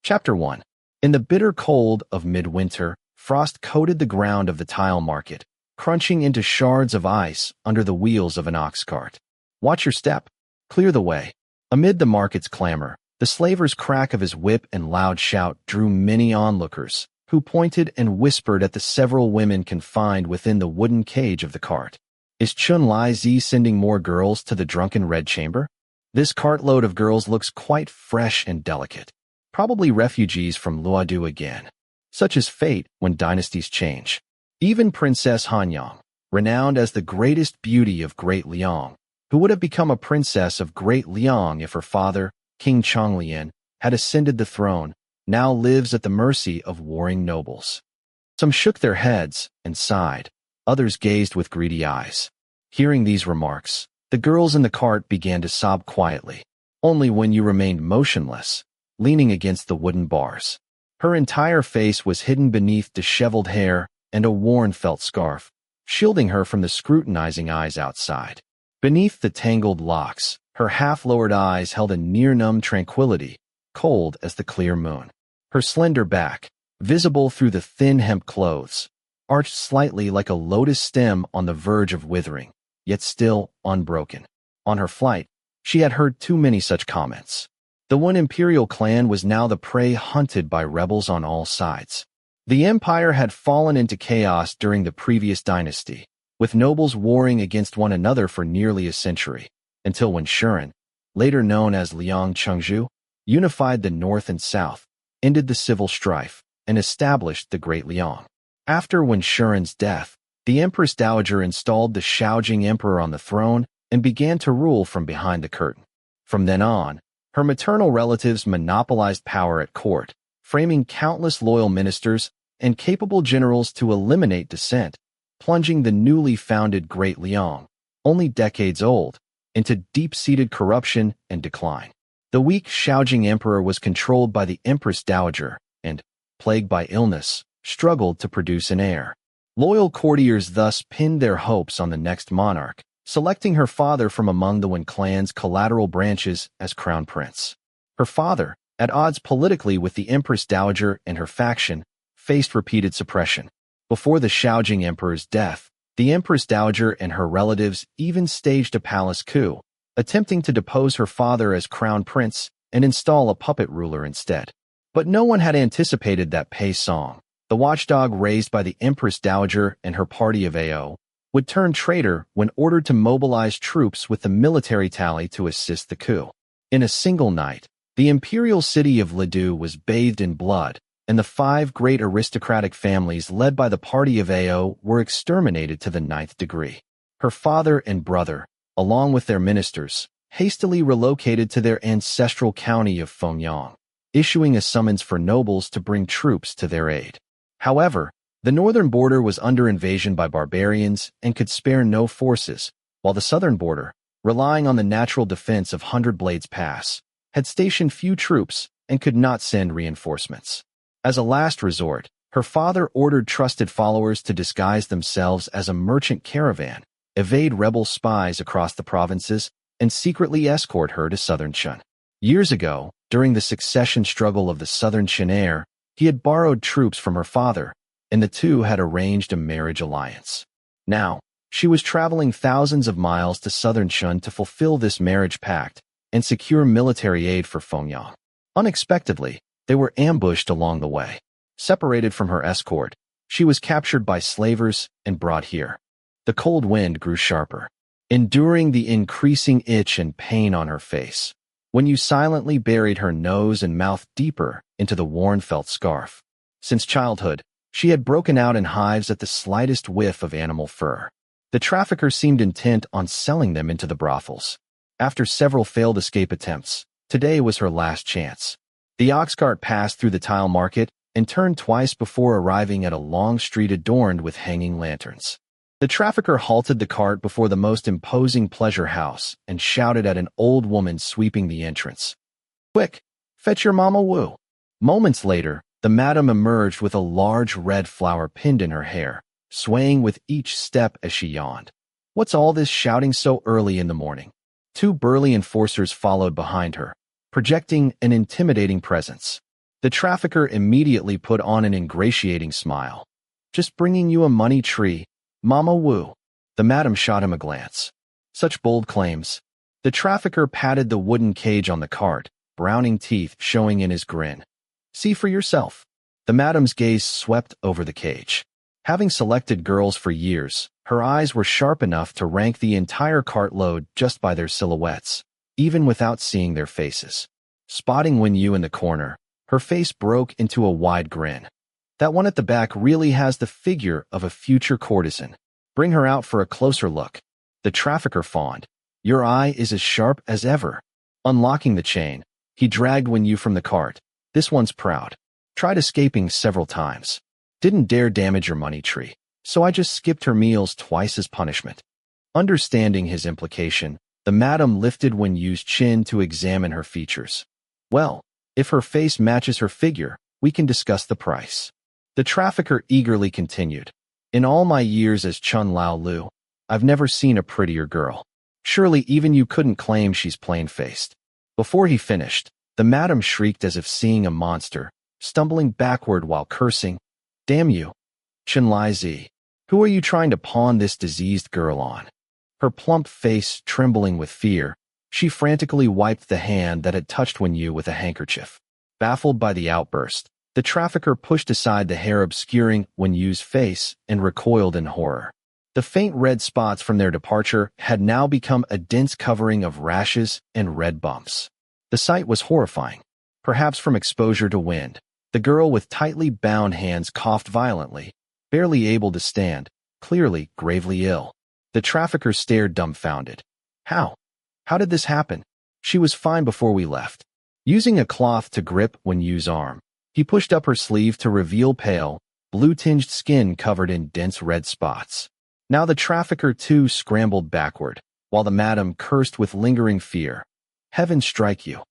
Chapter 1. In the bitter cold of midwinter, frost coated the ground of the tile market, crunching into shards of ice under the wheels of an ox cart. Watch your step. Clear the way. Amid the market's clamor, the slaver's crack of his whip and loud shout drew many onlookers, who pointed and whispered at the several women confined within the wooden cage of the cart. Is Chun Li Zi sending more girls to the drunken red chamber? This cartload of girls looks quite fresh and delicate. Probably refugees from Luodu again. Such is fate when dynasties change. Even Princess Hanyang, renowned as the greatest beauty of Great Liang, who would have become a princess of Great Liang if her father, King Chonglian, had ascended the throne, now lives at the mercy of warring nobles. Some shook their heads and sighed. Others gazed with greedy eyes. Hearing these remarks, the girls in the cart began to sob quietly. Only Wen Yu remained motionless, leaning against the wooden bars. Her entire face was hidden beneath disheveled hair and a worn felt scarf, shielding her from the scrutinizing eyes outside. Beneath the tangled locks, her half-lowered eyes held a near-numb tranquility, cold as the clear moon. Her slender back, visible through the thin hemp clothes, arched slightly like a lotus stem on the verge of withering, yet still unbroken. On her flight, she had heard too many such comments. The Wen imperial clan was now the prey hunted by rebels on all sides. The empire had fallen into chaos during the previous dynasty, with nobles warring against one another for nearly a century, until when Shuren, later known as Liang Chengzhu, unified the north and south, ended the civil strife, and established the Great Liang. After Wen Shuren's death, the Empress Dowager installed the Xiaojing Emperor on the throne and began to rule from behind the curtain. From then on, her maternal relatives monopolized power at court, framing countless loyal ministers and capable generals to eliminate dissent, plunging the newly founded Great Liang, only decades old, into deep-seated corruption and decline. The weak Xiaojing Emperor was controlled by the Empress Dowager and, plagued by illness, struggled to produce an heir. Loyal courtiers thus pinned their hopes on the next monarch, selecting her father from among the Wen clan's collateral branches as crown prince. Her father, at odds politically with the Empress Dowager and her faction, faced repeated suppression. Before the Xiaojing Emperor's death, the Empress Dowager and her relatives even staged a palace coup, attempting to depose her father as crown prince and install a puppet ruler instead. But no one had anticipated that Pei Song, the watchdog raised by the Empress Dowager and her party of AO, would turn traitor when ordered to mobilize troops with the military tally to assist the coup. In a single night, the imperial city of Ledu was bathed in blood, and the 5 great aristocratic families led by the party of AO were exterminated to the 9th degree. Her father and brother, along with their ministers, hastily relocated to their ancestral county of Fengyang, issuing a summons for nobles to bring troops to their aid. However, the northern border was under invasion by barbarians and could spare no forces, while the southern border, relying on the natural defense of Hundred Blades Pass, had stationed few troops and could not send reinforcements. As a last resort, her father ordered trusted followers to disguise themselves as a merchant caravan, evade rebel spies across the provinces, and secretly escort her to southern Chun. Years ago, during the succession struggle of the southern Chun heir, he had borrowed troops from her father, and the two had arranged a marriage alliance. Now, she was traveling thousands of miles to southern Chun to fulfill this marriage pact and secure military aid for Fengyang. Unexpectedly, they were ambushed along the way. Separated from her escort, she was captured by slavers and brought here. The cold wind grew sharper, enduring the increasing itch and pain on her face. Wen Yu silently buried her nose and mouth deeper into the worn felt scarf. Since childhood, she had broken out in hives at the slightest whiff of animal fur. The trafficker seemed intent on selling them into the brothels. After several failed escape attempts, today was her last chance. The ox cart passed through the tile market and turned twice before arriving at a long street adorned with hanging lanterns. The trafficker halted the cart before the most imposing pleasure house and shouted at an old woman sweeping the entrance. "Quick, fetch your Mama Wu." Moments later, the madam emerged with a large red flower pinned in her hair, swaying with each step as she yawned. "What's all this shouting so early in the morning?" 2 burly enforcers followed behind her, projecting an intimidating presence. The trafficker immediately put on an ingratiating smile. Just bringing you a money tree, Mama Wu. The madam shot him a glance. Such bold claims. The trafficker patted the wooden cage on the cart, browning teeth showing in his grin. See for yourself. The madam's gaze swept over the cage. Having selected girls for years, her eyes were sharp enough to rank the entire cartload just by their silhouettes, even without seeing their faces. Spotting Wen Yu in the corner, her face broke into a wide grin. That one at the back really has the figure of a future courtesan. Bring her out for a closer look. The trafficker fawned. Your eye is as sharp as ever. Unlocking the chain, he dragged Wen Yu from the cart. This one's proud. Tried escaping several times. Didn't dare damage your money tree, so I just skipped her meals twice as punishment. Understanding his implication, the madam lifted Wen Yu's chin to examine her features. Well, if her face matches her figure, we can discuss the price. The trafficker eagerly continued. In all my years as Chun Lao Lu, I've never seen a prettier girl. Surely even you couldn't claim she's plain-faced. Before he finished, the madam shrieked as if seeing a monster, stumbling backward while cursing. Damn you, Chen Lai Zi. Who are you trying to pawn this diseased girl on? Her plump face trembling with fear, she frantically wiped the hand that had touched Wen Yu with a handkerchief. Baffled by the outburst, the trafficker pushed aside the hair obscuring Wen Yu's face and recoiled in horror. The faint red spots from their departure had now become a dense covering of rashes and red bumps. The sight was horrifying, perhaps from exposure to wind. The girl with tightly bound hands coughed violently, barely able to stand, clearly gravely ill. The trafficker stared dumbfounded. How? How did this happen? She was fine before we left. Using a cloth to grip Wen Yu's arm, he pushed up her sleeve to reveal pale, blue-tinged skin covered in dense red spots. Now the trafficker too scrambled backward, while the madam cursed with lingering fear. Heaven strike you.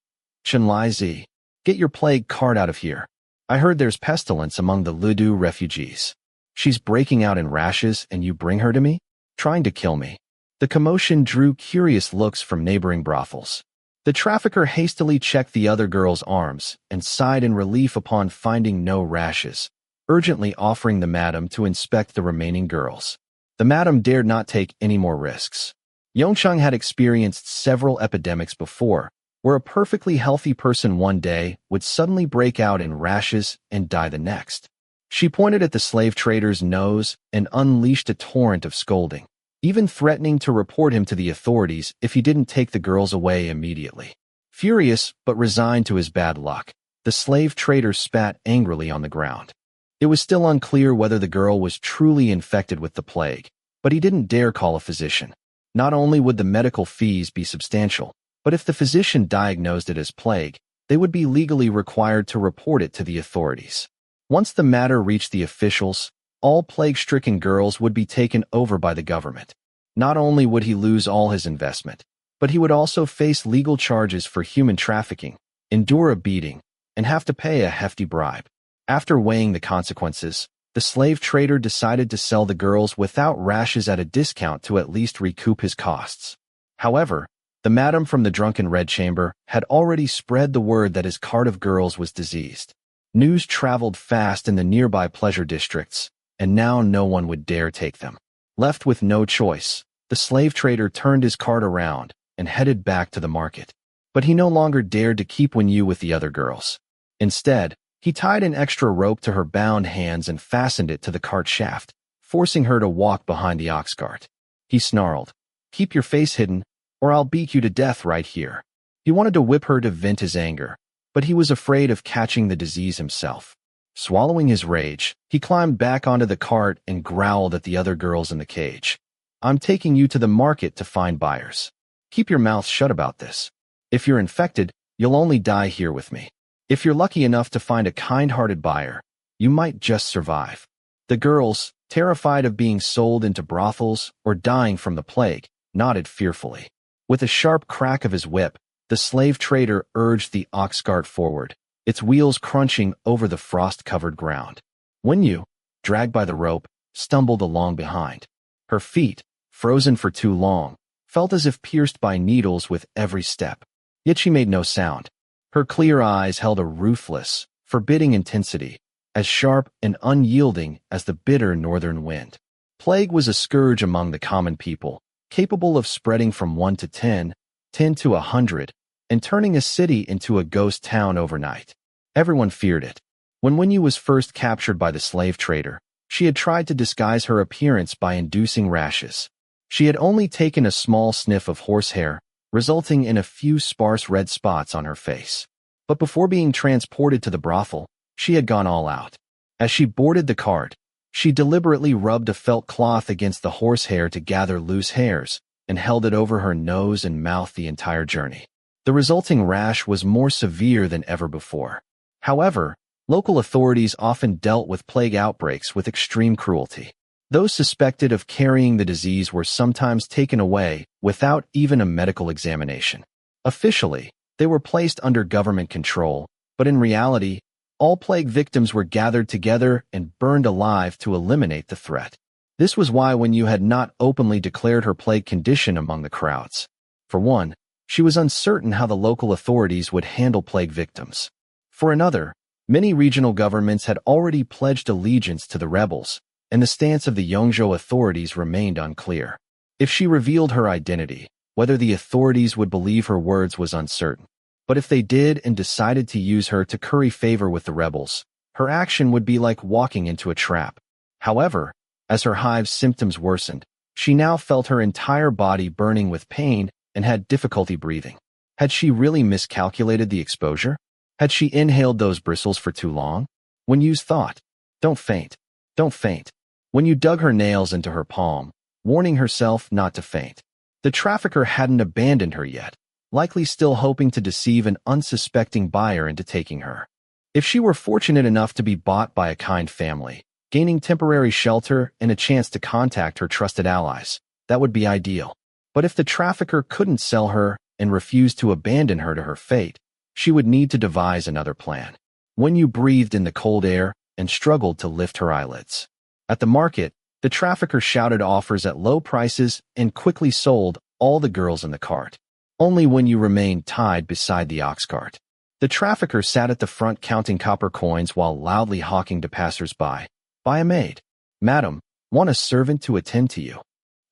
Chen Lai Zi, get your plague cart out of here. I heard there's pestilence among the Ludu refugees. She's breaking out in rashes and you bring her to me? Trying to kill me. The commotion drew curious looks from neighboring brothels. The trafficker hastily checked the other girl's arms and sighed in relief upon finding no rashes, urgently offering the madam to inspect the remaining girls. The madam dared not take any more risks. Yongchang had experienced several epidemics before, where a perfectly healthy person one day would suddenly break out in rashes and die the next. She pointed at the slave trader's nose and unleashed a torrent of scolding, even threatening to report him to the authorities if he didn't take the girls away immediately. Furious but resigned to his bad luck, the slave trader spat angrily on the ground. It was still unclear whether the girl was truly infected with the plague, but he didn't dare call a physician. Not only would the medical fees be substantial, but if the physician diagnosed it as plague, they would be legally required to report it to the authorities. Once the matter reached the officials, all plague-stricken girls would be taken over by the government. Not only would he lose all his investment, but he would also face legal charges for human trafficking, endure a beating, and have to pay a hefty bribe. After weighing the consequences, the slave trader decided to sell the girls without rashes at a discount to at least recoup his costs. However, the madam from the drunken red chamber had already spread the word that his cart of girls was diseased. News traveled fast in the nearby pleasure districts, and now no one would dare take them. Left with no choice, the slave trader turned his cart around and headed back to the market. But he no longer dared to keep Wen Yu with the other girls. Instead, he tied an extra rope to her bound hands and fastened it to the cart shaft, forcing her to walk behind the ox cart. He snarled, "Keep your face hidden, or I'll beat you to death right here." He wanted to whip her to vent his anger, but he was afraid of catching the disease himself. Swallowing his rage, he climbed back onto the cart and growled at the other girls in the cage. "I'm taking you to the market to find buyers. Keep your mouth shut about this. If you're infected, you'll only die here with me. If you're lucky enough to find a kind-hearted buyer, you might just survive." The girls, terrified of being sold into brothels or dying from the plague, nodded fearfully. With a sharp crack of his whip, the slave trader urged the ox cart forward, its wheels crunching over the frost-covered ground. Wen Yu, dragged by the rope, stumbled along behind. Her feet, frozen for too long, felt as if pierced by needles with every step. Yet she made no sound. Her clear eyes held a ruthless, forbidding intensity, as sharp and unyielding as the bitter northern wind. Plague was a scourge among the common people, capable of spreading from 1 to 10, 10 to 100, and turning a city into a ghost town overnight. Everyone feared it. When Wen Yu was first captured by the slave trader, she had tried to disguise her appearance by inducing rashes. She had only taken a small sniff of horsehair, resulting in a few sparse red spots on her face. But before being transported to the brothel, she had gone all out. As she boarded the cart, she deliberately rubbed a felt cloth against the horsehair to gather loose hairs, and held it over her nose and mouth the entire journey. The resulting rash was more severe than ever before. However, local authorities often dealt with plague outbreaks with extreme cruelty. Those suspected of carrying the disease were sometimes taken away without even a medical examination. Officially, they were placed under government control, but in reality, all plague victims were gathered together and burned alive to eliminate the threat. This was why Wen Yu had not openly declared her plague condition among the crowds. For one, she was uncertain how the local authorities would handle plague victims. For another, many regional governments had already pledged allegiance to the rebels, and the stance of the Yongzhou authorities remained unclear. If she revealed her identity, whether the authorities would believe her words was uncertain. But if they did and decided to use her to curry favor with the rebels, her action would be like walking into a trap. However, as her hive's symptoms worsened, she now felt her entire body burning with pain and had difficulty breathing. Had she really miscalculated the exposure? Had she inhaled those bristles for too long? Wen Yu's thought, "Don't faint. Don't faint." Wen Yu dug her nails into her palm, warning herself not to faint. The trafficker hadn't abandoned her yet, likely still hoping to deceive an unsuspecting buyer into taking her. If she were fortunate enough to be bought by a kind family, gaining temporary shelter and a chance to contact her trusted allies, that would be ideal. But if the trafficker couldn't sell her and refused to abandon her to her fate, she would need to devise another plan. Wen Yu breathed in the cold air and struggled to lift her eyelids. At the market, the trafficker shouted offers at low prices and quickly sold all the girls in the cart. Only Wen Yu remained tied beside the ox cart. The trafficker sat at the front counting copper coins while loudly hawking to passers-by. "Buy a maid. Madam, want a servant to attend to you."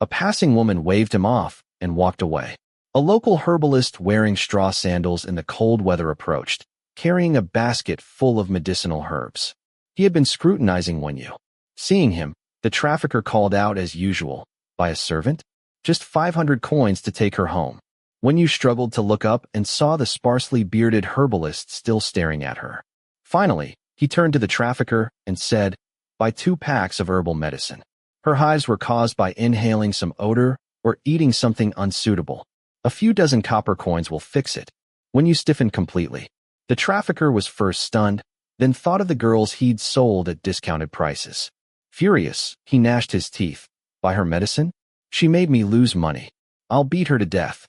A passing woman waved him off and walked away. A local herbalist wearing straw sandals in the cold weather approached, carrying a basket full of medicinal herbs. He had been scrutinizing Wen Yu. Seeing him, the trafficker called out as usual, "Buy a servant? Just 500 coins to take her home." Wen Yu struggled to look up and saw the sparsely bearded herbalist still staring at her. Finally, he turned to the trafficker and said, "Buy 2 packs of herbal medicine." Her hives were caused by inhaling some odor or eating something unsuitable. A few dozen copper coins will fix it. Wen Yu stiffened completely. The trafficker was first stunned, then thought of the girls he'd sold at discounted prices. Furious, he gnashed his teeth. "Buy her medicine? She made me lose money. I'll beat her to death."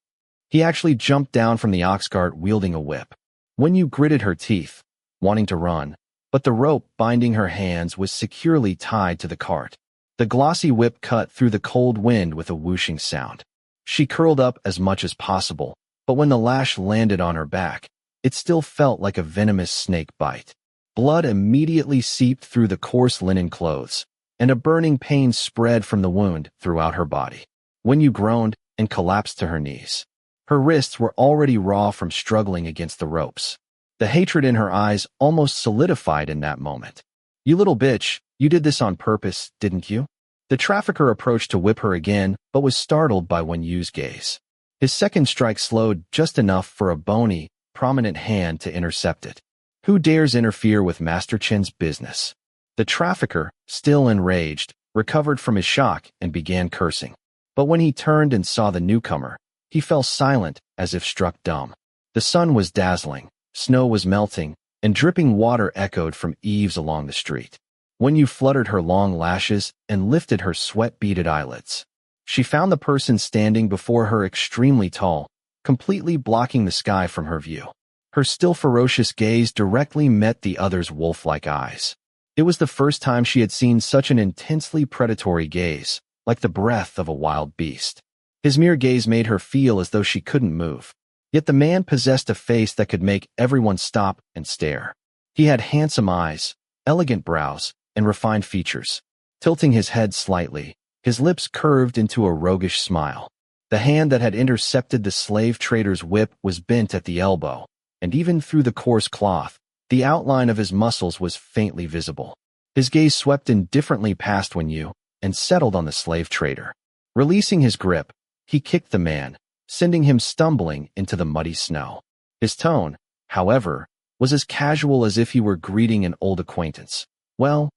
He actually jumped down from the ox cart wielding a whip. Wen Yu gritted her teeth, wanting to run, but the rope binding her hands was securely tied to the cart. The glossy whip cut through the cold wind with a whooshing sound. She curled up as much as possible, but when the lash landed on her back, it still felt like a venomous snake bite. Blood immediately seeped through the coarse linen clothes, and a burning pain spread from the wound throughout her body. Wen Yu groaned and collapsed to her knees. Her wrists were already raw from struggling against the ropes. The hatred in her eyes almost solidified in that moment. "You little bitch, you did this on purpose, didn't you?" The trafficker approached to whip her again, but was startled by Wen Yu's gaze. His second strike slowed just enough for a bony, prominent hand to intercept it. Who dares interfere with Master Chen's business? The trafficker, still enraged, recovered from his shock and began cursing. But when he turned and saw the newcomer, he fell silent as if struck dumb. The sun was dazzling, snow was melting, and dripping water echoed from eaves along the street. Wen Yu fluttered her long lashes and lifted her sweat-beaded eyelids. She found the person standing before her extremely tall, completely blocking the sky from her view. Her still ferocious gaze directly met the other's wolf-like eyes. It was the first time she had seen such an intensely predatory gaze, like the breath of a wild beast. His mere gaze made her feel as though she couldn't move. Yet the man possessed a face that could make everyone stop and stare. He had handsome eyes, elegant brows, and refined features. Tilting his head slightly, his lips curved into a roguish smile. The hand that had intercepted the slave trader's whip was bent at the elbow, and even through the coarse cloth, the outline of his muscles was faintly visible. His gaze swept indifferently past Wen Yu and settled on the slave trader. Releasing his grip, he kicked the man, sending him stumbling into the muddy snow. His tone, however, was as casual as if he were greeting an old acquaintance. Well,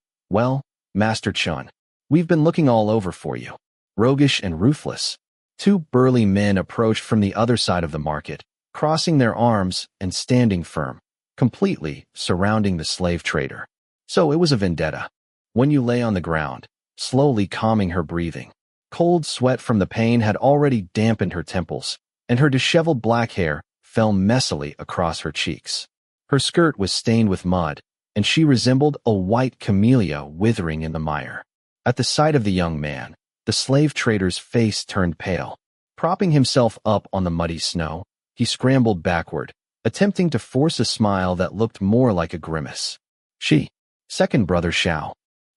Master Chun, we've been looking all over for you. Roguish and ruthless. Two burly men approached from the other side of the market, crossing their arms and standing firm, completely surrounding the slave trader. So it was a vendetta. Wen Yu lay on the ground, slowly calming her breathing. Cold sweat from the pain had already dampened her temples, and her disheveled black hair fell messily across her cheeks. Her skirt was stained with mud, and she resembled a white camellia withering in the mire. At the sight of the young man, the slave trader's face turned pale. Propping himself up on the muddy snow, he scrambled backward, attempting to force a smile that looked more like a grimace. Second brother Xiao.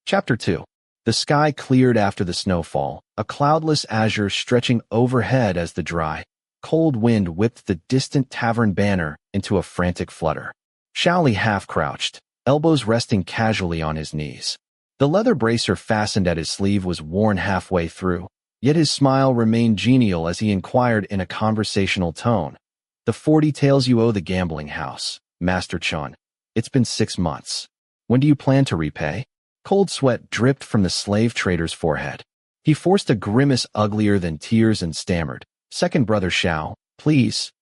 Chapter 2. The sky cleared after the snowfall, a cloudless azure stretching overhead as the dry, cold wind whipped the distant tavern banner into a frantic flutter. Xiao Li half-crouched, elbows resting casually on his knees. The leather bracer fastened at his sleeve was worn halfway through, yet his smile remained genial as he inquired in a conversational tone. The 40 taels you owe the gambling house, Master Chun. It's been 6 months. When do you plan to repay? Cold sweat dripped from the slave trader's forehead. He forced a grimace uglier than tears and stammered, Second brother Xiao, please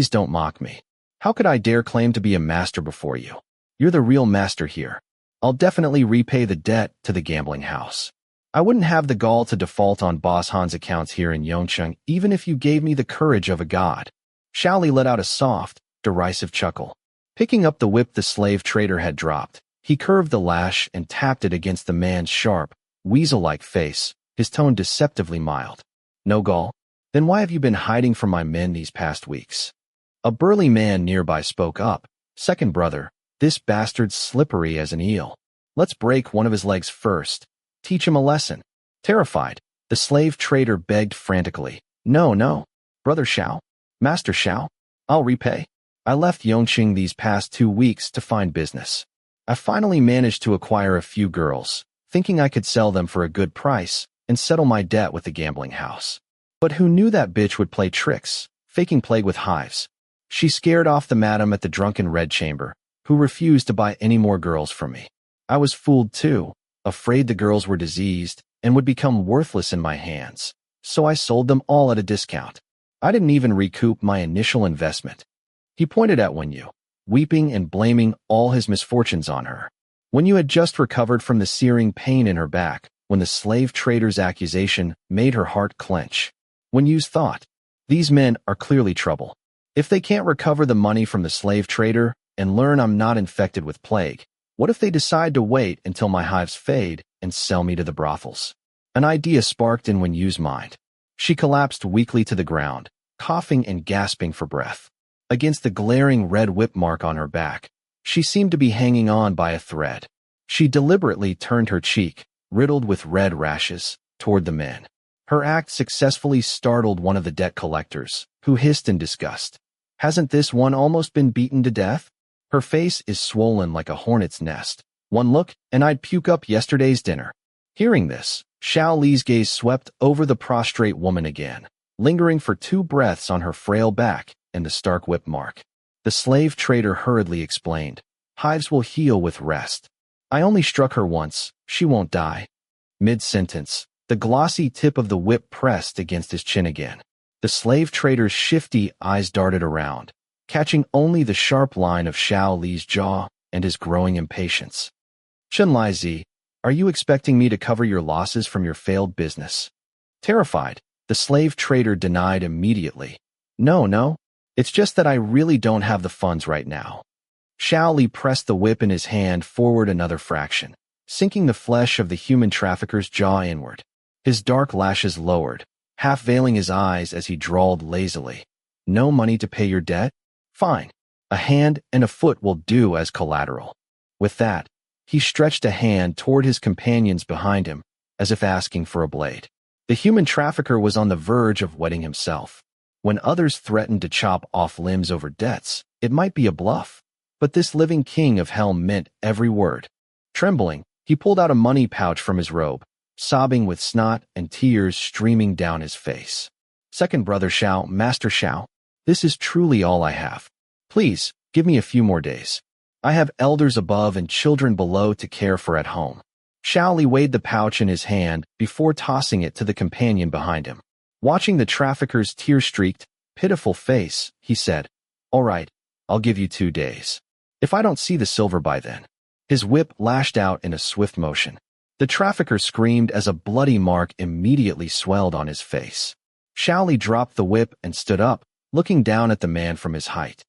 don't mock me. How could I dare claim to be a master before you? You're the real master here. I'll definitely repay the debt to the gambling house. I wouldn't have the gall to default on Boss Han's accounts here in Yongcheng even if you gave me the courage of a god. Xiao Li let out a soft, derisive chuckle. Picking up the whip the slave trader had dropped, he curved the lash and tapped it against the man's sharp, weasel-like face, his tone deceptively mild. No gall? Then why have you been hiding from my men these past weeks? A burly man nearby spoke up. Second brother, this bastard's slippery as an eel. Let's break one of his legs first. Teach him a lesson. Terrified, the slave trader begged frantically. No, Brother Xiao, Master Xiao, I'll repay. I left Yongqing these past 2 weeks to find business. I finally managed to acquire a few girls, thinking I could sell them for a good price and settle my debt with the gambling house. But who knew that bitch would play tricks, faking plague with hives? She scared off the madam at the drunken red chamber, who refused to buy any more girls from me. I was fooled too, afraid the girls were diseased and would become worthless in my hands, so I sold them all at a discount. I didn't even recoup my initial investment. He pointed at Wen Yu, weeping and blaming all his misfortunes on her. Wen Yu had just recovered from the searing pain in her back when the slave trader's accusation made her heart clench. Wen Yu's thought, these men are clearly trouble. If they can't recover the money from the slave trader and learn I'm not infected with plague, what if they decide to wait until my hives fade and sell me to the brothels? An idea sparked in Wen Yu's mind. She collapsed weakly to the ground, coughing and gasping for breath. Against the glaring red whip mark on her back, she seemed to be hanging on by a thread. She deliberately turned her cheek, riddled with red rashes, toward the men. Her act successfully startled one of the debt collectors, who hissed in disgust. Hasn't this one almost been beaten to death? Her face is swollen like a hornet's nest. One look, and I'd puke up yesterday's dinner. Hearing this, Xiao Li's gaze swept over the prostrate woman again, lingering for 2 breaths on her frail back and the stark whip mark. The slave trader hurriedly explained, hives will heal with rest. I only struck her once, she won't die. Mid-sentence, the glossy tip of the whip pressed against his chin again. The slave trader's shifty eyes darted around, catching only the sharp line of Xiao Li's jaw and his growing impatience. Chen Lizi, are you expecting me to cover your losses from your failed business? Terrified, the slave trader denied immediately. No, it's just that I really don't have the funds right now. Xiao Li pressed the whip in his hand forward another fraction, sinking the flesh of the human trafficker's jaw inward. His dark lashes lowered, half veiling his eyes as he drawled lazily. No money to pay your debt? Fine. A hand and a foot will do as collateral. With that, he stretched a hand toward his companions behind him, as if asking for a blade. The human trafficker was on the verge of wetting himself. When others threatened to chop off limbs over debts, it might be a bluff. But this living king of hell meant every word. Trembling, he pulled out a money pouch from his robe, sobbing with snot and tears streaming down his face. Second brother Xiao, Master Xiao, this is truly all I have. Please, give me a few more days. I have elders above and children below to care for at home. Xiao Li weighed the pouch in his hand before tossing it to the companion behind him. Watching the trafficker's tear-streaked, pitiful face, he said, "All right, I'll give you 2 days. If I don't see the silver by then." His whip lashed out in a swift motion. The trafficker screamed as a bloody mark immediately swelled on his face. Xiao Li dropped the whip and stood up, looking down at the man from his height.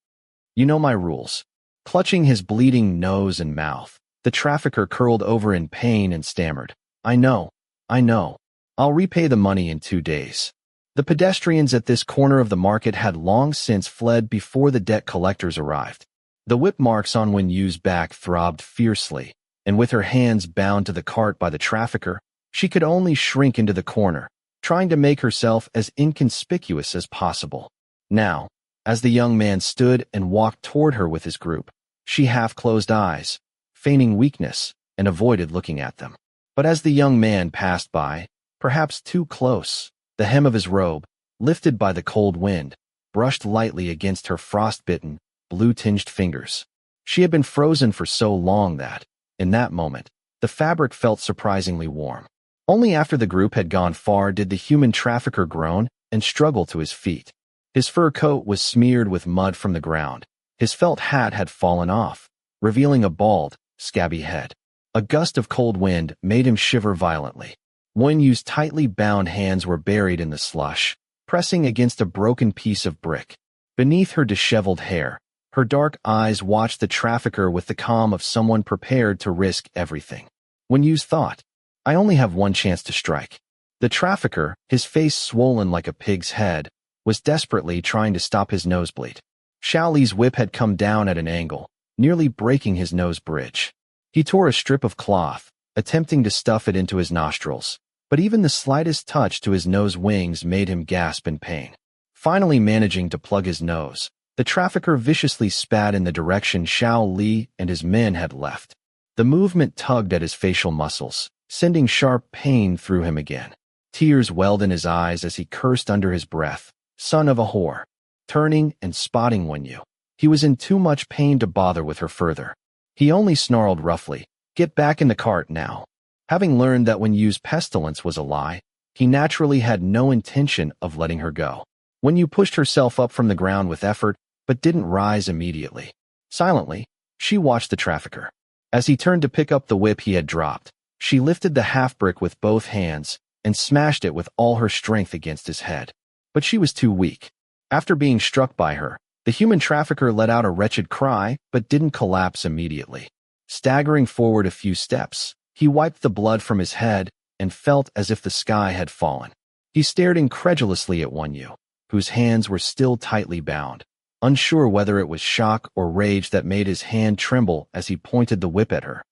"You know my rules." Clutching his bleeding nose and mouth, the trafficker curled over in pain and stammered, I know. I'll repay the money in 2 days." The pedestrians at this corner of the market had long since fled before the debt collectors arrived. The whip marks on Wen Yu's back throbbed fiercely, and with her hands bound to the cart by the trafficker, she could only shrink into the corner, trying to make herself as inconspicuous as possible. Now, as the young man stood and walked toward her with his group, she half closed eyes, feigning weakness, and avoided looking at them. But as the young man passed by, perhaps too close, the hem of his robe, lifted by the cold wind, brushed lightly against her frost-bitten, blue-tinged fingers. She had been frozen for so long that, in that moment, the fabric felt surprisingly warm. Only after the group had gone far did the human trafficker groan and struggle to his feet. His fur coat was smeared with mud from the ground. His felt hat had fallen off, revealing a bald, scabby head. A gust of cold wind made him shiver violently. Wen Yu's tightly bound hands were buried in the slush, pressing against a broken piece of brick. Beneath her disheveled hair, her dark eyes watched the trafficker with the calm of someone prepared to risk everything. Wen Yu's thought, I only have one chance to strike. The trafficker, his face swollen like a pig's head, was desperately trying to stop his nosebleed. Xiao Li's whip had come down at an angle, nearly breaking his nose bridge. He tore a strip of cloth, attempting to stuff it into his nostrils, but even the slightest touch to his nose wings made him gasp in pain. Finally managing to plug his nose, the trafficker viciously spat in the direction Xiao Li and his men had left. The movement tugged at his facial muscles, sending sharp pain through him again. Tears welled in his eyes as he cursed under his breath, "Son of a whore." Turning and spotting Wen Yu, he was in too much pain to bother with her further. He only snarled roughly, "Get back in the cart now." Having learned that Wen Yu's pestilence was a lie, he naturally had no intention of letting her go. Wen Yu pushed herself up from the ground with effort, but didn't rise immediately. Silently, she watched the trafficker. As he turned to pick up the whip he had dropped, she lifted the half-brick with both hands and smashed it with all her strength against his head. But she was too weak. After being struck by her, the human trafficker let out a wretched cry but didn't collapse immediately. Staggering forward a few steps, he wiped the blood from his head and felt as if the sky had fallen. He stared incredulously at Wen Yu, whose hands were still tightly bound, unsure whether it was shock or rage that made his hand tremble as he pointed the whip at her.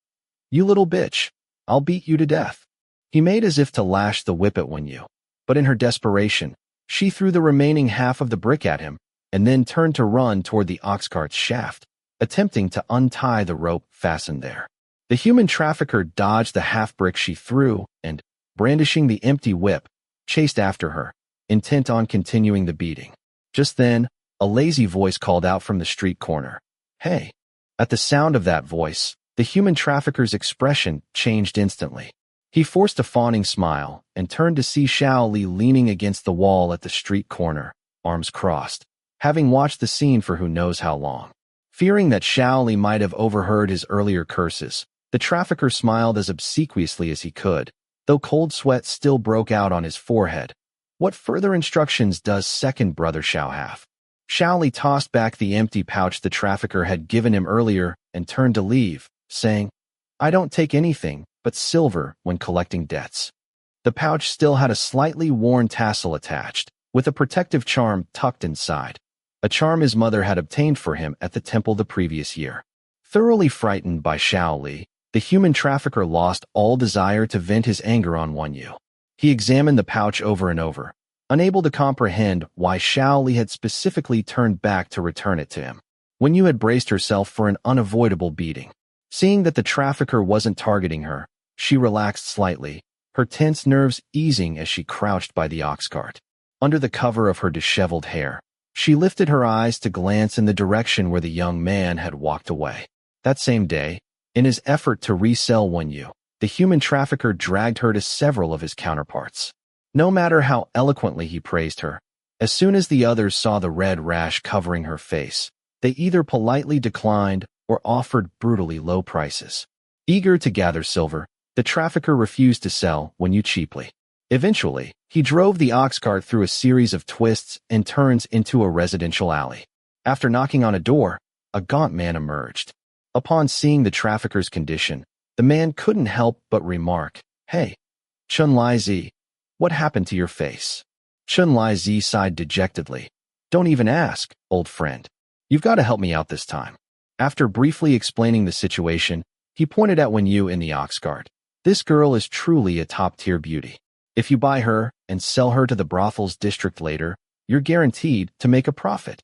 "You little bitch, I'll beat you to death." He made as if to lash the whip at Wen Yu, but in her desperation, she threw the remaining half of the brick at him and then turned to run toward the ox cart's shaft, attempting to untie the rope fastened there. The human trafficker dodged the half-brick she threw and, brandishing the empty whip, chased after her, intent on continuing the beating. Just then, a lazy voice called out from the street corner, "Hey!" At the sound of that voice, the human trafficker's expression changed instantly. He forced a fawning smile and turned to see Xiao Li leaning against the wall at the street corner, arms crossed, having watched the scene for who knows how long. Fearing that Xiao Li might have overheard his earlier curses, the trafficker smiled as obsequiously as he could, though cold sweat still broke out on his forehead. What further instructions does second brother Xiao have? Xiao Li tossed back the empty pouch the trafficker had given him earlier and turned to leave, saying, "I don't take anything but silver when collecting debts." The pouch still had a slightly worn tassel attached, with a protective charm tucked inside, a charm his mother had obtained for him at the temple the previous year. Thoroughly frightened by Xiao Li, the human trafficker lost all desire to vent his anger on Wen Yu. He examined the pouch over and over, unable to comprehend why Xiao Li had specifically turned back to return it to him. Wen Yu had braced herself for an unavoidable beating. Seeing that the trafficker wasn't targeting her, she relaxed slightly, her tense nerves easing as she crouched by the ox cart. Under the cover of her disheveled hair, she lifted her eyes to glance in the direction where the young man had walked away. That same day, in his effort to resell Wen Yu, the human trafficker dragged her to several of his counterparts. No matter how eloquently he praised her, as soon as the others saw the red rash covering her face, they either politely declined or offered brutally low prices. Eager to gather silver, the trafficker refused to sell Wen Yu cheaply. Eventually, he drove the ox cart through a series of twists and turns into a residential alley. After knocking on a door, a gaunt man emerged. Upon seeing the trafficker's condition, the man couldn't help but remark, "Hey, Chun Lai Zi, what happened to your face?" Chun Lai Zi sighed dejectedly. "Don't even ask, old friend. You've got to help me out this time." After briefly explaining the situation, he pointed at Wen Yu in the ox cart. "This girl is truly a top-tier beauty. If you buy her and sell her to the brothels district later, you're guaranteed to make a profit."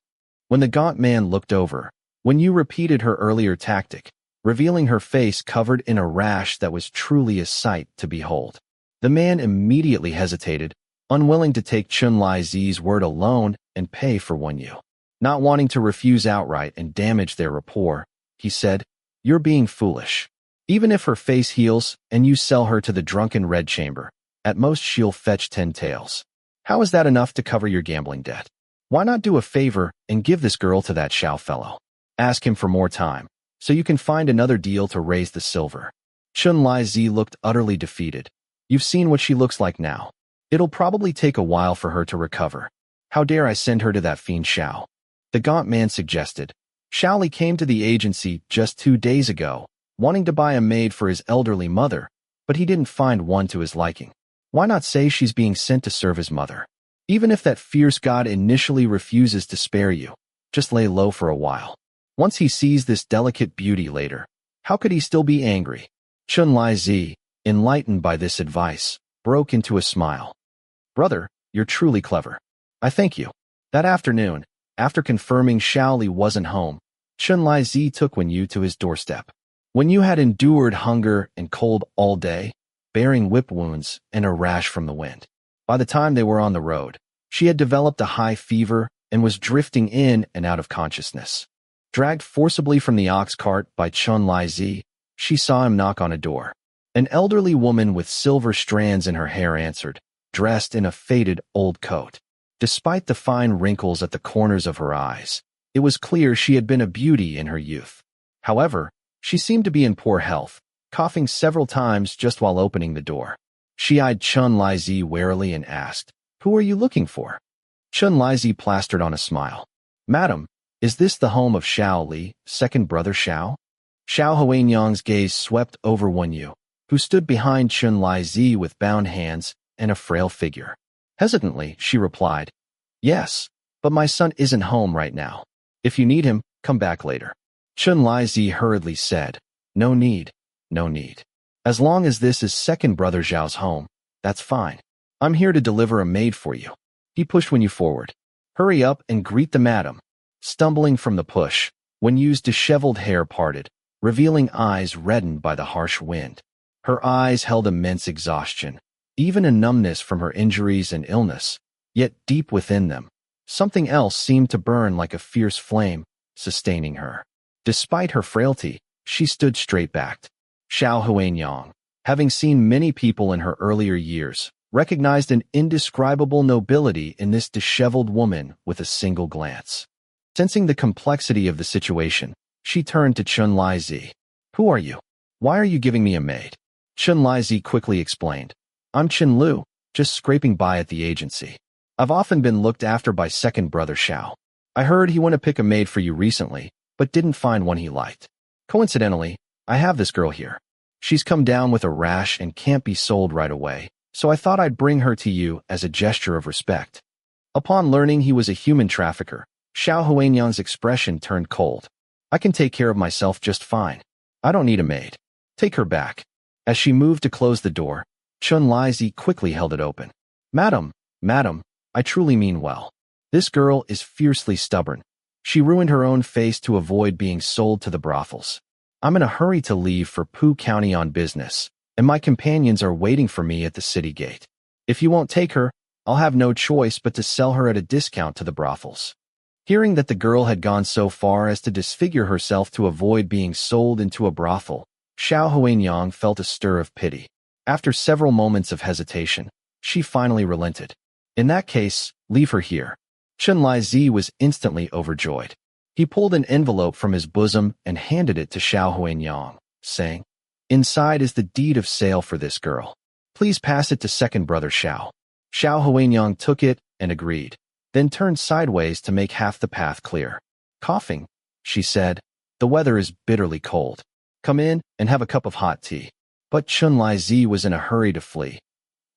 When the gaunt man looked over, Wen Yu repeated her earlier tactic, revealing her face covered in a rash that was truly a sight to behold. The man immediately hesitated, unwilling to take Chun Lai Zi's word alone and pay for Wen Yu. Not wanting to refuse outright and damage their rapport, he said, "You're being foolish. Even if her face heals and you sell her to the drunken red chamber, at most she'll fetch 10 taels. How is that enough to cover your gambling debt? Why not do a favor and give this girl to that Xiao fellow? Ask him for more time, so you can find another deal to raise the silver." Chun Lai Zi looked utterly defeated. "You've seen what she looks like now. It'll probably take a while for her to recover. How dare I send her to that fiend Xiao?" The gaunt man suggested. "Xiao Li came to the agency just 2 days ago, wanting to buy a maid for his elderly mother, but he didn't find one to his liking. Why not say she's being sent to serve his mother? Even if that fierce god initially refuses to spare you, just lay low for a while. Once he sees this delicate beauty later, how could he still be angry?" Chun Lai Zi, enlightened by this advice, broke into a smile. "Brother, you're truly clever. I thank you." That afternoon, after confirming Xiao Li wasn't home, Chun Lai Zi took Wen Yu to his doorstep. Wen Yu had endured hunger and cold all day, bearing whip wounds and a rash from the wind. By the time they were on the road, she had developed a high fever and was drifting in and out of consciousness. Dragged forcibly from the ox cart by Chun Lai Zi, she saw him knock on a door. An elderly woman with silver strands in her hair answered, dressed in a faded old coat. Despite the fine wrinkles at the corners of her eyes, it was clear she had been a beauty in her youth. However, she seemed to be in poor health, coughing several times just while opening the door. She eyed Chun Lai Zi warily and asked, "Who are you looking for?" Chun Lai Zi plastered on a smile. "Madam, is this the home of Xiao Li, second brother Xiao?" Xiao Huanyang's gaze swept over Wen Yu, who stood behind Chun Lai Zi with bound hands and a frail figure. Hesitantly, she replied, "Yes, but my son isn't home right now. If you need him, come back later." Chun Lai Zi hurriedly said, "No need, no need. As long as this is second brother Zhao's home, that's fine. I'm here to deliver a maid for you." He pushed Wen Yu forward. "Hurry up and greet the madam." Stumbling from the push, Wen Yu's disheveled hair parted, revealing eyes reddened by the harsh wind. Her eyes held immense exhaustion, even a numbness from her injuries and illness, yet deep within them, something else seemed to burn like a fierce flame, sustaining her. Despite her frailty, she stood straight-backed. Xiao Huanyang, having seen many people in her earlier years, recognized an indescribable nobility in this disheveled woman with a single glance. Sensing the complexity of the situation, she turned to Chun Lai Zi. "Who are you? Why are you giving me a maid?" Chun Lai Zi quickly explained, "I'm Chen Lu, just scraping by at the agency. I've often been looked after by second brother Xiao. I heard he went to pick a maid for you recently, but didn't find one he liked. Coincidentally, I have this girl here. She's come down with a rash and can't be sold right away, so I thought I'd bring her to you as a gesture of respect." Upon learning he was a human trafficker, Xiao Huanyang's expression turned cold. I can take care of myself just fine. I don't need a maid. Take her back. As she moved to close the door, Chun Lizi quickly held it open. Madam, I truly mean well. This girl is fiercely stubborn. She ruined her own face to avoid being sold to the brothels. I'm in a hurry to leave for Pu County on business, and my companions are waiting for me at the city gate. If you won't take her, I'll have no choice but to sell her at a discount to the brothels. Hearing that the girl had gone so far as to disfigure herself to avoid being sold into a brothel, Xiao Huanyang felt a stir of pity. After several moments of hesitation, she finally relented. In that case, leave her here. Chun Lizi was instantly overjoyed. He pulled an envelope from his bosom and handed it to Xiao Huanyang, saying, Inside is the deed of sale for this girl. Please pass it to second brother Xiao. Xiao Huanyang took it and agreed, then turned sideways to make half the path clear. Coughing, she said, the weather is bitterly cold. Come in and have a cup of hot tea. But Chun Lizi was in a hurry to flee.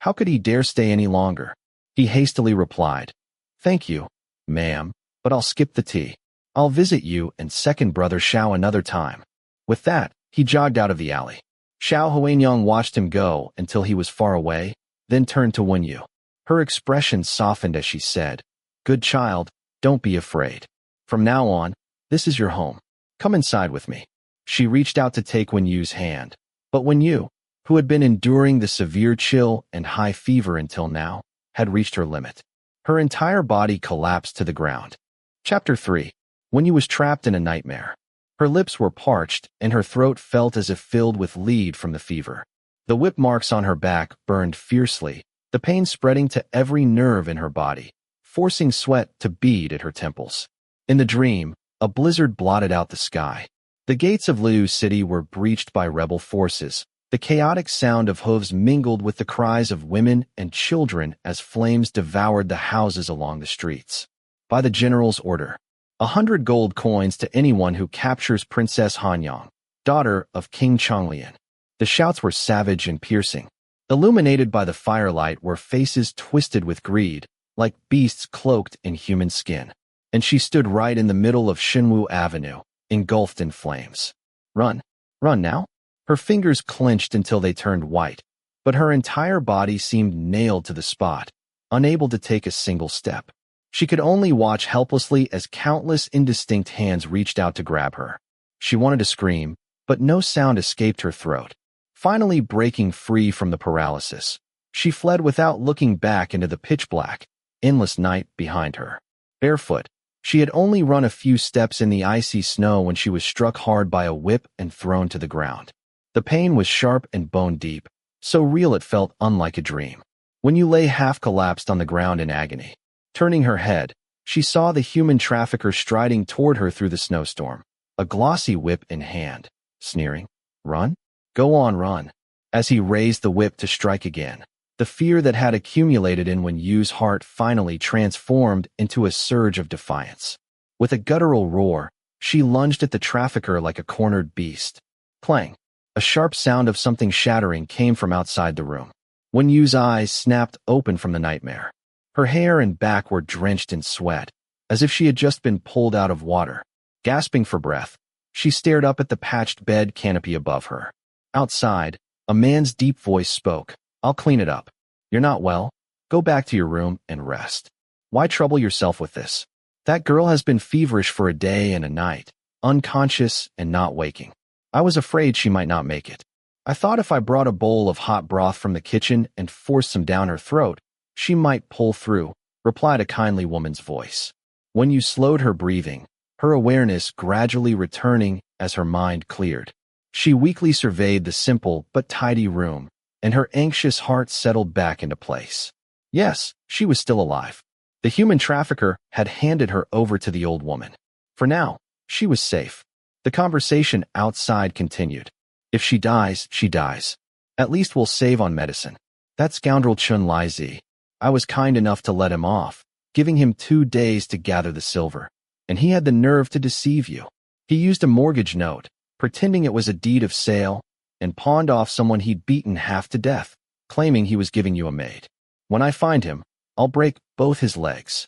How could he dare stay any longer? He hastily replied, Thank you, ma'am, but I'll skip the tea. I'll visit you and second brother Xiao another time. With that, he jogged out of the alley. Xiao Huanyang watched him go until he was far away, then turned to Wen Yu. Her expression softened as she said, Good child, don't be afraid. From now on, this is your home. Come inside with me. She reached out to take Wen Yu's hand, but Wen Yu, who had been enduring the severe chill and high fever until now, had reached her limit. Her entire body collapsed to the ground. Chapter 3. Wen Yu was trapped in a nightmare. Her lips were parched, and her throat felt as if filled with lead from the fever. The whip marks on her back burned fiercely, the pain spreading to every nerve in her body, forcing sweat to bead at her temples. In the dream, a blizzard blotted out the sky. The gates of Liu City were breached by rebel forces. The chaotic sound of hooves mingled with the cries of women and children as flames devoured the houses along the streets. By the general's order, 100 gold coins to anyone who captures Princess Hanyang, daughter of King Changlian. The shouts were savage and piercing. Illuminated by the firelight were faces twisted with greed, like beasts cloaked in human skin. And she stood right in the middle of Xinwu Avenue, engulfed in flames. Run. Run now? Her fingers clenched until they turned white, but her entire body seemed nailed to the spot, unable to take a single step. She could only watch helplessly as countless indistinct hands reached out to grab her. She wanted to scream, but no sound escaped her throat. Finally breaking free from the paralysis, she fled without looking back into the pitch-black, endless night behind her. Barefoot, she had only run a few steps in the icy snow when she was struck hard by a whip and thrown to the ground. The pain was sharp and bone-deep, so real it felt unlike a dream. When Yu lay half-collapsed on the ground in agony, turning her head, she saw the human trafficker striding toward her through the snowstorm, a glossy whip in hand, sneering, Run? Go on, run. As he raised the whip to strike again, the fear that had accumulated in Wen Yu's heart finally transformed into a surge of defiance. With a guttural roar, she lunged at the trafficker like a cornered beast. Clang! A sharp sound of something shattering came from outside the room. Wen Yu's eyes snapped open from the nightmare. Her hair and back were drenched in sweat, as if she had just been pulled out of water. Gasping for breath, she stared up at the patched bed canopy above her. Outside, a man's deep voice spoke. I'll clean it up. You're not well. Go back to your room and rest. Why trouble yourself with this? That girl has been feverish for a day and a night, unconscious and not waking. I was afraid she might not make it. I thought if I brought a bowl of hot broth from the kitchen and forced some down her throat, she might pull through, replied a kindly woman's voice. When you slowed her breathing, her awareness gradually returning as her mind cleared. She weakly surveyed the simple but tidy room, and her anxious heart settled back into place. Yes, she was still alive. The human trafficker had handed her over to the old woman. For now, she was safe. The conversation outside continued. If she dies, she dies. At least we'll save on medicine. That scoundrel Chun Lizi. I was kind enough to let him off, giving him 2 days to gather the silver. And he had the nerve to deceive you. He used a mortgage note, pretending it was a deed of sale, and pawned off someone he'd beaten half to death, claiming he was giving you a maid. When I find him, I'll break both his legs.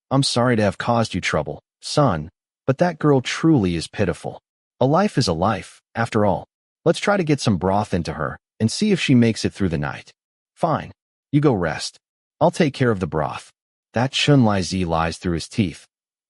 I'm sorry to have caused you trouble, son, But that girl truly is pitiful. A life is a life, after all. Let's try to get some broth into her and see if she makes it through the night. Fine. You go rest. I'll take care of the broth. That Li lies through his teeth.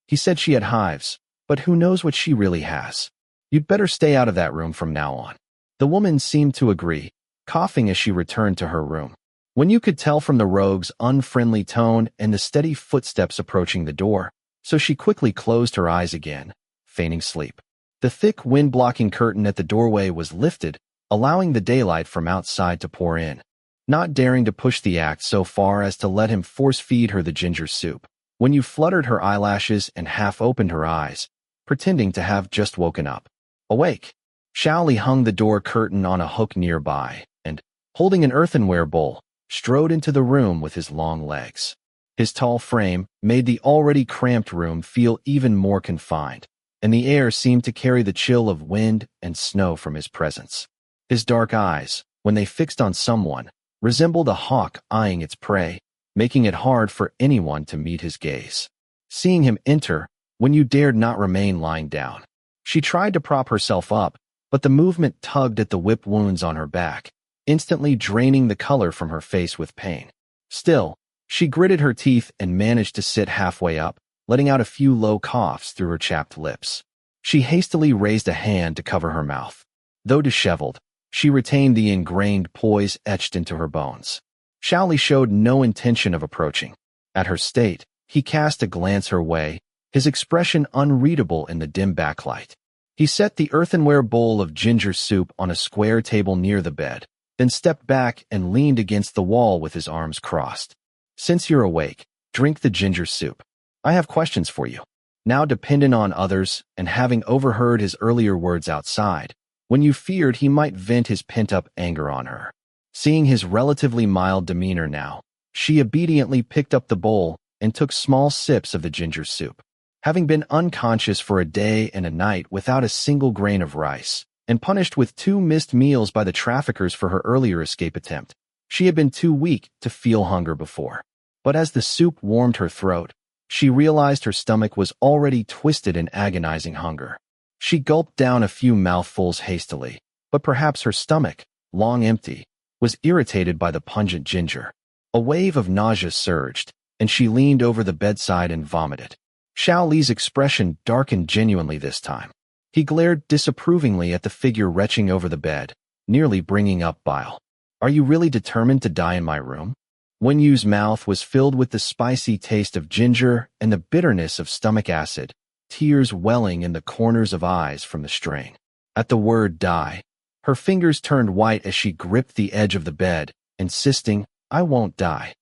He said she had hives, but who knows what she really has. You'd better stay out of that room from now on. The woman seemed to agree, coughing as she returned to her room. When you could tell from the rogue's unfriendly tone and the steady footsteps approaching the door, so she quickly closed her eyes again, feigning sleep. The thick wind-blocking curtain at the doorway was lifted, allowing the daylight from outside to pour in. Not daring to push the act so far as to let him force-feed her the ginger soup, Wen Yu fluttered her eyelashes and half-opened her eyes, pretending to have just woken up. Awake! Xiao Li hung the door curtain on a hook nearby, and, holding an earthenware bowl, strode into the room with his long legs. His tall frame made the already cramped room feel even more confined, and the air seemed to carry the chill of wind and snow from his presence. His dark eyes, when they fixed on someone, resembled a hawk eyeing its prey, making it hard for anyone to meet his gaze. Seeing him enter, Wen Yu dared not remain lying down. She tried to prop herself up, but the movement tugged at the whip wounds on her back, instantly draining the color from her face with pain. Still, she gritted her teeth and managed to sit halfway up, letting out a few low coughs through her chapped lips. She hastily raised a hand to cover her mouth. Though disheveled, she retained the ingrained poise etched into her bones. Xiao Li showed no intention of approaching. At her state, he cast a glance her way, his expression unreadable in the dim backlight. He set the earthenware bowl of ginger soup on a square table near the bed, then stepped back and leaned against the wall with his arms crossed. Since you're awake, drink the ginger soup. I have questions for you. Now dependent on others and having overheard his earlier words outside, Wen Yu feared he might vent his pent-up anger on her. Seeing his relatively mild demeanor now, she obediently picked up the bowl and took small sips of the ginger soup. Having been unconscious for a day and a night without a single grain of rice, and punished with 2 missed meals by the traffickers for her earlier escape attempt, she had been too weak to feel hunger before. But as the soup warmed her throat, she realized her stomach was already twisted in agonizing hunger. She gulped down a few mouthfuls hastily, but perhaps her stomach, long empty, was irritated by the pungent ginger. A wave of nausea surged, and she leaned over the bedside and vomited. Xiao Li's expression darkened genuinely this time. He glared disapprovingly at the figure retching over the bed, nearly bringing up bile. Are you really determined to die in my room? Wen Yu's mouth was filled with the spicy taste of ginger and the bitterness of stomach acid, tears welling in the corners of eyes from the strain. At the word die, her fingers turned white as she gripped the edge of the bed, insisting, I won't die.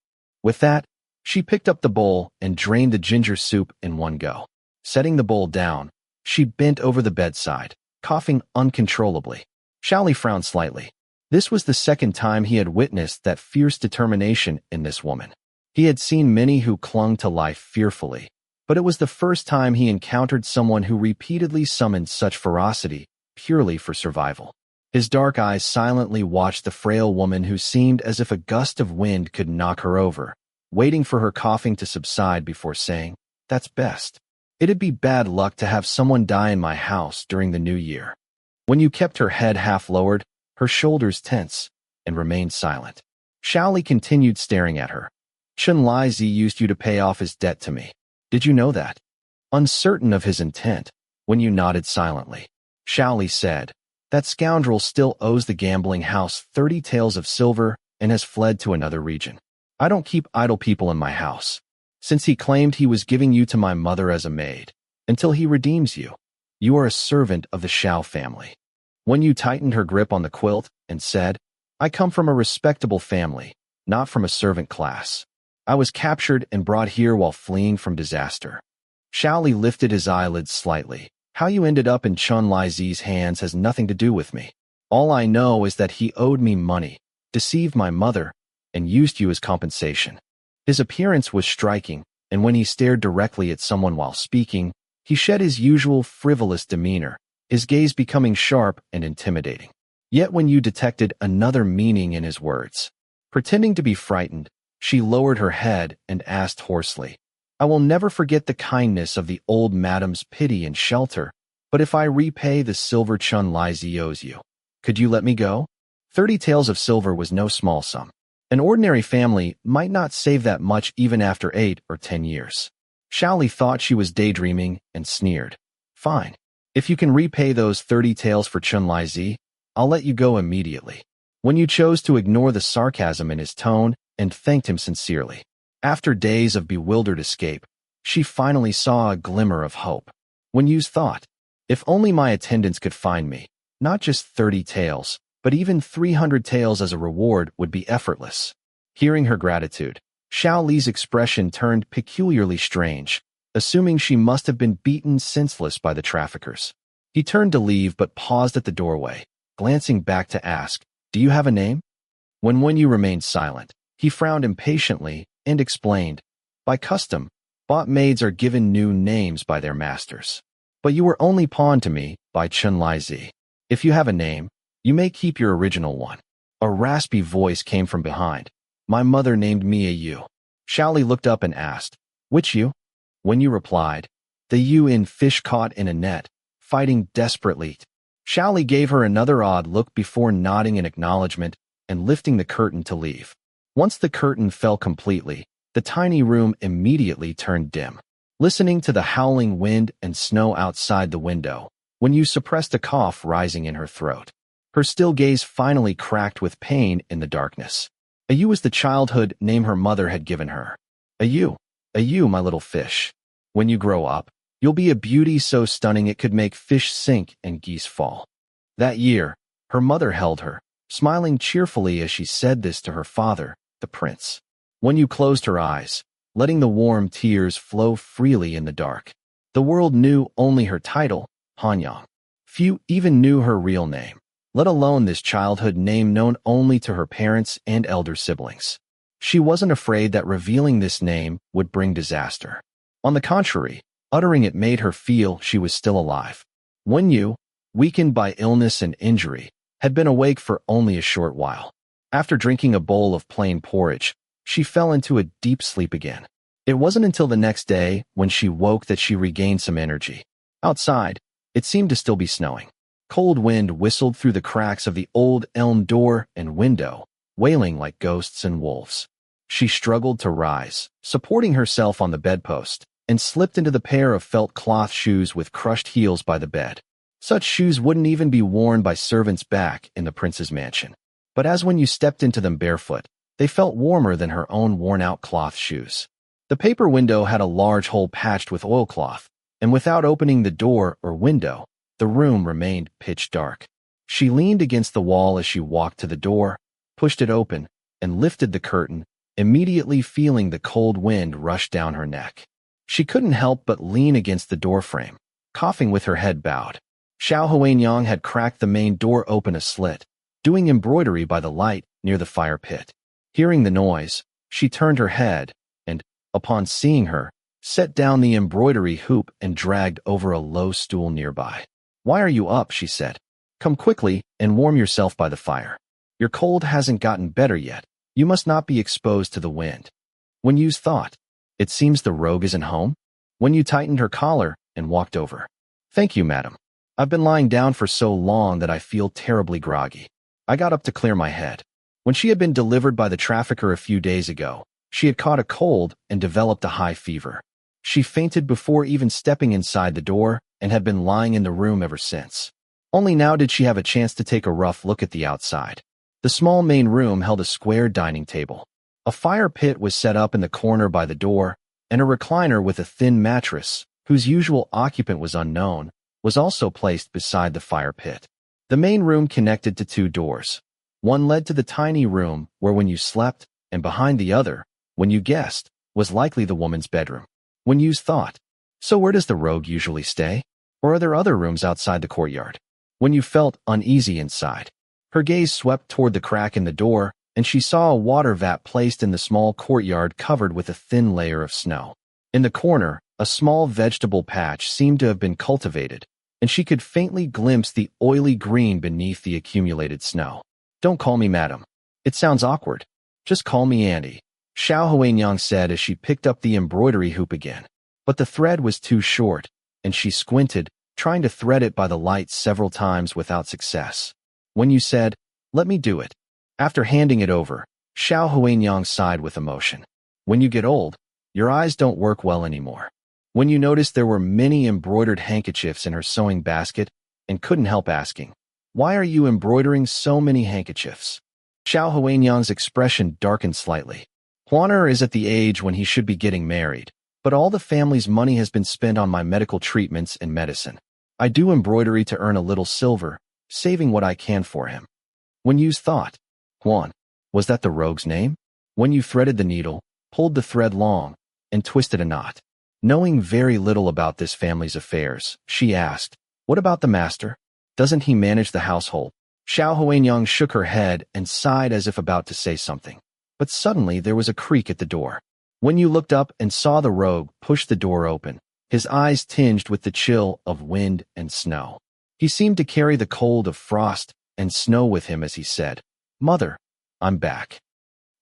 With that, she picked up the bowl and drained the ginger soup in one go. Setting the bowl down, she bent over the bedside, coughing uncontrollably. Xiao Li frowned slightly. This was the second time he had witnessed that fierce determination in this woman. He had seen many who clung to life fearfully, but it was the first time he encountered someone who repeatedly summoned such ferocity purely for survival. His dark eyes silently watched the frail woman who seemed as if a gust of wind could knock her over, waiting for her coughing to subside before saying, That's best. It'd be bad luck to have someone die in my house during the new year. Wen Yu kept her head half lowered, her shoulders tense, and remained silent. Xiao Li continued staring at her. Li used you to pay off his debt to me. Did you know that? Uncertain of his intent, Wen Yu nodded silently. Xiao Li said, That scoundrel still owes the gambling house 30 taels of silver and has fled to another region. I don't keep idle people in my house, since he claimed he was giving you to my mother as a maid, until he redeems you. You are a servant of the Xiao family. Wen Yu tightened her grip on the quilt and said, I come from a respectable family, not from a servant class. I was captured and brought here while fleeing from disaster. Xiao Li lifted his eyelids slightly. How you ended up in Li's hands has nothing to do with me. All I know is that he owed me money, deceived my mother, and used you as compensation. His appearance was striking, and when he stared directly at someone while speaking, he shed his usual frivolous demeanor, his gaze becoming sharp and intimidating. Yet when you detected another meaning in his words. Pretending to be frightened, she lowered her head and asked hoarsely, I will never forget the kindness of the old madam's pity and shelter, but if I repay the silver Chun Li owes you, could you let me go? 30 taels of silver was no small sum. An ordinary family might not save that much even after 8 or 10 years. Xiao Li thought she was daydreaming and sneered. Fine. If you can repay those 30 taels for Chun Li, I'll let you go immediately. Wen Yu chose to ignore the sarcasm in his tone and thanked him sincerely. After days of bewildered escape, she finally saw a glimmer of hope. Wen Yu's thought, if only my attendants could find me, not just 30 taels, but even 300 taels as a reward would be effortless. Hearing her gratitude, Xiao Li's expression turned peculiarly strange, assuming she must have been beaten senseless by the traffickers. He turned to leave but paused at the doorway, glancing back to ask, "Do you have a name?" When Wen Yu remained silent, he frowned impatiently and explained, "By custom, bought maids are given new names by their masters. But you were only pawned to me by Chun Li. If you have a name, you may keep your original one." A raspy voice came from behind. "My mother named me a Yu." Xiao Li looked up and asked, "Which Yu?" Wen Yu replied, "The Yu in Fish Caught in a Net, fighting desperately." Xiao Li gave her another odd look before nodding in acknowledgement and lifting the curtain to leave. Once the curtain fell completely, the tiny room immediately turned dim. Listening to the howling wind and snow outside the window, Wen Yu suppressed a cough rising in her throat. Her still gaze finally cracked with pain in the darkness. A Yu was the childhood name her mother had given her. A Yu, my little fish. When you grow up, you'll be a beauty so stunning it could make fish sink and geese fall. That year, her mother held her, smiling cheerfully as she said this to her father, the prince. Wen Yu closed her eyes, letting the warm tears flow freely in the dark. The world knew only her title, Hanyang. Few even knew her real name, let alone this childhood name known only to her parents and elder siblings. She wasn't afraid that revealing this name would bring disaster. On the contrary, uttering it made her feel she was still alive. Wen Yu, weakened by illness and injury, had been awake for only a short while. After drinking a bowl of plain porridge, she fell into a deep sleep again. It wasn't until the next day when she woke that she regained some energy. Outside, it seemed to still be snowing. Cold wind whistled through the cracks of the old elm door and window, wailing like ghosts and wolves. She struggled to rise, supporting herself on the bedpost, and slipped into the pair of felt cloth shoes with crushed heels by the bed. Such shoes wouldn't even be worn by servants back in the prince's mansion. But as when you stepped into them barefoot, they felt warmer than her own worn-out cloth shoes. The paper window had a large hole patched with oilcloth, and without opening the door or window, the room remained pitch dark. She leaned against the wall as she walked to the door, pushed it open, and lifted the curtain, immediately feeling the cold wind rush down her neck. She couldn't help but lean against the doorframe, coughing with her head bowed. Xiao Huanyang had cracked the main door open a slit, doing embroidery by the light near the fire pit. Hearing the noise, she turned her head, and, upon seeing her, set down the embroidery hoop and dragged over a low stool nearby. "Why are you up?" she said. "Come quickly and warm yourself by the fire. Your cold hasn't gotten better yet. You must not be exposed to the wind." Wen Yu's thought, "It seems the rogue isn't home." Wen Yu tightened her collar and walked over. "Thank you, madam. I've been lying down for so long that I feel terribly groggy." I got up to clear my head. When she had been delivered by the trafficker a few days ago, she had caught a cold and developed a high fever. She fainted before even stepping inside the door and had been lying in the room ever since. Only now did she have a chance to take a rough look at the outside. The small main room held a square dining table. A fire pit was set up in the corner by the door, and a recliner with a thin mattress, whose usual occupant was unknown, was also placed beside the fire pit. The main room connected to 2 doors. One led to the tiny room where when you slept, and behind the other, when you guessed, was likely the woman's bedroom. Wen Yu's thought, "So where does the rogue usually stay? Or are there other rooms outside the courtyard?" Wen Yu felt uneasy inside. Her gaze swept toward the crack in the door, and she saw a water vat placed in the small courtyard covered with a thin layer of snow. In the corner, a small vegetable patch seemed to have been cultivated, and she could faintly glimpse the oily green beneath the accumulated snow. "Don't call me madam. It sounds awkward. Just call me Andy." Xiao Huanyang said as she picked up the embroidery hoop again. But the thread was too short, and she squinted, trying to thread it by the light several times without success. Wen Yu said, "Let me do it." After handing it over, Xiao Huanyang sighed with emotion. When you get old, your eyes don't work well anymore. When you noticed there were many embroidered handkerchiefs in her sewing basket, and couldn't help asking, "Why are you embroidering so many handkerchiefs?" Xiao Huanyang's expression darkened slightly. Tuan is at the age when he should be getting married, but all the family's money has been spent on my medical treatments and medicine. I do embroidery to earn a little silver, saving what I can for him. Wen Yu's thought, Tuan, was that the rogue's name? Wen Yu threaded the needle, pulled the thread long, and twisted a knot. Knowing very little about this family's affairs, she asked, "What about the master? Doesn't he manage the household?" Xiao Huanyang shook her head and sighed as if about to say something. But suddenly there was a creak at the door. Wen Yu looked up and saw the rogue push the door open, his eyes tinged with the chill of wind and snow. He seemed to carry the cold of frost and snow with him as he said, "Mother, I'm back."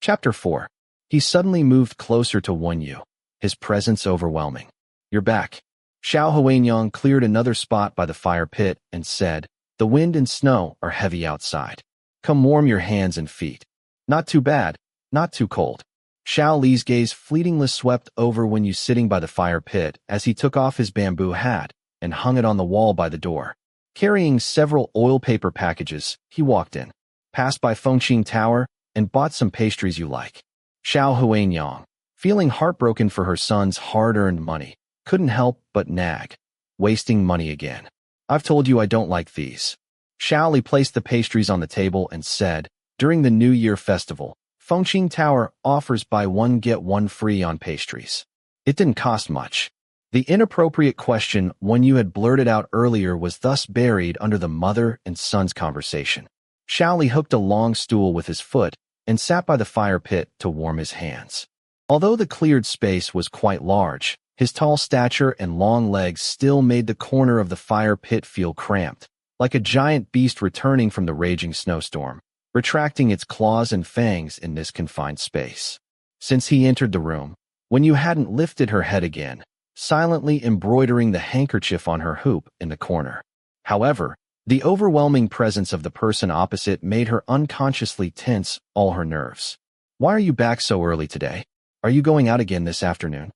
Chapter 4. He suddenly moved closer to Wen Yu, his presence overwhelming. "You're back." Xiao Huanyang cleared another spot by the fire pit and said, "The wind and snow are heavy outside. Come warm your hands and feet. Not too bad, not too cold." Xiao Li's gaze fleetingly swept over Wen Yu sitting by the fire pit as he took off his bamboo hat and hung it on the wall by the door. Carrying several oil paper packages, he walked in, passed by Fengqing Tower, and bought some pastries you like. Xiao Huanyang, feeling heartbroken for her son's hard-earned money, couldn't help but nag. "Wasting money again. I've told you I don't like these." Xiao Li placed the pastries on the table and said, "During the New Year festival, Fengqing Tower offers buy one get one free on pastries." It didn't cost much. The inappropriate question Wen Yu had blurted out earlier was thus buried under the mother and son's conversation. Xiao Li hooked a long stool with his foot and sat by the fire pit to warm his hands. Although the cleared space was quite large, his tall stature and long legs still made the corner of the fire pit feel cramped, like a giant beast returning from the raging snowstorm, retracting its claws and fangs in this confined space. Since he entered the room, Wen Yu hadn't lifted her head again, silently embroidering the handkerchief on her hoop in the corner. However, the overwhelming presence of the person opposite made her unconsciously tense all her nerves. "Why are you back so early today? Are you going out again this afternoon?"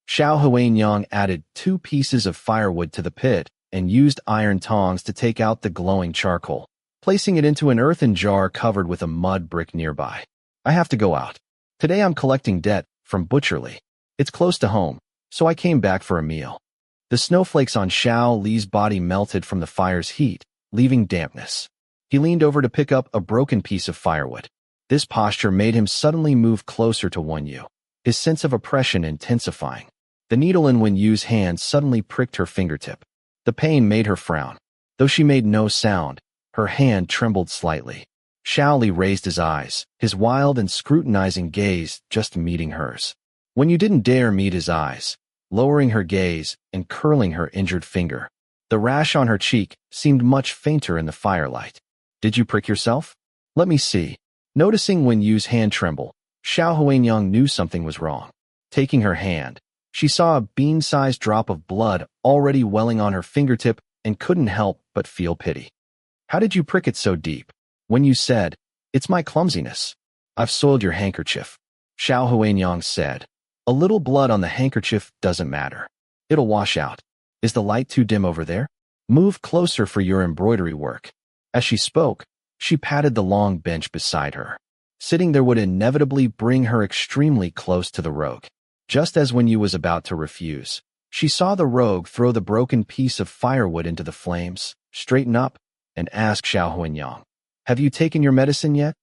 Xiao Huanyang added 2 pieces of firewood to the pit and used iron tongs to take out the glowing charcoal, placing it into an earthen jar covered with a mud brick nearby. "I have to go out. Today I'm collecting debt from Butcherly. It's close to home, so I came back for a meal." The snowflakes on Xiao Li's body melted from the fire's heat, leaving dampness. He leaned over to pick up a broken piece of firewood. This posture made him suddenly move closer to Wen Yu, his sense of oppression intensifying. The needle in Wen Yu's hand suddenly pricked her fingertip. The pain made her frown. Though she made no sound, her hand trembled slightly. Xiao Li raised his eyes, his wild and scrutinizing gaze just meeting hers. Wen Yu didn't dare meet his eyes, lowering her gaze and curling her injured finger. The rash on her cheek seemed much fainter in the firelight. "Did you prick yourself? Let me see." Noticing Wen Yu's hand tremble, Xiao Huanyang knew something was wrong. Taking her hand, she saw a bean-sized drop of blood already welling on her fingertip and couldn't help but feel pity. "How did you prick it so deep?" Wen Yu said, "It's my clumsiness. I've soiled your handkerchief." Xiao Huanyang said, "A little blood on the handkerchief doesn't matter. It'll wash out. Is the light too dim over there? Move closer for your embroidery work." As she spoke, she patted the long bench beside her. Sitting there would inevitably bring her extremely close to the rogue. Just as Wen Yu was about to refuse, she saw the rogue throw the broken piece of firewood into the flames, straighten up, and ask Xiao Huanyang, "Have you taken your medicine yet?"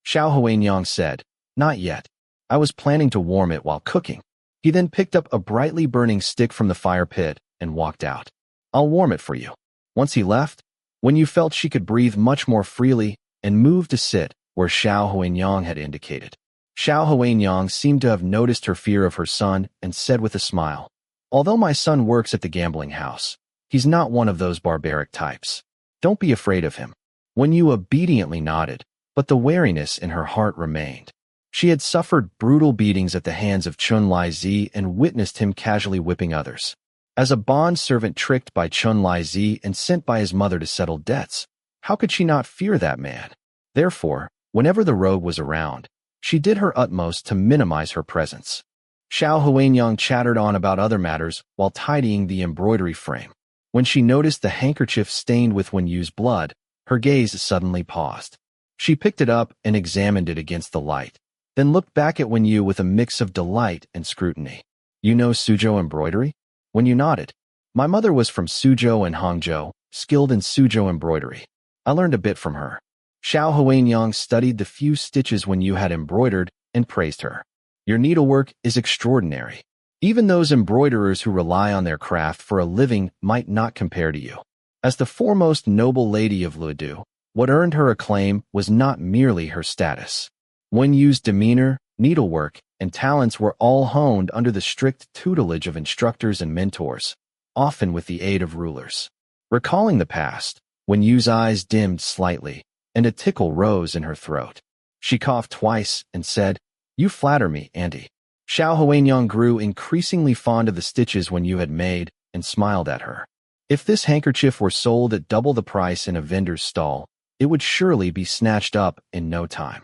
Xiao Huanyang said, "Not yet. I was planning to warm it while cooking." He then picked up a brightly burning stick from the fire pit and walked out. "I'll warm it for you." Once he left, Wen Yu felt she could breathe much more freely and moved to sit where Xiao Huanyang had indicated. Xiao Huanyang seemed to have noticed her fear of her son and said with a smile, "Although my son works at the gambling house, he's not one of those barbaric types. Don't be afraid of him." Wen Yu obediently nodded, but the wariness in her heart remained. She had suffered brutal beatings at the hands of Chun Li and witnessed him casually whipping others. As a bond servant tricked by Chun Li and sent by his mother to settle debts, how could she not fear that man? Therefore, whenever the rogue was around, she did her utmost to minimize her presence. Xiao Huanyang chattered on about other matters while tidying the embroidery frame. When she noticed the handkerchief stained with Wen Yu's blood, her gaze suddenly paused. She picked it up and examined it against the light, then looked back at Wen Yu with a mix of delight and scrutiny. "You know Suzhou embroidery?" Wen Yu nodded. "My mother was from Suzhou and Hangzhou, skilled in Suzhou embroidery. I learned a bit from her." Xiao Huanyang studied the few stitches Wen Yu had embroidered and praised her. "Your needlework is extraordinary. Even those embroiderers who rely on their craft for a living might not compare to you." As the foremost noble lady of Luodu, what earned her acclaim was not merely her status. Wen Yu's demeanor, needlework, and talents were all honed under the strict tutelage of instructors and mentors, often with the aid of rulers. Recalling the past, Wen Yu's eyes dimmed slightly, and a tickle rose in her throat. She coughed twice and said, "You flatter me, Auntie." Xiao Huanyang grew increasingly fond of the stitches Wen Yu had made and smiled at her. If this handkerchief were sold at double the price in a vendor's stall, it would surely be snatched up in no time.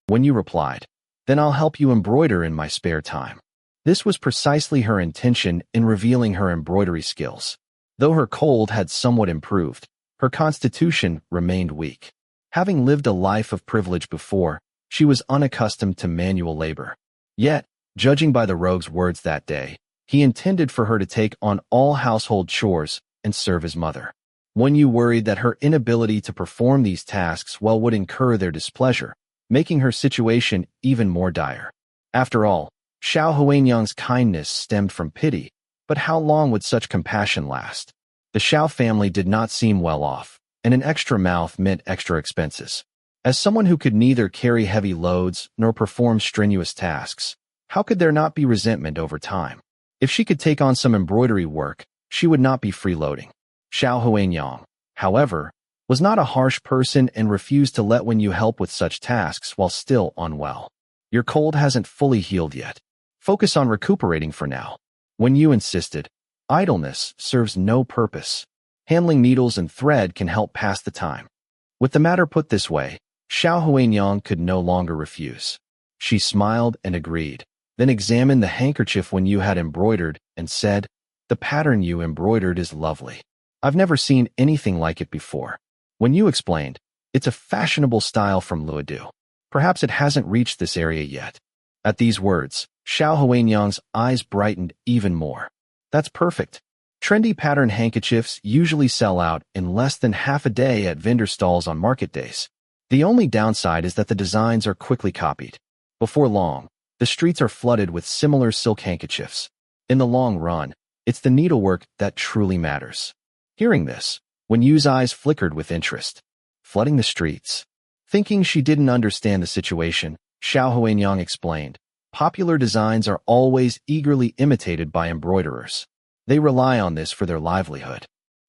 Wen Yu replied, "Then I'll help you embroider in my spare time." This was precisely her intention in revealing her embroidery skills. Though her cold had somewhat improved, her constitution remained weak. Having lived a life of privilege before, she was unaccustomed to manual labor. Yet, judging by the rogue's words that day, he intended for her to take on all household chores and serve his mother. Wen Yu worried that her inability to perform these tasks well would incur their displeasure, making her situation even more dire. After all, Xiao Huanyang's kindness stemmed from pity, but how long would such compassion last? The Xiao family did not seem well off, and an extra mouth meant extra expenses. As someone who could neither carry heavy loads nor perform strenuous tasks, how could there not be resentment over time? If she could take on some embroidery work, she would not be freeloading. Xiao Huanyang, however, was not a harsh person and refused to let Wen Yu help with such tasks while still unwell. "Your cold hasn't fully healed yet. Focus on recuperating for now." Wen Yu insisted, "Idleness serves no purpose. Handling needles and thread can help pass the time." With the matter put this way, Xiao Huanyang could no longer refuse. She smiled and agreed, then examined the handkerchief Wen Yu had embroidered and said, "The pattern you embroidered is lovely. I've never seen anything like it before." Wen Yu explained, "It's a fashionable style from Luodu. Perhaps it hasn't reached this area yet." At these words, Xiao Huanyang's eyes brightened even more. "That's perfect. Trendy pattern handkerchiefs usually sell out in less than half a day at vendor stalls on market days. The only downside is that the designs are quickly copied. Before long, the streets are flooded with similar silk handkerchiefs. In the long run, it's the needlework that truly matters." Hearing this, Wen Yu's eyes flickered with interest. Flooding the streets. Thinking she didn't understand the situation, Xiao Huanyang explained, "Popular designs are always eagerly imitated by embroiderers. They rely on this for their livelihood."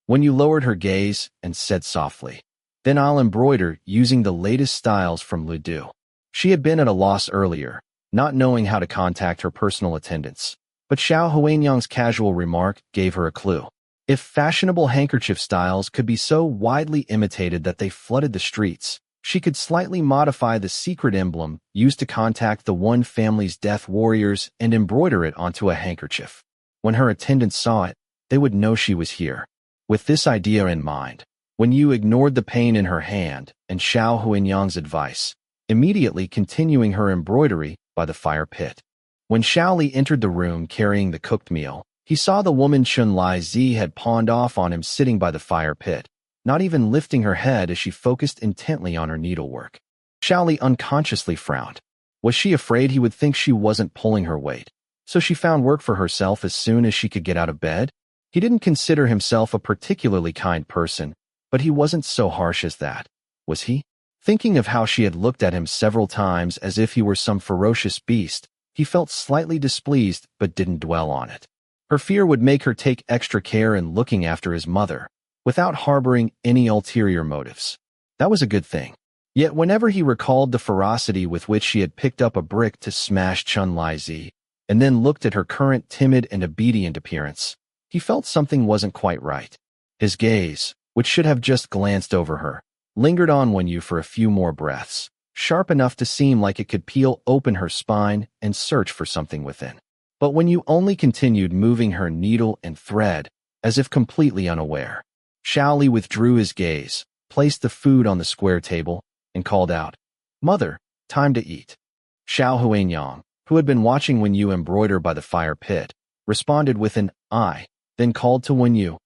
Wen Yu lowered her gaze and said softly, "Then I'll embroider using the latest styles from Luodu." She had been at a loss earlier, not knowing how to contact her personal attendants, but Xiao Huanyang's casual remark gave her a clue. If fashionable handkerchief styles could be so widely imitated that they flooded the streets, she could slightly modify the secret emblem used to contact the one family's death warriors and embroider it onto a handkerchief. When her attendants saw it, they would know she was here. With this idea in mind, Wen Yu ignored the pain in her hand and Xiao Huanyang's advice, immediately continuing her embroidery by the fire pit. When Xiao Li entered the room carrying the cooked meal, he saw the woman Chun Li had pawned off on him sitting by the fire pit, not even lifting her head as she focused intently on her needlework. Xiao Li unconsciously frowned. Was she afraid he would think she wasn't pulling her weight? So she found work for herself as soon as she could get out of bed? He didn't consider himself a particularly kind person, but he wasn't so harsh as that, was he? Thinking of how she had looked at him several times as if he were some ferocious beast, he felt slightly displeased but didn't dwell on it. Her fear would make her take extra care in looking after his mother, without harboring any ulterior motives. That was a good thing. Yet whenever he recalled the ferocity with which she had picked up a brick to smash Chun Li, and then looked at her current timid and obedient appearance, he felt something wasn't quite right. His gaze, which should have just glanced over her, lingered on Wen Yu for a few more breaths, sharp enough to seem like it could peel open her spine and search for something within. But Wen Yu only continued moving her needle and thread, as if completely unaware. Xiao Li withdrew his gaze, placed the food on the square table, and called out, "Mother, time to eat." Xiao Huanyang, who had been watching Wen Yu embroider by the fire pit, responded with an "I," then called to Wen Yu,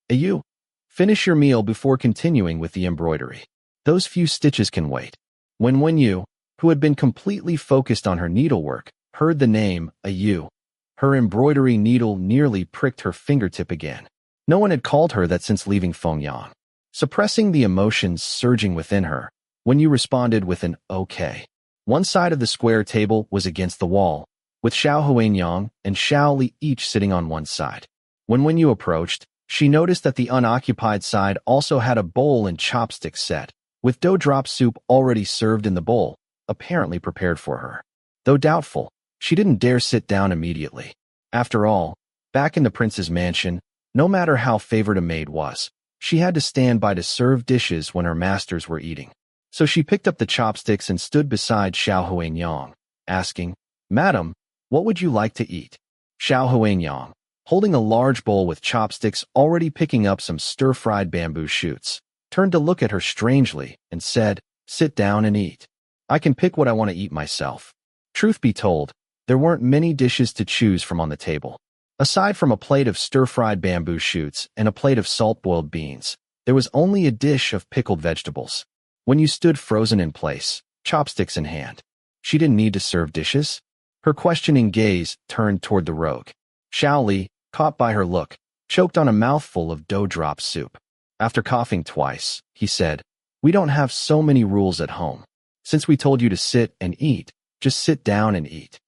"You, finish your meal before continuing with the embroidery. Those few stitches can wait." When Wen Yu, who had been completely focused on her needlework, heard the name Yu, her embroidery needle nearly pricked her fingertip again. No one had called her that since leaving Fengyang. Suppressing the emotions surging within her, Wen Yu responded with an "okay." One side of the square table was against the wall, with Xiao Huanyang and Xiao Li each sitting on one side. When Wen Yu approached, she noticed that the unoccupied side also had a bowl and chopsticks set, with dough drop soup already served in the bowl, apparently prepared for her. Though doubtful, she didn't dare sit down immediately. After all, back in the prince's mansion, no matter how favored a maid was, she had to stand by to serve dishes when her masters were eating. So she picked up the chopsticks and stood beside Xiao Huanyang, asking, "Madam, what would you like to eat?" Xiao Huanyang, holding a large bowl with chopsticks already picking up some stir-fried bamboo shoots, turned to look at her strangely and said, "Sit down and eat. I can pick what I want to eat myself." Truth be told, there weren't many dishes to choose from on the table. Aside from a plate of stir-fried bamboo shoots and a plate of salt-boiled beans, there was only a dish of pickled vegetables. When you stood frozen in place, chopsticks in hand, she didn't need to serve dishes? Her questioning gaze turned toward the rogue. Xiao Li, caught by her look, choked on a mouthful of dough drop soup. After coughing twice, he said, "We don't have so many rules at home. Since we told you to sit and eat, just sit down and eat."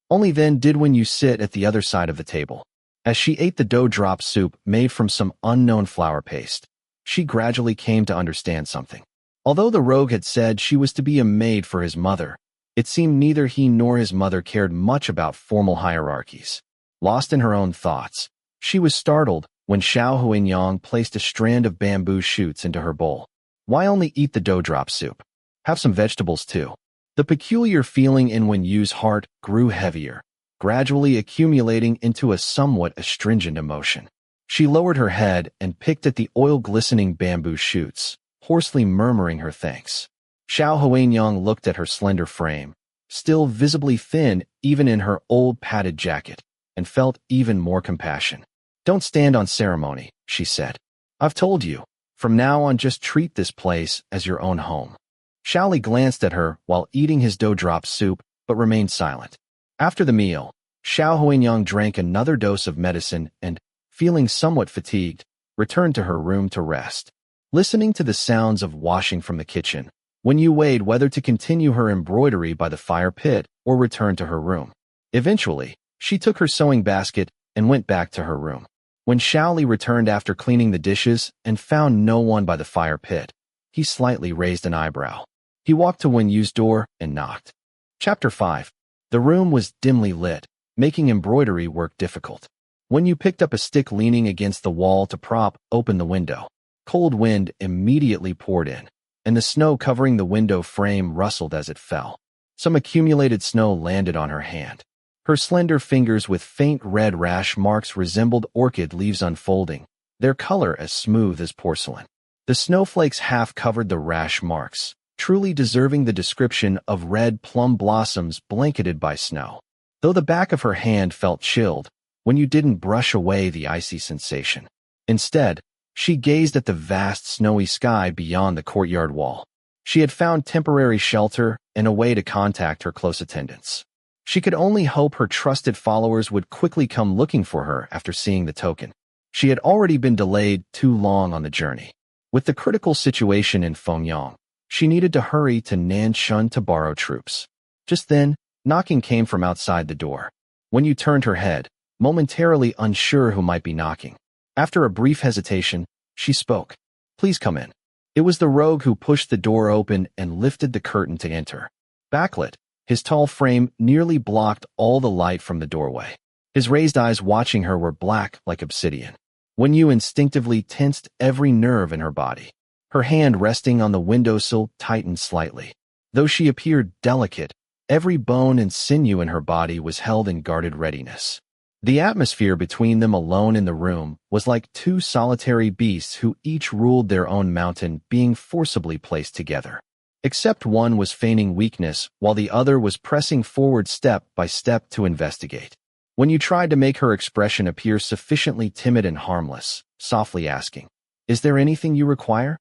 Only then did Wen Yu sit at the other side of the table. As she ate the dough drop soup made from some unknown flour paste, she gradually came to understand something. Although the rogue had said she was to be a maid for his mother, it seemed neither he nor his mother cared much about formal hierarchies. Lost in her own thoughts, she was startled when Xiao Huanyang placed a strand of bamboo shoots into her bowl. "Why only eat the dough drop soup? Have some vegetables too." The peculiar feeling in Wen Yu's heart grew heavier, gradually accumulating into a somewhat astringent emotion. She lowered her head and picked at the oil-glistening bamboo shoots, hoarsely murmuring her thanks. Xiao Huanyang looked at her slender frame, still visibly thin even in her old padded jacket, and felt even more compassion. "Don't stand on ceremony," she said. "I've told you. From now on just treat this place as your own home." Xiao Li glanced at her while eating his dough drop soup, but remained silent. After the meal, Xiao Huanyang drank another dose of medicine and, feeling somewhat fatigued, returned to her room to rest. Listening to the sounds of washing from the kitchen, Wen Yu weighed whether to continue her embroidery by the fire pit or return to her room. Eventually, she took her sewing basket and went back to her room. When Xiao Li returned after cleaning the dishes and found no one by the fire pit, he slightly raised an eyebrow. He walked to Wen Yu's door and knocked. Chapter 5. The room was dimly lit, making embroidery work difficult. Wen Yu picked up a stick leaning against the wall to prop open the window. Cold wind immediately poured in, and the snow covering the window frame rustled as it fell. Some accumulated snow landed on her hand. Her slender fingers with faint red rash marks resembled orchid leaves unfolding, their color as smooth as porcelain. The snowflakes half covered the rash marks, truly deserving the description of red plum blossoms blanketed by snow. Though the back of her hand felt chilled, Wen Yu didn't brush away the icy sensation. Instead, she gazed at the vast snowy sky beyond the courtyard wall. She had found temporary shelter and a way to contact her close attendants. She could only hope her trusted followers would quickly come looking for her after seeing the token. She had already been delayed too long on the journey. With the critical situation in Fengyang, she needed to hurry to Nanshan to borrow troops. Just then, knocking came from outside the door. Wen Yu turned her head, momentarily unsure who might be knocking. After a brief hesitation, she spoke. "Please come in." It was the rogue who pushed the door open and lifted the curtain to enter. Backlit, his tall frame nearly blocked all the light from the doorway. His raised eyes watching her were black like obsidian. Wen Yu instinctively tensed every nerve in her body. Her hand resting on the windowsill tightened slightly. Though she appeared delicate, every bone and sinew in her body was held in guarded readiness. The atmosphere between them alone in the room was like two solitary beasts who each ruled their own mountain being forcibly placed together. Except one was feigning weakness while the other was pressing forward step by step to investigate. When you tried to make her expression appear sufficiently timid and harmless, softly asking, "Is there anything you require?"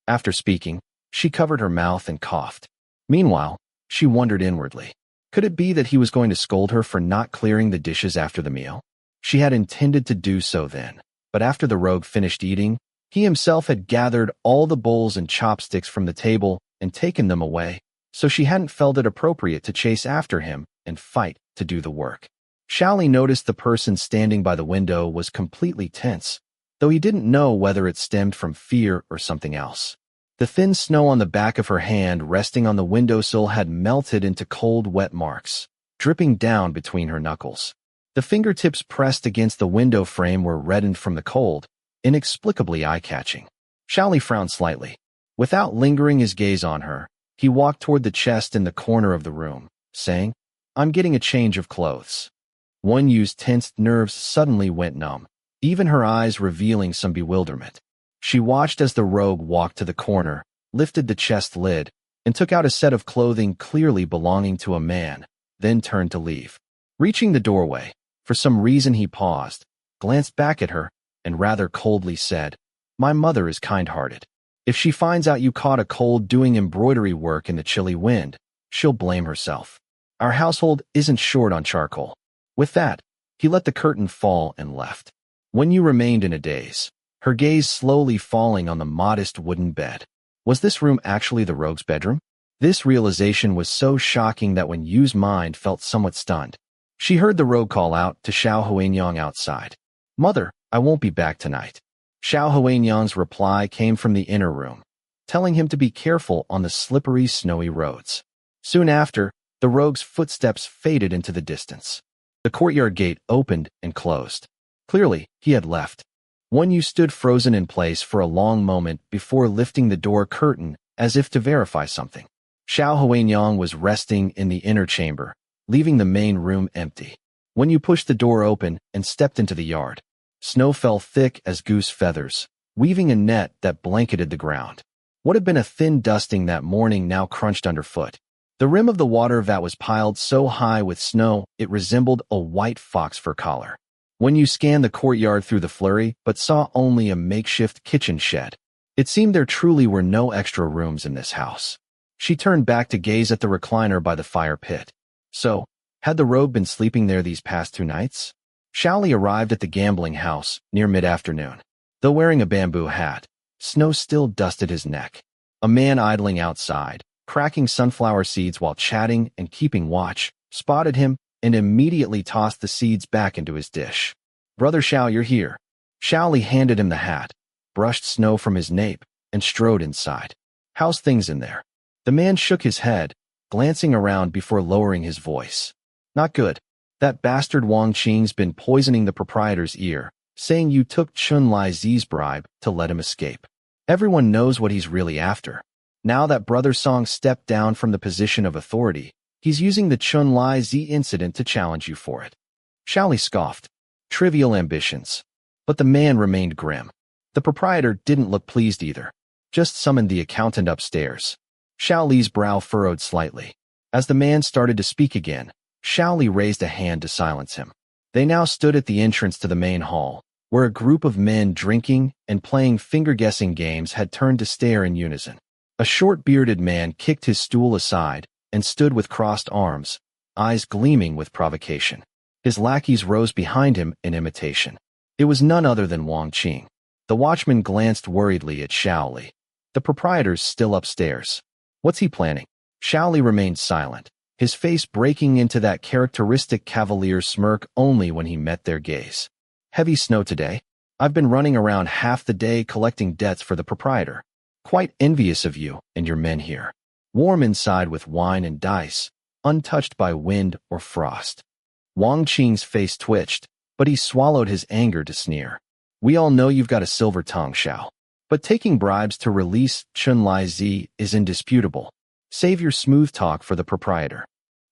After speaking, she covered her mouth and coughed. Meanwhile, she wondered inwardly. Could it be that he was going to scold her for not clearing the dishes after the meal? She had intended to do so then, but after the rogue finished eating, he himself had gathered all the bowls and chopsticks from the table and taken them away, so she hadn't felt it appropriate to chase after him and fight to do the work. Xiao Li noticed the person standing by the window was completely tense, though he didn't know whether it stemmed from fear or something else. The thin snow on the back of her hand resting on the windowsill had melted into cold, wet marks, dripping down between her knuckles. The fingertips pressed against the window frame were reddened from the cold, inexplicably eye-catching. Xiao Li frowned slightly. Without lingering his gaze on her, he walked toward the chest in the corner of the room, saying, "I'm getting a change of clothes." Wen Yu's tensed nerves suddenly went numb, even her eyes revealing some bewilderment. She watched as the rogue walked to the corner, lifted the chest lid, and took out a set of clothing clearly belonging to a man, then turned to leave. Reaching the doorway, for some reason he paused, glanced back at her, and rather coldly said, "My mother is kind-hearted. If she finds out you caught a cold doing embroidery work in the chilly wind, she'll blame herself. Our household isn't short on charcoal." With that, he let the curtain fall and left. Wen Yu remained in a daze, her gaze slowly falling on the modest wooden bed. Was this room actually the rogue's bedroom? This realization was so shocking that Wen Yu's mind felt somewhat stunned. She heard the rogue call out to Xiao Huanyang outside. "Mother, I won't be back tonight." Xiao Huanyang's reply came from the inner room, telling him to be careful on the slippery, snowy roads. Soon after, the rogue's footsteps faded into the distance. The courtyard gate opened and closed. Clearly, he had left. Wen Yu stood frozen in place for a long moment before lifting the door curtain as if to verify something. Xiao Huanyang was resting in the inner chamber, leaving the main room empty. Wen Yu pushed the door open and stepped into the yard. Snow fell thick as goose feathers, weaving a net that blanketed the ground. What had been a thin dusting that morning now crunched underfoot. The rim of the water vat was piled so high with snow it resembled a white fox fur collar. When you scanned the courtyard through the flurry but saw only a makeshift kitchen shed, it seemed there truly were no extra rooms in this house. She turned back to gaze at the recliner by the fire pit. So, had the rogue been sleeping there these past 2 nights? Xiao Li arrived at the gambling house near mid-afternoon. Though wearing a bamboo hat, snow still dusted his neck. A man idling outside, cracking sunflower seeds while chatting and keeping watch, spotted him and immediately tossed the seeds back into his dish. "Brother Xiao, you're here." Xiao Li handed him the hat, brushed snow from his nape, and strode inside. "How's things in there?" The man shook his head, glancing around before lowering his voice. "Not good. That bastard Wang Qing's been poisoning the proprietor's ear, saying you took Chun Lai Zi's bribe to let him escape. Everyone knows what he's really after. Now that Brother Song stepped down from the position of authority, he's using the Chun Lai Zi incident to challenge you for it." Xiao Li scoffed. Trivial ambitions. But the man remained grim. The proprietor didn't look pleased either. Just summoned the accountant upstairs. Xiao Li's brow furrowed slightly. As the man started to speak again, Xiao Li raised a hand to silence him. They now stood at the entrance to the main hall, where a group of men drinking and playing finger-guessing games had turned to stare in unison. A short-bearded man kicked his stool aside and stood with crossed arms, eyes gleaming with provocation. His lackeys rose behind him in imitation. It was none other than Wang Qing. The watchman glanced worriedly at Xiao Li. "The proprietor's still upstairs. What's he planning?" Xiao Li remained silent, his face breaking into that characteristic cavalier smirk only when he met their gaze. "Heavy snow today. I've been running around half the day collecting debts for the proprietor. Quite envious of you and your men here. Warm inside with wine and dice, untouched by wind or frost. Wang Qing's face twitched, but he swallowed his anger to sneer. We all know you've got a silver tongue, Xiao. But taking bribes to release Chun Lai Zi is indisputable. Save your smooth talk for the proprietor.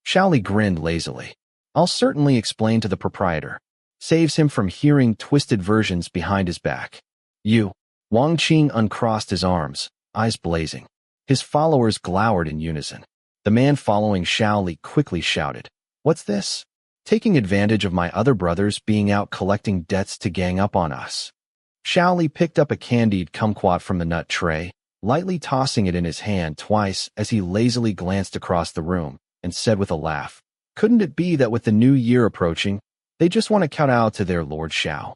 Xiao Li grinned lazily. I'll certainly explain to the proprietor. Saves him from hearing twisted versions behind his back. You. Wang Qing uncrossed his arms, eyes blazing. His followers glowered in unison. The man following Xiao Li quickly shouted, What's this? Taking advantage of my other brothers being out collecting debts to gang up on us. Xiao Li picked up a candied kumquat from the nut tray, lightly tossing it in his hand twice as he lazily glanced across the room, and said with a laugh, Couldn't it be that with the new year approaching, they just want to kowtow to their Lord Xiao?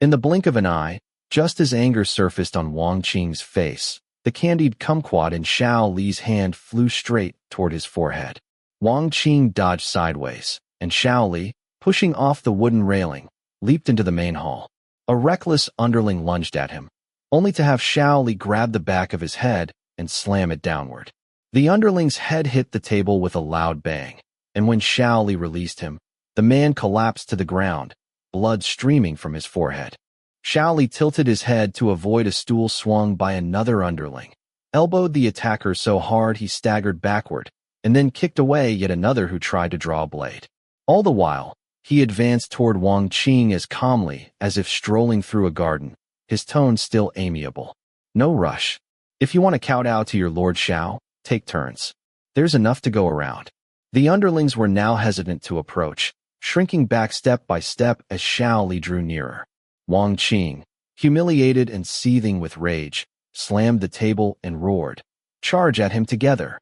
In the blink of an eye, just as anger surfaced on Wang Qing's face, the candied kumquat in Xiao Li's hand flew straight toward his forehead. Wang Qing dodged sideways, and Xiao Li, pushing off the wooden railing, leaped into the main hall. A reckless underling lunged at him, only to have Xiao Li grab the back of his head and slam it downward. The underling's head hit the table with a loud bang, and when Xiao Li released him, the man collapsed to the ground, blood streaming from his forehead. Xiao Li tilted his head to avoid a stool swung by another underling, elbowed the attacker so hard he staggered backward, and then kicked away yet another who tried to draw a blade. All the while, he advanced toward Wang Qing as calmly as if strolling through a garden, his tone still amiable. No rush. If you want to kowtow to your Lord Xiao, take turns. There's enough to go around. The underlings were now hesitant to approach, shrinking back step by step as Xiao Li drew nearer. Wang Qing, humiliated and seething with rage, slammed the table and roared, Charge at him together.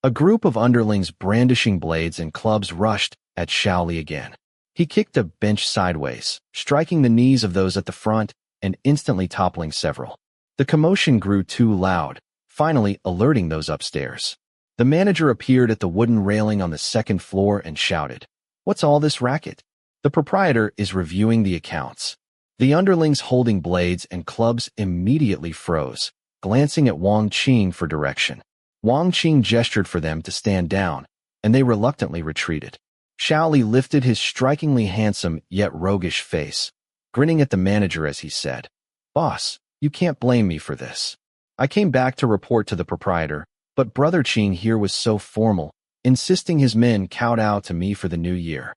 A group of underlings brandishing blades and clubs rushed at Xiao Li again. He kicked a bench sideways, striking the knees of those at the front and instantly toppling several. The commotion grew too loud, finally alerting those upstairs. The manager appeared at the wooden railing on the second floor and shouted, What's all this racket? The proprietor is reviewing the accounts. The underlings holding blades and clubs immediately froze, glancing at Wang Qing for direction. Wang Qing gestured for them to stand down, and they reluctantly retreated. Xiao Li lifted his strikingly handsome yet roguish face, grinning at the manager as he said, Boss, you can't blame me for this. I came back to report to the proprietor, but Brother Qing here was so formal, insisting his men kowtow to me for the new year.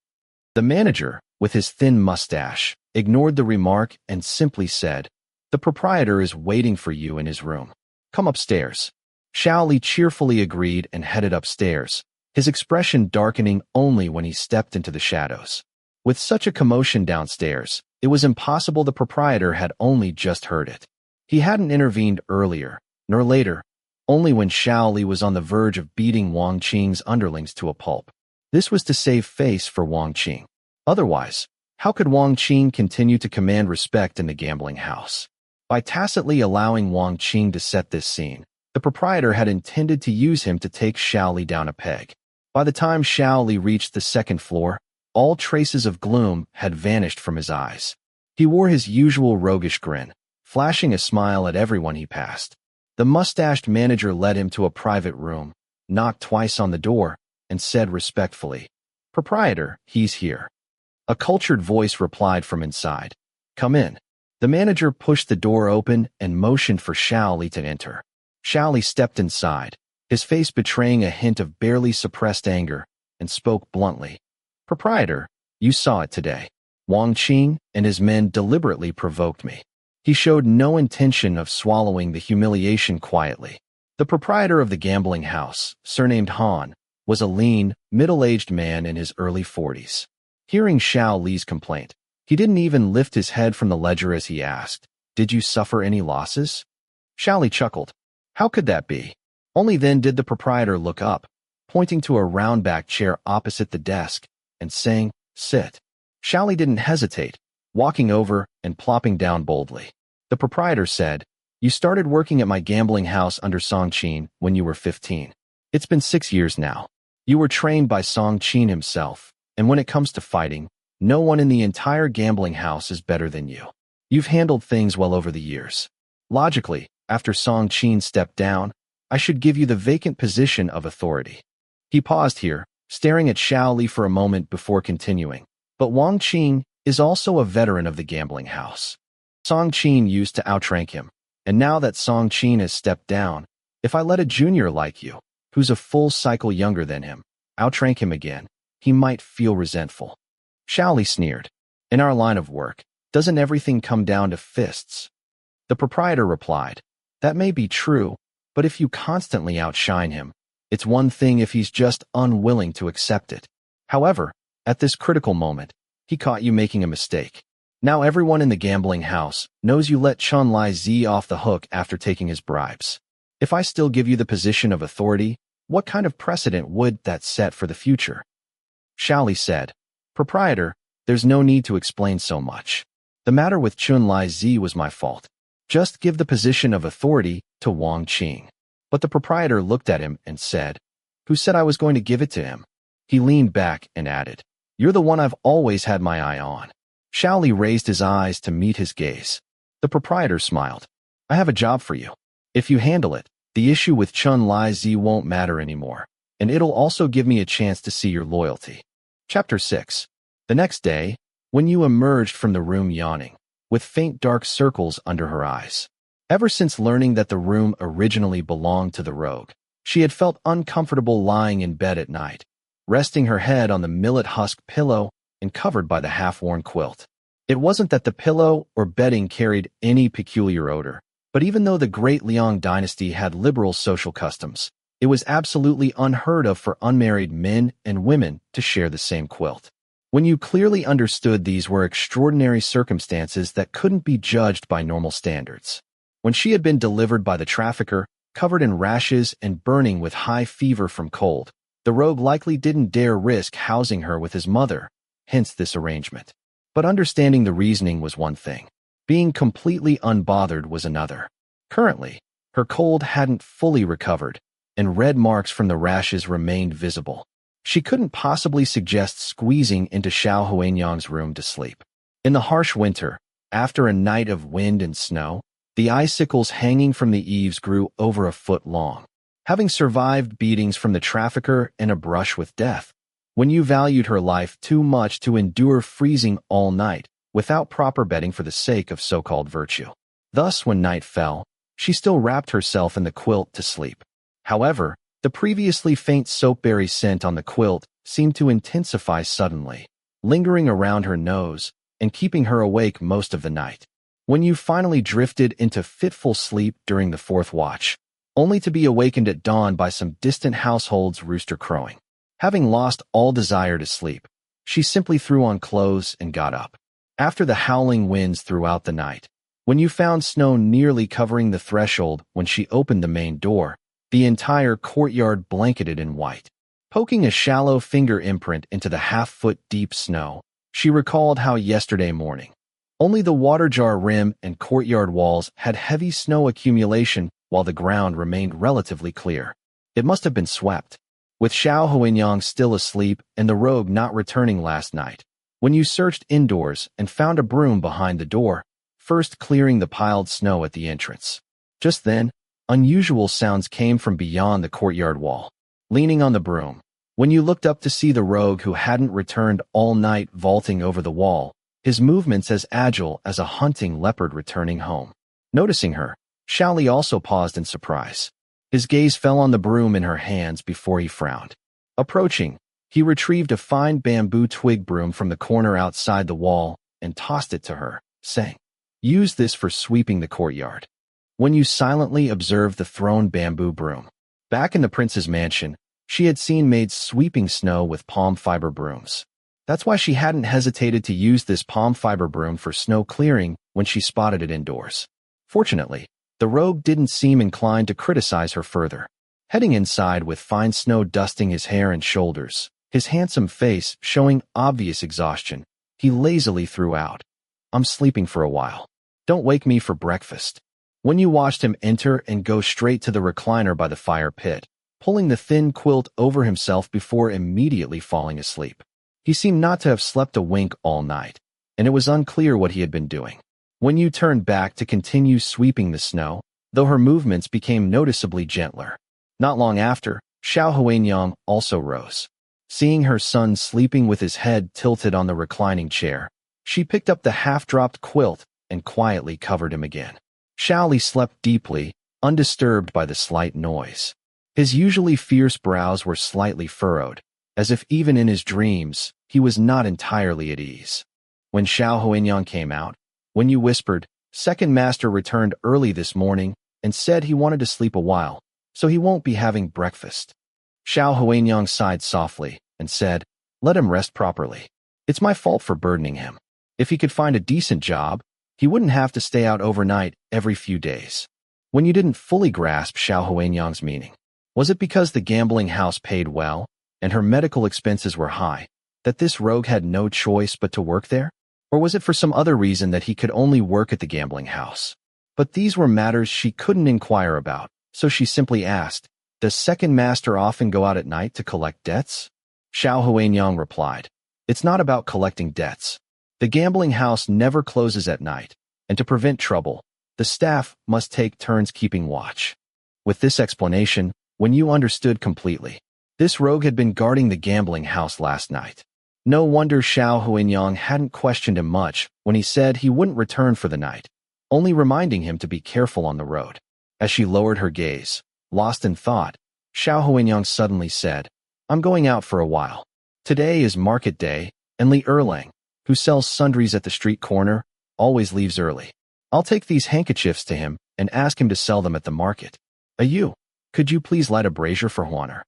The manager, with his thin mustache, ignored the remark and simply said, The proprietor is waiting for you in his room. Come upstairs. Xiao Li cheerfully agreed and headed upstairs, his expression darkening only when he stepped into the shadows. With such a commotion downstairs, it was impossible the proprietor had only just heard it. He hadn't intervened earlier, nor later, only when Xiao Li was on the verge of beating Wang Qing's underlings to a pulp. This was to save face for Wang Qing. Otherwise, how could Wang Qing continue to command respect in the gambling house? By tacitly allowing Wang Qing to set this scene, the proprietor had intended to use him to take Xiao Li down a peg. By the time Xiao Li reached the second floor, all traces of gloom had vanished from his eyes. He wore his usual roguish grin, flashing a smile at everyone he passed. The mustached manager led him to a private room, knocked twice on the door, and said respectfully, Proprietor, he's here. A cultured voice replied from inside, Come in. The manager pushed the door open and motioned for Xiao Li to enter. Xiao Li stepped inside, his face betraying a hint of barely suppressed anger, and spoke bluntly. Proprietor, you saw it today. Wang Qing and his men deliberately provoked me. He showed no intention of swallowing the humiliation quietly. The proprietor of the gambling house, surnamed Han, was a lean, middle-aged man in his early 40s. Hearing Xiao Li's complaint, he didn't even lift his head from the ledger as he asked, Did you suffer any losses? Xiao Li chuckled. How could that be? Only then did the proprietor look up, pointing to a round-backed chair opposite the desk, and saying, Sit. Xiao Li didn't hesitate, walking over and plopping down boldly. The proprietor said, You started working at my gambling house under Song Qin when you were 15. It's been 6 years now. You were trained by Song Qin himself, and when it comes to fighting, no one in the entire gambling house is better than you. You've handled things well over the years. Logically, After Song Qin stepped down, I should give you the vacant position of authority. He paused here, staring at Xiao Li for a moment before continuing. But Wang Qin is also a veteran of the gambling house. Song Qin used to outrank him, and now that Song Qin has stepped down, if I let a junior like you, who's a full cycle younger than him, outrank him again, he might feel resentful. Xiao Li sneered. In our line of work, doesn't everything come down to fists? The proprietor replied, that may be true, but if you constantly outshine him, it's one thing if he's just unwilling to accept it. However, at this critical moment, he caught you making a mistake. Now everyone in the gambling house knows you let Chun Lai Zi off the hook after taking his bribes. If I still give you the position of authority, what kind of precedent would that set for the future? Xiao Li said, Proprietor, there's no need to explain so much. The matter with Chun Lai Zi was my fault. Just give the position of authority to Wang Qing. But the proprietor looked at him and said, Who said I was going to give it to him? He leaned back and added, You're the one I've always had my eye on. Xiao Li raised his eyes to meet his gaze. The proprietor smiled. I have a job for you. If you handle it, the issue with Chun Lai Zi won't matter anymore, and it'll also give me a chance to see your loyalty. Chapter 6. The next day, Wen Yu emerged from the room yawning, with faint dark circles under her eyes. Ever since learning that the room originally belonged to the rogue, she had felt uncomfortable lying in bed at night, resting her head on the millet husk pillow and covered by the half-worn quilt. It wasn't that the pillow or bedding carried any peculiar odor, but even though the Great Liang dynasty had liberal social customs, it was absolutely unheard of for unmarried men and women to share the same quilt. When you clearly understood these were extraordinary circumstances that couldn't be judged by normal standards. When she had been delivered by the trafficker, covered in rashes and burning with high fever from cold, the rogue likely didn't dare risk housing her with his mother, hence this arrangement. But understanding the reasoning was one thing. Being completely unbothered was another. Currently, her cold hadn't fully recovered, and red marks from the rashes remained visible. She couldn't possibly suggest squeezing into Xiao Huanyang's room to sleep. In the harsh winter, after a night of wind and snow, the icicles hanging from the eaves grew over a foot long. Having survived beatings from the trafficker and a brush with death, Wen Yu valued her life too much to endure freezing all night without proper bedding for the sake of so-called virtue. Thus, when night fell, she still wrapped herself in the quilt to sleep. However, the previously faint soapberry scent on the quilt seemed to intensify suddenly, lingering around her nose and keeping her awake most of the night. Wen Yu finally drifted into fitful sleep during the fourth watch, only to be awakened at dawn by some distant household's rooster crowing. Having lost all desire to sleep, she simply threw on clothes and got up. After the howling winds throughout the night, Wen Yu found snow nearly covering the threshold when she opened the main door, the entire courtyard blanketed in white. Poking a shallow finger imprint into the half-foot deep snow, she recalled how yesterday morning, only the water jar rim and courtyard walls had heavy snow accumulation while the ground remained relatively clear. It must have been swept. With Xiao Huanyang still asleep and the rogue not returning last night, Wen Yu searched indoors and found a broom behind the door, first clearing the piled snow at the entrance. Just then, unusual sounds came from beyond the courtyard wall. Leaning on the broom, Wen Yu looked up to see the rogue who hadn't returned all night vaulting over the wall, his movements as agile as a hunting leopard returning home. Noticing her, Xiao Li also paused in surprise. His gaze fell on the broom in her hands before he frowned. Approaching, he retrieved a fine bamboo twig broom from the corner outside the wall and tossed it to her, saying, Use this for sweeping the courtyard. Wen Yu silently observed the thrown bamboo broom. Back in the prince's mansion, she had seen maids sweeping snow with palm fiber brooms. That's why she hadn't hesitated to use this palm fiber broom for snow clearing when she spotted it indoors. Fortunately, the rogue didn't seem inclined to criticize her further. Heading inside with fine snow dusting his hair and shoulders, his handsome face showing obvious exhaustion, he lazily threw out, I'm sleeping for a while. Don't wake me for breakfast. When you watched him enter and go straight to the recliner by the fire pit, pulling the thin quilt over himself before immediately falling asleep. He seemed not to have slept a wink all night, and it was unclear what he had been doing. When you turned back to continue sweeping the snow, though her movements became noticeably gentler. Not long after, Xiao Huanyang also rose. Seeing her son sleeping with his head tilted on the reclining chair, she picked up the half-dropped quilt and quietly covered him again. Xiao Li slept deeply, undisturbed by the slight noise. His usually fierce brows were slightly furrowed, as if even in his dreams, he was not entirely at ease. When Xiao Huanyang came out, Wen Yu whispered, "Second Master returned early this morning and said he wanted to sleep a while, so he won't be having breakfast." Xiao Huanyang sighed softly and said, "Let him rest properly. It's my fault for burdening him. If he could find a decent job, he wouldn't have to stay out overnight every few days." Wen Yu didn't fully grasp Xiao Huanyang's meaning. Was it because the gambling house paid well, and her medical expenses were high, that this rogue had no choice but to work there? Or was it for some other reason that he could only work at the gambling house? But these were matters she couldn't inquire about, so she simply asked, "Does Second Master often go out at night to collect debts?" Xiao Huanyang replied, "It's not about collecting debts. The gambling house never closes at night, and to prevent trouble, the staff must take turns keeping watch." With this explanation, Wen Yu understood completely. This rogue had been guarding the gambling house last night. No wonder Xiao Huanyang hadn't questioned him much when he said he wouldn't return for the night, only reminding him to be careful on the road. As she lowered her gaze, lost in thought, Xiao Huanyang suddenly said, "I'm going out for a while. Today is market day, and Li Erlang, who sells sundries at the street corner, always leaves early. I'll take these handkerchiefs to him and ask him to sell them at the market. You, could you please light a brazier for Huaner?"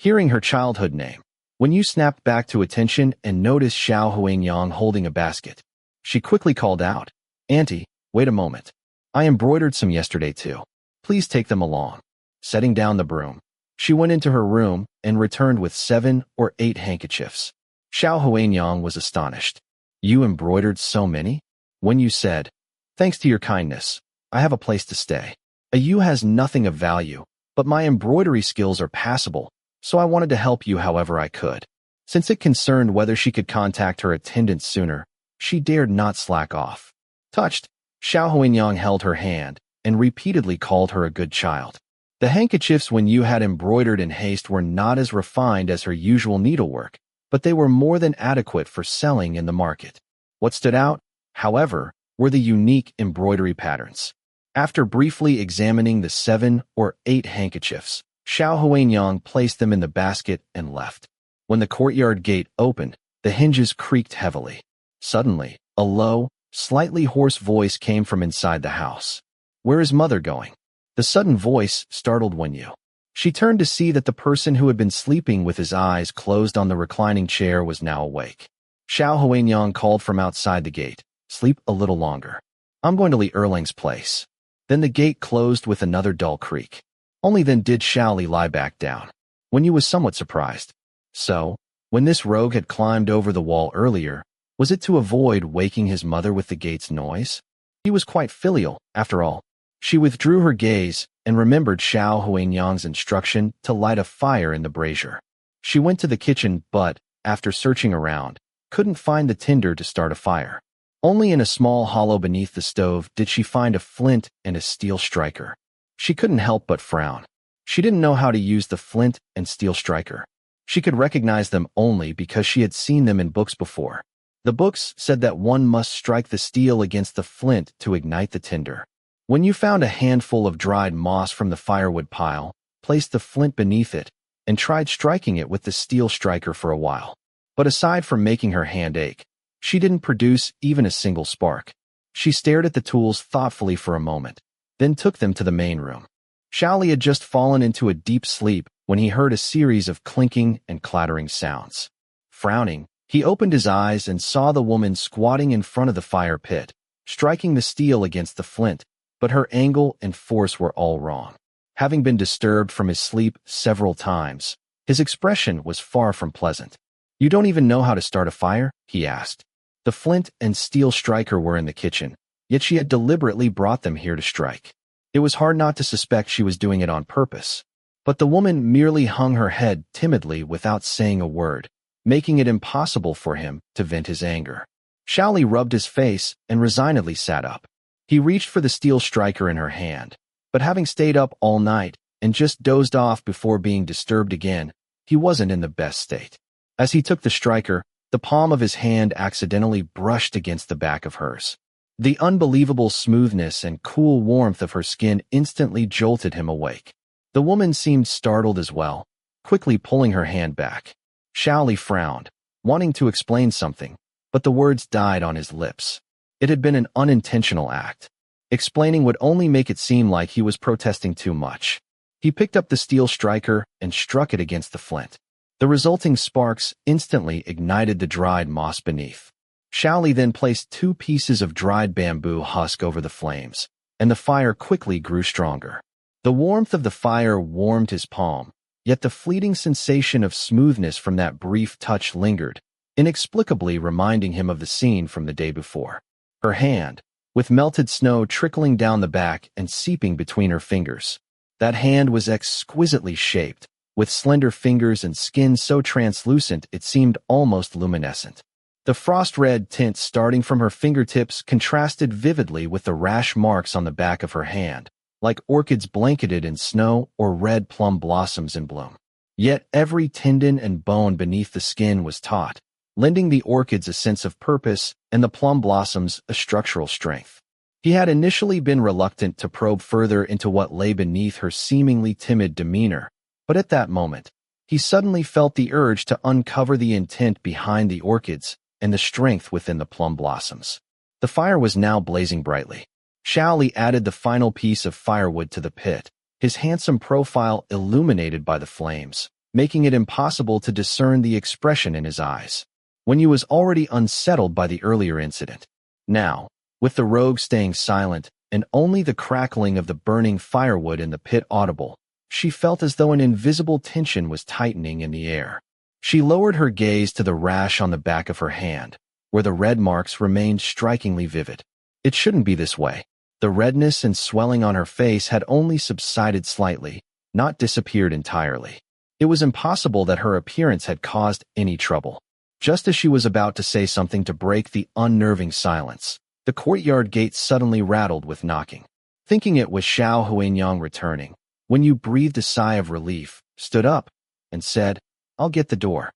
Hearing her childhood name, Wen Yu snapped back to attention and noticed Xiao Huanyang holding a basket. She quickly called out, "Auntie, wait a moment. I embroidered some yesterday too. Please take them along." Setting down the broom, she went into her room and returned with 7 or 8 handkerchiefs. Xiao Huanyang was astonished. "You embroidered so many?" Wen Yu said, "Thanks to your kindness, I have a place to stay. You has nothing of value, but my embroidery skills are passable, so I wanted to help you however I could." Since it concerned whether she could contact her attendants sooner, she dared not slack off. Touched, Xiao Huanyang held her hand and repeatedly called her a good child. The handkerchiefs Wen Yu had embroidered in haste were not as refined as her usual needlework, but they were more than adequate for selling in the market. What stood out, however, were the unique embroidery patterns. After briefly examining the 7 or 8 handkerchiefs, Xiao Huanyang placed them in the basket and left. When the courtyard gate opened, the hinges creaked heavily. Suddenly, a low, slightly hoarse voice came from inside the house. "Where is Mother going?" The sudden voice startled Wen Yu. She turned to see that the person who had been sleeping with his eyes closed on the reclining chair was now awake. Xiao Huanyang called from outside the gate, "Sleep a little longer. I'm going to Li Erlang's place." Then the gate closed with another dull creak. Only then did Xiao Li lie back down. Wen Yu was somewhat surprised. So, when this rogue had climbed over the wall earlier, was it to avoid waking his mother with the gate's noise? He was quite filial, after all. She withdrew her gaze and remembered Xiao Huanyang's instruction to light a fire in the brazier. She went to the kitchen but, after searching around, couldn't find the tinder to start a fire. Only in a small hollow beneath the stove did she find a flint and a steel striker. She couldn't help but frown. She didn't know how to use the flint and steel striker. She could recognize them only because she had seen them in books before. The books said that one must strike the steel against the flint to ignite the tinder. When you found a handful of dried moss from the firewood pile, placed the flint beneath it, and tried striking it with the steel striker for a while. But aside from making her hand ache, she didn't produce even a single spark. She stared at the tools thoughtfully for a moment, then took them to the main room. Xiao Li had just fallen into a deep sleep when he heard a series of clinking and clattering sounds. Frowning, he opened his eyes and saw the woman squatting in front of the fire pit, striking the steel against the flint, but her angle and force were all wrong. Having been disturbed from his sleep several times, his expression was far from pleasant. "You don't even know how to start a fire?" he asked. The flint and steel striker were in the kitchen, yet she had deliberately brought them here to strike. It was hard not to suspect she was doing it on purpose. But the woman merely hung her head timidly without saying a word, making it impossible for him to vent his anger. Xiao Li rubbed his face and resignedly sat up. He reached for the steel striker in her hand, But having stayed up all night and just dozed off before being disturbed again, he wasn't in the best state. As he took the striker, the palm of his hand accidentally brushed against the back of hers. The unbelievable smoothness and cool warmth of her skin instantly jolted him awake. The woman seemed startled as well, quickly pulling her hand back. Xiao Li frowned, wanting to explain something, but the words died on his lips. It had been an unintentional act. Explaining would only make it seem like he was protesting too much. He picked up the steel striker and struck it against the flint. The resulting sparks instantly ignited the dried moss beneath. Xiao Li then placed 2 pieces of dried bamboo husk over the flames, and the fire quickly grew stronger. The warmth of the fire warmed his palm, yet the fleeting sensation of smoothness from that brief touch lingered, inexplicably reminding him of the scene from the day before. Her hand, with melted snow trickling down the back and seeping between her fingers. That hand was exquisitely shaped, with slender fingers and skin so translucent it seemed almost luminescent. The frost-red tint starting from her fingertips contrasted vividly with the rash marks on the back of her hand, like orchids blanketed in snow or red plum blossoms in bloom. Yet every tendon and bone beneath the skin was taut, lending the orchids a sense of purpose and the plum blossoms a structural strength. He had initially been reluctant to probe further into what lay beneath her seemingly timid demeanor, but at that moment, he suddenly felt the urge to uncover the intent behind the orchids and the strength within the plum blossoms. The fire was now blazing brightly. Xiao Li added the final piece of firewood to the pit, his handsome profile illuminated by the flames, making it impossible to discern the expression in his eyes. Wen Yu was already unsettled by the earlier incident. Now, with the rogue staying silent and only the crackling of the burning firewood in the pit audible, she felt as though an invisible tension was tightening in the air. She lowered her gaze to the rash on the back of her hand, where the red marks remained strikingly vivid. It shouldn't be this way. The redness and swelling on her face had only subsided slightly, not disappeared entirely. It was impossible that her appearance had caused any trouble. Just as she was about to say something to break the unnerving silence, the courtyard gate suddenly rattled with knocking. Thinking it was Xiao Huanyang returning, Wen Yu breathed a sigh of relief, stood up, and said, "I'll get the door."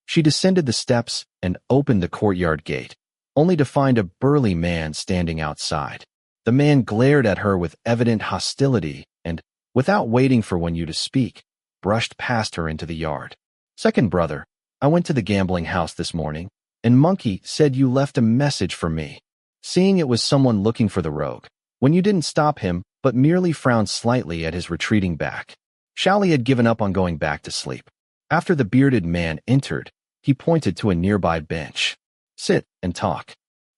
She descended the steps and opened the courtyard gate, only to find a burly man standing outside. The man glared at her with evident hostility and, without waiting for Wen Yu to speak, brushed past her into the yard. "Second brother, I went to the gambling house this morning, and Monkey said you left a message for me." Seeing it was someone looking for the rogue, Wen Yu didn't stop him, but merely frowned slightly at his retreating back. Xiao Li had given up on going back to sleep. After the bearded man entered, he pointed to a nearby bench. "Sit and talk."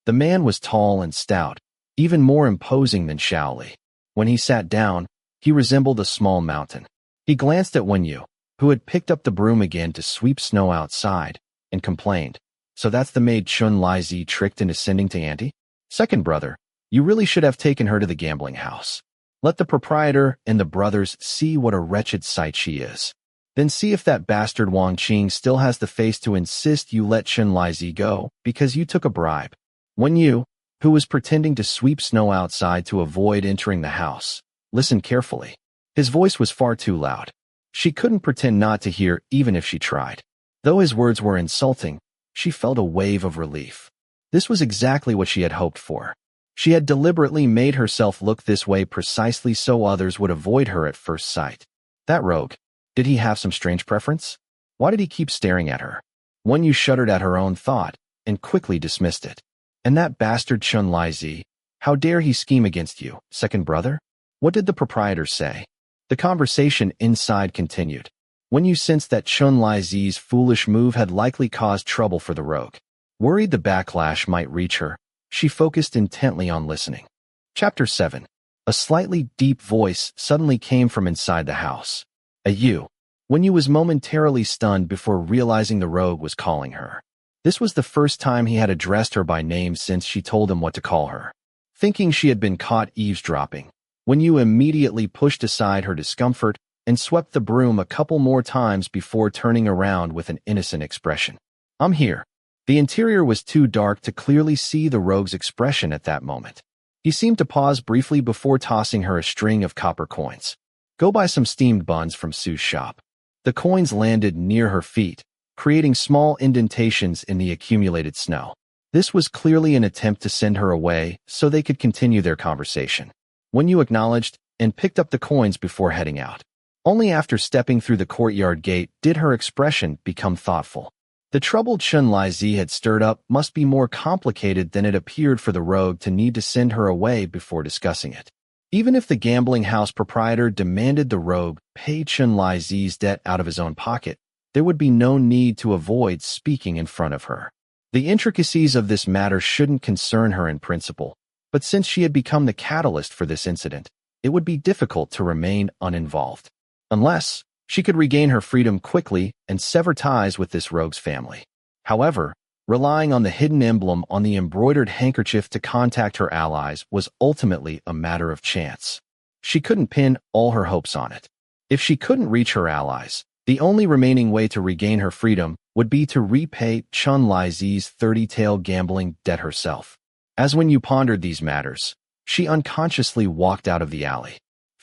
The man was tall and stout, even more imposing than Xiao Li. When he sat down, he resembled a small mountain. He glanced at Wen Yu, who had picked up the broom again to sweep snow outside, and complained, "So that's the maid Chun Li tricked into sending to Auntie? Second brother, you really should have taken her to the gambling house. Let the proprietor and the brothers see what a wretched sight she is. Then see if that bastard Wang Qing still has the face to insist you let Chun Li go because you took a bribe." Wen Yu, who was pretending to sweep snow outside to avoid entering the house, listened carefully. His voice was far too loud. She couldn't pretend not to hear even if she tried. Though his words were insulting, she felt a wave of relief. This was exactly what she had hoped for. She had deliberately made herself look this way precisely so others would avoid her at first sight. That rogue, did he have some strange preference? Why did he keep staring at her? Wen Yu shuddered at her own thought and quickly dismissed it. And that bastard Chun Li, how dare he scheme against you, second brother? What did the proprietor say? The conversation inside continued. Wen Yu sensed that Chun Li's foolish move had likely caused trouble for the rogue. Worried the backlash might reach her, she focused intently on listening. Chapter 7. A slightly deep voice suddenly came from inside the house. "You." Wen Yu was momentarily stunned before realizing the rogue was calling her. This was the first time he had addressed her by name since she told him what to call her. Thinking she had been caught eavesdropping, Wen Yu immediately pushed aside her discomfort and swept the broom a couple more times before turning around with an innocent expression. "I'm here." The interior was too dark to clearly see the rogue's expression at that moment. He seemed to pause briefly before tossing her a string of copper coins. Go buy some steamed buns from Sue's shop. The coins landed near her feet, creating small indentations in the accumulated snow. This was clearly an attempt to send her away so they could continue their conversation. Wen Yu acknowledged and picked up the coins before heading out. Only after stepping through the courtyard gate did her expression become thoughtful. The trouble Chen Lizi had stirred up must be more complicated than it appeared for the rogue to need to send her away before discussing it. Even if the gambling house proprietor demanded the rogue pay Chen Lizi's debt out of his own pocket, there would be no need to avoid speaking in front of her. The intricacies of this matter shouldn't concern her in principle, but since she had become the catalyst for this incident, it would be difficult to remain uninvolved. Unless she could regain her freedom quickly and sever ties with this rogue's family. However, relying on the hidden emblem on the embroidered handkerchief to contact her allies was ultimately a matter of chance. She couldn't pin all her hopes on it. If she couldn't reach her allies, the only remaining way to regain her freedom would be to repay Chen Lizi's 30-tail gambling debt herself. As Wen Yu pondered these matters, she unconsciously walked out of the alley.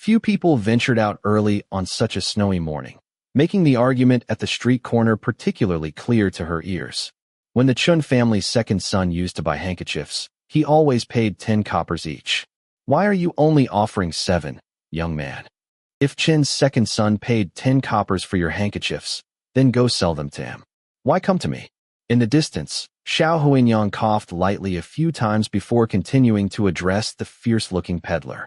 Few people ventured out early on such a snowy morning, making the argument at the street corner particularly clear to her ears. When the Chun family's second son used to buy handkerchiefs, he always paid 10 coppers each. Why are you only offering 7, young man? If Chen's second son paid 10 coppers for your handkerchiefs, then go sell them to him. Why come to me? In the distance, Xiao Huinyang coughed lightly a few times before continuing to address the fierce-looking peddler.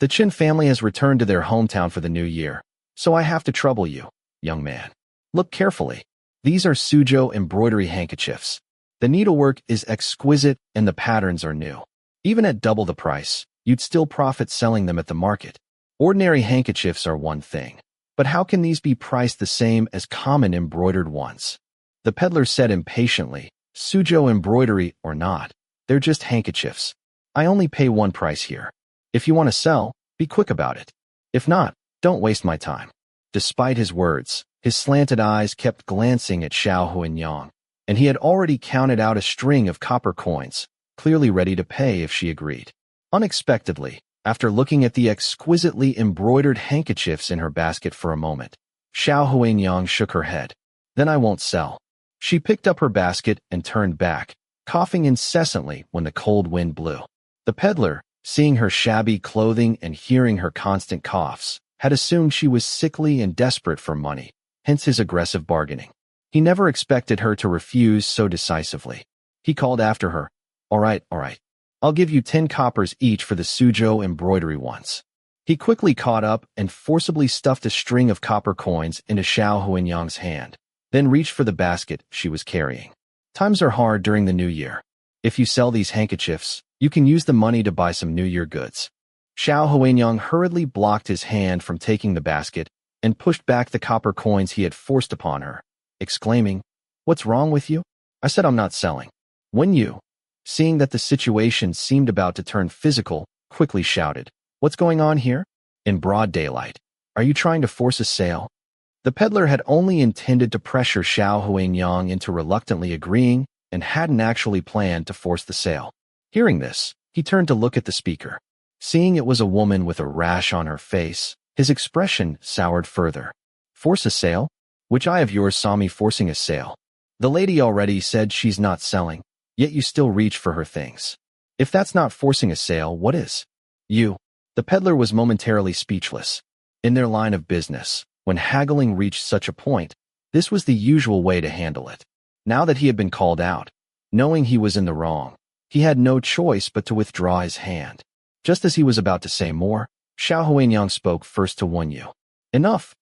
The Chen family has returned to their hometown for the new year, so I have to trouble you, young man. Look carefully. These are Suzhou embroidery handkerchiefs. The needlework is exquisite and the patterns are new. Even at double the price, you'd still profit selling them at the market. Ordinary handkerchiefs are one thing, but how can these be priced the same as common embroidered ones? The peddler said impatiently, Suzhou embroidery or not, they're just handkerchiefs. I only pay one price here. If you want to sell, be quick about it. If not, don't waste my time. Despite his words, his slanted eyes kept glancing at Xiao Huinyang, and he had already counted out a string of copper coins, clearly ready to pay if she agreed. Unexpectedly, after looking at the exquisitely embroidered handkerchiefs in her basket for a moment, Xiao Huinyang shook her head. Then I won't sell. She picked up her basket and turned back, coughing incessantly when the cold wind blew. The peddler, seeing her shabby clothing and hearing her constant coughs, had assumed she was sickly and desperate for money, hence his aggressive bargaining. He never expected her to refuse so decisively. He called after her, all right. I'll give you 10 coppers each for the Suzhou embroidery ones. He quickly caught up and forcibly stuffed a string of copper coins into Xiao Huinyang's hand, then reached for the basket she was carrying. Times are hard during the new year. If you sell these handkerchiefs, you can use the money to buy some New Year goods. Xiao Huinyang hurriedly blocked his hand from taking the basket and pushed back the copper coins he had forced upon her, exclaiming, What's wrong with you? I said I'm not selling. Wen Yu, seeing that the situation seemed about to turn physical, quickly shouted, What's going on here? In broad daylight. Are you trying to force a sale? The peddler had only intended to pressure Xiao Huinyang into reluctantly agreeing and hadn't actually planned to force the sale. Hearing this, he turned to look at the speaker. Seeing it was a woman with a rash on her face, his expression soured further. Force a sale? Which eye of yours saw me forcing a sale? The lady already said she's not selling, yet you still reach for her things. If that's not forcing a sale, what is? You. The peddler was momentarily speechless. In their line of business, when haggling reached such a point, this was the usual way to handle it. Now that he had been called out, knowing he was in the wrong, he had no choice but to withdraw his hand. Just as he was about to say more, Xiao Huinyang spoke first to Wen Yu. Enough.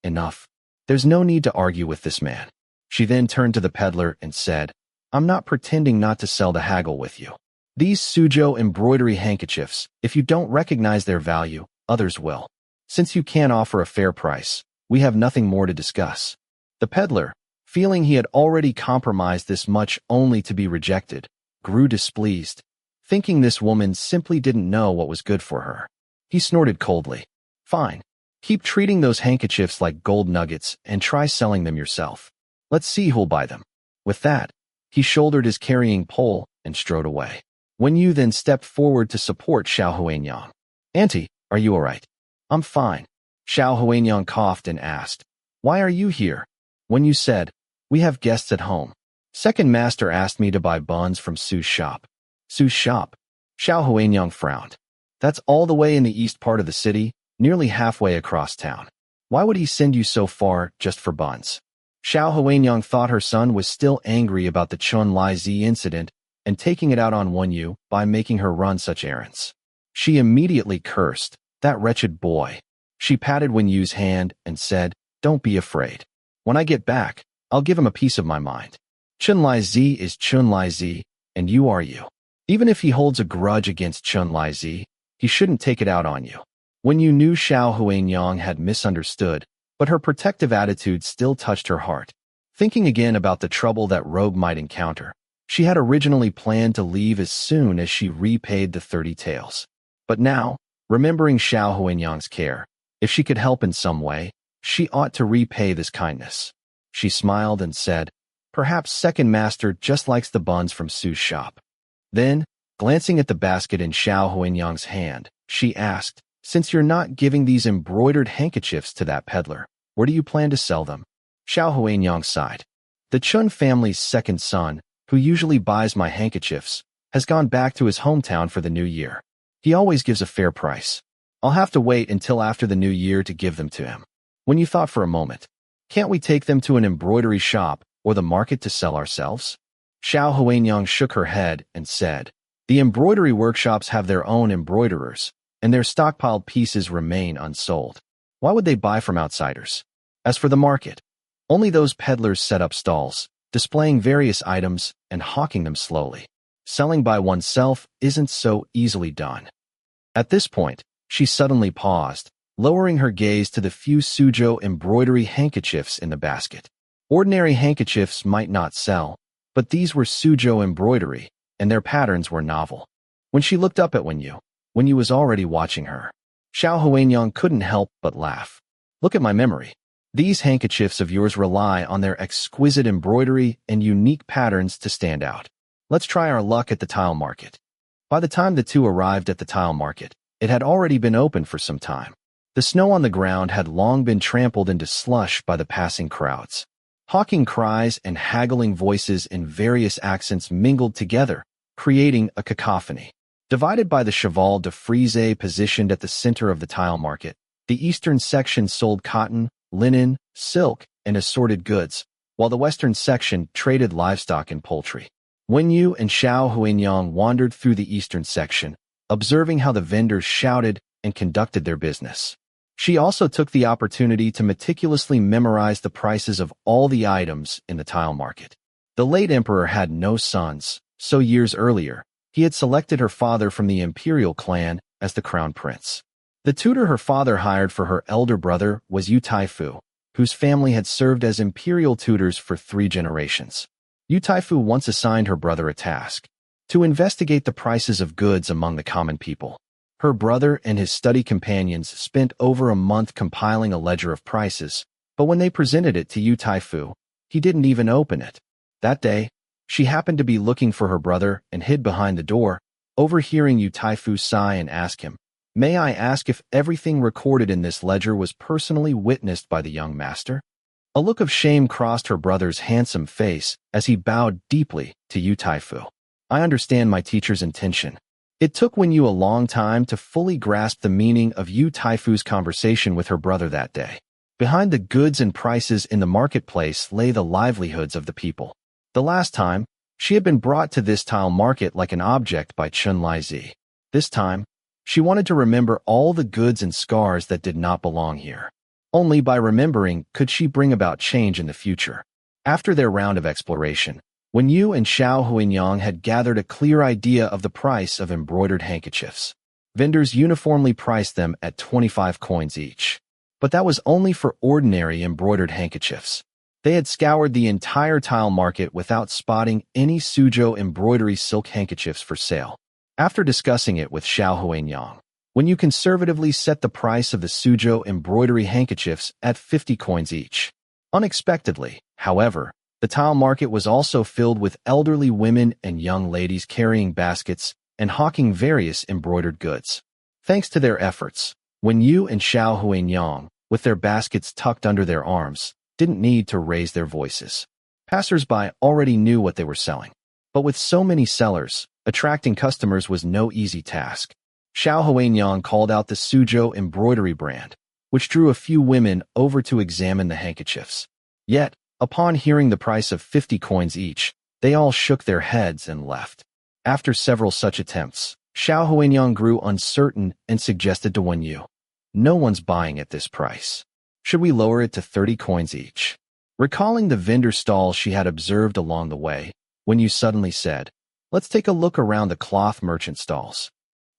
There's no need to argue with this man. She then turned to the peddler and said, I'm not pretending not to sell to haggle with you. These Suzhou embroidery handkerchiefs, if you don't recognize their value, others will. Since you can't offer a fair price, we have nothing more to discuss. The peddler, feeling he had already compromised this much only to be rejected, grew displeased, thinking this woman simply didn't know what was good for her. He snorted coldly. Fine. Keep treating those handkerchiefs like gold nuggets and try selling them yourself. Let's see who'll buy them. With that, he shouldered his carrying pole and strode away. Wen Yu then stepped forward to support Xiao Huanyang. Auntie, are you alright? I'm fine. Xiao Huanyang coughed and asked, Why are you here? Wen Yu said, We have guests at home. Second master asked me to buy buns from Su's shop. Su's shop? Xiao Huanyang frowned. That's all the way in the east part of the city, nearly halfway across town. Why would he send you so far just for buns? Xiao Huanyang thought her son was still angry about the Chun Li incident and taking it out on Wen Yu by making her run such errands. She immediately cursed, that wretched boy. She patted Wen Yu's hand and said, Don't be afraid. When I get back, I'll give him a piece of my mind. Chun Li is Chun Li, and you are you. Even if he holds a grudge against Chun Li, he shouldn't take it out on you. Wen Yu knew Xiao Huanyang had misunderstood, but her protective attitude still touched her heart. Thinking again about the trouble that Rogue might encounter, she had originally planned to leave as soon as she repaid the 30 taels. But now, remembering Xiao Huanyang's care, if she could help in some way, she ought to repay this kindness. She smiled and said, Perhaps second master just likes the buns from Su's shop. Then, glancing at the basket in Xiao Huanyang's hand, she asked, Since you're not giving these embroidered handkerchiefs to that peddler, where do you plan to sell them? Xiao Huanyang sighed. The Chun family's second son, who usually buys my handkerchiefs, has gone back to his hometown for the new year. He always gives a fair price. I'll have to wait until after the new year to give them to him. When you thought for a moment, can't we take them to an embroidery shop or the market to sell ourselves? Xiao Huanyang shook her head and said, The embroidery workshops have their own embroiderers, and their stockpiled pieces remain unsold. Why would they buy from outsiders? As for the market, only those peddlers set up stalls, displaying various items and hawking them slowly. Selling by oneself isn't so easily done. At this point, she suddenly paused, lowering her gaze to the few Suzhou embroidery handkerchiefs in the basket. Ordinary handkerchiefs might not sell, but these were Suzhou embroidery, and their patterns were novel. When she looked up at Wen Yu was already watching her. Xiao Huanyang couldn't help but laugh. Look at my memory. These handkerchiefs of yours rely on their exquisite embroidery and unique patterns to stand out. Let's try our luck at the tile market. By the time the two arrived at the tile market, it had already been open for some time. The snow on the ground had long been trampled into slush by the passing crowds. Hawking cries and haggling voices in various accents mingled together, creating a cacophony. Divided by the cheval de frise positioned at the center of the tile market, the eastern section sold cotton, linen, silk, and assorted goods, while the western section traded livestock and poultry. Wen Yu and Xiao Huanyang wandered through the eastern section, observing how the vendors shouted and conducted their business. She also took the opportunity to meticulously memorize the prices of all the items in the tile market. The late emperor had no sons, so years earlier, he had selected her father from the imperial clan as the crown prince. The tutor her father hired for her elder brother was Yu Taifu, whose family had served as imperial tutors for 3 generations. Yu Taifu once assigned her brother a task: to investigate the prices of goods among the common people. Her brother and his study companions spent over a month compiling a ledger of prices, but when they presented it to Yu Taifu, he didn't even open it. That day, she happened to be looking for her brother and hid behind the door, overhearing Yu Taifu sigh and ask him, "May I ask if everything recorded in this ledger was personally witnessed by the young master?" A look of shame crossed her brother's handsome face as he bowed deeply to Yu Taifu. "I understand my teacher's intention." It took Wen Yu a long time to fully grasp the meaning of Yu Taifu's conversation with her brother that day. Behind the goods and prices in the marketplace lay the livelihoods of the people. The last time, she had been brought to this tile market like an object by Chun Li. This time, she wanted to remember all the goods and scars that did not belong here. Only by remembering could she bring about change in the future. After their round of exploration, Wen Yu and Xiao Huanyang had gathered a clear idea of the price of embroidered handkerchiefs. Vendors uniformly priced them at 25 coins each. But that was only for ordinary embroidered handkerchiefs. They had scoured the entire tile market without spotting any Suzhou embroidery silk handkerchiefs for sale. After discussing it with Xiao Huanyang, Wen Yu conservatively set the price of the Suzhou embroidery handkerchiefs at 50 coins each. Unexpectedly, however, the tile market was also filled with elderly women and young ladies carrying baskets, and hawking various embroidered goods. Thanks to their efforts, Wen Yu and Xiao Huanyang, with their baskets tucked under their arms, didn't need to raise their voices. Passers-by already knew what they were selling. But with so many sellers, attracting customers was no easy task. Xiao Huanyang called out the Suzhou embroidery brand, which drew a few women over to examine the handkerchiefs. Yet, upon hearing the price of 50 coins each, they all shook their heads and left. After several such attempts, Xiao Huanyang grew uncertain and suggested to Wen Yu, "No one's buying at this price. Should we lower it to 30 coins each?" Recalling the vendor stall she had observed along the way, Wen Yu suddenly said, "Let's take a look around the cloth merchant stalls."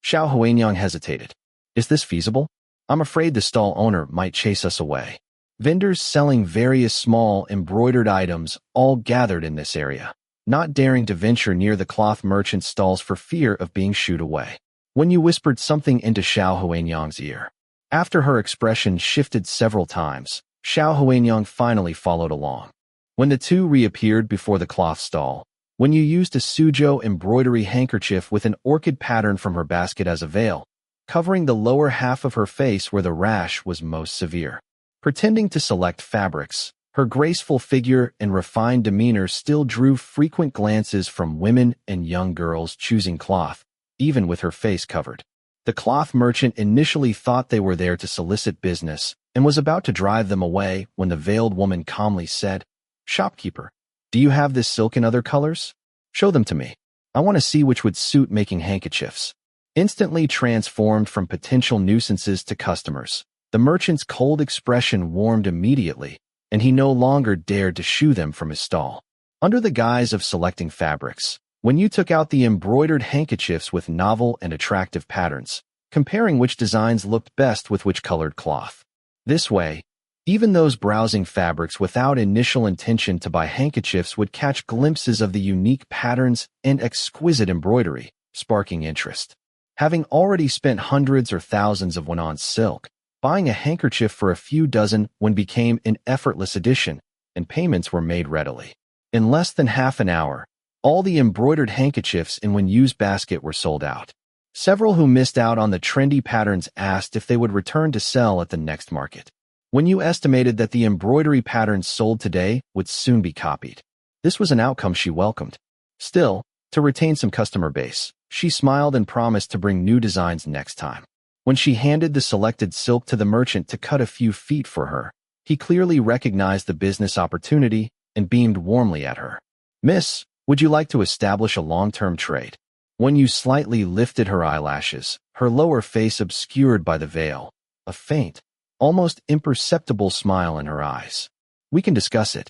Xiao Huanyang hesitated. "Is this feasible? I'm afraid the stall owner might chase us away." Vendors selling various small embroidered items all gathered in this area, not daring to venture near the cloth merchant stalls for fear of being shooed away. Wen Yu whispered something into Xiao Huanyang's ear. After her expression shifted several times, Xiao Huanyang finally followed along. When the two reappeared before the cloth stall, Wen Yu used a Suzhou embroidery handkerchief with an orchid pattern from her basket as a veil, covering the lower half of her face where the rash was most severe. Pretending to select fabrics, her graceful figure and refined demeanor still drew frequent glances from women and young girls choosing cloth, even with her face covered. The cloth merchant initially thought they were there to solicit business and was about to drive them away when the veiled woman calmly said, "Shopkeeper, do you have this silk in other colors? Show them to me. I want to see which would suit making handkerchiefs." Instantly transformed from potential nuisances to customers, the merchant's cold expression warmed immediately, and he no longer dared to shoo them from his stall. Under the guise of selecting fabrics, Wen Yu took out the embroidered handkerchiefs with novel and attractive patterns, comparing which designs looked best with which colored cloth. This way, even those browsing fabrics without initial intention to buy handkerchiefs would catch glimpses of the unique patterns and exquisite embroidery, sparking interest. Having already spent hundreds or thousands of wen on silk, buying a handkerchief for a few dozen wen became an effortless addition, and payments were made readily. In less than half an hour, all the embroidered handkerchiefs in Wen Yu's basket were sold out. Several who missed out on the trendy patterns asked if they would return to sell at the next market. Wen Yu estimated that the embroidery patterns sold today would soon be copied. This was an outcome she welcomed. Still, to retain some customer base, she smiled and promised to bring new designs next time. When she handed the selected silk to the merchant to cut a few feet for her, he clearly recognized the business opportunity and beamed warmly at her. "Miss, would you like to establish a long-term trade?" Wen Yu slightly lifted her eyelashes, her lower face obscured by the veil, a faint, almost imperceptible smile in her eyes. "We can discuss it."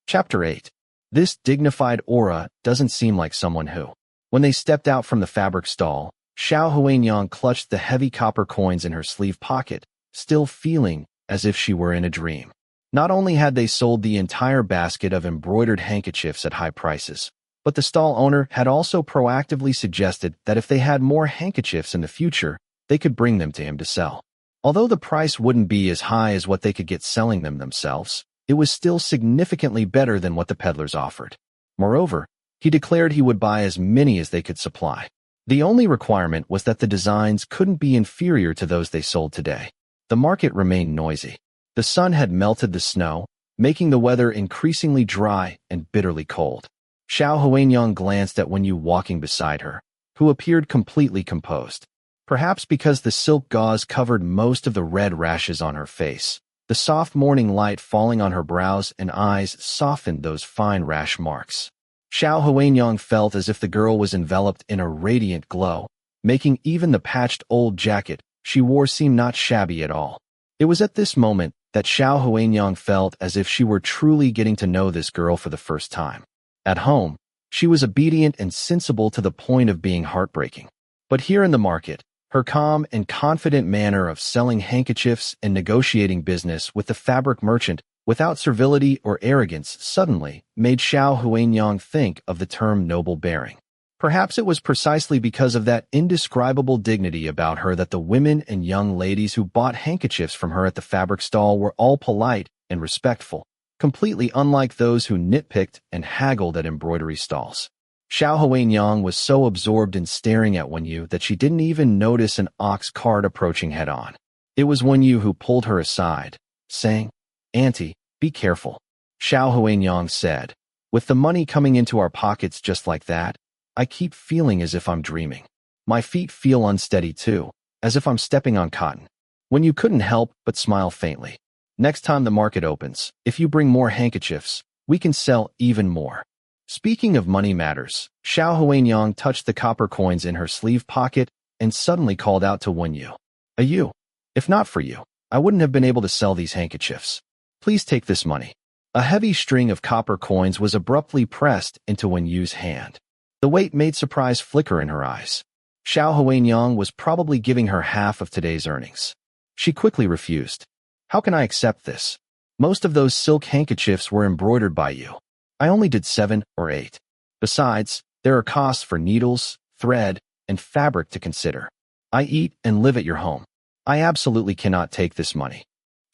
Chapter 8. This dignified aura doesn't seem like someone who. When they stepped out from the fabric stall, Xiao Huanyang clutched the heavy copper coins in her sleeve pocket, still feeling as if she were in a dream. Not only had they sold the entire basket of embroidered handkerchiefs at high prices, but the stall owner had also proactively suggested that if they had more handkerchiefs in the future, they could bring them to him to sell. Although the price wouldn't be as high as what they could get selling them themselves, it was still significantly better than what the peddlers offered. Moreover, he declared he would buy as many as they could supply. The only requirement was that the designs couldn't be inferior to those they sold today. The market remained noisy. The sun had melted the snow, making the weather increasingly dry and bitterly cold. Xiao Huanyang glanced at Wen Yu walking beside her, who appeared completely composed. Perhaps because the silk gauze covered most of the red rashes on her face, the soft morning light falling on her brows and eyes softened those fine rash marks. Xiao Huanyang felt as if the girl was enveloped in a radiant glow, making even the patched old jacket she wore seem not shabby at all. It was at this moment that Xiao Huanyang felt as if she were truly getting to know this girl for the first time. At home, she was obedient and sensible to the point of being heartbreaking. But here in the market, her calm and confident manner of selling handkerchiefs and negotiating business with the fabric merchant without servility or arrogance suddenly made Xiao Huanyang think of the term noble bearing. Perhaps it was precisely because of that indescribable dignity about her that the women and young ladies who bought handkerchiefs from her at the fabric stall were all polite and respectful, completely unlike those who nitpicked and haggled at embroidery stalls. Xiao Huanyang was so absorbed in staring at Wen Yu that she didn't even notice an ox cart approaching head-on. It was Wen Yu who pulled her aside, saying, "Auntie, be careful," Xiao Huanyang said. "With the money coming into our pockets just like that, I keep feeling as if I'm dreaming. My feet feel unsteady too, as if I'm stepping on cotton." Wen Yu couldn't help but smile faintly. "Next time the market opens, if you bring more handkerchiefs, we can sell even more." Speaking of money matters, Xiao Huanyang touched the copper coins in her sleeve pocket and suddenly called out to Wen Yu, "You. If not for you, I wouldn't have been able to sell these handkerchiefs. Please take this money." A heavy string of copper coins was abruptly pressed into Wen Yu's hand. The weight made surprise flicker in her eyes. Xiao Huanyang was probably giving her half of today's earnings. She quickly refused. "How can I accept this? Most of those silk handkerchiefs were embroidered by you. I only did 7 or 8. Besides, there are costs for needles, thread, and fabric to consider. I eat and live at your home. I absolutely cannot take this money."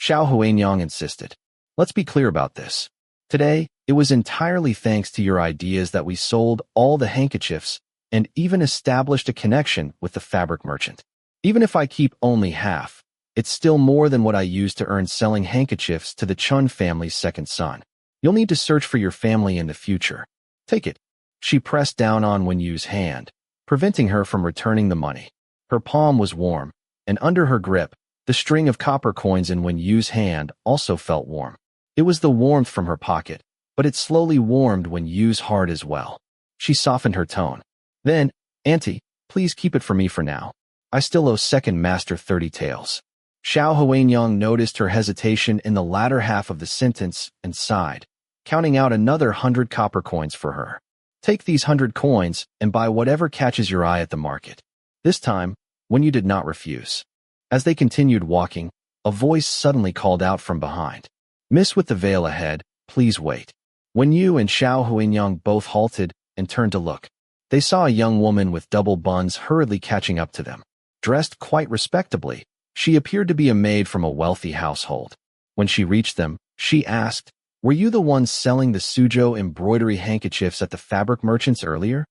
Xiao Huanyang insisted. "Let's be clear about this. Today, it was entirely thanks to your ideas that we sold all the handkerchiefs and even established a connection with the fabric merchant. Even if I keep only half, it's still more than what I used to earn selling handkerchiefs to the Chun family's second son. You'll need to search for your family in the future. Take it." She pressed down on Wen Yu's hand, preventing her from returning the money. Her palm was warm, and under her grip, the string of copper coins in Wen Yu's hand also felt warm. It was the warmth from her pocket, but it slowly warmed Wen Yu's heart as well. She softened her tone. "Then, Auntie, please keep it for me for now. I still owe second master 30 taels." Xiao Huanyang noticed her hesitation in the latter half of the sentence and sighed, counting out another 100 copper coins for her. "Take these 100 coins and buy whatever catches your eye at the market." This time, Wen Yu did not refuse. As they continued walking, a voice suddenly called out from behind, "Miss with the veil ahead, please wait." Wen Yu and Xiao Huanyang both halted and turned to look. They saw a young woman with double buns hurriedly catching up to them. Dressed quite respectably, she appeared to be a maid from a wealthy household. When she reached them, she asked, "Were you the ones selling the Suzhou embroidery handkerchiefs at the fabric merchants earlier?"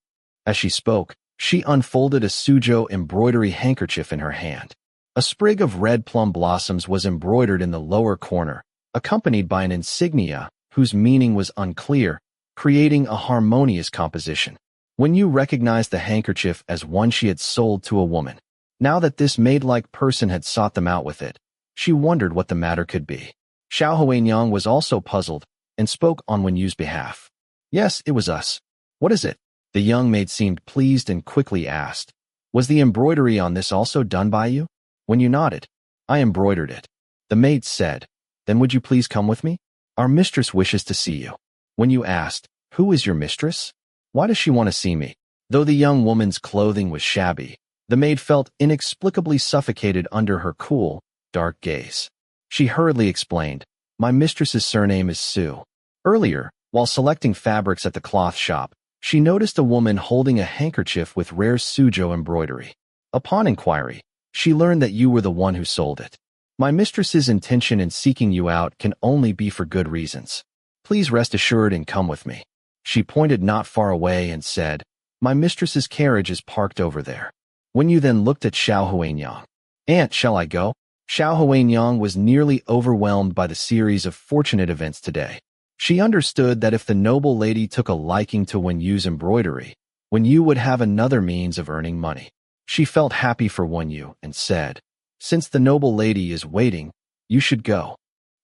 As she spoke, she unfolded a Suzhou embroidery handkerchief in her hand. A sprig of red plum blossoms was embroidered in the lower corner, accompanied by an insignia whose meaning was unclear, creating a harmonious composition. Wen Yu recognized the handkerchief as one she had sold to a woman. Now that this maid-like person had sought them out with it, she wondered what the matter could be. Xiao Huanyang was also puzzled and spoke on Wen Yu's behalf. "Yes, it was us. What is it?" The young maid seemed pleased and quickly asked, "Was the embroidery on this also done by you?" Wen Yu nodded. "I embroidered it." The maid said, "Then would you please come with me? Our mistress wishes to see you." Wen Yu asked, "Who is your mistress? Why does she want to see me?" Though the young woman's clothing was shabby, the maid felt inexplicably suffocated under her cool, dark gaze. She hurriedly explained, "My mistress's surname is Su." Earlier, while selecting fabrics at the cloth shop, she noticed a woman holding a handkerchief with rare Suzhou embroidery. Upon inquiry, she learned that you were the one who sold it. "My mistress's intention in seeking you out can only be for good reasons. Please rest assured and come with me." She pointed not far away and said, "My mistress's carriage is parked over there." Wen Yu then looked at Xiao Huanyang. "Aunt, shall I go?" Xiao Huanyang was nearly overwhelmed by the series of fortunate events today. She understood that if the noble lady took a liking to Wen Yu's embroidery, Wen Yu would have another means of earning money. She felt happy for Wen Yu and said, "Since the noble lady is waiting, you should go."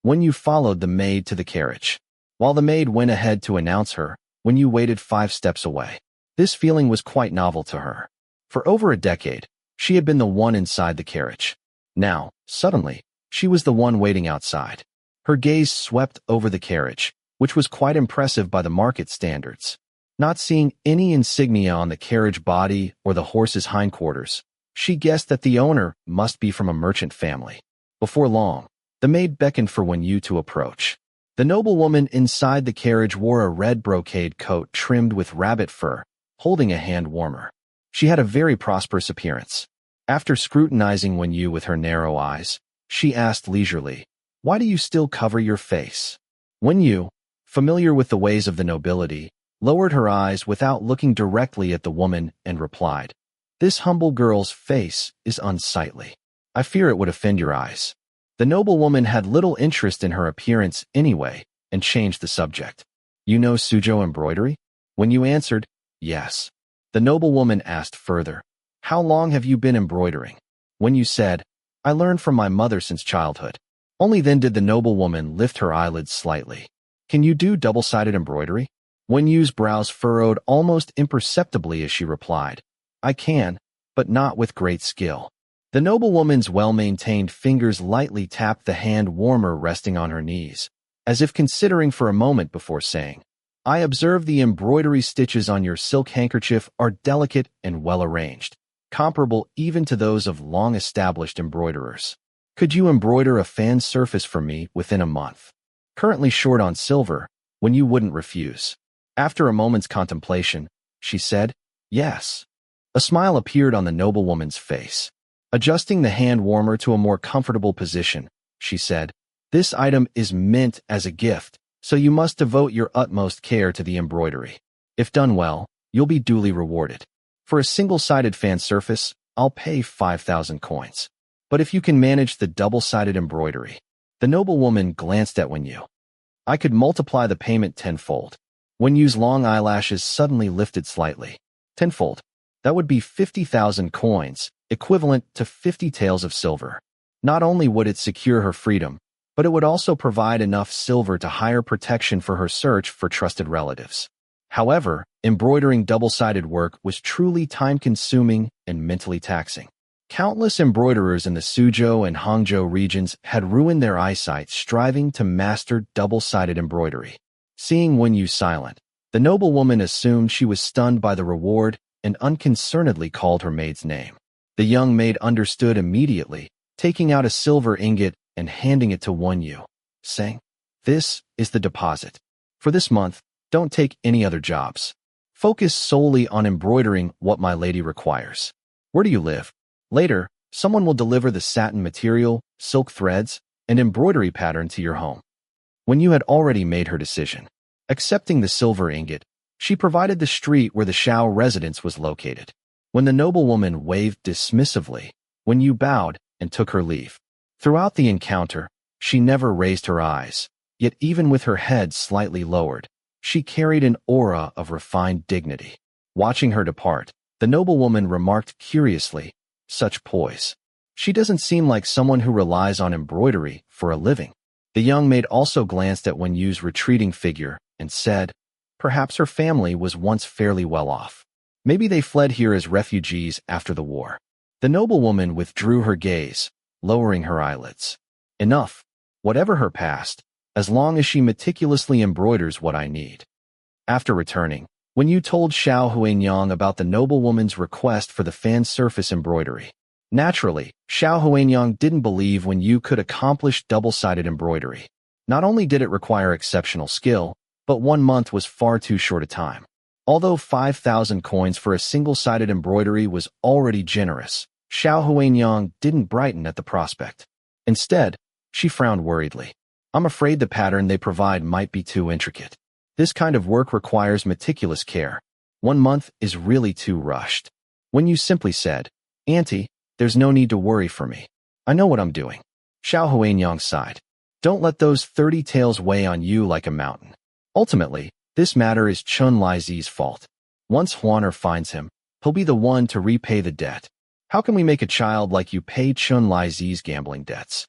Wen Yu followed the maid to the carriage. While the maid went ahead to announce her, Wen Yu waited 5 steps away. This feeling was quite novel to her. For over a decade, she had been the one inside the carriage. Now, suddenly, she was the one waiting outside. Her gaze swept over the carriage, which was quite impressive by the market standards. Not seeing any insignia on the carriage body or the horse's hindquarters, she guessed that the owner must be from a merchant family. Before long, the maid beckoned for Wen Yu to approach. The noblewoman inside the carriage wore a red brocade coat trimmed with rabbit fur, holding a hand warmer. She had a very prosperous appearance. After scrutinizing Wen Yu with her narrow eyes, she asked leisurely, "Why do you still cover your face?" Wen Yu, familiar with the ways of the nobility, lowered her eyes without looking directly at the woman, and replied, "This humble girl's face is unsightly. I fear it would offend your eyes." The noblewoman had little interest in her appearance anyway, and changed the subject. "You know Suzhou embroidery?" When you answered, "Yes." The noblewoman asked further, "How long have you been embroidering?" When you said, "I learned from my mother since childhood." Only then did the noblewoman lift her eyelids slightly. "Can you do double-sided embroidery?" Wen Yu's brows furrowed almost imperceptibly as she replied, "I can, but not with great skill." The noblewoman's well-maintained fingers lightly tapped the hand warmer resting on her knees, as if considering for a moment before saying, "I observe the embroidery stitches on your silk handkerchief are delicate and well-arranged, comparable even to those of long-established embroiderers. Could you embroider a fan surface for me within a month? Currently short on silver, when you wouldn't refuse." After a moment's contemplation, she said, "Yes." A smile appeared on the noblewoman's face. Adjusting the hand warmer to a more comfortable position, she said, "This item is meant as a gift, so you must devote your utmost care to the embroidery. If done well, you'll be duly rewarded. For a single-sided fan surface, I'll pay 5,000 coins. But if you can manage the double-sided embroidery..." The noblewoman glanced at Wen Yu. "I could multiply the payment tenfold." Wen Yu's long eyelashes suddenly lifted slightly. "Tenfold? That would be 50,000 coins, equivalent to 50 taels of silver. Not only would it secure her freedom, but it would also provide enough silver to hire protection for her search for trusted relatives." However, embroidering double-sided work was truly time-consuming and mentally taxing. Countless embroiderers in the Suzhou and Hangzhou regions had ruined their eyesight striving to master double-sided embroidery. Seeing Wen Yu silent, the noblewoman assumed she was stunned by the reward and unconcernedly called her maid's name. The young maid understood immediately, taking out a silver ingot and handing it to Wen Yu, saying, "This is the deposit. For this month, don't take any other jobs. Focus solely on embroidering what my lady requires. Where do you live? Later, someone will deliver the satin material, silk threads, and embroidery pattern to your home." When you had already made her decision, accepting the silver ingot, she provided the street where the Xiao residence was located. When the noblewoman waved dismissively, Wen Yu bowed and took her leave. Throughout the encounter, she never raised her eyes, yet even with her head slightly lowered, she carried an aura of refined dignity. Watching her depart, the noblewoman remarked curiously, "Such poise. She doesn't seem like someone who relies on embroidery for a living." The young maid also glanced at Wen Yu's retreating figure and said, "Perhaps her family was once fairly well off. Maybe they fled here as refugees after the war." The noblewoman withdrew her gaze, lowering her eyelids. "Enough. Whatever her past, as long as she meticulously embroiders what I need." After returning, Wen Yu told Xiao Huanyang about the noblewoman's request for the fan surface embroidery. Naturally, Xiao Huanyang didn't believe Wen Yu could accomplish double-sided embroidery. Not only did it require exceptional skill, but 1 month was far too short a time. Although 5,000 coins for a single-sided embroidery was already generous, Xiao Huanyang didn't brighten at the prospect. Instead, she frowned worriedly. "I'm afraid the pattern they provide might be too intricate. This kind of work requires meticulous care. 1 month is really too rushed." Wen Yu simply said, "Auntie, there's no need to worry for me. I know what I'm doing." Xiao Huanyang sighed. "Don't let those 30 taels weigh on you like a mountain. Ultimately, this matter is Chun Lizi's fault. Once Huaner finds him, he'll be the one to repay the debt. How can we make a child like you pay Chun Lizi's gambling debts?"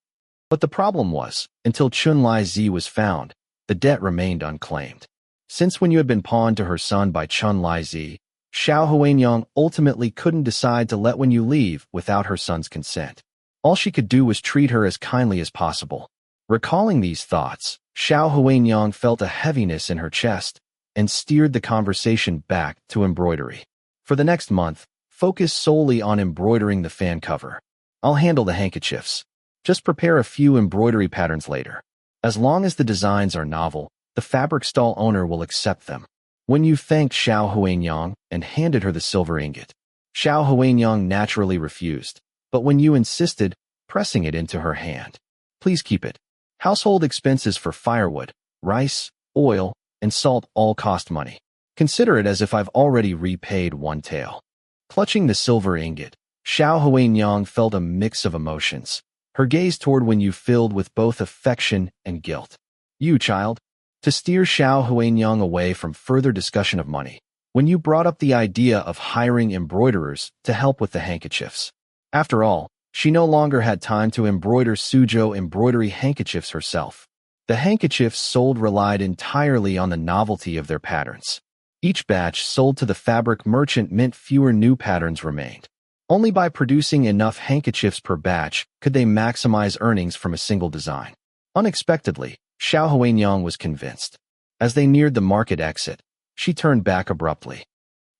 But the problem was, until Chun Lizi was found, the debt remained unclaimed. Since when you had been pawned to her son by Chun Lizi, Xiao Huanyang ultimately couldn't decide to let Wen Yu leave without her son's consent. All she could do was treat her as kindly as possible. Recalling these thoughts, Xiao Huanyang felt a heaviness in her chest and steered the conversation back to embroidery. For the next month, focus solely on embroidering the fan cover. I'll handle the handkerchiefs. Just prepare a few embroidery patterns later. As long as the designs are novel, the fabric stall owner will accept them. Wen Yu thanked Xiao Huanyang and handed her the silver ingot. Xiao Huanyang naturally refused, but Wen Yu insisted, pressing it into her hand. "Please keep it. Household expenses for firewood, rice, oil, and salt all cost money. Consider it as if I've already repaid one tael. Clutching the silver ingot, Xiao Huanyang felt a mix of emotions. Her gaze toward Wen Yu filled with both affection and guilt. You, child. To steer Xiao Huanyang away from further discussion of money, Wen Yu brought up the idea of hiring embroiderers to help with the handkerchiefs. After all, she no longer had time to embroider Suzhou embroidery handkerchiefs herself. The handkerchiefs sold relied entirely on the novelty of their patterns. Each batch sold to the fabric merchant meant fewer new patterns remained. Only by producing enough handkerchiefs per batch could they maximize earnings from a single design. Unexpectedly, Xiao Huanyang was convinced. As they neared the market exit, she turned back abruptly.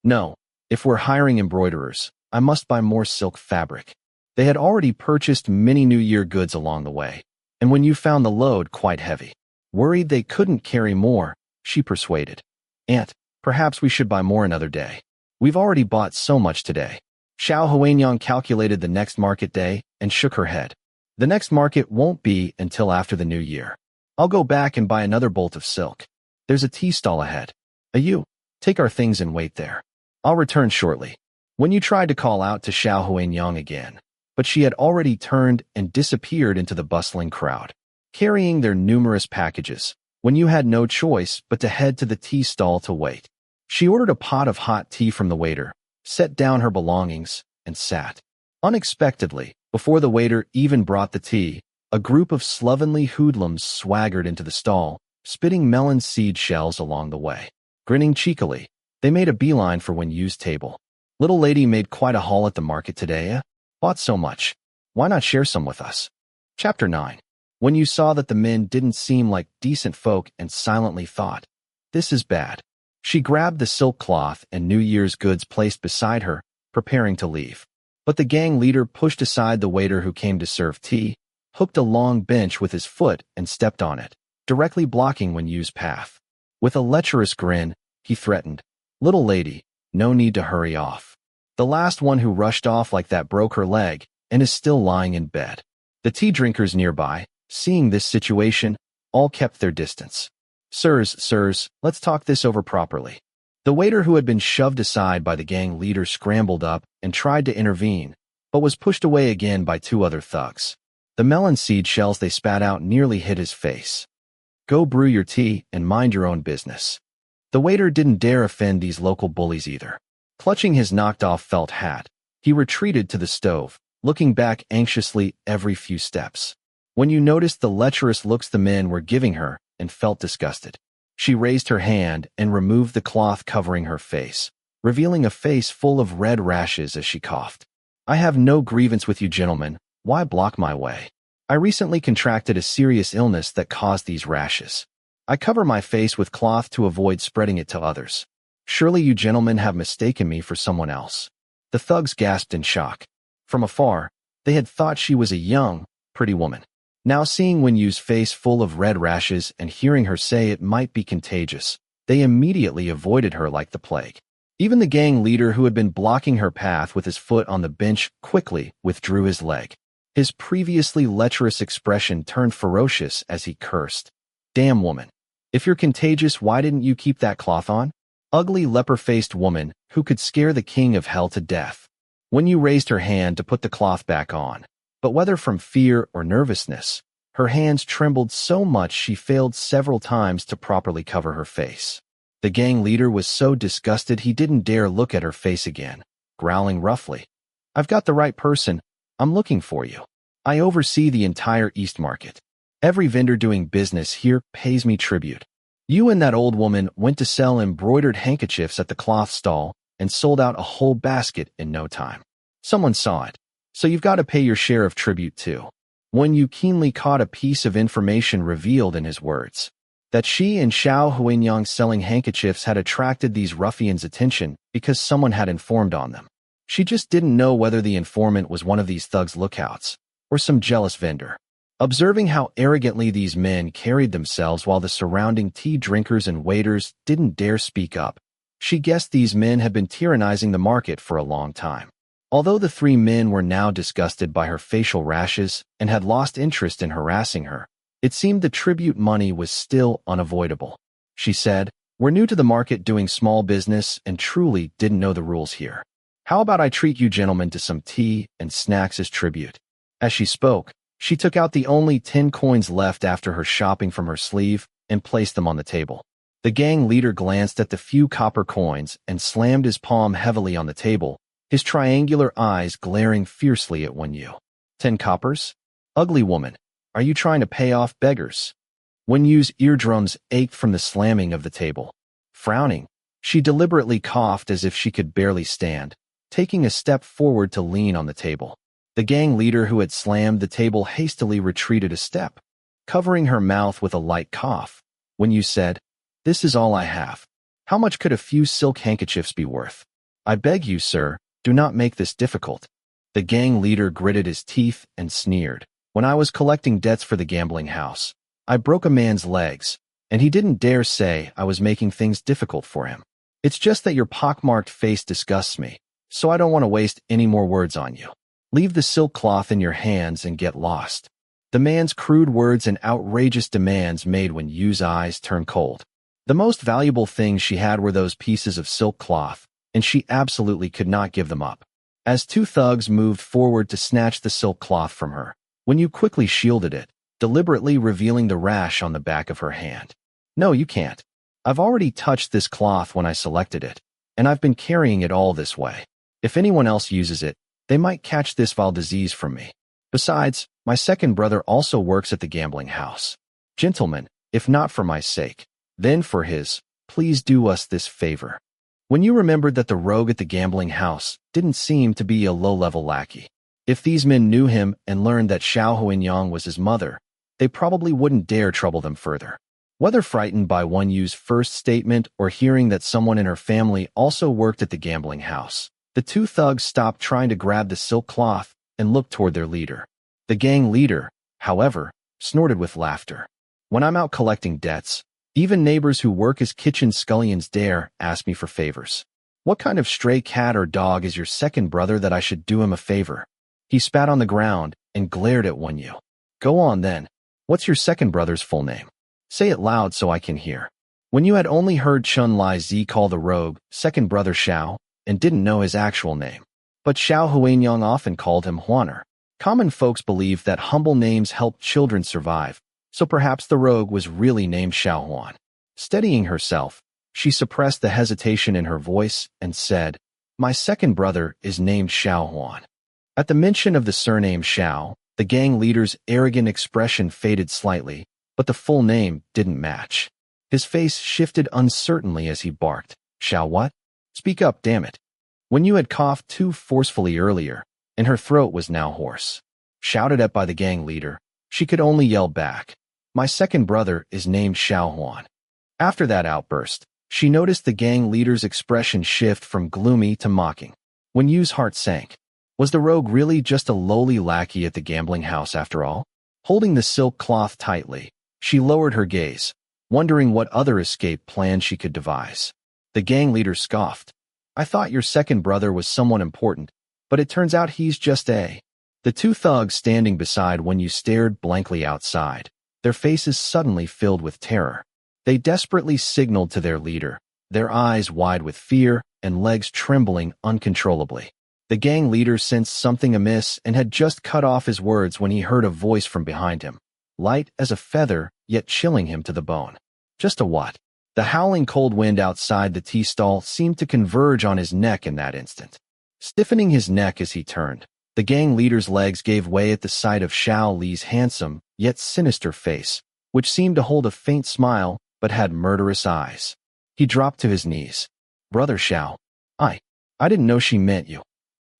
No, if we're hiring embroiderers, I must buy more silk fabric. They had already purchased many New Year goods along the way, and when you found the load quite heavy, worried they couldn't carry more, she persuaded. Aunt, perhaps we should buy more another day. We've already bought so much today. Xiao Huanyang calculated the next market day and shook her head. The next market won't be until after the New Year. I'll go back and buy another bolt of silk. There's a tea stall ahead. You, take our things and wait there. I'll return shortly. When you tried to call out to Xiao Huanyang again, but she had already turned and disappeared into the bustling crowd, carrying their numerous packages, when you had no choice but to head to the tea stall to wait. She ordered a pot of hot tea from the waiter, set down her belongings, and sat. Unexpectedly, before the waiter even brought the tea, a group of slovenly hoodlums swaggered into the stall, spitting melon seed shells along the way. Grinning cheekily, they made a beeline for Wen Yu's table. Little lady made quite a haul at the market today, eh? Bought so much. Why not share some with us? Chapter 9. When you saw that the men didn't seem like decent folk and silently thought, this is bad. She grabbed the silk cloth and New Year's goods placed beside her, preparing to leave. But the gang leader pushed aside the waiter who came to serve tea, hooked a long bench with his foot and stepped on it, directly blocking Wen Yu's path. With a lecherous grin, he threatened, Little lady, no need to hurry off. The last one who rushed off like that broke her leg and is still lying in bed. The tea drinkers nearby, seeing this situation, all kept their distance. Sirs, let's talk this over properly. The waiter who had been shoved aside by the gang leader scrambled up and tried to intervene, but was pushed away again by two other thugs. The melon seed shells they spat out nearly hit his face. Go brew your tea and mind your own business. The waiter didn't dare offend these local bullies either. Clutching his knocked-off felt hat, he retreated to the stove, looking back anxiously every few steps. When you noticed the lecherous looks the men were giving her and felt disgusted, she raised her hand and removed the cloth covering her face, revealing a face full of red rashes as she coughed. I have no grievance with you gentlemen, why block my way? I recently contracted a serious illness that caused these rashes. I cover my face with cloth to avoid spreading it to others. Surely you gentlemen have mistaken me for someone else. The thugs gasped in shock. From afar, they had thought she was a young, pretty woman. Now seeing Wen Yu's face full of red rashes and hearing her say it might be contagious, they immediately avoided her like the plague. Even the gang leader who had been blocking her path with his foot on the bench quickly withdrew his leg. His previously lecherous expression turned ferocious as he cursed. Damn woman. If you're contagious, why didn't you keep that cloth on? Ugly leper-faced woman who could scare the king of hell to death. Wen Yu raised her hand to put the cloth back on, but whether from fear or nervousness, her hands trembled so much she failed several times to properly cover her face. The gang leader was so disgusted he didn't dare look at her face again, growling roughly. I've got the right person. I'm looking for you. I oversee the entire East Market. Every vendor doing business here pays me tribute. You and that old woman went to sell embroidered handkerchiefs at the cloth stall and sold out a whole basket in no time. Someone saw it, so you've got to pay your share of tribute too. Wen Yu keenly caught a piece of information revealed in his words. That she and Xiao Huanyang selling handkerchiefs had attracted these ruffians' attention because someone had informed on them. She just didn't know whether the informant was one of these thugs' lookouts or some jealous vendor. Observing how arrogantly these men carried themselves while the surrounding tea drinkers and waiters didn't dare speak up, she guessed these men had been tyrannizing the market for a long time. Although the three men were now disgusted by her facial rashes and had lost interest in harassing her, it seemed the tribute money was still unavoidable. She said, We're new to the market doing small business and truly didn't know the rules here. How about I treat you gentlemen to some tea and snacks as tribute?" As she spoke, she took out the only 10 coins left after her shopping from her sleeve and placed them on the table. The gang leader glanced at the few copper coins and slammed his palm heavily on the table, his triangular eyes glaring fiercely at Wen Yu. 10 coppers? Ugly woman, are you trying to pay off beggars? Wen Yu's eardrums ached from the slamming of the table. Frowning, she deliberately coughed as if she could barely stand, taking a step forward to lean on the table. The gang leader who had slammed the table hastily retreated a step, covering her mouth with a light cough. Wen Yu said, "This is all I have. How much could a few silk handkerchiefs be worth? I beg you, sir, do not make this difficult." The gang leader gritted his teeth and sneered. "When I was collecting debts for the gambling house, I broke a man's legs, and he didn't dare say I was making things difficult for him. It's just that your pockmarked face disgusts me, so I don't want to waste any more words on you. Leave the silk cloth in your hands and get lost." The man's crude words and outrageous demands made Wen Yu's eyes turn cold. The most valuable things she had were those pieces of silk cloth, and she absolutely could not give them up. As two thugs moved forward to snatch the silk cloth from her, Wen Yu quickly shielded it, deliberately revealing the rash on the back of her hand. "No, you can't. I've already touched this cloth when I selected it, and I've been carrying it all this way. If anyone else uses it, they might catch this vile disease from me. Besides, my second brother also works at the gambling house. Gentlemen, if not for my sake, then for his, please do us this favor." When you remembered that the rogue at the gambling house didn't seem to be a low-level lackey. If these men knew him and learned that Xiao Huinyang was his mother, they probably wouldn't dare trouble them further. Whether frightened by Wen Yu's first statement or hearing that someone in her family also worked at the gambling house, the two thugs stopped trying to grab the silk cloth and looked toward their leader. The gang leader, however, snorted with laughter. "When I'm out collecting debts, even neighbors who work as kitchen scullions dare ask me for favors. What kind of stray cat or dog is your second brother that I should do him a favor?" He spat on the ground and glared at Wen Yu. "Go on then. What's your second brother's full name? Say it loud so I can hear." Wen Yu had only heard Chun Lai Zi call the rogue second brother Xiao and didn't know his actual name. But Xiao Huinyang often called him Huaner. Common folks believed that humble names helped children survive, so perhaps the rogue was really named Xiao Huan. Steadying herself, she suppressed the hesitation in her voice and said, "My second brother is named Xiao Huan." At the mention of the surname Xiao, the gang leader's arrogant expression faded slightly, but the full name didn't match. His face shifted uncertainly as he barked, "Xiao what? Speak up, damn it." Wen Yu had coughed too forcefully earlier, and her throat was now hoarse. Shouted at by the gang leader, she could only yell back, "My second brother is named Xiao Huan." After that outburst, she noticed the gang leader's expression shift from gloomy to mocking. Wen Yu's heart sank. Was the rogue really just a lowly lackey at the gambling house after all? Holding the silk cloth tightly, she lowered her gaze, wondering what other escape plan she could devise. The gang leader scoffed. "I thought your second brother was someone important, but it turns out he's just a..." The two thugs standing beside Wen Yu stared blankly outside, their faces suddenly filled with terror. They desperately signaled to their leader, their eyes wide with fear and legs trembling uncontrollably. The gang leader sensed something amiss and had just cut off his words when he heard a voice from behind him, light as a feather yet chilling him to the bone. Just a what? The howling cold wind outside the tea stall seemed to converge on his neck in that instant. Stiffening his neck as he turned, the gang leader's legs gave way at the sight of Xiao Li's handsome yet sinister face, which seemed to hold a faint smile but had murderous eyes. He dropped to his knees. "Brother Xiao, I didn't know she meant you."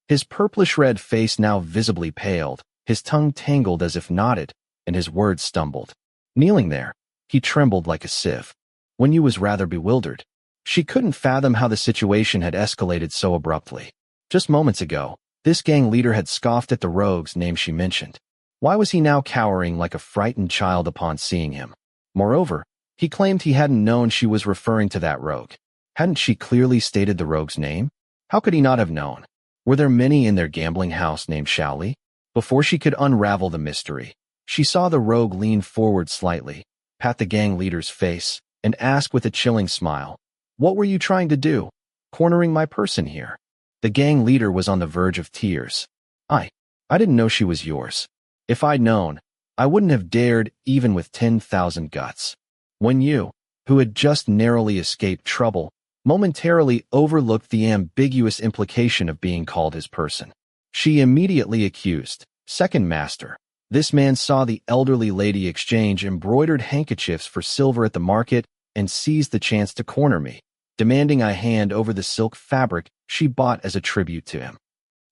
His purplish-red face now visibly paled, his tongue tangled as if knotted, and his words stumbled. Kneeling there, he trembled like a sieve. Wen Yu was rather bewildered. She couldn't fathom how the situation had escalated so abruptly. Just moments ago, this gang leader had scoffed at the rogue's name she mentioned. Why was he now cowering like a frightened child upon seeing him? Moreover, he claimed he hadn't known she was referring to that rogue. Hadn't she clearly stated the rogue's name? How could he not have known? Were there many in their gambling house named Xiao Li? Before she could unravel the mystery, she saw the rogue lean forward slightly, pat the gang leader's face, and asked with a chilling smile, "What were you trying to do? Cornering my person here?" The gang leader was on the verge of tears. I didn't know she was yours. If I'd known, I wouldn't have dared even with 10,000 guts." Wen Yu, who had just narrowly escaped trouble, momentarily overlooked the ambiguous implication of being called his person. She immediately accused, "Second master, this man saw the elderly lady exchange embroidered handkerchiefs for silver at the market and seized the chance to corner me, demanding I hand over the silk fabric she bought as a tribute to him."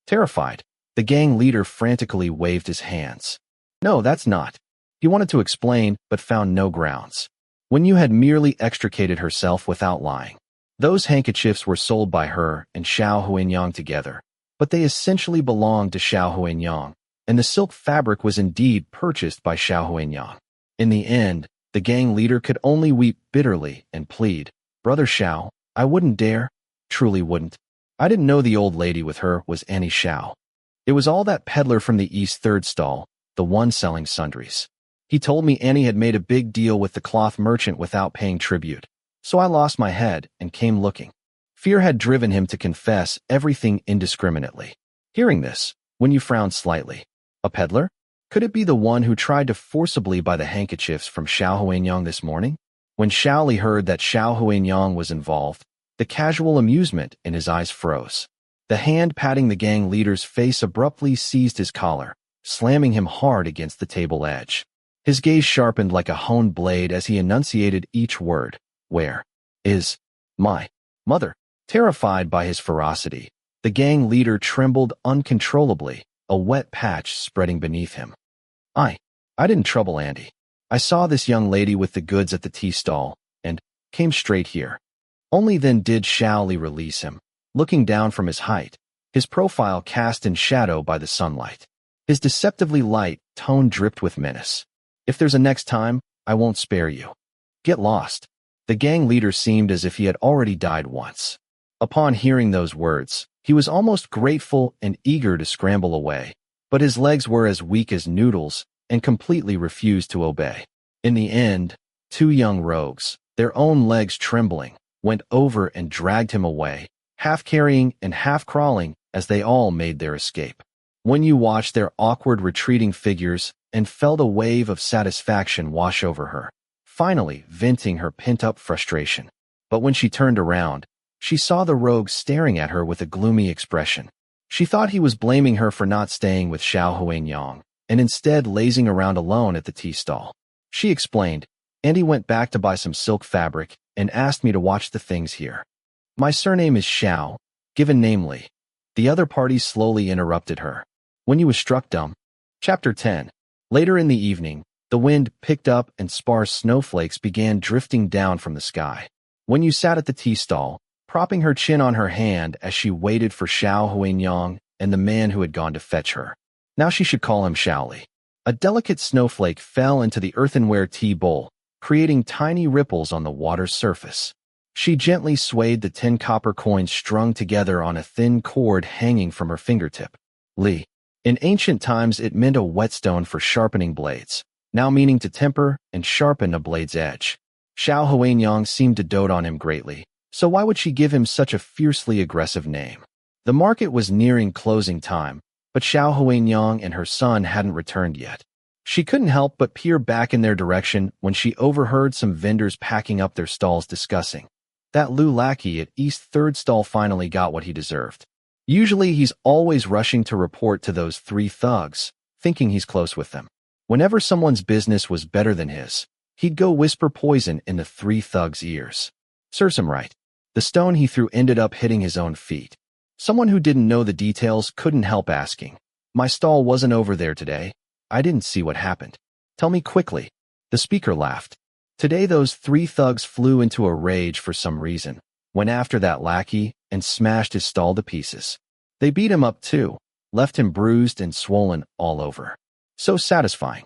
Terrified, the gang leader frantically waved his hands. "No, that's not." He wanted to explain, but found no grounds. Wen Yu had merely extricated herself without lying. Those handkerchiefs were sold by her and Xiao Huanyang together, but they essentially belonged to Xiao Huanyang, and the silk fabric was indeed purchased by Xiao Huanyang. In the end, the gang leader could only weep bitterly and plead, "Brother Xiao, I wouldn't dare, truly wouldn't. I didn't know the old lady with her was Annie Xiao. It was all that peddler from the East Third stall, the one selling sundries. He told me Annie had made a big deal with the cloth merchant without paying tribute, so I lost my head and came looking." Fear had driven him to confess everything indiscriminately. Hearing this, Wen Yu frowned slightly. A peddler? Could it be the one who tried to forcibly buy the handkerchiefs from Xiao Huanyang this morning? When Xiao Li heard that Xiao Huanyang was involved, the casual amusement in his eyes froze. The hand patting the gang leader's face abruptly seized his collar, slamming him hard against the table edge. His gaze sharpened like a honed blade as he enunciated each word. "Where is my mother?" Terrified by his ferocity, the gang leader trembled uncontrollably, a wet patch spreading beneath him. I didn't trouble Andy. I saw this young lady with the goods at the tea stall, and came straight here." Only then did Xiao Li release him, looking down from his height, his profile cast in shadow by the sunlight. His deceptively light tone dripped with menace. "If there's a next time, I won't spare you. Get lost." The gang leader seemed as if he had already died once. Upon hearing those words, he was almost grateful and eager to scramble away, but his legs were as weak as noodles and completely refused to obey. In the end, two young rogues, their own legs trembling, went over and dragged him away, half carrying and half crawling as they all made their escape. When you watched their awkward retreating figures and felt a wave of satisfaction wash over her, finally venting her pent-up frustration. But when she turned around, she saw the rogue staring at her with a gloomy expression. She thought he was blaming her for not staying with Xiao Huanyang, and instead lazing around alone at the tea stall. She explained, "Andy went back to buy some silk fabric and asked me to watch the things here. My surname is Xiao, given namely." The other party slowly interrupted her. When you was struck dumb. Chapter 10. Later in the evening, the wind picked up and sparse snowflakes began drifting down from the sky. When you sat at the tea stall, propping her chin on her hand as she waited for Xiao Huanyang and the man who had gone to fetch her. Now she should call him Xiao Li. A delicate snowflake fell into the earthenware tea bowl, creating tiny ripples on the water's surface. She gently swayed the 10 copper coins strung together on a thin cord hanging from her fingertip. Li. In ancient times it meant a whetstone for sharpening blades, now meaning to temper and sharpen a blade's edge. Xiao Huanyang seemed to dote on him greatly, so why would she give him such a fiercely aggressive name? The market was nearing closing time, but Xiao Huanyang and her son hadn't returned yet. She couldn't help but peer back in their direction when she overheard some vendors packing up their stalls discussing. That Lu lackey at East Third stall finally got what he deserved. Usually he's always rushing to report to those 3 thugs, thinking he's close with them. Whenever someone's business was better than his, he'd go whisper poison in the 3 thugs' ears. Serves him right. The stone he threw ended up hitting his own feet. Someone who didn't know the details couldn't help asking, "My stall wasn't over there today. I didn't see what happened. Tell me quickly." The speaker laughed. Today those 3 thugs flew into a rage for some reason, went after that lackey, and smashed his stall to pieces. They beat him up too, left him bruised and swollen all over. So satisfying.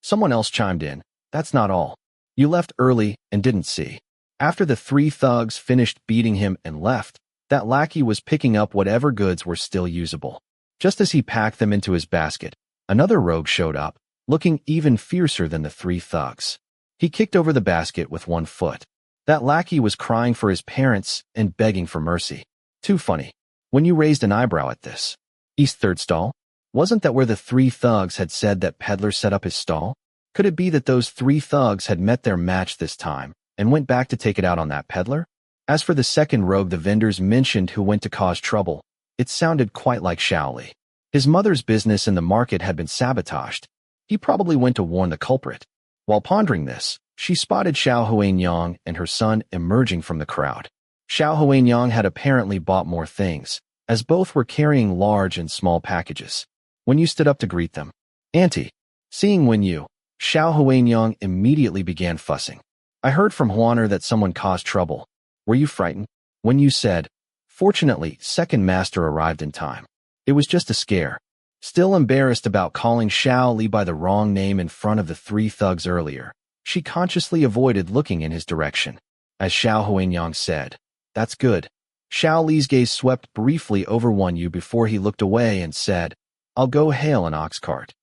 Someone else chimed in, "That's not all. You left early and didn't see." After the 3 thugs finished beating him and left, that lackey was picking up whatever goods were still usable. Just as he packed them into his basket, another rogue showed up, looking even fiercer than the 3 thugs. He kicked over the basket with 1 foot. That lackey was crying for his parents and begging for mercy. Too funny. When you raised an eyebrow at this. East third stall? Wasn't that where the 3 thugs had said that peddler set up his stall? Could it be that those 3 thugs had met their match this time and went back to take it out on that peddler? As for the second rogue the vendors mentioned who went to cause trouble, it sounded quite like Xiao Li. His mother's business in the market had been sabotaged. He probably went to warn the culprit. While pondering this, she spotted Xiao Huanyang and her son emerging from the crowd. Xiao Huanyang had apparently bought more things, as both were carrying large and small packages. Wen Yu stood up to greet them. Auntie. Seeing Wen Yu, Xiao Huanyang immediately began fussing. I heard from Huaner that someone caused trouble. Were you frightened? Wen Yu said. Fortunately, second master arrived in time. It was just a scare. Still embarrassed about calling Xiao Li by the wrong name in front of the 3 thugs earlier, she consciously avoided looking in his direction. As Xiao Huanyang said, That's good. Xiao Li's gaze swept briefly over Wen Yu before he looked away and said, I'll go hail an ox cart.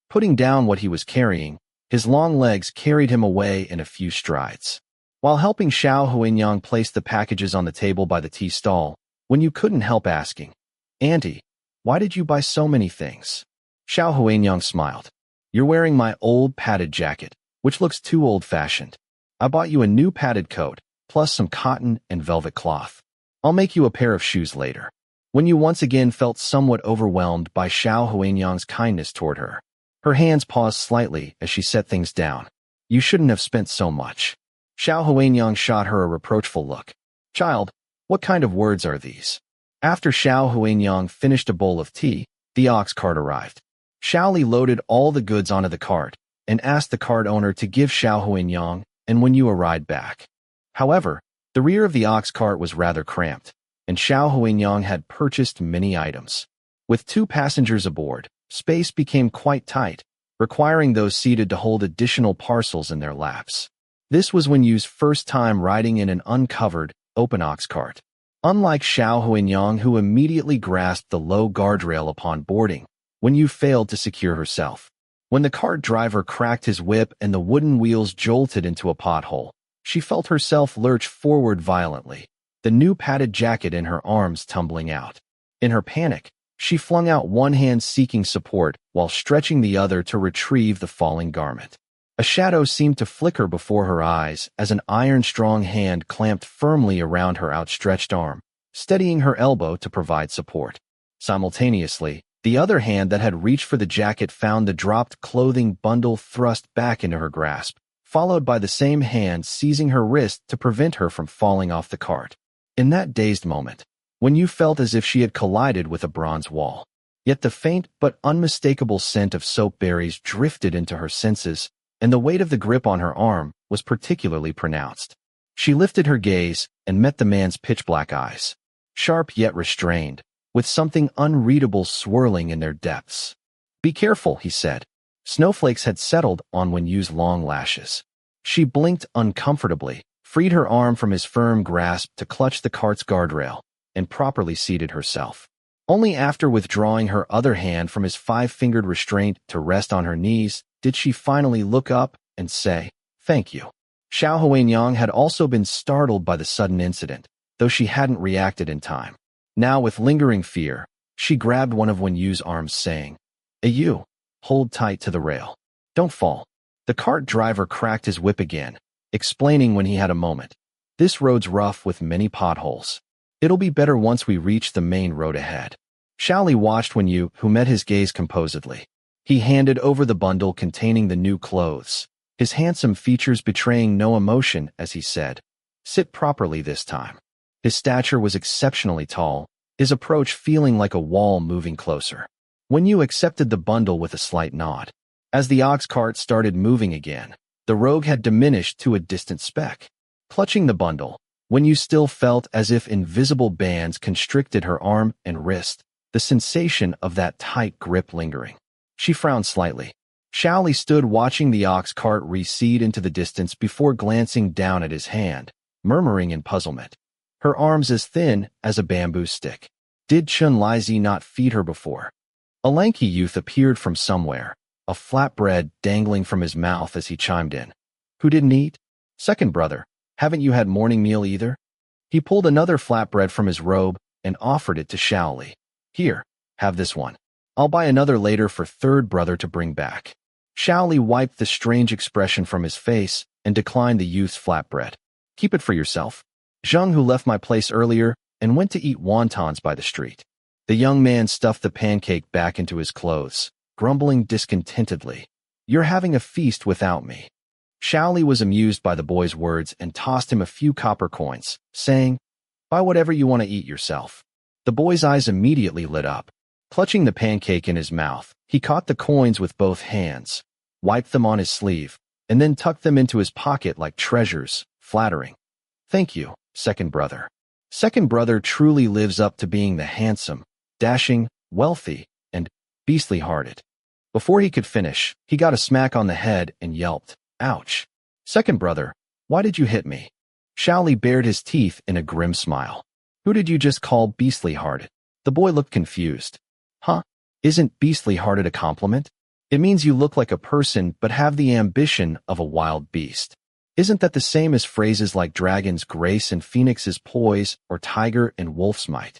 Putting down what he was carrying, his long legs carried him away in a few strides. While helping Xiao Huanyang place the packages on the table by the tea stall, Wen Yu couldn't help asking, Auntie, why did you buy so many things? Xiao Huanyang smiled. You're wearing my old padded jacket, which looks too old-fashioned. I bought you a new padded coat, plus some cotton and velvet cloth. I'll make you a pair of shoes later. Wen Yu once again felt somewhat overwhelmed by Xiao Huanyang's kindness toward her. Her hands paused slightly as she set things down. You shouldn't have spent so much. Xiao Huanyang shot her a reproachful look. Child, what kind of words are these? After Xiao Huanyang finished a bowl of tea, the ox cart arrived. Xiao Li loaded all the goods onto the cart and asked the cart owner to give Xiao Huanyang and Wen Yu a ride back. However, the rear of the ox cart was rather cramped, and Xiao Huanyang had purchased many items. With 2 passengers aboard, space became quite tight, requiring those seated to hold additional parcels in their laps. This was Wen Yu's first time riding in an uncovered, open ox cart. Unlike Xiao Huanyang, who immediately grasped the low guardrail upon boarding, Wen Yu failed to secure herself. When the cart driver cracked his whip and the wooden wheels jolted into a pothole, she felt herself lurch forward violently, the new padded jacket in her arms tumbling out. In her panic, she flung out one hand seeking support while stretching the other to retrieve the falling garment. A shadow seemed to flicker before her eyes as an iron-strong hand clamped firmly around her outstretched arm, steadying her elbow to provide support. Simultaneously, the other hand that had reached for the jacket found the dropped clothing bundle thrust back into her grasp, followed by the same hand seizing her wrist to prevent her from falling off the cart. In that dazed moment, Wen Yu felt as if she had collided with a bronze wall. Yet the faint but unmistakable scent of soap berries drifted into her senses, and the weight of the grip on her arm was particularly pronounced. She lifted her gaze and met the man's pitch-black eyes, sharp yet restrained, with something unreadable swirling in their depths. Be careful, he said. Snowflakes had settled on Wen Yu's long lashes. She blinked uncomfortably, freed her arm from his firm grasp to clutch the cart's guardrail, and properly seated herself. Only after withdrawing her other hand from his 5-fingered restraint to rest on her knees did she finally look up and say, Thank you. Xiao Huanyang had also been startled by the sudden incident, though she hadn't reacted in time. Now, with lingering fear, she grabbed one of Wen Yu's arms, saying, You, hold tight to the rail. Don't fall. The cart driver cracked his whip again, explaining when he had a moment. This road's rough with many potholes. It'll be better once we reach the main road ahead. Xiao Li watched Wen Yu, who met his gaze composedly. He handed over the bundle containing the new clothes, his handsome features betraying no emotion as he said, Sit properly this time. His stature was exceptionally tall, his approach feeling like a wall moving closer. Wen Yu accepted the bundle with a slight nod. As the ox cart started moving again, the rogue had diminished to a distant speck. Clutching the bundle, Wen Yu still felt as if invisible bands constricted her arm and wrist, the sensation of that tight grip lingering. She frowned slightly. Xiao Li stood watching the ox cart recede into the distance before glancing down at his hand, murmuring in puzzlement. Her arms as thin as a bamboo stick. Did Chun Lizi not feed her before? A lanky youth appeared from somewhere, a flatbread dangling from his mouth as he chimed in. Who didn't eat? Second brother. Haven't you had morning meal either? He pulled another flatbread from his robe and offered it to Xiao Li. Here, have this one. I'll buy another later for third brother to bring back. Xiao Li wiped the strange expression from his face and declined the youth's flatbread. Keep it for yourself. Zhang, who left my place earlier and went to eat wontons by the street. The young man stuffed the pancake back into his clothes, grumbling discontentedly. You're having a feast without me. Xiao Li was amused by the boy's words and tossed him a few copper coins, saying, Buy whatever you want to eat yourself. The boy's eyes immediately lit up. Clutching the pancake in his mouth, he caught the coins with both hands, wiped them on his sleeve, and then tucked them into his pocket like treasures, flattering. Thank you, second brother. Second brother truly lives up to being the handsome, dashing, wealthy, and beastly-hearted. Before he could finish, he got a smack on the head and yelped, Ouch. Second brother, why did you hit me? Xiao Li bared his teeth in a grim smile. Who did you just call beastly-hearted? The boy looked confused. Huh? Isn't beastly-hearted a compliment? It means you look like a person but have the ambition of a wild beast. Isn't that the same as phrases like dragon's grace and phoenix's poise or tiger and wolf's might?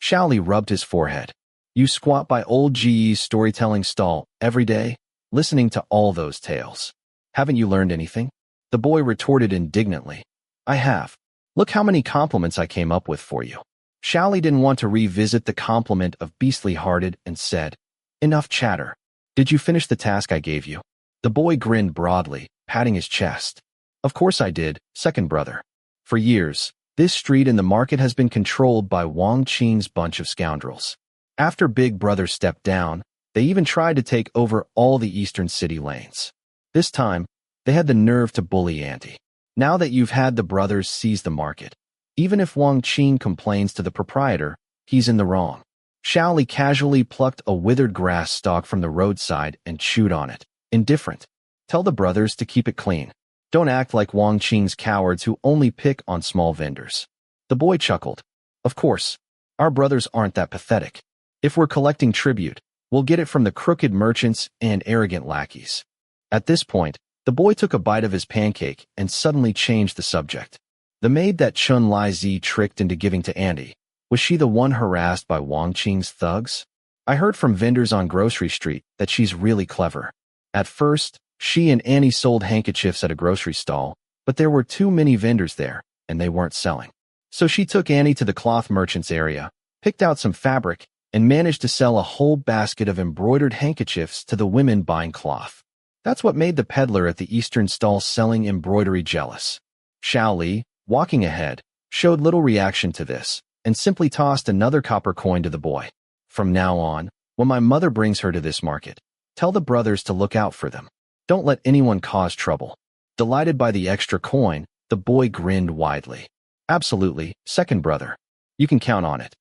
Xiao Li rubbed his forehead. You squat by old Ge's storytelling stall every day, listening to all those tales. Haven't you learned anything? The boy retorted indignantly. I have. Look how many compliments I came up with for you. Xiao Li didn't want to revisit the compliment of beastly-hearted and said, Enough chatter. Did you finish the task I gave you? The boy grinned broadly, patting his chest. Of course I did, second brother. For years, this street and the market has been controlled by Wang Qing's bunch of scoundrels. After Big Brother stepped down, they even tried to take over all the eastern city lanes. This time, they had the nerve to bully Auntie. Now that you've had the brothers seize the market, even if Wang Qing complains to the proprietor, he's in the wrong. Xiao Li casually plucked a withered grass stalk from the roadside and chewed on it, indifferent. Tell the brothers to keep it clean. Don't act like Wang Qing's cowards who only pick on small vendors. The boy chuckled. Of course, our brothers aren't that pathetic. If we're collecting tribute, we'll get it from the crooked merchants and arrogant lackeys. At this point, the boy took a bite of his pancake and suddenly changed the subject. The maid that Chun Lai Zi tricked into giving to Andy, was she the one harassed by Wang Qing's thugs? I heard from vendors on Grocery Street that she's really clever. At first, she and Annie sold handkerchiefs at a grocery stall, but there were too many vendors there, and they weren't selling. So she took Annie to the cloth merchants area, picked out some fabric, and managed to sell a whole basket of embroidered handkerchiefs to the women buying cloth. That's what made the peddler at the eastern stall selling embroidery jealous. Xiao Li, walking ahead, showed little reaction to this, and simply tossed another copper coin to the boy. From now on, when my mother brings her to this market, tell the brothers to look out for them. Don't let anyone cause trouble. Delighted by the extra coin, the boy grinned widely. Absolutely, second brother. You can count on it.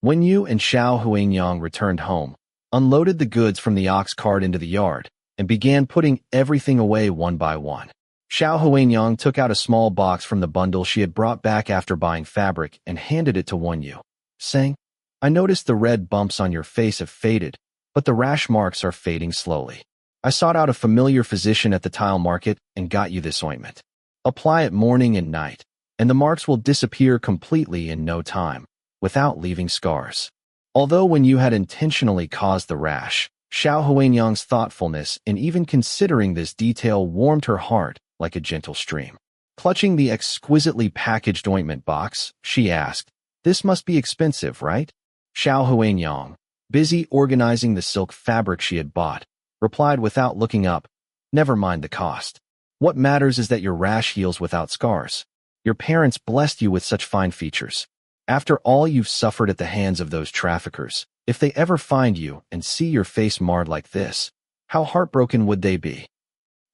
Wen Yu and Xiao Huangyang returned home, unloaded the goods from the ox cart into the yard, and began putting everything away one by one. Xiao Huangyang took out a small box from the bundle she had brought back after buying fabric and handed it to Wen Yu, saying, I noticed the red bumps on your face have faded, but the rash marks are fading slowly. I sought out a familiar physician at the tile market and got you this ointment. Apply it morning and night, and the marks will disappear completely in no time, without leaving scars. Although Wen Yu had intentionally caused the rash, Xiao Huangyang's thoughtfulness in even considering this detail warmed her heart like a gentle stream. Clutching the exquisitely packaged ointment box, she asked, This must be expensive, right? Xiao Huangyang, busy organizing the silk fabric she had bought, replied without looking up, Never mind the cost. What matters is that your rash heals without scars. Your parents blessed you with such fine features. After all you've suffered at the hands of those traffickers, if they ever find you and see your face marred like this, how heartbroken would they be?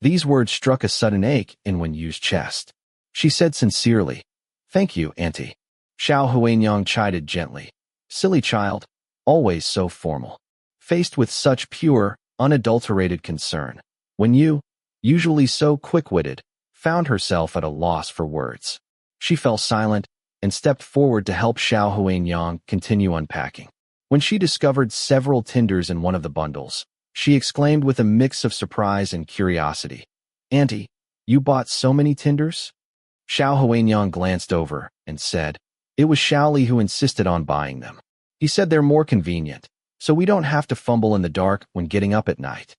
These words struck a sudden ache in Wen Yu's chest. She said sincerely, Thank you, Auntie. Xiao Huangyang chided gently. Silly child, always so formal. Faced with such pure, unadulterated concern, Wen Yu, usually so quick-witted, found herself at a loss for words. She fell silent and stepped forward to help Xiao Huangyang continue unpacking. When she discovered several tinders in one of the bundles, she exclaimed with a mix of surprise and curiosity, Auntie, you bought so many tinders? Xiao Huanyang glanced over and said, "It was Xiao Li who insisted on buying them. He said they're more convenient, so we don't have to fumble in the dark when getting up at night."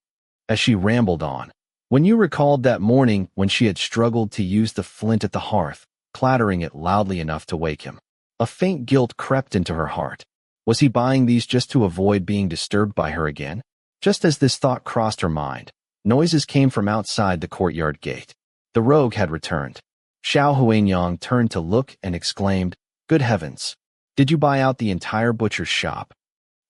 As she rambled on, Wen Yu recalled that morning when she had struggled to use the flint at the hearth, clattering it loudly enough to wake him. A faint guilt crept into her heart. Was he buying these just to avoid being disturbed by her again? Just as this thought crossed her mind, noises came from outside the courtyard gate. The rogue had returned. Xiao Huanyang turned to look and exclaimed, "Good heavens! Did you buy out the entire butcher's shop?"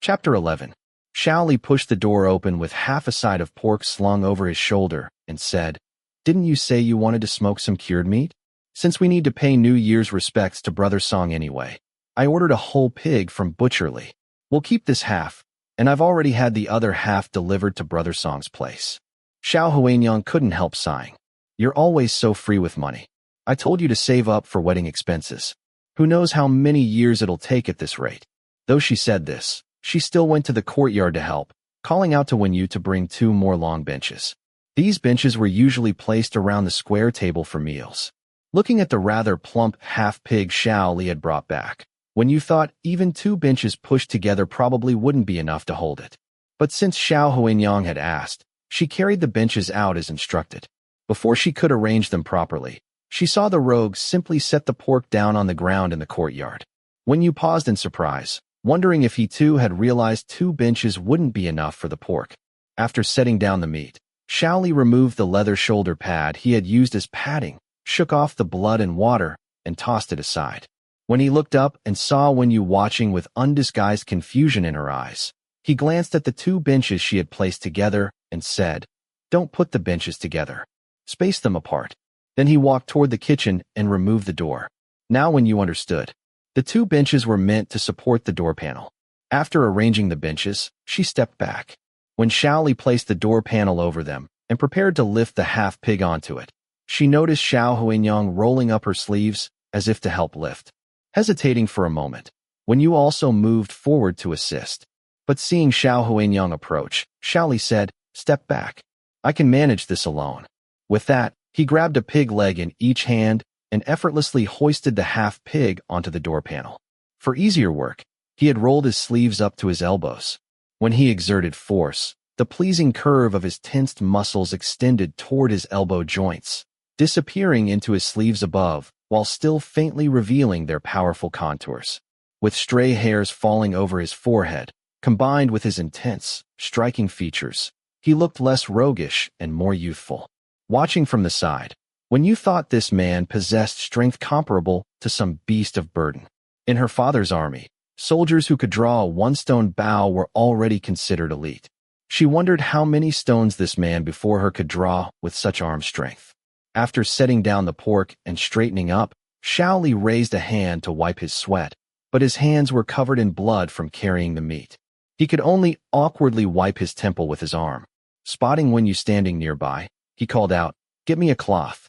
Chapter 11. Xiao Li pushed the door open with half a side of pork slung over his shoulder and said, "Didn't you say you wanted to smoke some cured meat? Since we need to pay New Year's respects to Brother Song anyway, I ordered a whole pig from Butcher Li. We'll keep this half, and I've already had the other half delivered to Brother Song's place." Xiao Huanyang couldn't help sighing. "You're always so free with money. I told you to save up for wedding expenses. Who knows how many years it'll take at this rate." Though she said this, she still went to the courtyard to help, calling out to Wen Yu to bring 2 more long benches. These benches were usually placed around the square table for meals. Looking at the rather plump half-pig Xiao Li had brought back, Wen Yu thought even 2 benches pushed together probably wouldn't be enough to hold it. But since Xiao Huanyang had asked, she carried the benches out as instructed. Before she could arrange them properly, she saw the rogue simply set the pork down on the ground in the courtyard. Wen Yu paused in surprise, wondering if he too had realized 2 benches wouldn't be enough for the pork. After setting down the meat, Xiao Li removed the leather shoulder pad he had used as padding, shook off the blood and water, and tossed it aside. When he looked up and saw Wen Yu watching with undisguised confusion in her eyes, he glanced at the 2 benches she had placed together and said, "Don't put the benches together. Space them apart." Then he walked toward the kitchen and removed the door. Now Wen Yu understood. The 2 benches were meant to support the door panel. After arranging the benches, she stepped back. When Xiao Li placed the door panel over them and prepared to lift the half-pig onto it, she noticed Xiao Huanyang rolling up her sleeves as if to help lift. Hesitating for a moment, Wen Yu also moved forward to assist. But seeing Xiao Huanyang approach, Xiao Li said, "Step back. I can manage this alone." With that, he grabbed a pig leg in each hand and effortlessly hoisted the half-pig onto the door panel. For easier work, he had rolled his sleeves up to his elbows. When he exerted force, the pleasing curve of his tensed muscles extended toward his elbow joints, disappearing into his sleeves above, while still faintly revealing their powerful contours. With stray hairs falling over his forehead, combined with his intense, striking features, he looked less roguish and more youthful. Watching from the side, Wen Yu thought this man possessed strength comparable to some beast of burden. In her father's army, soldiers who could draw a 1-stone bow were already considered elite. She wondered how many stones this man before her could draw with such arm strength. After setting down the pork and straightening up, Xiao Li raised a hand to wipe his sweat, but his hands were covered in blood from carrying the meat. He could only awkwardly wipe his temple with his arm. Spotting Wen Yu standing nearby, he called out, "Get me a cloth."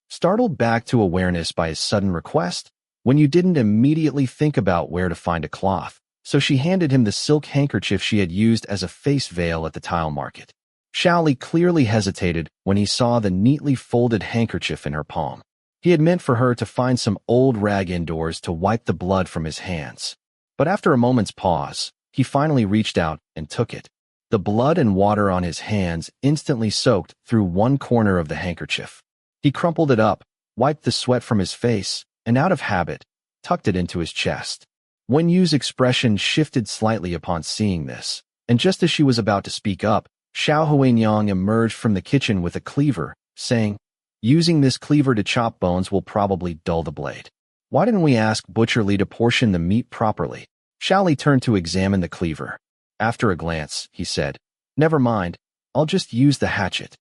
Startled back to awareness by his sudden request, Wen Yu didn't immediately think about where to find a cloth, so she handed him the silk handkerchief she had used as a face veil at the tile market. Xiao Li clearly hesitated when he saw the neatly folded handkerchief in her palm. He had meant for her to find some old rag indoors to wipe the blood from his hands. But after a moment's pause, he finally reached out and took it. The blood and water on his hands instantly soaked through one corner of the handkerchief. He crumpled it up, wiped the sweat from his face, and out of habit, tucked it into his chest. Wen Yu's expression shifted slightly upon seeing this, and just as she was about to speak up, Xiao Huanyang emerged from the kitchen with a cleaver, saying, "Using this cleaver to chop bones will probably dull the blade. Why didn't we ask Butcher Li to portion the meat properly?" Xiao Li turned to examine the cleaver. After a glance, he said, "Never mind, I'll just use the hatchet."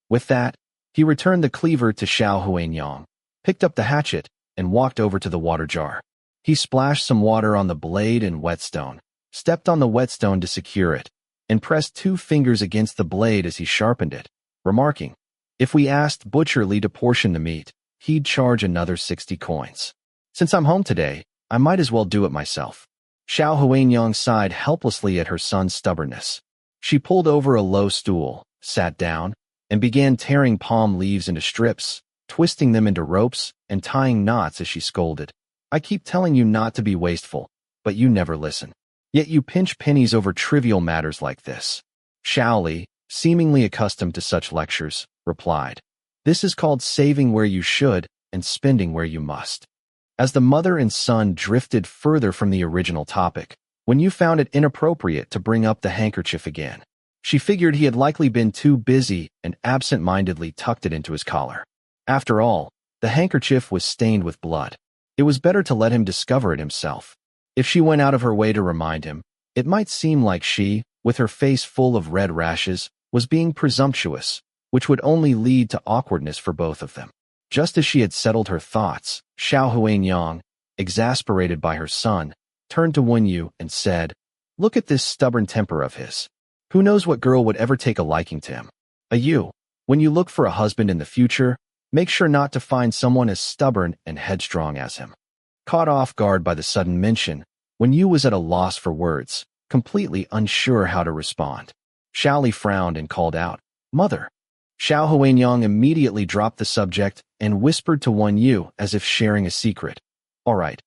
With that, he returned the cleaver to Xiao Huanyang, picked up the hatchet, and walked over to the water jar. He splashed some water on the blade and whetstone, stepped on the whetstone to secure it, and pressed 2 fingers against the blade as he sharpened it, remarking, "If we asked Butcher Li to portion the meat, he'd charge another 60 coins. Since I'm home today, I might as well do it myself." Xiao Huanyang sighed helplessly at her son's stubbornness. She pulled over a low stool, sat down, and began tearing palm leaves into strips, twisting them into ropes and tying knots as she scolded. I keep telling you not to be wasteful, but you never listen. Yet you pinch pennies over trivial matters like this. Xiao Li, seemingly accustomed to such lectures, replied, This is called saving where you should and spending where you must. As the mother and son drifted further from the original topic, Wen Yu found it inappropriate to bring up the handkerchief again. She figured he had likely been too busy and absent-mindedly tucked it into his collar. After all, the handkerchief was stained with blood. It was better to let him discover it himself. If she went out of her way to remind him, it might seem like she, with her face full of red rashes, was being presumptuous, which would only lead to awkwardness for both of them. Just as she had settled her thoughts, Xiao Huanyang, exasperated by her son, turned to Wen Yu and said, Look at this stubborn temper of his. Who knows what girl would ever take a liking to him? You, when you look for a husband in the future, make sure not to find someone as stubborn and headstrong as him. Caught off guard by the sudden mention, Wen Yu was at a loss for words, completely unsure how to respond. Xiao Li frowned and called out, Mother. Xiao Huanyang immediately dropped the subject and whispered to Wen Yu as if sharing a secret. All right,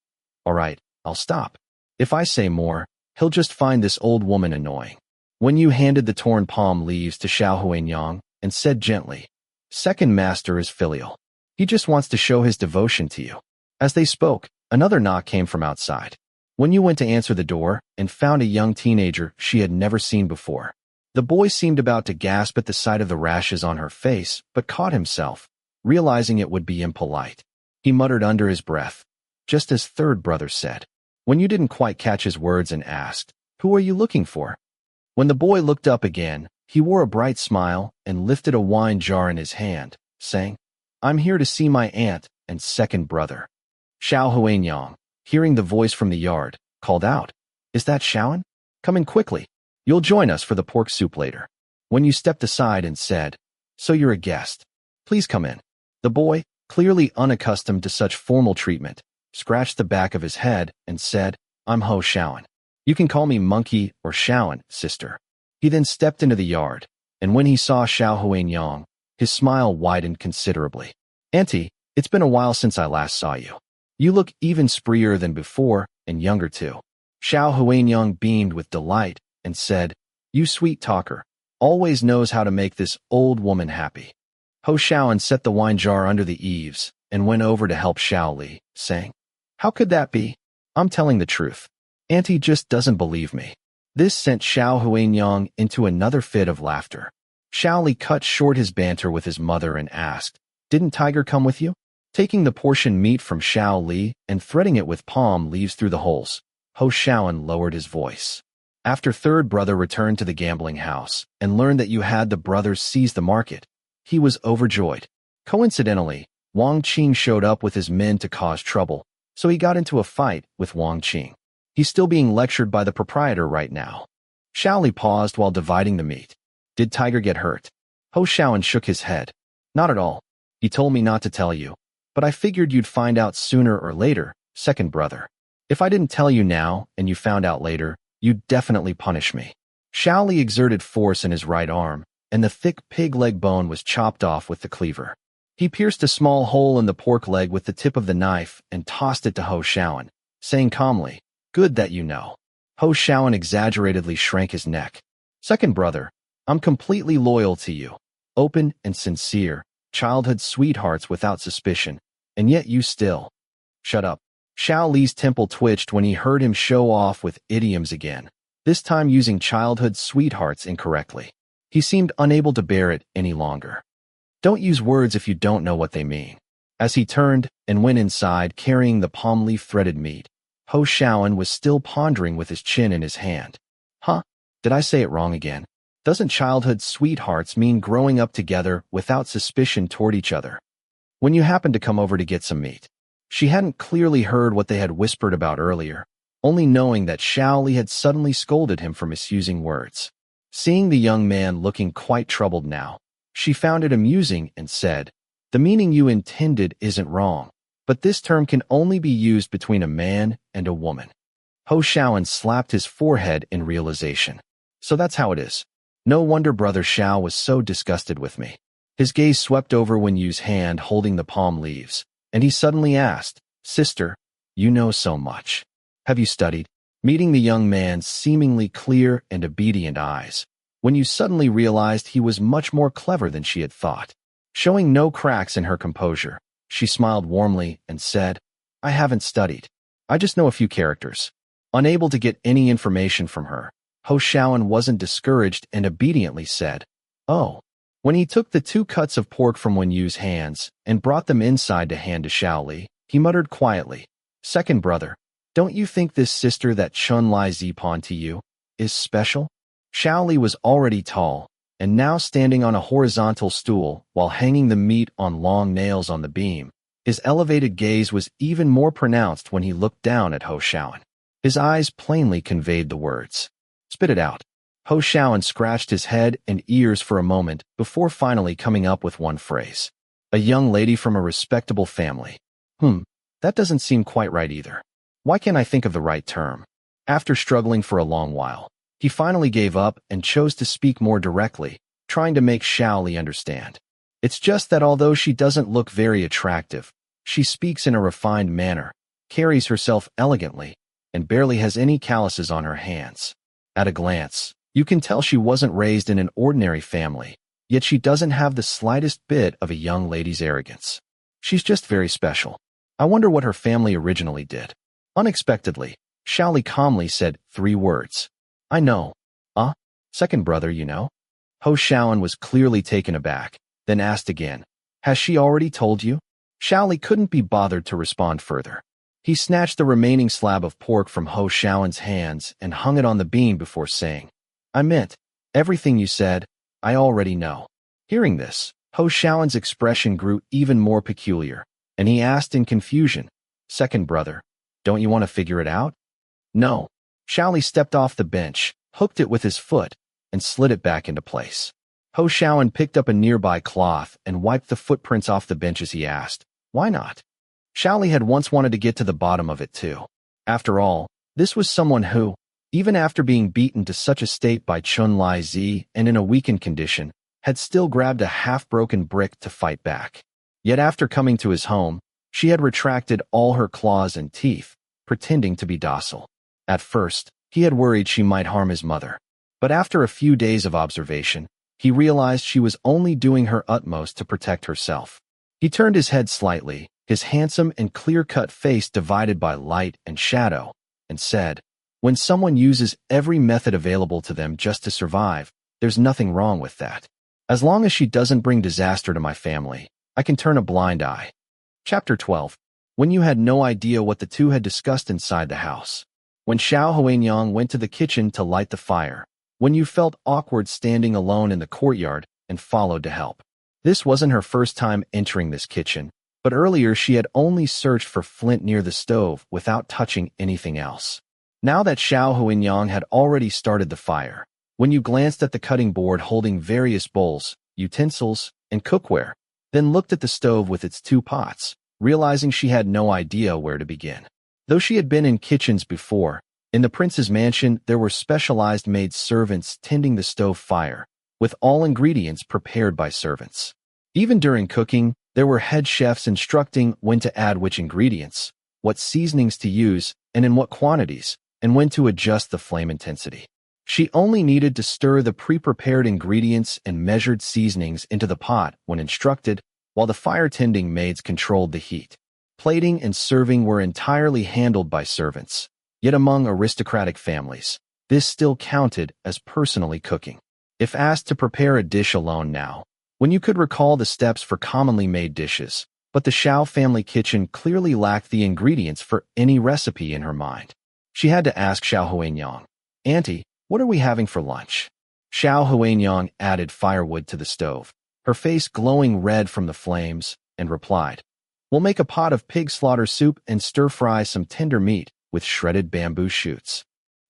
I'll stop. If I say more, he'll just find this old woman annoying. Wen Yu handed the torn palm leaves to Xiao Huanyang and said gently, Second master is filial. He just wants to show his devotion to you. As they spoke, another knock came from outside. Wen Yu went to answer the door and found a young teenager she had never seen before. The boy seemed about to gasp at the sight of the rashes on her face, but caught himself, realizing it would be impolite. He muttered under his breath, just as third brother said. Wen Yu didn't quite catch his words and asked, Who are you looking for? When the boy looked up again, he wore a bright smile and lifted a wine jar in his hand, saying, I'm here to see my aunt and second brother. Xiao Huanyang, hearing the voice from the yard, called out, Is that Xiaoan? Come in quickly. You'll join us for the pork soup later. Wen Yu stepped aside and said, So you're a guest. Please come in. The boy, clearly unaccustomed to such formal treatment, scratched the back of his head and said, I'm Ho Xiaoan. You can call me Monkey or Xiaoan, sister. He then stepped into the yard, and when he saw Xiao Huanyang, his smile widened considerably. Auntie, it's been a while since I last saw you. You look even spreer than before, and younger too. Xiao Huanyang beamed with delight and said, You sweet talker, always knows how to make this old woman happy. Ho Xiaoan set the wine jar under the eaves and went over to help Xiao Li, saying, How could that be? I'm telling the truth. Auntie just doesn't believe me. This sent Xiao Huanyang into another fit of laughter. Xiao Li cut short his banter with his mother and asked, Didn't Tiger come with you? Taking the portion meat from Xiao Li and threading it with palm leaves through the holes, Ho Xiaoan lowered his voice. After third brother returned to the gambling house and learned that you had the brothers seize the market, he was overjoyed. Coincidentally, Wang Qing showed up with his men to cause trouble, so he got into a fight with Wang Qing. He's still being lectured by the proprietor right now. Xiao Li paused while dividing the meat. Did Tiger get hurt? Ho Xiaoan shook his head. Not at all. He told me not to tell you, but I figured you'd find out sooner or later, second brother. If I didn't tell you now and you found out later, you'd definitely punish me. Xiao Li exerted force in his right arm, and the thick pig leg bone was chopped off with the cleaver. He pierced a small hole in the pork leg with the tip of the knife and tossed it to Ho Xiaoan, saying calmly, Good that you know. Ho Xiaoan exaggeratedly shrank his neck. Second brother, I'm completely loyal to you. Open and sincere, childhood sweethearts without suspicion, and yet you still. Shut up. Xiao Li's temple twitched when he heard him show off with idioms again, this time using childhood sweethearts incorrectly. He seemed unable to bear it any longer. Don't use words if you don't know what they mean. As he turned and went inside carrying the palm leaf threaded meat, Ho Xiaoan was still pondering with his chin in his hand. Huh? Did I say it wrong again? Doesn't childhood sweethearts mean growing up together without suspicion toward each other? When you happened to come over to get some meat. She hadn't clearly heard what they had whispered about earlier, only knowing that Xiao Li had suddenly scolded him for misusing words. Seeing the young man looking quite troubled now, she found it amusing and said, The meaning you intended isn't wrong, but this term can only be used between a man and a woman. Ho Xiaoan slapped his forehead in realization. So that's how it is. No wonder Brother Xiao was so disgusted with me. His gaze swept over Wen Yu's hand holding the palm leaves, and he suddenly asked, "Sister, you know so much. Have you studied?" Meeting the young man's seemingly clear and obedient eyes, Wen Yu suddenly realized he was much more clever than she had thought. Showing no cracks in her composure, she smiled warmly and said, "I haven't studied. I just know a few characters." Unable to get any information from her, Ho Xiaoan wasn't discouraged and obediently said, "Oh." When he took the 2 cuts of pork from Wen Yu's hands and brought them inside to hand to Xiao Li, he muttered quietly, "Second brother, don't you think this sister that Chun Lai pawned to you is special?" Xiao Li was already tall, and now standing on a horizontal stool while hanging the meat on long nails on the beam. His elevated gaze was even more pronounced when he looked down at Ho Xiaoan. His eyes plainly conveyed the words, "Spit it out." Ho Xiaoan scratched his head and ears for a moment before finally coming up with one phrase. "A young lady from a respectable family. That doesn't seem quite right either. Why can't I think of the right term?" After struggling for a long while, he finally gave up and chose to speak more directly, trying to make Xiao Li understand. "It's just that although she doesn't look very attractive, she speaks in a refined manner, carries herself elegantly, and barely has any calluses on her hands. At a glance, you can tell she wasn't raised in an ordinary family, yet she doesn't have the slightest bit of a young lady's arrogance. She's just very special. I wonder what her family originally did." Unexpectedly, Xiao Li calmly said 3 words. "I know." Second brother, you know?" Ho Xiaoan was clearly taken aback, then asked again, "Has she already told you?" Xiao Li couldn't be bothered to respond further. He snatched the remaining slab of pork from Ho Xiaoan's hands and hung it on the beam before saying, "I meant, everything you said, I already know." Hearing this, Ho Xiaoan's expression grew even more peculiar, and he asked in confusion, "Second brother, don't you want to figure it out?" "No." Xiao Li stepped off the bench, hooked it with his foot, and slid it back into place. Ho Xiaoan picked up a nearby cloth and wiped the footprints off the bench as he asked, "Why not?" Xiao Li had once wanted to get to the bottom of it too. After all, this was someone who, even after being beaten to such a state by Chun Lai and in a weakened condition, had still grabbed a half-broken brick to fight back. Yet after coming to his home, she had retracted all her claws and teeth, pretending to be docile. At first, he had worried she might harm his mother. But after a few days of observation, he realized she was only doing her utmost to protect herself. He turned his head slightly, his handsome and clear-cut face divided by light and shadow, and said, "When someone uses every method available to them just to survive, there's nothing wrong with that. As long as she doesn't bring disaster to my family, I can turn a blind eye." Chapter 12. When you had no idea what the two had discussed inside the house. When Xiao Huanyang went to the kitchen to light the fire, when you felt awkward standing alone in the courtyard and followed to help. This wasn't her first time entering this kitchen, but earlier she had only searched for flint near the stove without touching anything else. Now that Xiao Huanyang had already started the fire, when you glanced at the cutting board holding various bowls, utensils, and cookware, then looked at the stove with its 2 pots, realizing she had no idea where to begin. Though she had been in kitchens before, in the prince's mansion there were specialized maid servants tending the stove fire, with all ingredients prepared by servants. Even during cooking, there were head chefs instructing when to add which ingredients, what seasonings to use, and in what quantities, and when to adjust the flame intensity. She only needed to stir the pre-prepared ingredients and measured seasonings into the pot when instructed, while the fire-tending maids controlled the heat. Plating and serving were entirely handled by servants, yet among aristocratic families, this still counted as personally cooking. If asked to prepare a dish alone now, when you could recall the steps for commonly made dishes, but the Xiao family kitchen clearly lacked the ingredients for any recipe in her mind. She had to ask Xiao Huanyang, "Auntie, what are we having for lunch?" Xiao Huanyang added firewood to the stove, her face glowing red from the flames, and replied, "We'll make a pot of pig slaughter soup and stir-fry some tender meat with shredded bamboo shoots."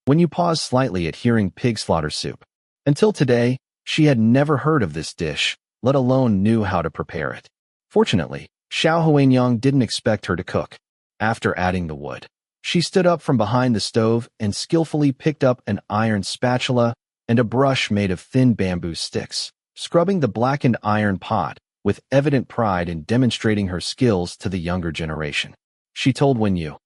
When you paused slightly at hearing pig slaughter soup. Until today, she had never heard of this dish, let alone knew how to prepare it. Fortunately, Xiao Huanyang didn't expect her to cook. After adding the wood, she stood up from behind the stove and skillfully picked up an iron spatula and a brush made of thin bamboo sticks. scrubbing the blackened iron pot, with evident pride in demonstrating her skills to the younger generation. She told Wen Yu,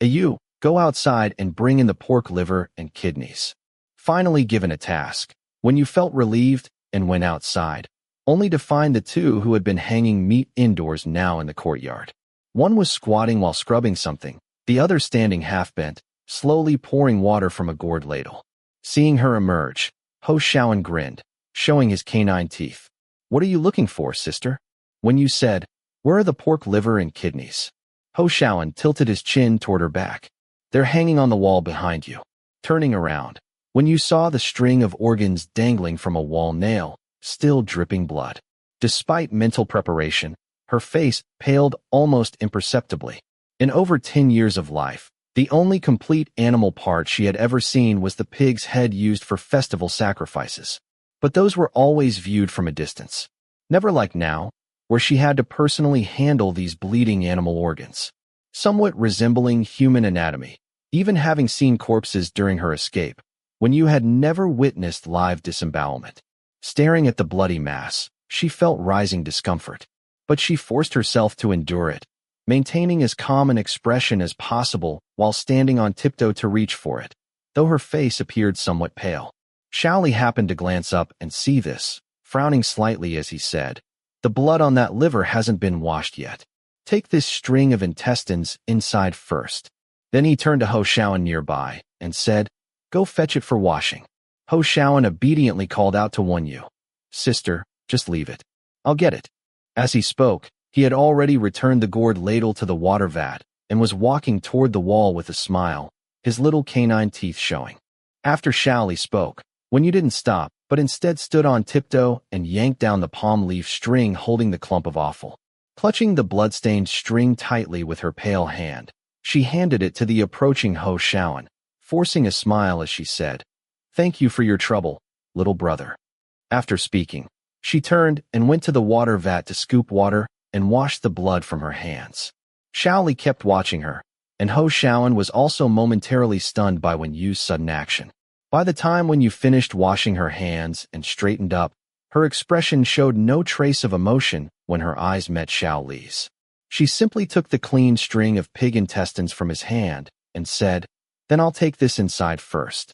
"You, go outside and bring in the pork liver and kidneys." Finally given a task, Wen Yu felt relieved and went outside, only to find the two who had been hanging meat indoors now in the courtyard. One was squatting while scrubbing something, the other standing half-bent, slowly pouring water from a gourd ladle. Seeing her emerge, Ho Xiaoan grinned, showing his canine teeth. "What are you looking for, sister?" Wen Yu said, "Where are the pork liver and kidneys?" Ho Xiaoan tilted his chin toward her back. "They're hanging on the wall behind you." Turning around, Wen Yu saw the string of organs dangling from a wall nail, still dripping blood. Despite mental preparation, her face paled almost imperceptibly. In over 10 years of life, the only complete animal part she had ever seen was the pig's head used for festival sacrifices. But those were always viewed from a distance. Never like now, where she had to personally handle these bleeding animal organs. Somewhat resembling human anatomy, even having seen corpses during her escape, Wen Yu had never witnessed live disembowelment. Staring at the bloody mass, she felt rising discomfort. But she forced herself to endure it, maintaining as calm an expression as possible while standing on tiptoe to reach for it, though her face appeared somewhat pale. Xiao Li happened to glance up and see this, frowning slightly as he said, "The blood on that liver hasn't been washed yet. Take this string of intestines inside first." Then he turned to Ho Xiaoan nearby and said, "Go fetch it for washing." Ho Xiaoan obediently called out to Wen Yu, "Sister, just leave it. I'll get it." As he spoke, he had already returned the gourd ladle to the water vat and was walking toward the wall with a smile, his little canine teeth showing. After Xiao Li spoke, Wen Yu didn't stop, but instead stood on tiptoe and yanked down the palm leaf string holding the clump of offal. Clutching the blood-stained string tightly with her pale hand, she handed it to the approaching Ho Xiaoan, forcing a smile as she said, "Thank you for your trouble, little brother." After speaking, she turned and went to the water vat to scoop water and wash the blood from her hands. Xiao Li kept watching her, and Ho Xiaoan was also momentarily stunned by Wen Yu's sudden action. By the time Wen Yu finished washing her hands and straightened up, her expression showed no trace of emotion when her eyes met Xiao Li's. She simply took the clean string of pig intestines from his hand and said, "Then I'll take this inside first."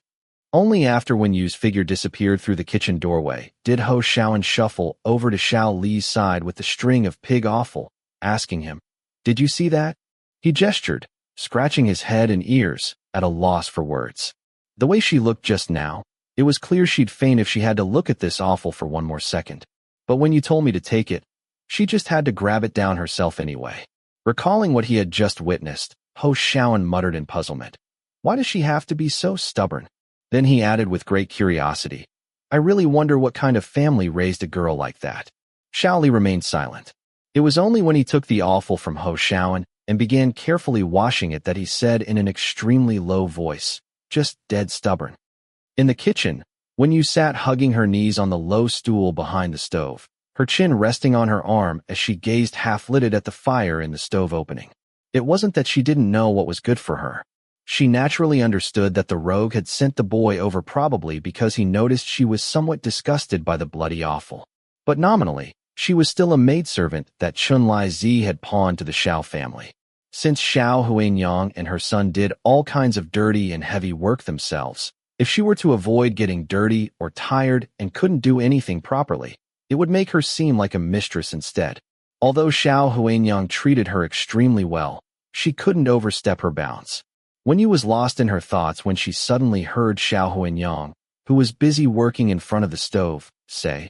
Only after Wen Yu's figure disappeared through the kitchen doorway did Ho Xiaoan shuffle over to Xiao Li's side with the string of pig offal, asking him, "Did you see that?" He gestured, scratching his head and ears, at a loss for words. The way she looked just now, it was clear she'd faint if she had to look at this offal for one more second. But when you told me to take it, she just had to grab it down herself anyway. Recalling what he had just witnessed, Ho Xiaoan muttered in puzzlement, "Why does she have to be so stubborn?" Then he added with great curiosity, "I really wonder what kind of family raised a girl like that." Xiao Li remained silent. It was only when he took the offal from Ho Xiaoan and began carefully washing it that he said in an extremely low voice, "Just dead stubborn." In the kitchen, Wen Yu sat hugging her knees on the low stool behind the stove, her chin resting on her arm as she gazed half-lidded at the fire in the stove opening. It wasn't that she didn't know what was good for her. She naturally understood that the rogue had sent the boy over probably because he noticed she was somewhat disgusted by the bloody offal. But nominally, she was still a maidservant that Chun-Lai Zi had pawned to the Xiao family. Since Xiao Huanyang and her son did all kinds of dirty and heavy work themselves, if she were to avoid getting dirty or tired and couldn't do anything properly, it would make her seem like a mistress instead. Although Xiao Huanyang treated her extremely well, she couldn't overstep her bounds. Wen Yu was lost in her thoughts when she suddenly heard Xiao Huanyang, who was busy working in front of the stove, say,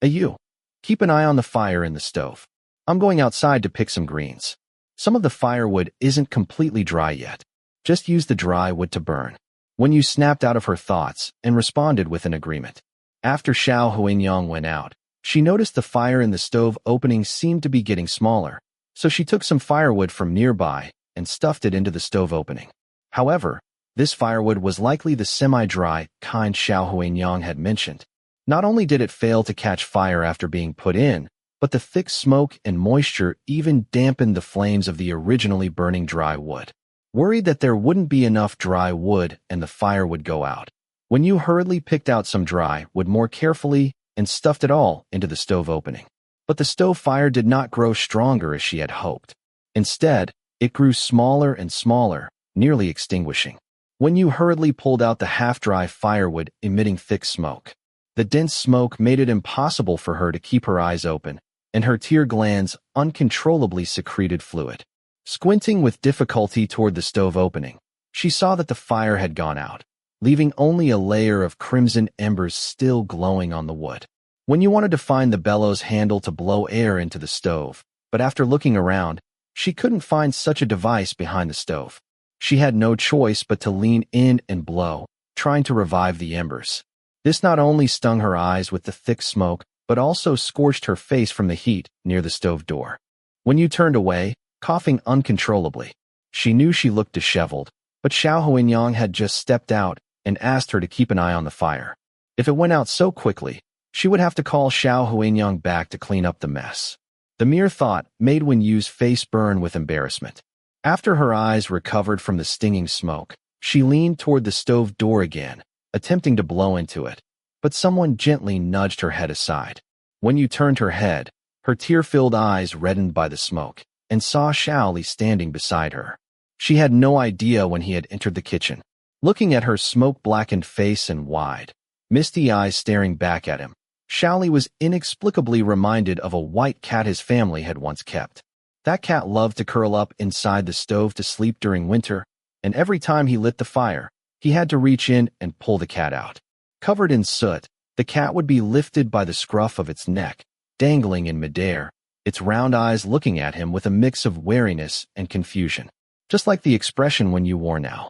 "You, keep an eye on the fire in the stove. I'm going outside to pick some greens. Some of the firewood isn't completely dry yet. Just use the dry wood to burn." Wen Yu snapped out of her thoughts and responded with an agreement. After Xiao Huanyang went out, she noticed the fire in the stove opening seemed to be getting smaller, so she took some firewood from nearby and stuffed it into the stove opening. However, this firewood was likely the semi-dry kind Xiao Huanyang had mentioned. Not only did it fail to catch fire after being put in, but the thick smoke and moisture even dampened the flames of the originally burning dry wood. Worried that there wouldn't be enough dry wood and the fire would go out, Wen Yu hurriedly picked out some dry wood more carefully and stuffed it all into the stove opening. But the stove fire did not grow stronger as she had hoped. Instead, it grew smaller and smaller, nearly extinguishing. Wen Yu hurriedly pulled out the half-dry firewood, emitting thick smoke. The dense smoke made it impossible for her to keep her eyes open, and her tear glands uncontrollably secreted fluid. Squinting with difficulty toward the stove opening, she saw that the fire had gone out, leaving only a layer of crimson embers still glowing on the wood. When you wanted to find the bellows handle to blow air into the stove, but after looking around, she couldn't find such a device behind the stove. She had no choice but to lean in and blow, trying to revive the embers. This not only stung her eyes with the thick smoke, but also scorched her face from the heat near the stove door. When you turned away, coughing uncontrollably, she knew she looked disheveled, but Xiao Huinyang had just stepped out and asked her to keep an eye on the fire. If it went out so quickly, she would have to call Xiao Huinyang back to clean up the mess. The mere thought made Wen Yu's face burn with embarrassment. After her eyes recovered from the stinging smoke, she leaned toward the stove door again, attempting to blow into it, but someone gently nudged her head aside. When you turned her head, her tear-filled eyes reddened by the smoke, and saw Xiao Li standing beside her. She had no idea when he had entered the kitchen. Looking at her smoke-blackened face and wide, misty eyes staring back at him, Xiao Li was inexplicably reminded of a white cat his family had once kept. That cat loved to curl up inside the stove to sleep during winter, and every time he lit the fire, he had to reach in and pull the cat out. Covered in soot, the cat would be lifted by the scruff of its neck, dangling in midair, its round eyes looking at him with a mix of wariness and confusion. Just like the expression Wen Yu wore now.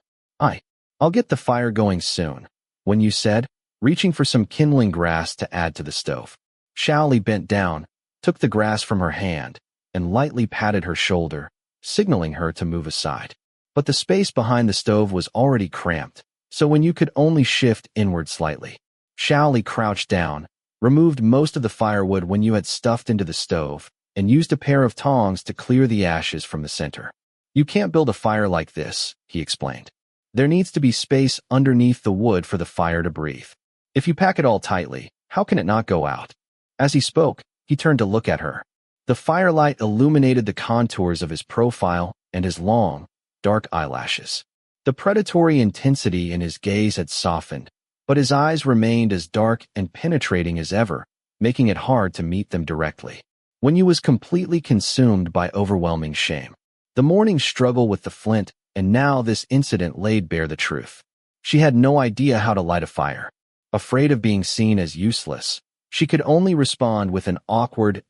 I'll get the fire going soon, Wen Yu said, reaching for some kindling grass to add to the stove. Xiao Li bent down, took the grass from her hand, and lightly patted her shoulder, signaling her to move aside. But the space behind the stove was already cramped, so Wen Yu could only shift inward slightly. Xiao Li crouched down, removed most of the firewood Wen Yu had stuffed into the stove, and used a pair of tongs to clear the ashes from the center. You can't build a fire like this, he explained. There needs to be space underneath the wood for the fire to breathe. If you pack it all tightly, how can it not go out? As he spoke, he turned to look at her. The firelight illuminated the contours of his profile and his long, dark eyelashes. The predatory intensity in his gaze had softened, but his eyes remained as dark and penetrating as ever, making it hard to meet them directly. Wen Yu was completely consumed by overwhelming shame. The morning's struggle with the flint, and now this incident laid bare the truth. She had no idea how to light a fire. Afraid of being seen as useless, she could only respond with an awkward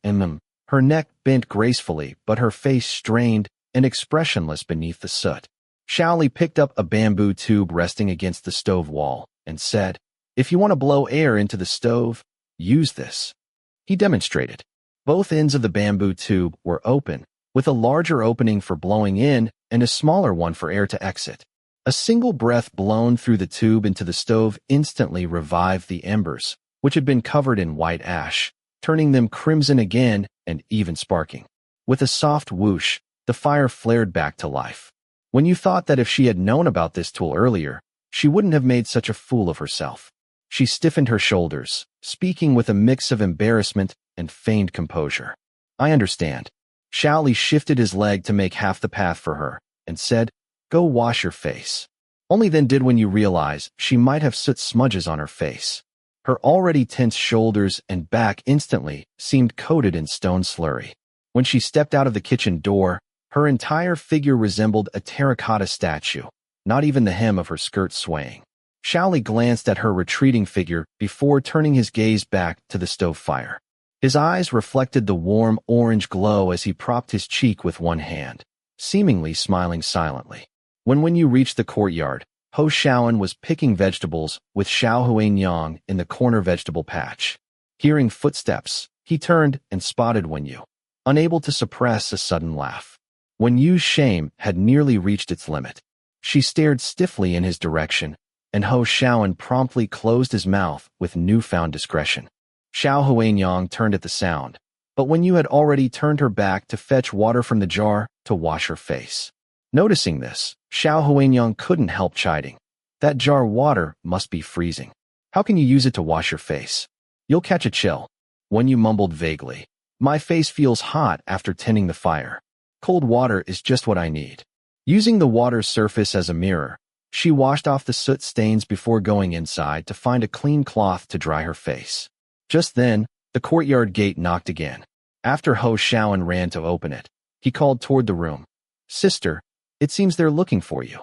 her neck bent gracefully but her face strained and expressionless beneath the soot. Xiao Li picked up a bamboo tube resting against the stove wall and said, "If you want to blow air into the stove, use this." He demonstrated. Both ends of the bamboo tube were open, with a larger opening for blowing in and a smaller one for air to exit. A single breath blown through the tube into the stove instantly revived the embers, which had been covered in white ash, turning them crimson again and even sparking. With a soft whoosh, the fire flared back to life. When you thought that if she had known about this tool earlier, she wouldn't have made such a fool of herself. She stiffened her shoulders, speaking with a mix of embarrassment and feigned composure. "I understand." Xiao Li shifted his leg to make half the path for her, and said, "Go wash your face." Only then did Wen Yu realize she might have soot smudges on her face. Her already tense shoulders and back instantly seemed coated in stone slurry. When she stepped out of the kitchen door, her entire figure resembled a terracotta statue, not even the hem of her skirt swaying. Xiao Li glanced at her retreating figure before turning his gaze back to the stove fire. His eyes reflected the warm orange glow as he propped his cheek with one hand, seemingly smiling silently. When Wen Yu reached the courtyard, Ho Xiaoan was picking vegetables with Xiao Huinyang in the corner vegetable patch. Hearing footsteps, he turned and spotted Wen Yu, unable to suppress a sudden laugh. Wen Yu's shame had nearly reached its limit. She stared stiffly in his direction, and Ho Xiaoan promptly closed his mouth with newfound discretion. Xiao Huinyang turned at the sound, but Wen Yu had already turned her back to fetch water from the jar to wash her face. Noticing this, Xiao Huinyang couldn't help chiding. "That jar water must be freezing. How can you use it to wash your face?" You'll catch a chill. Wen Yu mumbled vaguely. My face feels hot after tending the fire. Cold water is just what I need. Using the water's surface as a mirror, she washed off the soot stains before going inside to find a clean cloth to dry her face. Just then, the courtyard gate knocked again. After Ho Xiaoan ran to open it, he called toward the room. Sister, it seems they're looking for you.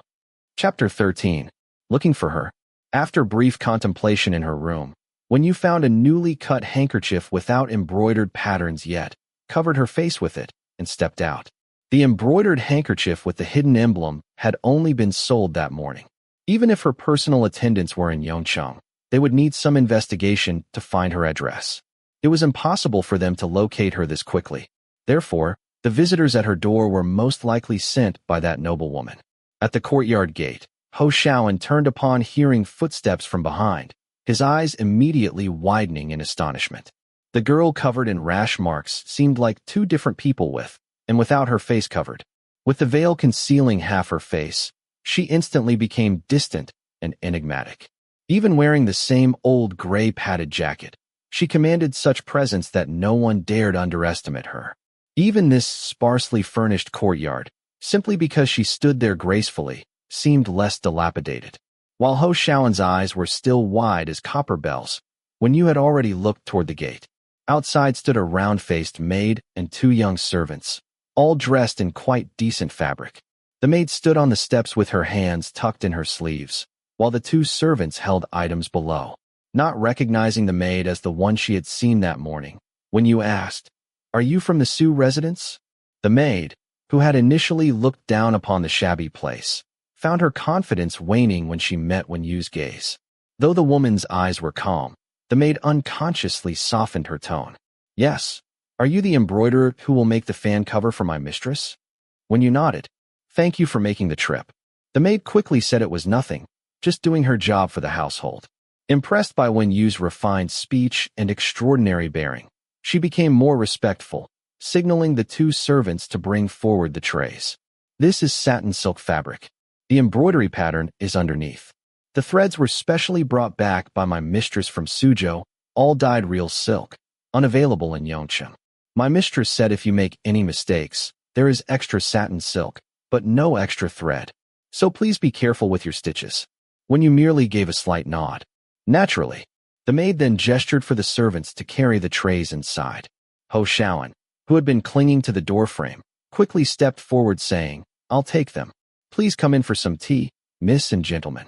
Chapter 13. Looking for her. After brief contemplation in her room, Wen Yu found a newly cut handkerchief without embroidered patterns yet, covered her face with it, and stepped out. The embroidered handkerchief with the hidden emblem had only been sold that morning. Even if her personal attendants were in Yongcheng, they would need some investigation to find her address. It was impossible for them to locate her this quickly. Therefore, the visitors at her door were most likely sent by that noblewoman. At the courtyard gate, Ho Xiaoan turned upon hearing footsteps from behind, his eyes immediately widening in astonishment. The girl covered in rash marks seemed like two different people with, and without her face covered. With the veil concealing half her face, she instantly became distant and enigmatic. Even wearing the same old gray padded jacket, she commanded such presence that no one dared underestimate her. Even this sparsely furnished courtyard, simply because she stood there gracefully, seemed less dilapidated. While Ho Xiaoan's eyes were still wide as copper bells, Wen Yu had already looked toward the gate. Outside stood a round-faced maid and two young servants, all dressed in quite decent fabric. The maid stood on the steps with her hands tucked in her sleeves, while the two servants held items below. Not recognizing the maid as the one she had seen that morning, Wen Yu asked, "Are you from the Su residence?" The maid, who had initially looked down upon the shabby place, found her confidence waning when she met Wen Yu's gaze. Though the woman's eyes were calm, the maid unconsciously softened her tone. "Yes. Are you the embroiderer who will make the fan cover for my mistress?" Wen Yu nodded. "Thank you for making the trip." The maid quickly said it was nothing, just doing her job for the household. Impressed by Wen Yu's refined speech and extraordinary bearing, she became more respectful, signaling the two servants to bring forward the trays. "This is satin silk fabric. The embroidery pattern is underneath. The threads were specially brought back by my mistress from Suzhou, all dyed real silk, unavailable in Yongcheng. My mistress said if you make any mistakes, there is extra satin silk, but no extra thread. So please be careful with your stitches." Wen Yu merely gave a slight nod. Naturally, the maid then gestured for the servants to carry the trays inside. Ho Xiaoan, who had been clinging to the doorframe, quickly stepped forward saying, "I'll take them. Please come in for some tea, miss and gentlemen."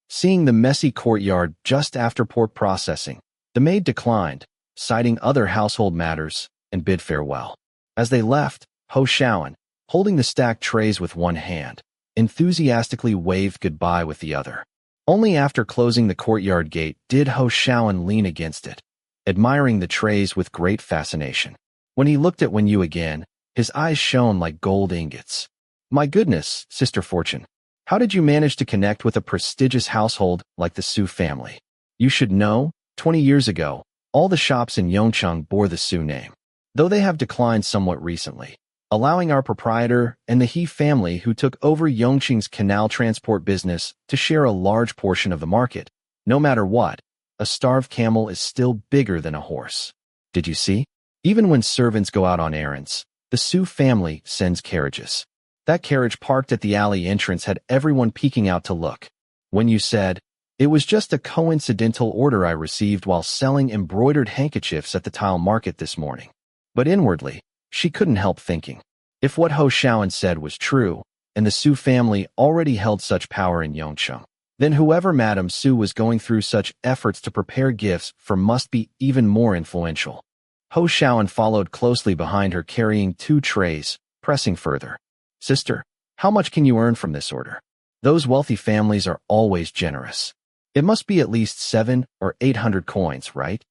Seeing the messy courtyard just after pork processing, the maid declined, citing other household matters, and bid farewell. As they left, Ho Xiaoan, holding the stacked trays with one hand, enthusiastically waved goodbye with the other. Only after closing the courtyard gate did Ho Xiaoan lean against it, admiring the trays with great fascination. When he looked at Wen Yu again, his eyes shone like gold ingots. "My goodness, Sister Fortune, how did you manage to connect with a prestigious household like the Su family? You should know, 20 years ago, all the shops in Yongcheng bore the Su name, though they have declined somewhat recently, allowing our proprietor and the He family who took over Yongqing's canal transport business to share a large portion of the market. No matter what, a starved camel is still bigger than a horse. Did you see? Even when servants go out on errands, the Su family sends carriages. That carriage parked at the alley entrance had everyone peeking out to look. Wen Yu said, "It was just a coincidental order I received while selling embroidered handkerchiefs at the tile market this morning." But inwardly, she couldn't help thinking, if what Ho Xiaoan said was true, and the Su family already held such power in Yongcheng, then whoever Madame Su was going through such efforts to prepare gifts for must be even more influential. Ho Xiaoan followed closely behind her carrying two trays, pressing further. "Sister, how much can you earn from this order? Those wealthy families are always generous. It must be at least 700 or 800 coins, right?"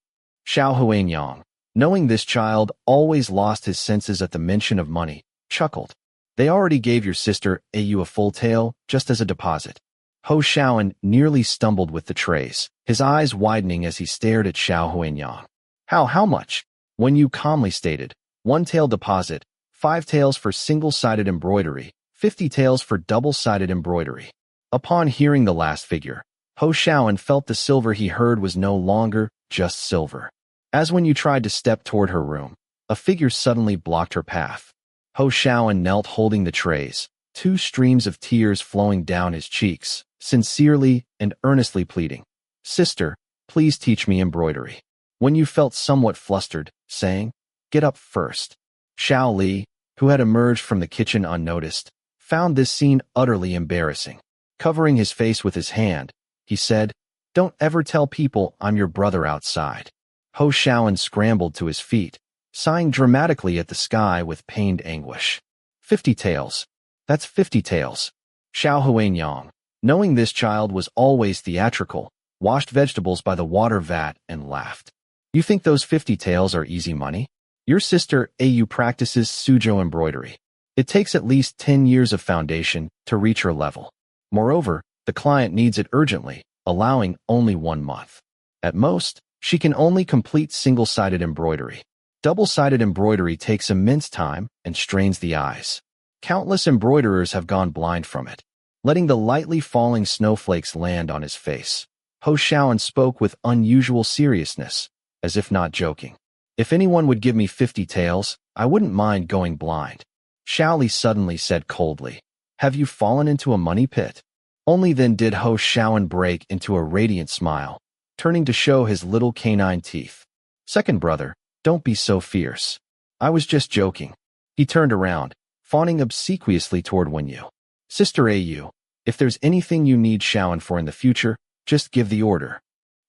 Xiao Huanyang, knowing this child always lost his senses at the mention of money, chuckled. "They already gave your sister a full tael, just as a deposit." Ho Xiaoan nearly stumbled with the trays, his eyes widening as he stared at Xiao Huanyang. How much?" Wen Yu calmly stated, 1 tael deposit, 5 taels for single-sided embroidery, 50 taels for double-sided embroidery. Upon hearing the last figure, Ho Xiaoan felt the silver he heard was no longer just silver. As when you tried to step toward her room, a figure suddenly blocked her path. Ho Xiaoan knelt holding the trays, two streams of tears flowing down his cheeks, sincerely and earnestly pleading, "Sister, please teach me embroidery." Wen Yu felt somewhat flustered, saying, "Get up first." Xiao Li, who had emerged from the kitchen unnoticed, found this scene utterly embarrassing. Covering his face with his hand, he said, "Don't ever tell people I'm your brother outside." Ho Xiaoan scrambled to his feet, sighing dramatically at the sky with pained anguish. 50 taels. That's 50 taels. Xiao Huanyang, knowing this child was always theatrical, washed vegetables by the water vat and laughed. "You think those 50 taels are easy money? Your sister Au practices Suzhou embroidery. It takes at least 10 years of foundation to reach her level. Moreover, the client needs it urgently, allowing only 1 month. At most, she can only complete single-sided embroidery. Double-sided embroidery takes immense time and strains the eyes. Countless embroiderers have gone blind from it." Letting the lightly falling snowflakes land on his face, Ho Xiaoan spoke with unusual seriousness, as if not joking. "If anyone would give me 50 taels, I wouldn't mind going blind." Xiao Li suddenly said coldly, "Have you fallen into a money pit?" Only then did Ho Xiaoan break into a radiant smile, turning to show his little canine teeth. "Second brother, don't be so fierce. I was just joking." He turned around, fawning obsequiously toward Wen Yu. "Sister Au, if there's anything you need Xiaoan for in the future, just give the order."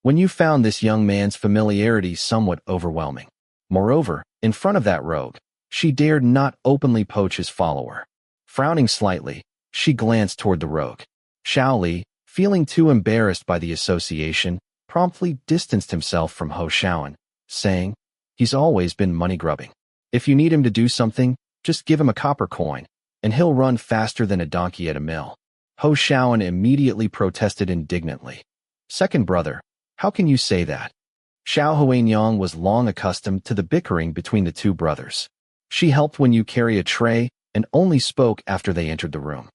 Wen Yu found this young man's familiarity somewhat overwhelming. Moreover, in front of that rogue, she dared not openly poach his follower. Frowning slightly, she glanced toward the rogue. Xiao Li, feeling too embarrassed by the association, promptly distanced himself from Ho Xiaoan, saying, "He's always been money-grubbing. If you need him to do something, just give him a copper coin, and he'll run faster than a donkey at a mill." Ho Xiaoan immediately protested indignantly. "Second brother, how can you say that?" Xiao Huanyang was long accustomed to the bickering between the two brothers. She helped Wen Yu carry a tray and only spoke after they entered the room.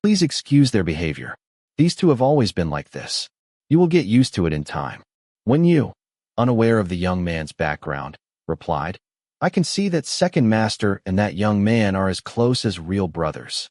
"Please excuse their behavior. These two have always been like this. You will get used to it in time." Wen Yu, unaware of the young man's background, replied, "I can see that second master and that young man are as close as real brothers."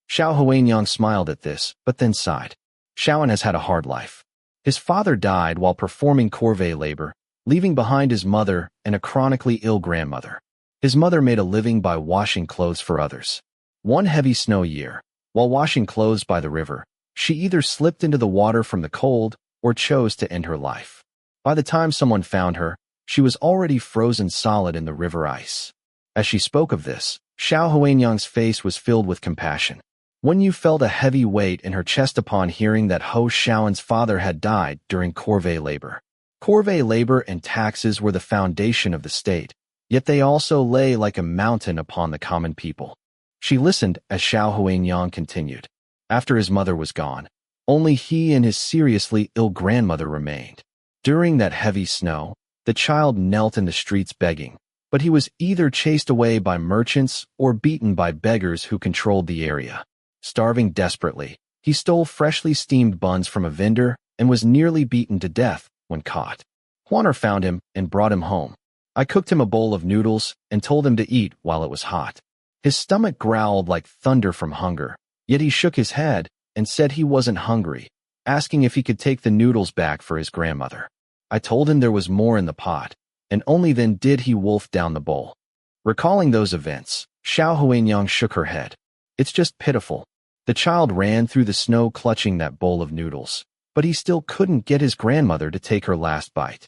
Xiao Huanyang smiled at this, but then sighed. Xiaoan has had a hard life. His father died while performing corvée labor, leaving behind his mother and a chronically ill grandmother. His mother made a living by washing clothes for others. One heavy snow year, while washing clothes by the river, she either slipped into the water from the cold or chose to end her life. By the time someone found her, she was already frozen solid in the river ice. As she spoke of this, Xiao Huanyang's face was filled with compassion. Wen Yu felt a heavy weight in her chest upon hearing that Ho Xiaoan's father had died during corvée labor. Corvée labor and taxes were the foundation of the state, yet they also lay like a mountain upon the common people. She listened as Xiao Huanyang continued. After his mother was gone, only he and his seriously ill grandmother remained. During that heavy snow, the child knelt in the streets begging, but he was either chased away by merchants or beaten by beggars who controlled the area. Starving desperately, he stole freshly steamed buns from a vendor and was nearly beaten to death when caught. Huaner found him and brought him home. I cooked him a bowl of noodles and told him to eat while it was hot. His stomach growled like thunder from hunger, yet he shook his head and said he wasn't hungry, asking if he could take the noodles back for his grandmother. I told him there was more in the pot, and only then did he wolf down the bowl. Recalling those events, Xiao Huanyang shook her head. It's just pitiful. The child ran through the snow clutching that bowl of noodles, but he still couldn't get his grandmother to take her last bite.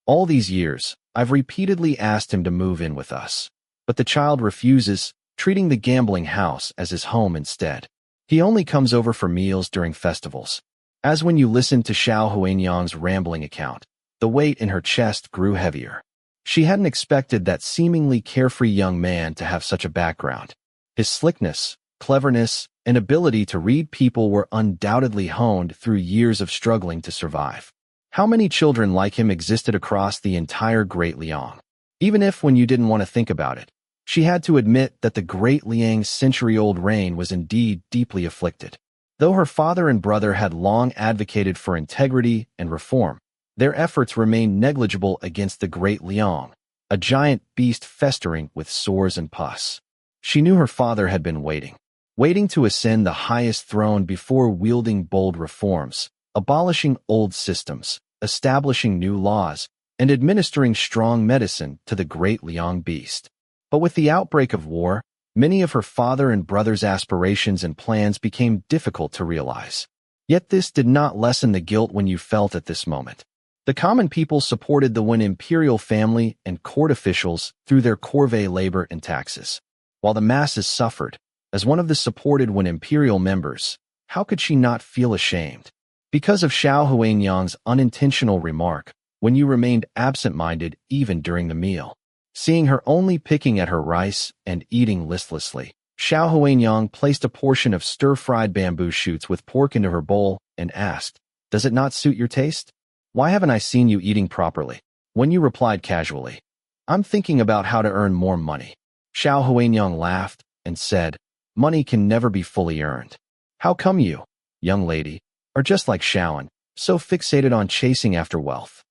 All these years, I've repeatedly asked him to move in with us, but the child refuses, treating the gambling house as his home instead. He only comes over for meals during festivals. As when you listened to Xiao Huanyang's rambling account, the weight in her chest grew heavier. She hadn't expected that seemingly carefree young man to have such a background. His slickness, cleverness, and ability to read people were undoubtedly honed through years of struggling to survive. How many children like him existed across the entire Great Liang? Even if, when you didn't want to think about it, she had to admit that the Great Liang's century-old reign was indeed deeply afflicted. Though her father and brother had long advocated for integrity and reform, Their efforts remained negligible against the great Liang, a giant beast festering with sores and pus. She knew her father had been waiting to ascend the highest throne before wielding bold reforms, abolishing old systems, establishing new laws, and administering strong medicine to the great Liang beast. But with the outbreak of war, many of her father and brother's aspirations and plans became difficult to realize. Yet this did not lessen the guilt Wen Yu felt at this moment. The common people supported the Wen imperial family and court officials through their corvée labor and taxes, while the masses suffered. As one of the supported Wen imperial members, how could she not feel ashamed? Because of Xiao Huanyang's unintentional remark, Wen Yu remained absent-minded even during the meal. Seeing her only picking at her rice and eating listlessly, Xiao Huanyang placed a portion of stir-fried bamboo shoots with pork into her bowl and asked, "Does it not suit your taste? Why haven't I seen you eating properly?" Wen Yu replied casually, "I'm thinking about how to earn more money." Xiao Huanyang laughed and said, "Money can never be fully earned. How come you, young lady, are just like Xiaoan, so fixated on chasing after wealth?"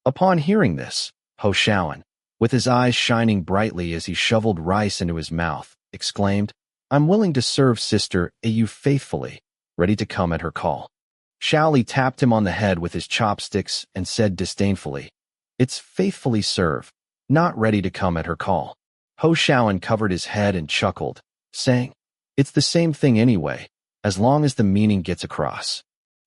Upon hearing this, Ho Xiaoan, with his eyes shining brightly as he shoveled rice into his mouth, exclaimed, "I'm willing to serve Sister Yu faithfully, ready to come at her call." Xiao Li tapped him on the head with his chopsticks and said disdainfully, "It's faithfully serve, not ready to come at her call." Ho Xiaoan covered his head and chuckled, saying, "It's the same thing anyway, as long as the meaning gets across."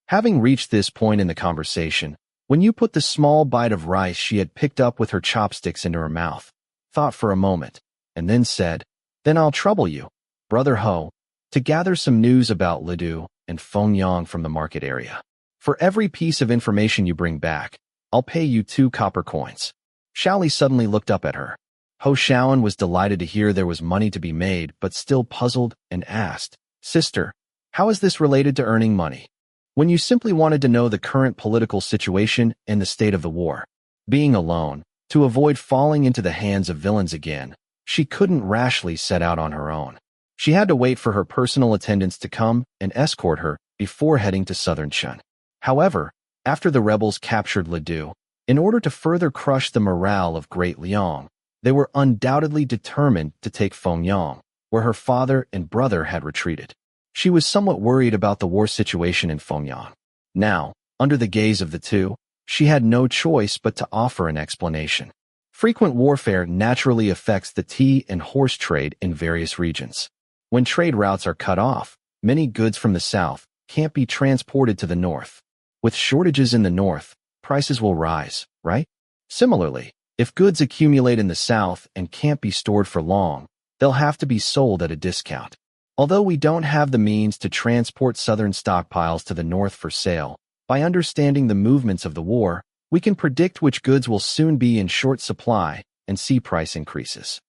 Having reached this point in the conversation, Wen Yu put the small bite of rice she had picked up with her chopsticks into her mouth, thought for a moment, and then said, "Then I'll trouble you, Brother Ho, to gather some news about Lidu and Fengyang from the market area. For every piece of information you bring back, I'll pay you 2 copper coins." Xiao Li suddenly looked up at her. Ho Xiaoan was delighted to hear there was money to be made, but still puzzled and asked, "Sister, how is this related to earning money?" When you simply wanted to know the current political situation and the state of the war. Being alone, to avoid falling into the hands of villains again, she couldn't rashly set out on her own. She had to wait for her personal attendants to come and escort her before heading to southern Chun. However, after the rebels captured Lidu, in order to further crush the morale of Great Liang, they were undoubtedly determined to take Fengyang, where her father and brother had retreated. She was somewhat worried about the war situation in Fengyang. Now, under the gaze of the two, she had no choice but to offer an explanation. Frequent warfare naturally affects the tea and horse trade in various regions. When trade routes are cut off, many goods from the south can't be transported to the north. With shortages in the north, prices will rise, right? Similarly, if goods accumulate in the south and can't be stored for long, they'll have to be sold at a discount. Although we don't have the means to transport southern stockpiles to the north for sale, by understanding the movements of the war, we can predict which goods will soon be in short supply and see price increases.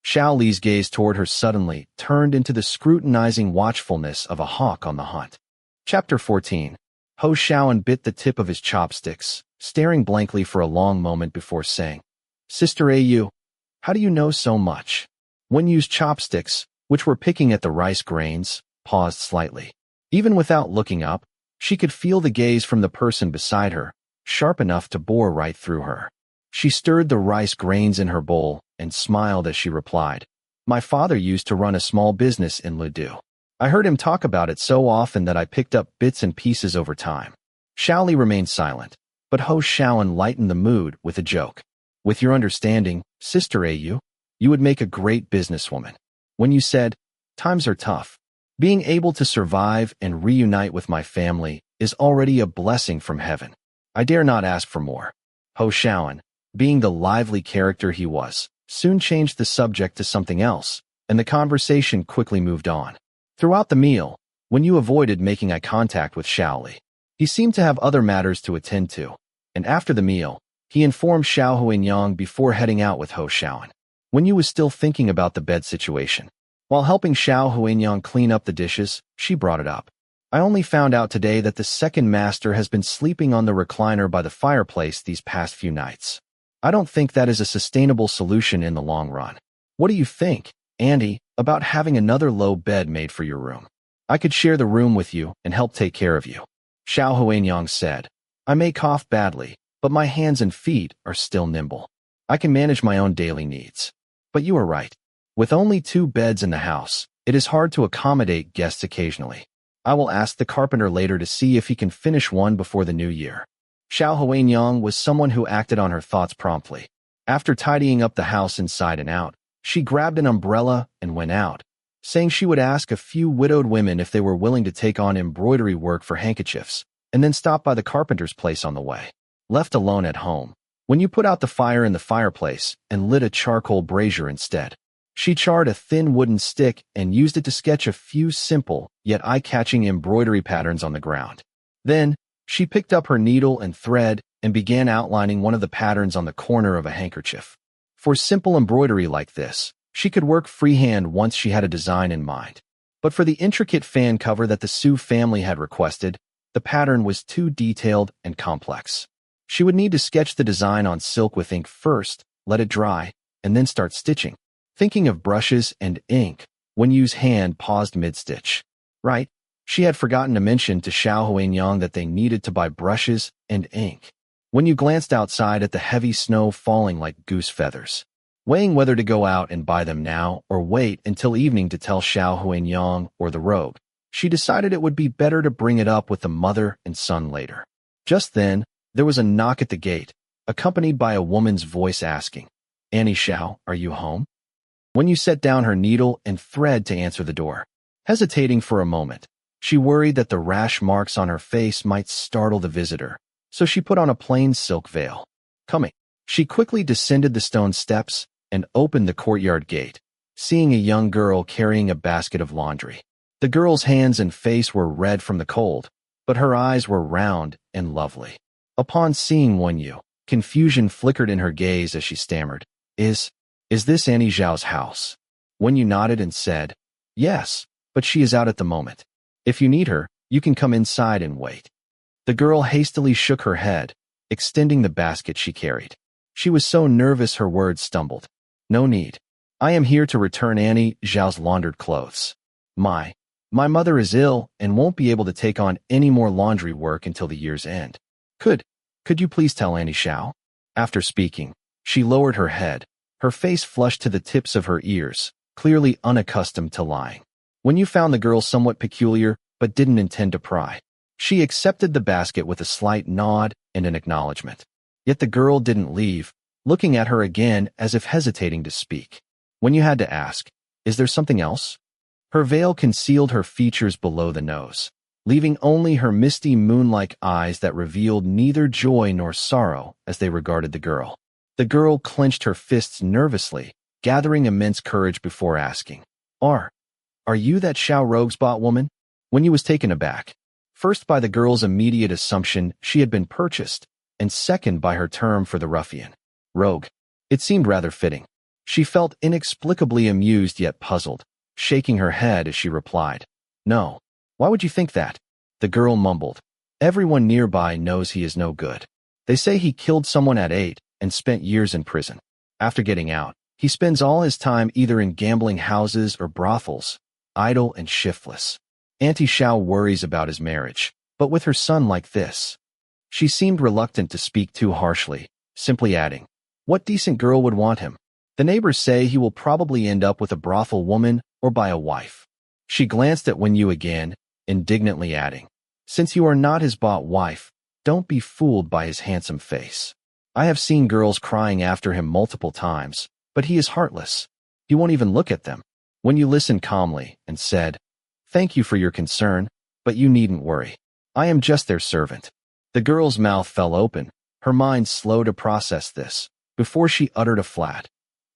Xiao Li's gaze toward her suddenly turned into the scrutinizing watchfulness of a hawk on the hunt. Chapter 14. Ho Xiaoan bit the tip of his chopsticks, staring blankly for a long moment before saying, "Sister Yu, how do you know so much?" Wen Yu's chopsticks, which were picking at the rice grains, paused slightly. Even without looking up, she could feel the gaze from the person beside her, sharp enough to bore right through her. She stirred the rice grains in her bowl and smiled as she replied, "My father used to run a small business in Lidu. I heard him talk about it so often that I picked up bits and pieces over time." Xiao Li remained silent, but Ho Xiaoan lightened the mood with a joke. "With your understanding, Sister Yu, you would make a great businesswoman. When you said, 'Times are tough. Being able to survive and reunite with my family is already a blessing from heaven. I dare not ask for more.'" Ho Xiaoan, being the lively character he was, soon changed the subject to something else, and the conversation quickly moved on. Throughout the meal, Wen Yu avoided making eye contact with Xiao Li. He seemed to have other matters to attend to, and after the meal, he informed Xiao Huanyang before heading out with Ho Xiaoan. Wen Yu was still thinking about the bed situation. While helping Xiao Huanyang clean up the dishes, she brought it up. "I only found out today that the second master has been sleeping on the recliner by the fireplace these past few nights. I don't think that is a sustainable solution in the long run. What do you think, Andy, about having another low bed made for your room? I could share the room with you and help take care of you." Xiao Huanyang said, "I may cough badly, but my hands and feet are still nimble. I can manage my own daily needs. But you are right. With only 2 beds in the house, it is hard to accommodate guests occasionally. I will ask the carpenter later to see if he can finish one before the new year. Xiao Huanyang was someone who acted on her thoughts promptly. After tidying up the house inside and out, she grabbed an umbrella and went out, saying she would ask a few widowed women if they were willing to take on embroidery work for handkerchiefs, and then stop by the carpenter's place on the way. Left alone at home, when you put out the fire in the fireplace and lit a charcoal brazier instead, she charred a thin wooden stick and used it to sketch a few simple yet eye-catching embroidery patterns on the ground. Then, she picked up her needle and thread and began outlining one of the patterns on the corner of a handkerchief. For simple embroidery like this, she could work freehand once she had a design in mind. But for the intricate fan cover that the Su family had requested, the pattern was too detailed and complex. She would need to sketch the design on silk with ink first, let it dry, and then start stitching. Thinking of brushes and ink, Wen Yu's hand paused mid-stitch. Right, she had forgotten to mention to Xiao Huanyang that they needed to buy brushes and ink. Wen Yu glanced outside at the heavy snow falling like goose feathers. Weighing whether to go out and buy them now or wait until evening to tell Xiao Huanyang or the rogue, she decided it would be better to bring it up with the mother and son later. Just then, there was a knock at the gate, accompanied by a woman's voice asking, "Annie Xiao, are you home?" Wen Yu set down her needle and thread to answer the door. Hesitating for a moment, she worried that the rash marks on her face might startle the visitor, so she put on a plain silk veil. Coming, she quickly descended the stone steps and opened the courtyard gate, seeing a young girl carrying a basket of laundry. The girl's hands and face were red from the cold, but her eyes were round and lovely. Upon seeing Wen Yu, confusion flickered in her gaze as she stammered, Is this Annie Zhao's house?" Wen Yu nodded and said, "Yes, but she is out at the moment. If you need her, you can come inside and wait." The girl hastily shook her head, extending the basket she carried. She was so nervous her words stumbled. "No need. I am here to return Annie Zhao's laundered clothes. My mother is ill and won't be able to take on any more laundry work until the year's end. Could you please tell Annie Xiao?" After speaking, she lowered her head, her face flushed to the tips of her ears, clearly unaccustomed to lying. Wen Yu found the girl somewhat peculiar, but didn't intend to pry. She accepted the basket with a slight nod and an acknowledgement. Yet the girl didn't leave, looking at her again as if hesitating to speak. Wen Yu had to ask, "Is there something else?" Her veil concealed her features below the nose, leaving only her misty moon-like eyes that revealed neither joy nor sorrow as they regarded the girl. The girl clenched her fists nervously, gathering immense courage before asking, Are you that Xiao Rogue's bought woman?" Wen Yu was taken aback, first by the girl's immediate assumption she had been purchased, and second by her term for the ruffian. Rogue. It seemed rather fitting. She felt inexplicably amused yet puzzled, shaking her head as she replied, "No. Why would you think that?" The girl mumbled, "Everyone nearby knows he is no good. They say he killed someone at 8 and spent years in prison. After getting out, he spends all his time either in gambling houses or brothels, idle and shiftless. Auntie Xiao worries about his marriage, but with her son like this." She seemed reluctant to speak too harshly, simply adding, "What decent girl would want him? The neighbors say he will probably end up with a brothel woman or by a wife." She glanced at Wen Yu again, indignantly adding, "Since you are not his bought wife, don't be fooled by his handsome face. I have seen girls crying after him multiple times, but he is heartless. He won't even look at them." Wen Yu listened calmly and said, "Thank you for your concern, but you needn't worry. I am just their servant." The girl's mouth fell open, her mind slow to process this, before she uttered a flat,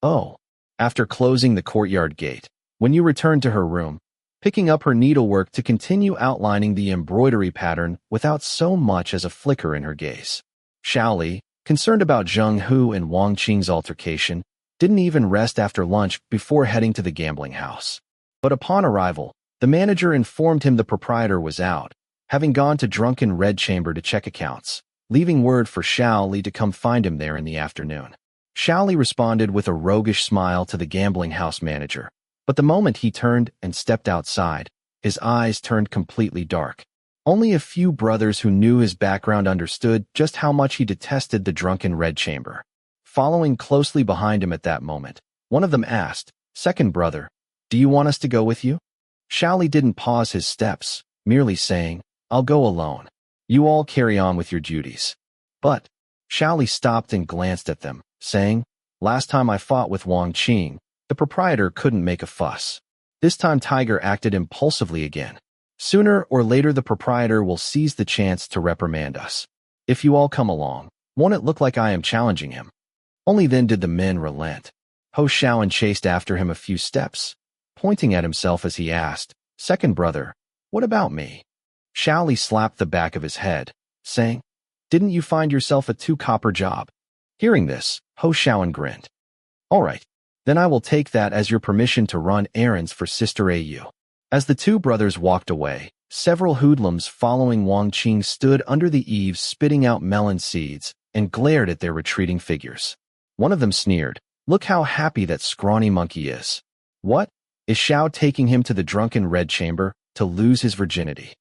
"Oh." After closing the courtyard gate, Wen Yu returned to her room, picking up her needlework to continue outlining the embroidery pattern without so much as a flicker in her gaze. Xiao Li, concerned about Zhang Hu and Wang Qing's altercation, didn't even rest after lunch before heading to the gambling house. But upon arrival, the manager informed him the proprietor was out, having gone to Drunken Red Chamber to check accounts, leaving word for Xiao Li to come find him there in the afternoon. Xiao Li responded with a roguish smile to the gambling house manager, but the moment he turned and stepped outside, his eyes turned completely dark. Only a few brothers who knew his background understood just how much he detested the drunken red chamber. Following closely behind him at that moment, one of them asked, "Second brother, do you want us to go with you?" Xiao Li didn't pause his steps, merely saying, "I'll go alone. You all carry on with your duties." But Xiao Li stopped and glanced at them, saying, "Last time I fought with Wang Qing, the proprietor couldn't make a fuss. This time Tiger acted impulsively again. Sooner or later the proprietor will seize the chance to reprimand us. If you all come along, won't it look like I am challenging him?" Only then did the men relent. Ho Xiaoan chased after him a few steps, pointing at himself as he asked, "Second brother, what about me?" Xiao Li slapped the back of his head, saying, "Didn't you find yourself a 2-copper job?" Hearing this, Ho Xiaoan grinned. "All right, then I will take that as your permission to run errands for Sister Au." As the two brothers walked away, several hoodlums following Wang Qing stood under the eaves spitting out melon seeds and glared at their retreating figures. One of them sneered, "Look how happy that scrawny monkey is. What? Is Xiao taking him to the drunken red chamber to lose his virginity?"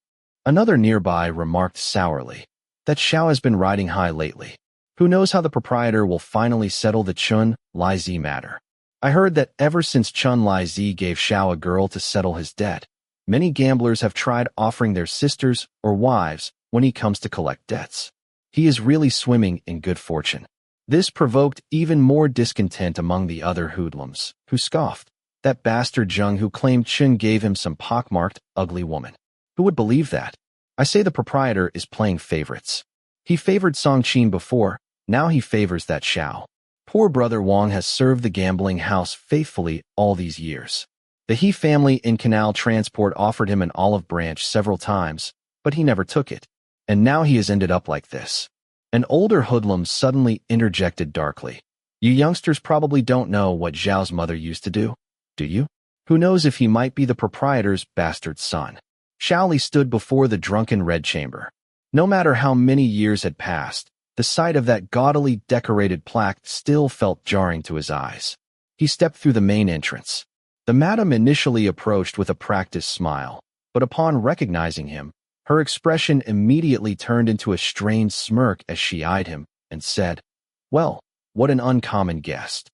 Another nearby remarked sourly, "That Xiao has been riding high lately. Who knows how the proprietor will finally settle the Chun Li matter. I heard that ever since Chun Li gave Xiao a girl to settle his debt, many gamblers have tried offering their sisters or wives when he comes to collect debts. He is really swimming in good fortune." This provoked even more discontent among the other hoodlums, who scoffed. That bastard Zhang who claimed Chun gave him some pockmarked, ugly woman. Who would believe that? I say the proprietor is playing favorites. He favored Song Qin before, now he favors that Xiao. Poor brother Wang has served the gambling house faithfully all these years. The He family in Canal Transport offered him an olive branch several times, but he never took it. And now he has ended up like this. An older hoodlum suddenly interjected darkly. "You youngsters probably don't know what Zhao's mother used to do, do you? Who knows if he might be the proprietor's bastard son?" Xiao Li stood before the drunken red chamber. No matter how many years had passed, the sight of that gaudily decorated plaque still felt jarring to his eyes. He stepped through the main entrance. The madam initially approached with a practiced smile, but upon recognizing him, her expression immediately turned into a strained smirk as she eyed him and said, "Well, what an uncommon guest."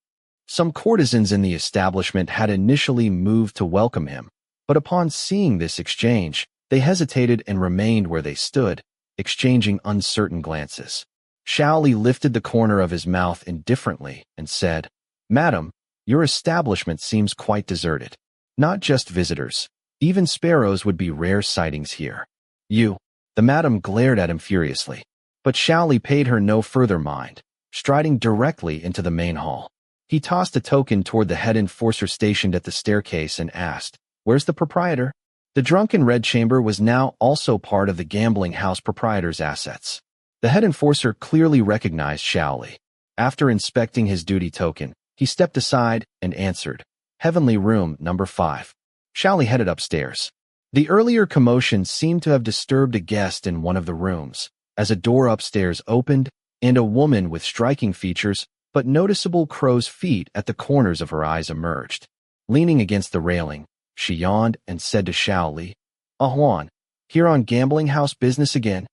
Some courtesans in the establishment had initially moved to welcome him, but upon seeing this exchange, they hesitated and remained where they stood, exchanging uncertain glances. Xiao Li lifted the corner of his mouth indifferently and said, "Madam, your establishment seems quite deserted. Not just visitors, even sparrows would be rare sightings here." "You." The madam glared at him furiously, but Xiao Li paid her no further mind, striding directly into the main hall. He tossed a token toward the head enforcer stationed at the staircase and asked, "Where's the proprietor?" The drunken red chamber was now also part of the gambling house proprietor's assets. The head enforcer clearly recognized Xiao Li. After inspecting his duty token, he stepped aside and answered, "Heavenly room number 5. Xiao Li headed upstairs. The earlier commotion seemed to have disturbed a guest in one of the rooms, as a door upstairs opened, and a woman with striking features but noticeable crow's feet at the corners of her eyes emerged. Leaning against the railing, she yawned and said to Xiao Li, "Huan, here on gambling house business again?"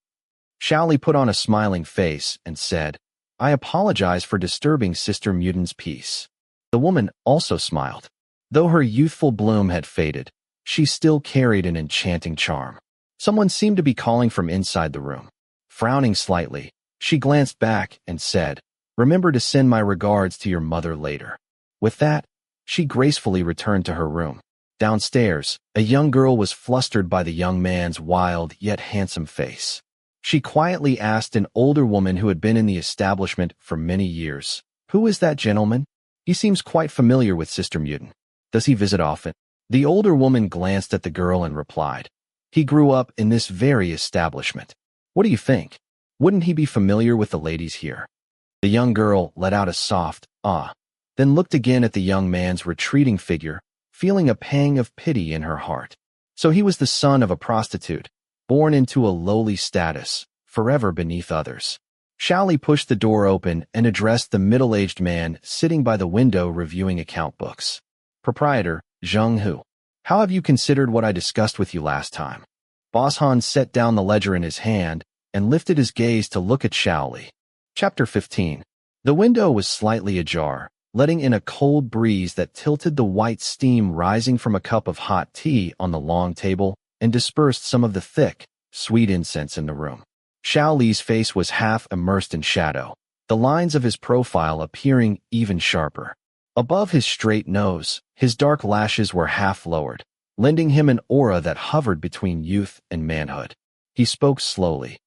Xiao Li put on a smiling face and said, "I apologize for disturbing Sister Mutin's peace." The woman also smiled. Though her youthful bloom had faded, she still carried an enchanting charm. Someone seemed to be calling from inside the room. Frowning slightly, she glanced back and said, "Remember to send my regards to your mother later." With that, she gracefully returned to her room. Downstairs, a young girl was flustered by the young man's wild yet handsome face. She quietly asked an older woman who had been in the establishment for many years, "Who is that gentleman? He seems quite familiar with Sister Mutin. Does he visit often?" The older woman glanced at the girl and replied, "He grew up in this very establishment. What do you think? Wouldn't he be familiar with the ladies here?" The young girl let out a soft, "Ah," then looked again at the young man's retreating figure, feeling a pang of pity in her heart. So he was the son of a prostitute, born into a lowly status, forever beneath others. Xiao Li pushed the door open and addressed the middle-aged man sitting by the window reviewing account books. "Proprietor, Zhang Hu, how have you considered what I discussed with you last time?" Boss Han set down the ledger in his hand and lifted his gaze to look at Xiao Li. Chapter 15. The window was slightly ajar, letting in a cold breeze that tilted the white steam rising from a cup of hot tea on the long table and dispersed some of the thick, sweet incense in the room. Xiao Li's face was half immersed in shadow, the lines of his profile appearing even sharper. Above his straight nose, his dark lashes were half lowered, lending him an aura that hovered between youth and manhood. He spoke slowly.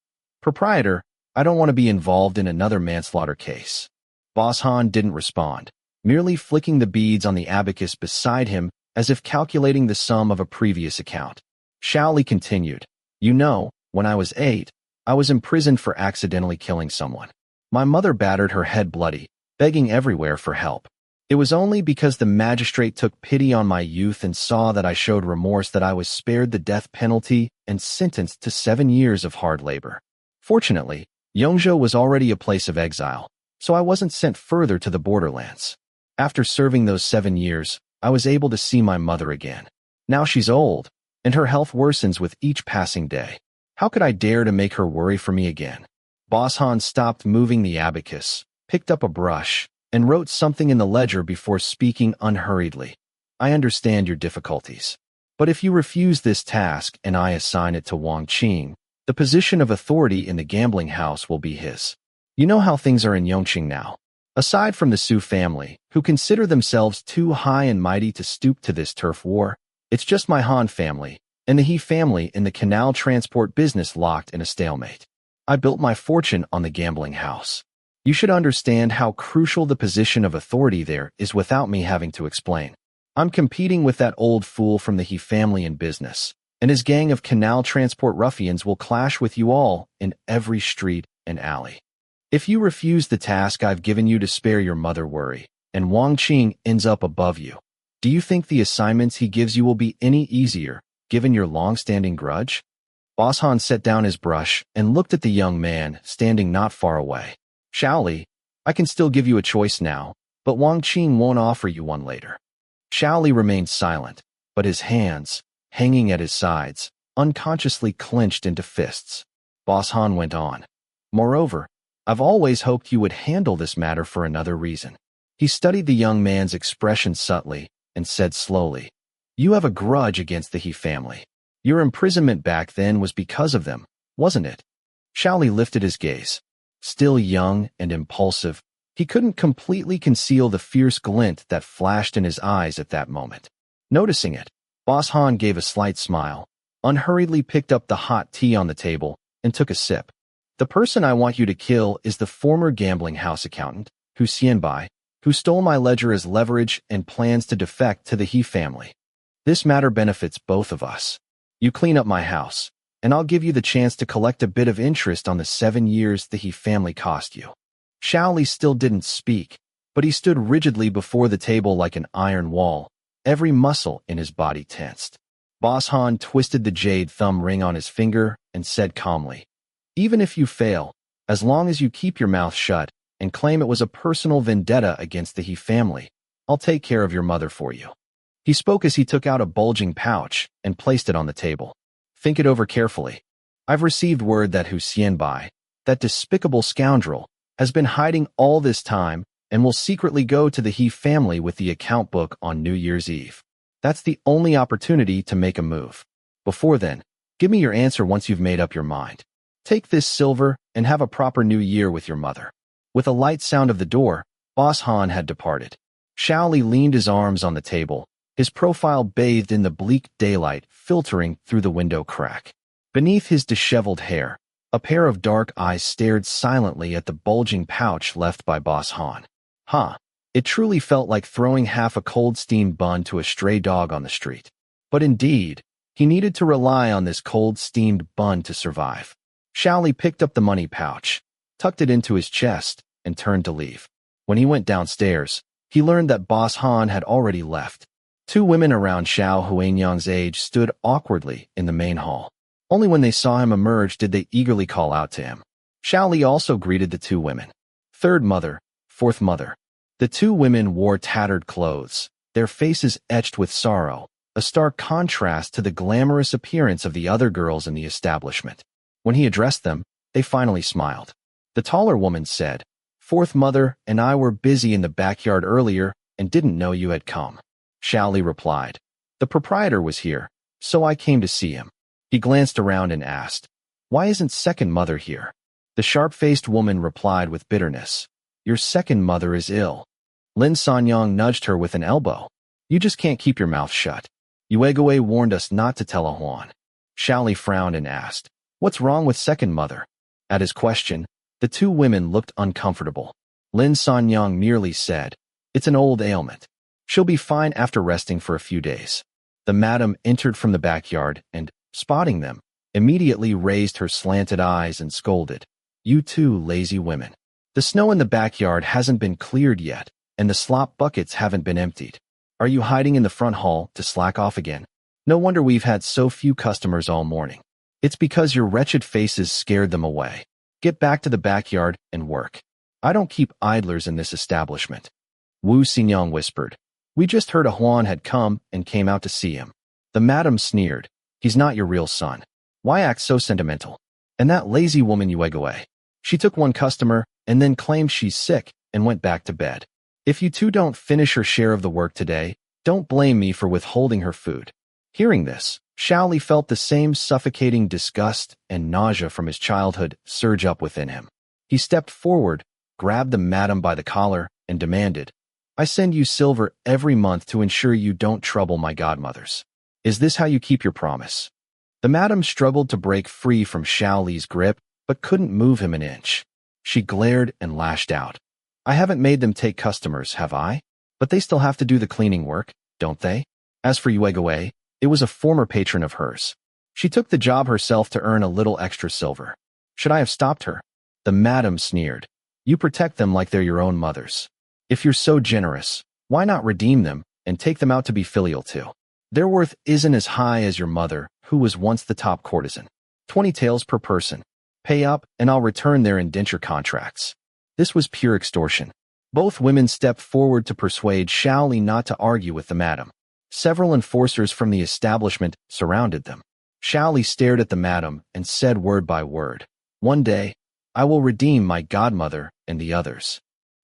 "Proprietor, I don't want to be involved in another manslaughter case." Boss Han didn't respond, merely flicking the beads on the abacus beside him as if calculating the sum of a previous account. Xiao Li continued, "You know, when I was 8, I was imprisoned for accidentally killing someone. My mother battered her head bloody, begging everywhere for help. It was only because the magistrate took pity on my youth and saw that I showed remorse that I was spared the death penalty and sentenced to 7 years of hard labor. Fortunately, Yongzhou was already a place of exile, so I wasn't sent further to the borderlands. After serving those 7 years, I was able to see my mother again. Now she's old, and her health worsens with each passing day. How could I dare to make her worry for me again?" Boss Han stopped moving the abacus, picked up a brush, and wrote something in the ledger before speaking unhurriedly. "I understand your difficulties. But if you refuse this task and I assign it to Wang Qing, the position of authority in the gambling house will be his. You know how things are in Yongqing now. Aside from the Su family, who consider themselves too high and mighty to stoop to this turf war, it's just my Han family and the He family in the canal transport business locked in a stalemate. I built my fortune on the gambling house. You should understand how crucial the position of authority there is without me having to explain. I'm competing with that old fool from the He family in business, and his gang of canal transport ruffians will clash with you all in every street and alley. If you refuse the task I've given you to spare your mother worry, and Wang Qing ends up above you, do you think the assignments he gives you will be any easier, given your long-standing grudge?" Boss Han set down his brush and looked at the young man standing not far away. "Xiao Li, I can still give you a choice now, but Wang Qing won't offer you one later." Xiao Li remained silent, but his hands, hanging at his sides, unconsciously clenched into fists. Boss Han went on. "Moreover, I've always hoped you would handle this matter for another reason." He studied the young man's expression subtly and said slowly, "You have a grudge against the He family. Your imprisonment back then was because of them, wasn't it?" Xiao Li lifted his gaze. Still young and impulsive, he couldn't completely conceal the fierce glint that flashed in his eyes at that moment. Noticing it, Boss Han gave a slight smile, unhurriedly picked up the hot tea on the table, and took a sip. "The person I want you to kill is the former gambling house accountant, Hu Xianbai, who stole my ledger as leverage and plans to defect to the He family. This matter benefits both of us. You clean up my house, and I'll give you the chance to collect a bit of interest on the 7 years the He family cost you." Xiao Li still didn't speak, but he stood rigidly before the table like an iron wall, every muscle in his body tensed. Boss Han twisted the jade thumb ring on his finger and said calmly, "Even if you fail, as long as you keep your mouth shut and claim it was a personal vendetta against the He family, I'll take care of your mother for you." He spoke as he took out a bulging pouch and placed it on the table. "Think it over carefully. I've received word that Hu Xianbai, that despicable scoundrel, has been hiding all this time and will secretly go to the He family with the account book on New Year's Eve. That's the only opportunity to make a move. Before then, give me your answer once you've made up your mind. Take this silver and have a proper new year with your mother." With a light sound of the door, Boss Han had departed. Xiao Li leaned his arms on the table, his profile bathed in the bleak daylight filtering through the window crack. Beneath his disheveled hair, a pair of dark eyes stared silently at the bulging pouch left by Boss Han. It truly felt like throwing half a cold steamed bun to a stray dog on the street. But indeed, he needed to rely on this cold steamed bun to survive. Xiao Li picked up the money pouch, tucked it into his chest, and turned to leave. When he went downstairs, he learned that Boss Han had already left. 2 women around Xiao Huanyang's age stood awkwardly in the main hall. Only when they saw him emerge did they eagerly call out to him. Xiao Li also greeted the 2 women. "Third mother, fourth mother." The 2 women wore tattered clothes, their faces etched with sorrow, a stark contrast to the glamorous appearance of the other girls in the establishment. When he addressed them, they finally smiled. The taller woman said, "Fourth mother and I were busy in the backyard earlier and didn't know you had come." Xiao Li replied, "The proprietor was here, so I came to see him." He glanced around and asked, "Why isn't second mother here?" The sharp-faced woman replied with bitterness, "Your second mother is ill." Lin Sanyang nudged her with an elbow. "You just can't keep your mouth shut. Yuegawei warned us not to tell a Huan." Xiao Li frowned and asked, "What's wrong with second mother?" At his question, the two women looked uncomfortable. Lin Sanyang merely said, "It's an old ailment. She'll be fine after resting for a few days." The madam entered from the backyard and, spotting them, immediately raised her slanted eyes and scolded, "You two lazy women. The snow in the backyard hasn't been cleared yet, and the slop buckets haven't been emptied. Are you hiding in the front hall to slack off again? No wonder we've had so few customers all morning. It's because your wretched faces scared them away. Get back to the backyard and work. I don't keep idlers in this establishment." Wu Xingyang whispered, "We just heard a Huan had come and came out to see him." The madam sneered, "He's not your real son. Why act so sentimental? And that lazy woman Yuegawei. She took one customer and then claimed she's sick and went back to bed. If you two don't finish her share of the work today, don't blame me for withholding her food." Hearing this, Xiao Li felt the same suffocating disgust and nausea from his childhood surge up within him. He stepped forward, grabbed the madam by the collar, and demanded, "I send you silver every month to ensure you don't trouble my godmothers. Is this how you keep your promise?" The madam struggled to break free from Xiao Li's grip, but couldn't move him an inch. She glared and lashed out. "I haven't made them take customers, have I? But they still have to do the cleaning work, don't they?" As for Yuegawei, it was a former patron of hers. She took the job herself to earn a little extra silver. Should I have stopped her? The madam sneered. "You protect them like they're your own mothers. If you're so generous, why not redeem them and take them out to be filial too? Their worth isn't as high as your mother, who was once the top courtesan. 20 taels per person. Pay up and I'll return their indenture contracts." This was pure extortion. Both women stepped forward to persuade Xiao Li not to argue with the madam. Several enforcers from the establishment surrounded them. Xiao Li stared at the madam and said word by word, "One day, I will redeem my godmother and the others."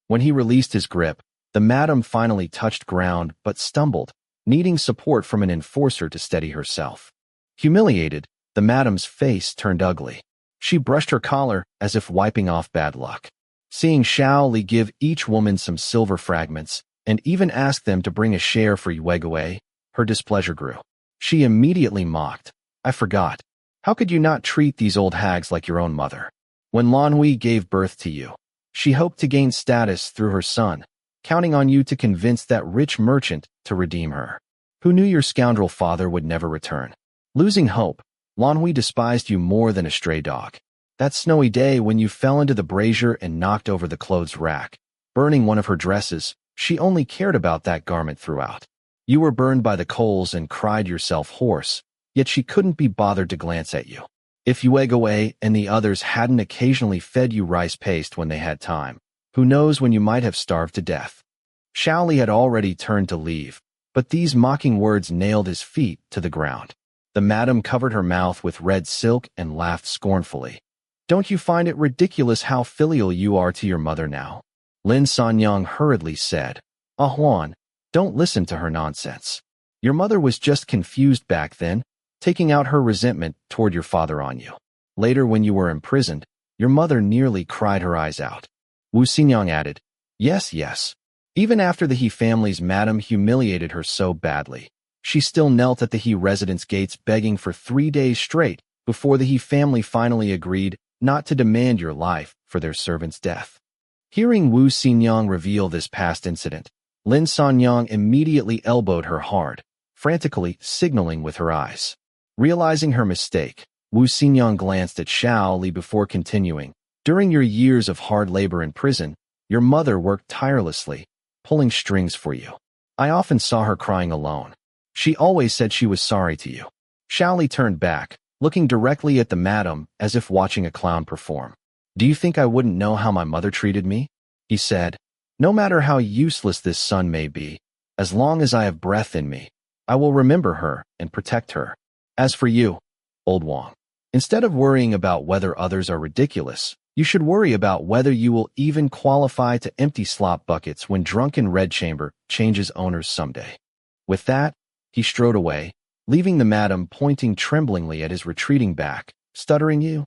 When he released his grip, the madam finally touched ground but stumbled, needing support from an enforcer to steady herself. Humiliated, the madam's face turned ugly. She brushed her collar as if wiping off bad luck. Seeing Xiao Li give each woman some silver fragments, and even ask them to bring a share for Yuegawei, her displeasure grew. She immediately mocked, "I forgot. How could you not treat these old hags like your own mother? When Lanhui gave birth to you, she hoped to gain status through her son, counting on you to convince that rich merchant to redeem her. Who knew your scoundrel father would never return? Losing hope, Lanhui despised you more than a stray dog. That snowy day when you fell into the brazier and knocked over the clothes rack, burning one of her dresses, she only cared about that garment throughout. You were burned by the coals and cried yourself hoarse, yet she couldn't be bothered to glance at you. If Yuegawei and the others hadn't occasionally fed you rice paste when they had time, who knows when you might have starved to death." Xiao Li had already turned to leave, but these mocking words nailed his feet to the ground. The madam covered her mouth with red silk and laughed scornfully. "Don't you find it ridiculous how filial you are to your mother now?" Lin Sanyang hurriedly said, "Ah Huan, don't listen to her nonsense. Your mother was just confused back then, taking out her resentment toward your father on you. Later when you were imprisoned, your mother nearly cried her eyes out." Wu Xingyang added, Yes. Even after the He family's madam humiliated her so badly, she still knelt at the He residence gates begging for 3 days straight before the He family finally agreed not to demand your life for their servant's death." Hearing Wu Xingyang reveal this past incident, Lin Sanyang immediately elbowed her hard, frantically signaling with her eyes. Realizing her mistake, Wu Xingyang glanced at Xiao Li before continuing, "During your years of hard labor in prison, your mother worked tirelessly, pulling strings for you. I often saw her crying alone. She always said she was sorry to you." Xiao Li turned back, looking directly at the madam as if watching a clown perform. "Do you think I wouldn't know how my mother treated me?" he said. "No matter how useless this sun may be, as long as I have breath in me, I will remember her and protect her. As for you, old Wang, instead of worrying about whether others are ridiculous, you should worry about whether you will even qualify to empty slop buckets when drunken Red Chamber changes owners someday. With that, he strode away, leaving the madam pointing tremblingly at his retreating back, stuttering you.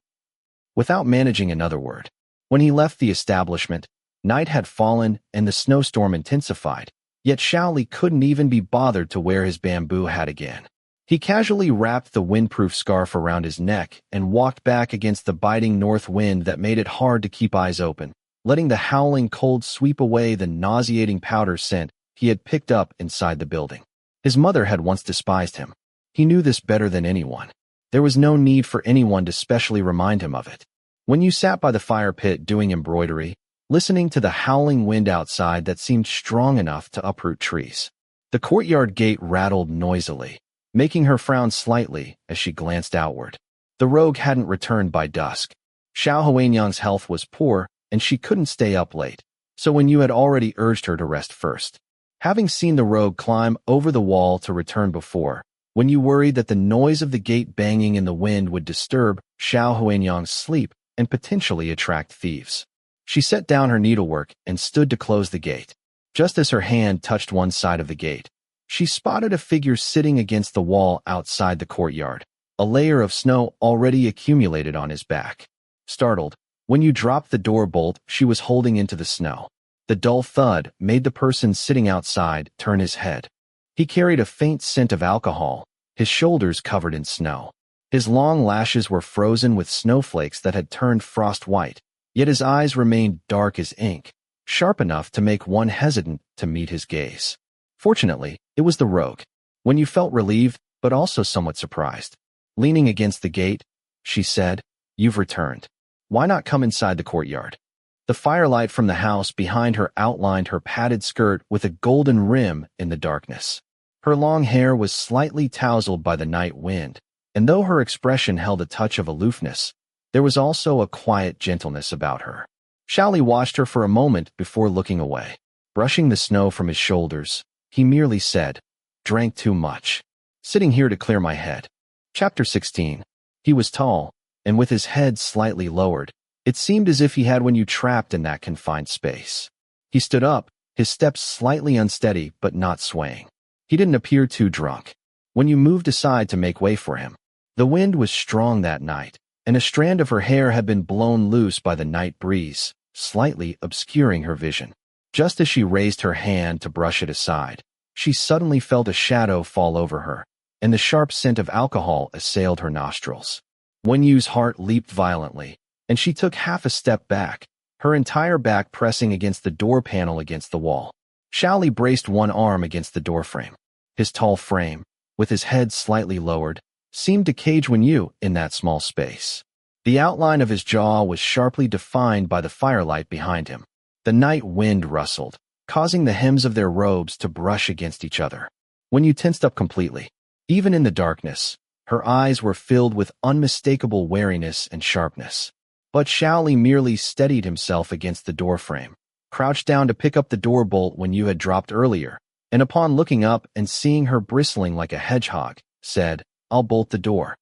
Without managing another word. When he left the establishment, night had fallen and the snowstorm intensified, yet Xiao Li couldn't even be bothered to wear his bamboo hat again. He casually wrapped the windproof scarf around his neck and walked back against the biting north wind that made it hard to keep eyes open, letting the howling cold sweep away the nauseating powder scent he had picked up inside the building. His mother had once despised him. He knew this better than anyone. There was no need for anyone to specially remind him of it. When you sat by the fire pit doing embroidery, listening to the howling wind outside that seemed strong enough to uproot trees, the courtyard gate rattled noisily, making her frown slightly as she glanced outward. The rogue hadn't returned by dusk. Xiao Huanyang's health was poor, and she couldn't stay up late, so Wen Yu had already urged her to rest first. Having seen the rogue climb over the wall to return before, Wen Yu worried that the noise of the gate banging in the wind would disturb Xiao Huanyang's sleep and potentially attract thieves. She set down her needlework and stood to close the gate. Just as her hand touched one side of the gate, she spotted a figure sitting against the wall outside the courtyard, a layer of snow already accumulated on his back. Startled, Wen Yu dropped the door bolt she was holding into the snow. The dull thud made the person sitting outside turn his head. He carried a faint scent of alcohol, his shoulders covered in snow. His long lashes were frozen with snowflakes that had turned frost white, yet his eyes remained dark as ink, sharp enough to make one hesitant to meet his gaze. Fortunately, it was the rogue. Wen Yu felt relieved, but also somewhat surprised. Leaning against the gate, she said, "You've returned. Why not come inside the courtyard?" The firelight from the house behind her outlined her padded skirt with a golden rim in the darkness. Her long hair was slightly tousled by the night wind, and though her expression held a touch of aloofness, there was also a quiet gentleness about her. Xiao Li watched her for a moment before looking away. Brushing the snow from his shoulders, he merely said, "Drank too much. Sitting here to clear my head." Chapter 16. He was tall, and with his head slightly lowered, it seemed as if he had Wen Yu trapped in that confined space. He stood up, his steps slightly unsteady but not swaying. He didn't appear too drunk. Wen Yu moved aside to make way for him. The wind was strong that night, and a strand of her hair had been blown loose by the night breeze, slightly obscuring her vision. Just as she raised her hand to brush it aside, she suddenly felt a shadow fall over her, and the sharp scent of alcohol assailed her nostrils. Wen Yu's heart leaped violently, and she took half a step back, her entire back pressing against the door panel against the wall. Xiao Li braced one arm against the doorframe. His tall frame, with his head slightly lowered, seemed to cage Wen Yu in that small space. The outline of his jaw was sharply defined by the firelight behind him. The night wind rustled, causing the hems of their robes to brush against each other. Wen Yu tensed up completely. Even in the darkness, her eyes were filled with unmistakable wariness and sharpness. But Xiao Li merely steadied himself against the doorframe, crouched down to pick up the door bolt Wen Yu had dropped earlier, and upon looking up and seeing her bristling like a hedgehog, said, "I'll bolt the door."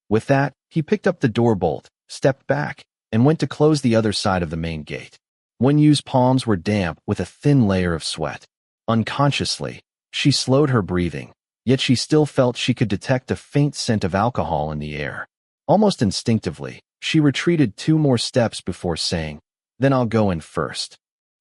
With that, he picked up the door bolt, stepped back, and went to close the other side of the main gate. Wen Yu's palms were damp with a thin layer of sweat. Unconsciously, she slowed her breathing, yet she still felt she could detect a faint scent of alcohol in the air. Almost instinctively, she retreated 2 more steps before saying, "Then I'll go in first."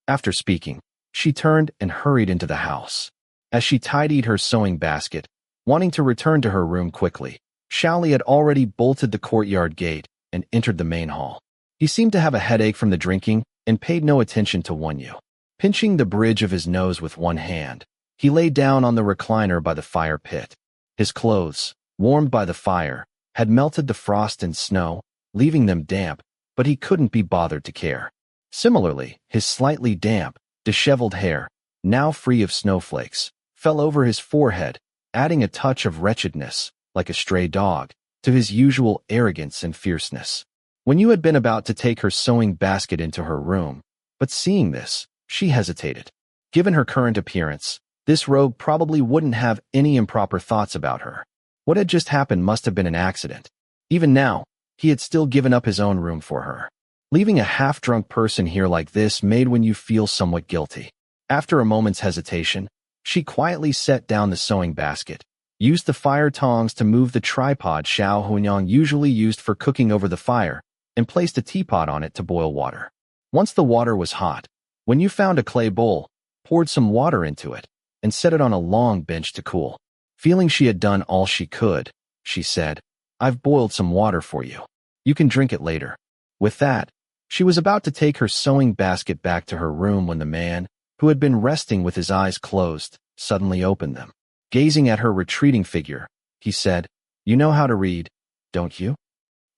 After speaking, she turned and hurried into the house. As she tidied her sewing basket, wanting to return to her room quickly, Xiao Li had already bolted the courtyard gate and entered the main hall. He seemed to have a headache from the drinking and paid no attention to Wen Yu. Pinching the bridge of his nose with one hand, he lay down on the recliner by the fire pit. His clothes, warmed by the fire, had melted the frost and snow, leaving them damp, but he couldn't be bothered to care. Similarly, his slightly damp, disheveled hair, now free of snowflakes, fell over his forehead, adding a touch of wretchedness, like a stray dog, to his usual arrogance and fierceness. Wen Yu had been about to take her sewing basket into her room, but seeing this, she hesitated. Given her current appearance, This rogue probably wouldn't have any improper thoughts about her. What had just happened must have been an accident. Even now, he had still given up his own room for her. Leaving a half-drunk person here like this made Wen Yu feel somewhat guilty. After a moment's hesitation, she quietly set down the sewing basket, used the fire tongs to move the tripod Xiao Huanyang usually used for cooking over the fire, and placed a teapot on it to boil water. Once the water was hot, Wen Yu found a clay bowl, poured some water into it, and set it on a long bench to cool. Feeling she had done all she could, she said, "I've boiled some water for you. You can drink it later." With that, she was about to take her sewing basket back to her room when the man, who had been resting with his eyes closed, suddenly opened them. Gazing at her retreating figure, he said, "You know how to read, don't you?"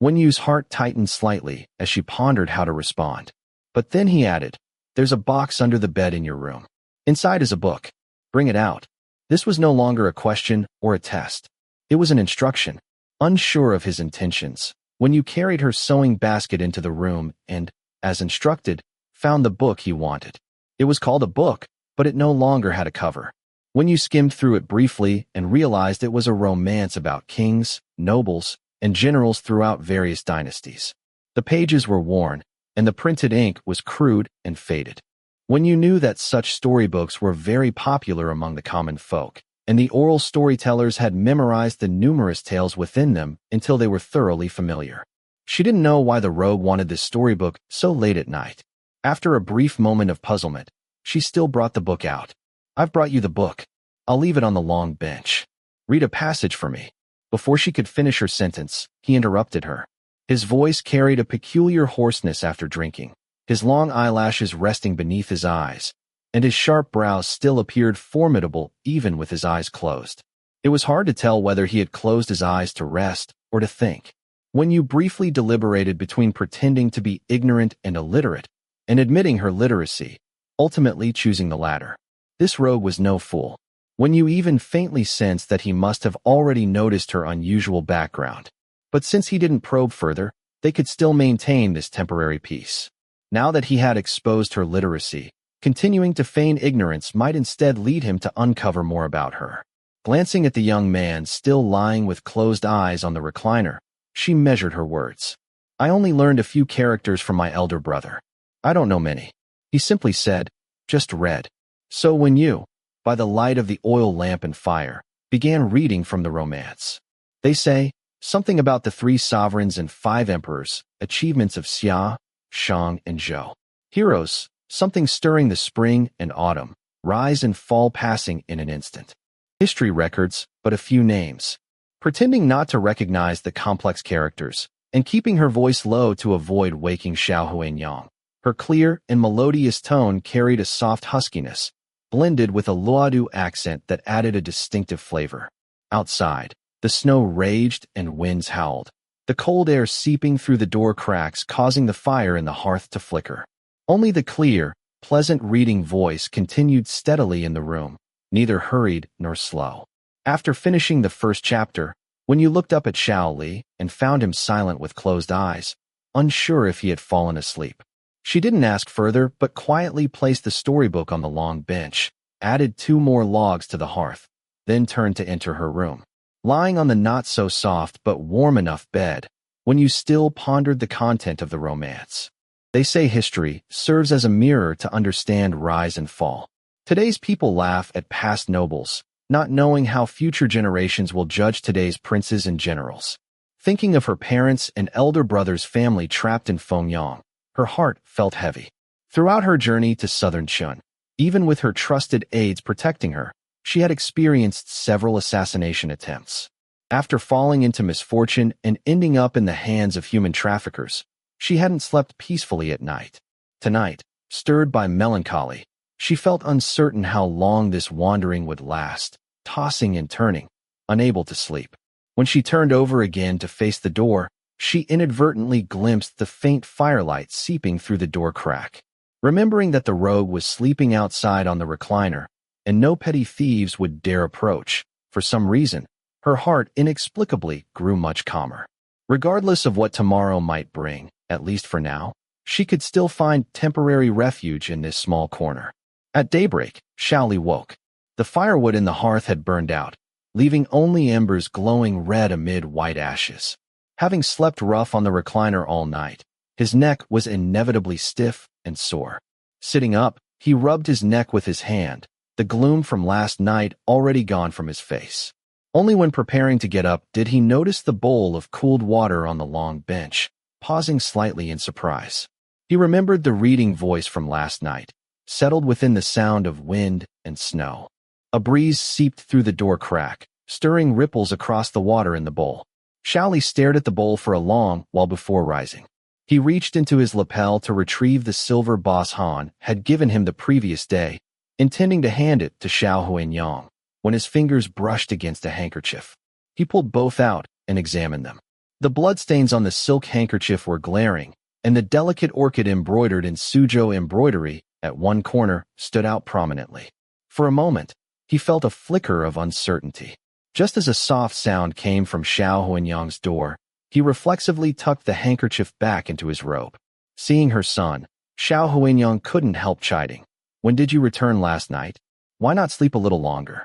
Wen Yu's heart tightened slightly as she pondered how to respond. But then he added, "There's a box under the bed in your room. Inside is a book. Bring it out." This was no longer a question or a test. It was an instruction. Unsure of his intentions, Wen Yu carried her sewing basket into the room and, as instructed, found the book he wanted. It was called a book, but it no longer had a cover. Wen Yu skimmed through it briefly and realized it was a romance about kings, nobles, and generals throughout various dynasties. The pages were worn, and the printed ink was crude and faded. Wen Yu knew that such storybooks were very popular among the common folk, and the oral storytellers had memorized the numerous tales within them until they were thoroughly familiar. She didn't know why the rogue wanted this storybook so late at night. After a brief moment of puzzlement, she still brought the book out. "I've brought you the book. I'll leave it on the long bench. Read a passage for me." Before she could finish her sentence, he interrupted her. His voice carried a peculiar hoarseness after drinking, his long eyelashes resting beneath his eyes, and his sharp brows still appeared formidable even with his eyes closed. It was hard to tell whether he had closed his eyes to rest or to think. Wen Yu briefly deliberated between pretending to be ignorant and illiterate and admitting her literacy, ultimately choosing the latter. This rogue was no fool. Wen Yu even faintly sensed that he must have already noticed her unusual background. But since he didn't probe further, they could still maintain this temporary peace. Now that he had exposed her literacy, continuing to feign ignorance might instead lead him to uncover more about her. Glancing at the young man still lying with closed eyes on the recliner, she measured her words. "I only learned a few characters from my elder brother. I don't know many." He simply said, "Just read." So Wen Yu, by the light of the oil lamp and fire, began reading from the romance. They say, something about the 3 sovereigns and 5 emperors, achievements of Xia, Zhang, and Zhou. Heroes, something stirring the spring and autumn, rise and fall passing in an instant. History records, but a few names. Pretending not to recognize the complex characters, and keeping her voice low to avoid waking Xiao Huanyang. Her clear and melodious tone carried a soft huskiness, blended with a Luodu accent that added a distinctive flavor. Outside, the snow raged and winds howled, the cold air seeping through the door cracks causing the fire in the hearth to flicker. Only the clear, pleasant reading voice continued steadily in the room, neither hurried nor slow. After finishing the first chapter, Wen Yu looked up at Xiao Li and found him silent with closed eyes, unsure if he had fallen asleep. She didn't ask further, but quietly placed the storybook on the long bench, added 2 more logs to the hearth, then turned to enter her room. Lying on the not-so-soft but warm enough bed, Wen Yu still pondered the content of the romance. They say history serves as a mirror to understand rise and fall. Today's people laugh at past nobles, not knowing how future generations will judge today's princes and generals. Thinking of her parents' and elder brother's family trapped in Fengyang, her heart felt heavy. Throughout her journey to southern Chun, even with her trusted aides protecting her, she had experienced several assassination attempts. After falling into misfortune and ending up in the hands of human traffickers, she hadn't slept peacefully at night. Tonight, stirred by melancholy, she felt uncertain how long this wandering would last, tossing and turning, unable to sleep. When she turned over again to face the door, she inadvertently glimpsed the faint firelight seeping through the door crack. Remembering that the rogue was sleeping outside on the recliner, and no petty thieves would dare approach, for some reason, her heart inexplicably grew much calmer. Regardless of what tomorrow might bring, at least for now, she could still find temporary refuge in this small corner. At daybreak, Xiao Li woke. The firewood in the hearth had burned out, leaving only embers glowing red amid white ashes. Having slept rough on the recliner all night, his neck was inevitably stiff and sore. Sitting up, he rubbed his neck with his hand, the gloom from last night already gone from his face. Only when preparing to get up did he notice the bowl of cooled water on the long bench, pausing slightly in surprise. He remembered the reading voice from last night, settled within the sound of wind and snow. A breeze seeped through the door crack, stirring ripples across the water in the bowl. Xiao Li stared at the bowl for a long while before rising. He reached into his lapel to retrieve the silver Boss Han had given him the previous day, intending to hand it to Xiao Huanyang, when his fingers brushed against a handkerchief. He pulled both out and examined them. The bloodstains on the silk handkerchief were glaring, and the delicate orchid embroidered in Suzhou embroidery at one corner stood out prominently. For a moment, he felt a flicker of uncertainty. Just as a soft sound came from Xiao Huanyang's door, he reflexively tucked the handkerchief back into his robe. Seeing her son, Xiao Huanyang couldn't help chiding. "When did you return last night? Why not sleep a little longer?"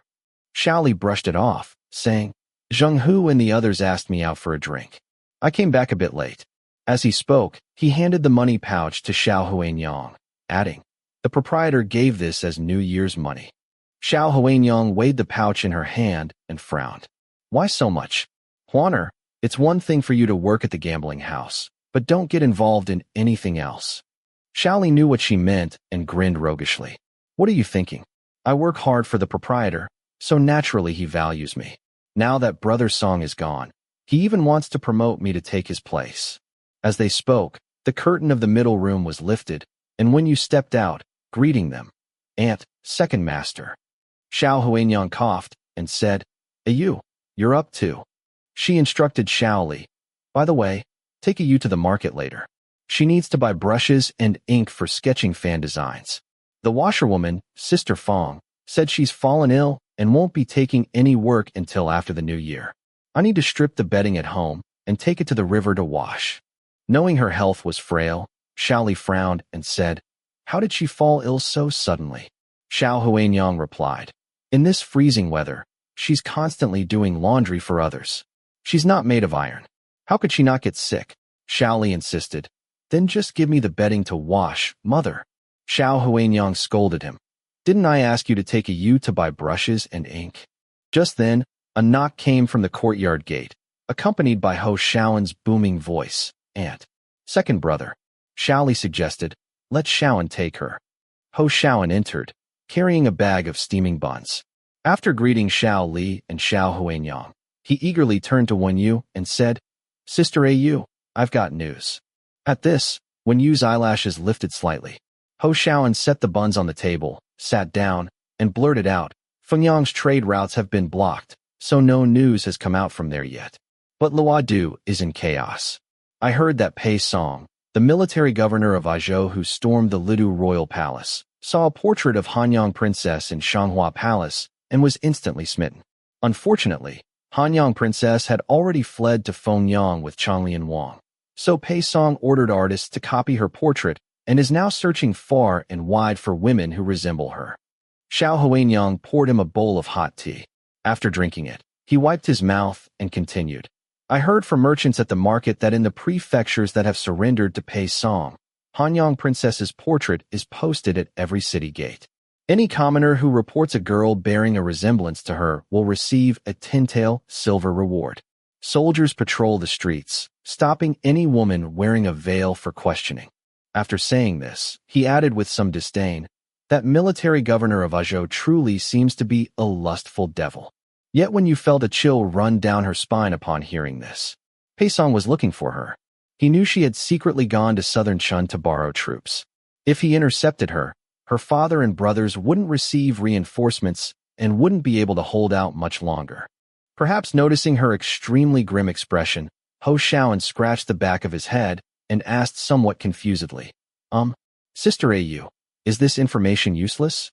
Xiao Li brushed it off, saying, "Zhang Hu and the others asked me out for a drink. I came back a bit late." As he spoke, he handed the money pouch to Xiao Huanyang, adding, "The proprietor gave this as New Year's money." Xiao Huanyang weighed the pouch in her hand and frowned. "Why so much? Huaner, it's one thing for you to work at the gambling house, but don't get involved in anything else." Xiao Li knew what she meant and grinned roguishly. "What are you thinking? I work hard for the proprietor, so naturally he values me. Now that Brother Song is gone, he even wants to promote me to take his place." As they spoke, the curtain of the middle room was lifted, and Wen Yu stepped out, greeting them. "Aunt, second master." Xiao Huanyang coughed and said, "You, you're up too." She instructed Xiao Li, "By the way, take Yu to the market later. She needs to buy brushes and ink for sketching fan designs." The washerwoman, Sister Fong, said she's fallen ill and won't be taking any work until after the new year. "I need to strip the bedding at home and take it to the river to wash." Knowing her health was frail, Xiao Li frowned and said, "How did she fall ill so suddenly?" Xiao Huanyang replied, "In this freezing weather, she's constantly doing laundry for others. She's not made of iron. How could she not get sick?" Xiao Li insisted, "Then just give me the bedding to wash, mother." Xiao Huanyang scolded him. "Didn't I ask you to take Yu to buy brushes and ink?" Just then, a knock came from the courtyard gate, accompanied by Ho Shaoan's booming voice. "Aunt, second brother," Xiao Li suggested, "let Shaoan take her." Ho Shaoan entered, carrying a bag of steaming buns. After greeting Xiao Li and Xiao Huanyang, he eagerly turned to Wen Yu and said, "Sister Yu, I've got news." At this, Wen Yu's eyelashes lifted slightly. Ho Shaoan set the buns on the table, sat down, and blurted out, "Fengyang's trade routes have been blocked, so no news has come out from there yet. But Luodu is in chaos. I heard that Pei Song, the military governor of Aizhou who stormed the Lidu royal palace, saw a portrait of Hanyang Princess in Shanghua Palace and was instantly smitten. Unfortunately, Hanyang Princess had already fled to Fengyang with Changlian Wang, so Pei Song ordered artists to copy her portrait and is now searching far and wide for women who resemble her." Xiao Huanyang poured him a bowl of hot tea. After drinking it, he wiped his mouth and continued, "I heard from merchants at the market that in the prefectures that have surrendered to Pei Song, Hanyang Princess's portrait is posted at every city gate. Any commoner who reports a girl bearing a resemblance to her will receive a 10-tael silver reward. Soldiers patrol the streets, stopping any woman wearing a veil for questioning." After saying this, he added with some disdain, "That military governor of Aizhou truly seems to be a lustful devil." Yet when you felt a chill run down her spine upon hearing this. Pei Song was looking for her. He knew she had secretly gone to southern Chun to borrow troops. If he intercepted her, her father and brothers wouldn't receive reinforcements and wouldn't be able to hold out much longer. Perhaps noticing her extremely grim expression, Ho Shaoan scratched the back of his head and asked somewhat confusedly, Sister Yu, is this information useless?"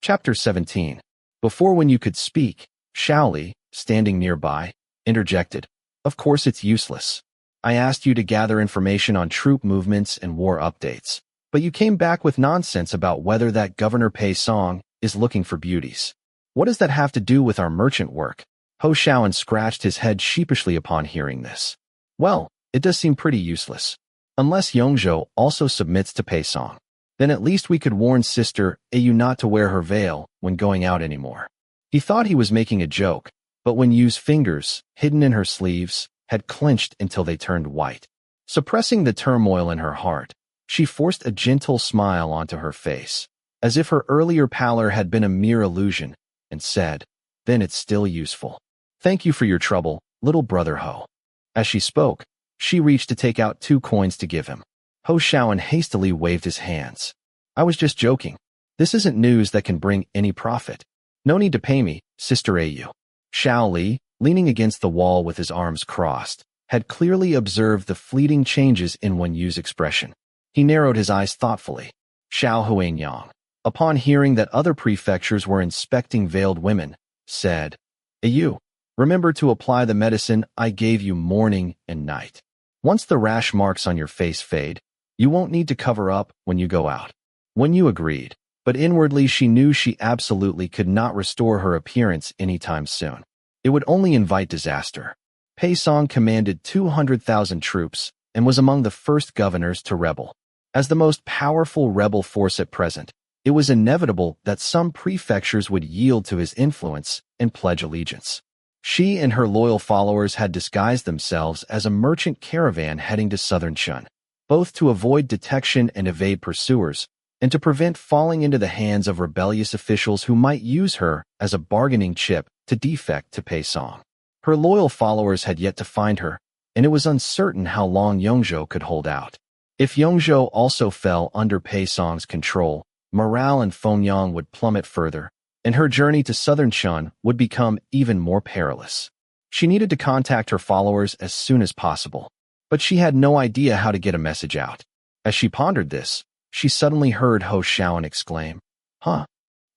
Chapter 17. Before Wen Yu could speak, Xiao Li, standing nearby, interjected, "Of course it's useless. I asked you to gather information on troop movements and war updates, but you came back with nonsense about whether that Governor Pei Song is looking for beauties. What does that have to do with our merchant work? Ho Xiaoan scratched his head sheepishly upon hearing this. Well, it does seem pretty useless. Unless Yongzhou also submits to Pei Song. Then at least we could warn Sister Yu not to wear her veil when going out anymore. He thought he was making a joke, but Wen Yu's fingers, hidden in her sleeves, had clenched until they turned white. Suppressing the turmoil in her heart, she forced a gentle smile onto her face, as if her earlier pallor had been a mere illusion, and said, "Then it's still useful. Thank you for your trouble, little brother Ho." As she spoke, she reached to take out 2 coins to give him. Ho Xiaoan hastily waved his hands. "I was just joking. This isn't news that can bring any profit. No need to pay me, Sister Yu." Xiao Li, leaning against the wall with his arms crossed, had clearly observed the fleeting changes in Wen Yu's expression. He narrowed his eyes thoughtfully. Xiao Huanyang, upon hearing that other prefectures were inspecting veiled women, said, "Yu, remember to apply the medicine I gave you morning and night. Once the rash marks on your face fade, you won't need to cover up when you go out." Wen Yu agreed, but inwardly she knew she absolutely could not restore her appearance anytime soon. It would only invite disaster. Pei Song commanded 200,000 troops and was among the first governors to rebel. As the most powerful rebel force at present, it was inevitable that some prefectures would yield to his influence and pledge allegiance. She and her loyal followers had disguised themselves as a merchant caravan heading to southern Chun, both to avoid detection and evade pursuers, and to prevent falling into the hands of rebellious officials who might use her as a bargaining chip to defect to Pei Song. Her loyal followers had yet to find her, and it was uncertain how long Yongzhou could hold out. If Yongzhou also fell under Pei Song's control, morale in Fengyang would plummet further, and her journey to southern Chun would become even more perilous. She needed to contact her followers as soon as possible, but she had no idea how to get a message out. As she pondered this, she suddenly heard Ho Xiaoan exclaim, "Huh."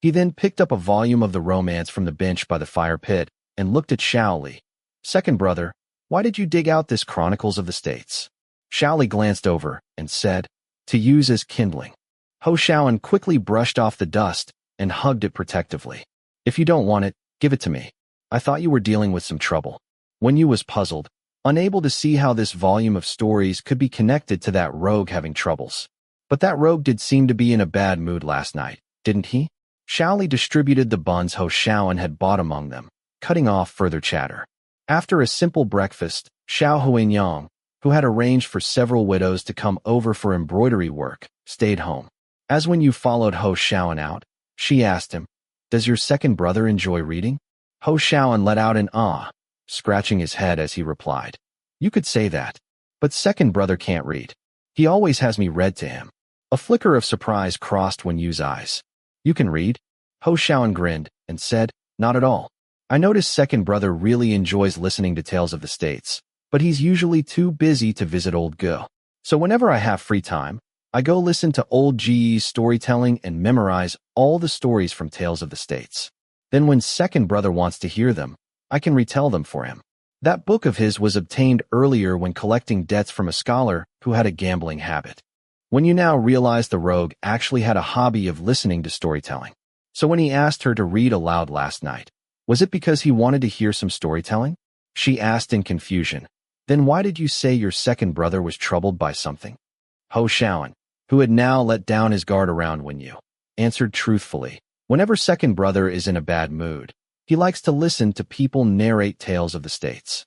He then picked up a volume of the romance from the bench by the fire pit and looked at Xiao Li. "Second brother, why did you dig out this Chronicles of the States?" Xiao Li glanced over and said, "To use as kindling." Ho Xiaoan quickly brushed off the dust and hugged it protectively. "If you don't want it, give it to me. I thought you were dealing with some trouble." Wen Yu was puzzled, unable to see how this volume of stories could be connected to that rogue having troubles. But that rogue did seem to be in a bad mood last night, didn't he? Xiao Li distributed the buns Ho Xiaoan had bought among them, cutting off further chatter. After a simple breakfast, Xiao Huanyang, who had arranged for several widows to come over for embroidery work, stayed home. As Wen Yu followed Ho Xiaoan out, she asked him, "Does your second brother enjoy reading?" Ho Xiaoan let out an ah, scratching his head as he replied, "You could say that, but second brother can't read. He always has me read to him." A flicker of surprise crossed Wen Yu's eyes. "You can read?" Ho Xiaoan grinned and said, "Not at all. I notice second brother really enjoys listening to tales of the States, but he's usually too busy to visit old Gui. So whenever I have free time, I go listen to old Gi's storytelling and memorize all the stories from Tales of the States. Then when second brother wants to hear them, I can retell them for him." That book of his was obtained earlier when collecting debts from a scholar who had a gambling habit. When you now realize the rogue actually had a hobby of listening to storytelling. So when he asked her to read aloud last night, was it because he wanted to hear some storytelling? She asked in confusion. "Then why did you say your second brother was troubled by something?" Ho Xiaoan, who had now let down his guard around Wen Yu, answered truthfully, "Whenever second brother is in a bad mood, he likes to listen to people narrate tales of the States."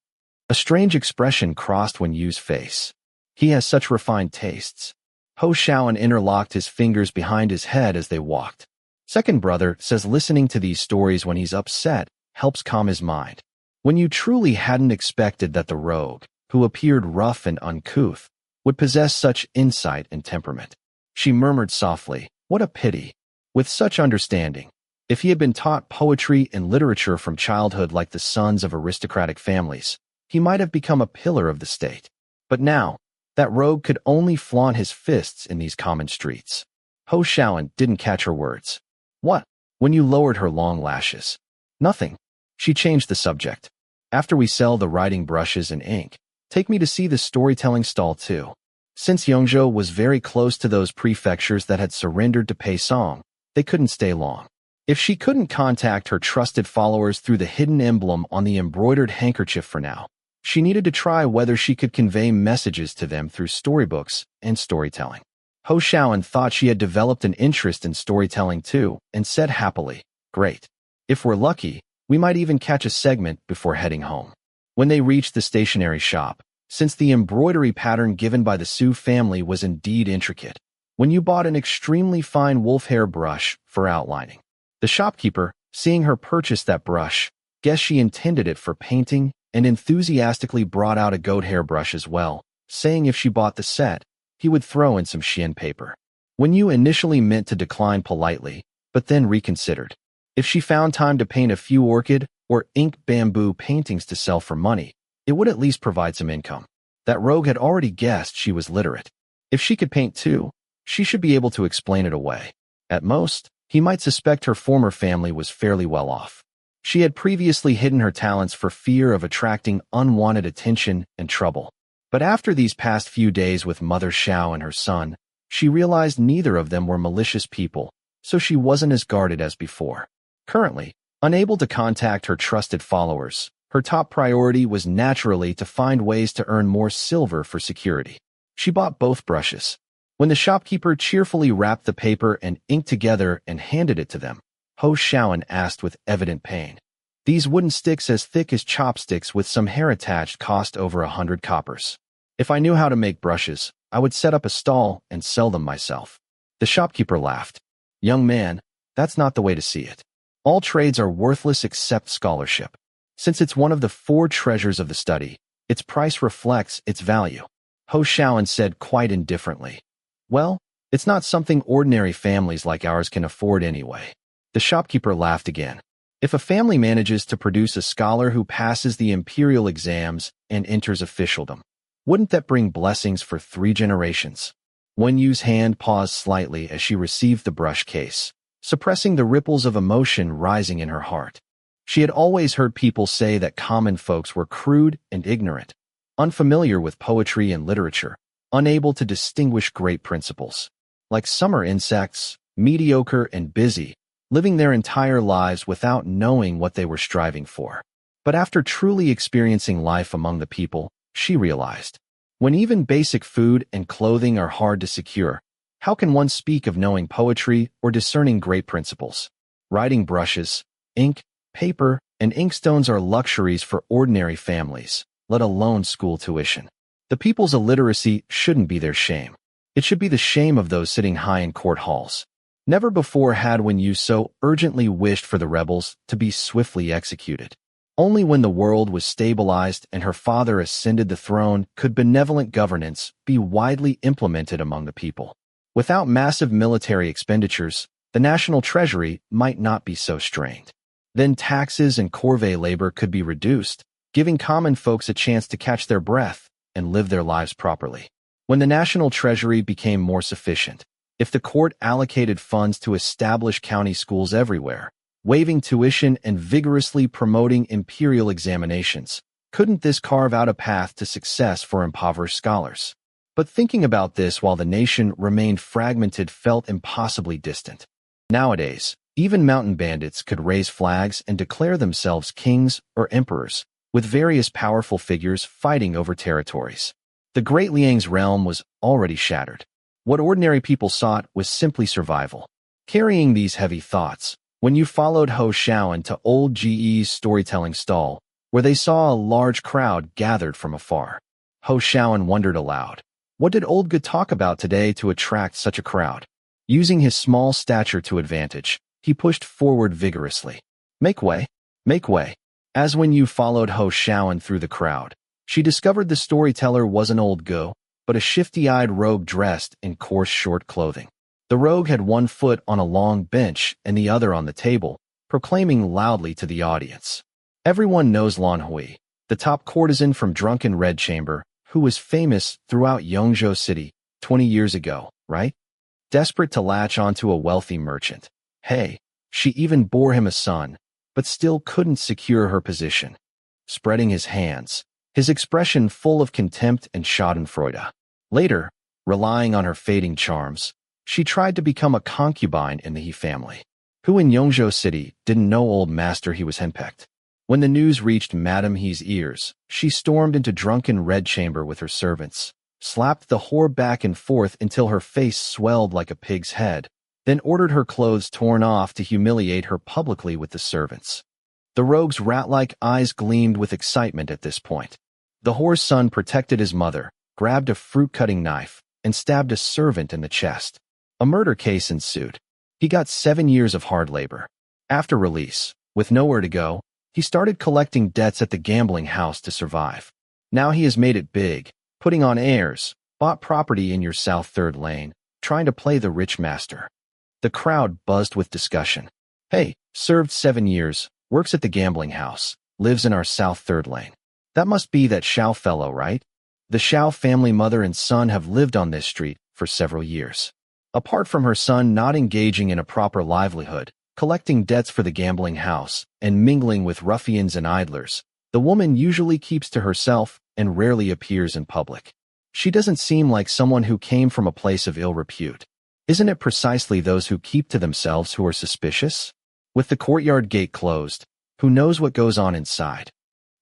A strange expression crossed Wen Yu's face. He has such refined tastes. Ho Xiaoan interlocked his fingers behind his head as they walked. Second brother says listening to these stories when he's upset helps calm his mind. When you truly hadn't expected that the rogue, who appeared rough and uncouth, would possess such insight and temperament. She murmured softly, "What a pity." With such understanding, if he had been taught poetry and literature from childhood like the sons of aristocratic families, he might have become a pillar of the state. But now, that rogue could only flaunt his fists in these common streets. Ho Xiaoan didn't catch her words. "What?" When you lowered her long lashes. "Nothing." She changed the subject. "After we sell the writing brushes and ink, take me to see the storytelling stall too." Since Yongzhou was very close to those prefectures that had surrendered to Pei Song, they couldn't stay long. If she couldn't contact her trusted followers through the hidden emblem on the embroidered handkerchief for now, she needed to try whether she could convey messages to them through storybooks and storytelling. Ho Xiaoan thought she had developed an interest in storytelling too, and said happily, "Great. If we're lucky, we might even catch a segment before heading home." When they reached the stationery shop, since the embroidery pattern given by the Su family was indeed intricate, Wen Yu bought an extremely fine wolf hair brush for outlining. The shopkeeper, seeing her purchase that brush, guessed she intended it for painting and enthusiastically brought out a goat hair brush as well, saying if she bought the set, he would throw in some Xian paper. Wen Yu initially meant to decline politely, but then reconsidered. If she found time to paint a few orchid or ink bamboo paintings to sell for money, it would at least provide some income. That rogue had already guessed she was literate. If she could paint too, she should be able to explain it away. At most, he might suspect her former family was fairly well off. She had previously hidden her talents for fear of attracting unwanted attention and trouble. But after these past few days with Mother Xiao and her son, she realized neither of them were malicious people, so she wasn't as guarded as before. Currently, unable to contact her trusted followers, her top priority was naturally to find ways to earn more silver for security. She bought both brushes. When the shopkeeper cheerfully wrapped the paper and ink together and handed it to them, Ho Xiaoan asked with evident pain. "These wooden sticks as thick as chopsticks with some hair attached cost over 100 coppers. If I knew how to make brushes, I would set up a stall and sell them myself." The shopkeeper laughed. "Young man, that's not the way to see it. All trades are worthless except scholarship. Since it's one of the 4 treasures of the study, its price reflects its value." Ho Xiaoan said quite indifferently. "Well, it's not something ordinary families like ours can afford anyway." The shopkeeper laughed again. "If a family manages to produce a scholar who passes the imperial exams and enters officialdom, wouldn't that bring blessings for 3 generations? Wen Yu's hand paused slightly as she received the brush case, suppressing the ripples of emotion rising in her heart. She had always heard people say that common folks were crude and ignorant, unfamiliar with poetry and literature, unable to distinguish great principles. Like summer insects, mediocre and busy, living their entire lives without knowing what they were striving for. But after truly experiencing life among the people, she realized, when even basic food and clothing are hard to secure, how can one speak of knowing poetry or discerning great principles? Writing brushes, ink, paper, and inkstones are luxuries for ordinary families, let alone school tuition. The people's illiteracy shouldn't be their shame. It should be the shame of those sitting high in court halls. Never before had Wen Yu so urgently wished for the rebels to be swiftly executed. Only when the world was stabilized and her father ascended the throne could benevolent governance be widely implemented among the people. Without massive military expenditures, the national treasury might not be so strained. Then taxes and corvée labor could be reduced, giving common folks a chance to catch their breath and live their lives properly. When the national treasury became more sufficient, if the court allocated funds to establish county schools everywhere, waiving tuition and vigorously promoting imperial examinations, couldn't this carve out a path to success for impoverished scholars? But thinking about this while the nation remained fragmented felt impossibly distant. Nowadays, even mountain bandits could raise flags and declare themselves kings or emperors, with various powerful figures fighting over territories. The Great Liang's realm was already shattered. What ordinary people sought was simply survival. Carrying these heavy thoughts, Wen Yu followed Ho Xiaoan to old Ge's storytelling stall, where they saw a large crowd gathered from afar. Ho Xiaoan wondered aloud, what did old Ge talk about today to attract such a crowd? Using his small stature to advantage, he pushed forward vigorously. Make way, make way. As Wen Yu followed Ho Xiaoan through the crowd, she discovered the storyteller wasn't old Ge, but a shifty-eyed rogue dressed in coarse short clothing. The rogue had one foot on a long bench and the other on the table, proclaiming loudly to the audience. Everyone knows Lan Hui, the top courtesan from Drunken Red Chamber, who was famous throughout Yongzhou City 20 years ago, right? Desperate to latch onto a wealthy merchant. Hey, she even bore him a son, but still couldn't secure her position. Spreading his hands, his expression full of contempt and schadenfreude. Later, relying on her fading charms, she tried to become a concubine in the He family. who in Yongzhou City didn't know old master he was henpecked. When the news reached Madame He's ears, she stormed into drunken red chamber with her servants, slapped the whore back and forth until her face swelled like a pig's head, then ordered her clothes torn off to humiliate her publicly with the servants. The rogue's rat-like eyes gleamed with excitement at this point. The whore's son protected his mother, grabbed a fruit-cutting knife, and stabbed a servant in the chest. A murder case ensued. He got 7 years of hard labor. After release, with nowhere to go, he started collecting debts at the gambling house to survive. Now he has made it big, putting on airs, bought property in your South Third Lane, trying to play the rich master. The crowd buzzed with discussion. Hey, served 7 years, works at the gambling house, lives in our South Third Lane. That must be that Xiao fellow, right? The Xiao family mother and son have lived on this street for several years. Apart from her son not engaging in a proper livelihood, collecting debts for the gambling house, and mingling with ruffians and idlers, the woman usually keeps to herself and rarely appears in public. She doesn't seem like someone who came from a place of ill repute. Isn't it precisely those who keep to themselves who are suspicious? With the courtyard gate closed, who knows what goes on inside?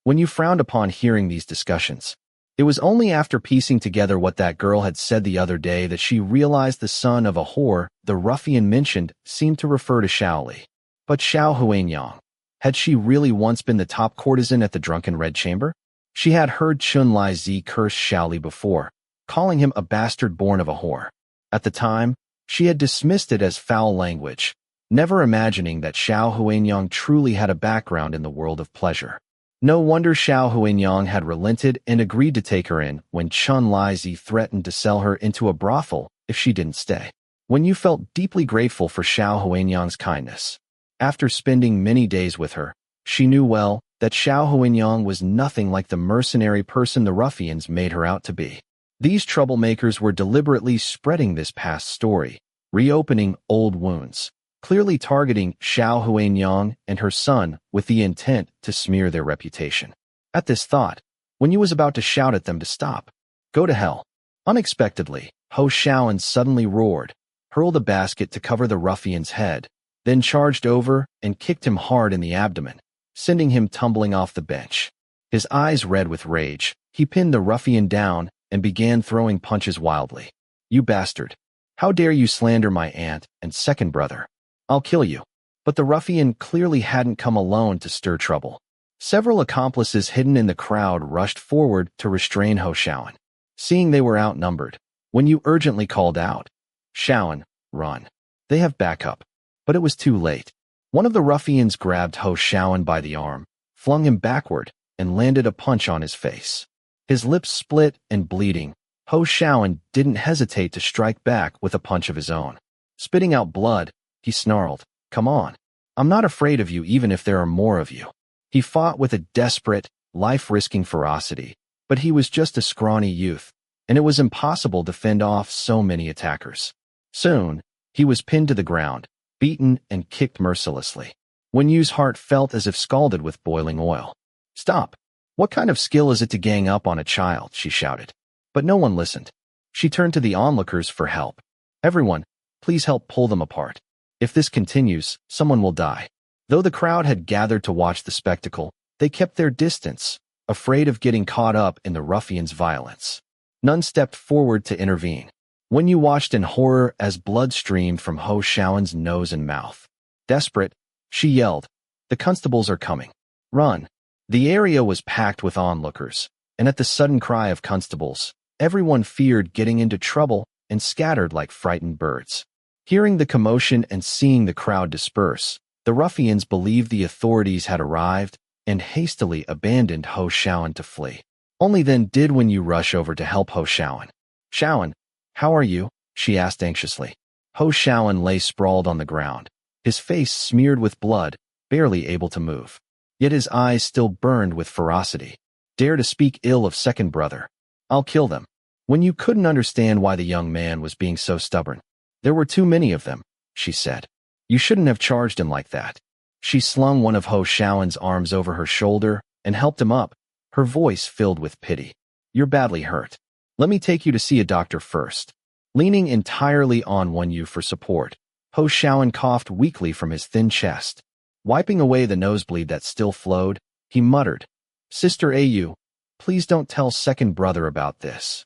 When you frowned upon hearing these discussions, it was only after piecing together what that girl had said the other day that she realized the son of a whore the ruffian mentioned seemed to refer to Xiao Li. But Xiao Huanyang, had she really once been the top courtesan at the drunken red chamber? She had heard Chun Lai Zi curse Xiao Li before, calling him a bastard born of a whore. At the time, she had dismissed it as foul language, never imagining that Xiao Huanyang truly had a background in the world of pleasure. No wonder Xiao Huanyang had relented and agreed to take her in when Chun Lai Zi threatened to sell her into a brothel if she didn't stay. When you felt deeply grateful for Xiao Huanyang's kindness. After spending many days with her, she knew well that Xiao Huanyang was nothing like the mercenary person the ruffians made her out to be. These troublemakers were deliberately spreading this past story, reopening old wounds, clearly targeting Xiao Huanyang and her son with the intent to smear their reputation. At this thought, Wen Yu was about to shout at them to stop. Go to hell. Unexpectedly, Ho Xiaoan suddenly roared, hurled a basket to cover the ruffian's head, then charged over and kicked him hard in the abdomen, sending him tumbling off the bench. His eyes red with rage, he pinned the ruffian down and began throwing punches wildly. You bastard! How dare you slander my aunt and second brother? I'll kill you. But the ruffian clearly hadn't come alone to stir trouble. Several accomplices hidden in the crowd rushed forward to restrain Ho Xiaoan. Seeing they were outnumbered, Wen Yu urgently called out, Xiaoan, run. They have backup. But it was too late. One of the ruffians grabbed Ho Xiaoan by the arm, flung him backward, and landed a punch on his face. His lips split and bleeding, Ho Xiaoan didn't hesitate to strike back with a punch of his own. Spitting out blood, he snarled, Come on. I'm not afraid of you even if there are more of you. He fought with a desperate, life-risking ferocity, but he was just a scrawny youth, and it was impossible to fend off so many attackers. Soon, he was pinned to the ground, beaten and kicked mercilessly. Wen Yu's heart felt as if scalded with boiling oil. Stop! What kind of skill is it to gang up on a child? She shouted. But no one listened. She turned to the onlookers for help. Everyone, please help pull them apart. If this continues, someone will die. Though the crowd had gathered to watch the spectacle, they kept their distance, afraid of getting caught up in the ruffian's violence. None stepped forward to intervene. Wen Yu watched in horror as blood streamed from Ho Xiaoan's nose and mouth. Desperate, she yelled, The constables are coming. Run. The area was packed with onlookers, and at the sudden cry of constables, everyone feared getting into trouble and scattered like frightened birds. Hearing the commotion and seeing the crowd disperse, the ruffians believed the authorities had arrived and hastily abandoned Ho Xiaoan to flee. Only then did Wen Yu rush over to help Ho Xiaoan. Xiaoan, how are you? She asked anxiously. Ho Xiaoan lay sprawled on the ground, his face smeared with blood, barely able to move. Yet his eyes still burned with ferocity. Dare to speak ill of second brother. I'll kill them. Wen Yu couldn't understand why the young man was being so stubborn. There were too many of them, she said. You shouldn't have charged him like that. She slung one of Ho Xiaoan's arms over her shoulder and helped him up, her voice filled with pity. You're badly hurt. Let me take you to see a doctor first. Leaning entirely on Wen Yu for support, Ho Xiaoan coughed weakly from his thin chest. Wiping away the nosebleed that still flowed, he muttered, "Sister Au, please don't tell second brother about this."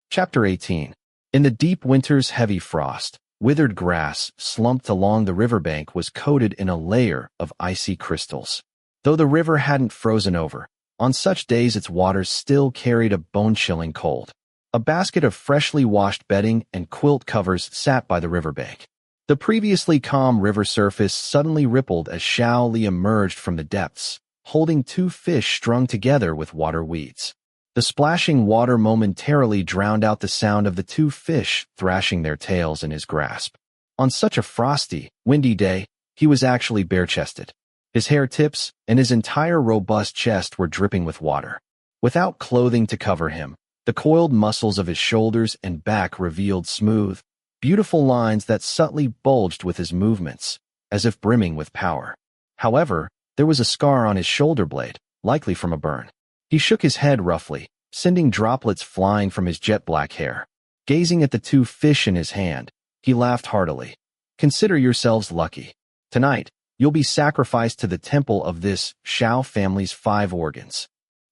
Chapter 18. In the deep winter's heavy frost, withered grass slumped along the riverbank was coated in a layer of icy crystals. Though the river hadn't frozen over, on such days its waters still carried a bone-chilling cold. A basket of freshly washed bedding and quilt covers sat by the riverbank. The previously calm river surface suddenly rippled as Xiao Li emerged from the depths, holding two fish strung together with water weeds. The splashing water momentarily drowned out the sound of the two fish thrashing their tails in his grasp. On such a frosty, windy day, he was actually bare-chested. His hair tips and his entire robust chest were dripping with water. Without clothing to cover him, the coiled muscles of his shoulders and back revealed smooth, beautiful lines that subtly bulged with his movements, as if brimming with power. However, there was a scar on his shoulder blade, likely from a burn. He shook his head roughly, sending droplets flying from his jet-black hair. Gazing at the two fish in his hand, he laughed heartily. "Consider yourselves lucky. Tonight, you'll be sacrificed to the temple of this Xiao family's 5 organs."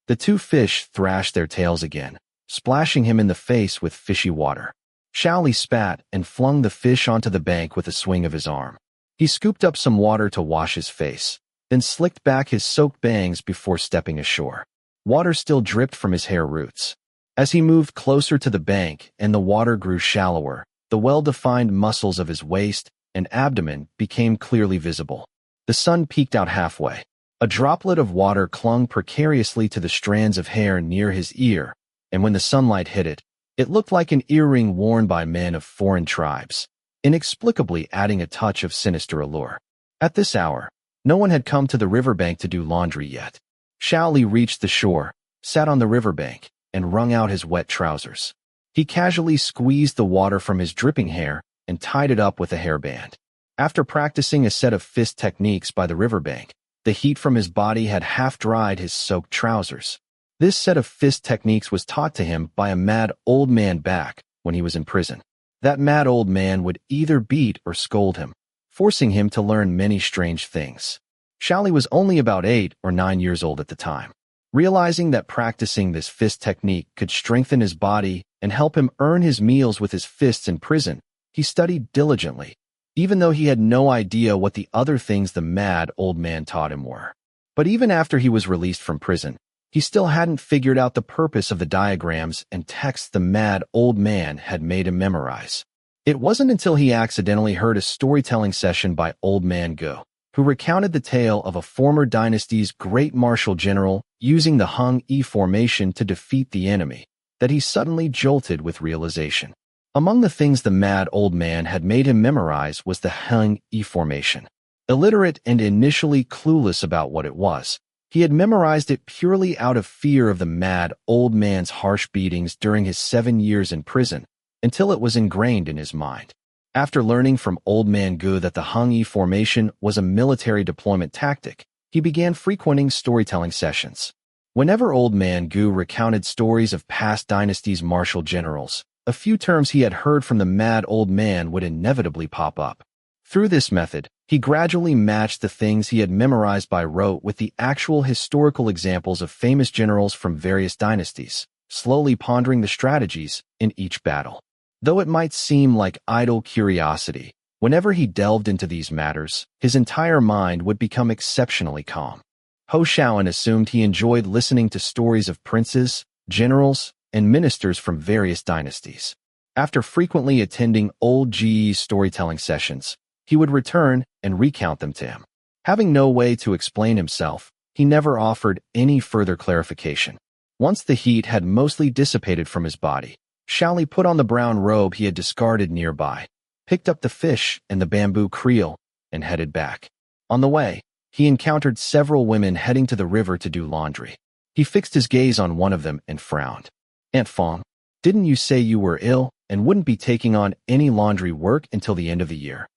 The two fish thrashed their tails again, splashing him in the face with fishy water. Xiao Li spat and flung the fish onto the bank with a swing of his arm. He scooped up some water to wash his face, then slicked back his soaked bangs before stepping ashore. Water still dripped from his hair roots. As he moved closer to the bank and the water grew shallower, the well-defined muscles of his waist and abdomen became clearly visible. The sun peeked out halfway. A droplet of water clung precariously to the strands of hair near his ear, and when the sunlight hit it, it looked like an earring worn by men of foreign tribes, inexplicably adding a touch of sinister allure. At this hour, no one had come to the riverbank to do laundry yet. Xiao Li reached the shore, sat on the riverbank, and wrung out his wet trousers. He casually squeezed the water from his dripping hair and tied it up with a hairband. After practicing a set of fist techniques by the riverbank, the heat from his body had half-dried his soaked trousers. This set of fist techniques was taught to him by a mad old man back when he was in prison. That mad old man would either beat or scold him, forcing him to learn many strange things. Xiao Li was only about 8 or 9 years old at the time. Realizing that practicing this fist technique could strengthen his body and help him earn his meals with his fists in prison, he studied diligently, even though he had no idea what the other things the mad old man taught him were. But even after he was released from prison, he still hadn't figured out the purpose of the diagrams and texts the mad old man had made him memorize. It wasn't until he accidentally heard a storytelling session by Old Man Gui, who recounted the tale of a former dynasty's great martial general using the Hung E formation to defeat the enemy, that he suddenly jolted with realization. Among the things the mad old man had made him memorize was the Hung E formation. Illiterate and initially clueless about what it was, he had memorized it purely out of fear of the mad old man's harsh beatings during his 7 years in prison, until it was ingrained in his mind. After learning from Old Man Gui that the Hung E formation was a military deployment tactic, he began frequenting storytelling sessions. Whenever Old Man Gui recounted stories of past dynasties' martial generals, a few terms he had heard from the mad old man would inevitably pop up. Through this method, he gradually matched the things he had memorized by rote with the actual historical examples of famous generals from various dynasties, slowly pondering the strategies in each battle. Though it might seem like idle curiosity, whenever he delved into these matters, his entire mind would become exceptionally calm. Ho Xiaoan assumed he enjoyed listening to stories of princes, generals, and ministers from various dynasties. After frequently attending Old Ge's storytelling sessions, he would return and recount them to him. Having no way to explain himself, he never offered any further clarification. Once the heat had mostly dissipated from his body, Xiao Li put on the brown robe he had discarded nearby, picked up the fish and the bamboo creel, and headed back. On the way, he encountered several women heading to the river to do laundry. He fixed his gaze on one of them and frowned. "Aunt Fong, didn't you say you were ill and wouldn't be taking on any laundry work until the end of the year?"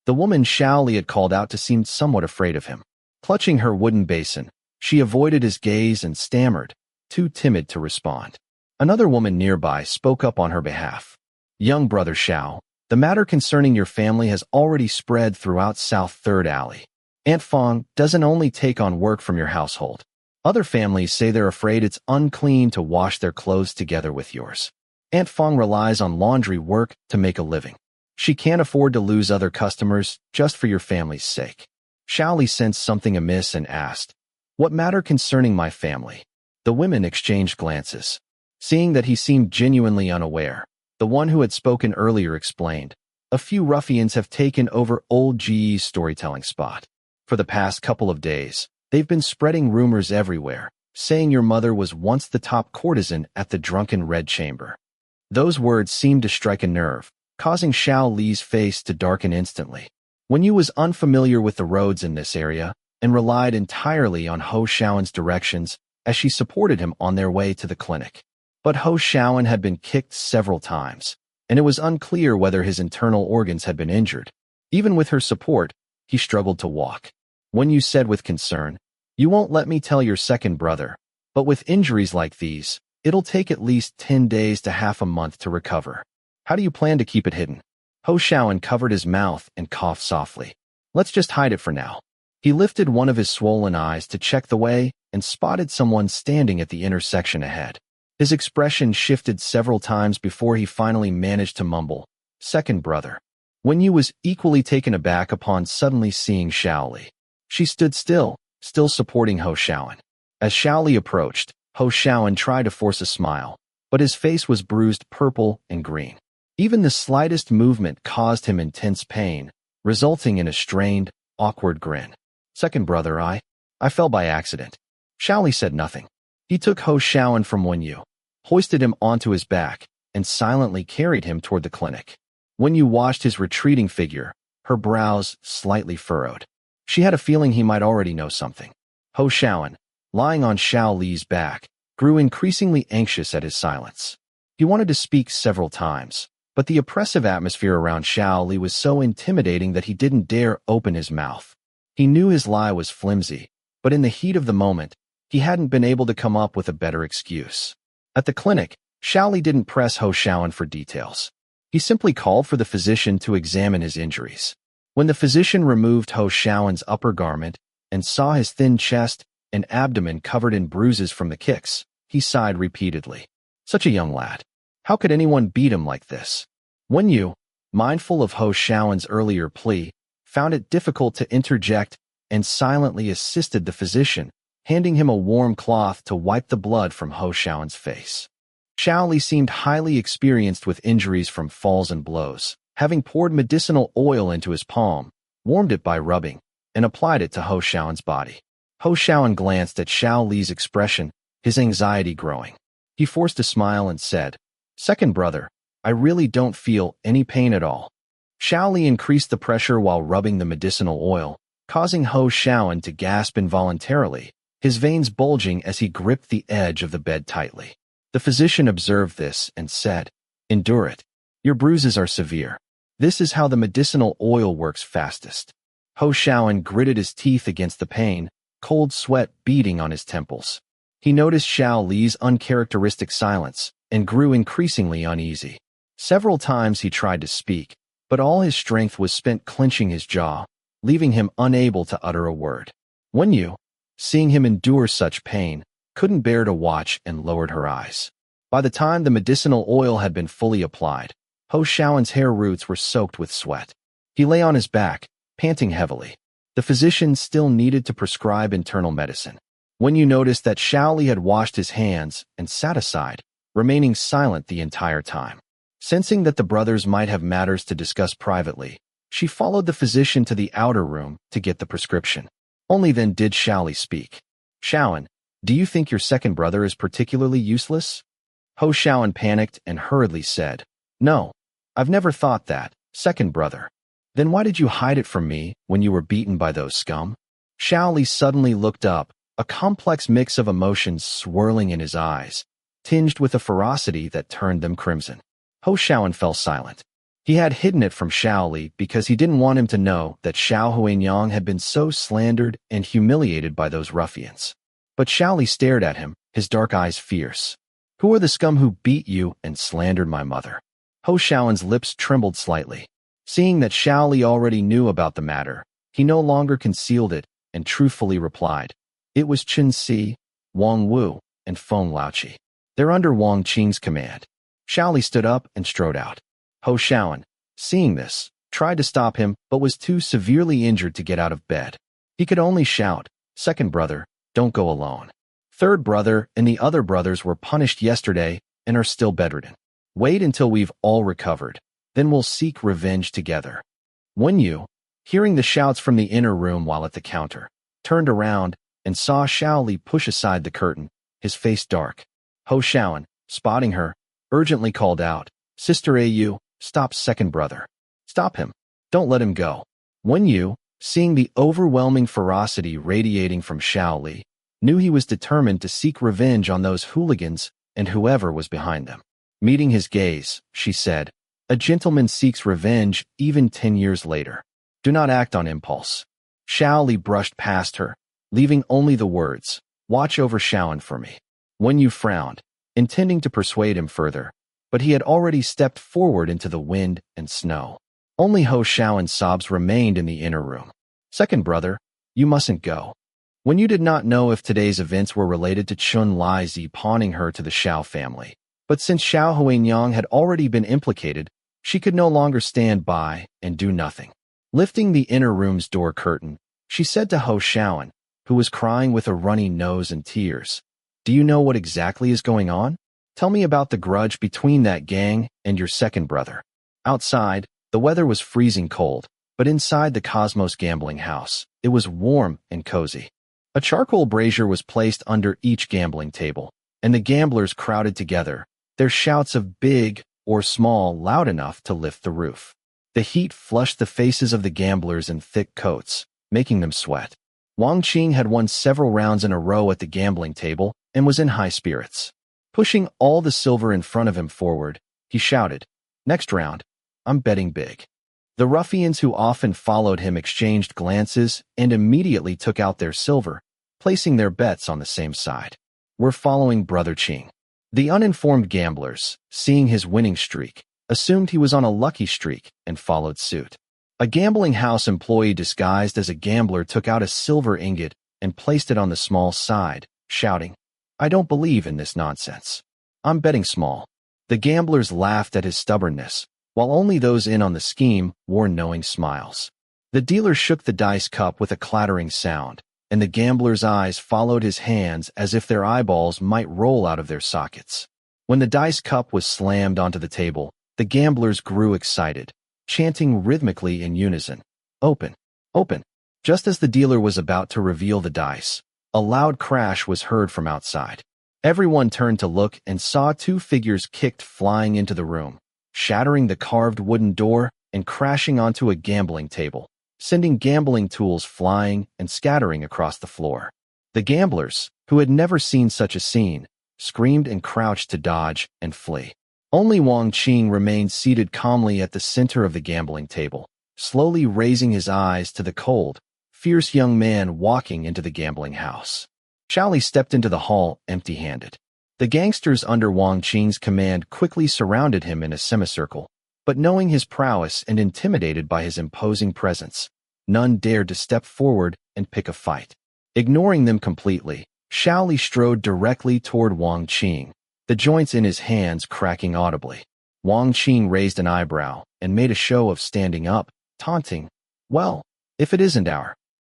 The woman Xiao Li had called out to seemed somewhat afraid of him. Clutching her wooden basin, she avoided his gaze and stammered, too timid to respond. Another woman nearby spoke up on her behalf. "Young brother Xiao, The matter concerning your family has already spread throughout South Third Alley. Aunt Fong doesn't only take on work from your household. Other families say they're afraid it's unclean to wash their clothes together with yours. Aunt Fong relies on laundry work to make a living. She can't afford to lose other customers just for your family's sake. Xiao Li sensed something amiss and asked, "What matter concerning my family?" The women exchanged glances. Seeing that he seemed genuinely unaware, the one who had spoken earlier explained, "A few ruffians have taken over old Gui's storytelling spot. For the past couple of days, they've been spreading rumors everywhere, saying your mother was once the top courtesan at the Drunken Red Chamber." Those words seemed to strike a nerve, causing Xiao Li's face to darken instantly. Wen Yu was unfamiliar with the roads in this area and relied entirely on Ho Xiaoan's directions as she supported him on their way to the clinic. But Ho Xiaoan had been kicked several times, and it was unclear whether his internal organs had been injured. Even with her support, he struggled to walk. Wen Yu said with concern, "You won't let me tell your second brother, but with injuries like these, it'll take at least 10 days to half a month to recover. How do you plan to keep it hidden?" Ho Xiaoan covered his mouth and coughed softly. "Let's just hide it for now." He lifted one of his swollen eyes to check the way and spotted someone standing at the intersection ahead. His expression shifted several times before he finally managed to mumble, "Second brother." Wen Yu was equally taken aback upon suddenly seeing Xiao Li. She stood still supporting Ho Xiaoan. As Xiao Li approached, Ho Xiaoan tried to force a smile, but his face was bruised purple and green. Even the slightest movement caused him intense pain, resulting in a strained, awkward grin. "Second brother, I fell by accident." Xiao Li said nothing. He took Ho Xiaoan from Wen Yu, hoisted him onto his back, and silently carried him toward the clinic. Wen Yu watched his retreating figure, her brows slightly furrowed. She had a feeling he might already know something. Ho Xiaoan, lying on Xiao Li's back, grew increasingly anxious at his silence. He wanted to speak several times, but the oppressive atmosphere around Xiao Li was so intimidating that he didn't dare open his mouth. He knew his lie was flimsy, but in the heat of the moment, he hadn't been able to come up with a better excuse. At the clinic, Xiao Li didn't press Ho Xiaoan for details. He simply called for the physician to examine his injuries. When the physician removed Ho Xiaoan's upper garment and saw his thin chest and abdomen covered in bruises from the kicks, he sighed repeatedly. Such a young lad. How could anyone beat him like this? Wen Yu, mindful of Ho Xiaoan's earlier plea, found it difficult to interject and silently assisted the physician, handing him a warm cloth to wipe the blood from Ho Xiaoan's face. Xiao Li seemed highly experienced with injuries from falls and blows, having poured medicinal oil into his palm, warmed it by rubbing, and applied it to Ho Xiaoan's body. Ho Xiaoan glanced at Xiao Li's expression, his anxiety growing. He forced a smile and said, "Second brother, I really don't feel any pain at all." Xiao Li increased the pressure while rubbing the medicinal oil, causing Ho Xiaoan to gasp involuntarily, his veins bulging as he gripped the edge of the bed tightly. The physician observed this and said, "Endure it. Your bruises are severe. This is how the medicinal oil works fastest." Ho Xiaoan gritted his teeth against the pain, cold sweat beading on his temples. He noticed Xiao Li's uncharacteristic silence and grew increasingly uneasy. Several times he tried to speak, but all his strength was spent clenching his jaw, leaving him unable to utter a word. Wen Yu, seeing him endure such pain, couldn't bear to watch and lowered her eyes. By the time the medicinal oil had been fully applied, Ho Xiaoan's hair roots were soaked with sweat. He lay on his back, panting heavily. The physician still needed to prescribe internal medicine. Wen Yu noticed that Xiao Li had washed his hands and sat aside, remaining silent the entire time. Sensing that the brothers might have matters to discuss privately, she followed the physician to the outer room to get the prescription. Only then did Xiao Li speak. "Xiaoan, do you think your second brother is particularly useless?" Ho Xiaoan panicked and hurriedly said, "No, I've never thought that, second brother." "Then why did you hide it from me when you were beaten by those scum?" Xiao Li suddenly looked up, a complex mix of emotions swirling in his eyes, tinged with a ferocity that turned them crimson. Ho Xiaoan fell silent. He had hidden it from Xiao Li because he didn't want him to know that Xiao Huanyang had been so slandered and humiliated by those ruffians. But Xiao Li stared at him, his dark eyes fierce. "Who are the scum who beat you and slandered my mother?" Ho Xiaoan's lips trembled slightly. Seeing that Xiao Li already knew about the matter, he no longer concealed it and truthfully replied. It was Chen Si, Wang Wu, and Feng Laoqi. They're under Wang Qing's command. Xiao Li stood up and strode out. Ho Xiaoan, seeing this, tried to stop him but was too severely injured to get out of bed. He could only shout, "Second brother, don't go alone. Third brother and the other brothers were punished yesterday and are still bedridden. Wait until we've all recovered. Then we'll seek revenge together." Wen Yu, hearing the shouts from the inner room while at the counter, turned around and saw Xiao Li push aside the curtain, his face dark. Ho Xiaoan, spotting her, urgently called out, "Sister Au, stop second brother. Stop him. Don't let him go." Wen Yu, seeing the overwhelming ferocity radiating from Xiao Li, knew he was determined to seek revenge on those hooligans and whoever was behind them. Meeting his gaze, she said, "A gentleman seeks revenge even 10 years later. Do not act on impulse." Xiao Li brushed past her, leaving only the words, "Watch over Xiaoan for me." Wen Yu frowned, intending to persuade him further, but he had already stepped forward into the wind and snow. Only Ho Xiaoan's sobs remained in the inner room. "Second brother, you mustn't go." Wen Yu did not know if today's events were related to Chun Lizi pawning her to the Xiao family, but since Xiao Huanyang had already been implicated, she could no longer stand by and do nothing. Lifting the inner room's door curtain, she said to Ho Xiaoan, who was crying with a runny nose and tears, "Do you know what exactly is going on? Tell me about the grudge between that gang and your second brother." Outside, the weather was freezing cold, but inside the Cosmos gambling house, it was warm and cozy. A charcoal brazier was placed under each gambling table, and the gamblers crowded together, their shouts of big or small loud enough to lift the roof. The heat flushed the faces of the gamblers in thick coats, making them sweat. Wang Qing had won several rounds in a row at the gambling table and was in high spirits. Pushing all the silver in front of him forward, he shouted, "Next round, I'm betting big." The ruffians who often followed him exchanged glances and immediately took out their silver, placing their bets on the same side. "We're following Brother Qing." The uninformed gamblers, seeing his winning streak, assumed he was on a lucky streak and followed suit. A gambling house employee disguised as a gambler took out a silver ingot and placed it on the small side, shouting, "I don't believe in this nonsense. I'm betting small." The gamblers laughed at his stubbornness, while only those in on the scheme wore knowing smiles. The dealer shook the dice cup with a clattering sound, and the gambler's eyes followed his hands as if their eyeballs might roll out of their sockets. When the dice cup was slammed onto the table, the gamblers grew excited, chanting rhythmically in unison, "Open! Open!" Just as the dealer was about to reveal the dice, a loud crash was heard from outside. Everyone turned to look and saw two figures kicked flying into the room, shattering the carved wooden door and crashing onto a gambling table, sending gambling tools flying and scattering across the floor. The gamblers, who had never seen such a scene, screamed and crouched to dodge and flee. Only Wang Qing remained seated calmly at the center of the gambling table, slowly raising his eyes to the cold, fierce young man walking into the gambling house. Xiao Li stepped into the hall empty-handed. The gangsters under Wang Qing's command quickly surrounded him in a semicircle, but knowing his prowess and intimidated by his imposing presence, none dared to step forward and pick a fight. Ignoring them completely, Xiao Li strode directly toward Wang Qing, the joints in his hands cracking audibly. Wang Qing raised an eyebrow and made a show of standing up, taunting, "Well, if it isn't our..."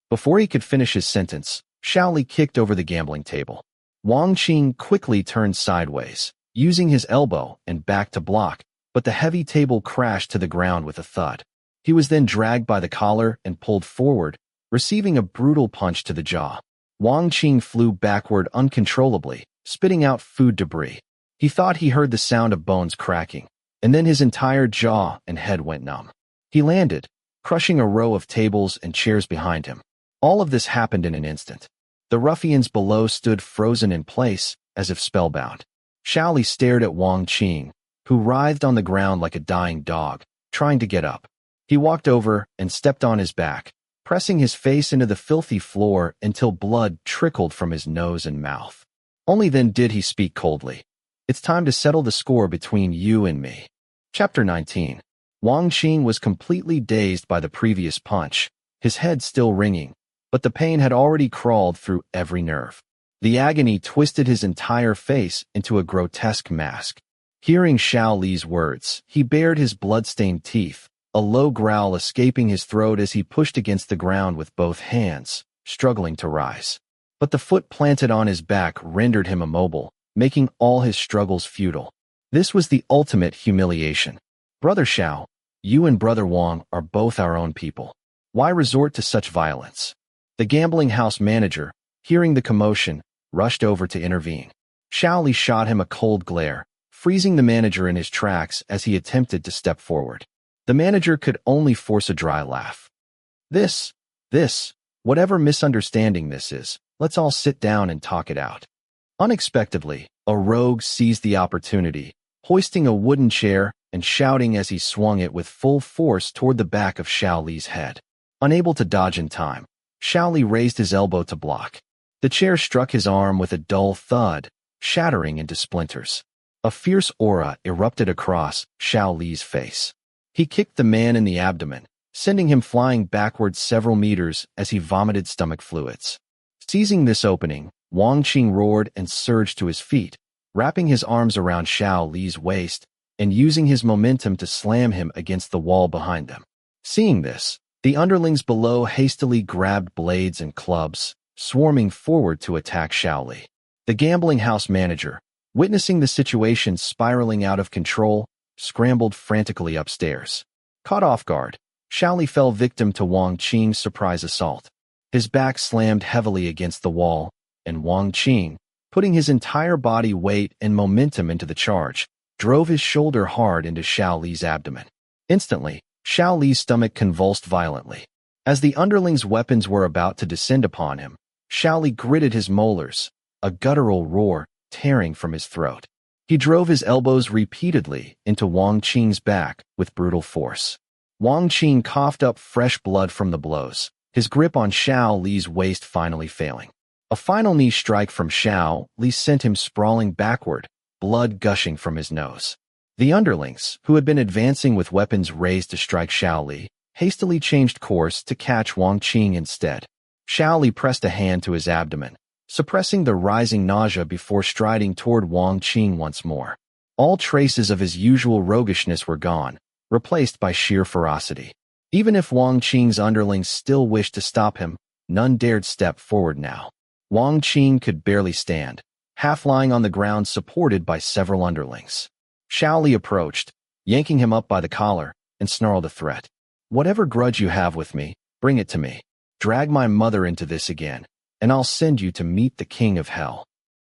Before he could finish his sentence, Xiao Li kicked over the gambling table. Wang Qing quickly turned sideways, using his elbow and back to block, but the heavy table crashed to the ground with a thud. He was then dragged by the collar and pulled forward, receiving a brutal punch to the jaw. Wang Qing flew backward uncontrollably, spitting out food debris. He thought he heard the sound of bones cracking, and then his entire jaw and head went numb. He landed, crushing a row of tables and chairs behind him. All of this happened in an instant. The ruffians below stood frozen in place, as if spellbound. Xiao Li stared at Wang Qing, who writhed on the ground like a dying dog, trying to get up. He walked over and stepped on his back, pressing his face into the filthy floor until blood trickled from his nose and mouth. Only then did he speak coldly. "It's time to settle the score between you and me." Chapter 19. Wang Qing was completely dazed by the previous punch, his head still ringing, but the pain had already crawled through every nerve. The agony twisted his entire face into a grotesque mask. Hearing Xiao Li's words, he bared his blood-stained teeth, a low growl escaping his throat as he pushed against the ground with both hands, struggling to rise. But the foot planted on his back rendered him immobile, making all his struggles futile. This was the ultimate humiliation. Brother Xiao, you and Brother Wang are both our own people. Why resort to such violence? The gambling house manager, hearing the commotion, rushed over to intervene. Xiao Li shot him a cold glare, freezing the manager in his tracks as he attempted to step forward. The manager could only force a dry laugh. This, whatever misunderstanding this is, let's all sit down and talk it out. Unexpectedly, a rogue seized the opportunity, hoisting a wooden chair and shouting as he swung it with full force toward the back of Xiao Li's head. Unable to dodge in time, Xiao Li raised his elbow to block. The chair struck his arm with a dull thud, shattering into splinters. A fierce aura erupted across Xiao Li's face. He kicked the man in the abdomen, sending him flying backwards several meters as he vomited stomach fluids. Seizing this opening, Wang Qing roared and surged to his feet, wrapping his arms around Xiao Li's waist and using his momentum to slam him against the wall behind them. Seeing this, the underlings below hastily grabbed blades and clubs, swarming forward to attack Xiao Li. The gambling house manager, witnessing the situation spiraling out of control, scrambled frantically upstairs. Caught off guard, Xiao Li fell victim to Wang Qing's surprise assault. His back slammed heavily against the wall, and Wang Qing, putting his entire body weight and momentum into the charge, drove his shoulder hard into Xiao Li's abdomen. Instantly, Xiao Li's stomach convulsed violently. As the underlings' weapons were about to descend upon him, Xiao Li gritted his molars, a guttural roar tearing from his throat. He drove his elbows repeatedly into Wang Qing's back with brutal force. Wang Qing coughed up fresh blood from the blows, his grip on Xiao Li's waist finally failing. A final knee strike from Xiao Li sent him sprawling backward, blood gushing from his nose. The underlings, who had been advancing with weapons raised to strike Xiao Li, hastily changed course to catch Wang Qing instead. Xiao Li pressed a hand to his abdomen, suppressing the rising nausea before striding toward Wang Qing once more. All traces of his usual roguishness were gone, replaced by sheer ferocity. Even if Wang Qing's underlings still wished to stop him, none dared step forward now. Wang Qing could barely stand, half lying on the ground supported by several underlings. Xiao Li approached, yanking him up by the collar, and snarled a threat. Whatever grudge you have with me, bring it to me. Drag my mother into this again, and I'll send you to meet the king of hell.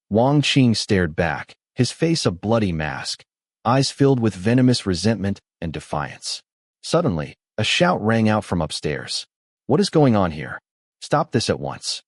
Wang Qing stared back, his face a bloody mask, eyes filled with venomous resentment and defiance. Suddenly, a shout rang out from upstairs. What is going on here? Stop this at once.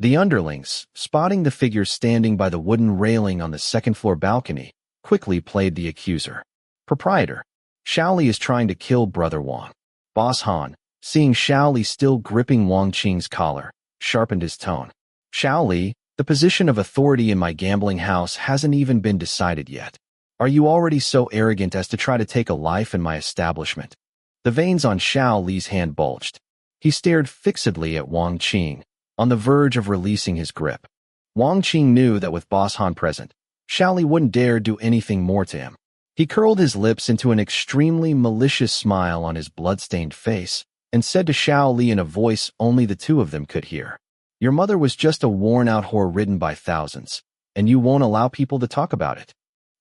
The underlings, spotting the figure standing by the wooden railing on the second-floor balcony, quickly played the accuser. Proprietor, Xiao Li is trying to kill Brother Wang. Boss Han, seeing Xiao Li still gripping Wang Qing's collar, sharpened his tone. Xiao Li, the position of authority in my gambling house hasn't even been decided yet. Are you already so arrogant as to try to take a life in my establishment? The veins on Xiao Li's hand bulged. He stared fixedly at Wang Qing, on the verge of releasing his grip. Wang Qing knew that with Boss Han present, Xiao Li wouldn't dare do anything more to him. He curled his lips into an extremely malicious smile on his blood-stained face and said to Xiao Li in a voice only the two of them could hear. Your mother was just a worn-out whore ridden by thousands, and you won't allow people to talk about it.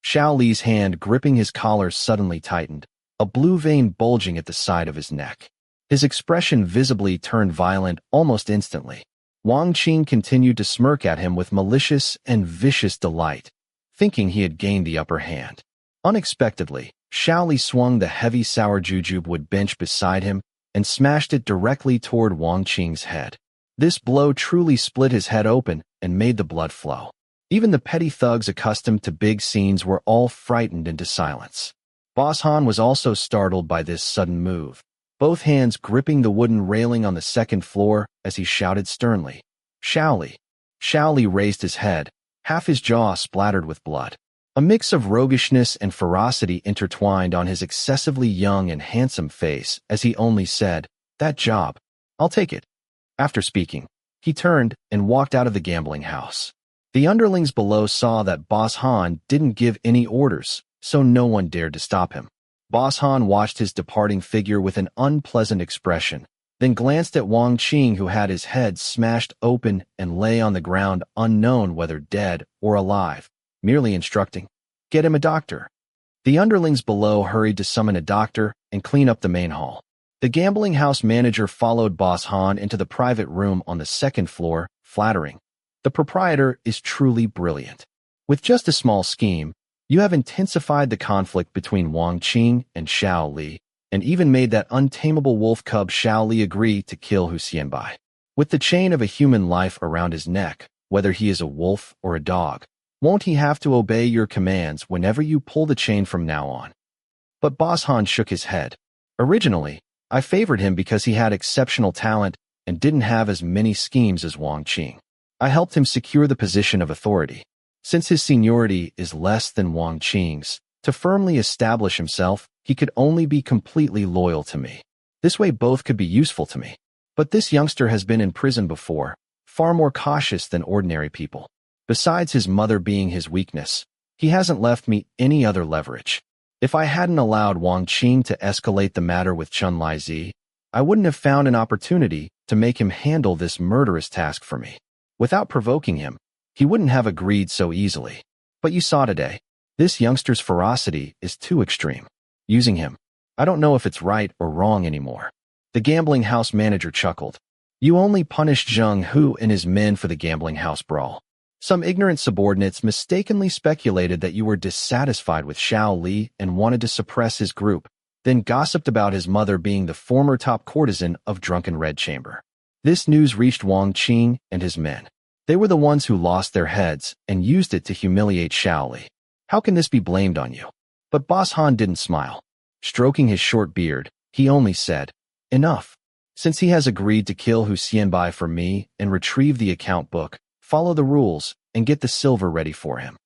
Xiao Li's hand gripping his collar suddenly tightened, a blue vein bulging at the side of his neck. His expression visibly turned violent almost instantly. Wang Qing continued to smirk at him with malicious and vicious delight, thinking he had gained the upper hand. Unexpectedly, Xiao Li swung the heavy sour jujube wood bench beside him and smashed it directly toward Wang Qing's head. This blow truly split his head open and made the blood flow. Even the petty thugs accustomed to big scenes were all frightened into silence. Boss Han was also startled by this sudden move, both hands gripping the wooden railing on the second floor as he shouted sternly, Xiao Li. Xiao Li raised his head, half his jaw splattered with blood. A mix of roguishness and ferocity intertwined on his excessively young and handsome face as he only said, "That job. I'll take it." After speaking, he turned and walked out of the gambling house. The underlings below saw that Boss Han didn't give any orders, so no one dared to stop him. Boss Han watched his departing figure with an unpleasant expression, then glanced at Wang Qing, who had his head smashed open and lay on the ground unknown whether dead or alive, merely instructing, "Get him a doctor." The underlings below hurried to summon a doctor and clean up the main hall. The gambling house manager followed Boss Han into the private room on the second floor, flattering, "The proprietor is truly brilliant. With just a small scheme, you have intensified the conflict between Wang Qing and Xiao Li, and even made that untamable wolf cub Xiao Li agree to kill Hu Xianbai. With the chain of a human life around his neck, whether he is a wolf or a dog, won't he have to obey your commands whenever you pull the chain from now on?" But Boss Han shook his head. "Originally, I favored him because he had exceptional talent and didn't have as many schemes as Wang Qing. I helped him secure the position of authority. Since his seniority is less than Wang Qing's, to firmly establish himself, he could only be completely loyal to me. This way both could be useful to me. But this youngster has been in prison before, far more cautious than ordinary people. Besides his mother being his weakness, he hasn't left me any other leverage. If I hadn't allowed Wang Qing to escalate the matter with Chun Li, I wouldn't have found an opportunity to make him handle this murderous task for me. Without provoking him, he wouldn't have agreed so easily. But you saw today, this youngster's ferocity is too extreme. Using him, I don't know if it's right or wrong anymore." The gambling house manager chuckled. "You only punished Zhang Hu and his men for the gambling house brawl. Some ignorant subordinates mistakenly speculated that you were dissatisfied with Xiao Li and wanted to suppress his group, then gossiped about his mother being the former top courtesan of Drunken Red Chamber. This news reached Wang Qing and his men. They were the ones who lost their heads and used it to humiliate Xiao Li. How can this be blamed on you?" But Boss Han didn't smile. Stroking his short beard, he only said, "Enough. Since he has agreed to kill Hu Xianbai for me and retrieve the account book, follow the rules and get the silver ready for him."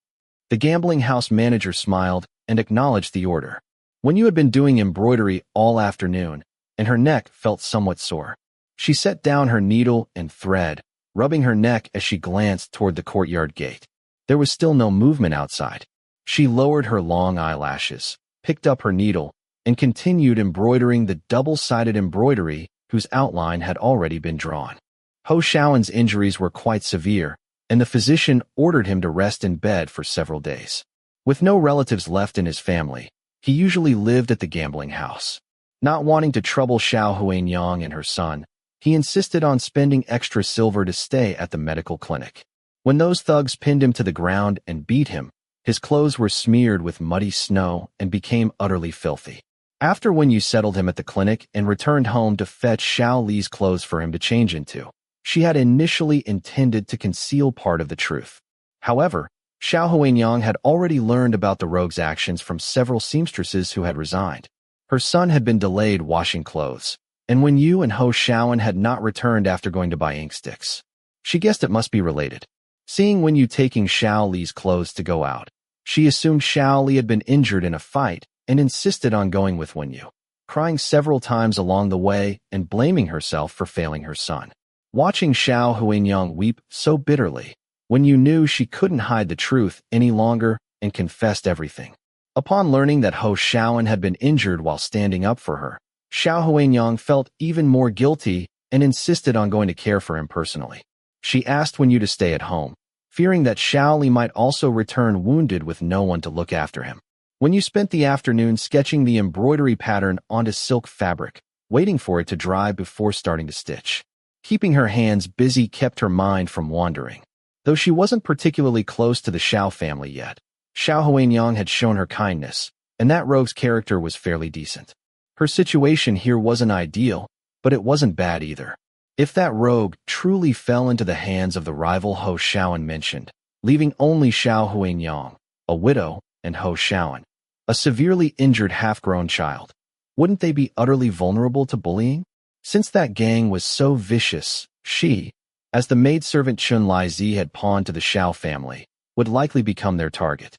The gambling house manager smiled and acknowledged the order. When you had been doing embroidery all afternoon, and her neck felt somewhat sore, she set down her needle and thread, rubbing her neck as she glanced toward the courtyard gate. There was still no movement outside. She lowered her long eyelashes, picked up her needle, and continued embroidering the double-sided embroidery whose outline had already been drawn. Ho Shaoan's injuries were quite severe, and the physician ordered him to rest in bed for several days. With no relatives left in his family, he usually lived at the gambling house. Not wanting to trouble Xiao Huanyang and her son, he insisted on spending extra silver to stay at the medical clinic. When those thugs pinned him to the ground and beat him, his clothes were smeared with muddy snow and became utterly filthy. After Wen Yu settled him at the clinic and returned home to fetch Xiao Li's clothes for him to change into, she had initially intended to conceal part of the truth. However, Xiao Huanyang had already learned about the rogue's actions from several seamstresses who had resigned. Her son had been delayed washing clothes, and Wen Yu and Ho Shaoan had not returned after going to buy ink sticks. She guessed it must be related. Seeing Wen Yu taking Xiao Li's clothes to go out, she assumed Xiao Li had been injured in a fight and insisted on going with Wen Yu, crying several times along the way and blaming herself for failing her son. Watching Xiao Huanyang weep so bitterly, Wen Yu knew she couldn't hide the truth any longer and confessed everything. Upon learning that Ho Shaoan had been injured while standing up for her, Xiao Huanyang felt even more guilty and insisted on going to care for him personally. She asked Wen Yu to stay at home, fearing that Xiao Li might also return wounded with no one to look after him. Wen Yu spent the afternoon sketching the embroidery pattern onto silk fabric, waiting for it to dry before starting to stitch. Keeping her hands busy kept her mind from wandering. Though she wasn't particularly close to the Xiao family yet, Xiao Huanyang had shown her kindness, and that rogue's character was fairly decent. Her situation here wasn't ideal, but it wasn't bad either. If that rogue truly fell into the hands of the rival Ho Shaoan mentioned, leaving only Xiao Huanyang, a widow, and Ho Shaoan, a severely injured half-grown child, wouldn't they be utterly vulnerable to bullying? Since that gang was so vicious, she, as the maidservant Chun Li had pawned to the Xiao family, would likely become their target.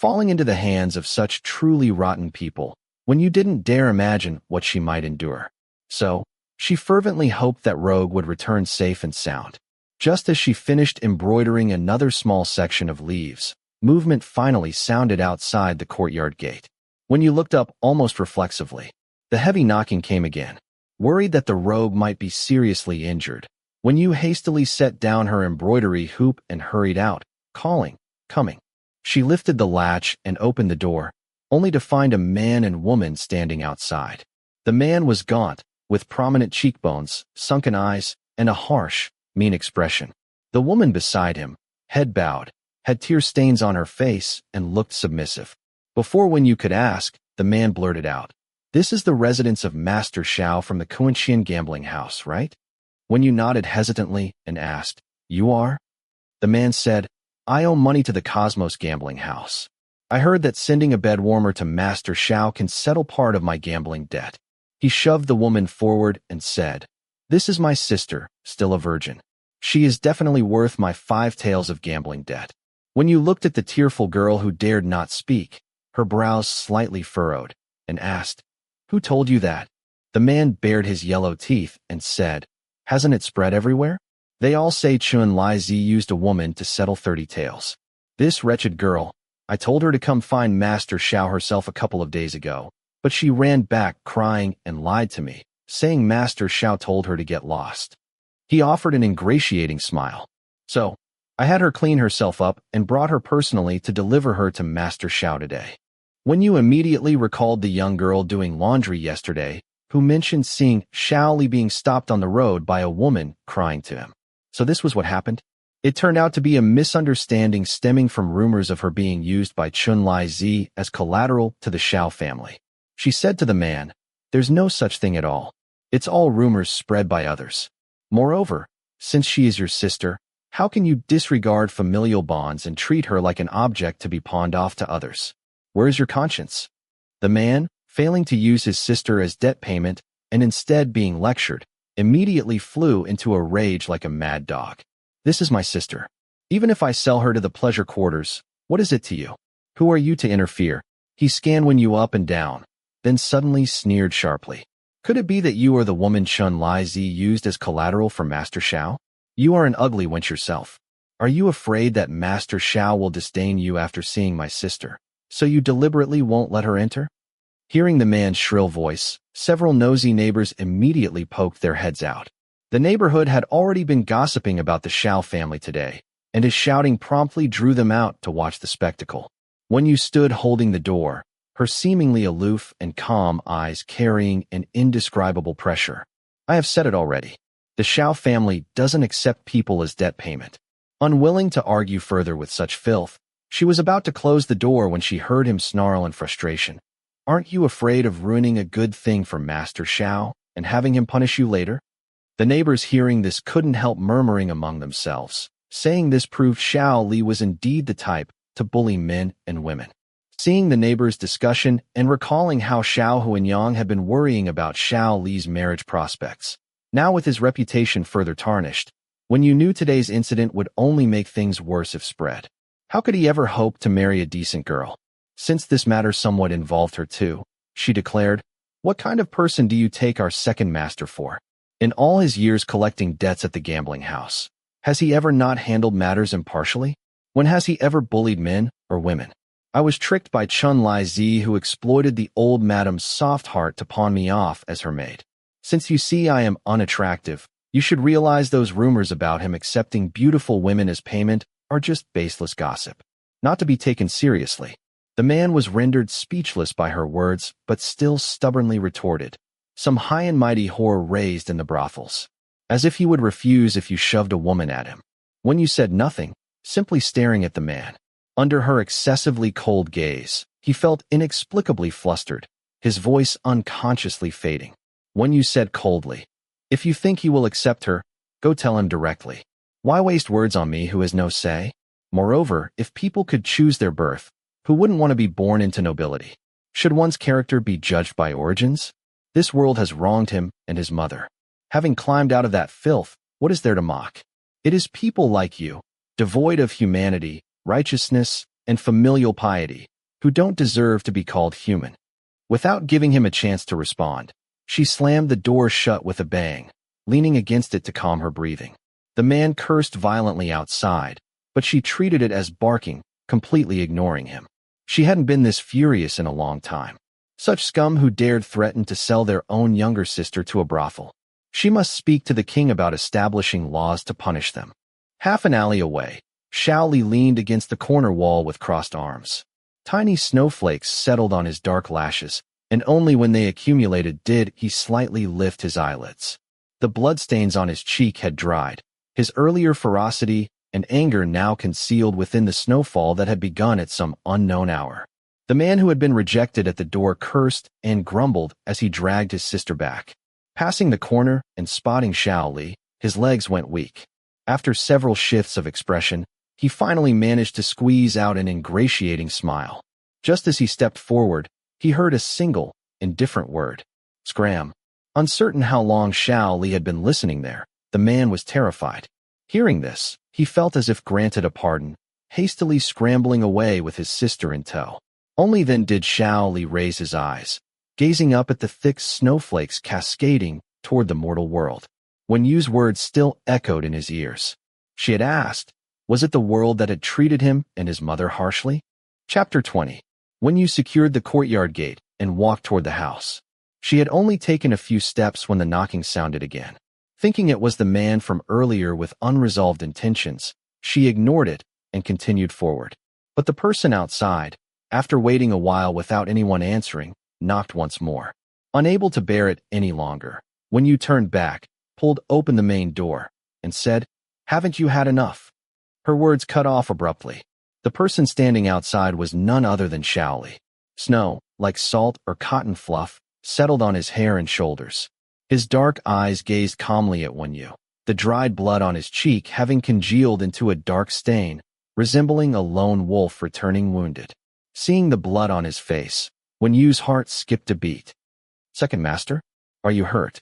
falling into the hands of such truly rotten people, when you didn't dare imagine what she might endure. So, she fervently hoped that Rogue would return safe and sound. Just as she finished embroidering another small section of leaves, movement finally sounded outside the courtyard gate. When you looked up almost reflexively, the heavy knocking came again. Worried that the Rogue might be seriously injured, Wen Yu hastily set down her embroidery hoop and hurried out, calling, "Coming." She lifted the latch and opened the door, only to find a man and woman standing outside. The man was gaunt, with prominent cheekbones, sunken eyes, and a harsh, mean expression. The woman beside him, head bowed, had tear stains on her face and looked submissive. Before Wen Yu could ask, the man blurted out, "This is the residence of Master Xiao from the Kunshan gambling house, right?" Wen Yu nodded hesitantly and asked, "You are?" The man said, "I owe money to the Cosmos gambling house. I heard that sending a bed warmer to Master Xiao can settle part of my gambling debt." He shoved the woman forward and said, "This is my sister, still a virgin. She is definitely worth my 5 taels of gambling debt." When you looked at the tearful girl who dared not speak, her brows slightly furrowed, and asked, "Who told you that?" The man bared his yellow teeth and said, "Hasn't it spread everywhere? They all say Tuan Li used a woman to settle 30 taels. This wretched girl, I told her to come find Master Xiao herself a couple of days ago, but she ran back crying and lied to me, saying Master Xiao told her to get lost." He offered an ingratiating smile. "So, I had her clean herself up and brought her personally to deliver her to Master Xiao today." When you immediately recalled the young girl doing laundry yesterday, who mentioned seeing Xiao Li being stopped on the road by a woman crying to him. So this was what happened? It turned out to be a misunderstanding stemming from rumors of her being used by Tuan Li as collateral to the Xiao family. She said to the man, "There's no such thing at all. It's all rumors spread by others. Moreover, since she is your sister, how can you disregard familial bonds and treat her like an object to be pawned off to others? Where is your conscience?" The man, failing to use his sister as debt payment and instead being lectured, immediately flew into a rage like a mad dog. "This is my sister. Even if I sell her to the pleasure quarters, what is it to you? Who are you to interfere?" He scanned Wen Yu up and down, then suddenly sneered sharply. "Could it be that you are the woman Tuan Li used as collateral for Master Xiao? You are an ugly wench yourself. Are you afraid that Master Xiao will disdain you after seeing my sister, so you deliberately won't let her enter?" Hearing the man's shrill voice, several nosy neighbors immediately poked their heads out. The neighborhood had already been gossiping about the Xiao family today, and his shouting promptly drew them out to watch the spectacle. When you stood holding the door, her seemingly aloof and calm eyes carrying an indescribable pressure. "I have said it already. The Xiao family doesn't accept people as debt payment." Unwilling to argue further with such filth, she was about to close the door when she heard him snarl in frustration. "Aren't you afraid of ruining a good thing for Master Xiao and having him punish you later?" The neighbors hearing this couldn't help murmuring among themselves, saying this proved Xiao Li was indeed the type to bully men and women. Seeing the neighbors' discussion and recalling how Xiao Huanyang had been worrying about Xiao Li's marriage prospects, now with his reputation further tarnished, when you knew today's incident would only make things worse if spread. How could he ever hope to marry a decent girl? Since this matter somewhat involved her too, she declared, "What kind of person do you take our second master for? In all his years collecting debts at the gambling house, has he ever not handled matters impartially? When has he ever bullied men or women? I was tricked by Tuan Li who exploited the old madam's soft heart to pawn me off as her maid. Since you see I am unattractive, you should realize those rumors about him accepting beautiful women as payment are just baseless gossip, not to be taken seriously." The man was rendered speechless by her words, but still stubbornly retorted, "Some high and mighty whore raised in the brothels. As if he would refuse if you shoved a woman at him." When you said nothing, simply staring at the man. Under her excessively cold gaze, he felt inexplicably flustered, his voice unconsciously fading. When you said coldly, "If you think he will accept her, go tell him directly. Why waste words on me who has no say? Moreover, if people could choose their birth, who wouldn't want to be born into nobility? Should one's character be judged by origins? This world has wronged him and his mother. Having climbed out of that filth, what is there to mock? It is people like you, devoid of humanity, righteousness, and familial piety, who don't deserve to be called human. Without giving him a chance to respond, she slammed the door shut with a bang, leaning against it to calm her breathing. The man cursed violently outside, but she treated it as barking, completely ignoring him. She hadn't been this furious in a long time. Such scum who dared threaten to sell their own younger sister to a brothel. She must speak to the king about establishing laws to punish them. Half an alley away, Xiao Li leaned against the corner wall with crossed arms. Tiny snowflakes settled on his dark lashes, and only when they accumulated did he slightly lift his eyelids. The bloodstains on his cheek had dried, his earlier ferocity and anger now concealed within the snowfall that had begun at some unknown hour. The man who had been rejected at the door cursed and grumbled as he dragged his sister back. Passing the corner and spotting Xiao Li, his legs went weak. After several shifts of expression, he finally managed to squeeze out an ingratiating smile. Just as he stepped forward, he heard a single, indifferent word. Scram. Uncertain how long Xiao Li had been listening there, the man was terrified. Hearing this, he felt as if granted a pardon, hastily scrambling away with his sister in tow. Only then did Xiao Li raise his eyes, gazing up at the thick snowflakes cascading toward the mortal world. Wen Yu's words still echoed in his ears. She had asked, was it the world that had treated him and his mother harshly? Chapter 20. Wen Yu secured the courtyard gate and walked toward the house. She had only taken a few steps when the knocking sounded again. Thinking it was the man from earlier with unresolved intentions, she ignored it and continued forward. But the person outside, after waiting a while without anyone answering, knocked once more. Unable to bear it any longer, Wen Yu turned back, pulled open the main door, and said, "Haven't you had enough?" Her words cut off abruptly. The person standing outside was none other than Xiao Li. Snow, like salt or cotton fluff, settled on his hair and shoulders. His dark eyes gazed calmly at Wen Yu, the dried blood on his cheek having congealed into a dark stain, resembling a lone wolf returning wounded. Seeing the blood on his face, Wen Yu's heart skipped a beat. "Second Master, are you hurt?"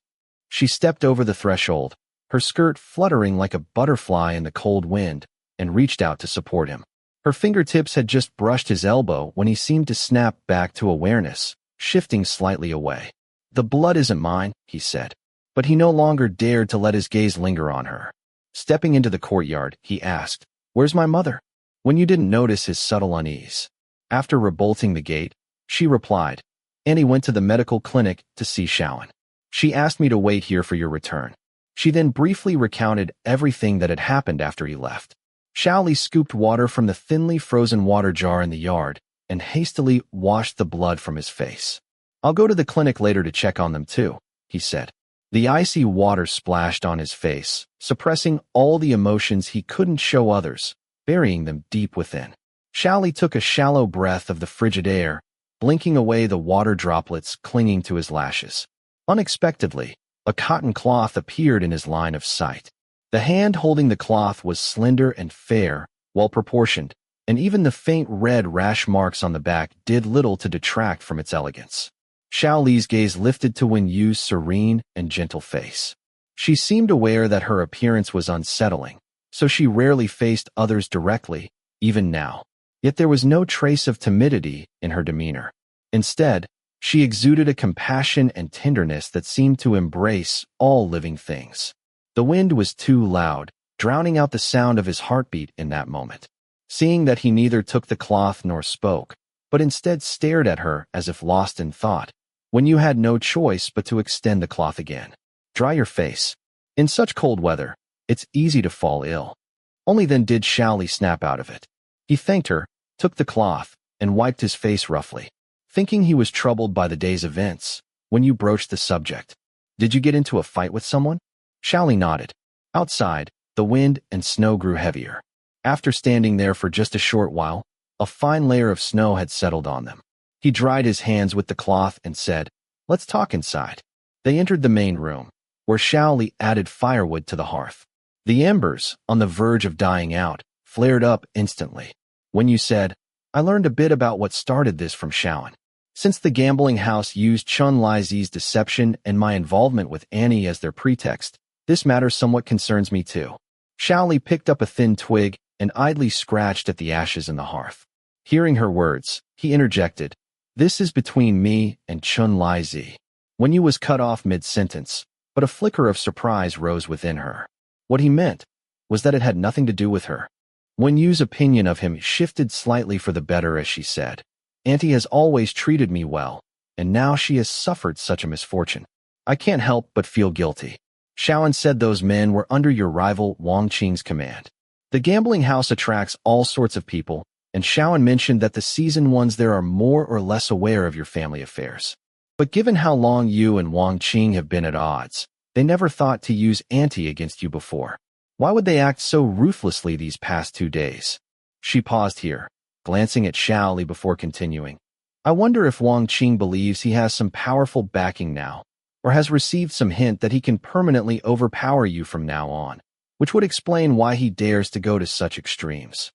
She stepped over the threshold, her skirt fluttering like a butterfly in the cold wind, and reached out to support him. Her fingertips had just brushed his elbow when he seemed to snap back to awareness, shifting slightly away. "The blood isn't mine," he said. But he no longer dared to let his gaze linger on her. Stepping into the courtyard, he asked, "Where's my mother?" Wen Yu didn't notice his subtle unease. After rebolting the gate, she replied, "Annie went to the medical clinic to see Xiaoan. She asked me to wait here for your return." She then briefly recounted everything that had happened after he left. Xiao Li scooped water from the thinly frozen water jar in the yard and hastily washed the blood from his face. "I'll go to the clinic later to check on them too," he said. The icy water splashed on his face, suppressing all the emotions he couldn't show others, burying them deep within. Xiao Li took a shallow breath of the frigid air, blinking away the water droplets clinging to his lashes. Unexpectedly, a cotton cloth appeared in his line of sight. The hand holding the cloth was slender and fair, well-proportioned, and even the faint red rash marks on the back did little to detract from its elegance. Xiao Li's gaze lifted to Wen Yu's serene and gentle face. She seemed aware that her appearance was unsettling, so she rarely faced others directly, even now. Yet there was no trace of timidity in her demeanor. Instead, she exuded a compassion and tenderness that seemed to embrace all living things. The wind was too loud, drowning out the sound of his heartbeat in that moment. Seeing that he neither took the cloth nor spoke, but instead stared at her as if lost in thought, Wen Yu had no choice but to extend the cloth again. "Dry your face. In such cold weather, it's easy to fall ill." Only then did Xiao Li snap out of it. He thanked her, took the cloth, and wiped his face roughly. Thinking he was troubled by the day's events, Wen Yu broached the subject. "Did you get into a fight with someone?" Xiao Li nodded. Outside, the wind and snow grew heavier. After standing there for just a short while, a fine layer of snow had settled on them. He dried his hands with the cloth and said, "Let's talk inside." They entered the main room, where Xiao Li added firewood to the hearth. The embers, on the verge of dying out, flared up instantly. Wen Yu said, "I learned a bit about what started this from Xiaoan. Since the gambling house used Chun Lizi's deception and my involvement with Annie as their pretext, this matter somewhat concerns me too." Xiao Li picked up a thin twig and idly scratched at the ashes in the hearth. Hearing her words, he interjected, "This is between me and Chun Lai Zi." Wen Yu was cut off mid-sentence, but a flicker of surprise rose within her. What he meant was that it had nothing to do with her. Wen Yu's opinion of him shifted slightly for the better as she said, "Auntie has always treated me well, and now she has suffered such a misfortune. I can't help but feel guilty." Xiaoan said those men were under your rival Wang Qing's command. The gambling house attracts all sorts of people, and Xiaoan mentioned that the seasoned ones there are more or less aware of your family affairs. But given how long you and Wang Qing have been at odds, they never thought to use ante against you before. Why would they act so ruthlessly these past 2 days? She paused here, glancing at Xiao Li before continuing. I wonder if Wang Qing believes he has some powerful backing now, or has received some hint that he can permanently overpower you from now on, which would explain why he dares to go to such extremes.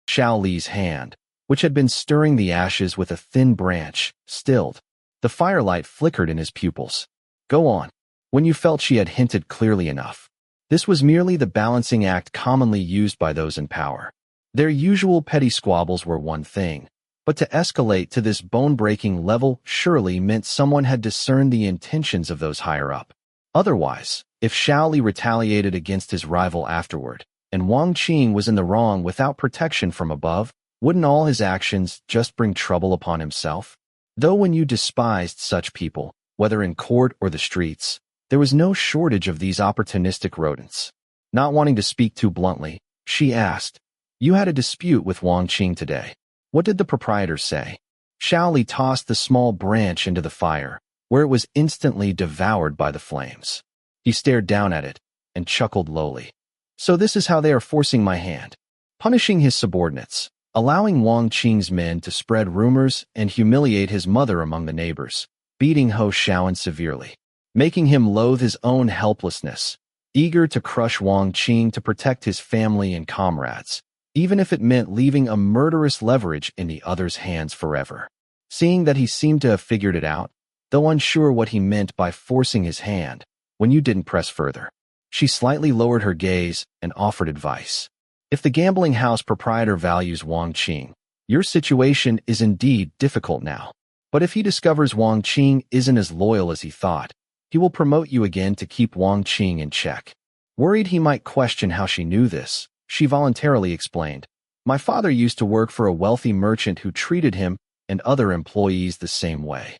Xiao Li's hand, which had been stirring the ashes with a thin branch, stilled. The firelight flickered in his pupils. Go on. When you felt she had hinted clearly enough. This was merely the balancing act commonly used by those in power. Their usual petty squabbles were one thing, but to escalate to this bone-breaking level surely meant someone had discerned the intentions of those higher up. Otherwise, if Xiao Li retaliated against his rival afterward, and Wang Qing was in the wrong without protection from above, wouldn't all his actions just bring trouble upon himself? Though when you despised such people, whether in court or the streets, there was no shortage of these opportunistic rodents. Not wanting to speak too bluntly, she asked, "You had a dispute with Wang Qing today. What did the proprietor say?" Xiao Li tossed the small branch into the fire, where it was instantly devoured by the flames. He stared down at it and chuckled lowly. So this is how they are forcing my hand. Punishing his subordinates, allowing Wang Qing's men to spread rumors and humiliate his mother among the neighbors, beating Ho Xiaoan severely, making him loathe his own helplessness, eager to crush Wang Qing to protect his family and comrades, even if it meant leaving a murderous leverage in the other's hands forever. Seeing that he seemed to have figured it out, though unsure what he meant by forcing his hand, Wen Yu didn't press further. She slightly lowered her gaze and offered advice. If the gambling house proprietor values Wang Qing, your situation is indeed difficult now. But if he discovers Wang Qing isn't as loyal as he thought, he will promote you again to keep Wang Qing in check. Worried he might question how she knew this, she voluntarily explained, "My father used to work for a wealthy merchant who treated him and other employees the same way."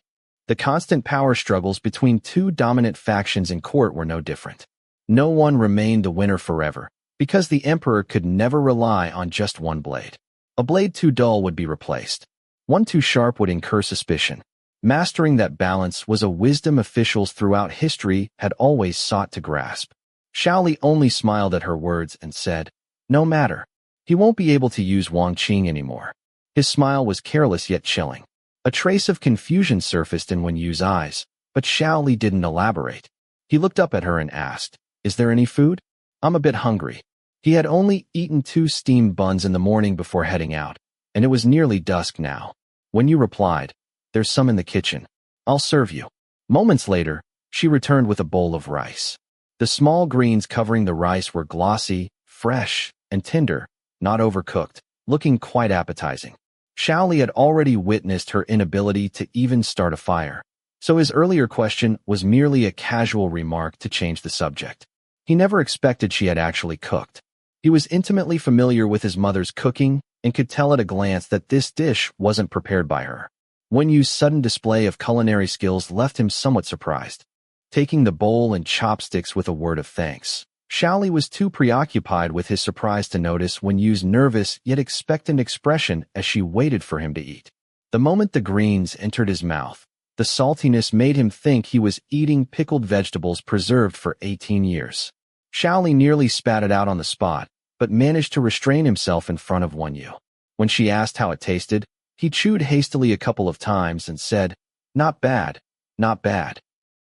The constant power struggles between two dominant factions in court were no different. No one remained the winner forever, because the emperor could never rely on just one blade. A blade too dull would be replaced. One too sharp would incur suspicion. Mastering that balance was a wisdom officials throughout history had always sought to grasp. Xiao Li only smiled at her words and said, "No matter. He won't be able to use Wang Qing anymore." His smile was careless yet chilling. A trace of confusion surfaced in Wen Yu's eyes, but Xiao Li didn't elaborate. He looked up at her and asked, "Is there any food? I'm a bit hungry." He had only eaten 2 steamed buns in the morning before heading out, and it was nearly dusk now. Wen Yu replied, "There's some in the kitchen. I'll serve you." Moments later, she returned with a bowl of rice. The small greens covering the rice were glossy, fresh, and tender, not overcooked, looking quite appetizing. Xiao Li had already witnessed her inability to even start a fire, so his earlier question was merely a casual remark to change the subject. He never expected she had actually cooked. He was intimately familiar with his mother's cooking and could tell at a glance that this dish wasn't prepared by her. Wen Yu's sudden display of culinary skills left him somewhat surprised. Taking the bowl and chopsticks with a word of thanks, Xiao Li was too preoccupied with his surprise to notice Wen Yu's nervous yet expectant expression as she waited for him to eat. The moment the greens entered his mouth, the saltiness made him think he was eating pickled vegetables preserved for 18 years. Xiao Li nearly spat it out on the spot, but managed to restrain himself in front of Wen Yu. When she asked how it tasted, he chewed hastily a couple of times and said, "Not bad, not bad."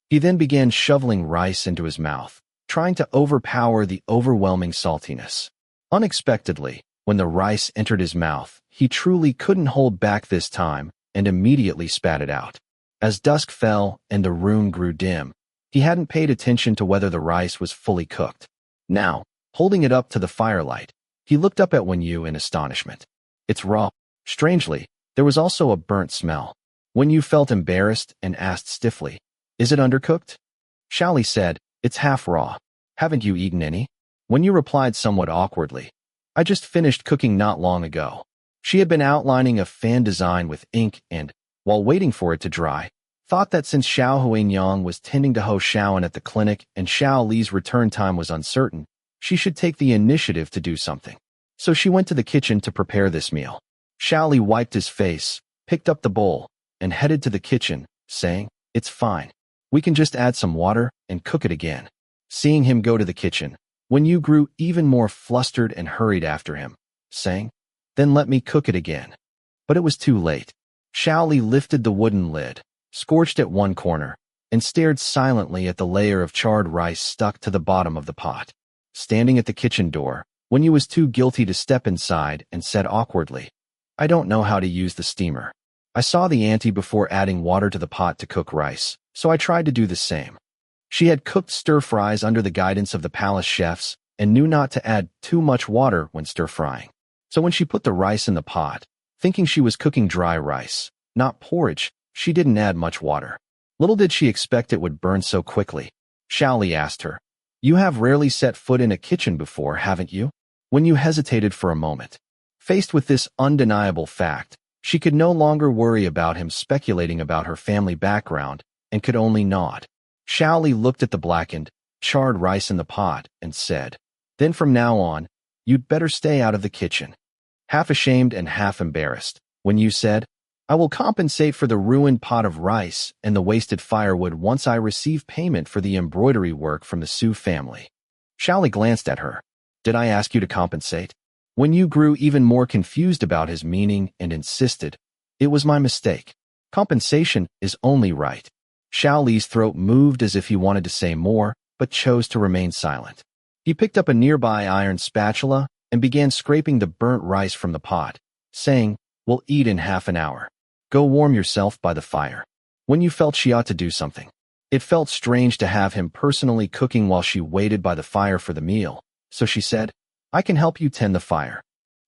He then began shoveling rice into his mouth, trying to overpower the overwhelming saltiness. Unexpectedly, when the rice entered his mouth, he truly couldn't hold back this time and immediately spat it out. As dusk fell and the room grew dim, he hadn't paid attention to whether the rice was fully cooked. Now, holding it up to the firelight, he looked up at Wen Yu in astonishment. "It's raw." Strangely, there was also a burnt smell. Wen Yu felt embarrassed and asked stiffly, "Is it undercooked?" Xiao Li said, "It's half raw. Haven't you eaten any?" Wen Yu replied somewhat awkwardly, "I just finished cooking not long ago." She had been outlining a fan design with ink and, while waiting for it to dry, thought that since Xiao Huanyang was tending to Ho Xiaoan at the clinic and Xiao Li's return time was uncertain, she should take the initiative to do something. So she went to the kitchen to prepare this meal. Xiao Li wiped his face, picked up the bowl, and headed to the kitchen, saying, "It's fine. We can just add some water and cook it again." Seeing him go to the kitchen, Wen Yu grew even more flustered and hurried after him, saying, "Then let me cook it again." But it was too late. Xiao Li lifted the wooden lid, scorched at one corner, and stared silently at the layer of charred rice stuck to the bottom of the pot. Standing at the kitchen door, Wen Yu was too guilty to step inside and said awkwardly, "I don't know how to use the steamer. I saw the auntie before adding water to the pot to cook rice, so I tried to do the same." She had cooked stir-fries under the guidance of the palace chefs and knew not to add too much water when stir-frying. So when she put the rice in the pot, thinking she was cooking dry rice, not porridge, she didn't add much water. Little did she expect it would burn so quickly. Xiao Li asked her, "You have rarely set foot in a kitchen before, haven't you?" Wen Yu hesitated for a moment. Faced with this undeniable fact, she could no longer worry about him speculating about her family background and could only nod. Xiao Li looked at the blackened, charred rice in the pot and said, "Then from now on, you'd better stay out of the kitchen." Half ashamed and half embarrassed, Wen Yu said, "I will compensate for the ruined pot of rice and the wasted firewood once I receive payment for the embroidery work from the Su family." Xiao Li glanced at her. "Did I ask you to compensate?" Wen Yu grew even more confused about his meaning and insisted, "It was my mistake. Compensation is only right." Xiao Li's throat moved as if he wanted to say more, but chose to remain silent. He picked up a nearby iron spatula and began scraping the burnt rice from the pot, saying, "We'll eat in half an hour. Go warm yourself by the fire." Wen Yu felt she ought to do something. It felt strange to have him personally cooking while she waited by the fire for the meal, so she said, "I can help you tend the fire."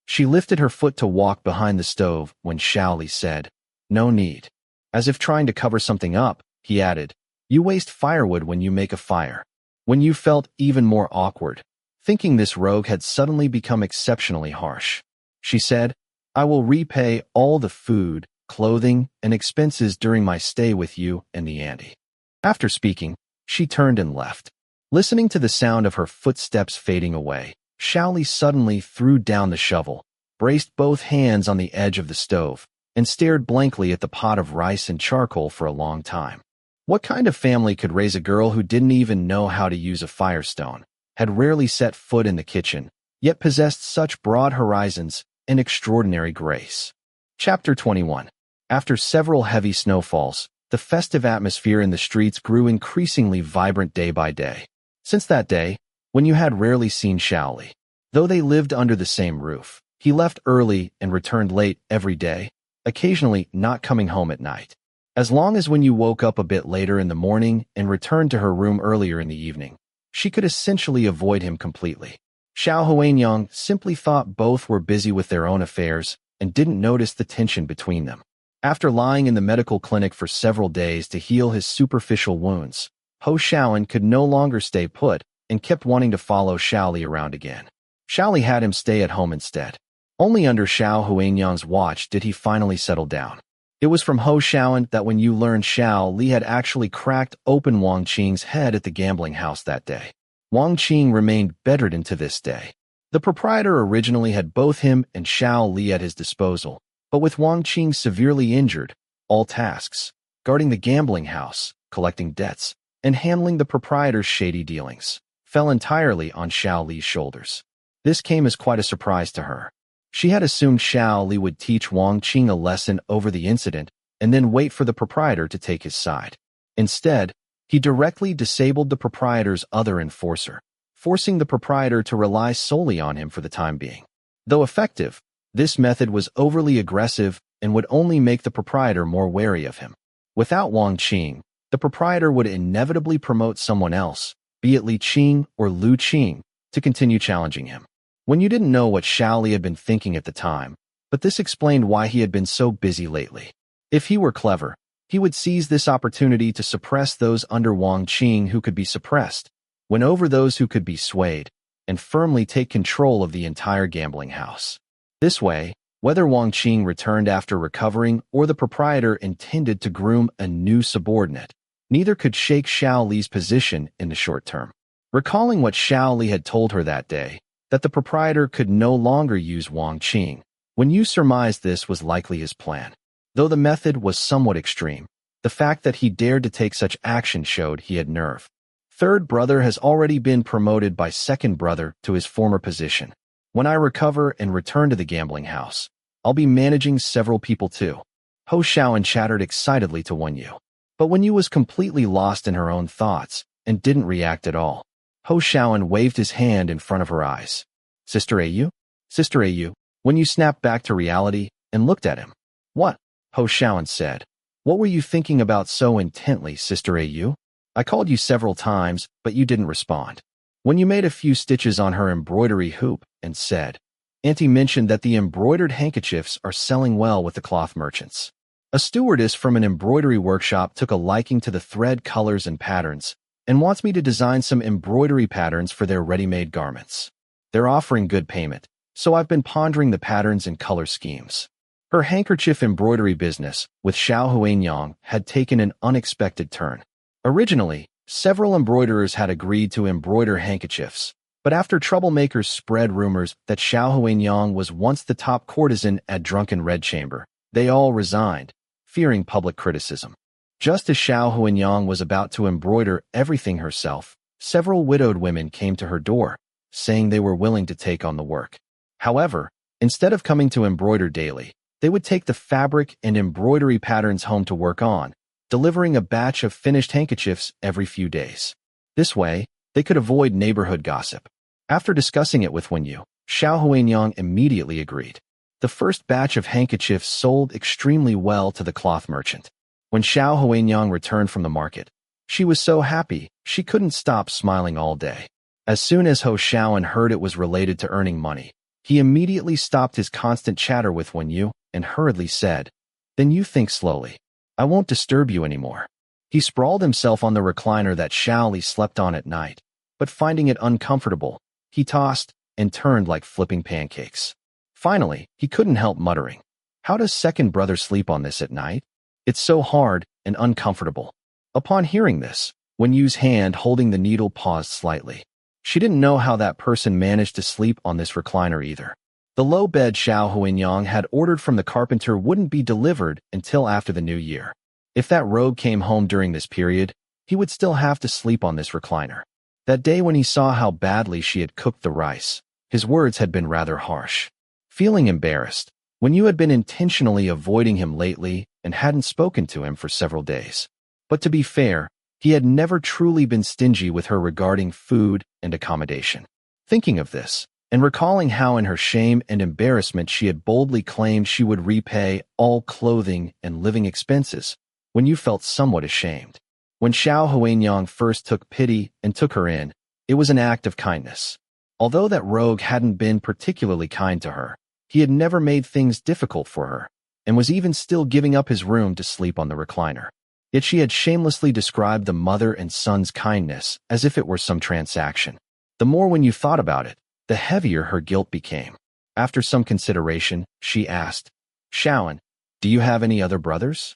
She lifted her foot to walk behind the stove when Xiao Li said, "No need." As if trying to cover something up, he added, "You waste firewood when you make a fire." Wen Yu felt even more awkward, thinking this rogue had suddenly become exceptionally harsh. She said, "I will repay all the food, clothing, and expenses during my stay with you and the auntie." After speaking, she turned and left. Listening to the sound of her footsteps fading away, Xiao Li suddenly threw down the shovel, braced both hands on the edge of the stove, and stared blankly at the pot of rice and charcoal for a long time. What kind of family could raise a girl who didn't even know how to use a firestone, had rarely set foot in the kitchen, yet possessed such broad horizons and extraordinary grace? Chapter 21. After several heavy snowfalls, the festive atmosphere in the streets grew increasingly vibrant day by day. Since that day, when you had rarely seen Xiao Li, though they lived under the same roof, he left early and returned late every day, occasionally not coming home at night. As long as when you woke up a bit later in the morning and returned to her room earlier in the evening, she could essentially avoid him completely. Xiao Huanyang simply thought both were busy with their own affairs and didn't notice the tension between them. After lying in the medical clinic for several days to heal his superficial wounds, Ho Xiaoan could no longer stay put and kept wanting to follow Xiao Li around again. Xiao Li had him stay at home instead. Only under Xiao Huanyang's watch did he finally settle down. It was from Ho Xiaoan that when you learned Xiao Li had actually cracked open Wang Qing's head at the gambling house that day. Wang Qing remained bedridden to this day. The proprietor originally had both him and Xiao Li at his disposal, but with Wang Qing severely injured, all tasks, guarding the gambling house, collecting debts, and handling the proprietor's shady dealings, fell entirely on Xiao Li's shoulders. This came as quite a surprise to her. She had assumed Xiao Li would teach Wang Qing a lesson over the incident and then wait for the proprietor to take his side. Instead, he directly disabled the proprietor's other enforcer, forcing the proprietor to rely solely on him for the time being. Though effective, this method was overly aggressive and would only make the proprietor more wary of him. Without Wang Qing, the proprietor would inevitably promote someone else, be it Li Qing or Lu Qing, to continue challenging him. When you didn't know what Xiao Li had been thinking at the time, but this explained why he had been so busy lately. If he were clever, he would seize this opportunity to suppress those under Wang Qing who could be suppressed, win over those who could be swayed, and firmly take control of the entire gambling house. This way, whether Wang Qing returned after recovering or the proprietor intended to groom a new subordinate, neither could shake Xiao Li's position in the short term. Recalling what Xiao Li had told her that day, that the proprietor could no longer use Wang Qing, Wen Yu surmised this was likely his plan. Though the method was somewhat extreme, the fact that he dared to take such action showed he had nerve. Third brother has already been promoted by second brother to his former position. When I recover and return to the gambling house, I'll be managing several people too. Ho Xiaoan chattered excitedly to Wen Yu. But Wen Yu was completely lost in her own thoughts and didn't react at all. Ho Xiaoan waved his hand in front of her eyes. Sister Ayu? Sister Ayu. Wen Yu snapped back to reality and looked at him. What? Ho Xiaoan said. What were you thinking about so intently, Sister Ayu? I called you several times, but you didn't respond. Wen Yu made a few stitches on her embroidery hoop and said, Auntie mentioned that the embroidered handkerchiefs are selling well with the cloth merchants. A stewardess from an embroidery workshop took a liking to the thread colors and patterns and wants me to design some embroidery patterns for their ready-made garments. They're offering good payment, so I've been pondering the patterns and color schemes. Her handkerchief embroidery business with Xiao Huanyang had taken an unexpected turn. Originally, several embroiderers had agreed to embroider handkerchiefs, but after troublemakers spread rumors that Xiao Huanyang was once the top courtesan at Drunken Red Chamber, they all resigned, fearing public criticism. Just as Xiao Huanyang was about to embroider everything herself, several widowed women came to her door, saying they were willing to take on the work. However, instead of coming to embroider daily, they would take the fabric and embroidery patterns home to work on, delivering a batch of finished handkerchiefs every few days. This way, they could avoid neighborhood gossip. After discussing it with Wen Yu, Xiao Huanyang immediately agreed. The first batch of handkerchiefs sold extremely well to the cloth merchant. When Xiao Huanyang returned from the market, she was so happy she couldn't stop smiling all day. As soon as Ho Xiaoan heard it was related to earning money, he immediately stopped his constant chatter with Wen Yu and hurriedly said, Then you think slowly. I won't disturb you anymore. He sprawled himself on the recliner that Xiao Li slept on at night, but finding it uncomfortable, he tossed and turned like flipping pancakes. Finally, he couldn't help muttering, How does second brother sleep on this at night? It's so hard and uncomfortable. Upon hearing this, Wen Yu's hand holding the needle paused slightly. She didn't know how that person managed to sleep on this recliner either. The low bed Xiao Huanyang had ordered from the carpenter wouldn't be delivered until after the new year. If that rogue came home during this period, he would still have to sleep on this recliner. That day when he saw how badly she had cooked the rice, his words had been rather harsh. Feeling embarrassed, Wen Yu had been intentionally avoiding him lately and hadn't spoken to him for several days. But to be fair, he had never truly been stingy with her regarding food and accommodation. Thinking of this, and recalling how in her shame and embarrassment she had boldly claimed she would repay all clothing and living expenses, Wen Yu felt somewhat ashamed. When Xiao Huanyang first took pity and took her in, it was an act of kindness. Although that rogue hadn't been particularly kind to her, he had never made things difficult for her, and was even still giving up his room to sleep on the recliner. Yet she had shamelessly described the mother and son's kindness as if it were some transaction. The more Wen Yu thought about it, the heavier her guilt became. After some consideration, she asked, Xiaoan, do you have any other brothers?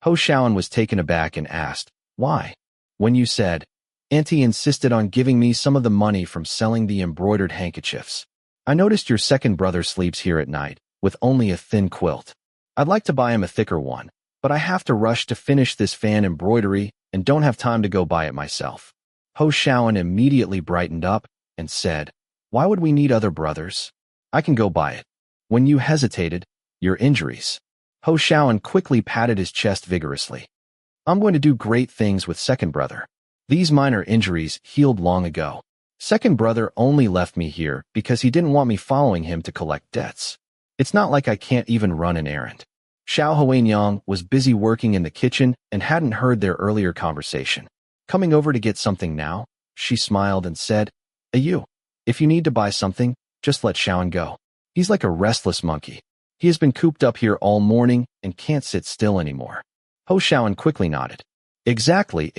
Ho Xiaoan was taken aback and asked, Why? Wen Yu said, Auntie insisted on giving me some of the money from selling the embroidered handkerchiefs. I noticed your second brother sleeps here at night, with only a thin quilt. I'd like to buy him a thicker one, but I have to rush to finish this fan embroidery and don't have time to go buy it myself. Ho Xiaoan immediately brightened up and said, Why would we need other brothers? I can go buy it. When you hesitated, your injuries. Ho Xiaoan quickly patted his chest vigorously. I'm going to do great things with second brother. These minor injuries healed long ago. Second brother only left me here because he didn't want me following him to collect debts. It's not like I can't even run an errand. Xiao Huanyang was busy working in the kitchen and hadn't heard their earlier conversation. Coming over to get something now, she smiled and said, Ayu, if you need to buy something, just let Xiaoan go. He's like a restless monkey. He has been cooped up here all morning and can't sit still anymore. Ho Xiaoan quickly nodded. Exactly.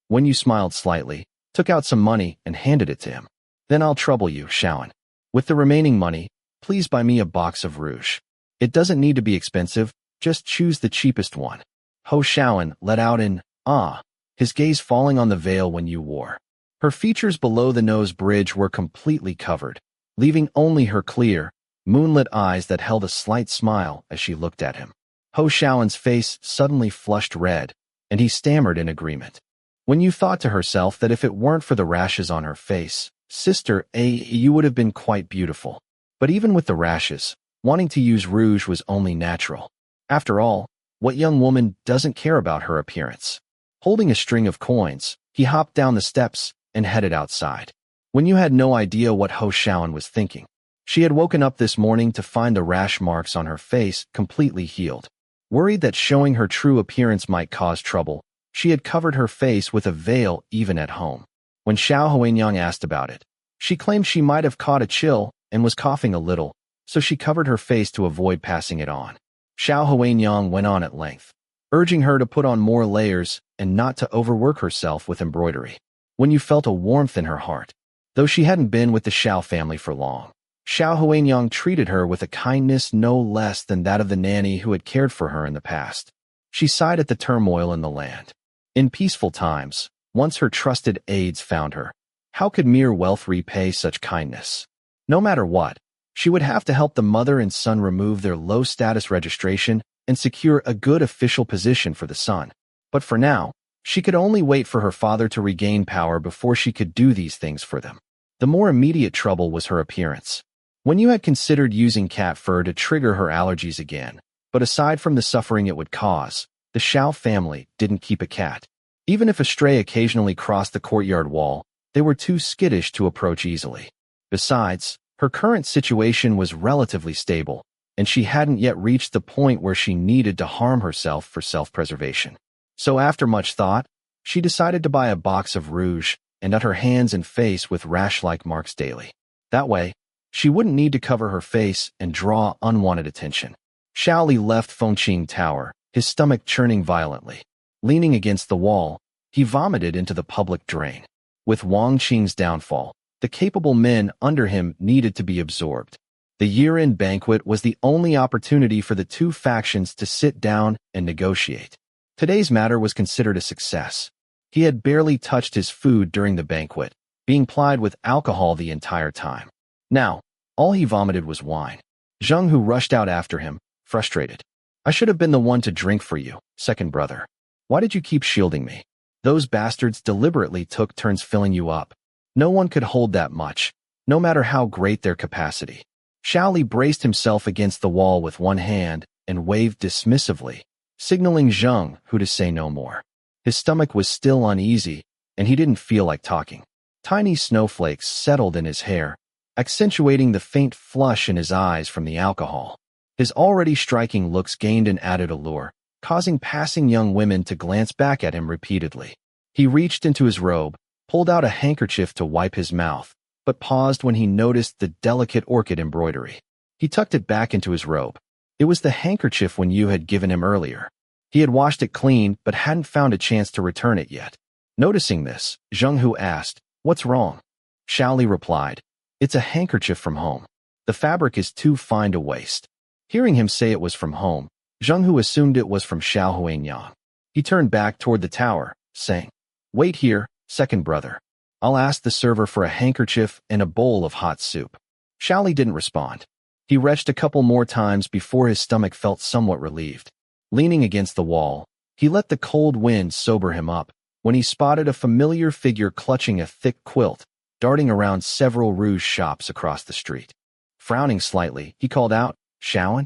Wen Yu smiled slightly, took out some money and handed it to him. Then I'll trouble you, Xiaoan. With the remaining money, please buy me a box of rouge. It doesn't need to be expensive, just choose the cheapest one. Ho Xiaoan let out an ah, his gaze falling on the veil Wen Yu wore. Her features below the nose bridge were completely covered, leaving only her clear, moonlit eyes that held a slight smile as she looked at him. Ho Xiaoan's face suddenly flushed red, and he stammered in agreement. Wen Yu thought to herself that if it weren't for the rashes on her face, Sister you would have been quite beautiful. But even with the rashes, wanting to use rouge was only natural. After all, what young woman doesn't care about her appearance? Holding a string of coins, he hopped down the steps and headed outside. Wen Yu had no idea what Ho Xiaoan was thinking. She had woken up this morning to find the rash marks on her face completely healed. Worried that showing her true appearance might cause trouble, she had covered her face with a veil even at home. When Xiao Huanyang asked about it, she claimed she might have caught a chill and was coughing a little, so she covered her face to avoid passing it on. Xiao Huanyang went on at length, urging her to put on more layers and not to overwork herself with embroidery. Wen Yu felt a warmth in her heart. Though she hadn't been with the Xiao family for long, Xiao Huanyang treated her with a kindness no less than that of the nanny who had cared for her in the past. She sighed at the turmoil in the land. In peaceful times, once her trusted aides found her, how could mere wealth repay such kindness? No matter what, she would have to help the mother and son remove their low-status registration and secure a good official position for the son. But for now, she could only wait for her father to regain power before she could do these things for them. The more immediate trouble was her appearance. Wen Yu had considered using cat fur to trigger her allergies again, but aside from the suffering it would cause, the Xiao family didn't keep a cat. Even if a stray occasionally crossed the courtyard wall, they were too skittish to approach easily. Besides, her current situation was relatively stable, and she hadn't yet reached the point where she needed to harm herself for self-preservation. So after much thought, she decided to buy a box of rouge and at her hands and face with rash-like marks daily. That way, she wouldn't need to cover her face and draw unwanted attention. Xiao Li left Fengqing Tower, his stomach churning violently. Leaning against the wall, he vomited into the public drain. With Wang Qing's downfall, the capable men under him needed to be absorbed. The year-end banquet was the only opportunity for the two factions to sit down and negotiate. Today's matter was considered a success. He had barely touched his food during the banquet, being plied with alcohol the entire time. Now, all he vomited was wine. Zhang, who rushed out after him, frustrated. I should have been the one to drink for you, second brother. Why did you keep shielding me? Those bastards deliberately took turns filling you up. No one could hold that much, no matter how great their capacity. Xiao Li braced himself against the wall with one hand and waved dismissively, signaling Zhang who to say no more. His stomach was still uneasy, and he didn't feel like talking. Tiny snowflakes settled in his hair, accentuating the faint flush in his eyes from the alcohol. His already striking looks gained an added allure, causing passing young women to glance back at him repeatedly. He reached into his robe, pulled out a handkerchief to wipe his mouth, but paused when he noticed the delicate orchid embroidery. He tucked it back into his robe. It was the handkerchief Wen Yu had given him earlier. He had washed it clean but hadn't found a chance to return it yet. Noticing this, Zhang Hu asked, "What's wrong?" Xiao Li replied, "It's a handkerchief from home. The fabric is too fine to waste." Hearing him say it was from home, Zhang Hu assumed it was from Xiao Huanyang. He turned back toward the tower, saying, "Wait here, second brother. I'll ask the server for a handkerchief and a bowl of hot soup." Xiao Li didn't respond. He retched a couple more times before his stomach felt somewhat relieved. Leaning against the wall, he let the cold wind sober him up when he spotted a familiar figure clutching a thick quilt, darting around several rouge shops across the street. Frowning slightly, he called out, "Xiaoan?"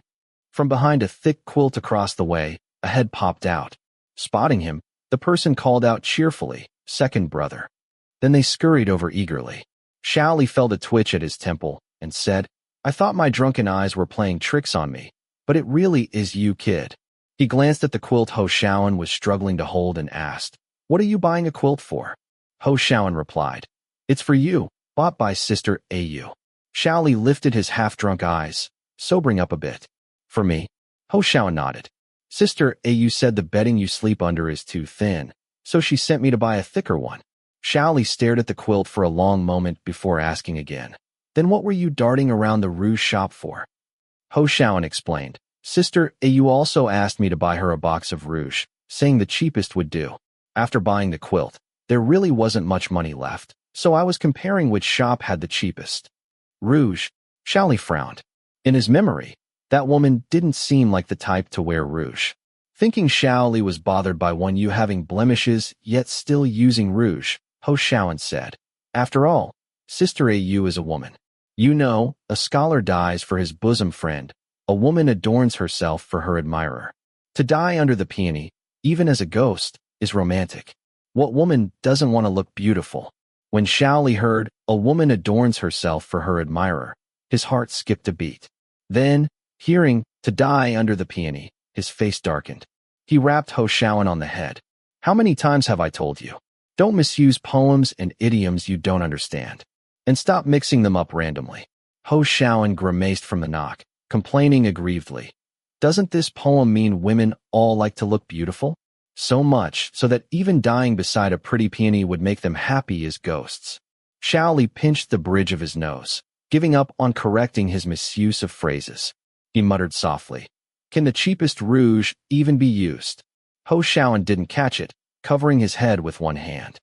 From behind a thick quilt across the way, a head popped out. Spotting him, the person called out cheerfully, "Second brother." Then they scurried over eagerly. Xiao Li felt a twitch at his temple and said, "I thought my drunken eyes were playing tricks on me, but it really is you, kid." He glanced at the quilt Ho Xiaoan was struggling to hold and asked, "What are you buying a quilt for?" Ho Xiaoan replied, "It's for you, bought by Sister Au." Xiao Li lifted his half-drunk eyes, sobering up a bit. For me? Ho Xiao nodded. Sister Au said the bedding you sleep under is too thin, so she sent me to buy a thicker one. Xiao Li stared at the quilt for a long moment before asking again. Then what were you darting around the rouge shop for? Ho Xiao explained. Sister Au also asked me to buy her a box of rouge, saying the cheapest would do. After buying the quilt, there really wasn't much money left, so I was comparing which shop had the cheapest. Rouge? Xiao Li frowned. In his memory, that woman didn't seem like the type to wear rouge. Thinking Xiao Li was bothered by Wen Yu having blemishes yet still using rouge, Ho Xiao said, After all, Sister Au is a woman. You know, a scholar dies for his bosom friend. A woman adorns herself for her admirer. To die under the peony, even as a ghost, is romantic. What woman doesn't want to look beautiful? When Xiao Li heard, a woman adorns herself for her admirer, his heart skipped a beat. Then, hearing, to die under the peony, his face darkened. He rapped Ho Xiao on the head. How many times have I told you? Don't misuse poems and idioms you don't understand. And stop mixing them up randomly. Ho Xiao grimaced from the knock, complaining aggrievedly. Doesn't this poem mean women all like to look beautiful? So much so that even dying beside a pretty peony would make them happy as ghosts. Xiao Li pinched the bridge of his nose, giving up on correcting his misuse of phrases. He muttered softly. Can the cheapest rouge even be used? Ho Xiao didn't catch it, covering his head with one hand.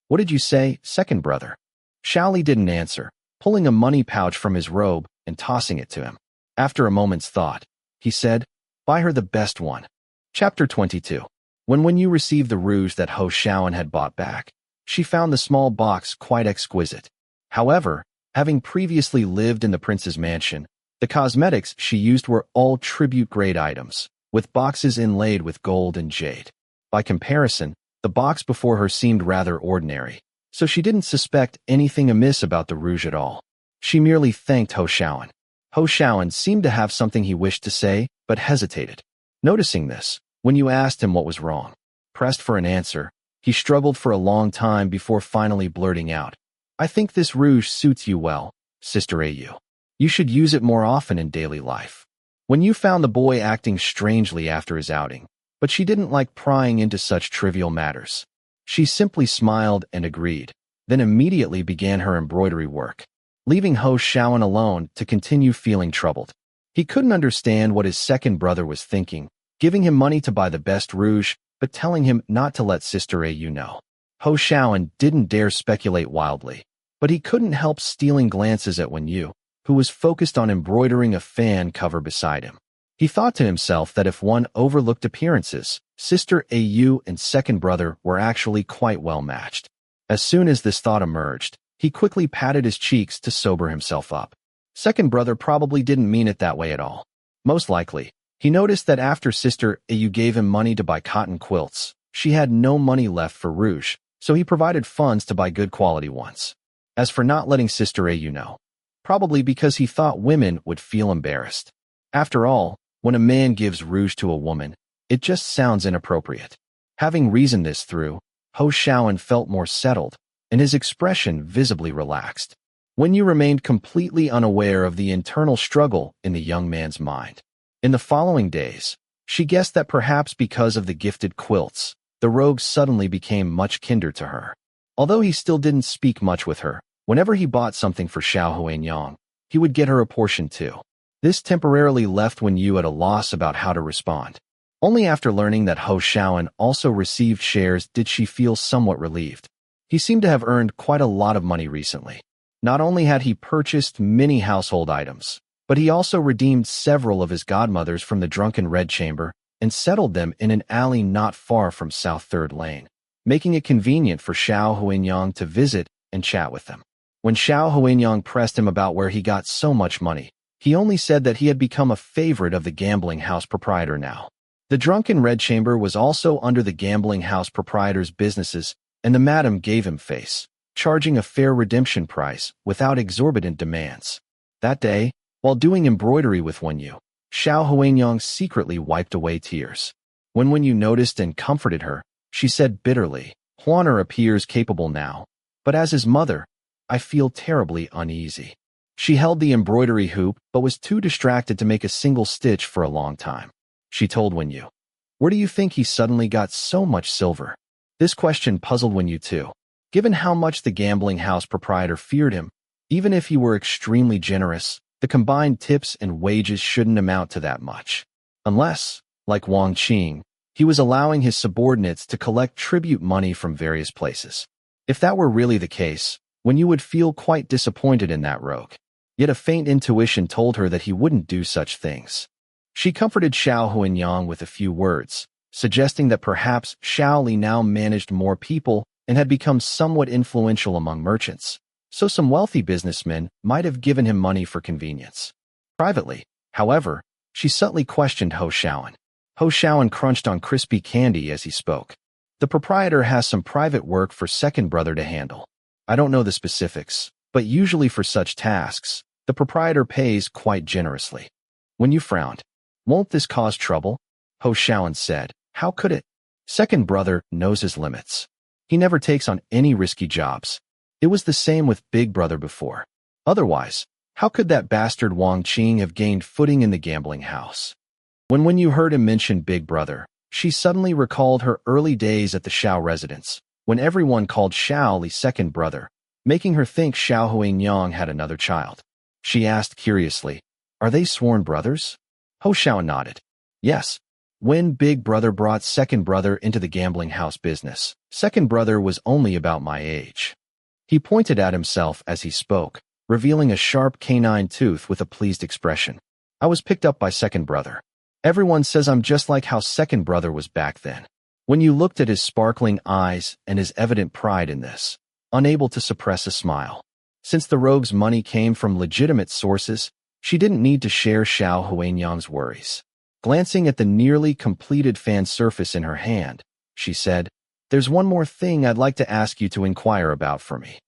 What did you say, second brother? Xiao Li didn't answer, pulling a money pouch from his robe and tossing it to him. After a moment's thought, he said, Buy her the best one. Chapter 22. When Wen Yu received the rouge that Ho Xiao had bought back, she found the small box quite exquisite. However, having previously lived in the prince's mansion, the cosmetics she used were all tribute-grade items, with boxes inlaid with gold and jade. By comparison, the box before her seemed rather ordinary, so she didn't suspect anything amiss about the rouge at all. She merely thanked Ho Xiao. Ho Xiao seemed to have something he wished to say, but hesitated. Noticing this, Wen Yu asked him what was wrong. Pressed for an answer, he struggled for a long time before finally blurting out, I think this rouge suits you well, Sister Au. You should use it more often in daily life. Wen Yu found the boy acting strangely after his outing, but she didn't like prying into such trivial matters. She simply smiled and agreed, then immediately began her embroidery work, leaving Ho Xiao alone to continue feeling troubled. He couldn't understand what his second brother was thinking, giving him money to buy the best rouge, but telling him not to let Sister Au know. Ho Xiao didn't dare speculate wildly, but he couldn't help stealing glances at Wen Yu, who was focused on embroidering a fan cover beside him. He thought to himself that if one overlooked appearances, Sister Au and second brother were actually quite well matched. As soon as this thought emerged, he quickly patted his cheeks to sober himself up. Second brother probably didn't mean it that way at all. Most likely, he noticed that after Sister Au gave him money to buy cotton quilts, she had no money left for rouge, so he provided funds to buy good quality ones. As for not letting Sister Au know, probably because he thought women would feel embarrassed. After all, when a man gives rouge to a woman, it just sounds inappropriate. Having reasoned this through, Ho Xiao felt more settled, and his expression visibly relaxed. Wen Yu remained completely unaware of the internal struggle in the young man's mind. In the following days, she guessed that perhaps because of the gifted quilts, the rogue suddenly became much kinder to her. Although he still didn't speak much with her, whenever he bought something for Xiao Huanyang, he would get her a portion too. This temporarily left Wen Yu at a loss about how to respond. Only after learning that Ho Xiao also received shares did she feel somewhat relieved. He seemed to have earned quite a lot of money recently. Not only had he purchased many household items, but he also redeemed several of his godmothers from the drunken red chamber and settled them in an alley not far from South Third Lane, making it convenient for Xiao Huanyang to visit and chat with them. When Xiao Huanyang pressed him about where he got so much money, he only said that he had become a favorite of the gambling house proprietor now. The drunken red chamber was also under the gambling house proprietor's businesses, and the madam gave him face, charging a fair redemption price without exorbitant demands. That day, while doing embroidery with Wen Yu, Xiao Huanyang secretly wiped away tears. When Wen Yu noticed and comforted her, she said bitterly, Huaner appears capable now, but as his mother, I feel terribly uneasy. She held the embroidery hoop but was too distracted to make a single stitch for a long time. She told Wen Yu, "Where do you think he suddenly got so much silver?" This question puzzled Wen Yu too. Given how much the gambling house proprietor feared him, even if he were extremely generous, the combined tips and wages shouldn't amount to that much. Unless, like Wang Qing, he was allowing his subordinates to collect tribute money from various places. If that were really the case, Wen Yu would feel quite disappointed in that rogue. Yet a faint intuition told her that he wouldn't do such things. She comforted Xiao Huanyang with a few words, suggesting that perhaps Xiao Li now managed more people and had become somewhat influential among merchants, so some wealthy businessmen might have given him money for convenience. Privately, however, she subtly questioned Ho Xiaoan. Ho Xiaoan crunched on crispy candy as he spoke. The proprietor has some private work for second brother to handle. I don't know the specifics, but usually for such tasks, the proprietor pays quite generously. When you frowned, "Won't this cause trouble?" Ho Xiaoan said. "How could it? Second brother knows his limits. He never takes on any risky jobs. It was the same with big brother before. Otherwise, how could that bastard Wang Qing have gained footing in the gambling house?" When you heard him mention big brother, she suddenly recalled her early days at the Xiao residence, when everyone called Xiao Li second brother, making her think Xiao Huanyang had another child. She asked curiously, "Are they sworn brothers?" Ho Xiao nodded. "Yes. When big brother brought second brother into the gambling house business, second brother was only about my age." He pointed at himself as he spoke, revealing a sharp canine tooth with a pleased expression. "I was picked up by second brother. Everyone says I'm just like how second brother was back then." When you looked at his sparkling eyes and his evident pride in this, unable to suppress a smile. Since the rogue's money came from legitimate sources, she didn't need to share Xiao Huanyang's worries. Glancing at the nearly completed fan surface in her hand, she said, "There's one more thing I'd like to ask you to inquire about for me."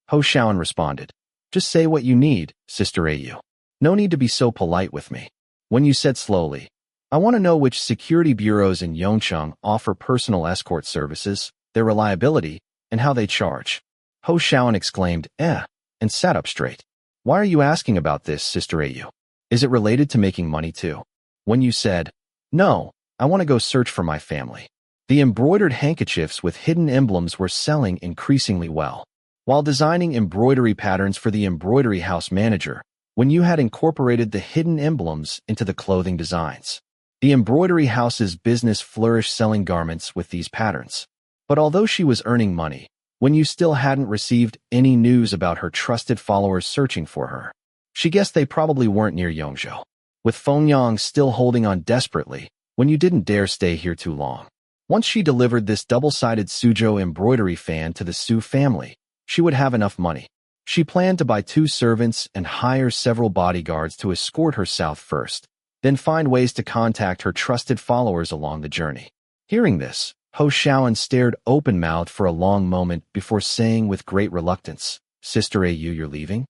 Ho Xiaoan responded, "Just say what you need, Sister Ayu. No need to be so polite with me." When you said slowly, "I want to know which security bureaus in Yongcheng offer personal escort services, their reliability, and how they charge." Ho Xiaoan exclaimed, and sat up straight. "Why are you asking about this, Sister Ayu? Is it related to making money too?" When you said, "No, I want to go search for my family." The embroidered handkerchiefs with hidden emblems were selling increasingly well. While designing embroidery patterns for the embroidery house manager, Wen Yu had incorporated the hidden emblems into the clothing designs. The embroidery house's business flourished selling garments with these patterns. But although she was earning money, Wen Yu still hadn't received any news about her trusted followers searching for her. She guessed they probably weren't near Yongzhou. With Fengyang still holding on desperately, Wen Yu didn't dare stay here too long. Once she delivered this double-sided Suzhou embroidery fan to the Su family, she would have enough money. She planned to buy 2 servants and hire several bodyguards to escort her south first, then find ways to contact her trusted followers along the journey. Hearing this, Ho Xiaoan stared open-mouthed for a long moment before saying with great reluctance, "Sister Ayu, you're leaving?"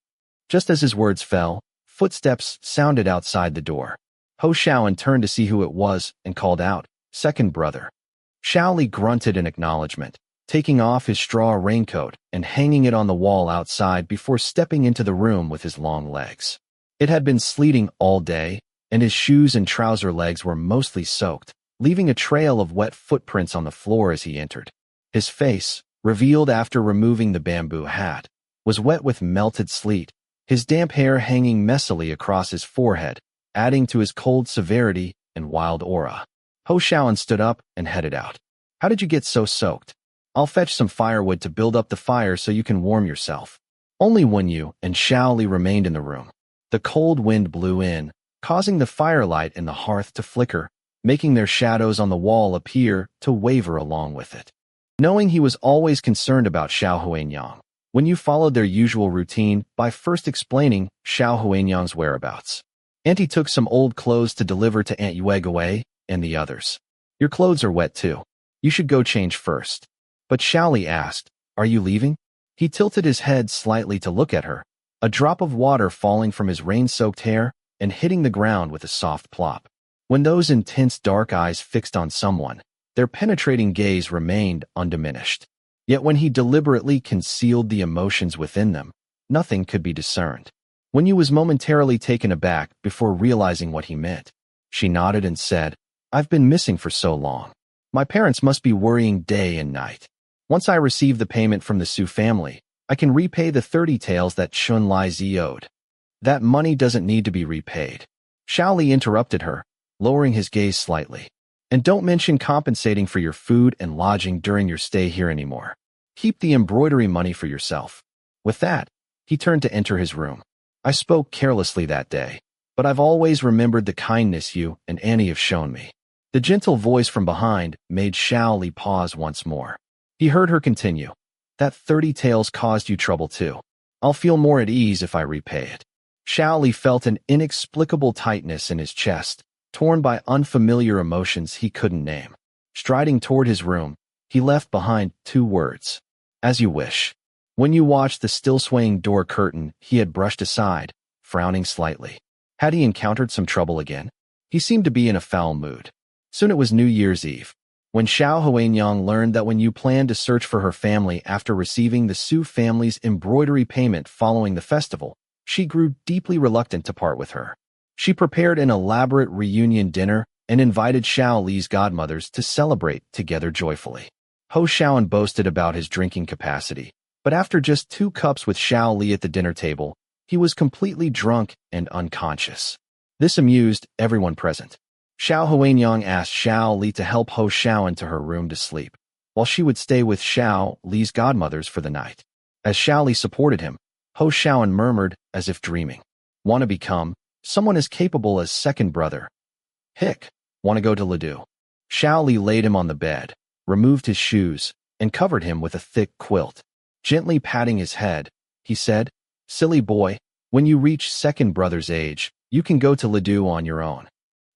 Just as his words fell, footsteps sounded outside the door. Ho Xiaoan turned to see who it was and called out, "Second brother." Xiao Li grunted in acknowledgement, taking off his straw raincoat and hanging it on the wall outside before stepping into the room with his long legs. It had been sleeting all day, and his shoes and trouser legs were mostly soaked, leaving a trail of wet footprints on the floor as he entered. His face, revealed after removing the bamboo hat, was wet with melted sleet, his damp hair hanging messily across his forehead, adding to his cold severity and wild aura. Ho Xiaoan stood up and headed out. "How did you get so soaked? I'll fetch some firewood to build up the fire so you can warm yourself." Only Wen Yu and Xiao Li remained in the room. The cold wind blew in, causing the firelight in the hearth to flicker, making their shadows on the wall appear to waver along with it. Knowing he was always concerned about Xiao Huanyang, Wen Yu followed their usual routine by first explaining Xiao Huanyang's whereabouts. "Auntie took some old clothes to deliver to Aunt Yuegawei and the others. Your clothes are wet too. You should go change first." But Xiao Li asked, "Are you leaving?" He tilted his head slightly to look at her, a drop of water falling from his rain-soaked hair and hitting the ground with a soft plop. When those intense dark eyes fixed on someone, their penetrating gaze remained undiminished. Yet when he deliberately concealed the emotions within them, nothing could be discerned. Wen Yu was momentarily taken aback before realizing what he meant. She nodded and said, I've been missing for so long. My parents must be worrying day and night. Once I receive the payment from the Su family, I can repay the 30 taels that Chun Li owed. That money doesn't need to be repaid. Xiao Li interrupted her, lowering his gaze slightly. And don't mention compensating for your food and lodging during your stay here anymore. Keep the embroidery money for yourself. With that, he turned to enter his room. I spoke carelessly that day, but I've always remembered the kindness you and Annie have shown me. The gentle voice from behind made Xiao Li pause once more. He heard her continue. That 30 taels caused you trouble too. I'll feel more at ease if I repay it. Xiao Li felt an inexplicable tightness in his chest, torn by unfamiliar emotions he couldn't name. Striding toward his room, he left behind 2 words. As you wish. When you watched the still swaying door curtain he had brushed aside, frowning slightly. Had he encountered some trouble again? He seemed to be in a foul mood. Soon it was New Year's Eve. When Xiao Huanyang learned that Wen Yu planned to search for her family after receiving the Su family's embroidery payment following the festival, she grew deeply reluctant to part with her. She prepared an elaborate reunion dinner and invited Xiao Li's godmothers to celebrate together joyfully. Ho Xiaoan boasted about his drinking capacity, but after just 2 cups with Xiao Li at the dinner table, he was completely drunk and unconscious. This amused everyone present. Xiao Huanyang asked Xiao Li to help Ho Xiaoan to her room to sleep, while she would stay with Xiao Li's godmothers for the night. As Xiao Li supported him, Ho Xiaoan murmured as if dreaming. Want to become someone as capable as second brother. Hick, want to go to Ledu. Xiao Li laid him on the bed, removed his shoes, and covered him with a thick quilt. Gently patting his head, he said, Silly boy, when you reach second brother's age, you can go to Ledu on your own.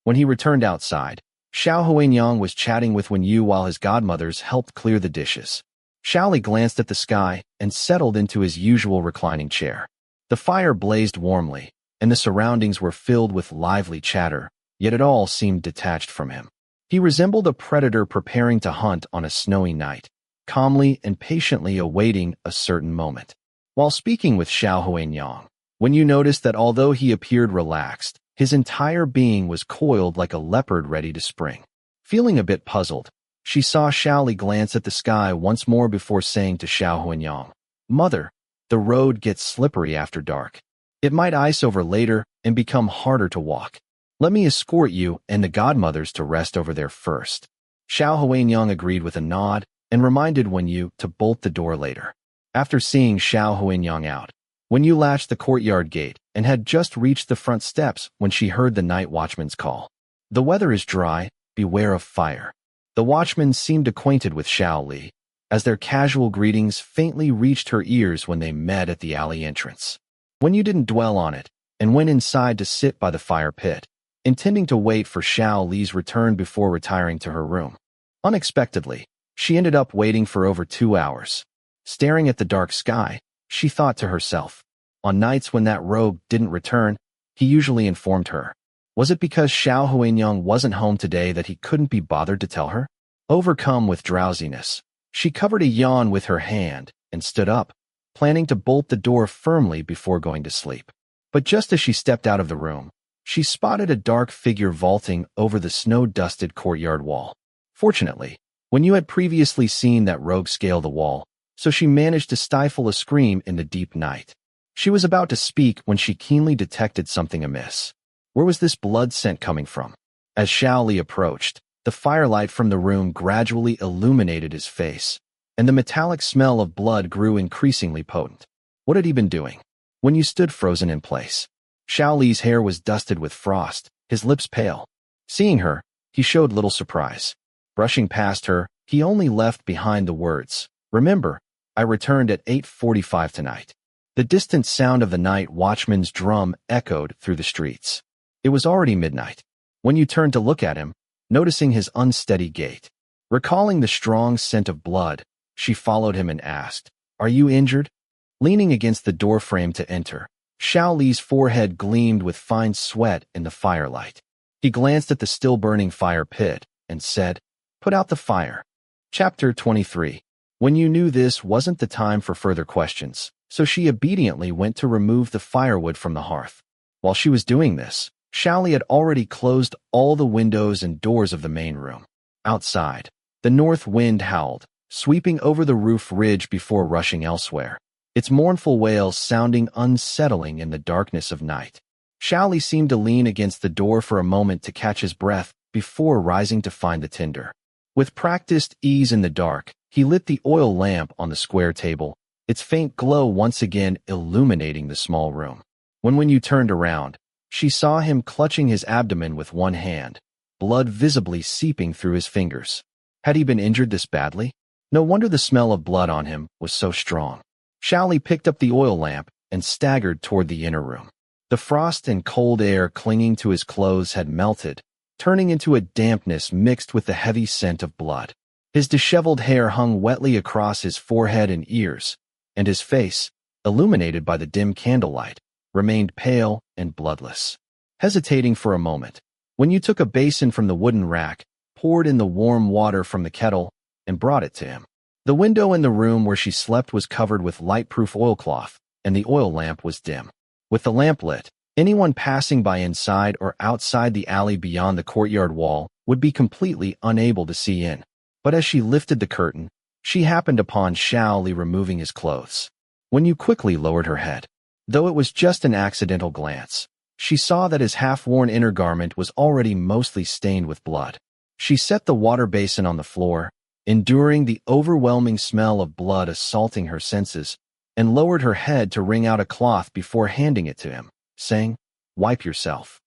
When he returned outside, Xiao Huanyang was chatting with Wen Yu while his godmothers helped clear the dishes. Xiao Li glanced at the sky and settled into his usual reclining chair. The fire blazed warmly, and the surroundings were filled with lively chatter, yet it all seemed detached from him. He resembled a predator preparing to hunt on a snowy night, calmly and patiently awaiting a certain moment. While speaking with Xiao Huanyang, Wen Yu noticed that although he appeared relaxed, his entire being was coiled like a leopard ready to spring. Feeling a bit puzzled, she saw Xiao Li glance at the sky once more before saying to Xiao Huanyang, Mother, the road gets slippery after dark. It might ice over later and become harder to walk. Let me escort you and the godmothers to rest over there first. Xiao Huanyang agreed with a nod and reminded Wen Yu to bolt the door later. After seeing Xiao Huanyang out, Wen Yu latched the courtyard gate and had just reached the front steps when she heard the night watchman's call. The weather is dry, beware of fire. The watchman seemed acquainted with Xiao Li, as their casual greetings faintly reached her ears when they met at the alley entrance. Wen Yu didn't dwell on it and went inside to sit by the fire pit, intending to wait for Xiao Li's return before retiring to her room. Unexpectedly, she ended up waiting for over 2 hours. Staring at the dark sky, she thought to herself, on nights when that rogue didn't return, he usually informed her. Was it because Xiao Huanyang wasn't home today that he couldn't be bothered to tell her? Overcome with drowsiness, she covered a yawn with her hand and stood up, planning to bolt the door firmly before going to sleep. But just as she stepped out of the room, she spotted a dark figure vaulting over the snow-dusted courtyard wall. Fortunately, Wen Yu had previously seen that rogue scale the wall, so she managed to stifle a scream in the deep night. She was about to speak when she keenly detected something amiss. Where was this blood scent coming from? As Xiao Li approached, the firelight from the room gradually illuminated his face, and the metallic smell of blood grew increasingly potent. What had he been doing? Wen Yu stood frozen in place. Xiao Li's hair was dusted with frost, his lips pale. Seeing her, he showed little surprise. Brushing past her, he only left behind the words, Remember, I returned at 8:45 tonight. The distant sound of the night watchman's drum echoed through the streets. It was already midnight. When you turned to look at him, noticing his unsteady gait, recalling the strong scent of blood, she followed him and asked, Are you injured? Leaning against the doorframe to enter, Xiao Li's forehead gleamed with fine sweat in the firelight. He glanced at the still-burning fire pit and said, Put out the fire. Chapter 23. When you knew this wasn't the time for further questions, so she obediently went to remove the firewood from the hearth. While she was doing this, Xiao Li had already closed all the windows and doors of the main room. Outside, the north wind howled, sweeping over the roof ridge before rushing elsewhere, its mournful wails sounding unsettling in the darkness of night. Xiao Li seemed to lean against the door for a moment to catch his breath before rising to find the tinder. With practiced ease in the dark, he lit the oil lamp on the square table, its faint glow once again illuminating the small room. When Wen Yu turned around, she saw him clutching his abdomen with one hand, blood visibly seeping through his fingers. Had he been injured this badly? No wonder the smell of blood on him was so strong. Xiao Li picked up the oil lamp and staggered toward the inner room. The frost and cold air clinging to his clothes had melted, turning into a dampness mixed with the heavy scent of blood. His disheveled hair hung wetly across his forehead and ears, and his face, illuminated by the dim candlelight, remained pale and bloodless. Hesitating for a moment, Wen Yu took a basin from the wooden rack, poured in the warm water from the kettle, and brought it to him. The window in the room where she slept was covered with light-proof oilcloth, and the oil lamp was dim. With the lamp lit, anyone passing by inside or outside the alley beyond the courtyard wall would be completely unable to see in. But as she lifted the curtain, she happened upon Xiao Li removing his clothes. Wen Yu quickly lowered her head. Though it was just an accidental glance, she saw that his half-worn inner garment was already mostly stained with blood. She set the water basin on the floor, enduring the overwhelming smell of blood assaulting her senses, and lowered her head to wring out a cloth before handing it to him, saying, "Wipe yourself."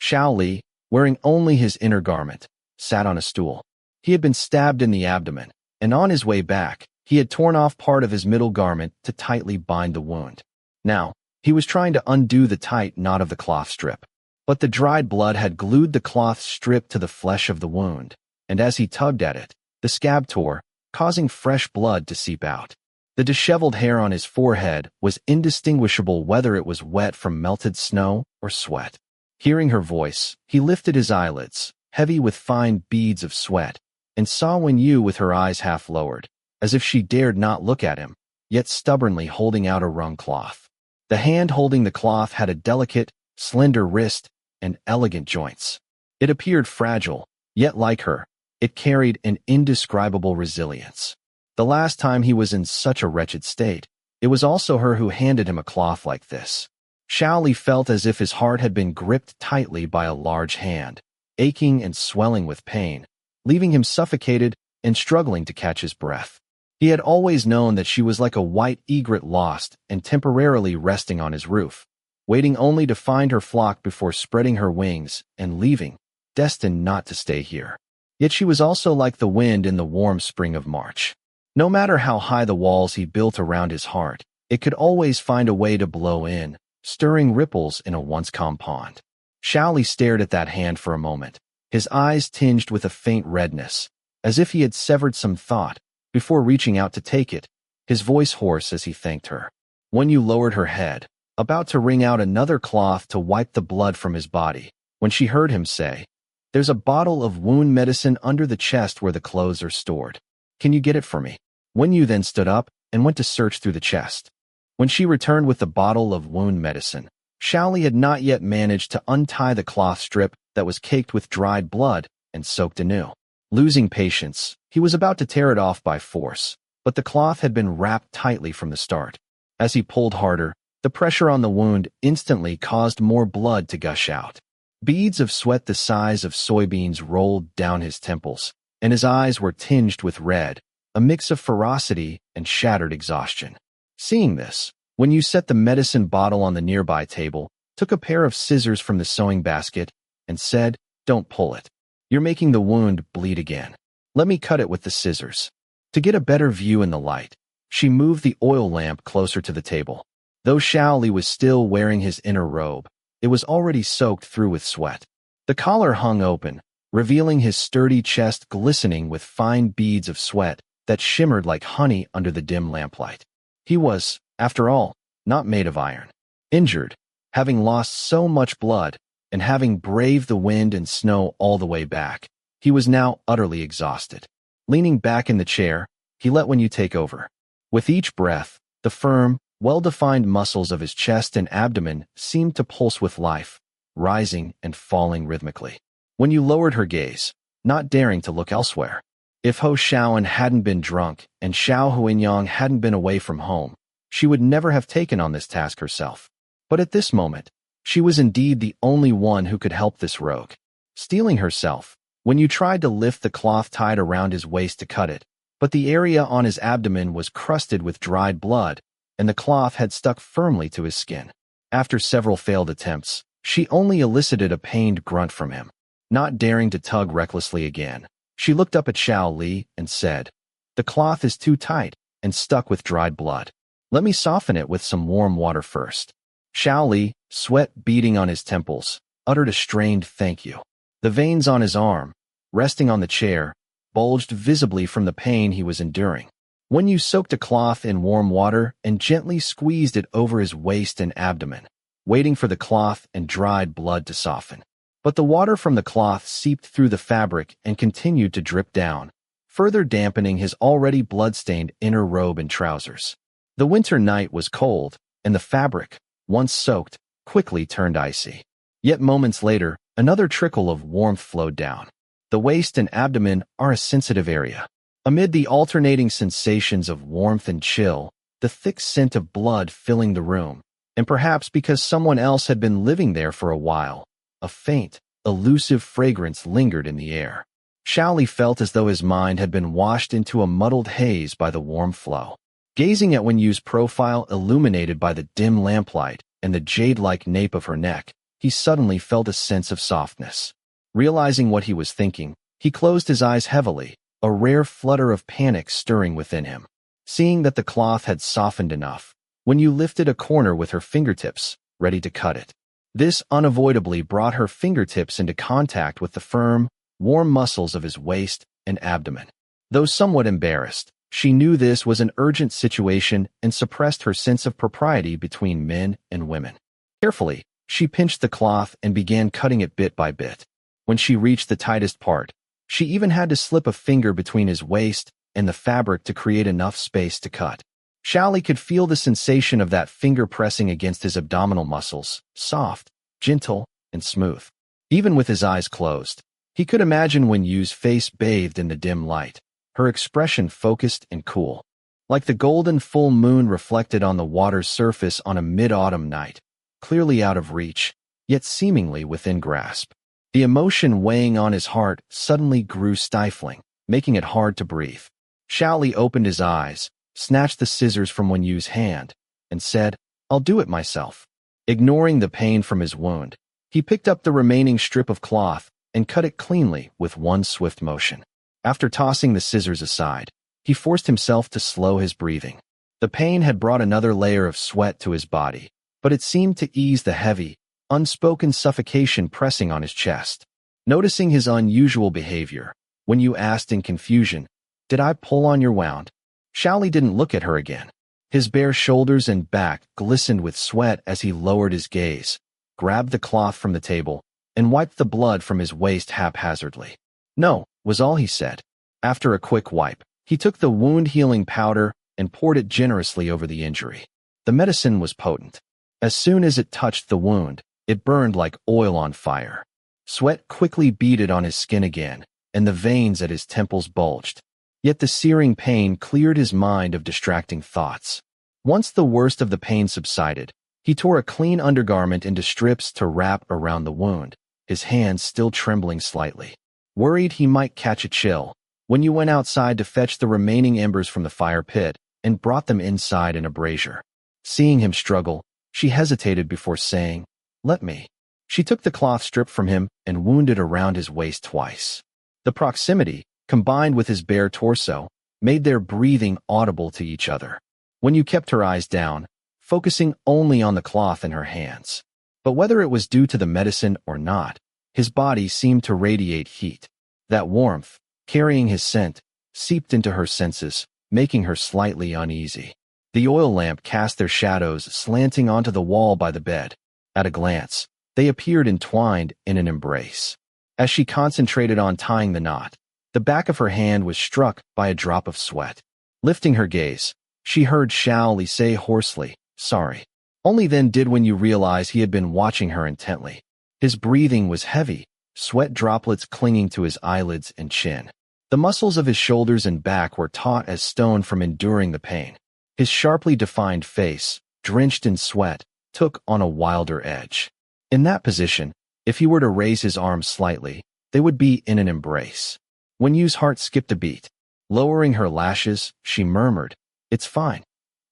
Xiao Li, wearing only his inner garment, sat on a stool. He had been stabbed in the abdomen, and on his way back, he had torn off part of his middle garment to tightly bind the wound. Now, he was trying to undo the tight knot of the cloth strip, but the dried blood had glued the cloth strip to the flesh of the wound, and as he tugged at it, the scab tore, causing fresh blood to seep out. The disheveled hair on his forehead was indistinguishable whether it was wet from melted snow or sweat. Hearing her voice, he lifted his eyelids, heavy with fine beads of sweat, and saw Wen Yu with her eyes half lowered, as if she dared not look at him, yet stubbornly holding out a wrung cloth. The hand holding the cloth had a delicate, slender wrist and elegant joints. It appeared fragile, yet like her, it carried an indescribable resilience. The last time he was in such a wretched state, it was also her who handed him a cloth like this. Xiao Li felt as if his heart had been gripped tightly by a large hand, aching and swelling with pain, leaving him suffocated and struggling to catch his breath. He had always known that she was like a white egret lost and temporarily resting on his roof, waiting only to find her flock before spreading her wings and leaving, destined not to stay here. Yet she was also like the wind in the warm spring of March. No matter how high the walls he built around his heart, it could always find a way to blow in, stirring ripples in a once calm pond. Xiao Li stared at that hand for a moment, his eyes tinged with a faint redness, as if he had severed some thought, before reaching out to take it, his voice hoarse as he thanked her. Wen Yu lowered her head, about to wring out another cloth to wipe the blood from his body, when she heard him say, "There's a bottle of wound medicine under the chest where the clothes are stored. Can you get it for me?" Wen Yu then stood up and went to search through the chest. When she returned with the bottle of wound medicine, Xiao Li had not yet managed to untie the cloth strip that was caked with dried blood and soaked anew. Losing patience, he was about to tear it off by force, but the cloth had been wrapped tightly from the start. As he pulled harder, the pressure on the wound instantly caused more blood to gush out. Beads of sweat the size of soybeans rolled down his temples, and his eyes were tinged with red, a mix of ferocity and shattered exhaustion. Seeing this, Wen Yu set the medicine bottle on the nearby table, took a pair of scissors from the sewing basket, and said, "Don't pull it. You're making the wound bleed again. Let me cut it with the scissors." To get a better view in the light, she moved the oil lamp closer to the table. Though Xiao Li was still wearing his inner robe, it was already soaked through with sweat. The collar hung open, revealing his sturdy chest glistening with fine beads of sweat that shimmered like honey under the dim lamplight. He was, after all, not made of iron. Injured, having lost so much blood, and having braved the wind and snow all the way back, he was now utterly exhausted. Leaning back in the chair, he let Wen Yu take over. With each breath, the firm, Well-defined muscles of his chest and abdomen seemed to pulse with life, rising and falling rhythmically. Wen Yu lowered her gaze, not daring to look elsewhere. If Ho Xiaoan hadn't been drunk and Xiao Huinyang hadn't been away from home, she would never have taken on this task herself. But at this moment, she was indeed the only one who could help this rogue. Steeling herself, Wen Yu tried to lift the cloth tied around his waist to cut it, but the area on his abdomen was crusted with dried blood, and the cloth had stuck firmly to his skin. After several failed attempts, she only elicited a pained grunt from him. Not daring to tug recklessly again, she looked up at Xiao Li and said, "The cloth is too tight and stuck with dried blood. Let me soften it with some warm water first." Xiao Li, sweat beading on his temples, uttered a strained thank you. The veins on his arm, resting on the chair, bulged visibly from the pain he was enduring. Wen Yu soaked a cloth in warm water and gently squeezed it over his waist and abdomen, waiting for the cloth and dried blood to soften. But the water from the cloth seeped through the fabric and continued to drip down, further dampening his already blood-stained inner robe and trousers. The winter night was cold, and the fabric, once soaked, quickly turned icy. Yet moments later, another trickle of warmth flowed down. The waist and abdomen are a sensitive area. Amid the alternating sensations of warmth and chill, the thick scent of blood filling the room, and perhaps because someone else had been living there for a while, a faint, elusive fragrance lingered in the air. Xiao Li felt as though his mind had been washed into a muddled haze by the warm flow. Gazing at Wen Yu's profile illuminated by the dim lamplight and the jade-like nape of her neck, he suddenly felt a sense of softness. Realizing what he was thinking, he closed his eyes heavily, a rare flutter of panic stirring within him. Seeing that the cloth had softened enough, Wen Yu lifted a corner with her fingertips, ready to cut it. This unavoidably brought her fingertips into contact with the firm, warm muscles of his waist and abdomen. Though somewhat embarrassed, she knew this was an urgent situation and suppressed her sense of propriety between men and women. Carefully, she pinched the cloth and began cutting it bit by bit. When she reached the tightest part, she even had to slip a finger between his waist and the fabric to create enough space to cut. Xiao Li could feel the sensation of that finger pressing against his abdominal muscles, soft, gentle, and smooth. Even with his eyes closed, he could imagine Wen Yu's face bathed in the dim light, her expression focused and cool, like the golden full moon reflected on the water's surface on a mid-autumn night, clearly out of reach, yet seemingly within grasp. The emotion weighing on his heart suddenly grew stifling, making it hard to breathe. Xiao Li opened his eyes, snatched the scissors from Wen Yu's hand, and said, "I'll do it myself." Ignoring the pain from his wound, he picked up the remaining strip of cloth and cut it cleanly with one swift motion. After tossing the scissors aside, he forced himself to slow his breathing. The pain had brought another layer of sweat to his body, but it seemed to ease the heavy, unspoken suffocation pressing on his chest. Noticing his unusual behavior, Wen Yu asked in confusion, "Did I pull on your wound?" Xiao Li didn't look at her again. His bare shoulders and back glistened with sweat as he lowered his gaze, grabbed the cloth from the table, and wiped the blood from his waist haphazardly. "No," was all he said. After a quick wipe, he took the wound-healing powder and poured it generously over the injury. The medicine was potent. As soon as it touched the wound, it burned like oil on fire. Sweat quickly beaded on his skin again, and the veins at his temples bulged. Yet the searing pain cleared his mind of distracting thoughts. Once the worst of the pain subsided, he tore a clean undergarment into strips to wrap around the wound, his hands still trembling slightly. Worried he might catch a chill, Wen Yu went outside to fetch the remaining embers from the fire pit and brought them inside in a brazier. Seeing him struggle, she hesitated before saying, "Let me." She took the cloth strip from him and wound it around his waist twice. The proximity, combined with his bare torso, made their breathing audible to each other. Wen Yu kept her eyes down, focusing only on the cloth in her hands. But whether it was due to the medicine or not, his body seemed to radiate heat. That warmth, carrying his scent, seeped into her senses, making her slightly uneasy. The oil lamp cast their shadows slanting onto the wall by the bed. At a glance, they appeared entwined in an embrace. As she concentrated on tying the knot, the back of her hand was struck by a drop of sweat. Lifting her gaze, she heard Xiao Li say hoarsely, Sorry. Only then did Wen Yu realize he had been watching her intently. His breathing was heavy, sweat droplets clinging to his eyelids and chin. The muscles of his shoulders and back were taut as stone from enduring the pain. His sharply defined face, drenched in sweat, took on a wilder edge. In that position, if he were to raise his arms slightly, they would be in an embrace. Wen Yu's heart skipped a beat. Lowering her lashes, she murmured, "It's fine,"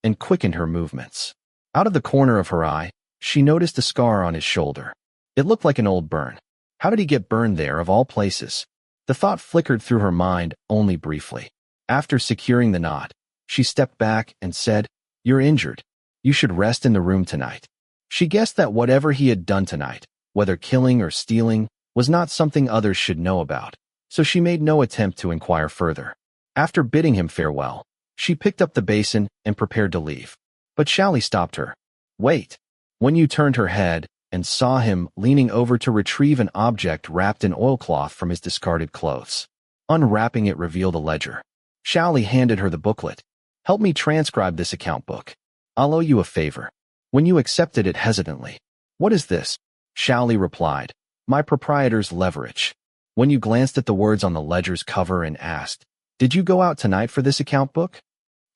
and quickened her movements. Out of the corner of her eye, she noticed a scar on his shoulder. It looked like an old burn. How did he get burned there, of all places? The thought flickered through her mind only briefly. After securing the knot, she stepped back and said, "You're injured. You should rest in the room tonight." She guessed that whatever he had done tonight, whether killing or stealing, was not something others should know about, so she made no attempt to inquire further. After bidding him farewell, she picked up the basin and prepared to leave. But Xiao Li stopped her. "Wait." Wen Yu turned her head and saw him leaning over to retrieve an object wrapped in oilcloth from his discarded clothes. Unwrapping it revealed a ledger. Xiao Li handed her the booklet. "Help me transcribe this account book. I'll owe you a favor." Wen Yu accepted it hesitantly. "What is this?" Xiao Li replied, "My proprietor's leverage." Wen Yu glanced at the words on the ledger's cover and asked, "Did you go out tonight for this account book?"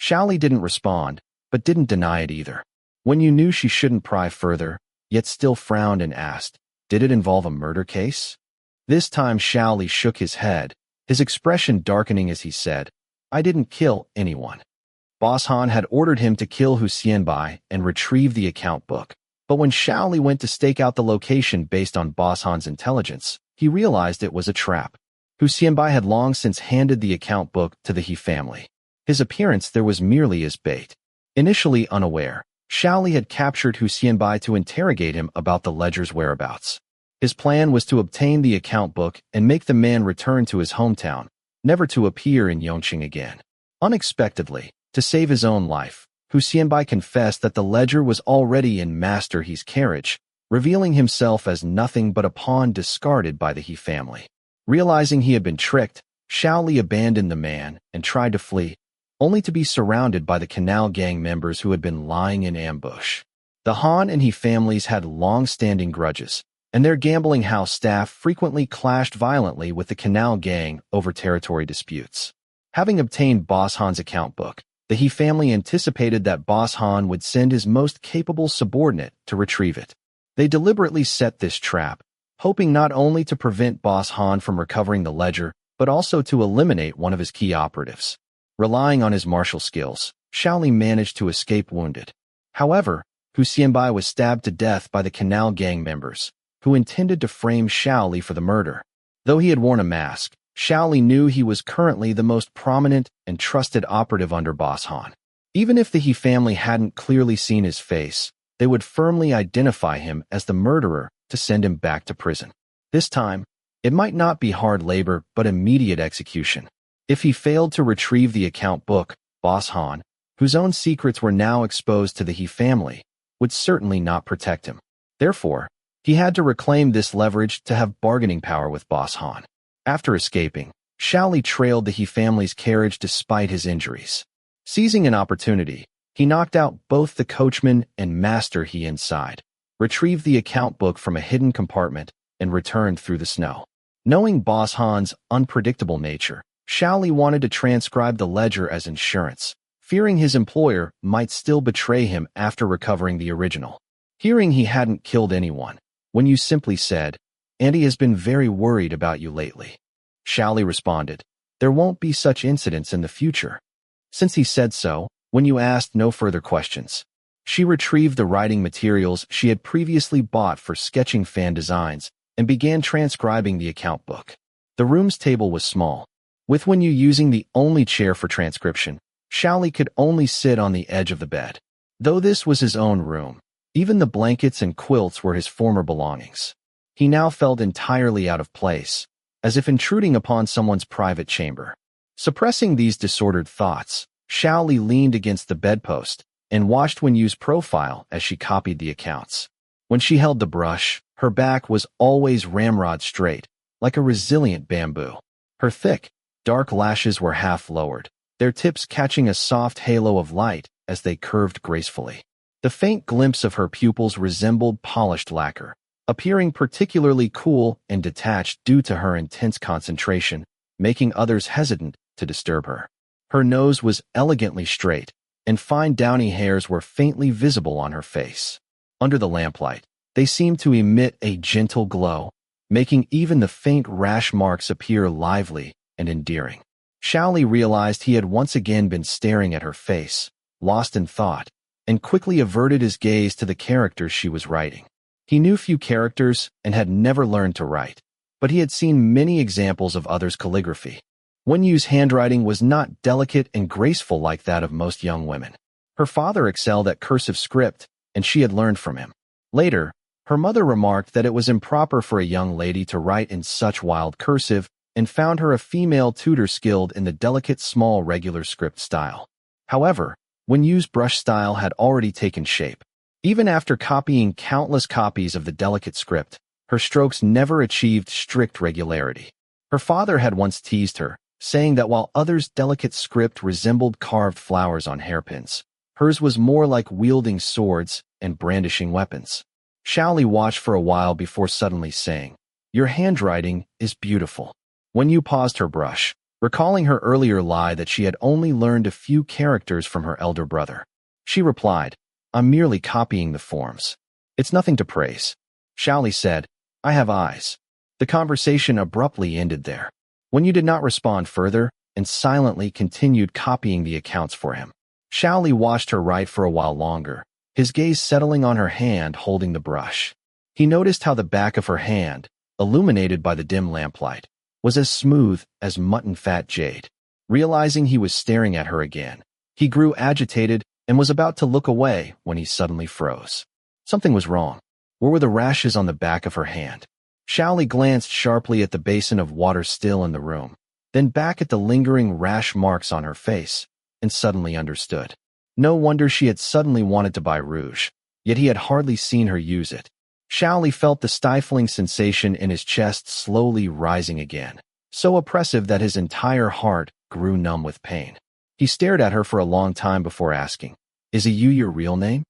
Xiao Li didn't respond, but didn't deny it either. Wen Yu knew she shouldn't pry further, yet still frowned and asked, "Did it involve a murder case?" This time Xiao Li shook his head, his expression darkening as he said, "I didn't kill anyone." Boss Han had ordered him to kill Hu Xianbai and retrieve the account book, but when Xiao Li went to stake out the location based on Boss Han's intelligence, he realized it was a trap. Hu Xianbai had long since handed the account book to the He family. His appearance there was merely as bait. Initially unaware, Xiao Li had captured Hu Xianbai to interrogate him about the ledger's whereabouts. His plan was to obtain the account book and make the man return to his hometown, never to appear in Yongqing again. Unexpectedly, to save his own life, Hu Xianbai confessed that the ledger was already in Master He's carriage, revealing himself as nothing but a pawn discarded by the He family. Realizing he had been tricked, Xiao Li abandoned the man and tried to flee, only to be surrounded by the Canal Gang members who had been lying in ambush. The Han and He families had long-standing grudges, and their gambling house staff frequently clashed violently with the Canal Gang over territory disputes. Having obtained Boss Han's account book, the He family anticipated that Boss Han would send his most capable subordinate to retrieve it. They deliberately set this trap, hoping not only to prevent Boss Han from recovering the ledger, but also to eliminate one of his key operatives. Relying on his martial skills, Xiao Li managed to escape wounded. However, Hu Xianbai was stabbed to death by the Canal Gang members, who intended to frame Xiao Li for the murder. Though he had worn a mask, Xiao Li knew he was currently the most prominent and trusted operative under Boss Han. Even if the He family hadn't clearly seen his face, they would firmly identify him as the murderer to send him back to prison. This time, it might not be hard labor but immediate execution. If he failed to retrieve the account book, Boss Han, whose own secrets were now exposed to the He family, would certainly not protect him. Therefore, he had to reclaim this leverage to have bargaining power with Boss Han. After escaping, Xiao Li trailed the He family's carriage despite his injuries. Seizing an opportunity, he knocked out both the coachman and Master He inside, retrieved the account book from a hidden compartment, and returned through the snow. Knowing Boss Han's unpredictable nature, Xiao Li wanted to transcribe the ledger as insurance, fearing his employer might still betray him after recovering the original. Hearing he hadn't killed anyone, Wen Yu simply said, "Andy has been very worried about you lately." Xiao Li responded, "There won't be such incidents in the future." Since he said so, Wen Yu asked no further questions. She retrieved the writing materials she had previously bought for sketching fan designs and began transcribing the account book. The room's table was small. With Wen Yu using the only chair for transcription, Xiao Li could only sit on the edge of the bed. Though this was his own room, even the blankets and quilts were his former belongings. He now felt entirely out of place, as if intruding upon someone's private chamber. Suppressing these disordered thoughts, Xiao Li leaned against the bedpost and watched Wen Yu's profile as she copied the accounts. When she held the brush, her back was always ramrod straight, like a resilient bamboo. Her thick, dark lashes were half lowered, their tips catching a soft halo of light as they curved gracefully. The faint glimpse of her pupils resembled polished lacquer, appearing particularly cool and detached due to her intense concentration, making others hesitant to disturb her. Her nose was elegantly straight, and fine downy hairs were faintly visible on her face. Under the lamplight, they seemed to emit a gentle glow, making even the faint rash marks appear lively and endearing. Xiao Li realized he had once again been staring at her face, lost in thought, and quickly averted his gaze to the characters she was writing. He knew few characters and had never learned to write, but he had seen many examples of others' calligraphy. Wen Yu's handwriting was not delicate and graceful like that of most young women. Her father excelled at cursive script, and she had learned from him. Later, her mother remarked that it was improper for a young lady to write in such wild cursive, and found her a female tutor skilled in the delicate small regular script style. However, Wen Yu's brush style had already taken shape. Even after copying countless copies of the delicate script, her strokes never achieved strict regularity. Her father had once teased her, saying that while others' delicate script resembled carved flowers on hairpins, hers was more like wielding swords and brandishing weapons. Xiao Li watched for a while before suddenly saying, "Your handwriting is beautiful." Wen Yu paused her brush, recalling her earlier lie that she had only learned a few characters from her elder brother. She replied, "I'm merely copying the forms. It's nothing to praise." Xiao Li said, "I have eyes." The conversation abruptly ended there. Wen Yu did not respond further and silently continued copying the accounts for him. Xiao Li watched her write for a while longer, his gaze settling on her hand holding the brush. He noticed how the back of her hand, illuminated by the dim lamplight, was as smooth as mutton fat jade. Realizing he was staring at her again, he grew agitated and was about to look away when he suddenly froze. Something was wrong. Where were the rashes on the back of her hand? Xiao Li glanced sharply at the basin of water still in the room, then back at the lingering rash marks on her face, and suddenly understood. No wonder she had suddenly wanted to buy rouge, yet he had hardly seen her use it. Xiao Li felt the stifling sensation in his chest slowly rising again, so oppressive that his entire heart grew numb with pain. He stared at her for a long time before asking, "Is Yu your real name?"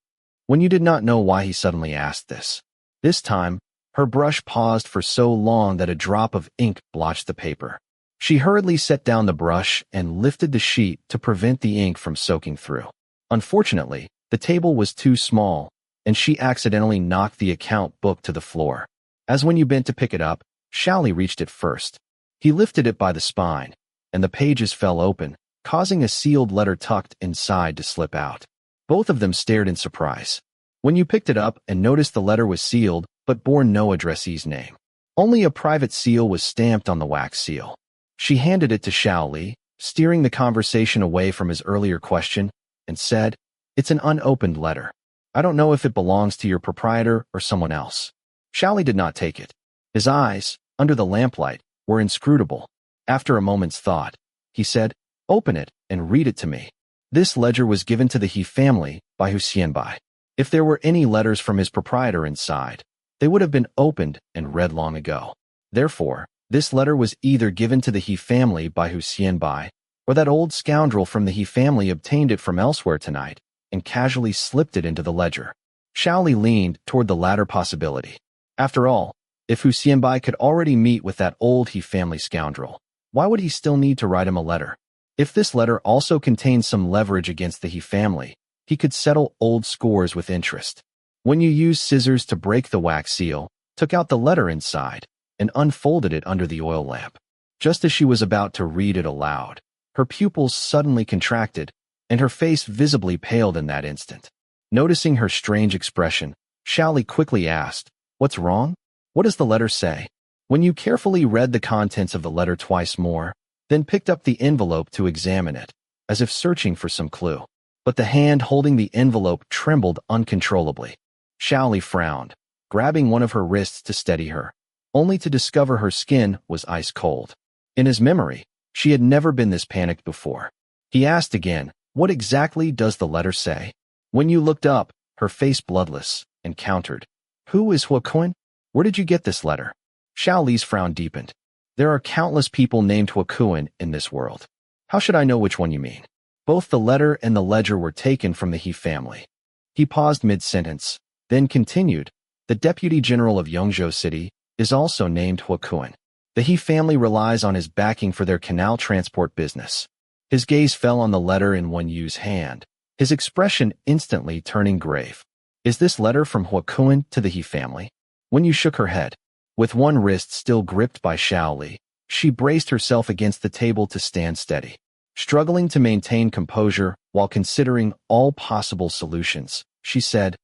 Wen Yu did not know why he suddenly asked this. This time, her brush paused for so long that a drop of ink blotched the paper. She hurriedly set down the brush and lifted the sheet to prevent the ink from soaking through. Unfortunately, the table was too small, and she accidentally knocked the account book to the floor. As Wen Yu bent to pick it up, Xiao Li reached it first. He lifted it by the spine, and the pages fell open, causing a sealed letter tucked inside to slip out. Both of them stared in surprise. Wen Yu picked it up and noticed the letter was sealed, but bore no addressee's name. Only a private seal was stamped on the wax seal. She handed it to Xiao Li, steering the conversation away from his earlier question, and said, "It's an unopened letter. I don't know if it belongs to your proprietor or someone else." Xiao Li did not take it. His eyes, under the lamplight, were inscrutable. After a moment's thought, he said, "Open it and read it to me." This ledger was given to the He family by Hu Xianbai. If there were any letters from his proprietor inside, they would have been opened and read long ago. Therefore, this letter was either given to the He family by Hu Xianbai, or that old scoundrel from the He family obtained it from elsewhere tonight and casually slipped it into the ledger. Xiao Li leaned toward the latter possibility. After all, if Hu Xianbai could already meet with that old He family scoundrel, why would he still need to write him a letter? If this letter also contained some leverage against the He family, he could settle old scores with interest. When you used scissors to break the wax seal, took out the letter inside, and unfolded it under the oil lamp. Just as she was about to read it aloud, her pupils suddenly contracted, and her face visibly paled in that instant. Noticing her strange expression, Xiao Li quickly asked, "What's wrong? What does the letter say?" When you carefully read the contents of the letter twice more, then picked up the envelope to examine it, as if searching for some clue. But the hand holding the envelope trembled uncontrollably. Xiao Li frowned, grabbing one of her wrists to steady her, only to discover her skin was ice cold. In his memory, she had never been this panicked before. He asked again, "What exactly does the letter say?" When you looked up, her face bloodless, and countered, "Who is Huakun? Where did you get this letter?" Xiao Li's frown deepened. "There are countless people named Huakun in this world. How should I know which one you mean? Both the letter and the ledger were taken from the He family." He paused mid-sentence, then continued, "The deputy general of Yongzhou City is also named Huakuen. The He family relies on his backing for their canal transport business." His gaze fell on the letter in Wen Yu's hand, his expression instantly turning grave. "Is this letter from Huakuen to the He family?" Wen Yu shook her head. With one wrist still gripped by Xiao Li, she braced herself against the table to stand steady. Struggling to maintain composure while considering all possible solutions, she said,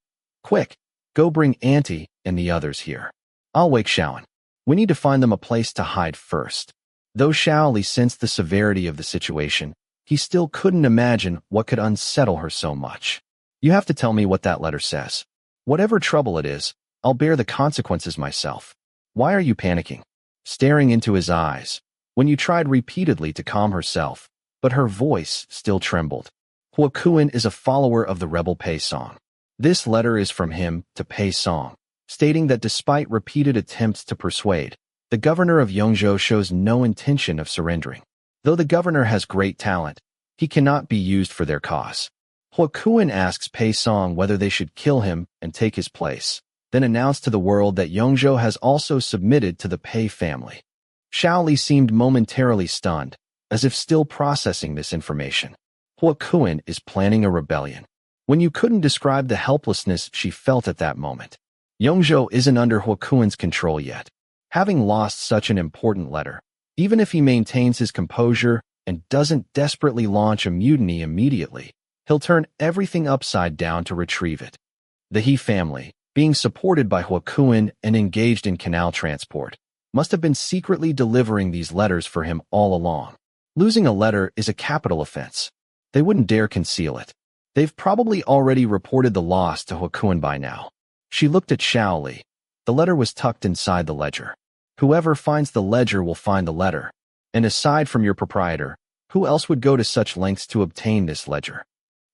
"Quick, go bring Auntie and the others here. I'll wake Xiaoan. We need to find them a place to hide first." Though Xiao Li sensed the severity of the situation, he still couldn't imagine what could unsettle her so much. "You have to tell me what that letter says. Whatever trouble it is, I'll bear the consequences myself. Why are you panicking?" Staring into his eyes, Wen Yu tried repeatedly to calm herself, but her voice still trembled. "Huakuen is a follower of the rebel Pei Song. This letter is from him to Pei Song, stating that despite repeated attempts to persuade, the governor of Yongzhou shows no intention of surrendering. Though the governor has great talent, he cannot be used for their cause. Huakuen asks Pei Song whether they should kill him and take his place, then announced to the world that Yongzhou has also submitted to the Pei family." Xiao Li seemed momentarily stunned, as if still processing this information. Huakuen is planning a rebellion. Wen Yu couldn't describe the helplessness she felt at that moment. Yongzhou isn't under Huakuen's control yet. Having lost such an important letter, even if he maintains his composure and doesn't desperately launch a mutiny immediately, he'll turn everything upside down to retrieve it. The He family, being supported by Huakuen and engaged in canal transport, must have been secretly delivering these letters for him all along. Losing a letter is a capital offense. They wouldn't dare conceal it. They've probably already reported the loss to Huakuen by now. She looked at Xiao Li. The letter was tucked inside the ledger. Whoever finds the ledger will find the letter. And aside from your proprietor, who else would go to such lengths to obtain this ledger?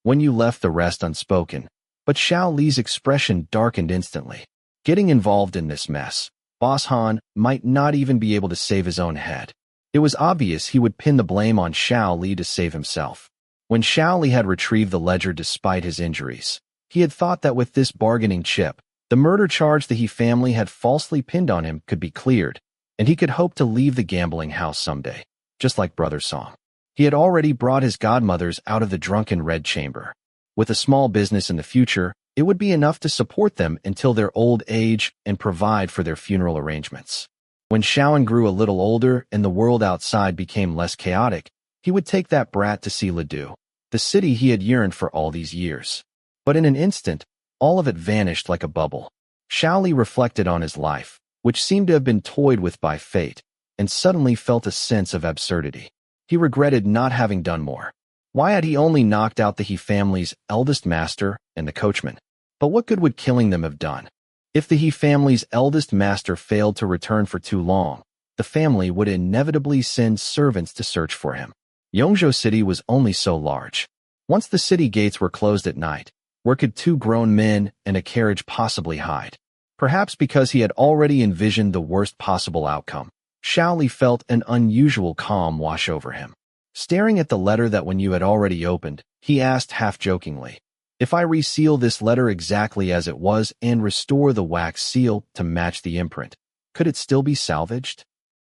Wen Yu left the rest unspoken, but Xiao Li's expression darkened instantly. Getting involved in this mess, Boss Han might not even be able to save his own head. It was obvious he would pin the blame on Xiao Li to save himself. When Xiao Li had retrieved the ledger despite his injuries, he had thought that with this bargaining chip, the murder charge the He family had falsely pinned on him could be cleared, and he could hope to leave the gambling house someday, just like Brother Song. He had already brought his godmothers out of the drunken red chamber. With a small business in the future, it would be enough to support them until their old age and provide for their funeral arrangements. When Xiaoan grew a little older and the world outside became less chaotic, he would take that brat to see Ledu, the city he had yearned for all these years. But in an instant, all of it vanished like a bubble. Xiao Li reflected on his life, which seemed to have been toyed with by fate, and suddenly felt a sense of absurdity. He regretted not having done more. Why had he only knocked out the He family's eldest master and the coachman? But what good would killing them have done? If the He family's eldest master failed to return for too long, the family would inevitably send servants to search for him. Yongzhou City was only so large. Once the city gates were closed at night, where could two grown men and a carriage possibly hide? Perhaps because he had already envisioned the worst possible outcome, Xiao Li felt an unusual calm wash over him. Staring at the letter that Wen Yu had already opened, he asked half-jokingly, "If I reseal this letter exactly as it was and restore the wax seal to match the imprint, could it still be salvaged?"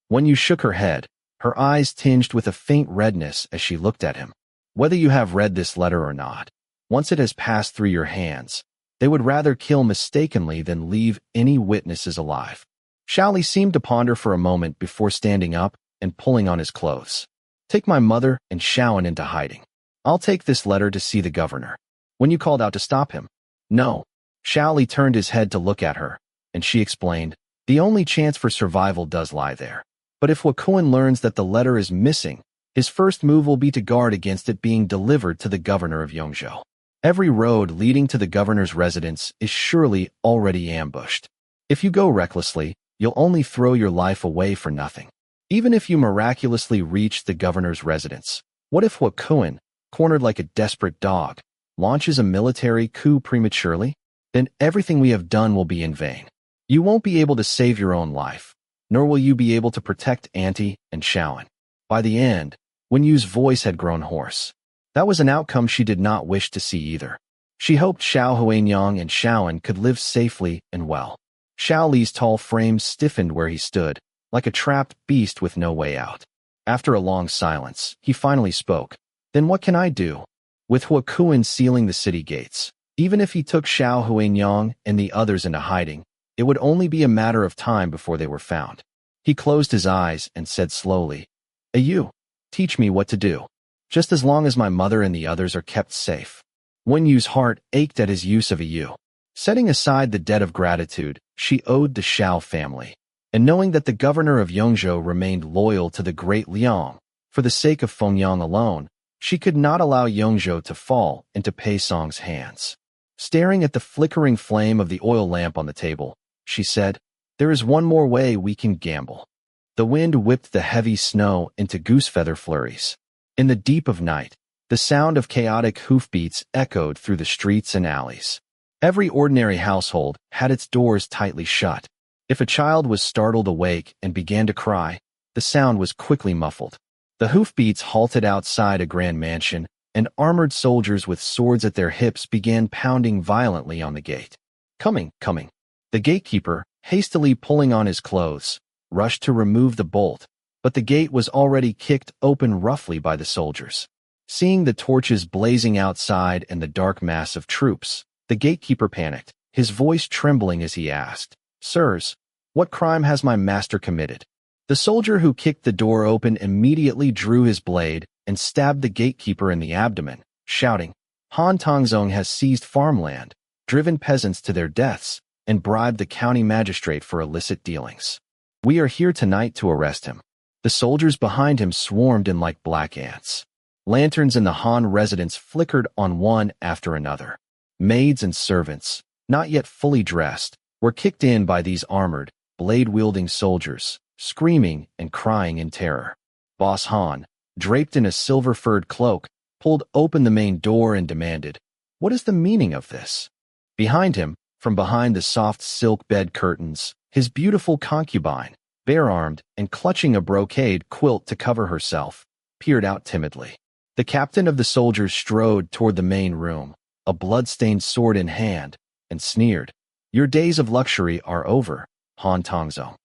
Wen Yu shook her head, her eyes tinged with a faint redness as she looked at him. "Whether you have read this letter or not, once it has passed through your hands, they would rather kill mistakenly than leave any witnesses alive." Xiao Li seemed to ponder for a moment before standing up and pulling on his clothes. "Take my mother and Xiaoan into hiding. I'll take this letter to see the governor." When you called out to stop him. "No." Xiao Li turned his head to look at her, and she explained, "The only chance for survival does lie there. But if Huakuen learns that the letter is missing, his first move will be to guard against it being delivered to the governor of Yongzhou. Every road leading to the governor's residence is surely already ambushed. If you go recklessly, you'll only throw your life away for nothing. Even if you miraculously reach the governor's residence, what if Huakuen, cornered like a desperate dog, launches a military coup prematurely? Then everything we have done will be in vain. You won't be able to save your own life, nor will you be able to protect Auntie and Xiaoan." By the end, Wen Yu's voice had grown hoarse. That was an outcome she did not wish to see either. She hoped Xiao Huanyang and Xiaoan could live safely and well. Xiao Li's tall frame stiffened where he stood, like a trapped beast with no way out. After a long silence, he finally spoke. Then what can I do? With Huakuan sealing the city gates, even if he took Xiao Huanyang and the others into hiding, it would only be a matter of time before they were found. He closed his eyes and said slowly, "You, teach me what to do, just as long as my mother and the others are kept safe." Wen Yu's heart ached at his use of "you." Setting aside the debt of gratitude she owed the Xiao family, and knowing that the governor of Yongzhou remained loyal to the great Liang, for the sake of Fengyang alone, she could not allow Yongzhou to fall into Pei Song's hands. Staring at the flickering flame of the oil lamp on the table, she said, "There is one more way we can gamble." The wind whipped the heavy snow into goose-feather flurries. In the deep of night, the sound of chaotic hoofbeats echoed through the streets and alleys. Every ordinary household had its doors tightly shut. If a child was startled awake and began to cry, the sound was quickly muffled. The hoofbeats halted outside a grand mansion, and armored soldiers with swords at their hips began pounding violently on the gate. "Coming, coming." The gatekeeper, hastily pulling on his clothes, rushed to remove the bolt, but the gate was already kicked open roughly by the soldiers. Seeing the torches blazing outside and the dark mass of troops, the gatekeeper panicked, his voice trembling as he asked, "Sirs, what crime has my master committed?" The soldier who kicked the door open immediately drew his blade and stabbed the gatekeeper in the abdomen, shouting, "Han Tongzong has seized farmland, driven peasants to their deaths, and bribed the county magistrate for illicit dealings. We are here tonight to arrest him." The soldiers behind him swarmed in like black ants. Lanterns in the Han residence flickered on one after another. Maids and servants, not yet fully dressed, were kicked in by these armored, blade-wielding soldiers, screaming and crying in terror. Boss Han, draped in a silver-furred cloak, pulled open the main door and demanded, "What is the meaning of this?" Behind him, from behind the soft silk bed curtains, his beautiful concubine, bare-armed and clutching a brocade quilt to cover herself, peered out timidly. The captain of the soldiers strode toward the main room, a blood-stained sword in hand, and sneered, "Your days of luxury are over, Han Tongzong."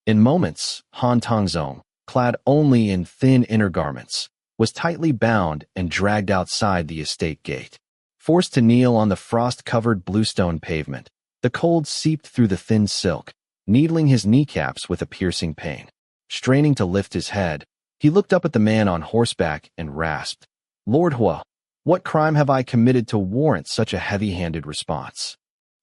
In moments, Han Tongzong, clad only in thin inner garments, was tightly bound and dragged outside the estate gate. Forced to kneel on the frost-covered bluestone pavement, the cold seeped through the thin silk, needling his kneecaps with a piercing pain. Straining to lift his head, he looked up at the man on horseback and rasped, "Lord Hua, what crime have I committed to warrant such a heavy-handed response?"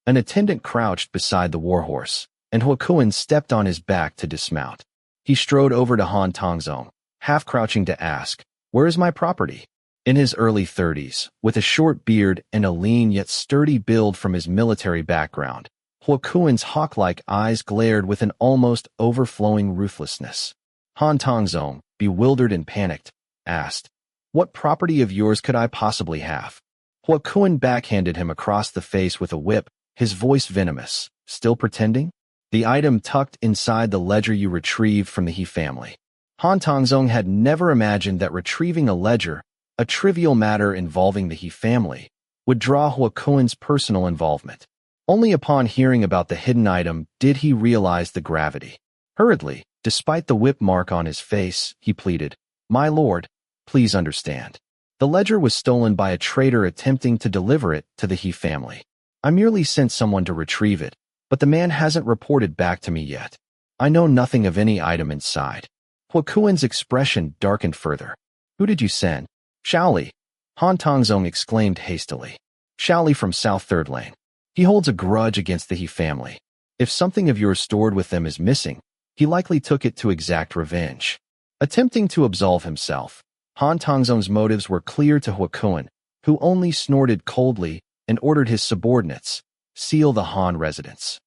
An attendant crouched beside the warhorse, and Huakuan stepped on his back to dismount. He strode over to Han Tongzong, half-crouching to ask, "Where is my property?" In his early 30s, with a short beard and a lean yet sturdy build from his military background, Huakuan's hawk-like eyes glared with an almost overflowing ruthlessness. Han Tongzong, bewildered and panicked, asked, "What property of yours could I possibly have?" Huakuan backhanded him across the face with a whip, his voice venomous. "Still pretending?" "The item tucked inside the ledger you retrieved from the He family." Han Tongzong had never imagined that retrieving a ledger, a trivial matter involving the He family, would draw Huakuan's personal involvement. Only upon hearing about the hidden item did he realize the gravity. Hurriedly, despite the whip mark on his face, he pleaded, "My lord, please understand. The ledger was stolen by a traitor attempting to deliver it to the He family. I merely sent someone to retrieve it, but the man hasn't reported back to me yet. I know nothing of any item inside." Huakuan's expression darkened further. "Who did you send?" "Xiao Li," Han Tongzong exclaimed hastily. "Xiao Li from South Third Lane. He holds a grudge against the He family. If something of yours stored with them is missing, he likely took it to exact revenge." Attempting to absolve himself, Han Tongzong's motives were clear to Huakuan, who only snorted coldly and ordered his subordinates, "Seal the Han residence."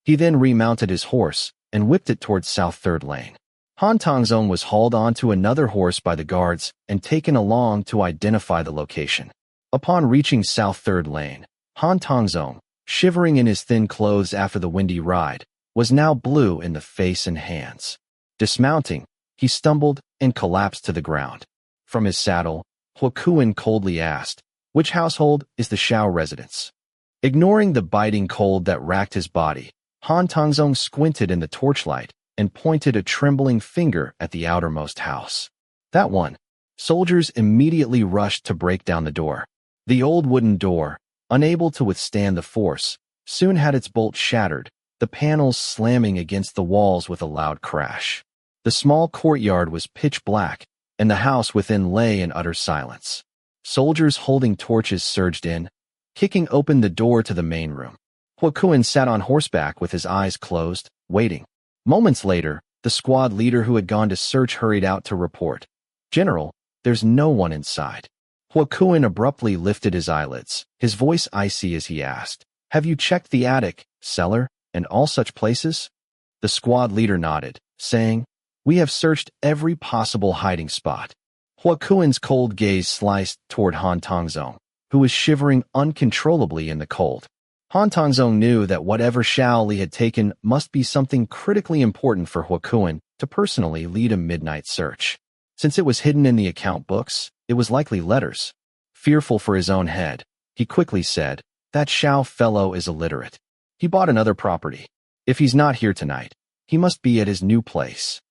He then remounted his horse and whipped it towards South Third Lane. Han Tongzong was hauled onto another horse by the guards and taken along to identify the location. Upon reaching South Third Lane, Han Tongzong, shivering in his thin clothes after the windy ride, was now blue in the face and hands. Dismounting, he stumbled and collapsed to the ground. From his saddle, Huakuan coldly asked, Which household is the Xiao residence? Ignoring the biting cold that racked his body, Han Tongzong squinted in the torchlight and pointed a trembling finger at the outermost house. That one. Soldiers immediately rushed to break down the door. The old wooden door, unable to withstand the force, soon had its bolt shattered, the panels slamming against the walls with a loud crash. The small courtyard was pitch black, and the house within lay in utter silence. Soldiers holding torches surged in, kicking open the door to the main room. Tuan sat on horseback with his eyes closed, waiting. Moments later, the squad leader who had gone to search hurried out to report. "General, there's no one inside." Tuan abruptly lifted his eyelids, his voice icy as he asked, "Have you checked the attic, cellar, and all such places?" The squad leader nodded, saying, "We have searched every possible hiding spot." Tuan's cold gaze sliced toward Han Tongzong, who was shivering uncontrollably in the cold. Han Tongzong knew that whatever Xiao Li had taken must be something critically important for Tuan to personally lead a midnight search. Since it was hidden in the account books, it was likely letters. Fearful for his own head, he quickly said, "That Xiao fellow is illiterate. He bought another property. If he's not here tonight, he must be at his new place."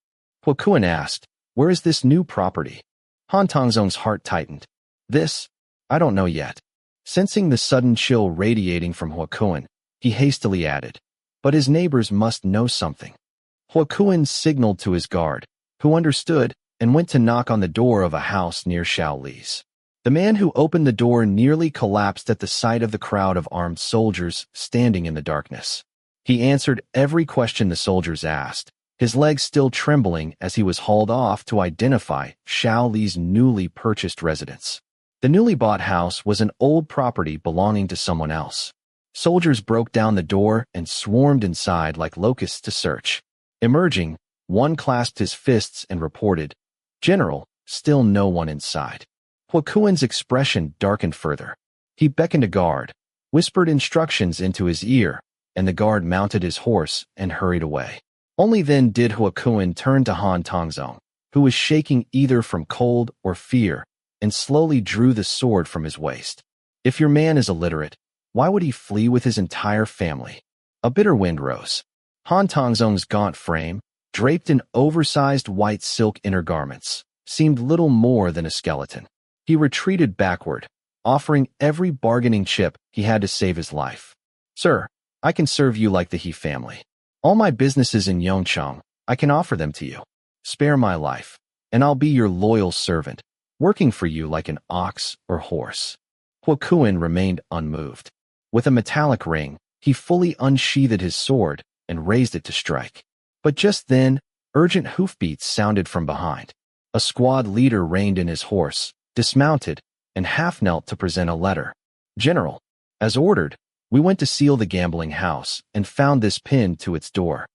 Tuan asked, "Where is this new property?" Han Tongzong's heart tightened. "This? I don't know yet." Sensing the sudden chill radiating from Tuan, he hastily added, "But his neighbors must know something." Tuan signaled to his guard, who understood, and went to knock on the door of a house near Xiao Li's. The man who opened the door nearly collapsed at the sight of the crowd of armed soldiers standing in the darkness. He answered every question the soldiers asked, his legs still trembling as he was hauled off to identify Xiao Li's newly purchased residence. The newly bought house was an old property belonging to someone else. Soldiers broke down the door and swarmed inside like locusts to search. Emerging, one clasped his fists and reported, "General, still no one inside." Tuan's expression darkened further. He beckoned a guard, whispered instructions into his ear, and the guard mounted his horse and hurried away. Only then did Tuan turn to Han Tongzong, who was shaking either from cold or fear, and slowly drew the sword from his waist. "If your man is illiterate, why would he flee with his entire family?" A bitter wind rose. Han Tongzong's gaunt frame, draped in oversized white silk inner garments, seemed little more than a skeleton. He retreated backward, offering every bargaining chip he had to save his life. "Sir, I can serve you like the He family. All my businesses in Yongchang, I can offer them to you. Spare my life, and I'll be your loyal servant, working for you like an ox or horse." Tuan remained unmoved. With a metallic ring, he fully unsheathed his sword and raised it to strike. But just then, urgent hoofbeats sounded from behind. A squad leader reined in his horse, dismounted, and half-knelt to present a letter. "General, as ordered, we went to seal the gambling house and found this pinned to its door."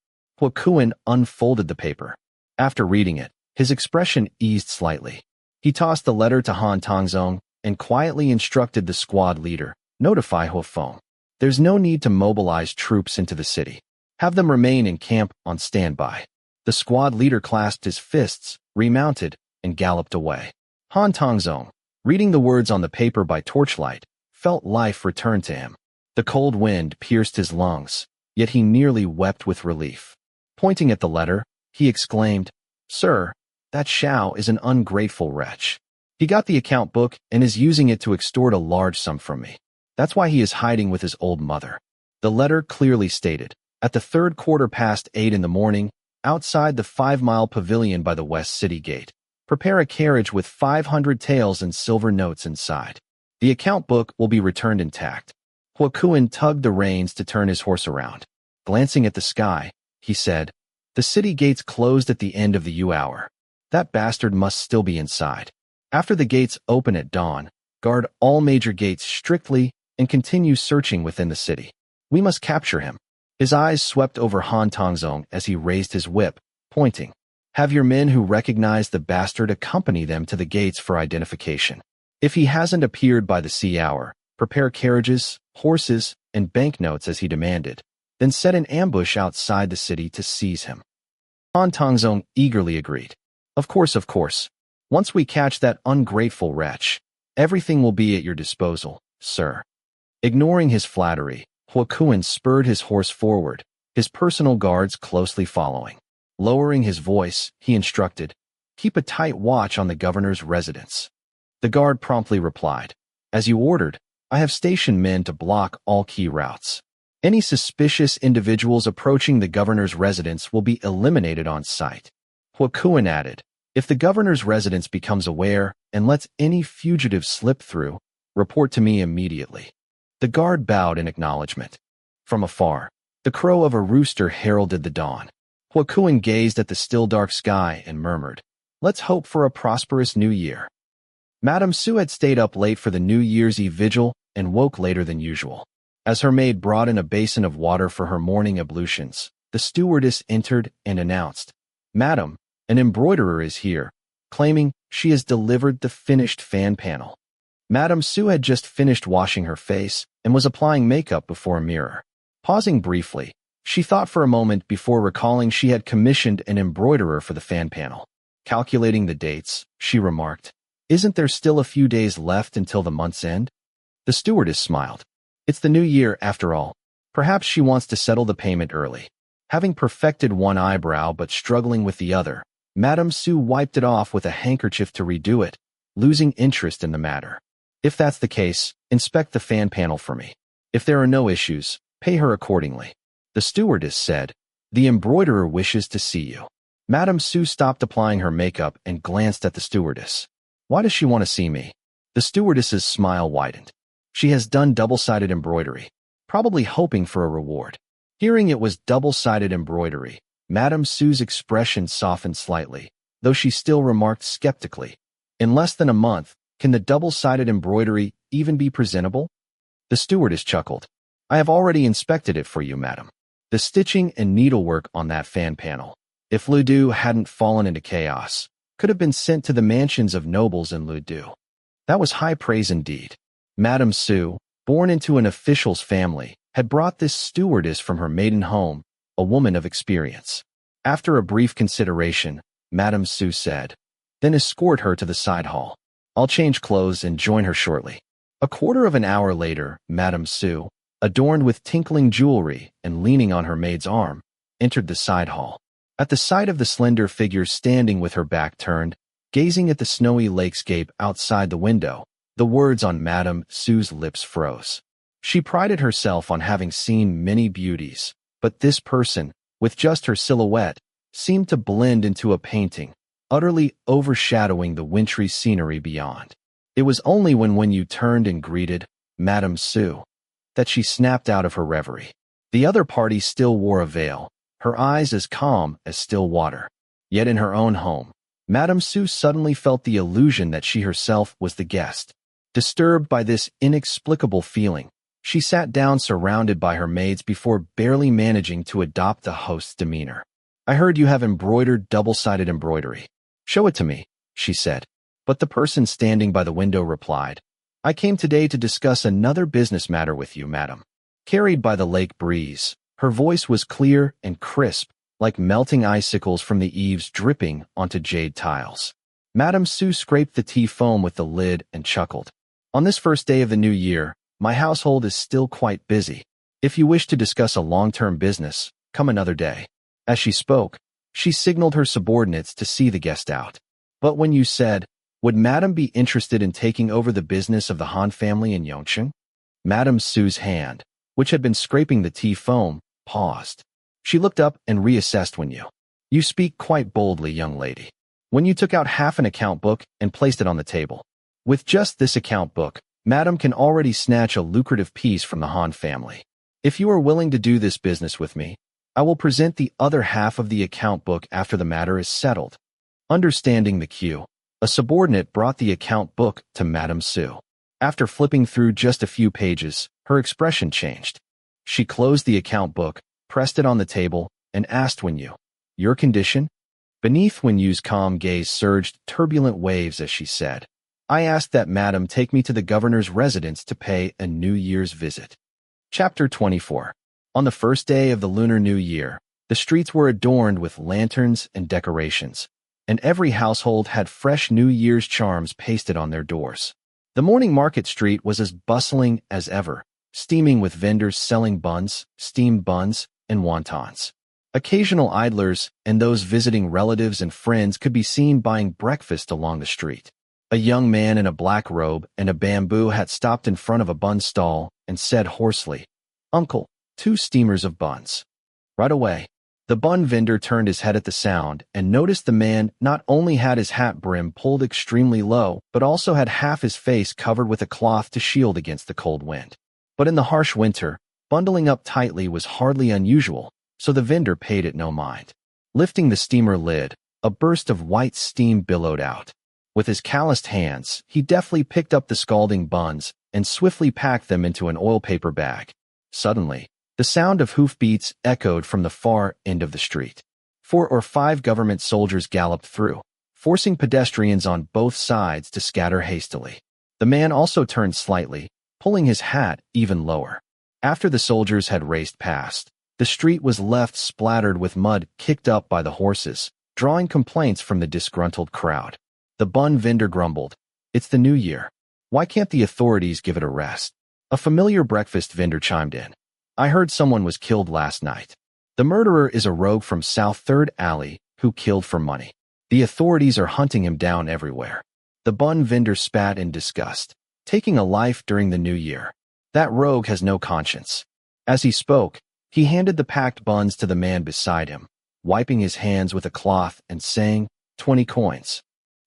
Tuan unfolded the paper. After reading it, his expression eased slightly. He tossed the letter to Han Tongzong and quietly instructed the squad leader, "Notify Huofeng. There's no need to mobilize troops into the city. Have them remain in camp on standby." The squad leader clasped his fists, remounted, and galloped away. Han Tongzong, reading the words on the paper by torchlight, felt life return to him. The cold wind pierced his lungs, yet he nearly wept with relief. Pointing at the letter, he exclaimed, "Sir, that Xiao is an ungrateful wretch. He got the account book and is using it to extort a large sum from me. That's why he is hiding with his old mother." The letter clearly stated, "At the 8:15 in the morning, outside the 5-mile pavilion by the West City Gate, prepare a carriage with 500 taels and silver notes inside. The account book will be returned intact." Tuan tugged the reins to turn his horse around. Glancing at the sky, he said, "The city gates closed at the end of the hour. That bastard must still be inside. After the gates open at dawn, guard all major gates strictly and continue searching within the city. We must capture him." His eyes swept over Han Tongzong as he raised his whip, pointing. "Have your men who recognize the bastard accompany them to the gates for identification. If he hasn't appeared by the sea hour, prepare carriages, horses, and banknotes as he demanded. Then set an ambush outside the city to seize him." Han Tongzong eagerly agreed. Of course. Once we catch that ungrateful wretch, Everything will be at your disposal, sir. Ignoring his flattery, Huokuan spurred his horse forward, his personal guards closely following. Lowering his voice, he instructed, "Keep a tight watch on the governor's residence." The guard promptly replied, "As you ordered, I have stationed men to block all key routes. Any suspicious individuals approaching the governor's residence will be eliminated on sight." Huokuan added, "If the governor's residence becomes aware and lets any fugitive slip through, report to me immediately." The guard bowed in acknowledgement. From afar, the crow of a rooster heralded the dawn. Huokuan gazed at the still dark sky and murmured, "Let's hope for a prosperous new year." Madame Su had stayed up late for the New Year's Eve vigil and woke later than usual. As her maid brought in a basin of water for her morning ablutions, the stewardess entered and announced, "Madam, an embroiderer is here, claiming she has delivered the finished fan panel." Madame Su had just finished washing her face and was applying makeup before a mirror. Pausing briefly, she thought for a moment before recalling she had commissioned an embroiderer for the fan panel. Calculating the dates, she remarked, "Isn't there still a few days left until the month's end?" The stewardess smiled. "It's the new year, after all. Perhaps she wants to settle the payment early." Having perfected one eyebrow but struggling with the other, Madame Su wiped it off with a handkerchief to redo it, losing interest in the matter. "If that's the case, inspect the fan panel for me. If there are no issues, pay her accordingly." The stewardess said, "The embroiderer wishes to see you." Madame Su stopped applying her makeup and glanced at the stewardess. "Why does she want to see me?" The stewardess's smile widened. "She has done double-sided embroidery, probably hoping for a reward." Hearing it was double-sided embroidery, Madame Su's expression softened slightly, though she still remarked skeptically, "In less than a month, can the double-sided embroidery even be presentable?" The stewardess chuckled. "I have already inspected it for you, madam. The stitching and needlework on that fan panel, if Ludu hadn't fallen into chaos, could have been sent to the mansions of nobles in Ludu." That was high praise indeed. Madame Su, born into an official's family, had brought this stewardess from her maiden home, a woman of experience. After a brief consideration, Madame Su said, "Then escort her to the side hall. I'll change clothes and join her shortly." A quarter of an hour later, Madame Su, adorned with tinkling jewelry and leaning on her maid's arm, entered the side hall. At the sight of the slender figure standing with her back turned, gazing at the snowy lakescape outside the window, the words on Madame Su's lips froze. She prided herself on having seen many beauties, but this person, with just her silhouette, seemed to blend into a painting, utterly overshadowing the wintry scenery beyond. It was only when Wen Yu turned and greeted Madame Su that she snapped out of her reverie. The other party still wore a veil, her eyes as calm as still water. Yet in her own home, Madame Su suddenly felt the illusion that she herself was the guest. Disturbed by this inexplicable feeling, she sat down surrounded by her maids before barely managing to adopt the host's demeanor. "I heard you have embroidered double-sided embroidery. Show it to me," she said. But the person standing by the window replied, "I came today to discuss another business matter with you, madam." Carried by the lake breeze, her voice was clear and crisp, like melting icicles from the eaves dripping onto jade tiles. Madame Su scraped the tea foam with the lid and chuckled. "On this first day of the new year, my household is still quite busy. If you wish to discuss a long-term business, come another day." As she spoke, she signaled her subordinates to see the guest out. But when you said, "Would Madame be interested in taking over the business of the Han family in Yongcheng?" Madame Su's hand, which had been scraping the tea foam, paused. She looked up and reassessed Wen Yu. "You speak quite boldly, young lady." Wen Yu took out half an account book and placed it on the table. "With just this account book, Madame can already snatch a lucrative piece from the Han family. If you are willing to do this business with me, I will present the other half of the account book after the matter is settled." Understanding the cue, a subordinate brought the account book to Madame Su. After flipping through just a few pages, her expression changed. She closed the account book, pressed it on the table, and asked Wen Yu, "Your condition?" Beneath Wen Yu's calm gaze surged turbulent waves as she said, "I ask that Madame take me to the governor's residence to pay a New Year's visit." Chapter 24. On the first day of the Lunar New Year, the streets were adorned with lanterns and decorations, and every household had fresh New Year's charms pasted on their doors. The morning market street was as bustling as ever, steaming with vendors selling buns, steamed buns, and wontons. Occasional idlers and those visiting relatives and friends could be seen buying breakfast along the street. A young man in a black robe and a bamboo hat stopped in front of a bun stall and said hoarsely, "Uncle, 2 steamers of buns." Right away, the bun vendor turned his head at the sound and noticed the man not only had his hat brim pulled extremely low, but also had half his face covered with a cloth to shield against the cold wind. But in the harsh winter, bundling up tightly was hardly unusual, so the vendor paid it no mind. Lifting the steamer lid, a burst of white steam billowed out. With his calloused hands, he deftly picked up the scalding buns and swiftly packed them into an oil paper bag. Suddenly, the sound of hoofbeats echoed from the far end of the street. 4 or 5 government soldiers galloped through, forcing pedestrians on both sides to scatter hastily. The man also turned slightly, pulling his hat even lower. After the soldiers had raced past, the street was left splattered with mud kicked up by the horses, drawing complaints from the disgruntled crowd. The bun vendor grumbled, "It's the new year. Why can't the authorities give it a rest?" A familiar breakfast vendor chimed in, "I heard someone was killed last night. The murderer is a rogue from South 3rd Alley who killed for money. The authorities are hunting him down everywhere." The bun vendor spat in disgust, "Taking a life during the new year. That rogue has no conscience." As he spoke, he handed the packed buns to the man beside him, wiping his hands with a cloth and saying, 20 coins.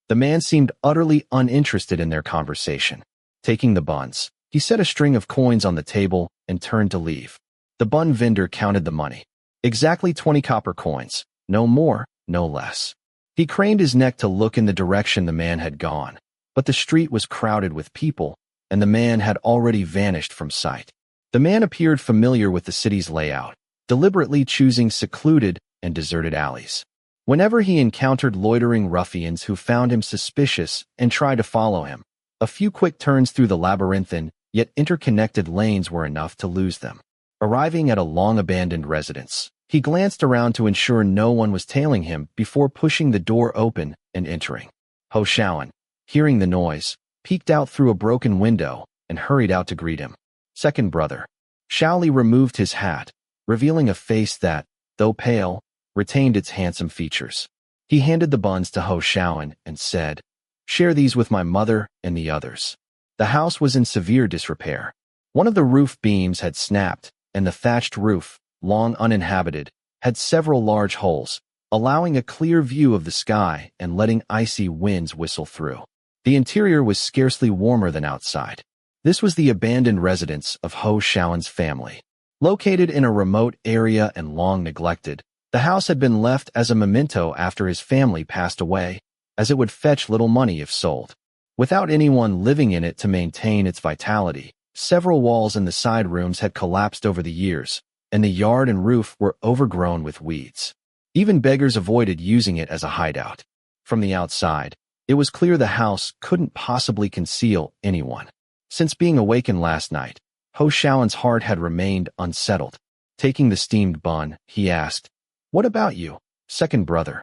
The man seemed utterly uninterested in their conversation. Taking the buns, he set a string of coins on the table and turned to leave. The bun vendor counted the money. Exactly 20 copper coins, no more, no less. He craned his neck to look in the direction the man had gone, but the street was crowded with people, and the man had already vanished from sight. The man appeared familiar with the city's layout, deliberately choosing secluded and deserted alleys. Whenever he encountered loitering ruffians who found him suspicious and tried to follow him, a few quick turns through the labyrinthine yet interconnected lanes were enough to lose them. Arriving at a long-abandoned residence, he glanced around to ensure no one was tailing him before pushing the door open and entering. Ho Xiaoan, hearing the noise, peeked out through a broken window and hurried out to greet him. Second brother. Xiao Li removed his hat, revealing a face that, though pale, retained its handsome features. He handed the buns to Ho Xiaoan and said, "Share these with my mother and the others." The house was in severe disrepair. One of the roof beams had snapped, and the thatched roof, long uninhabited, had several large holes, allowing a clear view of the sky and letting icy winds whistle through. The interior was scarcely warmer than outside. This was the abandoned residence of Ho Xiaoan's family. Located in a remote area and long neglected, the house had been left as a memento after his family passed away, as it would fetch little money if sold. Without anyone living in it to maintain its vitality, several walls in the side rooms had collapsed over the years, and the yard and roof were overgrown with weeds. Even beggars avoided using it as a hideout. From the outside, it was clear the house couldn't possibly conceal anyone. Since being awakened last night, Ho Xiaoan's heart had remained unsettled. Taking the steamed bun, he asked, "What about you, second brother?"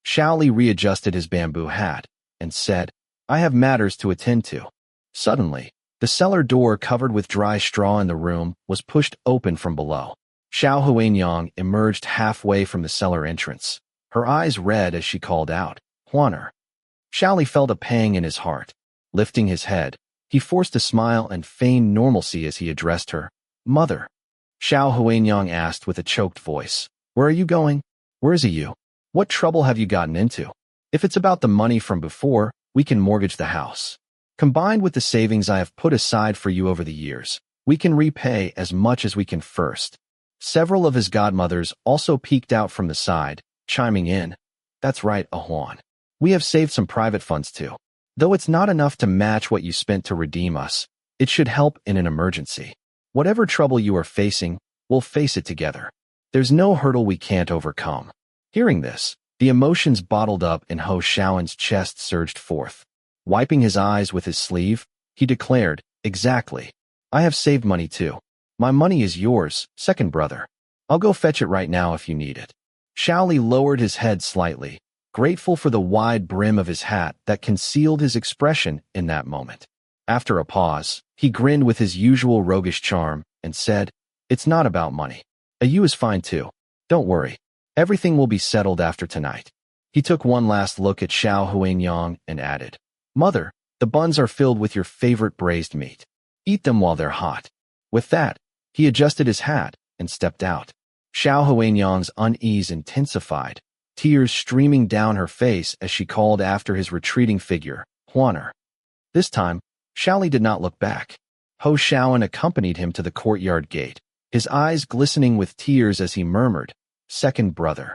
Xiao Li readjusted his bamboo hat and said, "I have matters to attend to." Suddenly, the cellar door covered with dry straw in the room was pushed open from below. Xiao Huanyang emerged halfway from the cellar entrance, her eyes red as she called out, "Huaner." Xiao Li felt a pang in his heart. Lifting his head, he forced a smile and feigned normalcy as he addressed her, "Mother." Xiao Huanyang asked with a choked voice, "Where are you going? Where's you? What trouble have you gotten into? If it's about the money from before, we can mortgage the house. Combined with the savings I have put aside for you over the years, we can repay as much as we can first." Several of his godmothers also peeked out from the side, chiming in, "That's right, Ahuan. We have saved some private funds too. Though it's not enough to match what you spent to redeem us, it should help in an emergency. Whatever trouble you are facing, we'll face it together. There's no hurdle we can't overcome." Hearing this, the emotions bottled up in Ho Xiaoan's chest surged forth. Wiping his eyes with his sleeve, he declared, "Exactly. I have saved money too. My money is yours, second brother. I'll go fetch it right now if you need it." Xiao Li lowered his head slightly, grateful for the wide brim of his hat that concealed his expression in that moment. After a pause, he grinned with his usual roguish charm and said, "It's not about money. A you is fine too. Don't worry. Everything will be settled after tonight." He took one last look at Xiao Huangyang and added, "Mother, the buns are filled with your favorite braised meat. Eat them while they're hot." With that, he adjusted his hat and stepped out. Xiao Huangyang's unease intensified, tears streaming down her face as she called after his retreating figure, "Huaner." This time, Xiao Li did not look back. Ho Xiaoan accompanied him to the courtyard gate, his eyes glistening with tears as he murmured, "Second brother."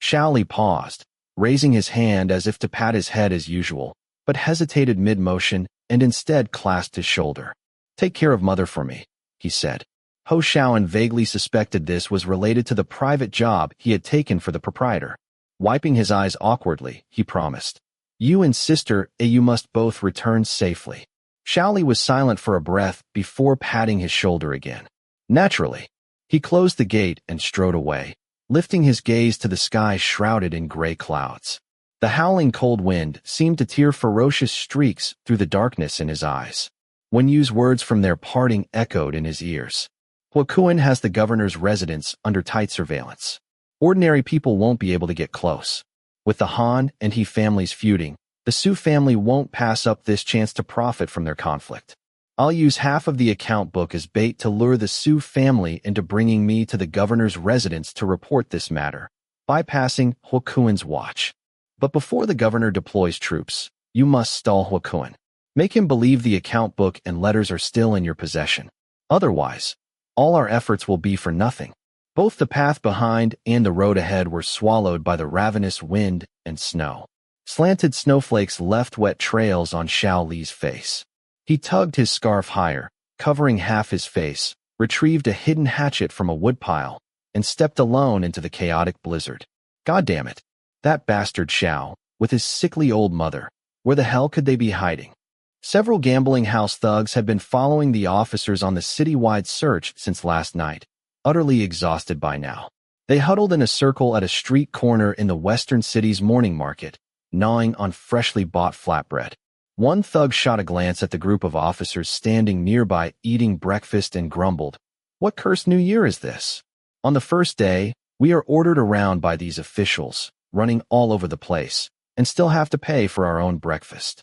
Xiao Li paused, raising his hand as if to pat his head as usual, but hesitated mid-motion and instead clasped his shoulder. "Take care of mother for me," he said. Ho Xiaoan vaguely suspected this was related to the private job he had taken for the proprietor. Wiping his eyes awkwardly, he promised, "You and Sister you must both return safely." Xiao Li was silent for a breath before patting his shoulder again. Naturally, he closed the gate and strode away, lifting his gaze to the sky shrouded in gray clouds. The howling cold wind seemed to tear ferocious streaks through the darkness in his eyes. Wen Yu's words from their parting echoed in his ears. Huakuan has the governor's residence under tight surveillance. Ordinary people won't be able to get close. With the Han and He families feuding, the Su family won't pass up this chance to profit from their conflict. I'll use half of the account book as bait to lure the Su family into bringing me to the governor's residence to report this matter, bypassing Huakuan's watch. But before the governor deploys troops, you must stall Huakuan. Make him believe the account book and letters are still in your possession. Otherwise, all our efforts will be for nothing. Both the path behind and the road ahead were swallowed by the ravenous wind and snow. Slanted snowflakes left wet trails on Xiao Li's face. He tugged his scarf higher, covering half his face, retrieved a hidden hatchet from a woodpile, and stepped alone into the chaotic blizzard. God damn it. That bastard Xiao, with his sickly old mother. Where the hell could they be hiding? Several gambling house thugs had been following the officers on the city-wide search since last night, utterly exhausted by now. They huddled in a circle at a street corner in the western city's morning market, gnawing on freshly bought flatbread. One thug shot a glance at the group of officers standing nearby eating breakfast and grumbled, "What cursed new year is this? On the first day, we are ordered around by these officials, running all over the place, and still have to pay for our own breakfast."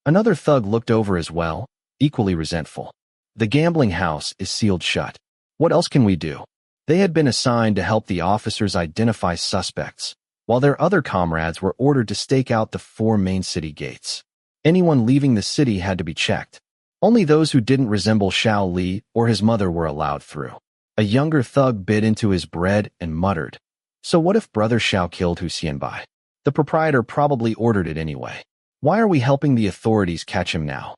Another thug looked over as well, equally resentful. "The gambling house is sealed shut. What else can we do?" They had been assigned to help the officers identify suspects, while their other comrades were ordered to stake out the 4 main city gates. Anyone leaving the city had to be checked. Only those who didn't resemble Xiao Li or his mother were allowed through. A younger thug bit into his bread and muttered, "So what if Brother Xiao killed Hu Xianbai? The proprietor probably ordered it anyway. Why are we helping the authorities catch him now?"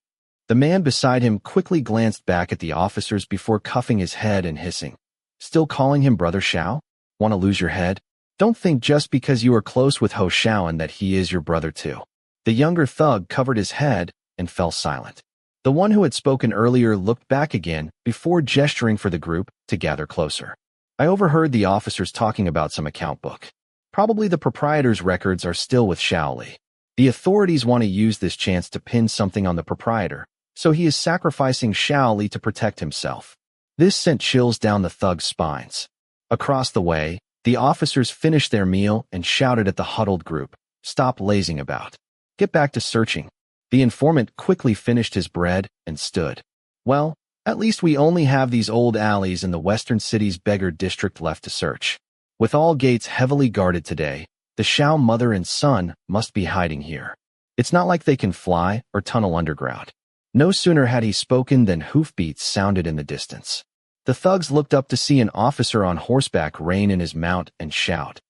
The man beside him quickly glanced back at the officers before cuffing his head and hissing, "Still calling him Brother Xiao? Want to lose your head? Don't think just because you are close with Ho Xiaoan that he is your brother too." The younger thug covered his head and fell silent. The one who had spoken earlier looked back again before gesturing for the group to gather closer. "I overheard the officers talking about some account book. Probably the proprietor's records are still with Xiao Li. The authorities want to use this chance to pin something on the proprietor, so he is sacrificing Xiao Li to protect himself." This sent chills down the thugs' spines. Across the way, the officers finished their meal and shouted at the huddled group, "Stop lazing about. Get back to searching." The informant quickly finished his bread and stood. "Well, at least we only have these old alleys in the western city's beggar district left to search. With all gates heavily guarded today, the Xiao mother and son must be hiding here. It's not like they can fly or tunnel underground." No sooner had he spoken than hoofbeats sounded in the distance. The thugs looked up to see an officer on horseback rein in his mount and shout,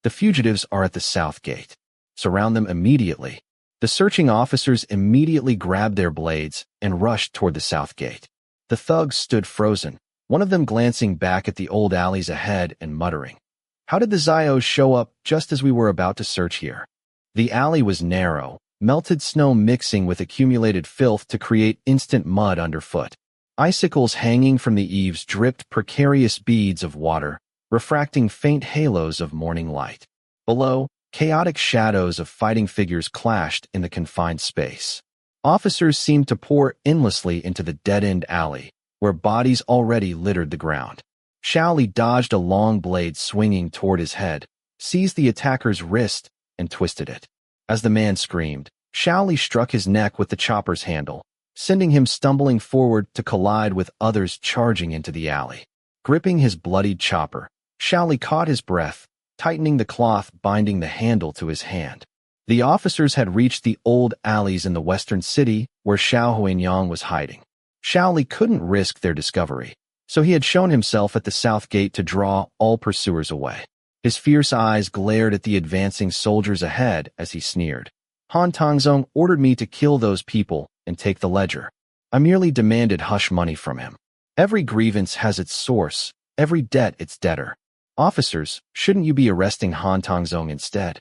"The fugitives are at the south gate. Surround them immediately." The searching officers immediately grabbed their blades and rushed toward the south gate. The thugs stood frozen, one of them glancing back at the old alleys ahead and muttering, "How did the Zios show up just as we were about to search here?" The alley was narrow, melted snow mixing with accumulated filth to create instant mud underfoot. Icicles hanging from the eaves dripped precarious beads of water, refracting faint halos of morning light. Below, chaotic shadows of fighting figures clashed in the confined space. Officers seemed to pour endlessly into the dead-end alley, where bodies already littered the ground. Xiao Li dodged a long blade swinging toward his head, seized the attacker's wrist, and twisted it. As the man screamed, Xiao Li struck his neck with the chopper's handle, sending him stumbling forward to collide with others charging into the alley. Gripping his bloodied chopper, Xiao Li caught his breath, tightening the cloth binding the handle to his hand. The officers had reached the old alleys in the western city where Xiao Huanyang was hiding. Xiao Li couldn't risk their discovery, so he had shown himself at the south gate to draw all pursuers away. His fierce eyes glared at the advancing soldiers ahead as he sneered. Han Tongzong ordered me to kill those people and take the ledger. I merely demanded hush money from him. Every grievance has its source, every debt its debtor. Officers, shouldn't you be arresting Han Tongzong instead?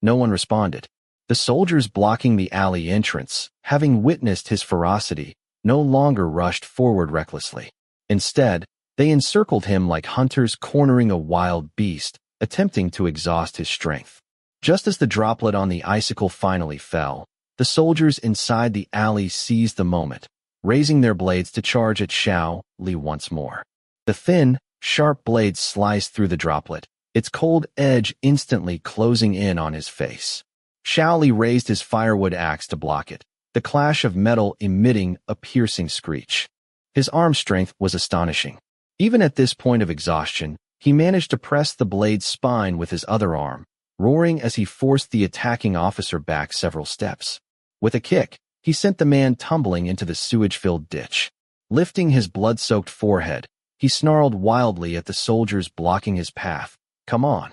No one responded. The soldiers blocking the alley entrance, having witnessed his ferocity, no longer rushed forward recklessly. Instead, they encircled him like hunters cornering a wild beast, attempting to exhaust his strength. Just as the droplet on the icicle finally fell, the soldiers inside the alley seized the moment, raising their blades to charge at Xiao Li once more. The thin, sharp blade sliced through the droplet, its cold edge instantly closing in on his face. Xiao Li raised his firewood axe to block it, the clash of metal emitting a piercing screech. His arm strength was astonishing. Even at this point of exhaustion, he managed to press the blade's spine with his other arm, roaring as he forced the attacking officer back several steps. With a kick, he sent the man tumbling into the sewage-filled ditch. Lifting his blood-soaked forehead, he snarled wildly at the soldiers blocking his path. Come on.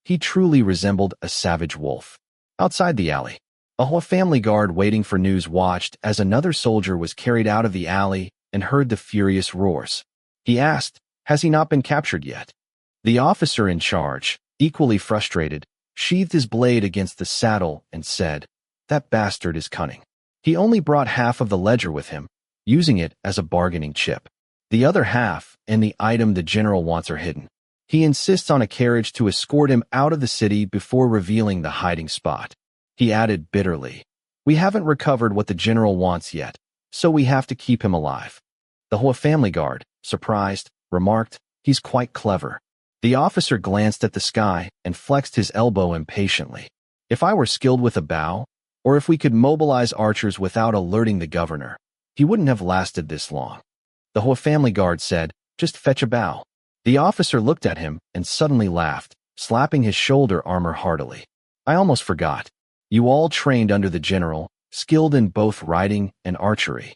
He truly resembled a savage wolf. Outside the alley, a whole family guard waiting for news watched as another soldier was carried out of the alley and heard the furious roars. He asked, has he not been captured yet? The officer in charge, equally frustrated, sheathed his blade against the saddle and said, that bastard is cunning. He only brought half of the ledger with him, using it as a bargaining chip. The other half and the item the general wants are hidden. He insists on a carriage to escort him out of the city before revealing the hiding spot. He added bitterly, we haven't recovered what the general wants yet, so we have to keep him alive. The whole family guard, surprised, remarked, he's quite clever. The officer glanced at the sky and flexed his elbow impatiently. If I were skilled with a bow, or if we could mobilize archers without alerting the governor, he wouldn't have lasted this long. The whole family guard said, just fetch a bow. The officer looked at him and suddenly laughed, slapping his shoulder armor heartily. I almost forgot. You all trained under the general, skilled in both riding and archery.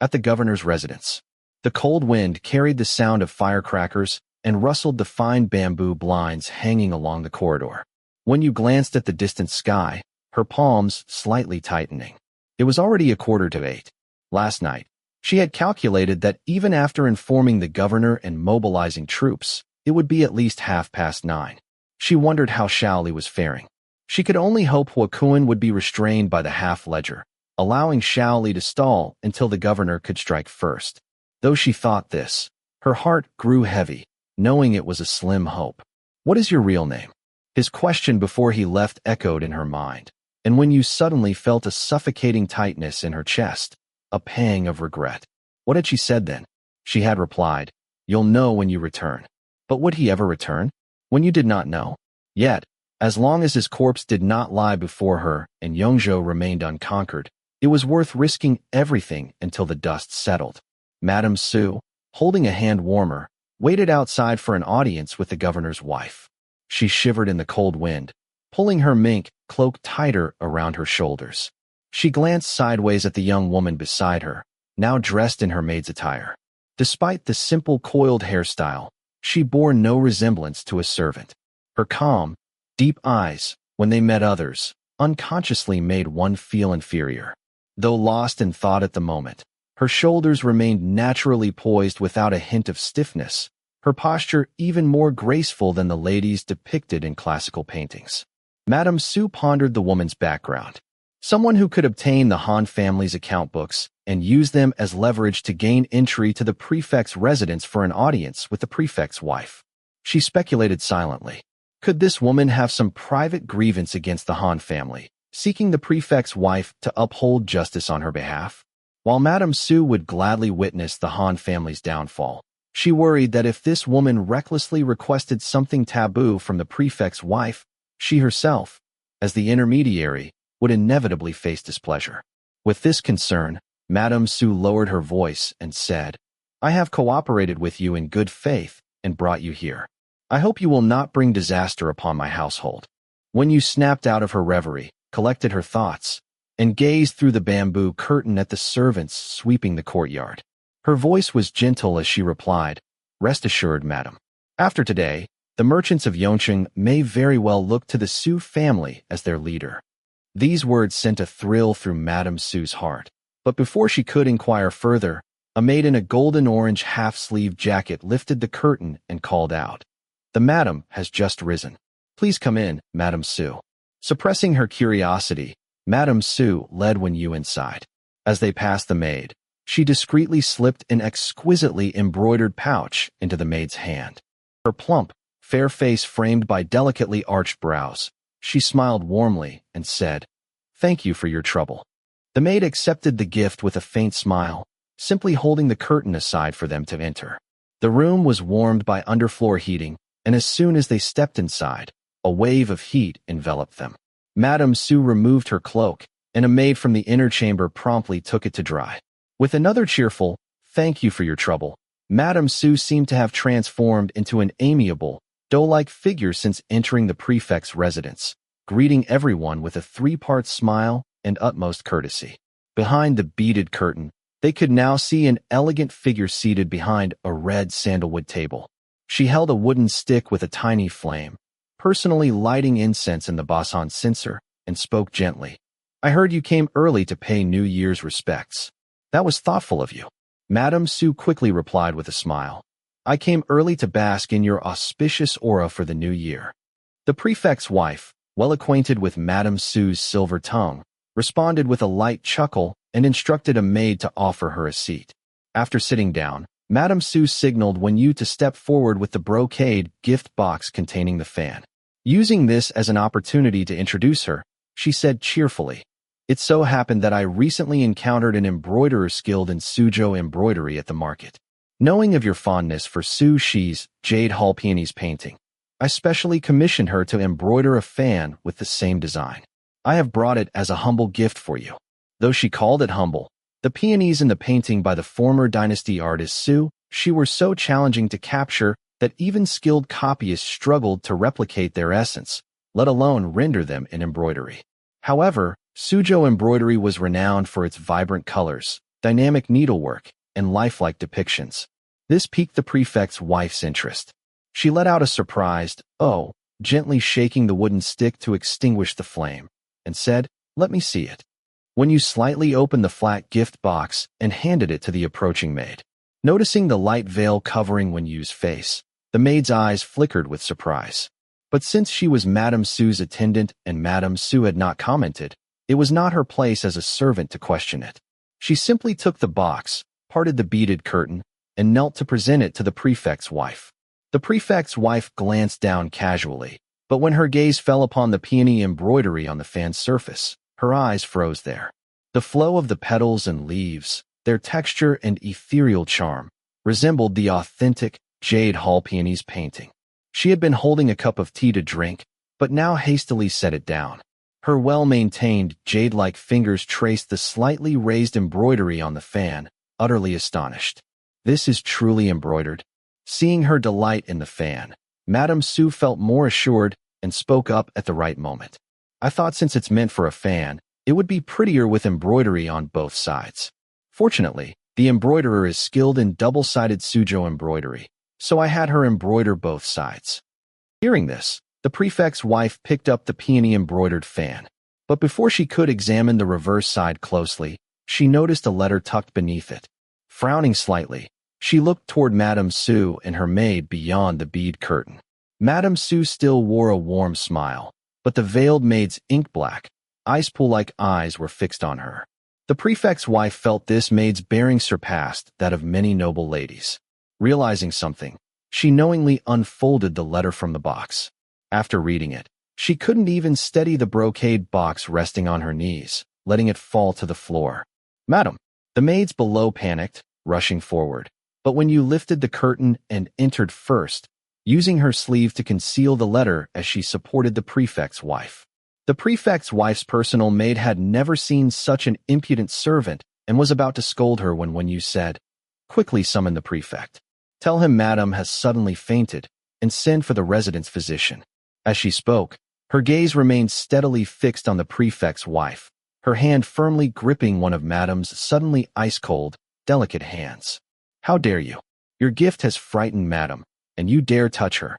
At the governor's residence, the cold wind carried the sound of firecrackers and rustled the fine bamboo blinds hanging along the corridor. When you glanced at the distant sky, her palms slightly tightening. It was already 7:45. Last night, she had calculated that even after informing the governor and mobilizing troops, it would be at least 9:30. She wondered how Xiao Li was faring. She could only hope Huakun would be restrained by the half-ledger, allowing Xiao Li to stall until the governor could strike first. Though she thought this, her heart grew heavy, knowing it was a slim hope. What is your real name? His question before he left echoed in her mind, and when you suddenly felt a suffocating tightness in her chest, a pang of regret. What had she said then? She had replied, you'll know when you return. But would he ever return? When you did not know? Yet, as long as his corpse did not lie before her and Yongzhou remained unconquered, it was worth risking everything until the dust settled. Madame Su, holding a hand warmer, waited outside for an audience with the governor's wife. She shivered in the cold wind, pulling her mink cloak tighter around her shoulders. She glanced sideways at the young woman beside her, now dressed in her maid's attire. Despite the simple coiled hairstyle, she bore no resemblance to a servant. Her calm, deep eyes, when they met others, unconsciously made one feel inferior. Though lost in thought at the moment, her shoulders remained naturally poised without a hint of stiffness, her posture even more graceful than the ladies depicted in classical paintings. Madame Su pondered the woman's background. Someone who could obtain the Han family's account books and use them as leverage to gain entry to the prefect's residence for an audience with the prefect's wife. She speculated silently. Could this woman have some private grievance against the Han family, seeking the prefect's wife to uphold justice on her behalf. While Madame Su would gladly witness the Han family's downfall, she worried that if this woman recklessly requested something taboo from the prefect's wife, she herself, as the intermediary, would inevitably face displeasure. With this concern, Madame Su lowered her voice and said, "I have cooperated with you in good faith and brought you here. I hope you will not bring disaster upon my household." Wen Yu snapped out of her reverie, collected her thoughts, and gazed through the bamboo curtain at the servants sweeping the courtyard. Her voice was gentle as she replied, "Rest assured, madam. After today, the merchants of Yongqing may very well look to the Su family as their leader." These words sent a thrill through Madame Su's heart. But before she could inquire further, a maid in a golden-orange half-sleeved jacket lifted the curtain and called out, "The madam has just risen. Please come in, Madame Su." Suppressing her curiosity, Madame Su led Wen Yu inside. As they passed the maid, she discreetly slipped an exquisitely embroidered pouch into the maid's hand. Her plump, fair face framed by delicately arched brows, she smiled warmly and said, "Thank you for your trouble." The maid accepted the gift with a faint smile, simply holding the curtain aside for them to enter. The room was warmed by underfloor heating, and as soon as they stepped inside, a wave of heat enveloped them. Madame Su removed her cloak, and a maid from the inner chamber promptly took it to dry. With another cheerful, "Thank you for your trouble," Madame Su seemed to have transformed into an amiable, doe-like figure since entering the prefect's residence, greeting everyone with a three-part smile and utmost courtesy. Behind the beaded curtain, they could now see an elegant figure seated behind a red sandalwood table. She held a wooden stick with a tiny flame, personally lighting incense in the Basan censer, and spoke gently. "I heard you came early to pay New Year's respects. That was thoughtful of you." Madame Su quickly replied with a smile, "I came early to bask in your auspicious aura for the new year." The prefect's wife, well acquainted with Madame Su's silver tongue, responded with a light chuckle and instructed a maid to offer her a seat. After sitting down, Madame Su signaled Wen Yu to step forward with the brocade gift box containing the fan. Using this as an opportunity to introduce her, she said cheerfully, "It so happened that I recently encountered an embroiderer skilled in Suzhou embroidery at the market. Knowing of your fondness for Su Shi's Jade Hall Peony's painting, I specially commissioned her to embroider a fan with the same design. I have brought it as a humble gift for you." Though she called it humble, the peonies in the painting by the former dynasty artist Su Shi were so challenging to capture that even skilled copyists struggled to replicate their essence, let alone render them in embroidery. However, Suzhou embroidery was renowned for its vibrant colors, dynamic needlework, and lifelike depictions. This piqued the prefect's wife's interest. She let out a surprised, "Oh," gently shaking the wooden stick to extinguish the flame, and said, "Let me see it." Wen Yu slightly opened the flat gift box and handed it to the approaching maid. Noticing the light veil covering Wen Yu's face, the maid's eyes flickered with surprise. But since she was Madame Su's attendant and Madame Su had not commented, it was not her place as a servant to question it. She simply took the box, parted the beaded curtain, and knelt to present it to the prefect's wife. The prefect's wife glanced down casually, but when her gaze fell upon the peony embroidery on the fan's surface, her eyes froze there. The flow of the petals and leaves, their texture and ethereal charm, resembled the authentic Jade Hall Peony's painting. She had been holding a cup of tea to drink, but now hastily set it down. Her well-maintained, jade-like fingers traced the slightly raised embroidery on the fan, utterly astonished. "This is truly embroidered." Seeing her delight in the fan, Madame Su felt more assured and spoke up at the right moment. "I thought since it's meant for a fan, it would be prettier with embroidery on both sides. Fortunately, the embroiderer is skilled in double-sided Suzhou embroidery, so I had her embroider both sides." Hearing this, the prefect's wife picked up the peony-embroidered fan, but before she could examine the reverse side closely, she noticed a letter tucked beneath it. Frowning slightly, she looked toward Madame Su and her maid beyond the bead curtain. Madame Su still wore a warm smile, but the veiled maid's ink-black, ice-pool-like eyes were fixed on her. The prefect's wife felt this maid's bearing surpassed that of many noble ladies. Realizing something, she knowingly unfolded the letter from the box. After reading it, She couldn't even steady the brocade box resting on her knees, letting it fall to the floor. "Madam," the maids below panicked, rushing forward. But when you lifted the curtain and entered first, using her sleeve to conceal the letter as she supported the prefect's wife. The prefect's wife's personal maid had never seen such an impudent servant and was about to scold her when Wen Yu said, "Quickly summon the prefect. Tell him Madam has suddenly fainted, and send for the residence physician." As she spoke, her gaze remained steadily fixed on the prefect's wife, her hand firmly gripping one of Madam's suddenly ice-cold, delicate hands. "How dare you? Your gift has frightened Madam, and you dare touch her."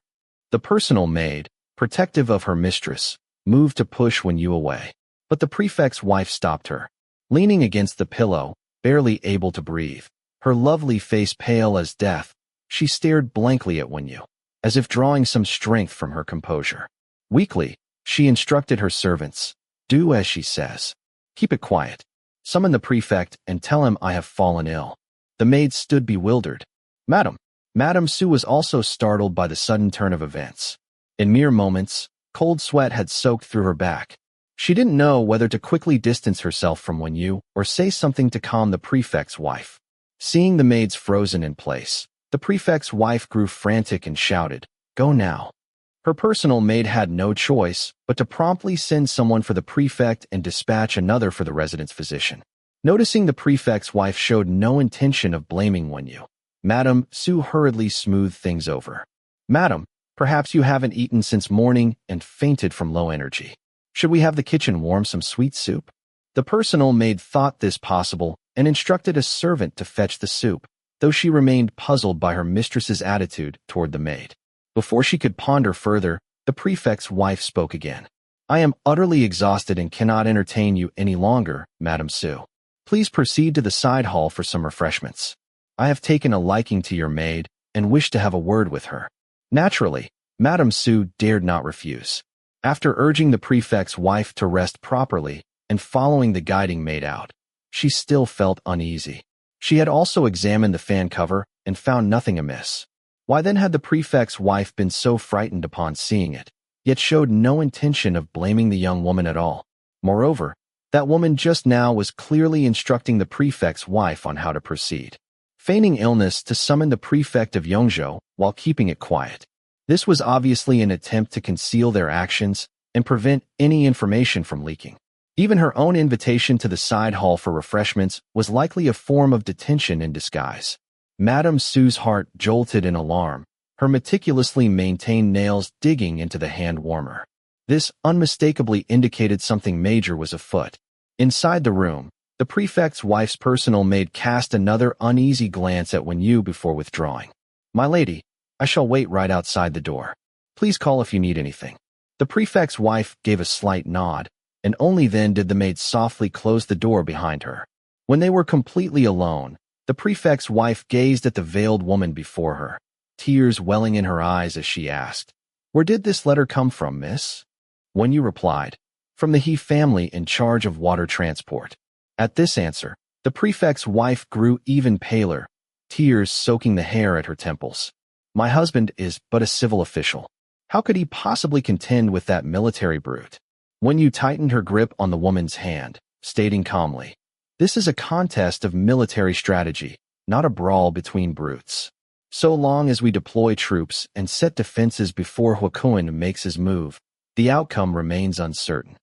The personal maid, protective of her mistress, moved to push Wen Yu away. But the prefect's wife stopped her. Leaning against the pillow, barely able to breathe, her lovely face pale as death, she stared blankly at Wen Yu, as if drawing some strength from her composure. Weakly, she instructed her servants, "Do as she says. Keep it quiet. Summon the prefect and tell him I have fallen ill." The maids stood bewildered. Madame Su was also startled by the sudden turn of events. In mere moments, cold sweat had soaked through her back. She didn't know whether to quickly distance herself from Wen Yu or say something to calm the prefect's wife. Seeing the maids frozen in place, the prefect's wife grew frantic and shouted, "Go now." Her personal maid had no choice but to promptly send someone for the prefect and dispatch another for the residence physician. Noticing the prefect's wife showed no intention of blaming Wen Yu, Madame Su hurriedly smoothed things over. "Madam, perhaps you haven't eaten since morning and fainted from low energy. Should we have the kitchen warm some sweet soup?" The personal maid thought this possible and instructed a servant to fetch the soup, though she remained puzzled by her mistress's attitude toward the maid. Before she could ponder further, the prefect's wife spoke again. "I am utterly exhausted and cannot entertain you any longer, Madame Su. Please proceed to the side hall for some refreshments. I have taken a liking to your maid and wish to have a word with her." Naturally, Madame Su dared not refuse. After urging the prefect's wife to rest properly and following the guiding maid out, she still felt uneasy. She had also examined the fan cover and found nothing amiss. Why then had the prefect's wife been so frightened upon seeing it, yet showed no intention of blaming the young woman at all? Moreover, that woman just now was clearly instructing the prefect's wife on how to proceed, feigning illness to summon the prefect of Yongzhou while keeping it quiet. This was obviously an attempt to conceal their actions and prevent any information from leaking. Even her own invitation to the side hall for refreshments was likely a form of detention in disguise. Madame Su's heart jolted in alarm, her meticulously maintained nails digging into the hand warmer. This unmistakably indicated something major was afoot. Inside the room, the prefect's wife's personal maid cast another uneasy glance at Wen Yu before withdrawing. "My lady, I shall wait right outside the door. Please call if you need anything." The prefect's wife gave a slight nod, and only then did the maid softly close the door behind her. When they were completely alone, the prefect's wife gazed at the veiled woman before her, tears welling in her eyes as she asked, "Where did this letter come from, miss?" Wen Yu replied, "From the He family in charge of water transport." At this answer, the prefect's wife grew even paler, tears soaking the hair at her temples. "My husband is but a civil official. How could he possibly contend with that military brute?" Wen Yu tightened her grip on the woman's hand, stating calmly, "This is a contest of military strategy, not a brawl between brutes. So long as we deploy troops and set defenses before Huakuen makes his move, the outcome remains uncertain."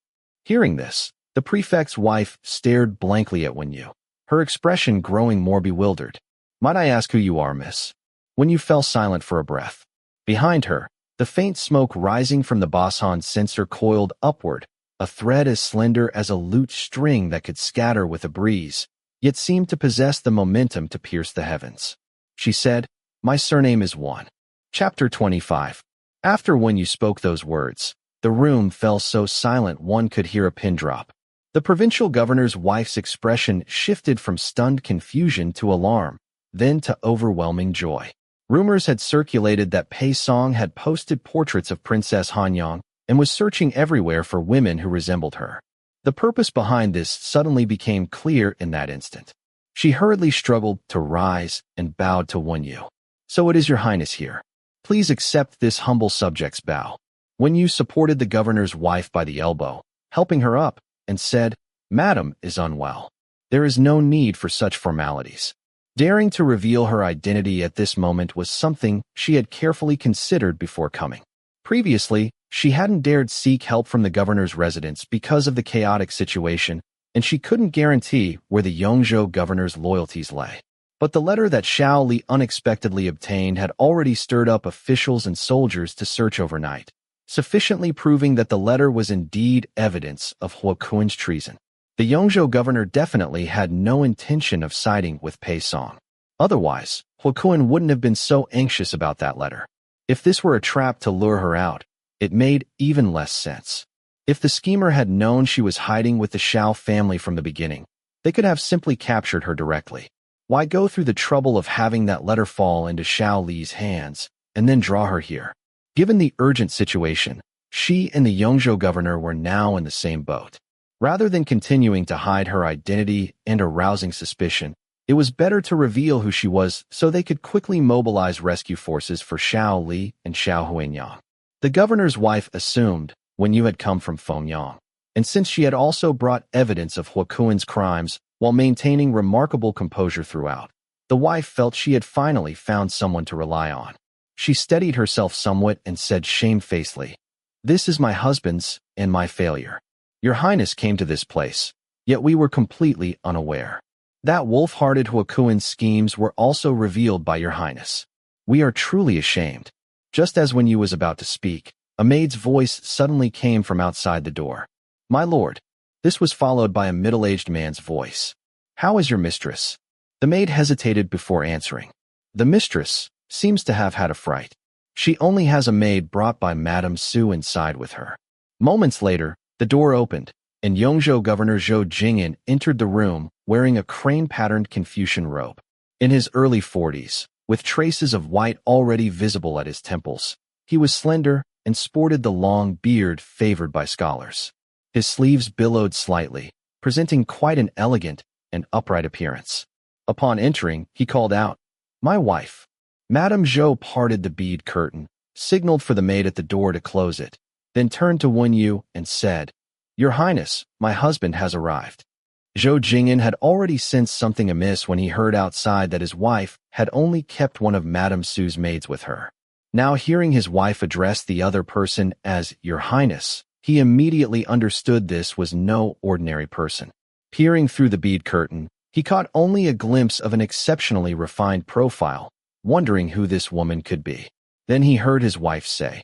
Hearing this, the prefect's wife stared blankly at Wen Yu, her expression growing more bewildered. "Might I ask who you are, miss?" Wen Yu fell silent for a breath. Behind her, the faint smoke rising from the Boson censer coiled upward, a thread as slender as a lute string that could scatter with a breeze, yet seemed to possess the momentum to pierce the heavens. She said, "My surname is Wan." Chapter 25. After Wen Yu spoke those words, the room fell so silent one could hear a pin drop. The provincial governor's wife's expression shifted from stunned confusion to alarm, then to overwhelming joy. Rumors had circulated that Pei Song had posted portraits of Princess Hanyang and was searching everywhere for women who resembled her. The purpose behind this suddenly became clear in that instant. She hurriedly struggled to rise and bowed to Wen Yu. "So it is your highness here. Please accept this humble subject's bow." Wen Yu supported the governor's wife by the elbow, helping her up, and said, "Madam is unwell. There is no need for such formalities." Daring to reveal her identity at this moment was something she had carefully considered before coming. Previously, she hadn't dared seek help from the governor's residence because of the chaotic situation, and she couldn't guarantee where the Yongzhou governor's loyalties lay. But the letter that Xiao Li unexpectedly obtained had already stirred up officials and soldiers to search overnight, sufficiently proving that the letter was indeed evidence of Huokuan's treason. The Yongzhou governor definitely had no intention of siding with Pei Song. Otherwise, Huokuan wouldn't have been so anxious about that letter. If this were a trap to lure her out, it made even less sense. If the schemer had known she was hiding with the Xiao family from the beginning, they could have simply captured her directly. Why go through the trouble of having that letter fall into Xiao Li's hands and then draw her here? Given the urgent situation, she and the Yongzhou governor were now in the same boat. Rather than continuing to hide her identity and arousing suspicion, it was better to reveal who she was so they could quickly mobilize rescue forces for Xiao Li and Xiao Huanyang. The governor's wife assumed Wen Yu had come from Fengyang, and since she had also brought evidence of Huokuan's crimes while maintaining remarkable composure throughout, the wife felt she had finally found someone to rely on. She steadied herself somewhat and said shamefacedly, "This is my husband's and my failure. Your Highness came to this place, yet we were completely unaware. That wolf-hearted Huokuan schemes were also revealed by your Highness. We are truly ashamed." Just as Wen Yu was about to speak, a maid's voice suddenly came from outside the door. "My lord." This was followed by a middle-aged man's voice. "How is your mistress?" The maid hesitated before answering. The mistress seems to have had a fright. She only has a maid brought by Madame Su inside with her. Moments later, the door opened, and Yongzhou Governor Zhou Jingyan entered the room wearing a crane-patterned Confucian robe. In his early 40s, with traces of white already visible at his temples, he was slender and sported the long beard favored by scholars. His sleeves billowed slightly, presenting quite an elegant and upright appearance. Upon entering, he called out, "My wife." Madame Zhou parted the bead curtain, signaled for the maid at the door to close it, then turned to Wen Yu and said, "Your Highness, my husband has arrived." Zhou Jingyan had already sensed something amiss when he heard outside that his wife had only kept one of Madame Su's maids with her. Now hearing his wife address the other person as "Your Highness," he immediately understood this was no ordinary person. Peering through the bead curtain, he caught only a glimpse of an exceptionally refined profile, wondering who this woman could be. Then he heard his wife say,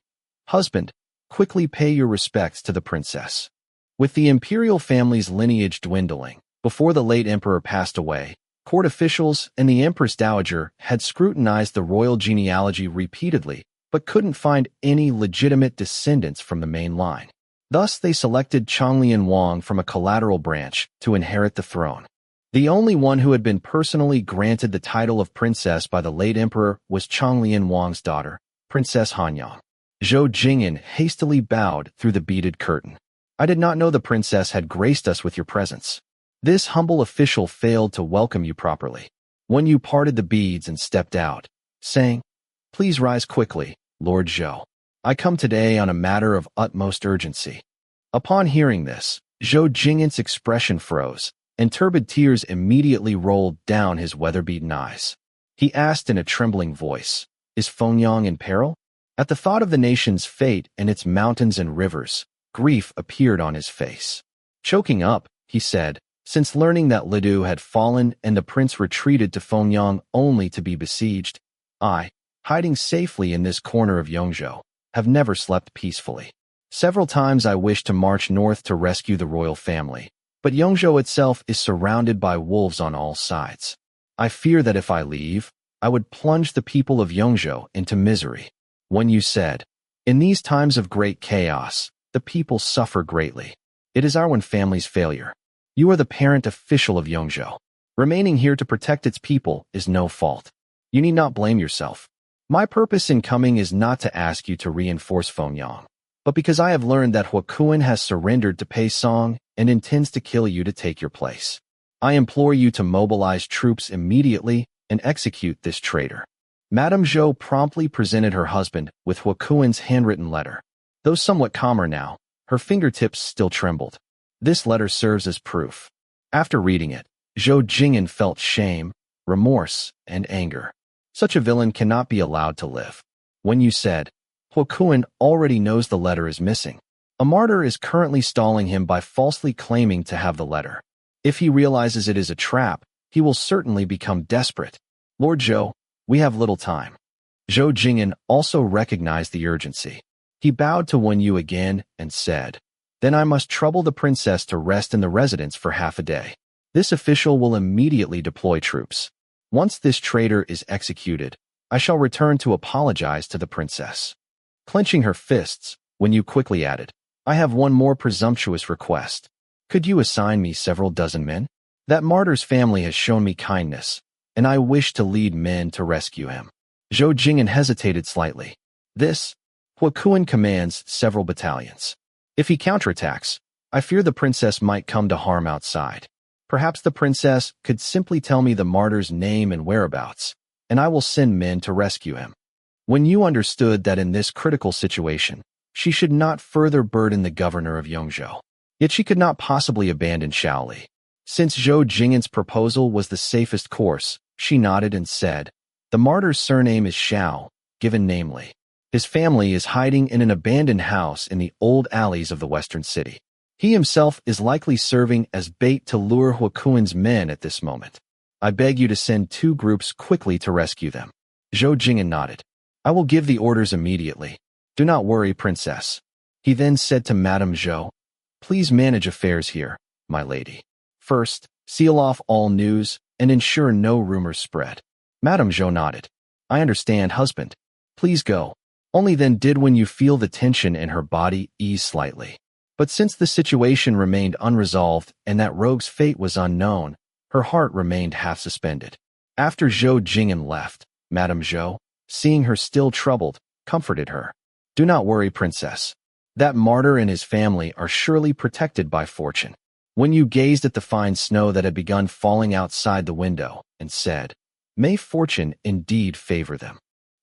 "Husband, quickly pay your respects to the princess." With the imperial family's lineage dwindling, before the late emperor passed away, court officials and the Empress Dowager had scrutinized the royal genealogy repeatedly, but couldn't find any legitimate descendants from the main line. Thus, they selected Changlian Wang from a collateral branch to inherit the throne. The only one who had been personally granted the title of princess by the late emperor was Changlian Wang's daughter, Princess Hanyang. Zhou Jingyan hastily bowed through the beaded curtain. "I did not know the princess had graced us with your presence. This humble official failed to welcome you properly." Wen Yu parted the beads and stepped out, saying, "Please rise quickly, Lord Zhou. I come today on a matter of utmost urgency." Upon hearing this, Zhou Jingyan's expression froze, and turbid tears immediately rolled down his weather-beaten eyes. He asked in a trembling voice, "Is Fengyang in peril?" At the thought of the nation's fate and its mountains and rivers, grief appeared on his face. Choking up, he said, "Since learning that Lidu had fallen and the prince retreated to Fengyang only to be besieged, I, hiding safely in this corner of Yongzhou, have never slept peacefully. Several times I wished to march north to rescue the royal family, but Yongzhou itself is surrounded by wolves on all sides. I fear that if I leave, I would plunge the people of Yongzhou into misery." Wen Yu said, "In these times of great chaos, the people suffer greatly. It is our Wen family's failure. You are the parent official of Yongzhou. Remaining here to protect its people is no fault. You need not blame yourself. My purpose in coming is not to ask you to reinforce Fengyang, but because I have learned that Huokuan has surrendered to Pei Song and intends to kill you to take your place. I implore you to mobilize troops immediately and execute this traitor." Madame Zhou promptly presented her husband with Huokuan's handwritten letter. Though somewhat calmer now, her fingertips still trembled. This letter serves as proof. After reading it, Zhou Jing'an felt shame, remorse, and anger. Such a villain cannot be allowed to live. Wen Yu said, Huokuan already knows the letter is missing. A martyr is currently stalling him by falsely claiming to have the letter. If he realizes it is a trap, he will certainly become desperate. Lord Zhou, we have little time. Zhou Jing'an also recognized the urgency. He bowed to Wen Yu again and said, Then I must trouble the princess to rest in the residence for half a day. This official will immediately deploy troops. Once this traitor is executed, I shall return to apologize to the princess. Clenching her fists, Wen Yu quickly added, I have one more presumptuous request. Could you assign me several dozen men? That martyr's family has shown me kindness, and I wish to lead men to rescue him. Zhou Jing'an hesitated slightly. Huokuan commands several battalions. If he counterattacks, I fear the princess might come to harm outside. Perhaps the princess could simply tell me the martyr's name and whereabouts, and I will send men to rescue him. When you understood that in this critical situation, she should not further burden the governor of Yongzhou, yet she could not possibly abandon Xiao Li. Since Zhou Jing'an's proposal was the safest course, she nodded and said, The martyr's surname is Xiao, given namely. His family is hiding in an abandoned house in the old alleys of the western city. He himself is likely serving as bait to lure Huokuan's men at this moment. I beg you to send 2 groups quickly to rescue them. Zhou Jing'an nodded. I will give the orders immediately. Do not worry, princess. He then said to Madame Zhou, Please manage affairs here, my lady. First, seal off all news and ensure no rumors spread. Madame Zhou nodded. I understand, husband. Please go. Only then did Wen Yu feel the tension in her body ease slightly. But since the situation remained unresolved and that rogue's fate was unknown, her heart remained half suspended. After Zhou Jing'an left, Madame Zhou, seeing her still troubled, comforted her. Do not worry, princess. That martyr and his family are surely protected by fortune. Wen Yu gazed at the fine snow that had begun falling outside the window and said, May fortune indeed favor them.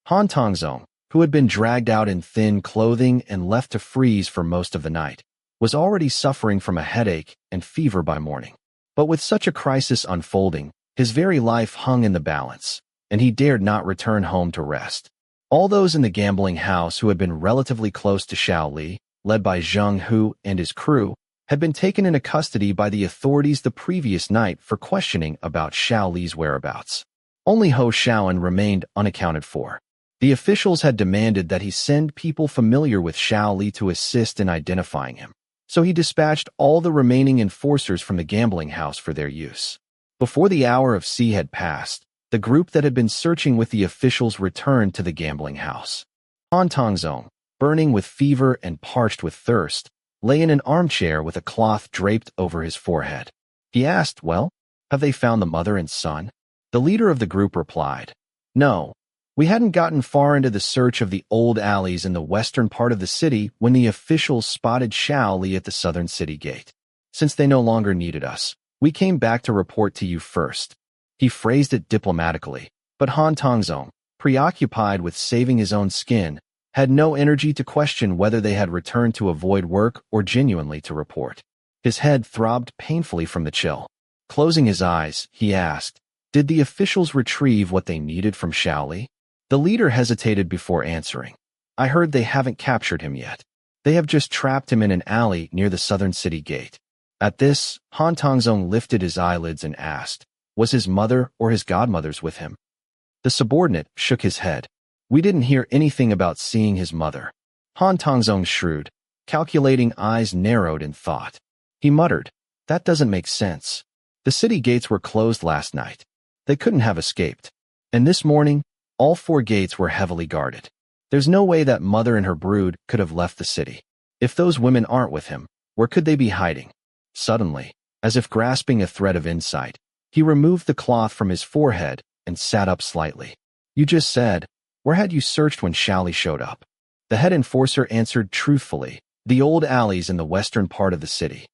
Han Tongzong, who had been dragged out in thin clothing and left to freeze for most of the night, was already suffering from a headache and fever by morning. But with such a crisis unfolding, his very life hung in the balance, and he dared not return home to rest. All those in the gambling house who had been relatively close to Xiao Li, led by Zhang Hu and his crew, had been taken into custody by the authorities the previous night for questioning about Xiao Li's whereabouts. Only Ho Xiaoan remained unaccounted for. The officials had demanded that he send people familiar with Xiao Li to assist in identifying him, so he dispatched all the remaining enforcers from the gambling house for their use. Before the hour of C had passed, the group that had been searching with the officials returned to the gambling house. Han Tongzong, burning with fever and parched with thirst, lay in an armchair with a cloth draped over his forehead. He asked, Well, have they found the mother and son? The leader of the group replied, No. We hadn't gotten far into the search of the old alleys in the western part of the city when the officials spotted Xiao Li at the southern city gate. Since they no longer needed us, we came back to report to you first. He phrased it diplomatically, but Han Tongzong, preoccupied with saving his own skin, had no energy to question whether they had returned to avoid work or genuinely to report. His head throbbed painfully from the chill. Closing his eyes, he asked, Did the officials retrieve what they needed from Xiao Li? The leader hesitated before answering. I heard they haven't captured him yet. They have just trapped him in an alley near the southern city gate. At this, Han Tongzong lifted his eyelids and asked, Was his mother or his godmothers with him? The subordinate shook his head. We didn't hear anything about seeing his mother. Han Tongzong's shrewd, calculating eyes narrowed in thought. He muttered, That doesn't make sense. The city gates were closed last night. They couldn't have escaped. And this morning, all 4 gates were heavily guarded. There's no way that mother and her brood could have left the city. If those women aren't with him, where could they be hiding? Suddenly, as if grasping a thread of insight, he removed the cloth from his forehead and sat up slightly. You just said, Where had you searched when Xiao Li showed up? The head enforcer answered truthfully, The old alleys in the western part of the city.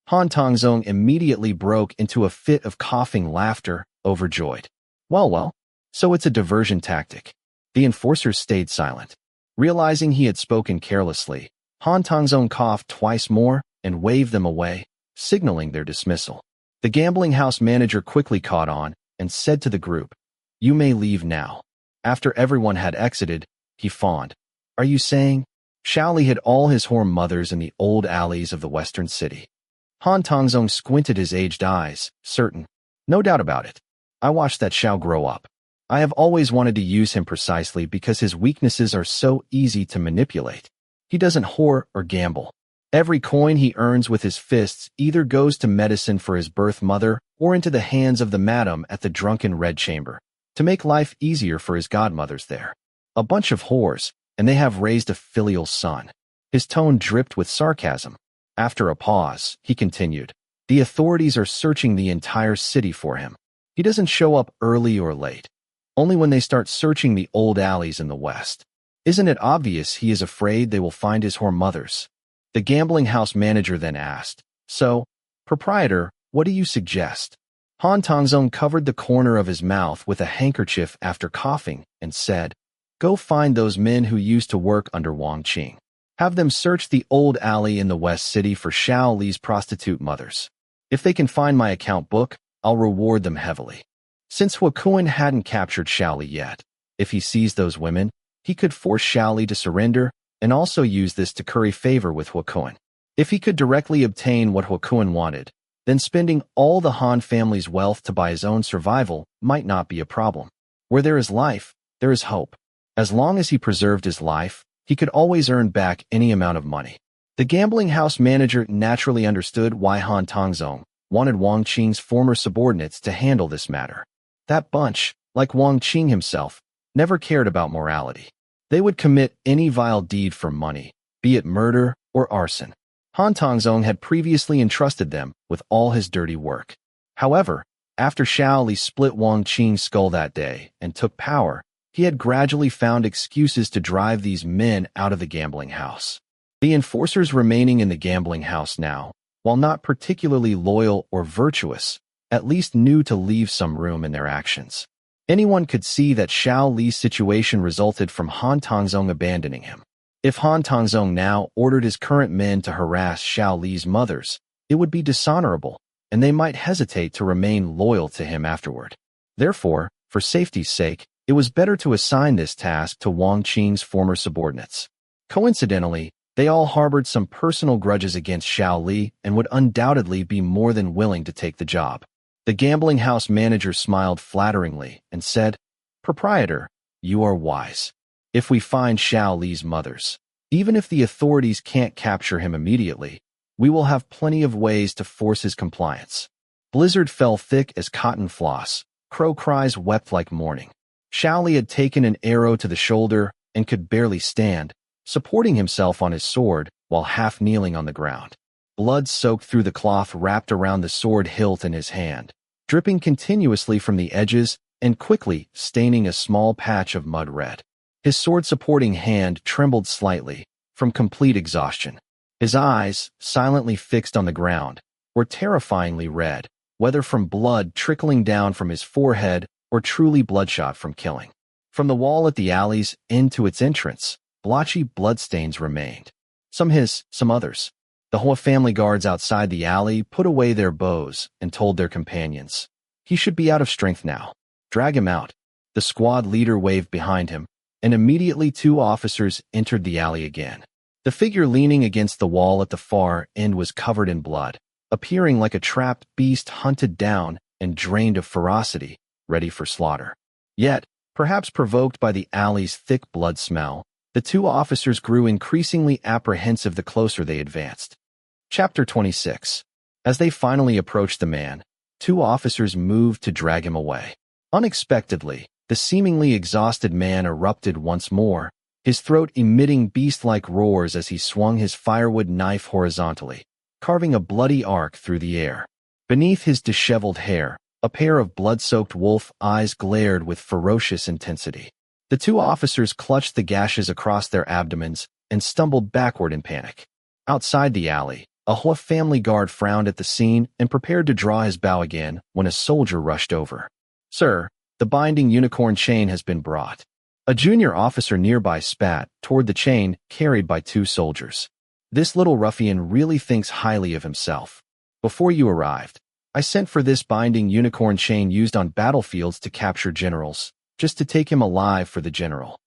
Han Tongzong immediately broke into a fit of coughing laughter, overjoyed. Well, so it's a diversion tactic. The enforcer stayed silent. Realizing he had spoken carelessly, Han Tongzong coughed twice more and waved them away, signaling their dismissal. The gambling house manager quickly caught on and said to the group, "You may leave now." After everyone had exited, he fawned. "Are you saying?" Xiao Li hid all his whore mothers in the old alleys of the western city. Han Tongzong squinted his aged eyes, certain. "No doubt about it. I watched that Xiao grow up. I have always wanted to use him precisely because his weaknesses are so easy to manipulate. He doesn't whore or gamble. Every coin he earns with his fists either goes to medicine for his birth mother or into the hands of the madam at the drunken red chamber, to make life easier for his godmothers there. A bunch of whores, and they have raised a filial son." His tone dripped with sarcasm. After a pause, he continued, "The authorities are searching the entire city for him. He doesn't show up early or late. Only when they start searching the old alleys in the west. Isn't it obvious he is afraid they will find his whore mothers?" The gambling house manager then asked, "So, proprietor, what do you suggest?" Han Tongzong covered the corner of his mouth with a handkerchief after coughing and said, "Go find those men who used to work under Wang Qing. Have them search the old alley in the West City for Xiao Li's prostitute mothers. If they can find my account book, I'll reward them heavily." Since Huakuen hadn't captured Xiao Li yet, if he seized those women, he could force Xiao Li to surrender and also use this to curry favor with Huakuen. If he could directly obtain what Huakuen wanted, then spending all the Han family's wealth to buy his own survival might not be a problem. Where there is life, there is hope. As long as he preserved his life, he could always earn back any amount of money. The gambling house manager naturally understood why Han Tongzong wanted Wang Qing's former subordinates to handle this matter. That bunch, like Wang Qing himself, never cared about morality. They would commit any vile deed for money, be it murder or arson. Han Tongzong had previously entrusted them with all his dirty work. However, after Xiao Li split Wang Qing's skull that day and took power, he had gradually found excuses to drive these men out of the gambling house. The enforcers remaining in the gambling house now, while not particularly loyal or virtuous, at least knew to leave some room in their actions. Anyone could see that Xiao Li's situation resulted from Han Tongzong abandoning him. If Han Tongzong now ordered his current men to harass Xiao Li's mothers, it would be dishonorable, and they might hesitate to remain loyal to him afterward. Therefore, for safety's sake, it was better to assign this task to Wang Qing's former subordinates. Coincidentally, they all harbored some personal grudges against Xiao Li and would undoubtedly be more than willing to take the job. The gambling house manager smiled flatteringly and said, "Proprietor, you are wise. If we find Xiao Li's mothers, even if the authorities can't capture him immediately, we will have plenty of ways to force his compliance." Blizzard fell thick as cotton floss. Crow cries wept like morning. Xiao Li had taken an arrow to the shoulder and could barely stand, supporting himself on his sword while half kneeling on the ground. Blood soaked through the cloth wrapped around the sword hilt in his hand, dripping continuously from the edges and quickly staining a small patch of mud red. His sword-supporting hand trembled slightly from complete exhaustion. His eyes, silently fixed on the ground, were terrifyingly red, whether from blood trickling down from his forehead or truly bloodshot from killing. From the wall at the alley's end to its entrance, blotchy bloodstains remained. Some his, some others. The Hua family guards outside the alley put away their bows and told their companions, "He should be out of strength now. Drag him out." The squad leader waved behind him, and immediately 2 officers entered the alley again. The figure leaning against the wall at the far end was covered in blood, appearing like a trapped beast hunted down and drained of ferocity, ready for slaughter. Yet, perhaps provoked by the alley's thick blood smell, the 2 officers grew increasingly apprehensive the closer they advanced. Chapter 26. As they finally approached the man, 2 officers moved to drag him away. Unexpectedly, the seemingly exhausted man erupted once more, his throat emitting beast-like roars as he swung his firewood knife horizontally, carving a bloody arc through the air. Beneath his disheveled hair, a pair of blood-soaked wolf eyes glared with ferocious intensity. The 2 officers clutched the gashes across their abdomens and stumbled backward in panic. Outside the alley, a Hua family guard frowned at the scene and prepared to draw his bow again when a soldier rushed over. "Sir, the binding unicorn chain has been brought." A junior officer nearby spat toward the chain carried by 2 soldiers. This little ruffian really thinks highly of himself. Before you arrived, I sent for this binding unicorn chain used on battlefields to capture generals, just to take him alive for the general.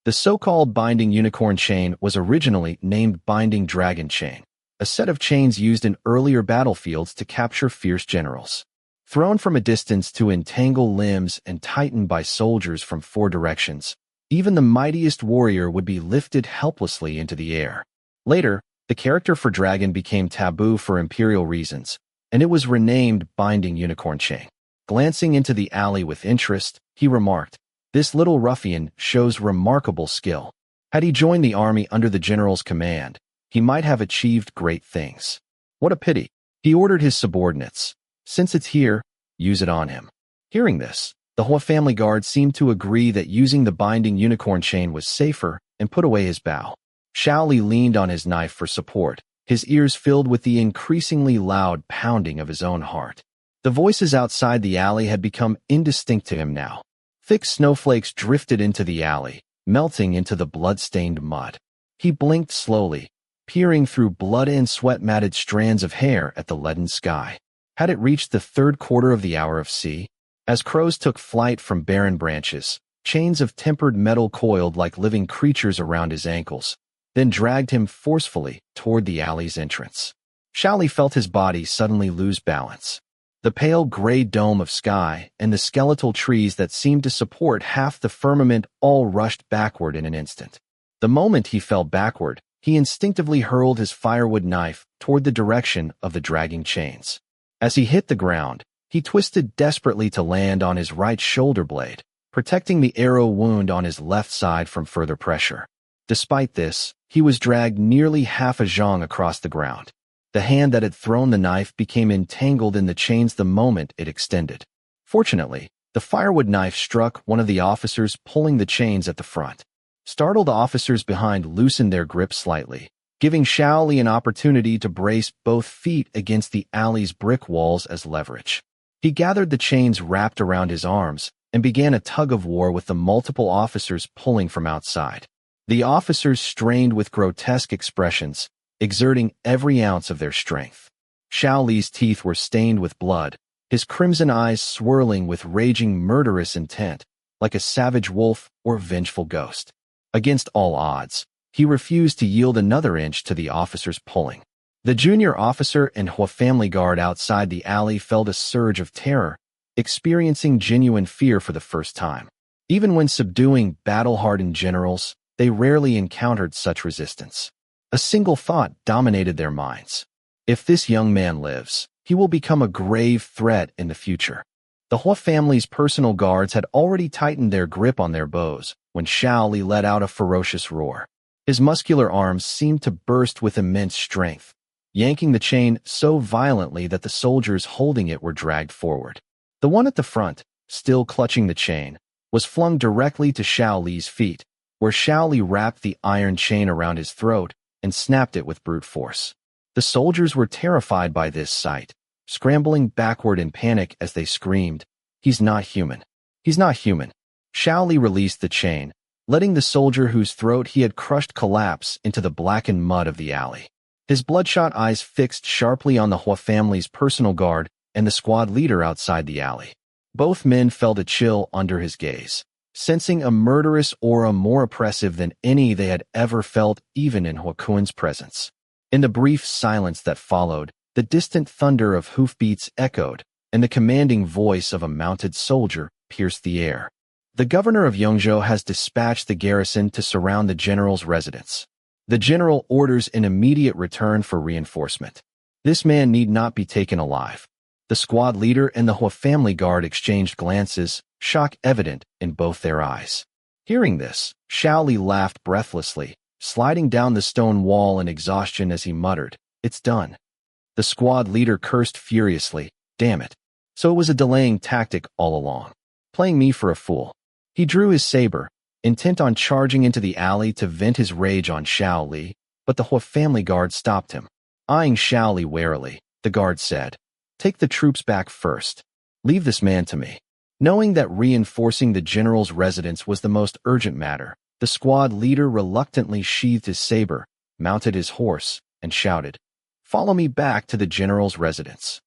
The so-called binding unicorn chain was originally named binding dragon chain, a set of chains used in earlier battlefields to capture fierce generals. Thrown from a distance to entangle limbs and tightened by soldiers from 4 directions, even the mightiest warrior would be lifted helplessly into the air. Later, the character for dragon became taboo for imperial reasons, and it was renamed binding unicorn chain. Glancing into the alley with interest, he remarked, "This little ruffian shows remarkable skill. Had he joined the army under the general's command, he might have achieved great things. What a pity." He ordered his subordinates, "Since it's here, use it on him." Hearing this, the Hua family guard seemed to agree that using the binding unicorn chain was safer and put away his bow. Xiao Li leaned on his knife for support, his ears filled with the increasingly loud pounding of his own heart. The voices outside the alley had become indistinct to him now. Thick snowflakes drifted into the alley, melting into the blood-stained mud. He blinked slowly, peering through blood and sweat-matted strands of hair at the leaden sky. Had it reached the 3rd quarter of the hour of C? As crows took flight from barren branches, chains of tempered metal coiled like living creatures around his ankles, then dragged him forcefully toward the alley's entrance. Xiao Li felt his body suddenly lose balance. The pale gray dome of sky and the skeletal trees that seemed to support half the firmament all rushed backward in an instant. The moment he fell backward, he instinctively hurled his firewood knife toward the direction of the dragging chains. As he hit the ground, he twisted desperately to land on his right shoulder blade, protecting the arrow wound on his left side from further pressure. Despite this, he was dragged nearly half a zhang across the ground. The hand that had thrown the knife became entangled in the chains the moment it extended. Fortunately, the firewood knife struck one of the officers pulling the chains at the front. Startled officers behind loosened their grip slightly, giving Xiao Li an opportunity to brace both feet against the alley's brick walls as leverage. He gathered the chains wrapped around his arms and began a tug-of-war with the multiple officers pulling from outside. The officers strained with grotesque expressions, exerting every ounce of their strength. Xiao Li's teeth were stained with blood, his crimson eyes swirling with raging murderous intent, like a savage wolf or vengeful ghost. Against all odds, he refused to yield another inch to the officers pulling. The junior officer and Hua family guard outside the alley felt a surge of terror, experiencing genuine fear for the first time. Even when subduing battle-hardened generals, they rarely encountered such resistance. A single thought dominated their minds. If this young man lives, he will become a grave threat in the future. The Hua family's personal guards had already tightened their grip on their bows when Xiao Li let out a ferocious roar. His muscular arms seemed to burst with immense strength, yanking the chain so violently that the soldiers holding it were dragged forward. The one at the front, still clutching the chain, was flung directly to Xiao Li's feet, where Xiao Li wrapped the iron chain around his throat and snapped it with brute force. The soldiers were terrified by this sight, scrambling backward in panic as they screamed, "He's not human! He's not human!" Xiao Li released the chain, letting the soldier whose throat he had crushed collapse into the blackened mud of the alley. His bloodshot eyes fixed sharply on the Hua family's personal guard and the squad leader outside the alley. Both men felt a chill under his gaze, sensing a murderous aura more oppressive than any they had ever felt even in Hua Kuan's presence. In the brief silence that followed, the distant thunder of hoofbeats echoed, and the commanding voice of a mounted soldier pierced the air. "The governor of Yongzhou has dispatched the garrison to surround the general's residence. The general orders an immediate return for reinforcement. This man need not be taken alive." The squad leader and the Hua family guard exchanged glances, shock evident in both their eyes. Hearing this, Xiao Li laughed breathlessly, sliding down the stone wall in exhaustion as he muttered, "It's done." The squad leader cursed furiously, "Damn it. So it was a delaying tactic all along. Playing me for a fool." He drew his saber, intent on charging into the alley to vent his rage on Xiao Li, but the Hua family guard stopped him. Eyeing Xiao Li warily, the guard said, "Take the troops back first. Leave this man to me." Knowing that reinforcing the general's residence was the most urgent matter, the squad leader reluctantly sheathed his saber, mounted his horse, and shouted, "Follow me back to the general's residence."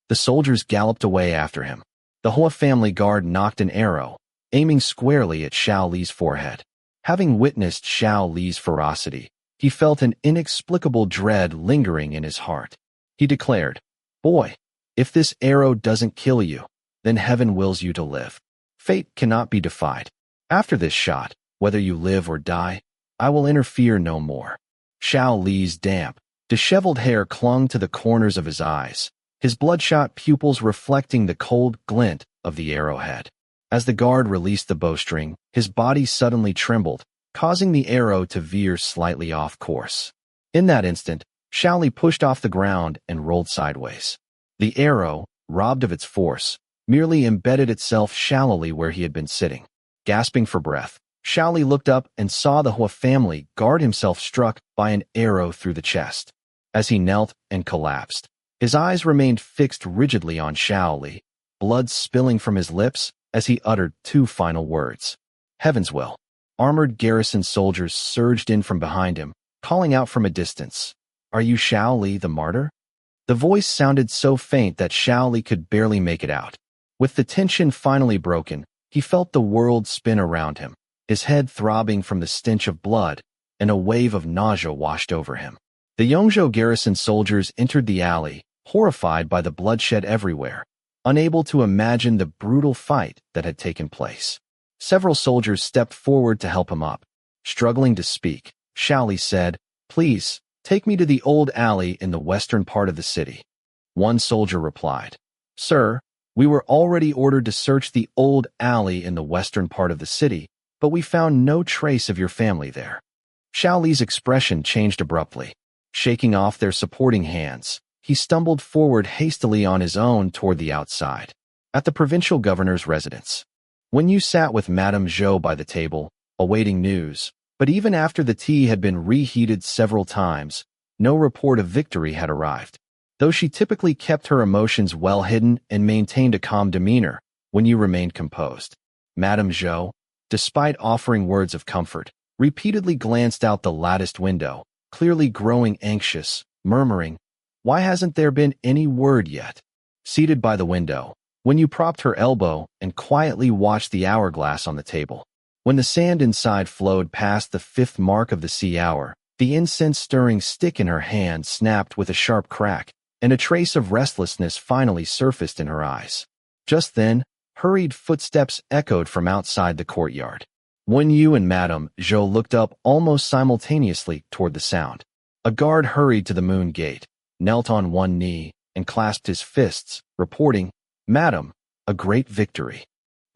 The soldiers galloped away after him. The Hua family guard knocked an arrow, aiming squarely at Xiao Li's forehead. Having witnessed Xiao Li's ferocity, he felt an inexplicable dread lingering in his heart. He declared, "Boy, if this arrow doesn't kill you, then heaven wills you to live. Fate cannot be defied. After this shot, whether you live or die, I will interfere no more." Xiao Li's damp, disheveled hair clung to the corners of his eyes, his bloodshot pupils reflecting the cold glint of the arrowhead. As the guard released the bowstring, his body suddenly trembled, causing the arrow to veer slightly off course. In that instant, Xiao Li pushed off the ground and rolled sideways. The arrow, robbed of its force, merely embedded itself shallowly where he had been sitting. Gasping for breath, Xiao Li looked up and saw the Hua family guard himself struck by an arrow through the chest. As he knelt and collapsed, his eyes remained fixed rigidly on Xiao Li, blood spilling from his lips as he uttered two final words. "Heaven's will." Armored garrison soldiers surged in from behind him, calling out from a distance, "Are you Xiao Li the martyr?" The voice sounded so faint that Xiao Li could barely make it out. With the tension finally broken, he felt the world spin around him, his head throbbing from the stench of blood, and a wave of nausea washed over him. The Yongzhou garrison soldiers entered the alley, horrified by the bloodshed everywhere, unable to imagine the brutal fight that had taken place. Several soldiers stepped forward to help him up. Struggling to speak, Xiao Li said, "Please, take me to the old alley in the western part of the city." One soldier replied, "Sir, we were already ordered to search the old alley in the western part of the city, but we found no trace of your family there." Xiao Li's expression changed abruptly. Shaking off their supporting hands, he stumbled forward hastily on his own toward the outside. At the provincial governor's residence, Wen Yu sat with Madame Zhou by the table, awaiting news, but even after the tea had been reheated several times, no report of victory had arrived. Though she typically kept her emotions well hidden and maintained a calm demeanor, Wen Yu remained composed. Madame Zhou, despite offering words of comfort, repeatedly glanced out the latticed window, clearly growing anxious, murmuring, "Why hasn't there been any word yet?" Seated by the window, Wen Yu propped her elbow and quietly watched the hourglass on the table. When the sand inside flowed past the 5th mark of the sea hour, the incense-stirring stick in her hand snapped with a sharp crack, and a trace of restlessness finally surfaced in her eyes. Just then, hurried footsteps echoed from outside the courtyard. Wen Yu and Madame Zhou looked up almost simultaneously toward the sound. A guard hurried to the moon gate, knelt on one knee, and clasped his fists, reporting, "Madam, a great victory."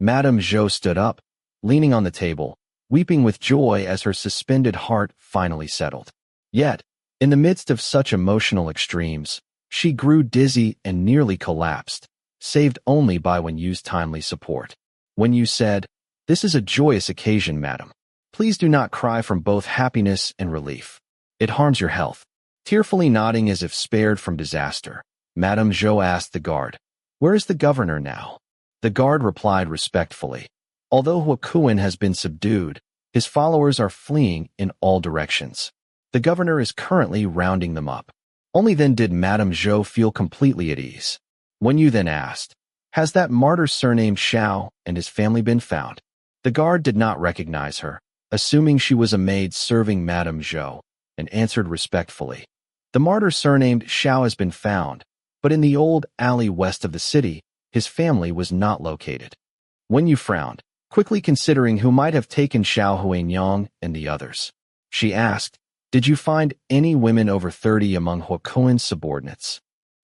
Madame Zhou stood up, leaning on the table, weeping with joy as her suspended heart finally settled. Yet, in the midst of such emotional extremes, she grew dizzy and nearly collapsed, saved only by Wen Yu's timely support. Wen Yu said, "This is a joyous occasion, madam. Please do not cry from both happiness and relief. It harms your health." Tearfully nodding as if spared from disaster, Madame Zhou asked the guard, "Where is the governor now?" The guard replied respectfully, "Although Huakuan has been subdued, his followers are fleeing in all directions. The governor is currently rounding them up." Only then did Madame Zhou feel completely at ease. Wen Yu then asked, "Has that martyr surnamed Xiao and his family been found?" The guard did not recognize her, assuming she was a maid serving Madame Zhou, and answered respectfully, "The martyr surnamed Xiao has been found, but in the old alley west of the city, his family was not located." Wen Yu frowned, quickly considering who might have taken Xiao Huanyang and the others. She asked, "Did you find any women over 30 among Huakuan's subordinates?"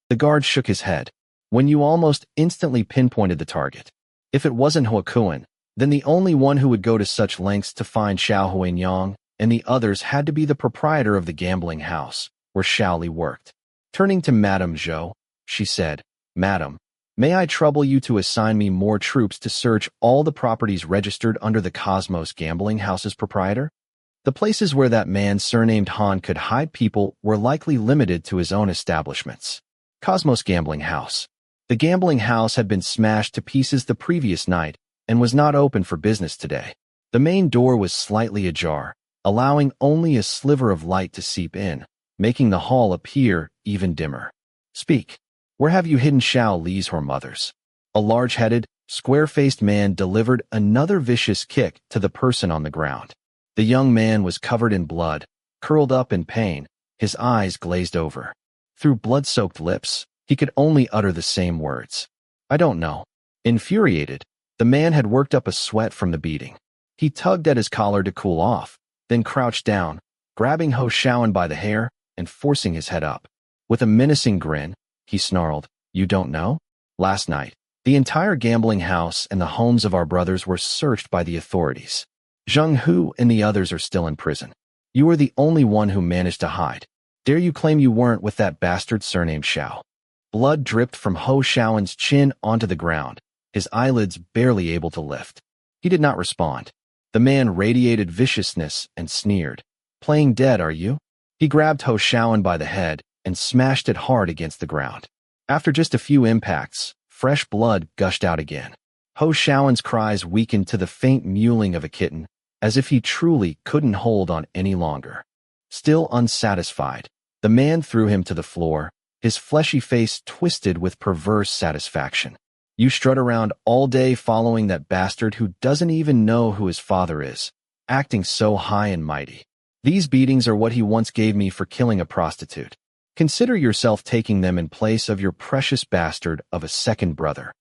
The guard shook his head. Wen Yu almost instantly pinpointed the target. If it wasn't Huakuan, then the only one who would go to such lengths to find Xiao Huanyang and the others had to be the proprietor of the gambling house, where Xiao Li worked. Turning to Madame Zhou, she said, "Madam, may I trouble you to assign me more troops to search all the properties registered under the Cosmos Gambling House's proprietor?" The places where that man surnamed Han could hide people were likely limited to his own establishments. Cosmos Gambling House. The gambling house had been smashed to pieces the previous night and was not open for business today. The main door was slightly ajar, allowing only a sliver of light to seep in, making the hall appear even dimmer. Speak. Where have you hidden Xiao Li's or mother's? A large-headed, square-faced man delivered another vicious kick to the person on the ground. The young man was covered in blood, curled up in pain, his eyes glazed over. Through blood-soaked lips, he could only utter the same words. I don't know. Infuriated, the man had worked up a sweat from the beating. He tugged at his collar to cool off, then crouched down, grabbing Ho Xiaoan by the hair and forcing his head up. With a menacing grin, he snarled, You don't know? Last night, the entire gambling house and the homes of our brothers were searched by the authorities. Zhang Hu and the others are still in prison. You were the only one who managed to hide. Dare you claim you weren't with that bastard surnamed Xiao? Blood dripped from Ho Xiaoan's chin onto the ground, his eyelids barely able to lift. He did not respond. The man radiated viciousness and sneered. Playing dead, are you? He grabbed Ho Xiaoan by the head and smashed it hard against the ground. After just a few impacts, fresh blood gushed out again. Ho Xiaoan's cries weakened to the faint mewling of a kitten, as if he truly couldn't hold on any longer. Still unsatisfied, the man threw him to the floor, his fleshy face twisted with perverse satisfaction. You strut around all day following that bastard who doesn't even know who his father is, acting so high and mighty. These beatings are what he once gave me for killing a prostitute. Consider yourself taking them in place of your precious bastard of a second brother.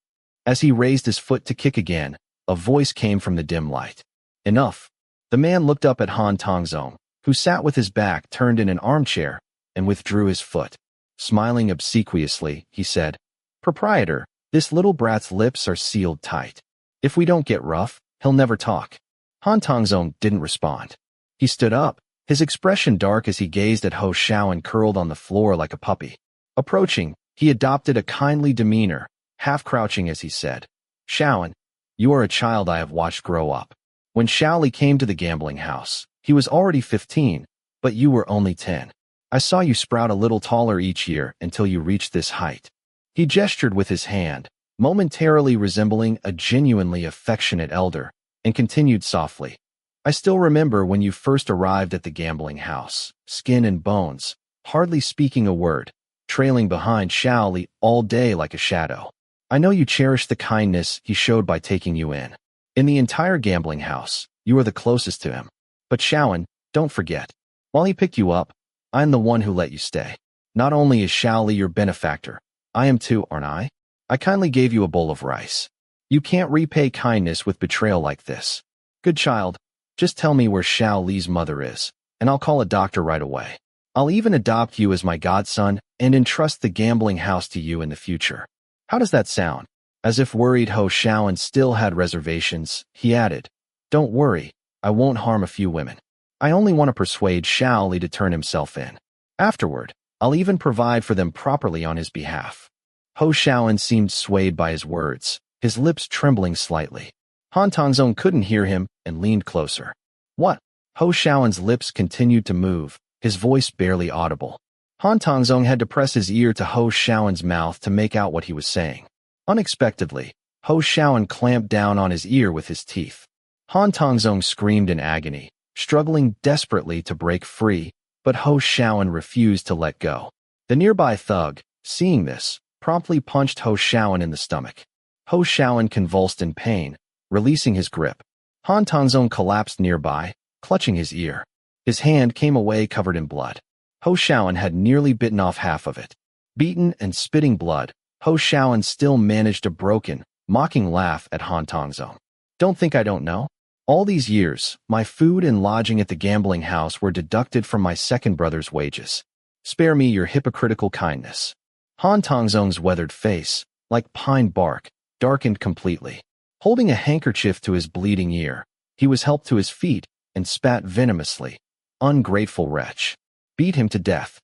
As he raised his foot to kick again, a voice came from the dim light. Enough. The man looked up at Han Tongzong, who sat with his back turned in an armchair, and withdrew his foot. Smiling obsequiously, he said, Proprietor, this little brat's lips are sealed tight. If we don't get rough, he'll never talk. Han Tongzong didn't respond. He stood up, his expression dark as he gazed at Ho Xiaoan curled on the floor like a puppy. Approaching, he adopted a kindly demeanor, half-crouching as he said, Xiaoan, you are a child I have watched grow up. When Xiao Li came to the gambling house, he was already 15, but you were only 10. I saw you sprout a little taller each year until you reached this height. He gestured with his hand, momentarily resembling a genuinely affectionate elder, and continued softly. I still remember when you first arrived at the gambling house, skin and bones, hardly speaking a word, trailing behind Xiao Li all day like a shadow. I know you cherish the kindness he showed by taking you in. In the entire gambling house, you are the closest to him. But Xiaoan, don't forget, while he picked you up, I'm the one who let you stay. Not only is Xiao Li your benefactor, I am too, aren't I? I kindly gave you a bowl of rice. You can't repay kindness with betrayal like this. Good child, just tell me where Xiao Li's mother is, and I'll call a doctor right away. I'll even adopt you as my godson and entrust the gambling house to you in the future. How does that sound? As if worried Ho Xiaoan still had reservations, he added, Don't worry, I won't harm a few women. I only want to persuade Xiao Li to turn himself in. Afterward, I'll even provide for them properly on his behalf. Ho Xiaoan seemed swayed by his words, his lips trembling slightly. Han Tongzong couldn't hear him and leaned closer. What? Ho Xiaoan's lips continued to move, his voice barely audible. Han Tongzong had to press his ear to Ho Xiaoan's mouth to make out what he was saying. Unexpectedly, Ho Xiaoan clamped down on his ear with his teeth. Han Tongzong screamed in agony, struggling desperately to break free, but Ho Xiaoan refused to let go. The nearby thug, seeing this, promptly punched Ho Xiaoan in the stomach. Ho Xiaoan convulsed in pain, releasing his grip. Han Tongzong collapsed nearby, clutching his ear. His hand came away covered in blood. Ho Xiaoan had nearly bitten off half of it. Beaten and spitting blood, Ho Xiaoan still managed a broken, mocking laugh at Han Tongzong. Don't think I don't know? All these years, my food and lodging at the gambling house were deducted from my second brother's wages. Spare me your hypocritical kindness. Han Tongzong's weathered face, like pine bark, darkened completely. Holding a handkerchief to his bleeding ear, he was helped to his feet and spat venomously. Ungrateful wretch. Beat him to death.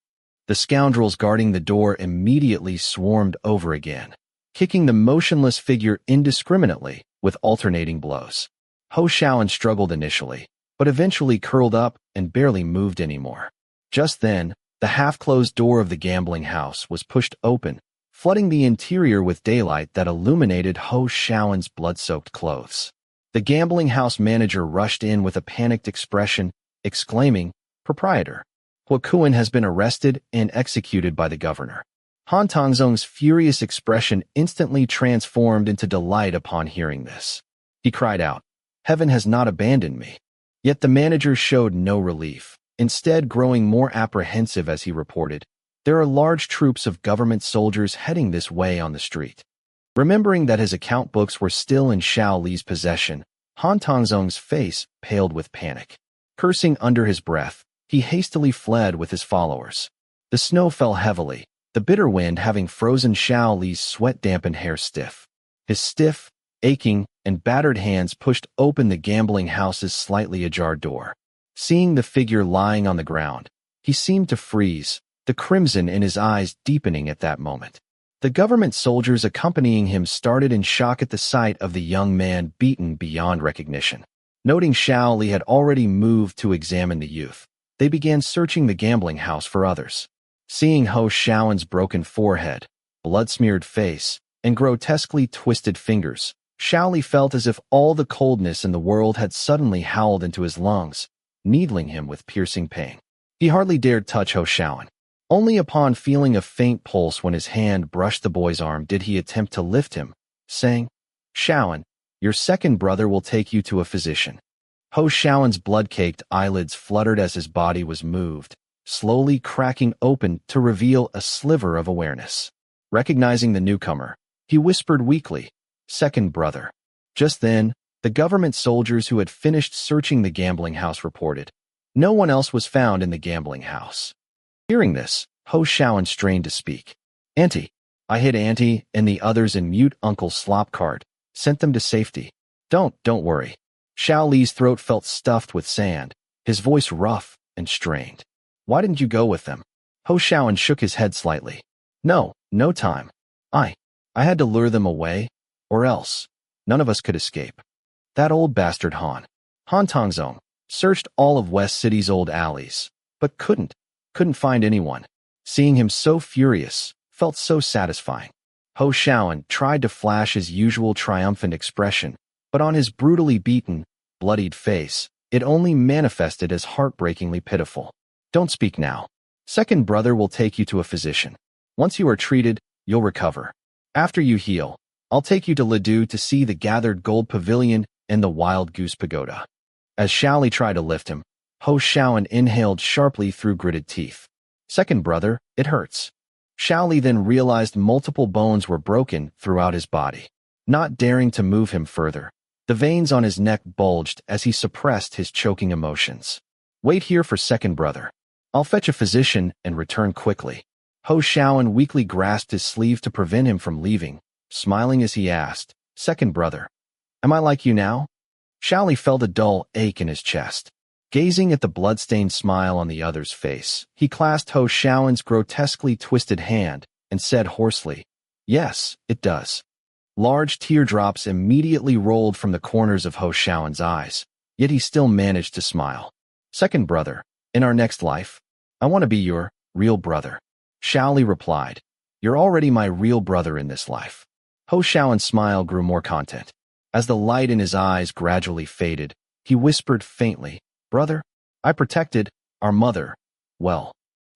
The scoundrels guarding the door immediately swarmed over again, kicking the motionless figure indiscriminately with alternating blows. Ho Xiaoan struggled initially, but eventually curled up and barely moved anymore. Just then, the half-closed door of the gambling house was pushed open, flooding the interior with daylight that illuminated Ho Xiaoan's blood-soaked clothes. The gambling house manager rushed in with a panicked expression, exclaiming, Proprietor, Kuan has been arrested and executed by the governor. Han Tongzong's furious expression instantly transformed into delight upon hearing this. He cried out, "Heaven has not abandoned me." Yet the manager showed no relief, instead growing more apprehensive as he reported, "There are large troops of government soldiers heading this way on the street." Remembering that his account books were still in Xiao Li's possession, Han Tongzong's face paled with panic. Cursing under his breath, he hastily fled with his followers. The snow fell heavily, the bitter wind having frozen Xiao Li's sweat-dampened hair stiff. His stiff, aching, and battered hands pushed open the gambling house's slightly ajar door. Seeing the figure lying on the ground, he seemed to freeze, the crimson in his eyes deepening at that moment. The government soldiers accompanying him started in shock at the sight of the young man beaten beyond recognition. Noting Xiao Li had already moved to examine the youth, they began searching the gambling house for others. Seeing Ho Xiaowen's broken forehead, blood-smeared face, and grotesquely twisted fingers, Xiao Li felt as if all the coldness in the world had suddenly howled into his lungs, needling him with piercing pain. He hardly dared touch Ho Xiaowen. Only upon feeling a faint pulse when his hand brushed the boy's arm did he attempt to lift him, saying, "Xiaowen, your second brother will take you to a physician." Ho Xiaowen's blood-caked eyelids fluttered as his body was moved, slowly cracking open to reveal a sliver of awareness. Recognizing the newcomer, he whispered weakly, "Second brother." Just then, the government soldiers who had finished searching the gambling house reported. No one else was found in the gambling house. Hearing this, Ho Xiaowen strained to speak. "Auntie, I hid Auntie and the others in mute Uncle Slopcart, sent them to safety." Don't worry." Xiao Li's throat felt stuffed with sand, his voice rough and strained. "Why didn't you go with them?" Ho Xiaowen shook his head slightly. No time. I had to lure them away, or else none of us could escape." That old bastard Han Tongzong searched all of West City's old alleys, but couldn't find anyone. Seeing him so furious felt so satisfying. Ho Xiaowen tried to flash his usual triumphant expression, but on his brutally beaten, bloodied face, it only manifested as heartbreakingly pitiful. "Don't speak now. Second brother will take you to a physician. Once you are treated, you'll recover. After you heal, I'll take you to Lidu to see the gathered gold pavilion and the wild goose pagoda." As Xiao Li tried to lift him, Ho Xiaowen inhaled sharply through gritted teeth. "Second brother, it hurts." Xiao Li then realized multiple bones were broken throughout his body. Not daring to move him further, the veins on his neck bulged as he suppressed his choking emotions. "Wait here for second brother. I'll fetch a physician and return quickly." Ho Xiaowen weakly grasped his sleeve to prevent him from leaving, smiling as he asked, "Second brother, am I like you now?" Xiao Li felt a dull ache in his chest. Gazing at the blood-stained smile on the other's face, he clasped Ho Xiaowen's grotesquely twisted hand and said hoarsely, "Yes, it does." Large teardrops immediately rolled from the corners of Ho Xiaowen's eyes, yet he still managed to smile. "Second brother, in our next life, I want to be your real brother." Xiao Li replied, "You're already my real brother in this life." Ho Xiaowen's smile grew more content. As the light in his eyes gradually faded, he whispered faintly, "Brother, I protected our mother well."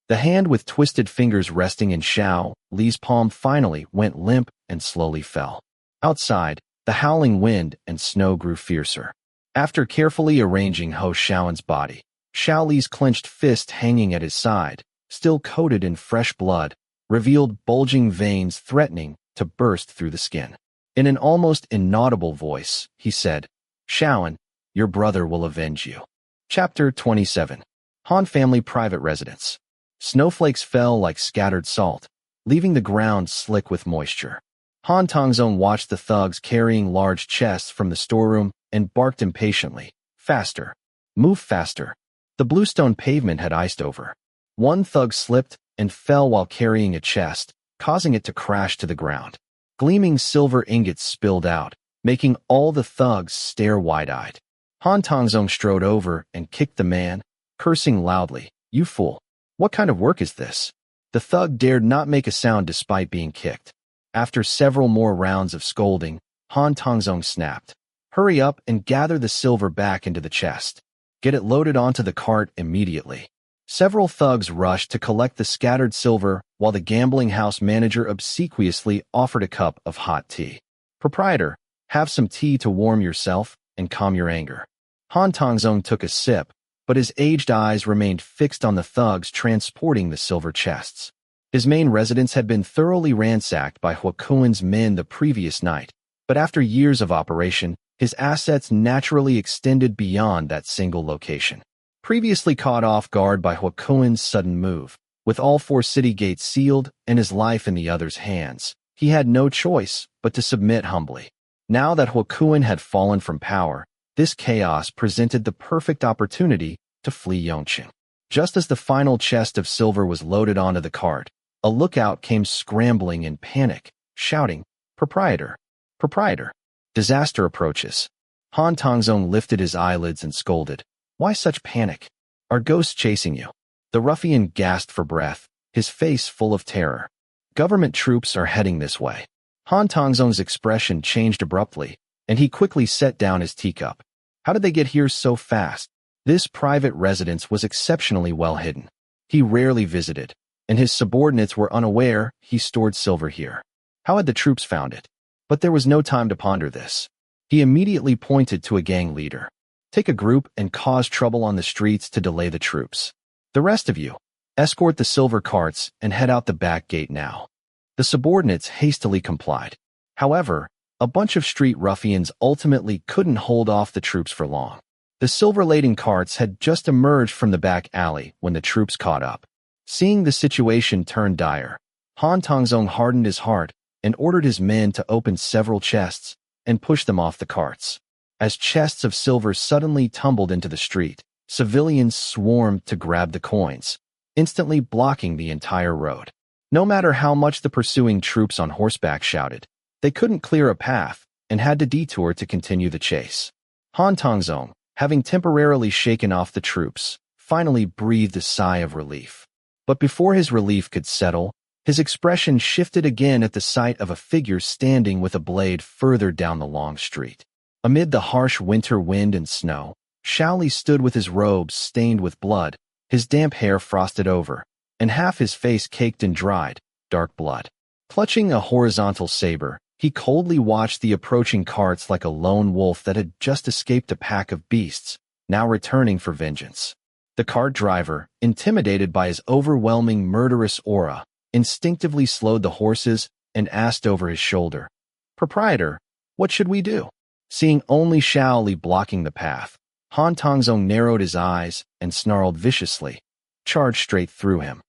The hand with twisted fingers resting in Xiao Li's palm finally went limp and slowly fell. Outside, the howling wind and snow grew fiercer. After carefully arranging Ho Xiaowen's body, Xiao Li's clenched fist hanging at his side, still coated in fresh blood, revealed bulging veins threatening to burst through the skin. In an almost inaudible voice, he said, "Xiaowen, your brother will avenge you." Chapter 27. Han Family Private Residence. Snowflakes fell like scattered salt, leaving the ground slick with moisture. Han Tongzong watched the thugs carrying large chests from the storeroom and barked impatiently, "Faster! Move faster!" The bluestone pavement had iced over. One thug slipped and fell while carrying a chest, causing it to crash to the ground. Gleaming silver ingots spilled out, making all the thugs stare wide-eyed. Han Tongzong strode over and kicked the man, cursing loudly, "You fool! What kind of work is this?" The thug dared not make a sound despite being kicked. After several more rounds of scolding, Han Tongzong snapped, "Hurry up and gather the silver back into the chest. Get it loaded onto the cart immediately." Several thugs rushed to collect the scattered silver while the gambling house manager obsequiously offered a cup of hot tea. "Proprietor, have some tea to warm yourself and calm your anger." Han Tongzong took a sip, but his aged eyes remained fixed on the thugs transporting the silver chests. His main residence had been thoroughly ransacked by Huakuan's men the previous night, but after years of operation, his assets naturally extended beyond that single location. Previously caught off guard by Huakuan's sudden move, with all 4 city gates sealed and his life in the other's hands, he had no choice but to submit humbly. Now that Huakuan had fallen from power, this chaos presented the perfect opportunity to flee Yongqing. Just as the final chest of silver was loaded onto the cart, a lookout came scrambling in panic, shouting, "Proprietor! Proprietor! Disaster approaches." Han Tongzong lifted his eyelids and scolded, "Why such panic? Are ghosts chasing you?" The ruffian gasped for breath, his face full of terror. "Government troops are heading this way." Han Tongzong's expression changed abruptly, and he quickly set down his teacup. How did they get here so fast? This private residence was exceptionally well hidden. He rarely visited, and his subordinates were unaware he stored silver here. How had the troops found it? But there was no time to ponder this. He immediately pointed to a gang leader. "Take a group and cause trouble on the streets to delay the troops. The rest of you, escort the silver carts and head out the back gate now." The subordinates hastily complied. However, a bunch of street ruffians ultimately couldn't hold off the troops for long. The silver-laden carts had just emerged from the back alley when the troops caught up. Seeing the situation turn dire, Han Tongzong hardened his heart and ordered his men to open several chests and push them off the carts. As chests of silver suddenly tumbled into the street, civilians swarmed to grab the coins, instantly blocking the entire road. No matter how much the pursuing troops on horseback shouted, they couldn't clear a path and had to detour to continue the chase. Han Tongzong, having temporarily shaken off the troops, finally breathed a sigh of relief. But before his relief could settle, his expression shifted again at the sight of a figure standing with a blade further down the long street. Amid the harsh winter wind and snow, Xiao Li stood with his robes stained with blood, his damp hair frosted over, and half his face caked in dried, dark blood. Clutching a horizontal saber, he coldly watched the approaching carts like a lone wolf that had just escaped a pack of beasts, now returning for vengeance. The cart driver, intimidated by his overwhelming murderous aura, instinctively slowed the horses and asked over his shoulder, "Proprietor, what should we do?" Seeing only Xiao Li blocking the path, Han Tongzong narrowed his eyes and snarled viciously, "Charge straight through him."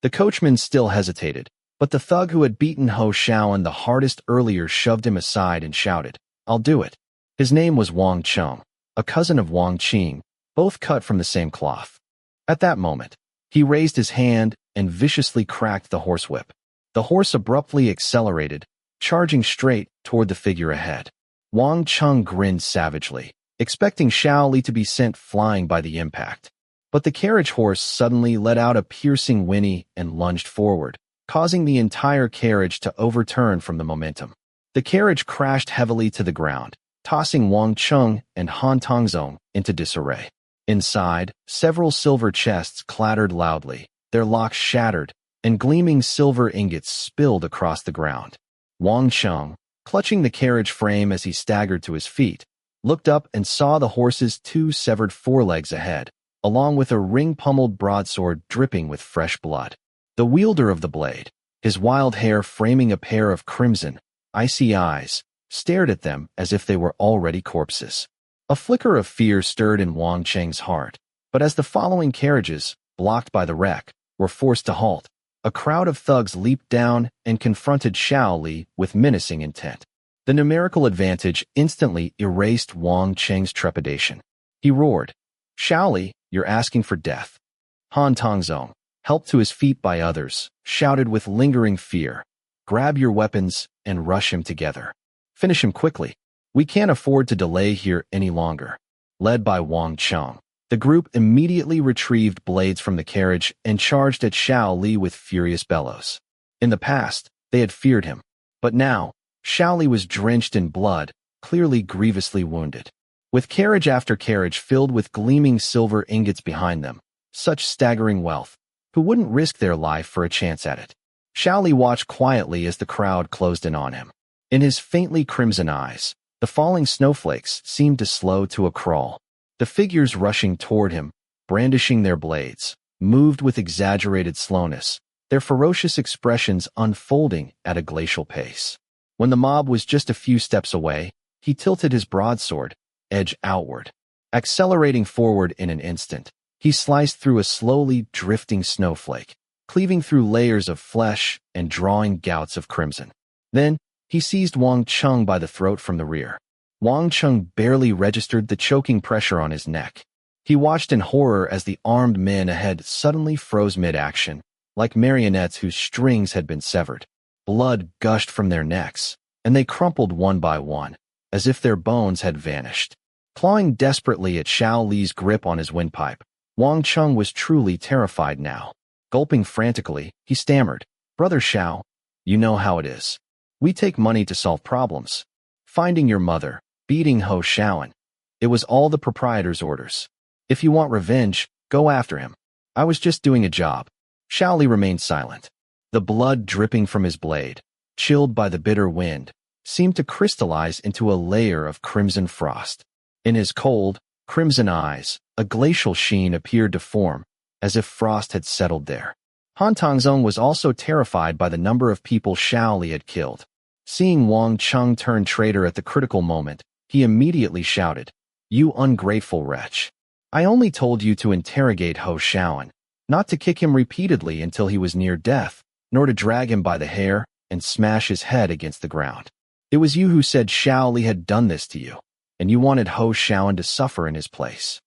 The coachman still hesitated, but the thug who had beaten Ho Shaoan the hardest earlier shoved him aside and shouted, "I'll do it." His name was Wang Cheng, a cousin of Wang Qing, both cut from the same cloth. At that moment, he raised his hand and viciously cracked the horsewhip. The horse abruptly accelerated, charging straight toward the figure ahead. Wang Cheng grinned savagely, expecting Xiao Li to be sent flying by the impact. But the carriage horse suddenly let out a piercing whinny and lunged forward, causing the entire carriage to overturn from the momentum. The carriage crashed heavily to the ground, tossing Wang Cheng and Han Tongzong into disarray. Inside, several silver chests clattered loudly, their locks shattered, and gleaming silver ingots spilled across the ground. Wang Cheng, clutching the carriage frame as he staggered to his feet, looked up and saw the horse's 2 severed forelegs ahead, along with a ring-pummeled broadsword dripping with fresh blood. The wielder of the blade, his wild hair framing a pair of crimson, icy eyes, stared at them as if they were already corpses. A flicker of fear stirred in Wang Cheng's heart, but as the following carriages, blocked by the wreck, were forced to halt, a crowd of thugs leaped down and confronted Xiao Li with menacing intent. The numerical advantage instantly erased Wang Cheng's trepidation. He roared, "Xiao Li, you're asking for death." Han Tongzong, helped to his feet by others, shouted with lingering fear, "Grab your weapons and rush him together. Finish him quickly. We can't afford to delay here any longer." Led by Wang Cheng, the group immediately retrieved blades from the carriage and charged at Xiao Li with furious bellows. In the past, they had feared him, but now, Xiao Li was drenched in blood, clearly grievously wounded. With carriage after carriage filled with gleaming silver ingots behind them, Such staggering wealth. Who wouldn't risk their life for a chance at it? Xiao Li watched quietly as the crowd closed in on him. In his faintly crimson eyes, the falling snowflakes seemed to slow to a crawl. The figures rushing toward him, brandishing their blades, moved with exaggerated slowness, their ferocious expressions unfolding at a glacial pace. When the mob was just a few steps away, he tilted his broadsword, edge outward. Accelerating forward in an instant, he sliced through a slowly drifting snowflake, cleaving through layers of flesh and drawing gouts of crimson. Then, he seized Wang Cheng by the throat from the rear. Wang Cheng barely registered the choking pressure on his neck. He watched in horror as the armed men ahead suddenly froze mid-action, like marionettes whose strings had been severed. Blood gushed from their necks, and they crumpled one by one, as if their bones had vanished. Clawing desperately at Xiao Li's grip on his windpipe, Wang Cheng was truly terrified now. Gulping frantically, he stammered, "Brother Xiao, you know how it is. We take money to solve problems. Finding your mother, beating Ho Xiaoan. It was all the proprietor's orders. If you want revenge, go after him. I was just doing a job." Xiao Li remained silent. The blood dripping from his blade, chilled by the bitter wind, seemed to crystallize into a layer of crimson frost. In his cold, crimson eyes, a glacial sheen appeared to form, as if frost had settled there. Han Tongzong was also terrified by the number of people Xiao Li had killed. Seeing Wang Cheng turn traitor at the critical moment, he immediately shouted, "You ungrateful wretch. I only told you to interrogate Ho Xiaoan, not to kick him repeatedly until he was near death, nor to drag him by the hair and smash his head against the ground. It was you who said Xiao Li had done this to you, and you wanted Ho Xiaoan to suffer in his place."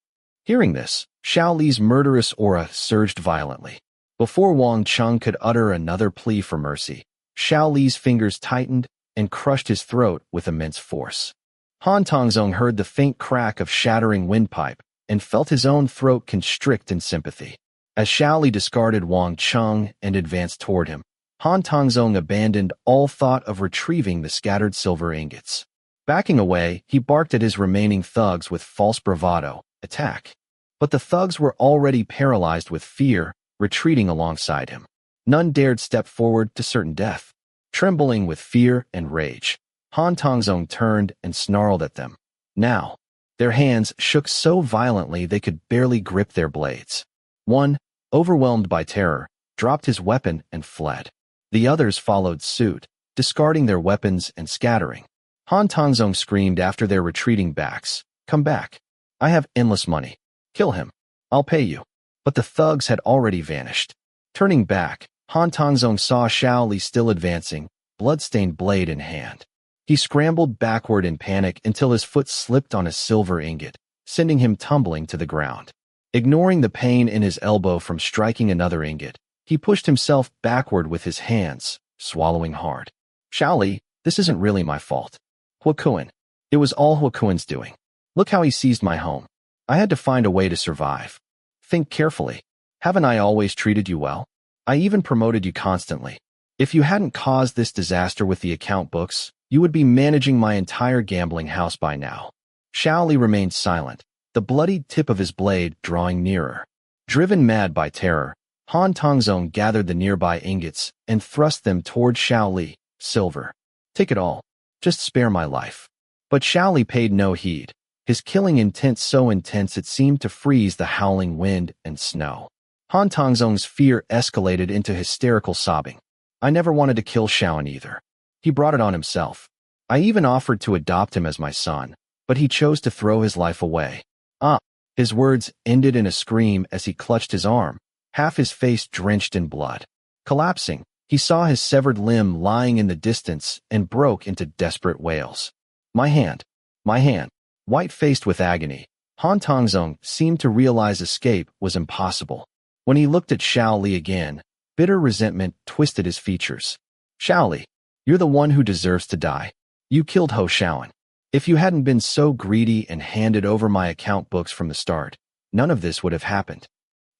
Hearing this, Xiao Li's murderous aura surged violently. Before Wang Cheng could utter another plea for mercy, Xiao Li's fingers tightened and crushed his throat with immense force. Han Tongzong heard the faint crack of shattering windpipe and felt his own throat constrict in sympathy. As Xiao Li discarded Wang Cheng and advanced toward him, Han Tongzong abandoned all thought of retrieving the scattered silver ingots. Backing away, he barked at his remaining thugs with false bravado, "Attack." But the thugs were already paralyzed with fear, retreating alongside him. None dared step forward to certain death. Trembling with fear and rage, Han Tongzong turned and snarled at them. Now, their hands shook so violently they could barely grip their blades. One, overwhelmed by terror, dropped his weapon and fled. The others followed suit, discarding their weapons and scattering. Han Tongzong screamed after their retreating backs, "Come back. I have endless money. Kill him. I'll pay you." But the thugs had already vanished. Turning back, Han Tongzong saw Xiao Li still advancing, blood-stained blade in hand. He scrambled backward in panic until his foot slipped on a silver ingot, sending him tumbling to the ground. Ignoring the pain in his elbow from striking another ingot, he pushed himself backward with his hands, swallowing hard. "Xiao Li, this isn't really my fault. Huokuan. It was all Huokuan's doing. Look how he seized my home. I had to find a way to survive. Think carefully. Haven't I always treated you well? I even promoted you constantly. If you hadn't caused this disaster with the account books, you would be managing my entire gambling house by now." Xiao Li remained silent, the bloodied tip of his blade drawing nearer. Driven mad by terror, Han Tongzong gathered the nearby ingots and thrust them toward Xiao Li. "Silver. Take it all. Just spare my life." But Xiao Li paid no heed, his killing intent so intense it seemed to freeze the howling wind and snow. Han Tongzong's fear escalated into hysterical sobbing. "I never wanted to kill Xiaoan either. He brought it on himself. I even offered to adopt him as my son, but he chose to throw his life away." His words ended in a scream as he clutched his arm, half his face drenched in blood. Collapsing, he saw his severed limb lying in the distance and broke into desperate wails. My hand. White-faced with agony, Han Tongzong seemed to realize escape was impossible. When he looked at Xiao Li again, bitter resentment twisted his features. "Xiao Li, you're the one who deserves to die. You killed Ho Xiaoan. If you hadn't been so greedy and handed over my account books from the start, none of this would have happened."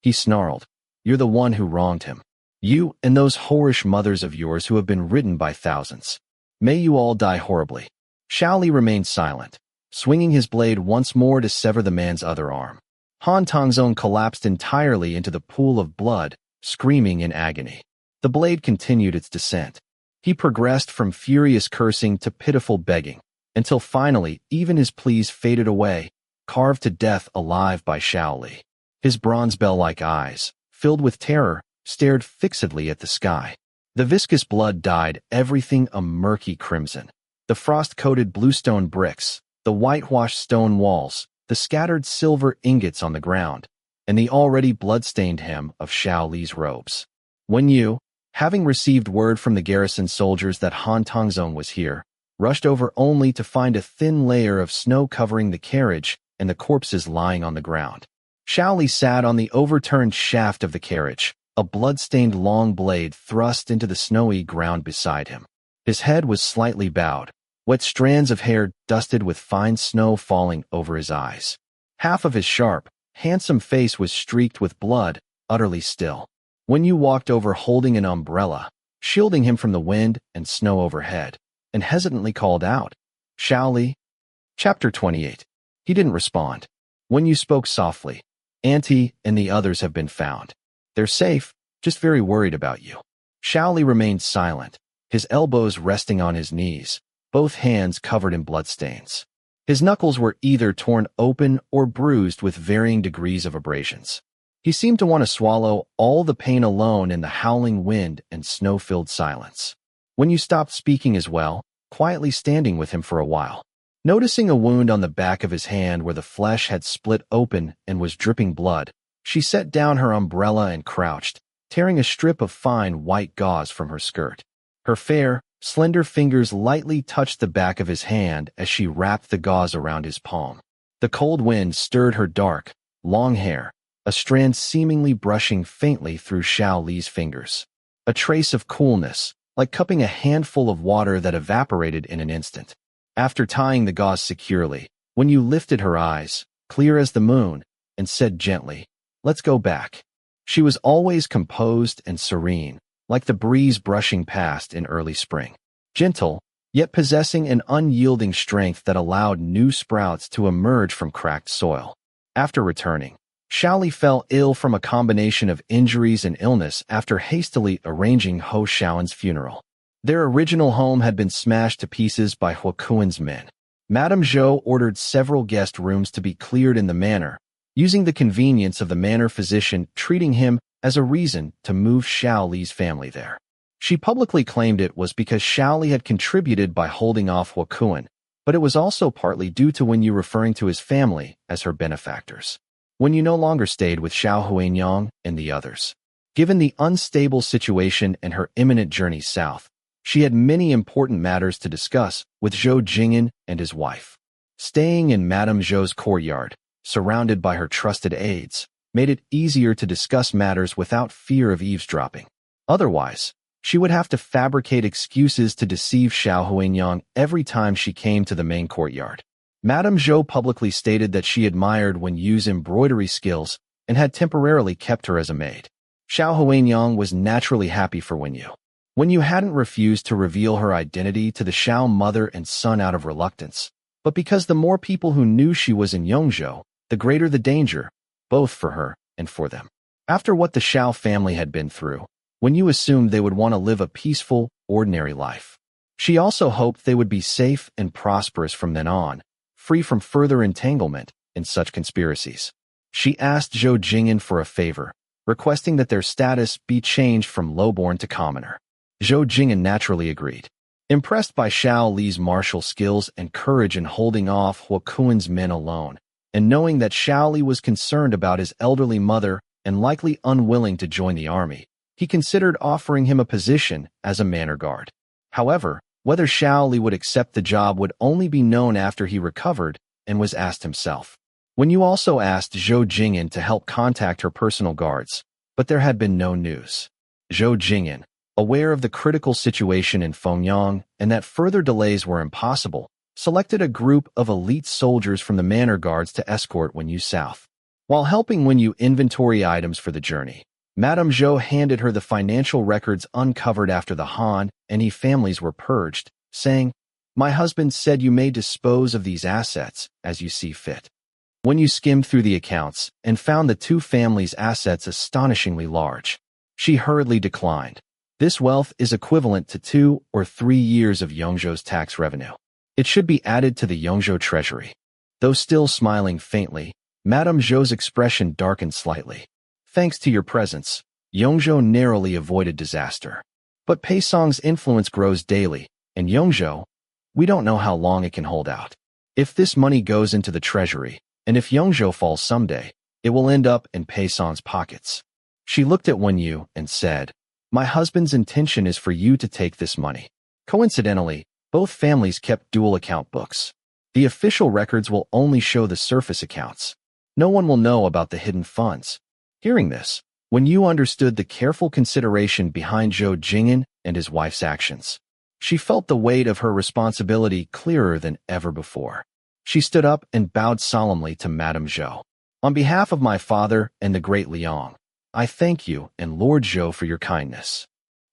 He snarled, "You're the one who wronged him. You and those whorish mothers of yours who have been ridden by thousands. May you all die horribly." Xiao Li remained silent, swinging his blade once more to sever the man's other arm. Han Tongzong collapsed entirely into the pool of blood, screaming in agony. The blade continued its descent. He progressed from furious cursing to pitiful begging, until finally even his pleas faded away, carved to death alive by Xiao Li. His bronze bell-like eyes, filled with terror, stared fixedly at the sky. The viscous blood dyed everything a murky crimson. The frost-coated bluestone bricks, the whitewashed stone walls, the scattered silver ingots on the ground, and the already blood-stained hem of Xiao Li's robes. Wen Yu, having received word from the garrison soldiers that Han Tongzong was here, rushed over only to find a thin layer of snow covering the carriage and the corpses lying on the ground. Xiao Li sat on the overturned shaft of the carriage, a blood-stained long blade thrust into the snowy ground beside him. His head was slightly bowed, wet strands of hair dusted with fine snow falling over his eyes. Half of his sharp, handsome face was streaked with blood, utterly still. Wen Yu walked over holding an umbrella, shielding him from the wind and snow overhead, and hesitantly called out, "Xiao Li?" Chapter 28. He didn't respond. Wen Yu spoke softly, "Auntie and the others have been found. They're safe, just very worried about you." Xiao Li remained silent, his elbows resting on his knees, both hands covered in bloodstains. His knuckles were either torn open or bruised with varying degrees of abrasions. He seemed to want to swallow all the pain alone in the howling wind and snow-filled silence. Wen Yu stopped speaking as well, quietly standing with him for a while. Noticing a wound on the back of his hand where the flesh had split open and was dripping blood, she set down her umbrella and crouched, tearing a strip of fine white gauze from her skirt. Her fair, slender fingers lightly touched the back of his hand as she wrapped the gauze around his palm. The cold wind stirred her dark, long hair, a strand seemingly brushing faintly through Xiao Li's fingers. A trace of coolness, like cupping a handful of water that evaporated in an instant. After tying the gauze securely, Wen Yu lifted her eyes, clear as the moon, and said gently, "Let's go back." She was always composed and serene, like the breeze brushing past in early spring. Gentle, yet possessing an unyielding strength that allowed new sprouts to emerge from cracked soil. After returning, Xiao Li fell ill from a combination of injuries and illness after hastily arranging Ho Xiaoan's funeral. Their original home had been smashed to pieces by Huokuan's men. Madame Zhou ordered several guest rooms to be cleared in the manor, using the convenience of the manor physician treating him as a reason to move Xiao Li's family there. She publicly claimed it was because Xiao Li had contributed by holding off Huokuan, but it was also partly due to Wen Yu referring to his family as her benefactors. Wen Yu no longer stayed with Xiao Huanyang and the others. Given the unstable situation and her imminent journey south, she had many important matters to discuss with Zhou Jing'an and his wife. Staying in Madame Zhou's courtyard, surrounded by her trusted aides, made it easier to discuss matters without fear of eavesdropping. Otherwise, she would have to fabricate excuses to deceive Xiao Huanyang every time she came to the main courtyard. Madame Zhou publicly stated that she admired Wen Yu's embroidery skills and had temporarily kept her as a maid. Xiao Huanyang was naturally happy for Wen Yu. Wen Yu hadn't refused to reveal her identity to the Xiao mother and son out of reluctance, but because the more people who knew she was in Yongzhou, the greater the danger, both for her and for them. After what the Xiao family had been through, Wen Yu assumed they would want to live a peaceful, ordinary life. She also hoped they would be safe and prosperous from then on, free from further entanglement in such conspiracies. She asked Zhou Jing'an for a favor, requesting that their status be changed from lowborn to commoner. Zhou Jing'an naturally agreed. Impressed by Xiao Li's martial skills and courage in holding off Huokuan's men alone, and knowing that Xiao Li was concerned about his elderly mother and likely unwilling to join the army, he considered offering him a position as a manor guard. However, whether Xiao Li would accept the job would only be known after he recovered and was asked himself. Wen Yu also asked Zhou Jing'an to help contact her personal guards, but there had been no news. Zhou Jing'an, aware of the critical situation in Fengyang and that further delays were impossible, selected a group of elite soldiers from the manor guards to escort Wen Yu south. While helping Wen Yu inventory items for the journey, Madame Zhou handed her the financial records uncovered after the Han and He families were purged, saying, "My husband said you may dispose of these assets as you see fit." Wen Yu skimmed through the accounts and found the two families' assets astonishingly large. She hurriedly declined. This wealth is equivalent to 2 or 3 years of Yongzhou's tax revenue. It should be added to the Yongzhou treasury. Though still smiling faintly, Madame Zhou's expression darkened slightly. Thanks to your presence, Yongzhou narrowly avoided disaster. But Peisong's influence grows daily, and Yongzhou, we don't know how long it can hold out. If this money goes into the treasury, and if Yongzhou falls someday, it will end up in Peisong's pockets. She looked at Wen Yu and said, my husband's intention is for you to take this money. Coincidentally, both families kept dual account books. The official records will only show the surface accounts. No one will know about the hidden funds. Hearing this, Wen Yu understood the careful consideration behind Zhou Jing'an and his wife's actions. She felt the weight of her responsibility clearer than ever before. She stood up and bowed solemnly to Madame Zhou. On behalf of my father and the great Liang, I thank you and Lord Zhou for your kindness.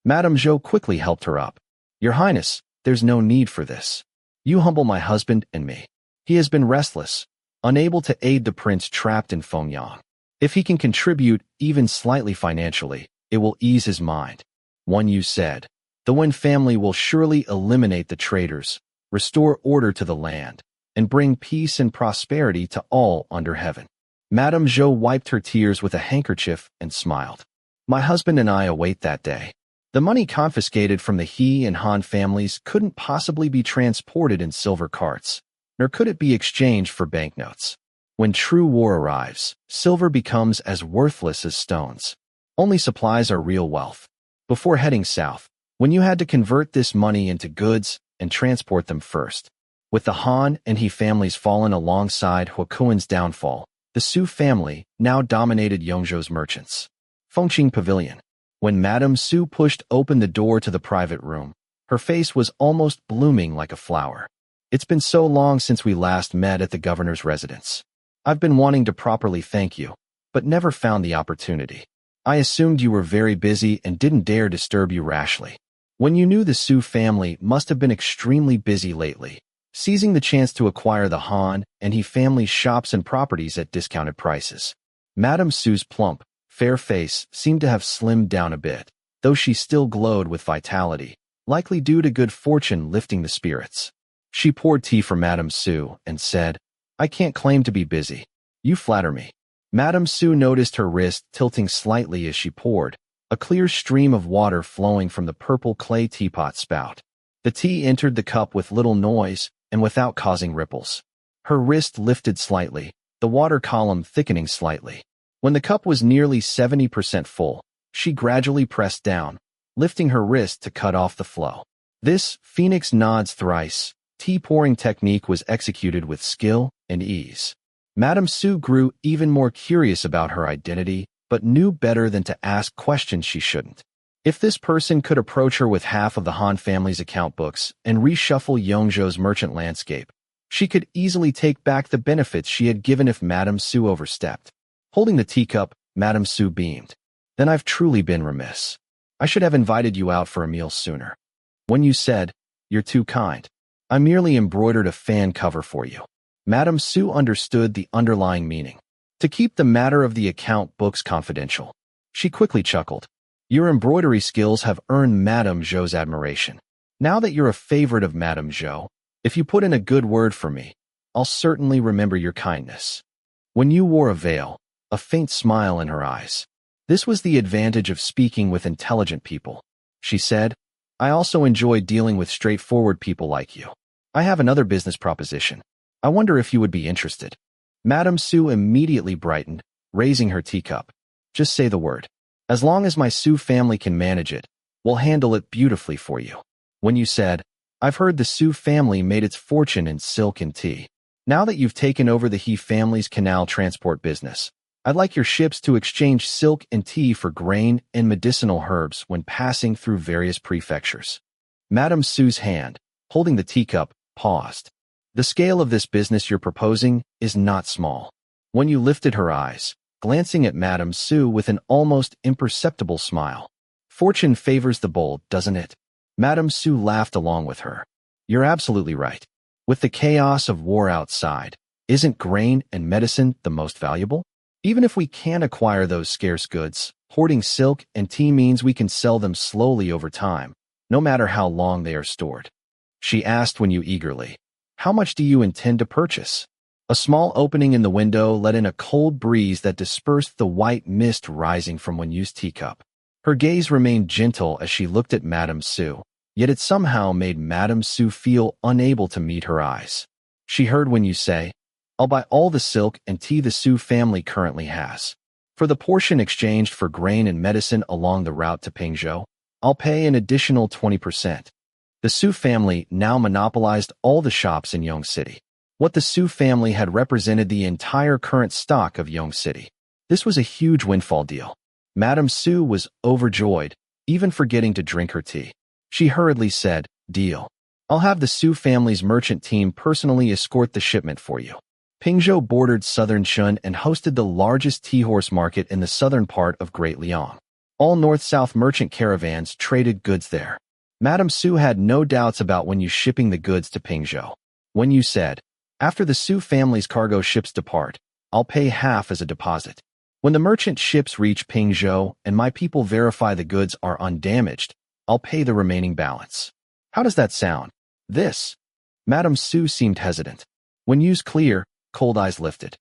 Madame Zhou quickly helped her up. Your Highness, there's no need for this. You humble my husband and me. He has been restless, unable to aid the prince trapped in Fengyang. If he can contribute even slightly financially, it will ease his mind. Wen Yu said, the Wen family will surely eliminate the traitors, restore order to the land, and bring peace and prosperity to all under heaven. Madame Zhou wiped her tears with a handkerchief and smiled. My husband and I await that day. The money confiscated from the He and Han families couldn't possibly be transported in silver carts, nor could it be exchanged for banknotes. When true war arrives, silver becomes as worthless as stones. Only supplies are real wealth. Before heading south, when you had to convert this money into goods and transport them first. With the Han and He families fallen alongside Huokuan's downfall, the Su family now dominated Yongzhou's merchants. Fengqing Pavilion. When Madame Su pushed open the door to the private room, her face was almost blooming like a flower. It's been so long since we last met at the governor's residence. I've been wanting to properly thank you, but never found the opportunity. I assumed you were very busy and didn't dare disturb you rashly. When you knew the Su family must have been extremely busy lately, seizing the chance to acquire the Han and He family's shops and properties at discounted prices. Madame Su's plump, fair face seemed to have slimmed down a bit, though she still glowed with vitality, likely due to good fortune lifting the spirits. She poured tea for Madame Su and said, I can't claim to be busy. You flatter me. Madame Su noticed her wrist tilting slightly as she poured, a clear stream of water flowing from the purple clay teapot spout. The tea entered the cup with little noise and without causing ripples. Her wrist lifted slightly, the water column thickening slightly. When the cup was nearly 70% full, she gradually pressed down, lifting her wrist to cut off the flow. This phoenix nods thrice tea pouring technique was executed with skill and ease. Madame Su grew even more curious about her identity, but knew better than to ask questions she shouldn't. If this person could approach her with half of the Han family's account books and reshuffle Yongzhou's merchant landscape, she could easily take back the benefits she had given if Madame Su overstepped. Holding the teacup, Madame Su beamed. Then I've truly been remiss. I should have invited you out for a meal sooner. When you said, you're too kind, I merely embroidered a fan cover for you. Madame Su understood the underlying meaning. To keep the matter of the account books confidential. She quickly chuckled. Your embroidery skills have earned Madame Zhou's admiration. Now that you're a favorite of Madame Zhou, if you put in a good word for me, I'll certainly remember your kindness. When you wore a veil, a faint smile in her eyes. This was the advantage of speaking with intelligent people. She said, I also enjoy dealing with straightforward people like you. I have another business proposition. I wonder if you would be interested. Madame Su immediately brightened, raising her teacup. Just say the word. As long as my Su family can manage it, we'll handle it beautifully for you. When you said, I've heard the Su family made its fortune in silk and tea. Now that you've taken over the He family's canal transport business, I'd like your ships to exchange silk and tea for grain and medicinal herbs when passing through various prefectures. Madame Su's hand, holding the teacup, paused. The scale of this business you're proposing is not small. When you lifted her eyes, glancing at Madame Su with an almost imperceptible smile. Fortune favors the bold, doesn't it? Madame Su laughed along with her. You're absolutely right. With the chaos of war outside, Isn't grain and medicine the most valuable? Even if we can't acquire those scarce goods, hoarding silk and tea means we can sell them slowly over time, no matter how long they are stored. She asked Wen Yu eagerly, "How much do you intend to purchase?" A small opening in the window let in a cold breeze that dispersed the white mist rising from Wen Yu's teacup. Her gaze remained gentle as she looked at Madame Su, yet it somehow made Madame Su feel unable to meet her eyes. She heard Wen Yu say, "I'll buy all the silk and tea the Su family currently has. For the portion exchanged for grain and medicine along the route to Pingzhou, I'll pay an additional 20%. The Su family now monopolized all the shops in Yong City. What the Su family had represented the entire current stock of Yong City. This was a huge windfall deal. Madame Su was overjoyed, even forgetting to drink her tea. She hurriedly said, "Deal. I'll have the Su family's merchant team personally escort the shipment for you." Pingzhou bordered southern Shun and hosted the largest tea horse market in the southern part of Great Liang. All north-south merchant caravans traded goods there. Madame Su had no doubts about Wen Yu shipping the goods to Pingzhou. Wen Yu said, "After the Su family's cargo ships depart, I'll pay half as a deposit. When the merchant ships reach Pingzhou and my people verify the goods are undamaged, I'll pay the remaining balance." How does that sound? This? Madame Su seemed hesitant. Wen Yu's clear, cold eyes lifted.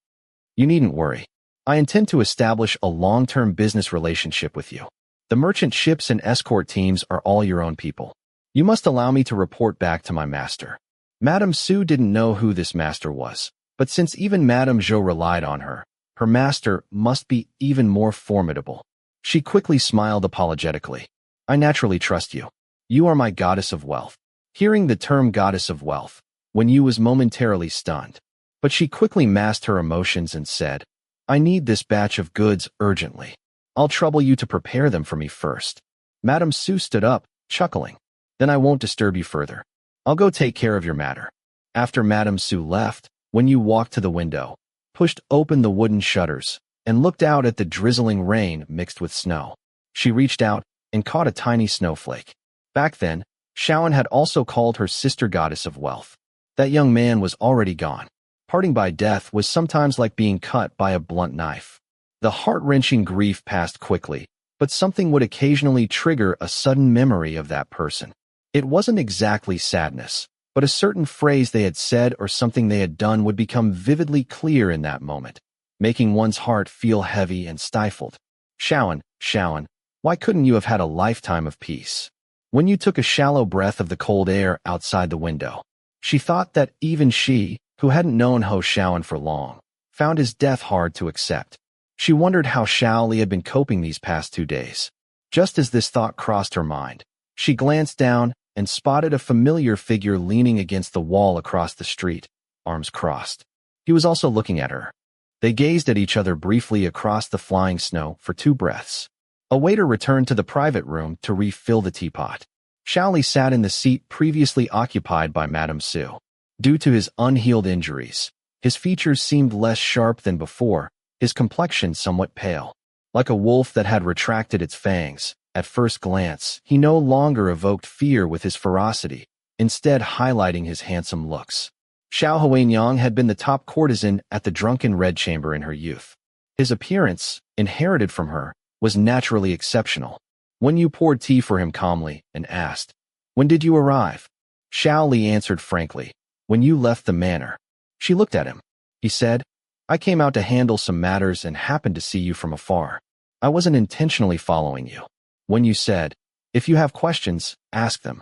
"You needn't worry. I intend to establish a long-term business relationship with you. The merchant ships and escort teams are all your own people. You must allow me to report back to my master." Madame Su didn't know who this master was, but since even Madame Zhou relied on her, her master must be even more formidable. She quickly smiled apologetically. "I naturally trust you. You are my goddess of wealth." Hearing the term goddess of wealth, Wen Yu was momentarily stunned. But she quickly masked her emotions and said, "I need this batch of goods urgently. I'll trouble you to prepare them for me first." Madame Su stood up, chuckling. "Then I won't disturb you further. I'll go take care of your matter." After Madame Su left, Wen Yu walked to the window, pushed open the wooden shutters, and looked out at the drizzling rain mixed with snow. She reached out and caught a tiny snowflake. Back then, Xiaoan had also called her sister goddess of wealth. That young man was already gone. Parting by death was sometimes like being cut by a blunt knife. The heart-wrenching grief passed quickly, but something would occasionally trigger a sudden memory of that person. It wasn't exactly sadness, but a certain phrase they had said or something they had done would become vividly clear in that moment, making one's heart feel heavy and stifled. "Xiaoan, Xiaoan, why couldn't you have had a lifetime of peace?" Wen Yu took a shallow breath of the cold air outside the window. She thought that even she, who hadn't known Ho Xiaoan for long, found his death hard to accept. She wondered how Xiao Li had been coping these past 2 days. Just as this thought crossed her mind, she glanced down and spotted a familiar figure leaning against the wall across the street, arms crossed. He was also looking at her. They gazed at each other briefly across the flying snow for 2 breaths. A waiter returned to the private room to refill the teapot. Xiao Li sat in the seat previously occupied by Madame Su. Due to his unhealed injuries, his features seemed less sharp than before, his complexion somewhat pale. Like a wolf that had retracted its fangs, at first glance, he no longer evoked fear with his ferocity, instead highlighting his handsome looks. Xiao Huanyang had been the top courtesan at the Drunken Red Chamber in her youth. His appearance, inherited from her, was naturally exceptional. Wen Yu poured tea for him calmly and asked, "When did you arrive?" Xiao Li answered frankly, "When you left the manor." She looked at him. He said, "I came out to handle some matters and happened to see you from afar. I wasn't intentionally following you." Wen Yu said, "If you have questions, ask them."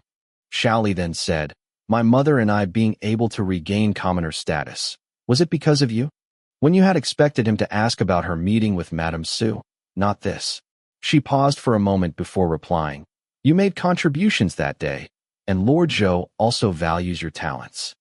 Xiao Li then said, "My mother and I being able to regain commoner status, was it because of you?" Wen Yu had expected him to ask about her meeting with Madame Su, not this. She paused for a moment before replying, "You made contributions that day, and Lord Zhou also values your talents."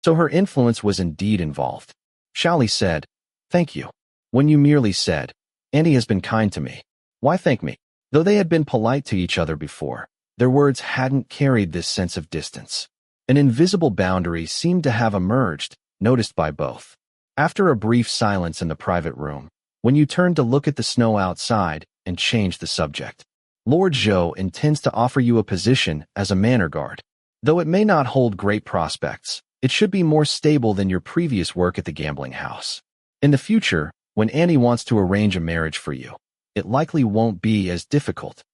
So her influence was indeed involved. Xiao Li said, "Thank you." Wen Yu merely said, "Auntie has been kind to me. Why thank me?" Though they had been polite to each other before, their words hadn't carried this sense of distance. An invisible boundary seemed to have emerged, noticed by both. After a brief silence in the private room, Wen Yu turned to look at the snow outside and changed the subject. "Lord Zhou intends to offer you a position as a manor guard. Though it may not hold great prospects, It should be more stable than your previous work at the gambling house. In the future, when Annie wants to arrange a marriage for you, it likely won't be as difficult.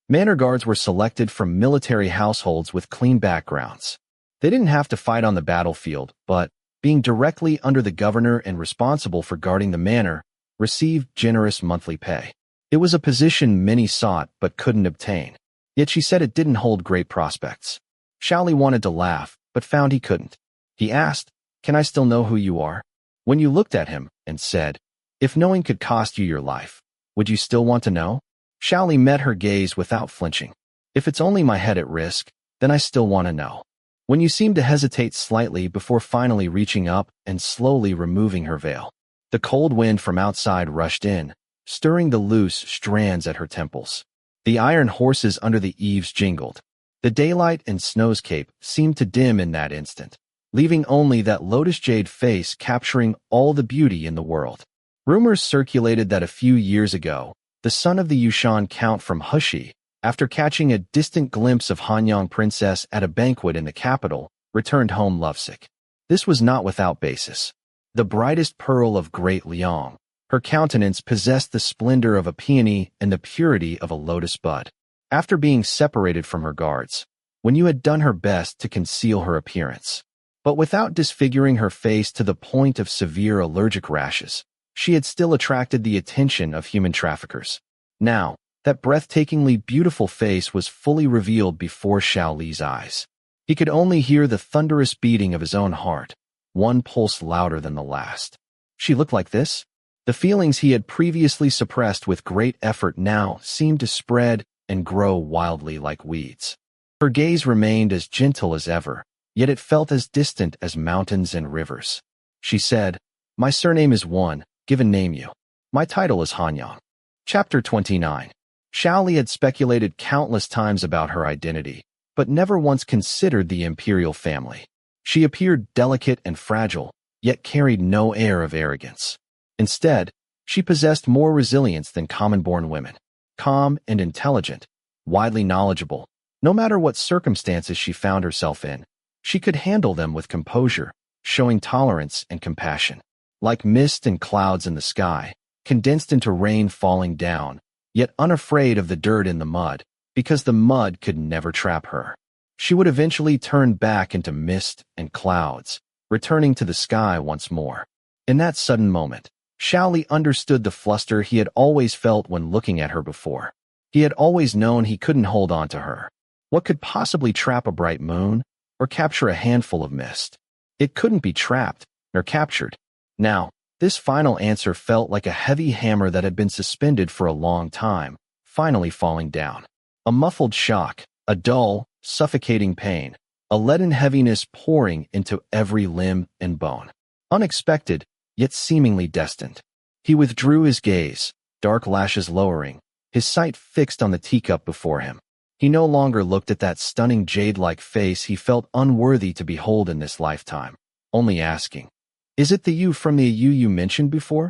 Manor guards were selected from military households with clean backgrounds. They didn't have to fight on the battlefield, but, being directly under the governor and responsible for guarding the manor, received generous monthly pay. It was a position many sought but couldn't obtain. Yet she said it didn't hold great prospects. Xiao Li wanted to laugh, but found he couldn't. He asked, "Can I still know who you are?" Wen Yu looked at him and said, "If knowing could cost you your life, would you still want to know?" Xiao Li met her gaze without flinching. "If it's only my head at risk, then I still want to know." Wen Yu seemed to hesitate slightly before finally reaching up and slowly removing her veil. The cold wind from outside rushed in, stirring the loose strands at her temples. The iron horses under the eaves jingled. The daylight and snow's cape seemed to dim in that instant, leaving only that lotus jade face capturing all the beauty in the world. Rumors circulated that a few years ago, the son of the Yushan Count from Heshi, after catching a distant glimpse of Hanyang princess at a banquet in the capital, returned home lovesick. This was not without basis. The brightest pearl of Great Liang, her countenance possessed the splendor of a peony and the purity of a lotus bud. After being separated from her guards, Wen Yu had done her best to conceal her appearance, but without disfiguring her face to the point of severe allergic rashes, she had still attracted the attention of human traffickers. Now, that breathtakingly beautiful face was fully revealed before Xiao Li's eyes. He could only hear the thunderous beating of his own heart, one pulse louder than the last. She looked like this? The feelings he had previously suppressed with great effort now seemed to spread and grow wildly like weeds. Her gaze remained as gentle as ever, yet it felt as distant as mountains and rivers. She said, "My surname is Wen, given name Yu. My title is Hanyang." Chapter 29. Xiao Li had speculated countless times about her identity, but never once considered the imperial family. She appeared delicate and fragile, yet carried no air of arrogance. Instead, she possessed more resilience than common-born women. Calm and intelligent, widely knowledgeable, no matter what circumstances she found herself in, she could handle them with composure, showing tolerance and compassion. Like mist and clouds in the sky, condensed into rain falling down, yet unafraid of the dirt in the mud, because the mud could never trap her. She would eventually turn back into mist and clouds, returning to the sky once more. In that sudden moment, Xiao Li understood the fluster he had always felt when looking at her before. He had always known he couldn't hold on to her. What could possibly trap a bright moon, or capture a handful of mist? It couldn't be trapped, nor captured. Now, this final answer felt like a heavy hammer that had been suspended for a long time, finally falling down. A muffled shock, a dull, suffocating pain, a leaden heaviness pouring into every limb and bone. Unexpected, yet seemingly destined. He withdrew his gaze, dark lashes lowering, his sight fixed on the teacup before him. He no longer looked at that stunning jade-like face he felt unworthy to behold in this lifetime, only asking, "Is it the you from the Yu you mentioned before?"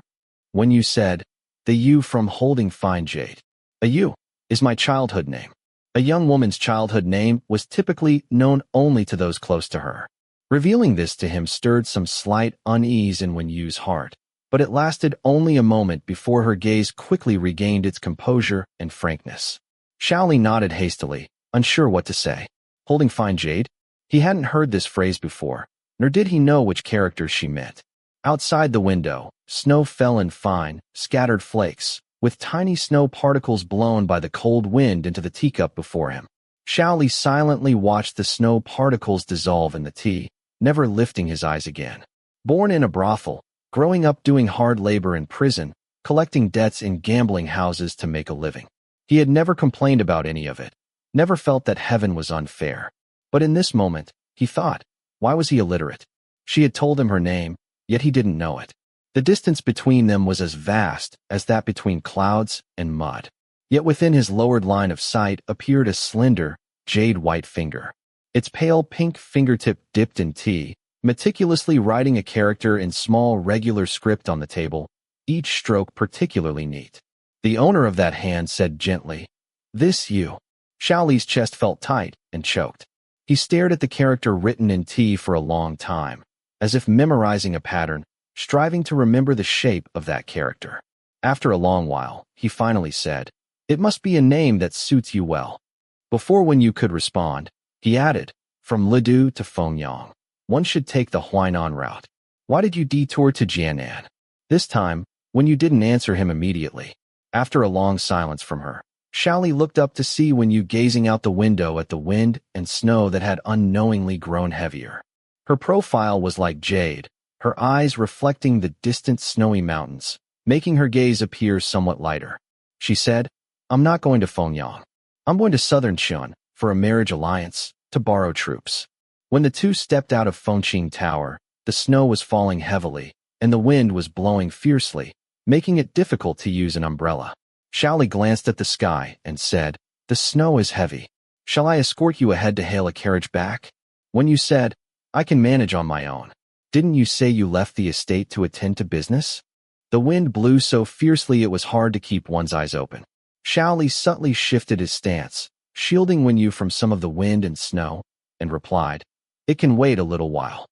When you said, "The Yu from holding fine jade." A Yu is my childhood name. A young woman's childhood name was typically known only to those close to her. Revealing this to him stirred some slight unease in Wen Yu's heart, but it lasted only a moment before her gaze quickly regained its composure and frankness. Xiao Li nodded hastily, unsure what to say. Holding fine jade? He hadn't heard this phrase before, nor did he know which characters she meant. Outside the window, snow fell in fine, scattered flakes, with tiny snow particles blown by the cold wind into the teacup before him. Xiao Li silently watched the snow particles dissolve in the tea, never lifting his eyes again. Born in a brothel, growing up doing hard labor in prison, collecting debts in gambling houses to make a living. He had never complained about any of it, never felt that heaven was unfair. But in this moment, he thought, why was he illiterate? She had told him her name, yet he didn't know it. The distance between them was as vast as that between clouds and mud. Yet within his lowered line of sight appeared a slender, jade-white finger. Its pale pink fingertip dipped in tea, meticulously writing a character in small regular script on the table, each stroke particularly neat. The owner of that hand said gently, "This you." Xiao Li's chest felt tight and choked. He stared at the character written in tea for a long time, as if memorizing a pattern, striving to remember the shape of that character. After a long while, he finally said, "It must be a name that suits you well." Before Wen Yu could respond, he added, "From Lidu to Fengyang, one should take the Huainan route. Why did you detour to Jianan?" This time, Wen Yu didn't answer him immediately. After a long silence from her, Xiao Li looked up to see Wen Yu gazing out the window at the wind and snow that had unknowingly grown heavier. Her profile was like jade, her eyes reflecting the distant snowy mountains, making her gaze appear somewhat lighter. She said, "I'm not going to Fengyang. I'm going to southern Tuan for a marriage alliance, to borrow troops." When the two stepped out of Fengqing Tower, the snow was falling heavily, and the wind was blowing fiercely, making it difficult to use an umbrella. Xiao Li glanced at the sky and said, "The snow is heavy. Shall I escort you ahead to hail a carriage back?" When you said, "I can manage on my own. Didn't you say you left the estate to attend to business?" The wind blew so fiercely it was hard to keep one's eyes open. Xiao Li subtly shifted his stance, shielding Wen Yu from some of the wind and snow, and replied, "It can wait a little while."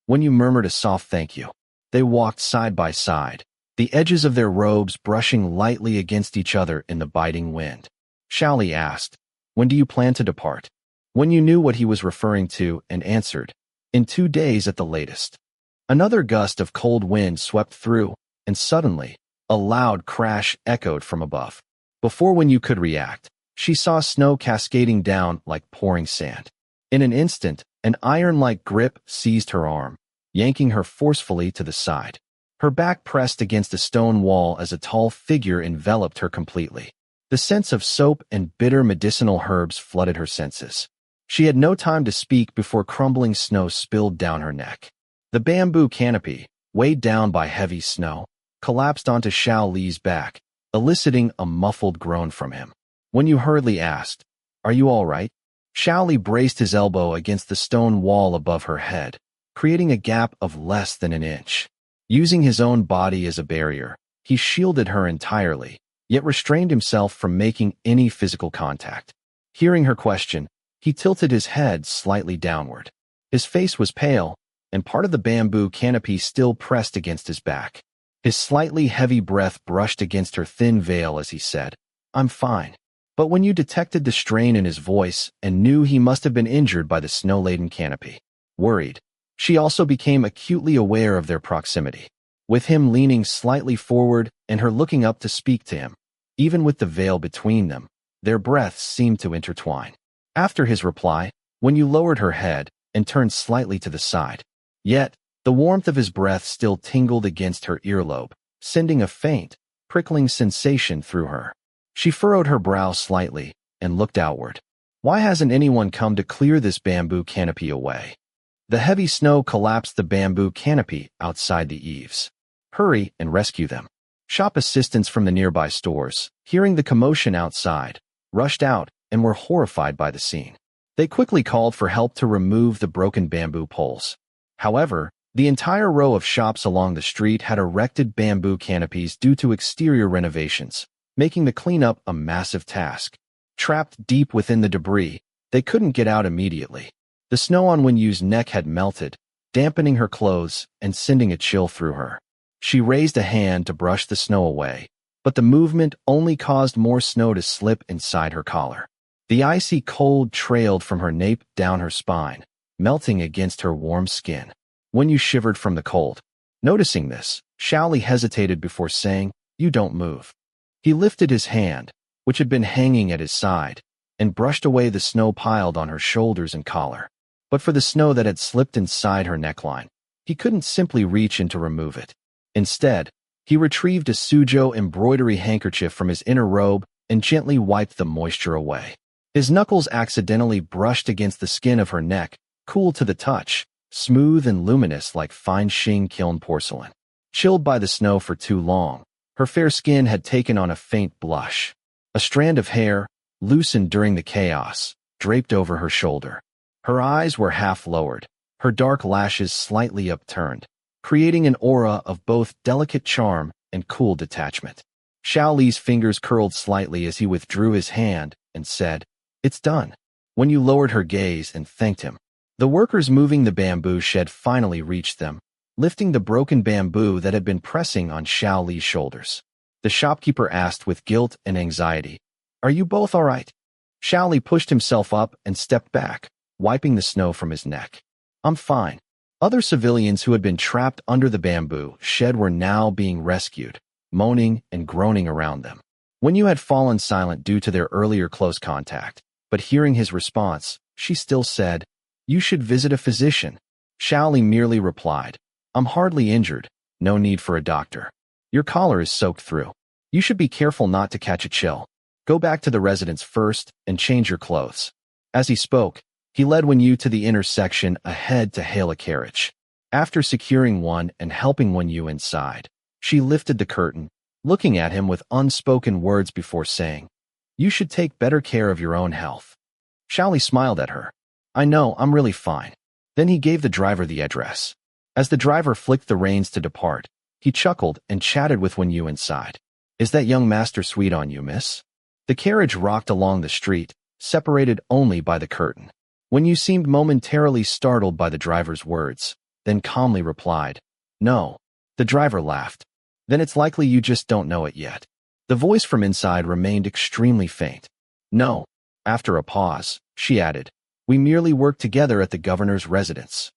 Wen Yu murmured a soft thank you. They walked side by side, the edges of their robes brushing lightly against each other in the biting wind. Xiao Li asked, "When do you plan to depart?" Wen Yu knew what he was referring to and answered, "In 2 days at the latest." Another gust of cold wind swept through, and suddenly, a loud crash echoed from above. Before Wen Yu could react, she saw snow cascading down like pouring sand. In an instant, an iron-like grip seized her arm, yanking her forcefully to the side. Her back pressed against a stone wall as a tall figure enveloped her completely. The scents of soap and bitter medicinal herbs flooded her senses. She had no time to speak before crumbling snow spilled down her neck. The bamboo canopy, weighed down by heavy snow, collapsed onto Xiao Li's back, eliciting a muffled groan from him. Wen Yu hurriedly asked, "Are you all right?" Xiao Li braced his elbow against the stone wall above her head, creating a gap of less than an inch. Using his own body as a barrier, he shielded her entirely, yet restrained himself from making any physical contact. Hearing her question, he tilted his head slightly downward. His face was pale, and part of the bamboo canopy still pressed against his back. His slightly heavy breath brushed against her thin veil as he said, "I'm fine." But when you detected the strain in his voice and knew he must have been injured by the snow-laden canopy, worried, she also became acutely aware of their proximity. With him leaning slightly forward and her looking up to speak to him, even with the veil between them, their breaths seemed to intertwine. After his reply, Wen Yu lowered her head and turned slightly to the side. Yet, the warmth of his breath still tingled against her earlobe, sending a faint, prickling sensation through her. She furrowed her brow slightly and looked outward. Why hasn't anyone come to clear this bamboo canopy away? The heavy snow collapsed the bamboo canopy outside the eaves. Hurry and rescue them. Shop assistants from the nearby stores, hearing the commotion outside, rushed out and were horrified by the scene. They quickly called for help to remove the broken bamboo poles. However, the entire row of shops along the street had erected bamboo canopies due to exterior renovations, making the cleanup a massive task. Trapped deep within the debris, they couldn't get out immediately. The snow on Wen Yu's neck had melted, dampening her clothes and sending a chill through her. She raised a hand to brush the snow away, but the movement only caused more snow to slip inside her collar. The icy cold trailed from her nape down her spine, melting against her warm skin. Wen Yu shivered from the cold. Noticing this, Xiao Li hesitated before saying, "You don't move." He lifted his hand, which had been hanging at his side, and brushed away the snow piled on her shoulders and collar. But for the snow that had slipped inside her neckline, he couldn't simply reach in to remove it. Instead, he retrieved a suzhou embroidery handkerchief from his inner robe and gently wiped the moisture away. His knuckles accidentally brushed against the skin of her neck, cool to the touch, smooth and luminous like fine Xing kiln porcelain. Chilled by the snow for too long, her fair skin had taken on a faint blush. A strand of hair, loosened during the chaos, draped over her shoulder. Her eyes were half lowered, her dark lashes slightly upturned, creating an aura of both delicate charm and cool detachment. Xiao Li's fingers curled slightly as he withdrew his hand and said, "It's done." Wen Yu lowered her gaze and thanked him. The workers moving the bamboo shed finally reached them, lifting the broken bamboo that had been pressing on Xiao Li's shoulders. The shopkeeper asked with guilt and anxiety, "Are you both all right?" Xiao Li pushed himself up and stepped back, wiping the snow from his neck. "I'm fine." Other civilians who had been trapped under the bamboo shed were now being rescued, moaning and groaning around them. Wen Yu had fallen silent due to their earlier close contact, but hearing his response, she still said, "You should visit a physician." Xiao Li merely replied, "I'm hardly injured, no need for a doctor. Your collar is soaked through. You should be careful not to catch a chill. Go back to the residence first and change your clothes." As he spoke, he led Wen Yu to the intersection ahead to hail a carriage. After securing one and helping Wen Yu inside, she lifted the curtain, looking at him with unspoken words before saying, "You should take better care of your own health." Xiao Li smiled at her. "I know, I'm really fine." Then he gave the driver the address. As the driver flicked the reins to depart, he chuckled and chatted with Wen Yu inside. "Is that young master sweet on you, miss?" The carriage rocked along the street, separated only by the curtain. Wen Yu seemed momentarily startled by the driver's words, then calmly replied, "No." The driver laughed. "Then it's likely you just don't know it yet." The voice from inside remained extremely faint. "No." After a pause, she added, "We merely work together at the governor's residence."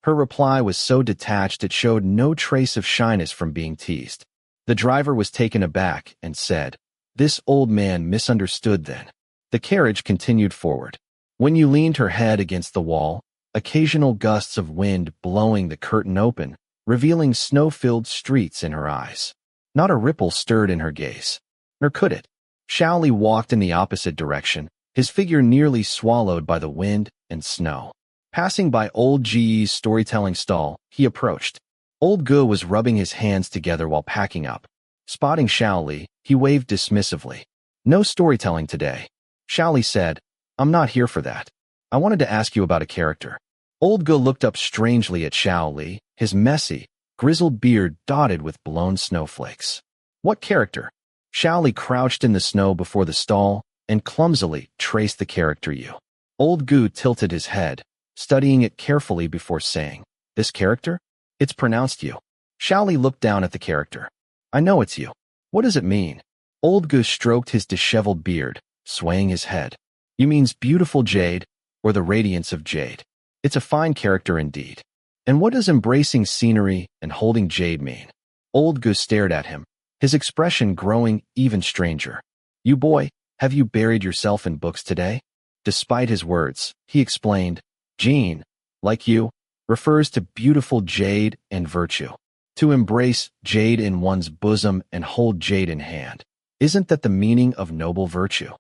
Her reply was so detached it showed no trace of shyness from being teased. The driver was taken aback and said, "This old man misunderstood then." The carriage continued forward. Wen Yu leaned her head against the wall, occasional gusts of wind blowing the curtain open, revealing snow-filled streets in her eyes. Not a ripple stirred in her gaze. Nor could it. Xiao Li walked in the opposite direction, his figure nearly swallowed by the wind and snow. Passing by old Gui's storytelling stall, he approached. Old Gui was rubbing his hands together while packing up. Spotting Xiao Li, he waved dismissively. "No storytelling today." Xiao Li said, "I'm not here for that. I wanted to ask you about a character." Old Gui looked up strangely at Xiao Li, his messy, grizzled beard dotted with blown snowflakes. "What character?" Xiao Li crouched in the snow before the stall and clumsily traced the character Yu. Old Gui tilted his head, studying it carefully before saying, "This character? It's pronounced Yu." Xiao Li looked down at the character. "I know it's Yu. What does it mean?" Old Gui stroked his disheveled beard, swaying his head. "You means beautiful jade, or the radiance of jade. It's a fine character indeed. And what does embracing scenery and holding jade mean?" Old Gui stared at him, his expression growing even stranger. "You boy, have you buried yourself in books today?" Despite his words, he explained, "Jean, like you, refers to beautiful jade and virtue. To embrace jade in one's bosom and hold jade in hand. Isn't that the meaning of noble virtue?"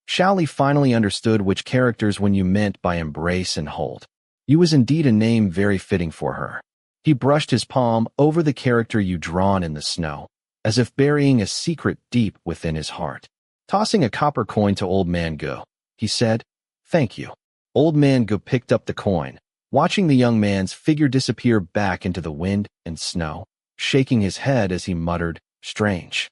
Xiao Li finally understood which characters Wen Yu meant by embrace and hold. Yu was indeed a name very fitting for her. He brushed his palm over the character Yu drawn in the snow, as if burying a secret deep within his heart. Tossing a copper coin to Old Man Gui, he said, "Thank you." Old Man Gui picked up the coin, watching the young man's figure disappear back into the wind and snow, shaking his head as he muttered, "Strange."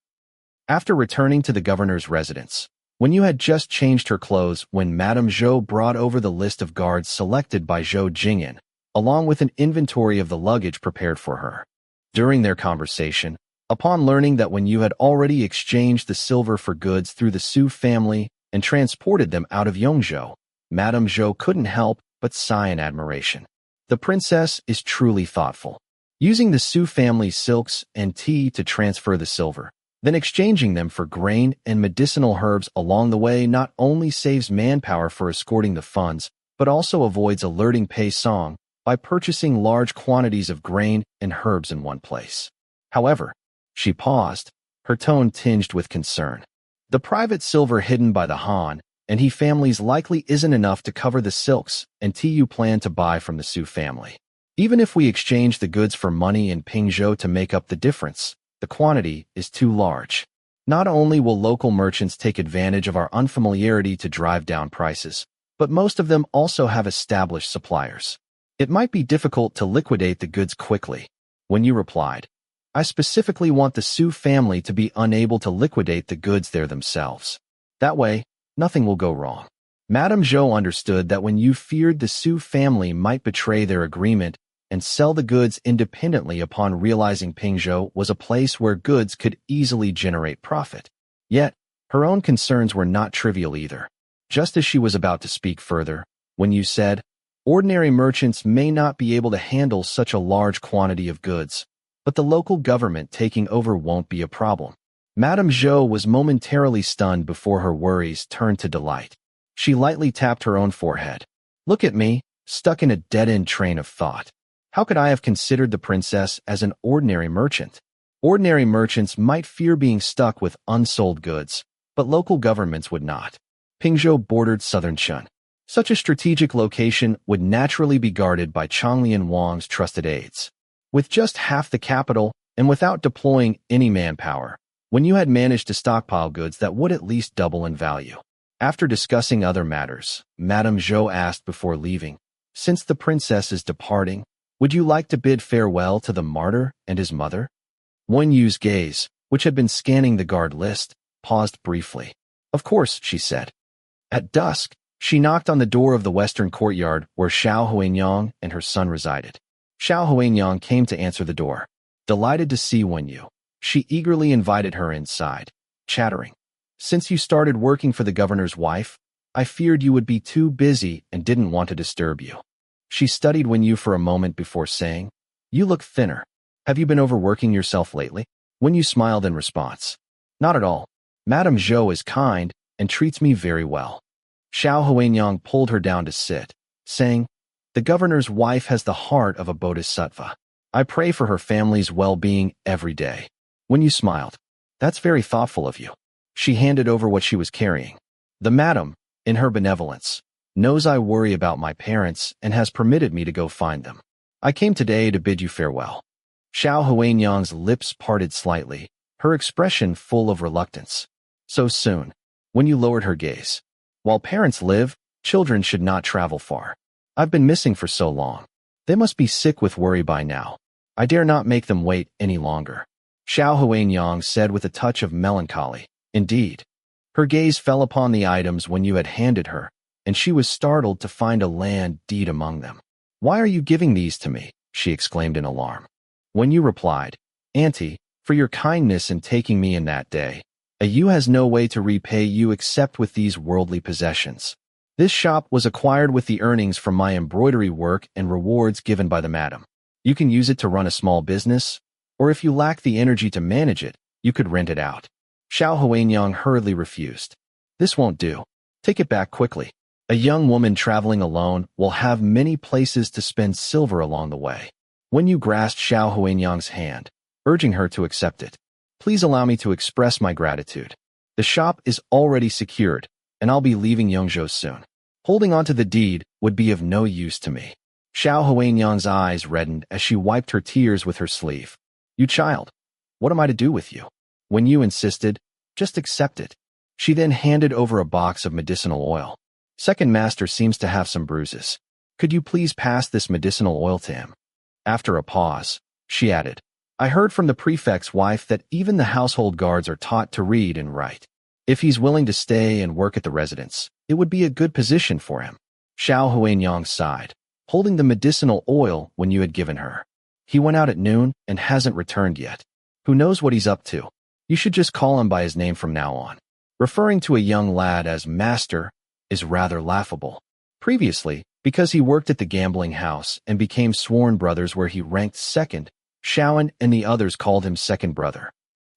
After returning to the governor's residence, Wen Yu had just changed her clothes when Madame Zhou brought over the list of guards selected by Zhou Jingyan, along with an inventory of the luggage prepared for her. During their conversation, upon learning that Wen Yu had already exchanged the silver for goods through the Su family and transported them out of Yongzhou, Madame Zhou couldn't help but sigh in admiration. The princess is truly thoughtful, using the Su family's silks and tea to transfer the silver, then exchanging them for grain and medicinal herbs along the way not only saves manpower for escorting the funds, but also avoids alerting Pei Song by purchasing large quantities of grain and herbs in one place. However, she paused, her tone tinged with concern. The private silver hidden by the Han and He families likely isn't enough to cover the silks and tea you plan to buy from the Su family. Even if we exchange the goods for money in Pingzhou to make up the difference, the quantity is too large. Not only will local merchants take advantage of our unfamiliarity to drive down prices, but most of them also have established suppliers. It might be difficult to liquidate the goods quickly. When you replied, "I specifically want the Su family to be unable to liquidate the goods there themselves. That way, nothing will go wrong." Madame Zhou understood that when Yu feared the Su family might betray their agreement and sell the goods independently upon realizing Pingzhou was a place where goods could easily generate profit. Yet, her own concerns were not trivial either. Just as she was about to speak further, Wen Yu said, "Ordinary merchants may not be able to handle such a large quantity of goods, but the local government taking over won't be a problem." Madame Zhou was momentarily stunned before her worries turned to delight. She lightly tapped her own forehead. "Look at me, stuck in a dead-end train of thought. How could I have considered the princess as an ordinary merchant? Ordinary merchants might fear being stuck with unsold goods, but local governments would not." Pingzhou bordered southern Chun. Such a strategic location would naturally be guarded by Changlian Wang's trusted aides. With just half the capital and without deploying any manpower, Wen Yu had managed to stockpile goods that would at least double in value. After discussing other matters, Madame Zhou asked before leaving, "Since the princess is departing, would you like to bid farewell to the martyr and his mother?" Wen Yu's gaze, which had been scanning the guard list, paused briefly. "Of course," she said. At dusk, she knocked on the door of the western courtyard where Xiao Huanyang and her son resided. Xiao Huanyang came to answer the door. Delighted to see Wen Yu, she eagerly invited her inside, chattering. "Since you started working for the governor's wife, I feared you would be too busy and didn't want to disturb you." She studied Wen Yu for a moment before saying, "You look thinner. Have you been overworking yourself lately?" Wen Yu smiled in response. "Not at all. Madame Zhou is kind and treats me very well." Xiao Huanyang pulled her down to sit, saying, "The governor's wife has the heart of a bodhisattva. I pray for her family's well-being every day." Wen Yu smiled. "That's very thoughtful of you." She handed over what she was carrying. "The madam, in her benevolence, knows I worry about my parents and has permitted me to go find them. I came today to bid you farewell." Xiao Huanyang's lips parted slightly, her expression full of reluctance. "So soon?" Wen Yu lowered her gaze. "While parents live, children should not travel far. I've been missing for so long. They must be sick with worry by now. I dare not make them wait any longer." Xiao Huanyang said with a touch of melancholy. "Indeed." Her gaze fell upon the items Wen Yu had handed her, and she was startled to find a land deed among them. "Why are you giving these to me?" she exclaimed in alarm. Wen Yu replied, "Auntie, for your kindness in taking me in that day, a Yu has no way to repay you except with these worldly possessions. This shop was acquired with the earnings from my embroidery work and rewards given by the madam. You can use it to run a small business, or if you lack the energy to manage it, you could rent it out." Xiao Huanyang hurriedly refused. "This won't do. Take it back quickly. A young woman traveling alone will have many places to spend silver along the way." Wen Yu grasped Xiao Huanyang's hand, urging her to accept it. "Please allow me to express my gratitude. The shop is already secured, and I'll be leaving Yongzhou soon. Holding on to the deed would be of no use to me." Xiao Huanyang's eyes reddened as she wiped her tears with her sleeve. "You child, what am I to do with you?" Wen Yu insisted, "Just accept it." She then handed over a box of medicinal oil. "Second master seems to have some bruises. Could you please pass this medicinal oil to him?" After a pause, she added, "I heard from the prefect's wife that even the household guards are taught to read and write. If he's willing to stay and work at the residence, it would be a good position for him." Xiao Huanyang sighed, holding the medicinal oil Wen Yu had given her. "He went out at noon and hasn't returned yet. Who knows what he's up to? You should just call him by his name from now on. Referring to a young lad as master is rather laughable. Previously, because he worked at the gambling house and became sworn brothers where he ranked second, Xiaoan and the others called him second brother."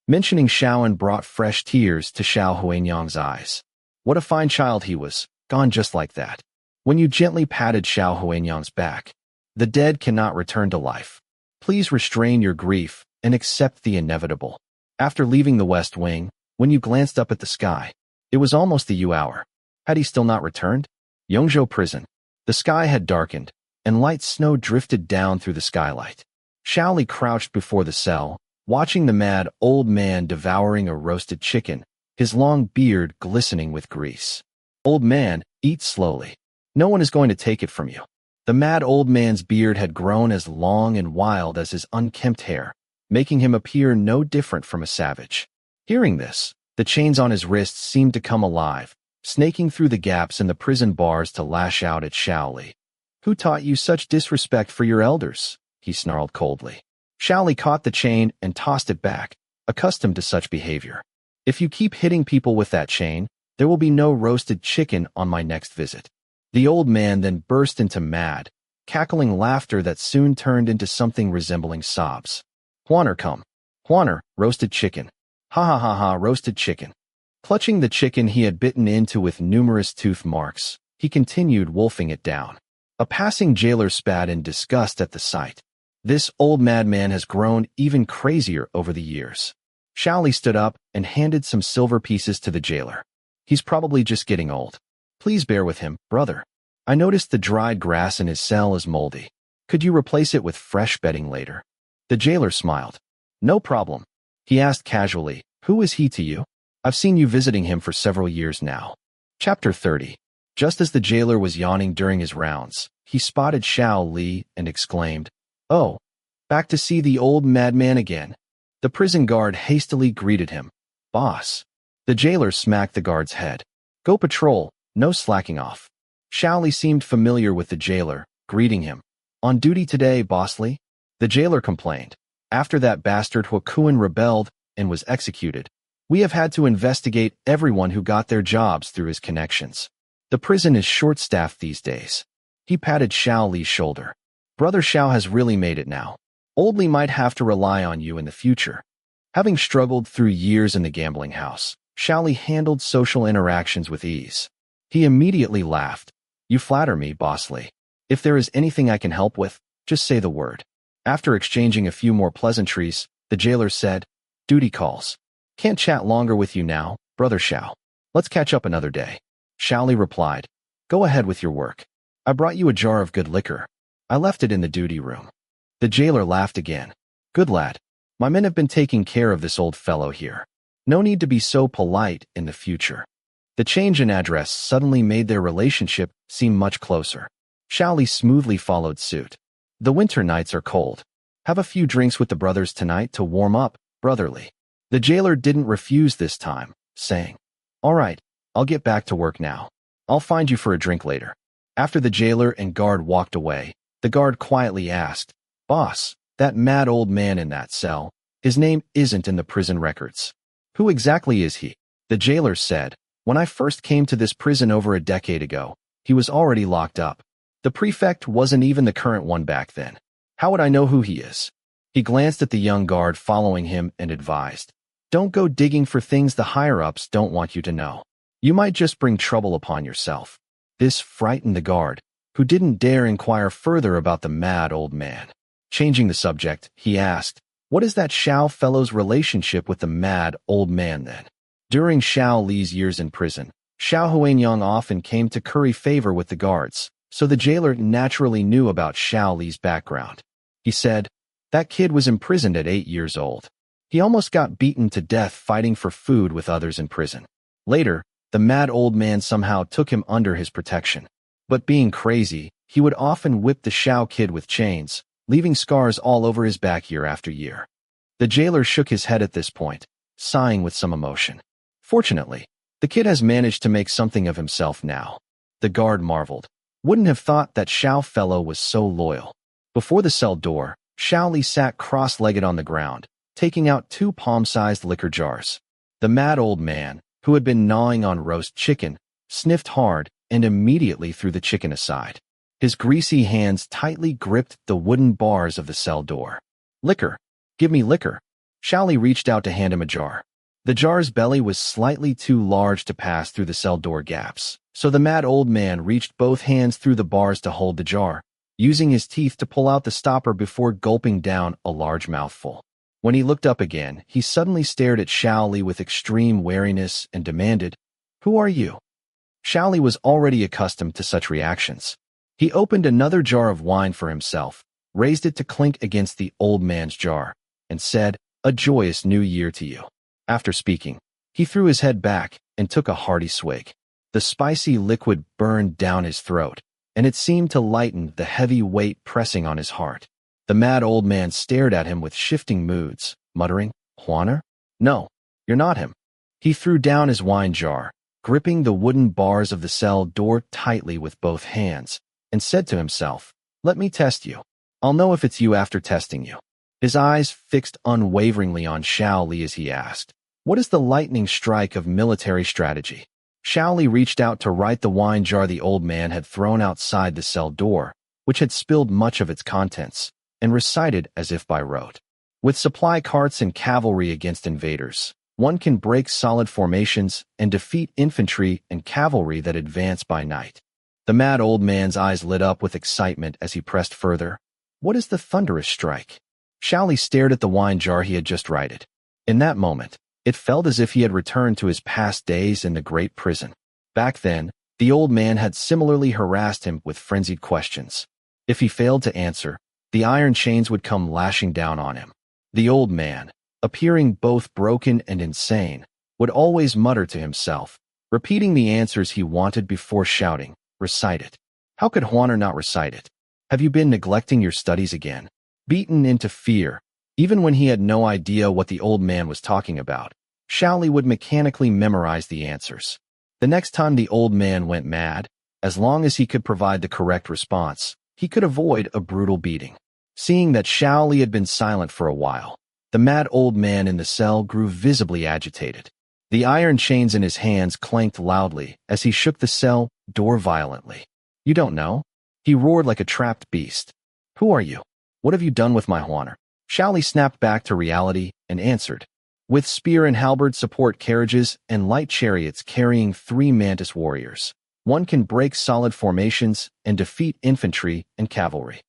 Mentioning Xiaoan brought fresh tears to Xiao Huanyang's eyes. What a fine child he was, gone just like that. Wen Yu gently patted Xiao Huanyang's back. "The dead cannot return to life. Please restrain your grief and accept the inevitable." After leaving the West Wing, Wen Yu glanced up at the sky. It was almost the Yu hour. Had he still not returned? Yongzhou prison. The sky had darkened, and light snow drifted down through the skylight. Xiao Li crouched before the cell, watching the mad old man devouring a roasted chicken, his long beard glistening with grease. "Old man, eat slowly. No one is going to take it from you." The mad old man's beard had grown as long and wild as his unkempt hair, making him appear no different from a savage. Hearing this, the chains on his wrists seemed to come alive, snaking through the gaps in the prison bars to lash out at Xiao Li. "Who taught you such disrespect for your elders?" he snarled coldly. Xiao Li caught the chain and tossed it back, accustomed to such behavior. "If you keep hitting people with that chain, there will be no roasted chicken on my next visit." The old man then burst into mad, cackling laughter that soon turned into something resembling sobs. "Huaner come. Huaner, roasted chicken. Ha ha ha ha, roasted chicken." Clutching the chicken he had bitten into with numerous tooth marks, he continued wolfing it down. A passing jailer spat in disgust at the sight. This old madman has grown even crazier over the years. Xiao Li stood up and handed some silver pieces to the jailer. "He's probably just getting old. Please bear with him, brother. I noticed the dried grass in his cell is moldy. Could you replace it with fresh bedding later?" The jailer smiled. "No problem." He asked casually, "Who is he to you? I've seen you visiting him for several years now." Chapter 30. Just as the jailer was yawning during his rounds, he spotted Xiao Li and exclaimed, "Oh, back to see the old madman again." The prison guard hastily greeted him. "Boss." The jailer smacked the guard's head. "Go patrol, no slacking off." Xiao Li seemed familiar with the jailer, greeting him. "On duty today, Boss Li?" The jailer complained. "After that bastard Hukuan rebelled and was executed, we have had to investigate everyone who got their jobs through his connections. The prison is short-staffed these days." He patted Xiao Li's shoulder. "Brother Xiao has really made it now. Old Li might have to rely on you in the future." Having struggled through years in the gambling house, Xiao Li handled social interactions with ease. He immediately laughed. "You flatter me, Boss Li. If there is anything I can help with, just say the word." After exchanging a few more pleasantries, the jailer said, "Duty calls. Can't chat longer with you now, Brother Xiao. Let's catch up another day." Xiao Li replied, "Go ahead with your work. I brought you a jar of good liquor. I left it in the duty room." The jailer laughed again. "Good lad. My men have been taking care of this old fellow here. No need to be so polite in the future." The change in address suddenly made their relationship seem much closer. Xiao Li smoothly followed suit. "The winter nights are cold. Have a few drinks with the brothers tonight to warm up, brotherly." The jailer didn't refuse this time, saying, "All right, I'll get back to work now. I'll find you for a drink later." After the jailer and guard walked away, the guard quietly asked, "Boss, that mad old man in that cell, his name isn't in the prison records. Who exactly is he?" The jailer said, "When I first came to this prison over a decade ago, he was already locked up. The prefect wasn't even the current one back then. How would I know who he is?" He glanced at the young guard following him and advised, "Don't go digging for things the higher-ups don't want you to know. You might just bring trouble upon yourself." This frightened the guard, who didn't dare inquire further about the mad old man. Changing the subject, he asked, "What is that Xiao fellow's relationship with the mad old man then?" During Xiao Li's years in prison, Xiao Huanyang often came to curry favor with the guards, so the jailer naturally knew about Xiao Li's background. He said, "That kid was imprisoned at 8 years old. He almost got beaten to death fighting for food with others in prison. Later, the mad old man somehow took him under his protection. But being crazy, he would often whip the Xiao kid with chains, leaving scars all over his back year after year." The jailer shook his head at this point, sighing with some emotion. "Fortunately, the kid has managed to make something of himself now." The guard marveled. Wouldn't have thought that Xiao fellow was so loyal. Before the cell door, Xiao Li sat cross-legged on the ground, taking out 2 palm-sized liquor jars. The mad old man, who had been gnawing on roast chicken, sniffed hard and immediately threw the chicken aside. His greasy hands tightly gripped the wooden bars of the cell door. "Liquor. Give me liquor." Xiao Li reached out to hand him a jar. The jar's belly was slightly too large to pass through the cell door gaps, so the mad old man reached both hands through the bars to hold the jar, using his teeth to pull out the stopper before gulping down a large mouthful. When he looked up again, he suddenly stared at Xiao Li with extreme wariness and demanded, "Who are you?" Xiao Li was already accustomed to such reactions. He opened another jar of wine for himself, raised it to clink against the old man's jar, and said, "A joyous new year to you." After speaking, he threw his head back and took a hearty swig. The spicy liquid burned down his throat, and it seemed to lighten the heavy weight pressing on his heart. The mad old man stared at him with shifting moods, muttering, "Huaner? No, you're not him." He threw down his wine jar, gripping the wooden bars of the cell door tightly with both hands, and said to himself, "Let me test you. I'll know if it's you after testing you." His eyes fixed unwaveringly on Xiao Li as he asked, "What is the lightning strike of military strategy?" Xiao Li reached out to right the wine jar the old man had thrown outside the cell door, which had spilled much of its contents, and recited as if by rote. "With supply carts and cavalry against invaders, one can break solid formations and defeat infantry and cavalry that advance by night." The mad old man's eyes lit up with excitement as he pressed further. "What is the thunderous strike?" Xiao Li stared at the wine jar he had just righted. In that moment, it felt as if he had returned to his past days in the great prison. Back then, the old man had similarly harassed him with frenzied questions. If he failed to answer, the iron chains would come lashing down on him. The old man, appearing both broken and insane, would always mutter to himself, repeating the answers he wanted before shouting, "Recite it." How could Huaner not recite it? "Have you been neglecting your studies again?" Beaten into fear, even when he had no idea what the old man was talking about, Xiao Li would mechanically memorize the answers. The next time the old man went mad, as long as he could provide the correct response, he could avoid a brutal beating. Seeing that Xiao Li had been silent for a while, the mad old man in the cell grew visibly agitated. The iron chains in his hands clanked loudly as he shook the cell door violently. "You don't know?" He roared like a trapped beast. "Who are you? What have you done with my Huaner?" Xiao Li snapped back to reality and answered, "With spear and halberd support carriages and light chariots carrying 3 mantis warriors, one can break solid formations and defeat infantry and cavalry."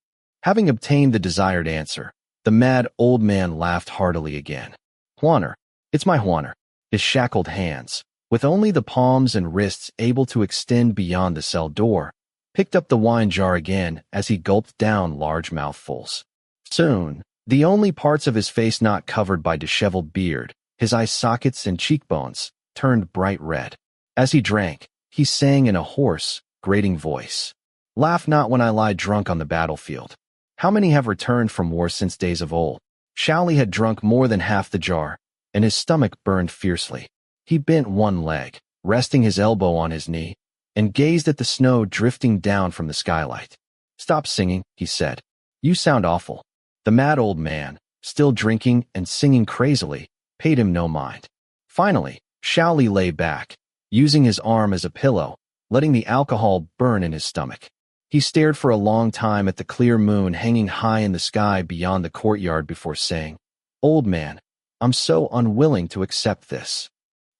Having obtained the desired answer, the mad old man laughed heartily again. "Huaner, it's my Huaner." His shackled hands, with only the palms and wrists able to extend beyond the cell door, picked up the wine jar again as he gulped down large mouthfuls. Soon, the only parts of his face not covered by disheveled beard, his eye sockets and cheekbones, turned bright red. As he drank, he sang in a hoarse, grating voice, "Laugh not when I lie drunk on the battlefield. How many have returned from war since days of old?" Xiao Li had drunk more than half the jar, and his stomach burned fiercely. He bent one leg, resting his elbow on his knee, and gazed at the snow drifting down from the skylight. "Stop singing," he said. "You sound awful." The mad old man, still drinking and singing crazily, paid him no mind. Finally, Xiao Li lay back, using his arm as a pillow, letting the alcohol burn in his stomach. He stared for a long time at the clear moon hanging high in the sky beyond the courtyard before saying, "Old man, I'm so unwilling to accept this."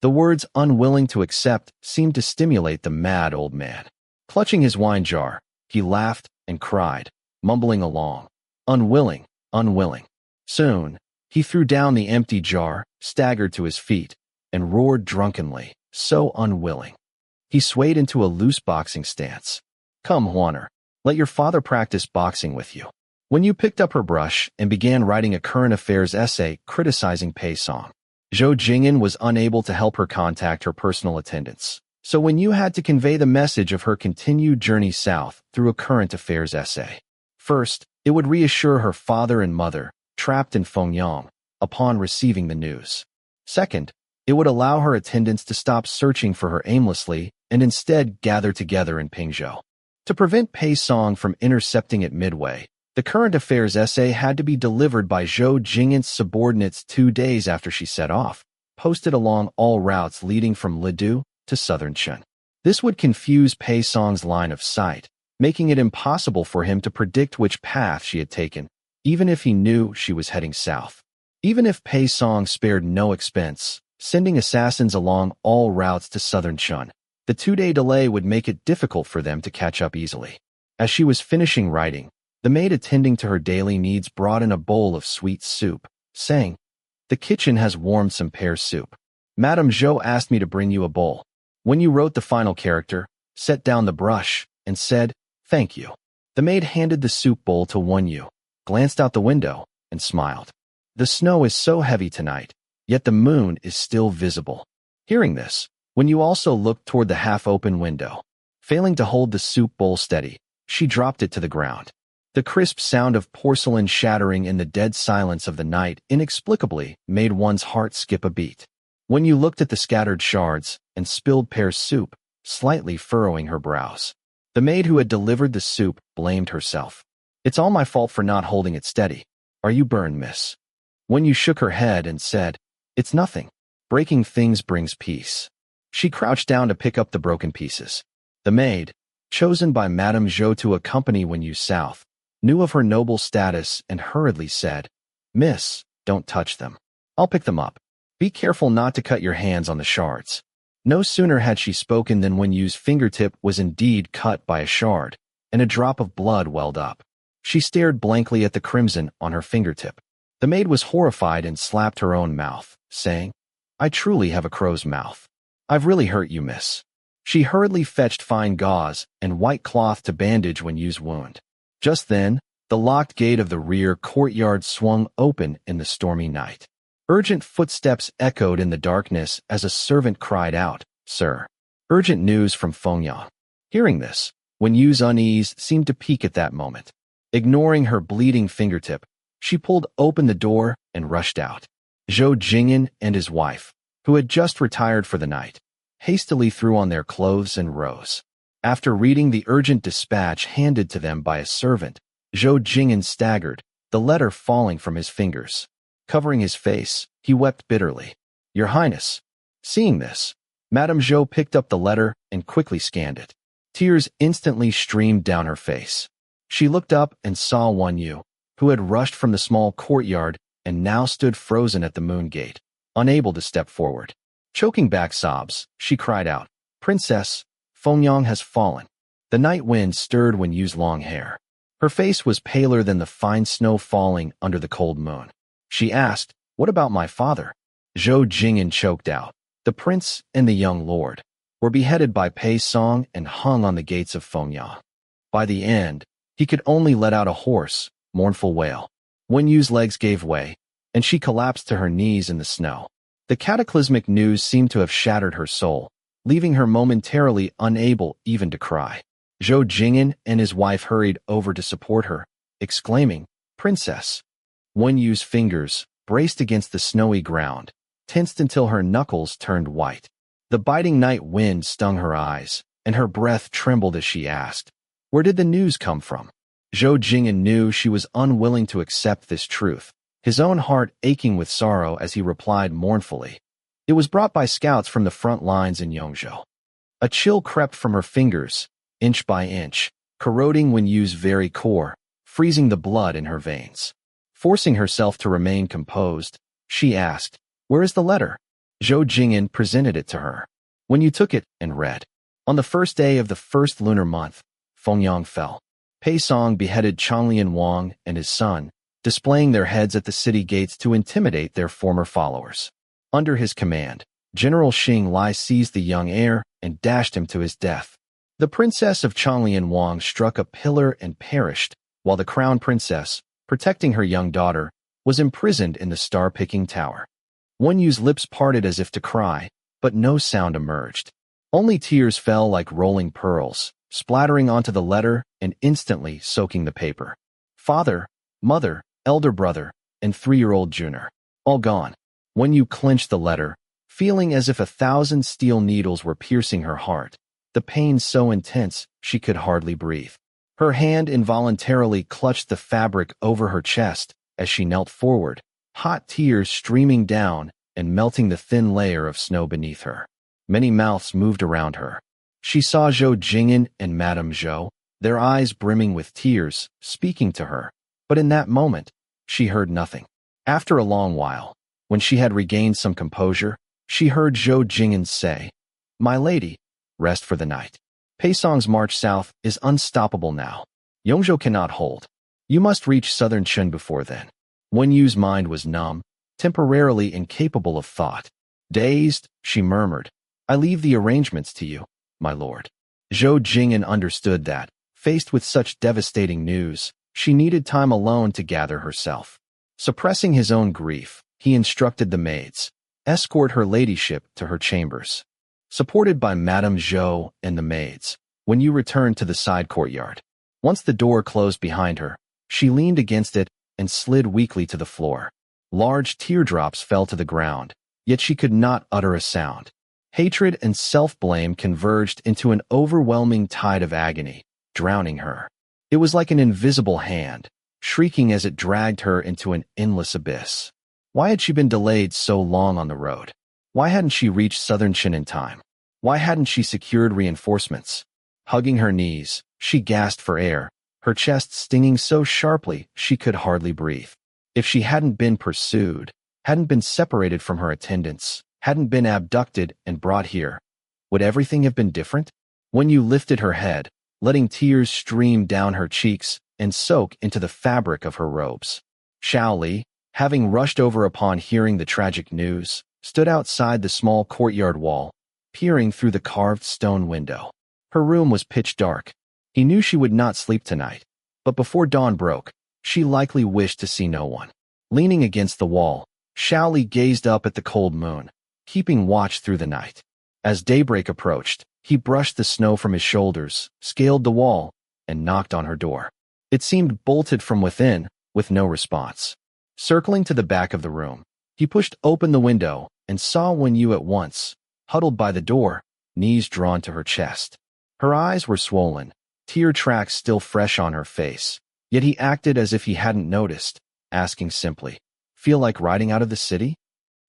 The words "unwilling to accept" seemed to stimulate the mad old man. Clutching his wine jar, he laughed and cried, mumbling along, "Unwilling, unwilling." Soon, he threw down the empty jar, staggered to his feet, and roared drunkenly, "So unwilling." He swayed into a loose boxing stance. "Come, Huaner, let your father practice boxing with you." Wen Yu picked up her brush and began writing a current affairs essay criticizing Pei Song. Zhou Jing'an was unable to help her contact her personal attendants, so Wen Yu had to convey the message of her continued journey south through a current affairs essay. First, it would reassure her father and mother, trapped in Fengyang, upon receiving the news. Second, it would allow her attendants to stop searching for her aimlessly and instead gather together in Pingzhou. To prevent Pei Song from intercepting it midway, the current affairs essay had to be delivered by Zhou Jing'an's subordinates 2 days after she set off, posted along all routes leading from Lidu to southern Chen. This would confuse Pei Song's line of sight, making it impossible for him to predict which path she had taken, even if he knew she was heading south. Even if Pei Song spared no expense, sending assassins along all routes to southern Chen, the 2-day delay would make it difficult for them to catch up easily. As she was finishing writing, the maid attending to her daily needs brought in a bowl of sweet soup, saying, "The kitchen has warmed some pear soup. Madame Zhou asked me to bring you a bowl." When you wrote the final character, set down the brush, and said, "Thank you." The maid handed the soup bowl to Wen Yu, glanced out the window, and smiled. "The snow is so heavy tonight, yet the moon is still visible." Hearing this, Wen Yu also looked toward the half-open window. Failing to hold the soup bowl steady, she dropped it to the ground. The crisp sound of porcelain shattering in the dead silence of the night inexplicably made one's heart skip a beat. Wen Yu looked at the scattered shards and spilled pear soup, slightly furrowing her brows. The maid who had delivered the soup blamed herself. "It's all my fault for not holding it steady. Are you burned, miss?" Wen Yu shook her head and said, "It's nothing. Breaking things brings peace." She crouched down to pick up the broken pieces. The maid, chosen by Madame Zhou to accompany Wen Yu south, knew of her noble status and hurriedly said, "Miss, don't touch them. I'll pick them up. Be careful not to cut your hands on the shards." No sooner had she spoken than Wen Yu's fingertip was indeed cut by a shard, and a drop of blood welled up. She stared blankly at the crimson on her fingertip. The maid was horrified and slapped her own mouth, saying, "I truly have a crow's mouth. I've really hurt you, miss." She hurriedly fetched fine gauze and white cloth to bandage Wen Yu's wound. Just then, the locked gate of the rear courtyard swung open in the stormy night. Urgent footsteps echoed in the darkness as a servant cried out, "Sir, urgent news from Fengyan." Hearing this, Wen Yu's unease seemed to peak at that moment. Ignoring her bleeding fingertip, she pulled open the door and rushed out. Zhou Jingyan and his wife, who had just retired for the night, hastily threw on their clothes and rose. After reading the urgent dispatch handed to them by a servant, Zhou Jingyan staggered, the letter falling from his fingers. Covering his face, he wept bitterly. "Your Highness." Seeing this, Madame Zhou picked up the letter and quickly scanned it. Tears instantly streamed down her face. She looked up and saw Wen Yu, who had rushed from the small courtyard and now stood frozen at the moon gate, unable to step forward. Choking back sobs, she cried out, "Princess, Fengyan has fallen." The night wind stirred Wen Yu's long hair. Her face was paler than the fine snow falling under the cold moon. She asked, "What about my father?" Zhou Jingyan choked out, "The prince and the young lord were beheaded by Pei Song and hung on the gates of Fengyan." By the end, he could only let out a hoarse, mournful wail. Wen Yu's legs gave way, and she collapsed to her knees in the snow. The cataclysmic news seemed to have shattered her soul, leaving her momentarily unable even to cry. Zhou Jingyan and his wife hurried over to support her, exclaiming, "Princess." Wen Yu's fingers, braced against the snowy ground, tensed until her knuckles turned white. The biting night wind stung her eyes, and her breath trembled as she asked, "Where did the news come from?" Zhou Jingyan knew she was unwilling to accept this truth, his own heart aching with sorrow as he replied mournfully, "It was brought by scouts from the front lines in Yongzhou." A chill crept from her fingers, inch by inch, corroding Wen Yu's very core, freezing the blood in her veins. Forcing herself to remain composed, she asked, "Where is the letter?" Zhou Jingyan presented it to her. Wen Yu took it and read, "On the first day of the first lunar month, Fengyan fell. Pei Song beheaded Changlian Wang and his son, displaying their heads at the city gates to intimidate their former followers. Under his command, General Xing Lai seized the young heir and dashed him to his death. The princess of Changlian Wang struck a pillar and perished, while the crown princess, protecting her young daughter, was imprisoned in the star-picking tower." Wen Yu's lips parted as if to cry, but no sound emerged. Only tears fell like rolling pearls, splattering onto the letter and instantly soaking the paper. Father, mother, elder brother, and 3-year-old Junior, all gone. Wen Yu clenched the letter, feeling as if 1,000 steel needles were piercing her heart, the pain so intense she could hardly breathe. Her hand involuntarily clutched the fabric over her chest as she knelt forward, hot tears streaming down and melting the thin layer of snow beneath her. Many mouths moved around her. She saw Zhou Jingyan and Madame Zhou, their eyes brimming with tears, speaking to her. But in that moment, she heard nothing. After a long while, when she had regained some composure, she heard Zhou Jingyan say, "My lady, rest for the night. Pei Song's march south is unstoppable now. Yongzhou cannot hold. You must reach southern Chun before then." Wen Yu's mind was numb, temporarily incapable of thought. Dazed, she murmured, "I leave the arrangements to you, my lord." Zhou Jingyan understood that, faced with such devastating news, she needed time alone to gather herself. Suppressing his own grief, he instructed the maids, "Escort her ladyship to her chambers." Supported by Madame Zhou and the maids, Wen Yu returned to the side courtyard. Once the door closed behind her, she leaned against it and slid weakly to the floor. Large teardrops fell to the ground, yet she could not utter a sound. Hatred and self-blame converged into an overwhelming tide of agony, drowning her. It was like an invisible hand, shrieking as it dragged her into an endless abyss. Why had she been delayed so long on the road? Why hadn't she reached Southern Qin in time? Why hadn't she secured reinforcements? Hugging her knees, she gasped for air, her chest stinging so sharply she could hardly breathe. If she hadn't been pursued, hadn't been separated from her attendants, hadn't been abducted and brought here, would everything have been different? Wen Yu lifted her head, letting tears stream down her cheeks and soak into the fabric of her robes. Xiao Li, having rushed over upon hearing the tragic news, stood outside the small courtyard wall, peering through the carved stone window. Her room was pitch dark. He knew she would not sleep tonight, but before dawn broke, she likely wished to see no one. Leaning against the wall, Xiao Li gazed up at the cold moon, keeping watch through the night. As daybreak approached, he brushed the snow from his shoulders, scaled the wall, and knocked on her door. It seemed bolted from within, with no response. Circling to the back of the room, he pushed open the window and saw Wen Yu at once, huddled by the door, knees drawn to her chest. Her eyes were swollen, tear tracks still fresh on her face, yet he acted as if he hadn't noticed, asking simply, "Feel like riding out of the city?"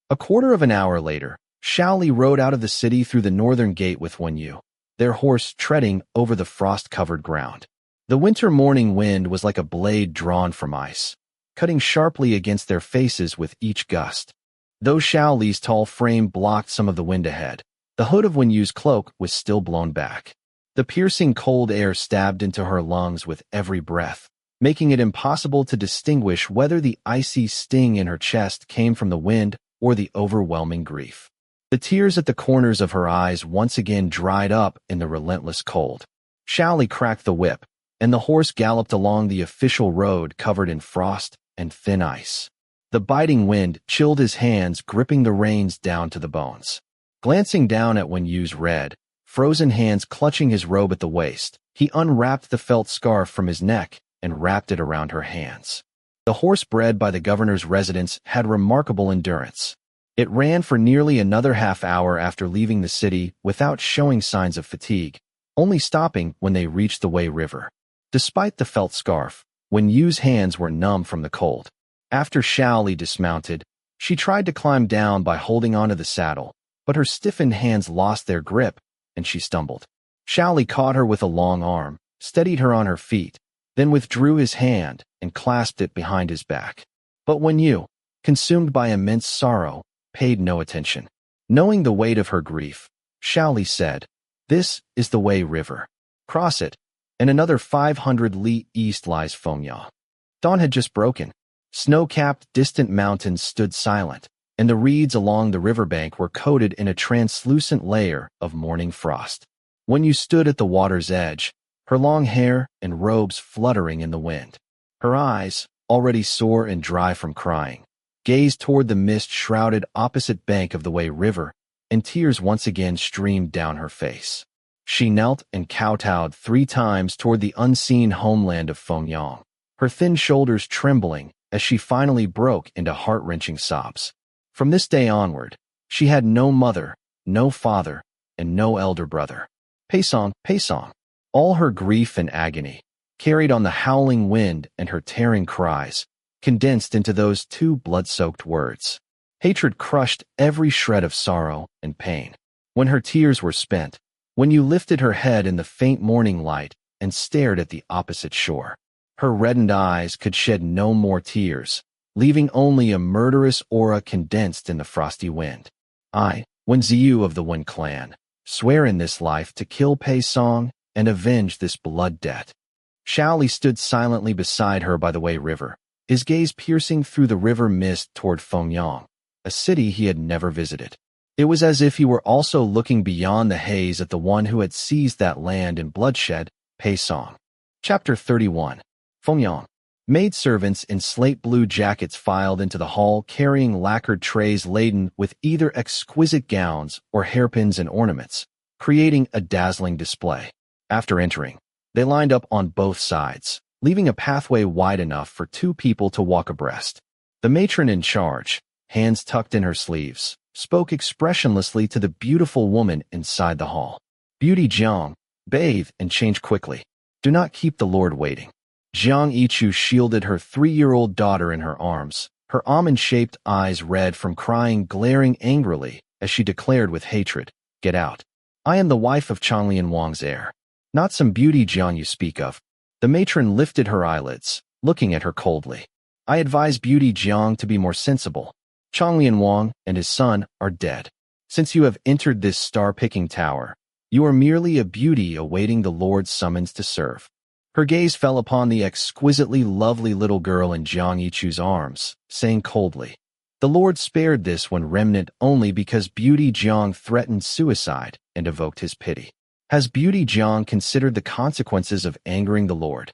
A quarter of an hour later, Xiao Li rode out of the city through the northern gate with Wen Yu, their horse treading over the frost-covered ground. The winter morning wind was like a blade drawn from ice, cutting sharply against their faces with each gust. Though Xiao Li's tall frame blocked some of the wind ahead, the hood of Wen Yu's cloak was still blown back. The piercing cold air stabbed into her lungs with every breath, making it impossible to distinguish whether the icy sting in her chest came from the wind or the overwhelming grief. The tears at the corners of her eyes once again dried up in the relentless cold. Xiao Li cracked the whip, and the horse galloped along the official road covered in frost and thin ice. The biting wind chilled his hands, gripping the reins down to the bones. Glancing down at Wen Yu's red, frozen hands clutching his robe at the waist, he unwrapped the felt scarf from his neck and wrapped it around her hands. The horse bred by the governor's residence had remarkable endurance. It ran for nearly another half hour after leaving the city without showing signs of fatigue, only stopping when they reached the Wei River. Despite the felt scarf, Wen Yu's hands were numb from the cold. After Xiao Li dismounted, she tried to climb down by holding onto the saddle, but her stiffened hands lost their grip, and she stumbled. Xiao Li caught her with a long arm, steadied her on her feet, then withdrew his hand and clasped it behind his back. But Wen Yu, consumed by immense sorrow, paid no attention. Knowing the weight of her grief, Xiao Li said, "This is the Wei River. Cross it, and another 500 li east lies Fengyang." Dawn had just broken. Snow-capped distant mountains stood silent, and the reeds along the riverbank were coated in a translucent layer of morning frost. When you stood at the water's edge, her long hair and robes fluttering in the wind, her eyes, already sore and dry from crying, gazed toward the mist-shrouded opposite bank of the Wei River, and tears once again streamed down her face. She knelt and kowtowed 3 times toward the unseen homeland of Fengyang, her thin shoulders trembling as she finally broke into heart-wrenching sobs. From this day onward, she had no mother, no father, and no elder brother. Paisong, Paisong. All her grief and agony, carried on the howling wind and her tearing cries, condensed into those 2 blood-soaked words. Hatred crushed every shred of sorrow and pain. When her tears were spent, Wen Yu lifted her head in the faint morning light and stared at the opposite shore. Her reddened eyes could shed no more tears, leaving only a murderous aura condensed in the frosty wind. "I, Wen Yu of the Wen clan, swear in this life to kill Paisong and avenge this blood debt." Xiao Li stood silently beside her by the Wei River, his gaze piercing through the river mist toward Fengyang, a city he had never visited. It was as if he were also looking beyond the haze at the one who had seized that land in bloodshed, Paisong. Chapter 31. Fengyang. Maidservants in slate-blue jackets filed into the hall carrying lacquered trays laden with either exquisite gowns or hairpins and ornaments, creating a dazzling display. After entering, they lined up on both sides, leaving a pathway wide enough for 2 people to walk abreast. The matron in charge, hands tucked in her sleeves, spoke expressionlessly to the beautiful woman inside the hall. Beauty Zhang, bathe and change quickly. Do not keep the Lord waiting. Zhang Yichu shielded her 3-year-old daughter in her arms, her almond-shaped eyes red from crying, glaring angrily as she declared with hatred, "Get out. I am the wife of Changlian Wang's heir. Not some beauty Zhang you speak of." The matron lifted her eyelids, looking at her coldly. "I advise beauty Zhang to be more sensible. Changlian Wang and his son are dead. Since you have entered this star-picking tower, you are merely a beauty awaiting the Lord's summons to serve." Her gaze fell upon the exquisitely lovely little girl in Zhang Yichu's arms, saying coldly, "The Lord spared this one remnant only because beauty Zhang threatened suicide and evoked his pity. Has beauty Zhang considered the consequences of angering the Lord?"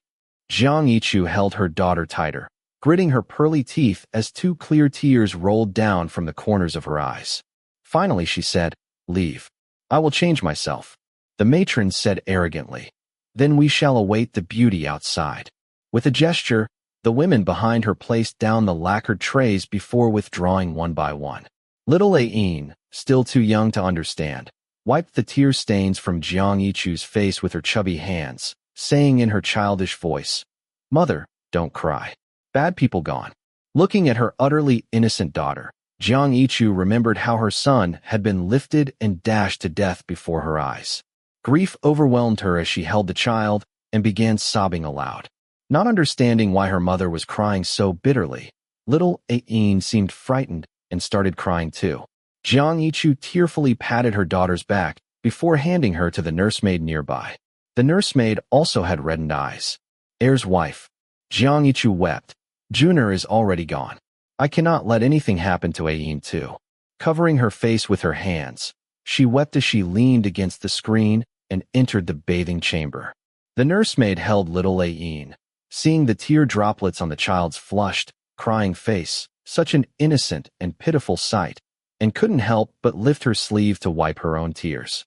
Zhang Yichu held her daughter tighter, gritting her pearly teeth as 2 clear tears rolled down from the corners of her eyes. Finally she said, "Leave. I will change myself." The matron said arrogantly, "Then we shall await the beauty outside." With a gesture, the women behind her placed down the lacquered trays before withdrawing one by one. Little Ain, still too young to understand, wiped the tear stains from Zhang Yichu's face with her chubby hands, saying in her childish voice, "Mother, don't cry. Bad people gone." Looking at her utterly innocent daughter, Zhang Yichu remembered how her son had been lifted and dashed to death before her eyes. Grief overwhelmed her as she held the child and began sobbing aloud. Not understanding why her mother was crying so bitterly, little Ain seemed frightened and started crying too. Zhang Yichu tearfully patted her daughter's back before handing her to the nursemaid nearby. The nursemaid also had reddened eyes. "Heir's wife." Zhang Yichu wept. "Juner is already gone. I cannot let anything happen to Ain too." Covering her face with her hands, she wept as she leaned against the screen and entered the bathing chamber. The nursemaid held little Ain, seeing the tear droplets on the child's flushed, crying face, such an innocent and pitiful sight, and couldn't help but lift her sleeve to wipe her own tears.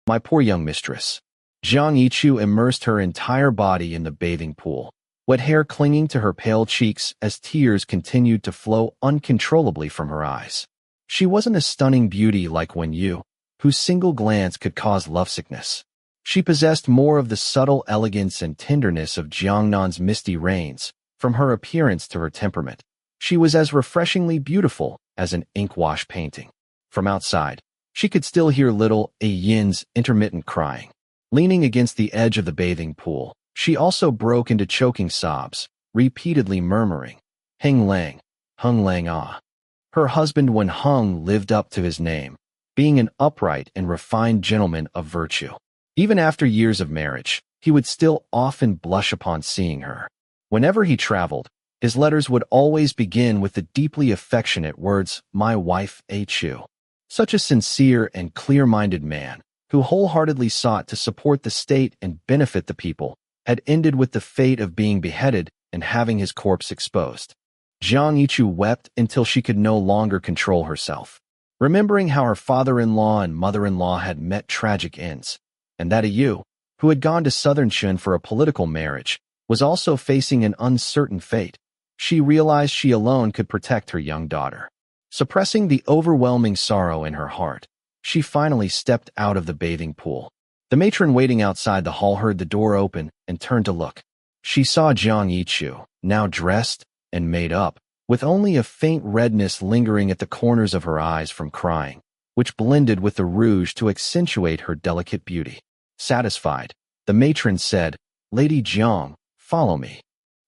"My poor young mistress." Zhang Yichu immersed her entire body in the bathing pool, wet hair clinging to her pale cheeks as tears continued to flow uncontrollably from her eyes. She wasn't a stunning beauty like Wen Yu, whose single glance could cause lovesickness. She possessed more of the subtle elegance and tenderness of Jiangnan's misty rains, from her appearance to her temperament. She was as refreshingly beautiful as an ink-wash painting. From outside, she could still hear little Yin's intermittent crying. Leaning against the edge of the bathing pool, she also broke into choking sobs, repeatedly murmuring, "Heng Lang, Heng Lang ah." Her husband Wen Heng lived up to his name, being an upright and refined gentleman of virtue. Even after years of marriage, he would still often blush upon seeing her. Whenever he traveled, his letters would always begin with the deeply affectionate words, "My wife, A Chu." Such a sincere and clear-minded man, who wholeheartedly sought to support the state and benefit the people, had ended with the fate of being beheaded and having his corpse exposed. Zhang Yichu wept until she could no longer control herself. Remembering how her father-in-law and mother-in-law had met tragic ends, and that Yu, who had gone to southern Chun for a political marriage, was also facing an uncertain fate, she realized she alone could protect her young daughter. Suppressing the overwhelming sorrow in her heart, she finally stepped out of the bathing pool. The matron waiting outside the hall heard the door open and turned to look. She saw Zhang Yichu, now dressed and made up, with only a faint redness lingering at the corners of her eyes from crying, which blended with the rouge to accentuate her delicate beauty. Satisfied, the matron said, "Lady Zhang, follow me."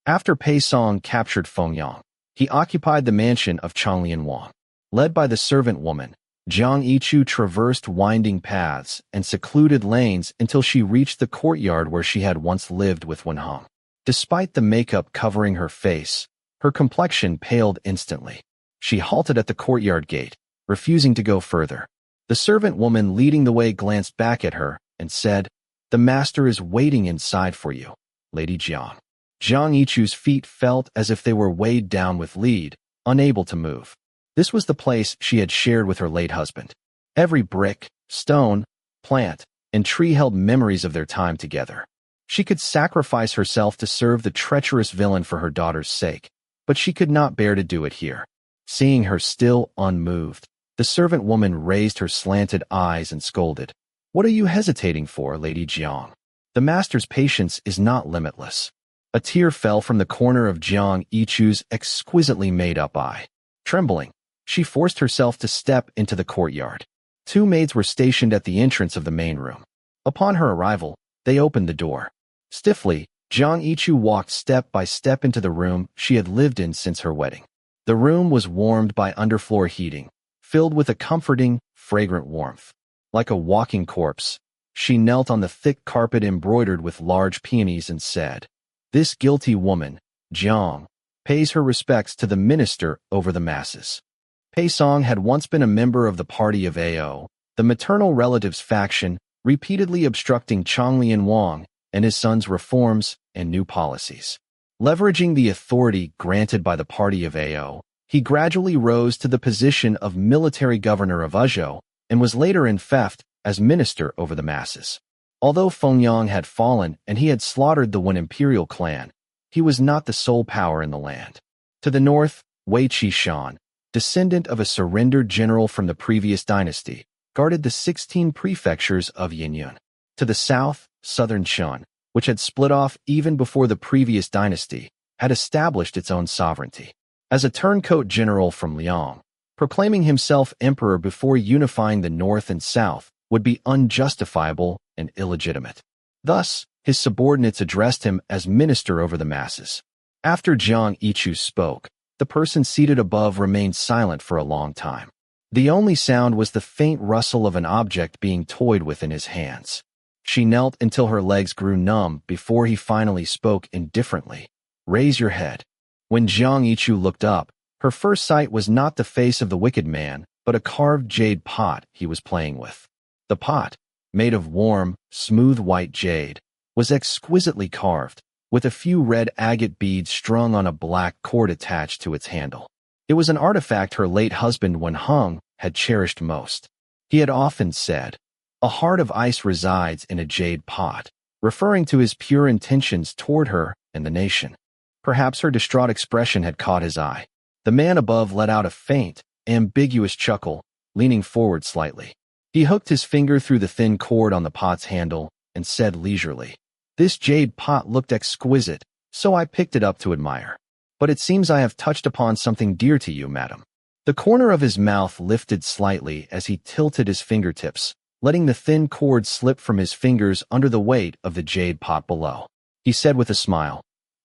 After Pei Song captured Fengyang, he occupied the mansion of Changlian Wang. Led by the servant woman, Zhang Yichu traversed winding paths and secluded lanes until she reached the courtyard where she had once lived with Wen Heng. Despite the makeup covering her face, her complexion paled instantly. She halted at the courtyard gate, refusing to go further. The servant woman leading the way glanced back at her and said, "The master is waiting inside for you, Lady Zhang." Zhang Yichu's feet felt as if they were weighed down with lead, unable to move. This was the place she had shared with her late husband. Every brick, stone, plant, and tree held memories of their time together. She could sacrifice herself to serve the treacherous villain for her daughter's sake, but she could not bear to do it here. Seeing her still unmoved, The servant woman raised her slanted eyes and scolded. What are you hesitating for, Lady Zhang? The master's patience is not limitless. A tear fell from the corner of Zhang Yichu's exquisitely made-up eye. Trembling, she forced herself to step into the courtyard. Two maids were stationed at the entrance of the main room. Upon her arrival, they opened the door. Stiffly, Zhang Yichu walked step by step into the room she had lived in since her wedding. The room was warmed by underfloor heating, filled with a comforting, fragrant warmth. Like a walking corpse, she knelt on the thick carpet embroidered with large peonies and said, "This guilty woman, Zhang, pays her respects to the minister over the masses." Pei Song had once been a member of the party of Ao, the maternal relatives faction, repeatedly obstructing Changlian Wang and his son's reforms and new policies. Leveraging the authority granted by the party of Ao, he gradually rose to the position of military governor of Uzhou and was later in theft as minister over the masses. Although Fengyang had fallen and he had slaughtered the Wen imperial clan, he was not the sole power in the land. To the north, Wei Qishan, descendant of a surrendered general from the previous dynasty, guarded the 16 prefectures of Yinyun. To the south, southern Shun, which had split off even before the previous dynasty, had established its own sovereignty. As a turncoat general from Liang, proclaiming himself emperor before unifying the north and south would be unjustifiable and illegitimate. Thus, his subordinates addressed him as minister over the masses. After Zhang Yichu spoke, the person seated above remained silent for a long time. The only sound was the faint rustle of an object being toyed with in his hands. She knelt until her legs grew numb before he finally spoke indifferently. "Raise your head." When Zhang Yichu looked up, her first sight was not the face of the wicked man, but a carved jade pot he was playing with. The pot, made of warm, smooth white jade, was exquisitely carved, with a few red agate beads strung on a black cord attached to its handle. It was an artifact her late husband Wen Hung had cherished most. He had often said, "A heart of ice resides in a jade pot," referring to his pure intentions toward her and the nation. Perhaps her distraught expression had caught his eye. The man above let out a faint, ambiguous chuckle, leaning forward slightly. He hooked his finger through the thin cord on the pot's handle and said leisurely, "This jade pot looked exquisite, so I picked it up to admire. But it seems I have touched upon something dear to you, madam." The corner of his mouth lifted slightly as he tilted his fingertips, letting the thin cord slip from his fingers under the weight of the jade pot below. He said with a smile,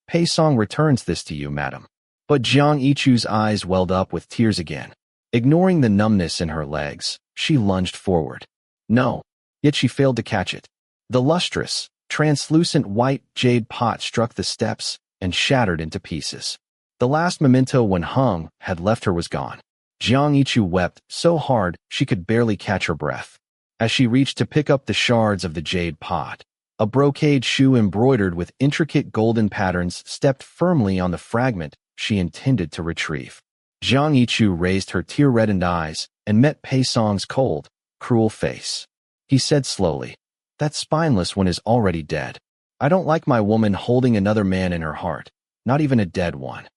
"Pei Song returns this to you, madam." But Zhang Yichu's eyes welled up with tears again. Ignoring the numbness in her legs, she lunged forward. No, yet she failed to catch it. The lustrous, translucent white jade pot struck the steps and shattered into pieces. The last memento Wen Hung had left her was gone. Zhang Yichu wept so hard she could barely catch her breath. As she reached to pick up the shards of the jade pot, a brocade shoe embroidered with intricate golden patterns stepped firmly on the fragment she intended to retrieve. Zhang Yichu raised her tear-reddened eyes and met Pei Song's cold, cruel face. He said slowly, "That spineless one is already dead. I don't like my woman holding another man in her heart, not even a dead one."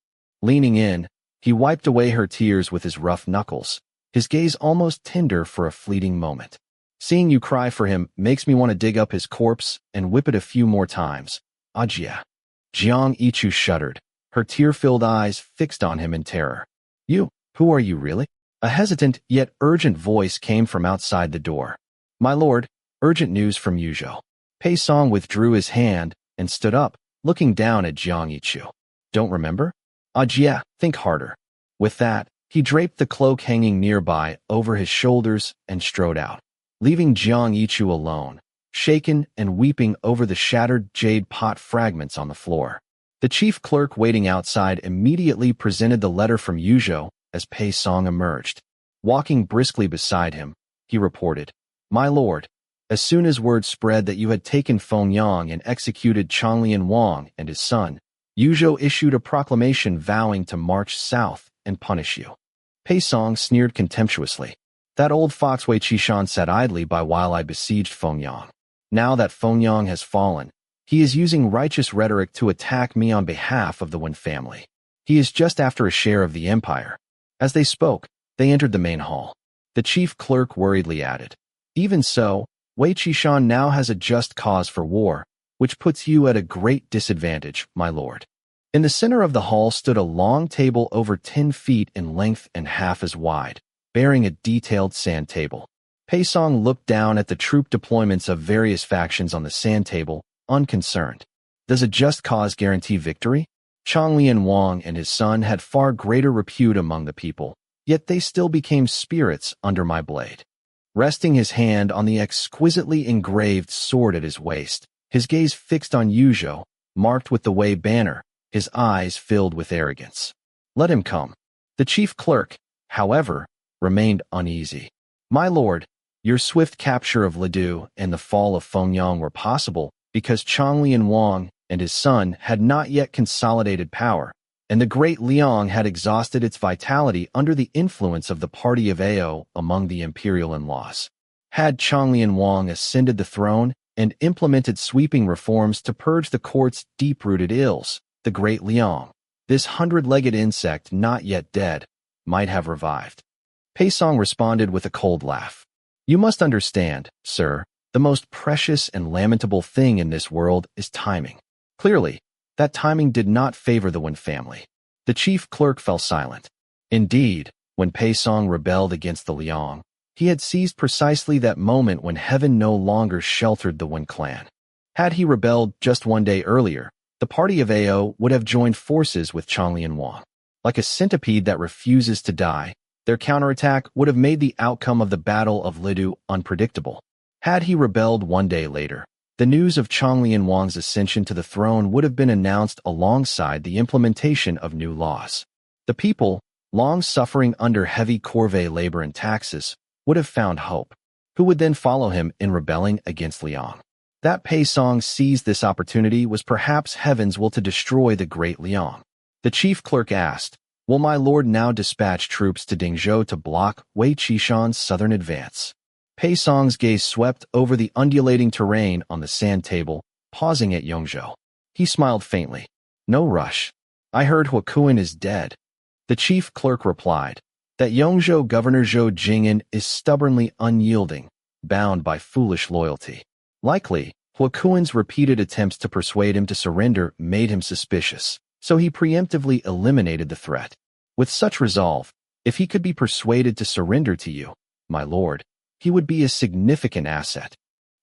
Leaning in, he wiped away her tears with his rough knuckles, his gaze almost tender for a fleeting moment. "Seeing you cry for him makes me want to dig up his corpse and whip it a few more times. Ajia." Zhang Yichu shuddered, her tear-filled eyes fixed on him in terror. "You, who are you really?" A hesitant yet urgent voice came from outside the door. "My lord, urgent news from Yuzhou." Pei Song withdrew his hand and stood up, looking down at Zhang Yichu. "Don't remember?" "Ajia, think harder." With that, he draped the cloak hanging nearby over his shoulders and strode out, leaving Zhang Yichu alone, shaken and weeping over the shattered jade pot fragments on the floor. The chief clerk waiting outside immediately presented the letter from Yuzhou as Pei Song emerged. Walking briskly beside him, he reported, "My lord, as soon as word spread that you had taken Fengyang and executed Changlian Wang and his son, Yuzhou issued a proclamation vowing to march south and punish you." Pei Song sneered contemptuously. "That old fox Wei Qishan sat idly by while I besieged Fengyang. Now that Fengyang has fallen, he is using righteous rhetoric to attack me on behalf of the Wen family. He is just after a share of the empire." As they spoke, they entered the main hall. The chief clerk worriedly added. Even so, Wei Qishan now has a just cause for war, which puts you at a great disadvantage, my lord. In the center of the hall stood a long table over 10 feet in length and half as wide, bearing a detailed sand table. Pei Song looked down at the troop deployments of various factions on the sand table, unconcerned. Does a just cause guarantee victory? Changlian Wang and his son had far greater repute among the people, yet they still became spirits under my blade. Resting his hand on the exquisitely engraved sword at his waist, his gaze fixed on Yuzhou, marked with the Wei banner, his eyes filled with arrogance. Let him come. The chief clerk, however, remained uneasy. My lord, your swift capture of Lidu and the fall of Fengyang were possible because Changlian Wang and his son had not yet consolidated power, and the great Liang had exhausted its vitality under the influence of the party of Ao among the imperial in-laws. Had Changlian Wang ascended the throne and implemented sweeping reforms to purge the court's deep-rooted ills, the great Liang, this 100-legged insect not yet dead, might have revived. Pei Song responded with a cold laugh. You must understand, sir, the most precious and lamentable thing in this world is timing. Clearly, that timing did not favor the Wen family. The chief clerk fell silent. Indeed, when Pei Song rebelled against the Liang, he had seized precisely that moment when heaven no longer sheltered the Wen clan. Had he rebelled just one day earlier, the party of Ao would have joined forces with Changlian Wang. Like a centipede that refuses to die, their counterattack would have made the outcome of the Battle of Lidu unpredictable. Had he rebelled one day later, the news of Changlian Wang's ascension to the throne would have been announced alongside the implementation of new laws. The people, long suffering under heavy corvée labor and taxes, would have found hope. Who would then follow him in rebelling against Liang? That Pei Song seized this opportunity was perhaps heaven's will to destroy the great Liang. The chief clerk asked, will my lord now dispatch troops to Dingzhou to block Wei Qishan's southern advance? Pei Song's gaze swept over the undulating terrain on the sand table, pausing at Yongzhou. He smiled faintly. No rush. I heard Huakuen is dead. The chief clerk replied, that Yongzhou Governor Zhou Jing'an is stubbornly unyielding, bound by foolish loyalty. Likely, Huakuen's repeated attempts to persuade him to surrender made him suspicious, so he preemptively eliminated the threat. With such resolve, if he could be persuaded to surrender to you, my lord, he would be a significant asset.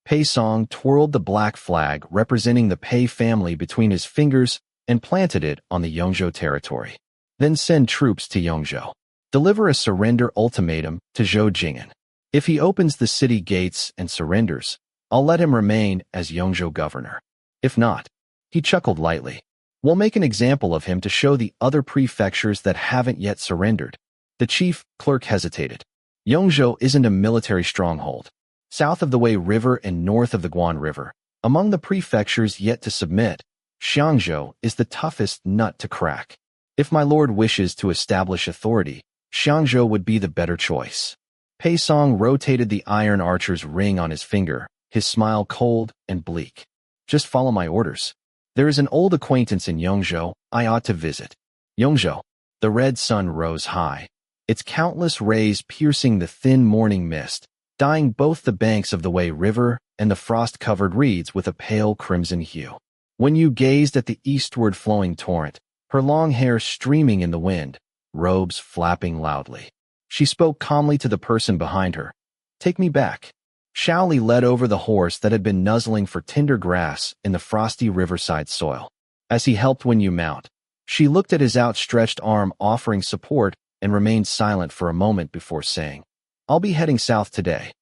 Pei Song twirled the black flag representing the Pei family between his fingers and planted it on the Yongzhou territory. Then send troops to Yongzhou. Deliver a surrender ultimatum to Zhou Jing'an. If he opens the city gates and surrenders, I'll let him remain as Yongzhou governor. If not, he chuckled lightly, we'll make an example of him to show the other prefectures that haven't yet surrendered. The chief clerk hesitated. Yongzhou isn't a military stronghold. South of the Wei River and north of the Guan River, among the prefectures yet to submit, Xiangzhou is the toughest nut to crack. If my lord wishes to establish authority, Xiangzhou would be the better choice. Pei Song rotated the iron archer's ring on his finger, his smile cold and bleak. Just follow my orders. There is an old acquaintance in Yongzhou I ought to visit. Yongzhou. The red sun rose high, its countless rays piercing the thin morning mist, dyeing both the banks of the Wei River and the frost-covered reeds with a pale crimson hue. Wen Yu gazed at the eastward flowing torrent, her long hair streaming in the wind, robes flapping loudly. She spoke calmly to the person behind her. Take me back. Xiao Li led over the horse that had been nuzzling for tender grass in the frosty riverside soil. As he helped Wen Yu mount, she looked at his outstretched arm offering support and remained silent for a moment before saying, I'll be heading south today.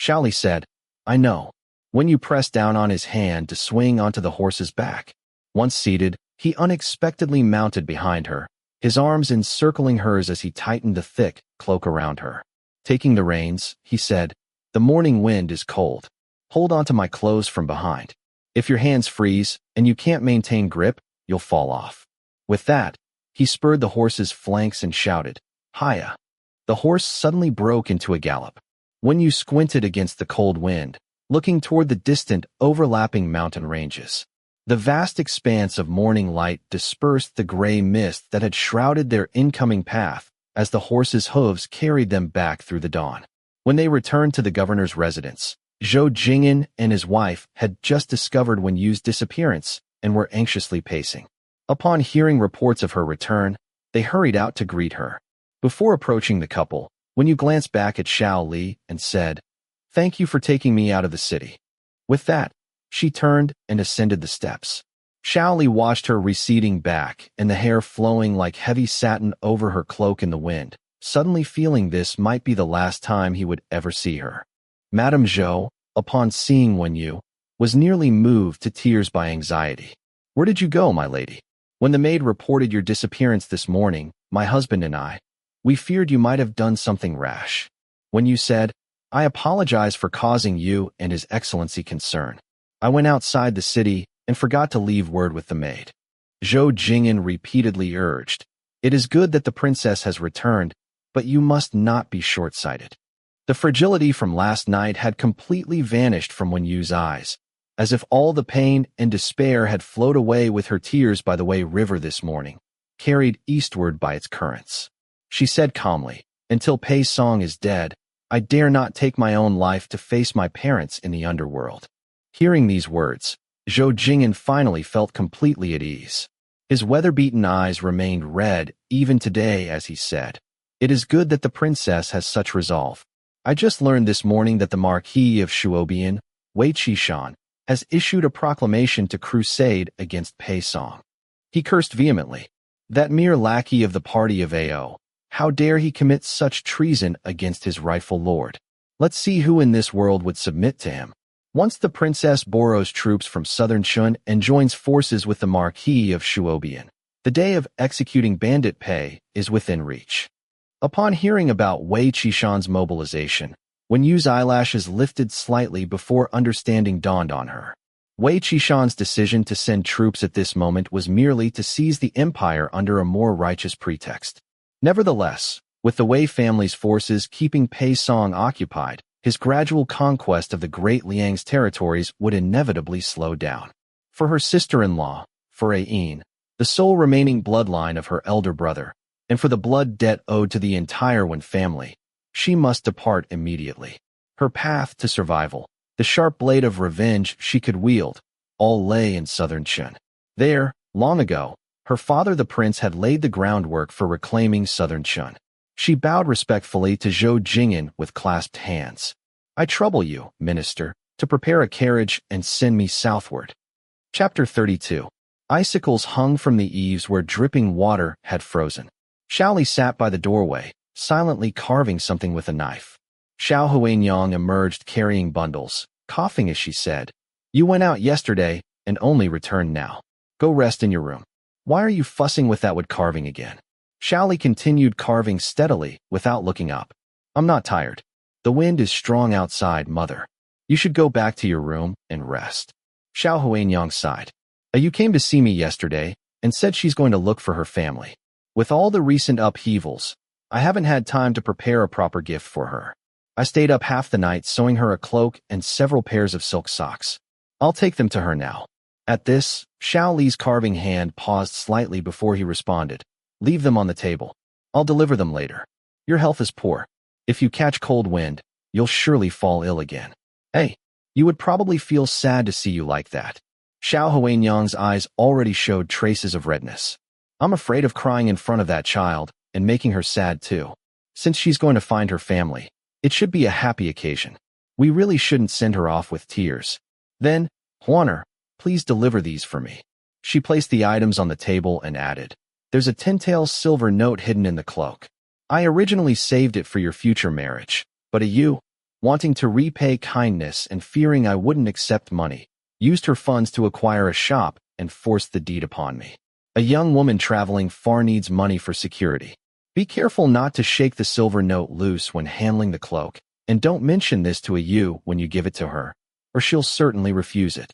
Xiao Li said, I know. Wen Yu pressed down on his hand to swing onto the horse's back. Once seated, he unexpectedly mounted behind her, his arms encircling hers as he tightened the thick cloak around her. Taking the reins, he said, the morning wind is cold. Hold onto my clothes from behind. If your hands freeze and you can't maintain grip, you'll fall off. With that, he spurred the horse's flanks and shouted, Hiya. The horse suddenly broke into a gallop. Wen Yu squinted against the cold wind, looking toward the distant, overlapping mountain ranges. The vast expanse of morning light dispersed the gray mist that had shrouded their incoming path as the horse's hooves carried them back through the dawn. When they returned to the governor's residence, Zhou Jing'an and his wife had just discovered Wen Yu's disappearance and were anxiously pacing. Upon hearing reports of her return, they hurried out to greet her. Before approaching the couple, Wen Yu glanced back at Xiao Li and said, "Thank you for taking me out of the city." With that, she turned and ascended the steps. Xiao Li watched her receding back and the hair flowing like heavy satin over her cloak in the wind, suddenly feeling this might be the last time he would ever see her. Madame Zhou, upon seeing Wen Yu, was nearly moved to tears by anxiety. "Where did you go, my lady? When the maid reported your disappearance this morning, my husband and we feared you might have done something rash." Wen Yu said, "I apologize for causing you and His Excellency concern. I went outside the city and forgot to leave word with the maid." Zhou Jing'an repeatedly urged, "It is good that the princess has returned, but you must not be short-sighted." The fragility from last night had completely vanished from Wen Yu's eyes, as if all the pain and despair had flowed away with her tears by the way river this morning, carried eastward by its currents. She said calmly, "Until Pei Song is dead, I dare not take my own life to face my parents in the underworld." Hearing these words, Zhou Jing'an finally felt completely at ease. His weather-beaten eyes remained red even today as he said, "It is good that the princess has such resolve. I just learned this morning that the Marquis of Shuobian, Wei Qishan, has issued a proclamation to crusade against Pei Song." He cursed vehemently. That mere lackey of the party of Ao. How dare he commit such treason against his rightful lord? Let's see who in this world would submit to him. Once the princess borrows troops from southern Chun and joins forces with the Marquis of Shuobian, the day of executing Bandit Pei is within reach. Upon hearing about Wei Qishan's mobilization, Wen Yu's eyelashes lifted slightly before understanding dawned on her. Wei Qishan's decision to send troops at this moment was merely to seize the empire under a more righteous pretext. Nevertheless, with the Wei family's forces keeping Pei Song occupied, his gradual conquest of the Great Liang's territories would inevitably slow down. For her sister-in-law, for Ain, the sole remaining bloodline of her elder brother, and for the blood debt owed to the entire Wen family, she must depart immediately. Her path to survival, the sharp blade of revenge she could wield, all lay in southern Chun. There, long ago, her father the prince had laid the groundwork for reclaiming southern Chun. She bowed respectfully to Zhou Jing'an with clasped hands. "I trouble you, minister, to prepare a carriage and send me southward." Chapter 32. Icicles hung from the eaves where dripping water had frozen. Xiao Li sat by the doorway, silently carving something with a knife. Xiao Huanyang emerged carrying bundles, coughing as she said, "You went out yesterday and only returned now. Go rest in your room. Why are you fussing with that wood carving again?" Xiao Li continued carving steadily without looking up. "I'm not tired. The wind is strong outside, mother. You should go back to your room and rest." Xiao Huanyang sighed. "You came to see me yesterday and said she's going to look for her family. With all the recent upheavals, I haven't had time to prepare a proper gift for her. I stayed up half the night sewing her a cloak and several pairs of silk socks. I'll take them to her now." At this, Xiao Li's carving hand paused slightly before he responded, "Leave them on the table. I'll deliver them later. Your health is poor. If you catch cold wind, you'll surely fall ill again." "Hey, you would probably feel sad to see you like that." Xiao Huanyang's eyes already showed traces of redness. "I'm afraid of crying in front of that child and making her sad too. Since she's going to find her family, it should be a happy occasion. We really shouldn't send her off with tears. Then, Huaner, please deliver these for me." She placed the items on the table and added, "There's a 10-tael silver note hidden in the cloak. I originally saved it for your future marriage, but you, wanting to repay kindness and fearing I wouldn't accept money, used her funds to acquire a shop and forced the deed upon me. A young woman traveling far needs money for security. Be careful not to shake the silver note loose when handling the cloak, and don't mention this to you when you give it to her, or she'll certainly refuse it."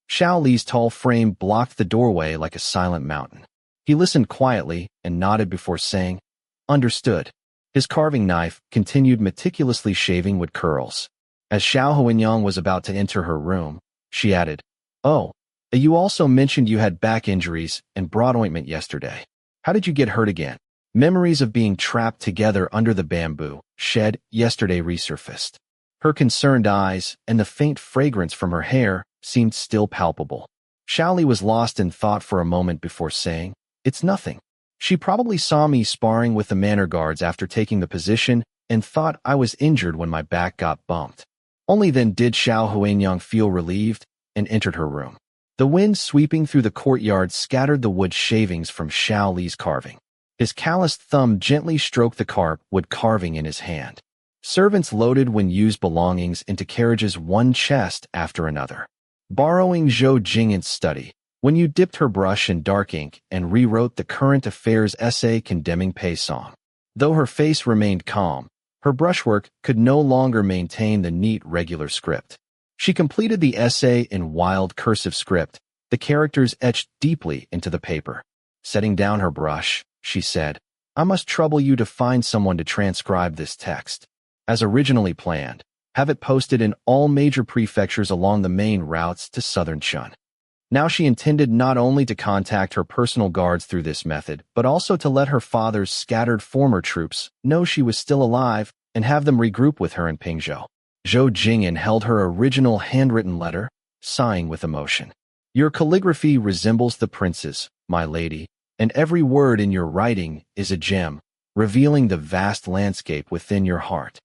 Xiao Li's tall frame blocked the doorway like a silent mountain. He listened quietly and nodded before saying, "Understood." His carving knife continued meticulously shaving wood curls. As Xiao Huanyang was about to enter her room, she added, "Oh, you also mentioned you had back injuries and brought ointment yesterday. How did you get hurt again?" Memories of being trapped together under the bamboo shed yesterday resurfaced. Her concerned eyes and the faint fragrance from her hair seemed still palpable. Xiao Li was lost in thought for a moment before saying, "It's nothing." She probably saw me sparring with the manor guards after taking the position and thought I was injured when my back got bumped. Only then did Xiao Huanyang feel relieved and entered her room. The wind sweeping through the courtyard scattered the wood shavings from Xiao Li's carving. His calloused thumb gently stroked the wood carving in his hand. Servants loaded Wen Yu's belongings into carriages one chest after another. Borrowing Zhou Jingyan's study, Wen Yu dipped her brush in dark ink and rewrote the current affairs essay condemning Pei Song. Though her face remained calm, her brushwork could no longer maintain the neat, regular script. She completed the essay in wild cursive script, the characters etched deeply into the paper. Setting down her brush, she said, "I must trouble you to find someone to transcribe this text. As originally planned, have it posted in all major prefectures along the main routes to southern Chun." Now she intended not only to contact her personal guards through this method, but also to let her father's scattered former troops know she was still alive and have them regroup with her in Pingzhou. Zhou Jingyan held her original handwritten letter, sighing with emotion. "Your calligraphy resembles the prince's, my lady, and every word in your writing is a gem, revealing the vast landscape within your heart."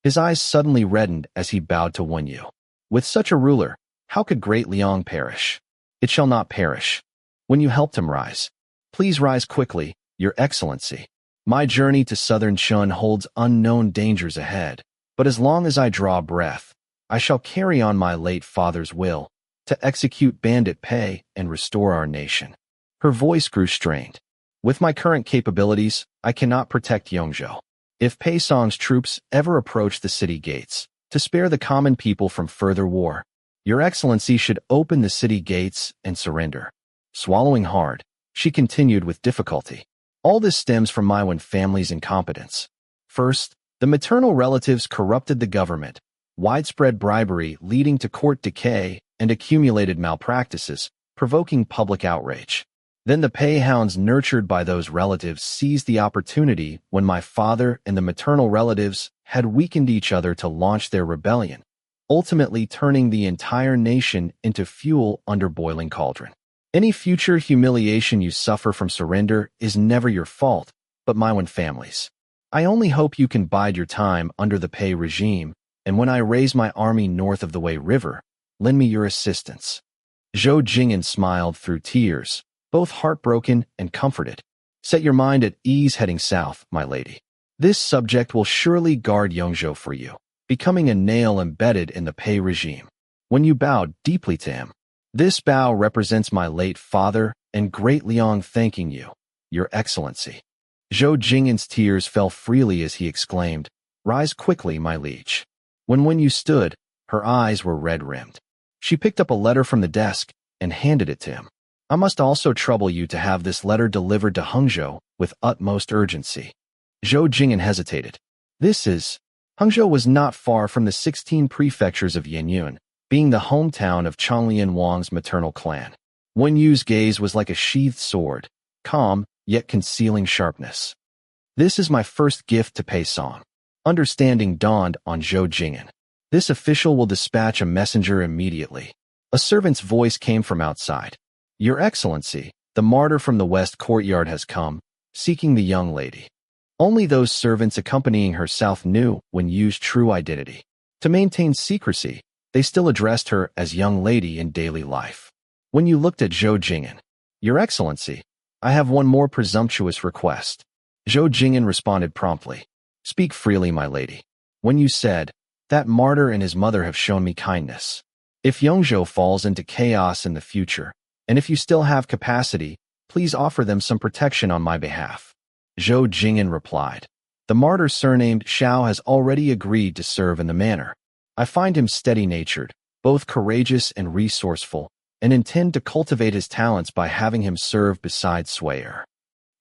His eyes suddenly reddened as he bowed to Wen Yu. "With such a ruler, how could great Liang perish?" "It shall not perish. When you helped him rise. Please rise quickly, Your Excellency. My journey to southern Chun holds unknown dangers ahead, but as long as I draw breath, I shall carry on my late father's will, to execute Bandit Pei and restore our nation." Her voice grew strained. "With my current capabilities, I cannot protect Yongzhou. If Pei Song's troops ever approach the city gates, to spare the common people from further war, Your Excellency should open the city gates and surrender." Swallowing hard, she continued with difficulty. "All this stems from my Wen family's incompetence. First, the maternal relatives corrupted the government, widespread bribery leading to court decay and accumulated malpractices, provoking public outrage. Then the Pei hounds nurtured by those relatives seized the opportunity when my father and the maternal relatives had weakened each other to launch their rebellion, ultimately turning the entire nation into fuel under boiling cauldron. Any future humiliation you suffer from surrender is never your fault, but my Wen family's. I only hope you can bide your time under the Pei regime, and when I raise my army north of the Wei River, lend me your assistance." Zhou Jingyan smiled through tears, both heartbroken and comforted. "Set your mind at ease heading south, my lady. This subject will surely guard Yongzhou for you, becoming a nail embedded in the Pei regime." When you bowed deeply to him, "This bow represents my late father and great Liang thanking you, Your Excellency." Zhou Jingyan's tears fell freely as he exclaimed, "Rise quickly, my liege." When Yu stood, her eyes were red-rimmed. She picked up a letter from the desk and handed it to him. "I must also trouble you to have this letter delivered to Hangzhou with utmost urgency." Zhou Jingyan hesitated. Hangzhou was not far from the 16 prefectures of Yanyun, being the hometown of Changlian Wang's maternal clan. Wen Yu's gaze was like a sheathed sword, calm, yet concealing sharpness. "This is my first gift to Pei Song." Understanding dawned on Zhou Jingyan. "This official will dispatch a messenger immediately." A servant's voice came from outside. "Your Excellency, the martyr from the west courtyard has come, seeking the young lady." Only those servants accompanying her south knew Wen Yu's true identity. To maintain secrecy, they still addressed her as young lady in daily life. When you looked at Zhou Jingyan, "Your Excellency, I have one more presumptuous request." Zhou Jingyan responded promptly. "Speak freely, my lady." When you said, "That martyr and his mother have shown me kindness. If Yongzhou falls into chaos in the future, and if you still have capacity, please offer them some protection on my behalf." Zhou Jingyan replied, "The martyr surnamed Xiao has already agreed to serve in the manor. I find him steady-natured, both courageous and resourceful, and intend to cultivate his talents by having him serve beside Swayer."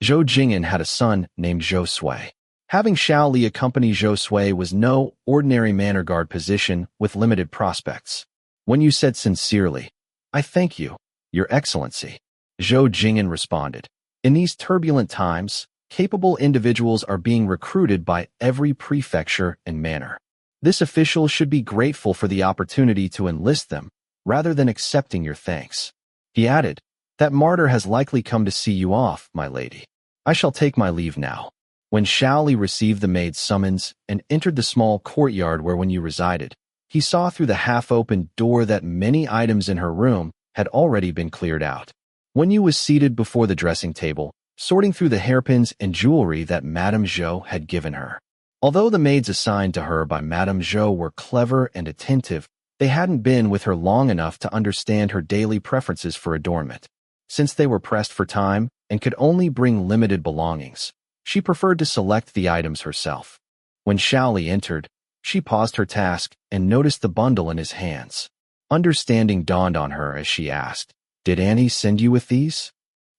Zhou Jingyan had a son named Zhou Sui. Having Xiao Li accompany Zhou Sui was no ordinary manor guard position with limited prospects. When you said sincerely, "I thank you, Your Excellency," Zhou Jingyan responded, "In these turbulent times, Capable individuals are being recruited by every prefecture and manor. This official should be grateful for the opportunity to enlist them, rather than accepting your thanks. He added, that martyr has likely come to see you off, my lady. I shall take my leave now. When Xiao Li received the maid's summons and entered the small courtyard where Wen Yu resided, he saw through the half-opened door that many items in her room had already been cleared out. Wen Yu was seated before the dressing table, sorting through the hairpins and jewelry that Madame Zhou had given her. Although the maids assigned to her by Madame Zhou were clever and attentive, they hadn't been with her long enough to understand her daily preferences for adornment. Since they were pressed for time and could only bring limited belongings, she preferred to select the items herself. When Xiao Li entered, she paused her task and noticed the bundle in his hands. Understanding dawned on her as she asked, "Did Annie send you with these?"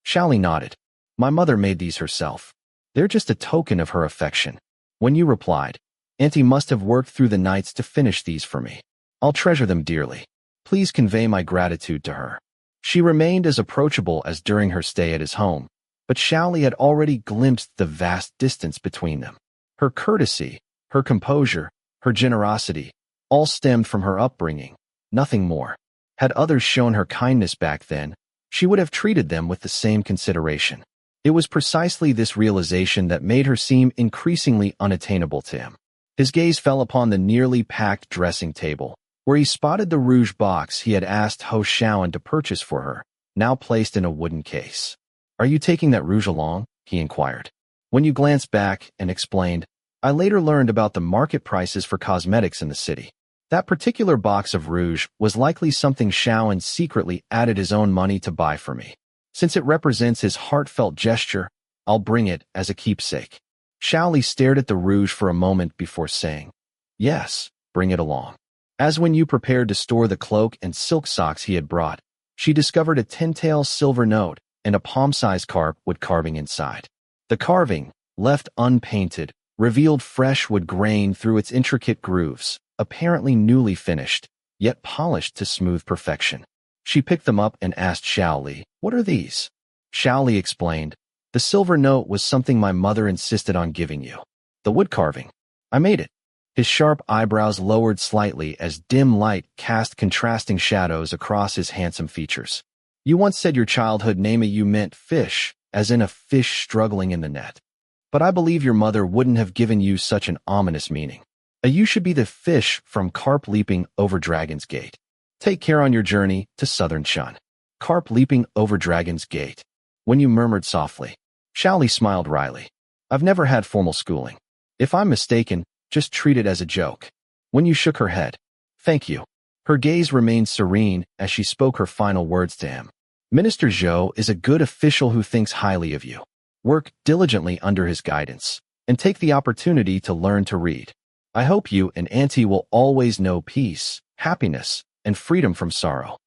Xiao Li nodded. "My mother made these herself. They're just a token of her affection." When you replied, "Auntie must have worked through the nights to finish these for me. I'll treasure them dearly. Please convey my gratitude to her." She remained as approachable as during her stay at his home, but Xiao Li had already glimpsed the vast distance between them. Her courtesy, her composure, her generosity, all stemmed from her upbringing, nothing more. Had others shown her kindness back then, she would have treated them with the same consideration. It was precisely this realization that made her seem increasingly unattainable to him. His gaze fell upon the nearly packed dressing table, where he spotted the rouge box he had asked Ho Xiaoan to purchase for her, now placed in a wooden case. "Are you taking that rouge along?" he inquired. When you glanced back and explained, "I later learned about the market prices for cosmetics in the city. That particular box of rouge was likely something Xiaoan secretly added his own money to buy for me. Since it represents his heartfelt gesture, I'll bring it as a keepsake." Xiao Li stared at the rouge for a moment before saying, "Yes, bring it along." As Wen Yu prepared to store the cloak and silk socks he had brought, she discovered a 10-tael silver note and a palm-sized carp with carving inside. The carving, left unpainted, revealed fresh wood grain through its intricate grooves, apparently newly finished, yet polished to smooth perfection. She picked them up and asked Xiao Li, "What are these?" Xiao Li explained, "The silver note was something my mother insisted on giving you. The wood carving. I made it." His sharp eyebrows lowered slightly as dim light cast contrasting shadows across his handsome features. "You once said your childhood name you meant fish, as in a fish struggling in the net. But I believe your mother wouldn't have given you such an ominous meaning. You should be the fish from Carp leaping over Dragon's Gate. Take care on your journey to southern Shun." Carp leaping over Dragon's Gate. When you murmured softly. Xiao Li smiled wryly. "I've never had formal schooling. If I'm mistaken, just treat it as a joke." When you shook her head. "Thank you." Her gaze remained serene as she spoke her final words to him. "Minister Zhou is a good official who thinks highly of you. Work diligently under his guidance, and take the opportunity to learn to read. I hope you and Auntie will always know peace, happiness, and freedom from sorrow."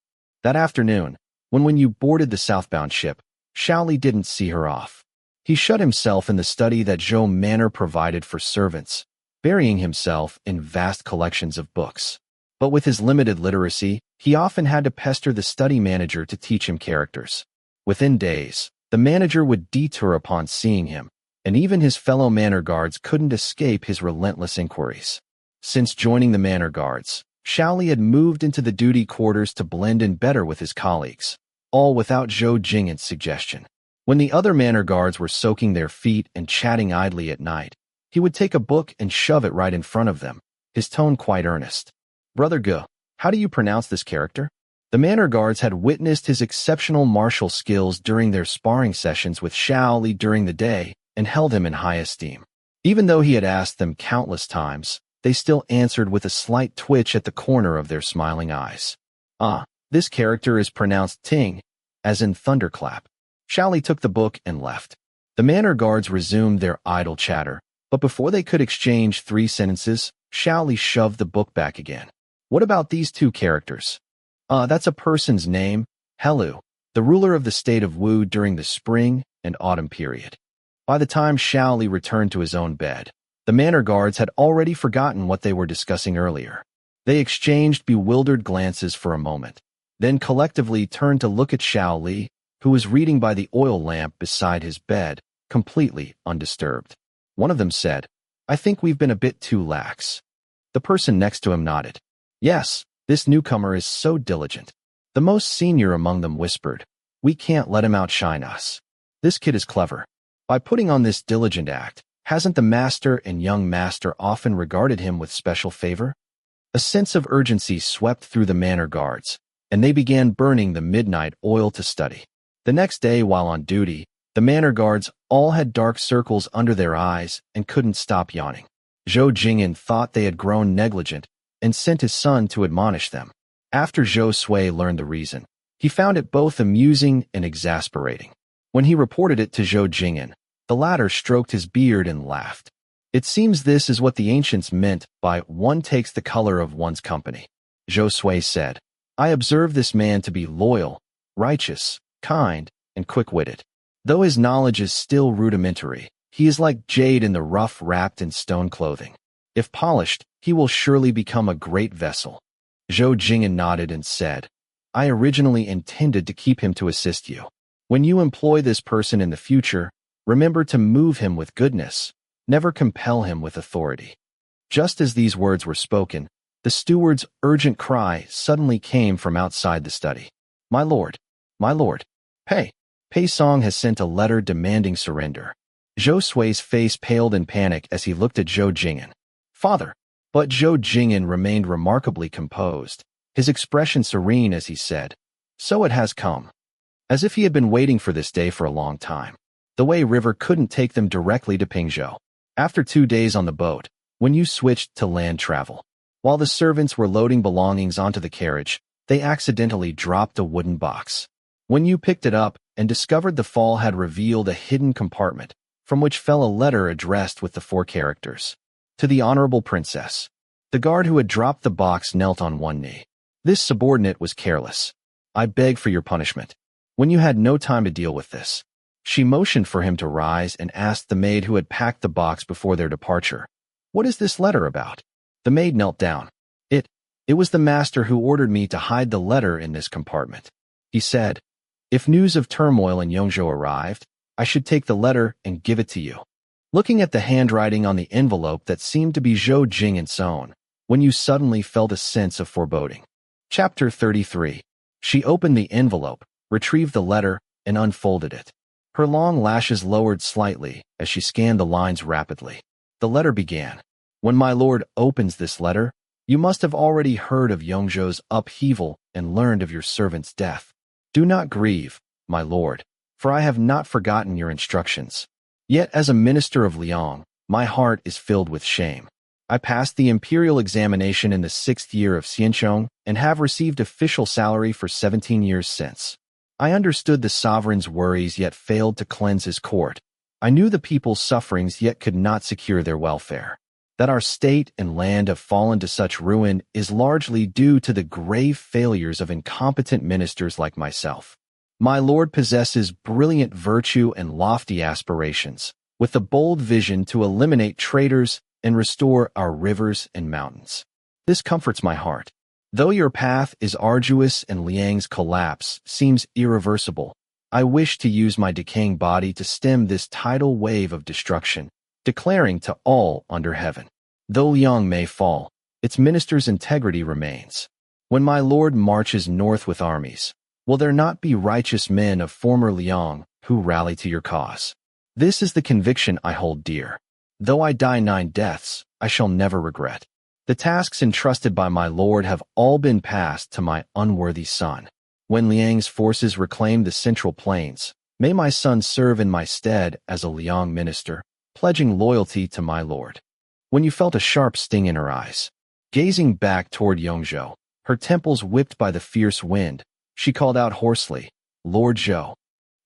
That afternoon, when you boarded the southbound ship, Xiao Li didn't see her off. He shut himself in the study that Zhou Manor provided for servants, burying himself in vast collections of books. But with his limited literacy, he often had to pester the study manager to teach him characters. Within days, the manager would detour upon seeing him, and even his fellow manor guards couldn't escape his relentless inquiries. Since joining the manor guards, Xiao Li had moved into the duty quarters to blend in better with his colleagues, all without Zhou Jing'an's suggestion. When the other manor guards were soaking their feet and chatting idly at night, he would take a book and shove it right in front of them, his tone quite earnest. "Brother Gu, how do you pronounce this character?" The manor guards had witnessed his exceptional martial skills during their sparring sessions with Xiao Li during the day and held him in high esteem. Even though he had asked them countless times, they still answered with a slight twitch at the corner of their smiling eyes. This character is pronounced Ting, as in thunderclap." Xiao Li took the book and left. The manor guards resumed their idle chatter, but before they could exchange 3 sentences, Xiao Li shoved the book back again. "What about these 2 characters?" That's a person's name, Helu, the ruler of the state of Wu during the spring and autumn period." By the time Xiao Li returned to his own bed, the manor guards had already forgotten what they were discussing earlier. They exchanged bewildered glances for a moment, then collectively turned to look at Xiao Li, who was reading by the oil lamp beside his bed, completely undisturbed. One of them said, "I think we've been a bit too lax." The person next to him nodded. "Yes, this newcomer is so diligent." The most senior among them whispered, "We can't let him outshine us. This kid is clever. By putting on this diligent act, hasn't the master and young master often regarded him with special favor?" A sense of urgency swept through the manor guards, and they began burning the midnight oil to study. The next day, while on duty, the manor guards all had dark circles under their eyes and couldn't stop yawning. Zhou Jing'an thought they had grown negligent and sent his son to admonish them. After Zhou Sui learned the reason, he found it both amusing and exasperating. When he reported it to Zhou Jing'an, the latter stroked his beard and laughed. "It seems this is what the ancients meant by 'one takes the color of one's company.'" Zhou Sui said, "I observe this man to be loyal, righteous, kind, and quick-witted. Though his knowledge is still rudimentary, he is like jade in the rough wrapped in stone clothing. If polished, he will surely become a great vessel." Zhou Jing'an nodded and said, "I originally intended to keep him to assist you. When you employ this person in the future, remember to move him with goodness, never compel him with authority." Just as these words were spoken, the steward's urgent cry suddenly came from outside the study. My lord, Pei Song has sent a letter demanding surrender." Zhou Sui's face paled in panic as he looked at Zhou Jing'an. "Father." But Zhou Jing'an remained remarkably composed, his expression serene as he said, "So it has come." As if he had been waiting for this day for a long time. The Wei River couldn't take them directly to Pingzhou. After 2 days on the boat, Wen Yu switched to land travel. While the servants were loading belongings onto the carriage, they accidentally dropped a wooden box. Wen Yu picked it up and discovered the fall had revealed a hidden compartment, from which fell a letter addressed with the 4 characters. To the Honorable Princess. The guard who had dropped the box knelt on one knee. This subordinate was careless. "I beg for your punishment." When you had no time to deal with this. She motioned for him to rise and asked the maid who had packed the box before their departure, "What is this letter about?" The maid knelt down. It was the master who ordered me to hide the letter in this compartment. He said, "If news of turmoil in Yongzhou arrived, I should take the letter and give it to you." Looking at the handwriting on the envelope that seemed to be Zhou Jing'an's own, Wen Yu suddenly felt a sense of foreboding. Chapter 33. She opened the envelope, retrieved the letter, and unfolded it. Her long lashes lowered slightly as she scanned the lines rapidly. The letter began, "When my lord opens this letter, you must have already heard of Yongzhou's upheaval and learned of your servant's death. Do not grieve, my lord, for I have not forgotten your instructions. Yet as a minister of Liang, my heart is filled with shame. I passed the imperial examination in the 6th year of Xianchong and have received official salary for 17 years since. I understood the sovereign's worries yet failed to cleanse his court. I knew the people's sufferings yet could not secure their welfare. That our state and land have fallen to such ruin is largely due to the grave failures of incompetent ministers like myself. My lord possesses brilliant virtue and lofty aspirations, with a bold vision to eliminate traitors and restore our rivers and mountains. This comforts my heart. Though your path is arduous and Liang's collapse seems irreversible, I wish to use my decaying body to stem this tidal wave of destruction, declaring to all under heaven, though Liang may fall, its minister's integrity remains. When my lord marches north with armies, will there not be righteous men of former Liang who rally to your cause? This is the conviction I hold dear. Though I die 9 deaths, I shall never regret. The tasks entrusted by my lord have all been passed to my unworthy son. When Liang's forces reclaim the central plains, may my son serve in my stead as a Liang minister, pledging loyalty to my lord." When you felt a sharp sting in her eyes, gazing back toward Yongzhou, her temples whipped by the fierce wind, she called out hoarsely, "Lord Zhou."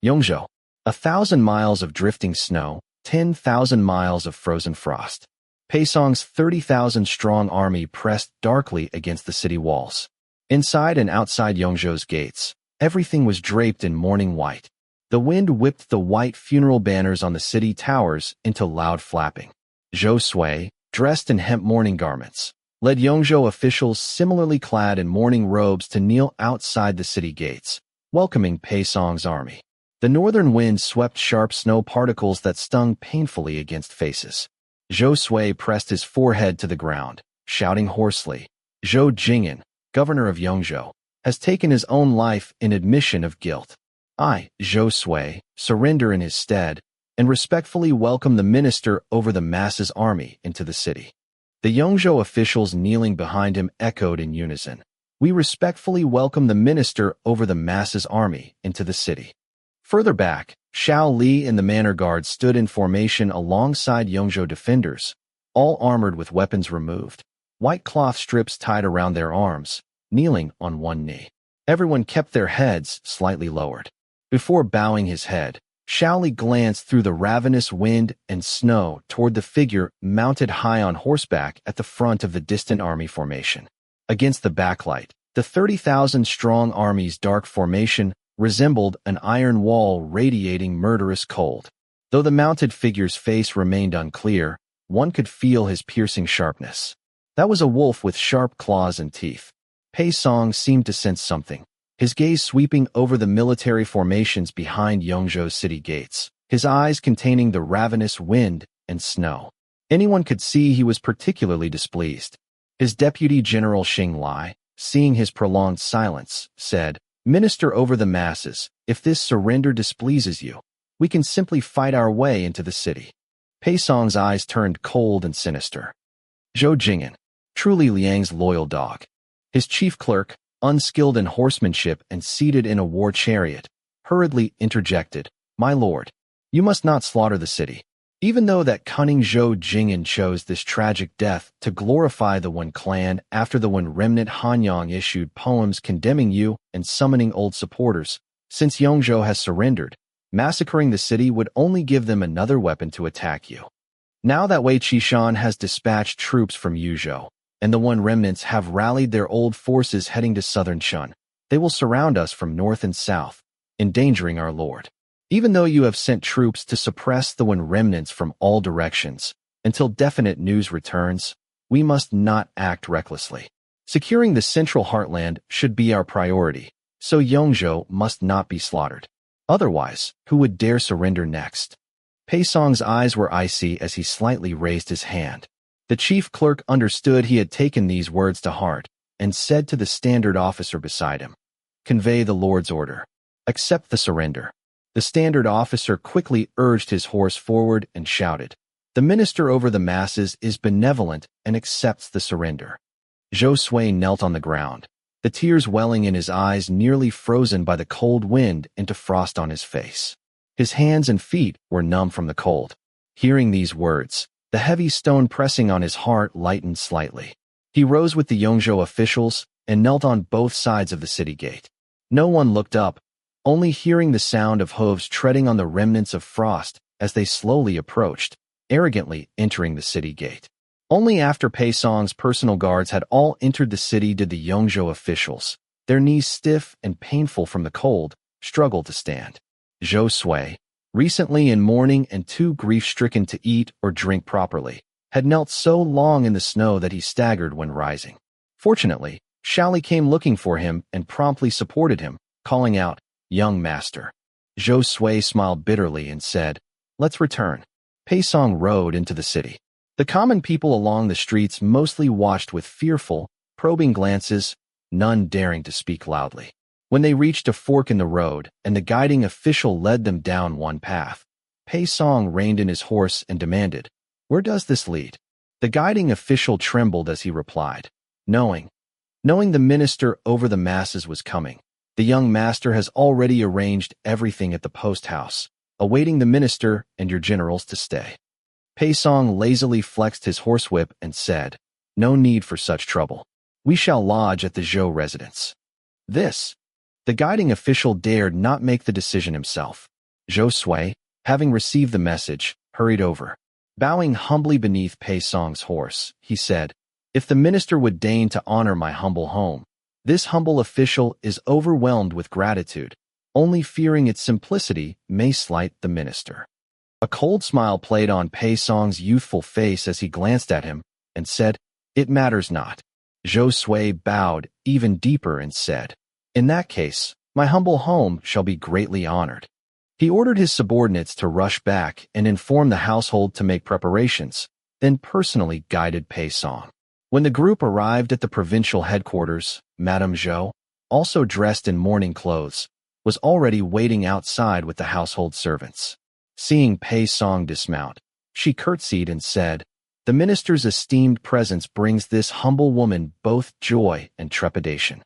Yongzhou, 1,000 miles of drifting snow, 10,000 miles of frozen frost. Pei Song's 30,000-strong army pressed darkly against the city walls. Inside and outside Yongzhou's gates, everything was draped in mourning white. The wind whipped the white funeral banners on the city towers into loud flapping. Zhou Sui, dressed in hemp mourning garments, led Yongzhou officials similarly clad in mourning robes to kneel outside the city gates, welcoming Pei Song's army. The northern wind swept sharp snow particles that stung painfully against faces. Zhou Sui pressed his forehead to the ground, shouting hoarsely, "Zhou Jingyan, governor of Yongzhou, has taken his own life in admission of guilt. I, Zhou Sui, surrender in his stead, and respectfully welcome the minister over the masses army into the city." The Yongzhou officials kneeling behind him echoed in unison, "We respectfully welcome the minister over the masses army into the city." Further back, Xiao Li and the manor guard stood in formation alongside Yongzhou defenders, all armored with weapons removed, white cloth strips tied around their arms, kneeling on one knee. Everyone kept their heads slightly lowered. Before bowing his head, Xiao Li glanced through the ravenous wind and snow toward the figure mounted high on horseback at the front of the distant army formation. Against the backlight, the 30,000-strong army's dark formation resembled an iron wall radiating murderous cold. Though the mounted figure's face remained unclear, one could feel his piercing sharpness. That was a wolf with sharp claws and teeth. Pei Song seemed to sense something, his gaze sweeping over the military formations behind Yongzhou's city gates, his eyes containing the ravenous wind and snow. Anyone could see he was particularly displeased. His deputy general Xing Lai, seeing his prolonged silence, said, "Minister over the masses, if this surrender displeases you, we can simply fight our way into the city." Pei Song's eyes turned cold and sinister. Zhou Jingyan, truly Liang's loyal dog. His chief clerk, unskilled in horsemanship and seated in a war chariot, hurriedly interjected, "My lord, you must not slaughter the city." Even though that cunning Zhou Jingyan chose this tragic death to glorify the Wen clan after the Wen remnant Hanyang issued poems condemning you and summoning old supporters, since Yongzhou has surrendered, massacring the city would only give them another weapon to attack you. Now that Wei Qishan has dispatched troops from Yuzhou, and the Wen remnants have rallied their old forces heading to southern Chun, they will surround us from north and south, endangering our lord. Even though you have sent troops to suppress the Wen remnants from all directions, until definite news returns, we must not act recklessly. Securing the central heartland should be our priority, so Yongzhou must not be slaughtered. Otherwise, who would dare surrender next? Pei Song's eyes were icy as he slightly raised his hand. The chief clerk understood he had taken these words to heart, and said to the standard officer beside him, "Convey the lord's order. Accept the surrender." The standard officer quickly urged his horse forward and shouted, "The minister over the masses is benevolent and accepts the surrender." Zhou Sui knelt on the ground, the tears welling in his eyes nearly frozen by the cold wind into frost on his face. His hands and feet were numb from the cold. Hearing these words, the heavy stone pressing on his heart lightened slightly. He rose with the Yongzhou officials and knelt on both sides of the city gate. No one looked up, only hearing the sound of hooves treading on the remnants of frost as they slowly approached, arrogantly entering the city gate. Only after Pei Song's personal guards had all entered the city did the Yongzhou officials, their knees stiff and painful from the cold, struggle to stand. Zhou Sui, recently in mourning and too grief-stricken to eat or drink properly, had knelt so long in the snow that he staggered when rising. Fortunately, Xiao Li came looking for him and promptly supported him, calling out, "Young master." Zhou Sui smiled bitterly and said, "Let's return." Pei Song rode into the city. The common people along the streets mostly watched with fearful, probing glances, none daring to speak loudly. When they reached a fork in the road and the guiding official led them down one path, Pei Song reined in his horse and demanded, "Where does this lead?" The guiding official trembled as he replied, Knowing the minister over the masses was coming. The young master has already arranged everything at the post house, awaiting the minister and your generals to stay." Pei Song lazily flexed his horsewhip and said, "No need for such trouble. We shall lodge at the Zhou residence." The guiding official dared not make the decision himself. Zhou Sui, having received the message, hurried over. Bowing humbly beneath Pei Song's horse, he said, "If the minister would deign to honor my humble home, this humble official is overwhelmed with gratitude, only fearing its simplicity may slight the minister." A cold smile played on Pei Song's youthful face as he glanced at him and said, "It matters not." Zhou Sui bowed even deeper and said, "In that case, my humble home shall be greatly honored." He ordered his subordinates to rush back and inform the household to make preparations, then personally guided Pei Song. When the group arrived at the provincial headquarters, Madame Zhou, also dressed in mourning clothes, was already waiting outside with the household servants. Seeing Pei Song dismount, she curtsied and said, "The minister's esteemed presence brings this humble woman both joy and trepidation."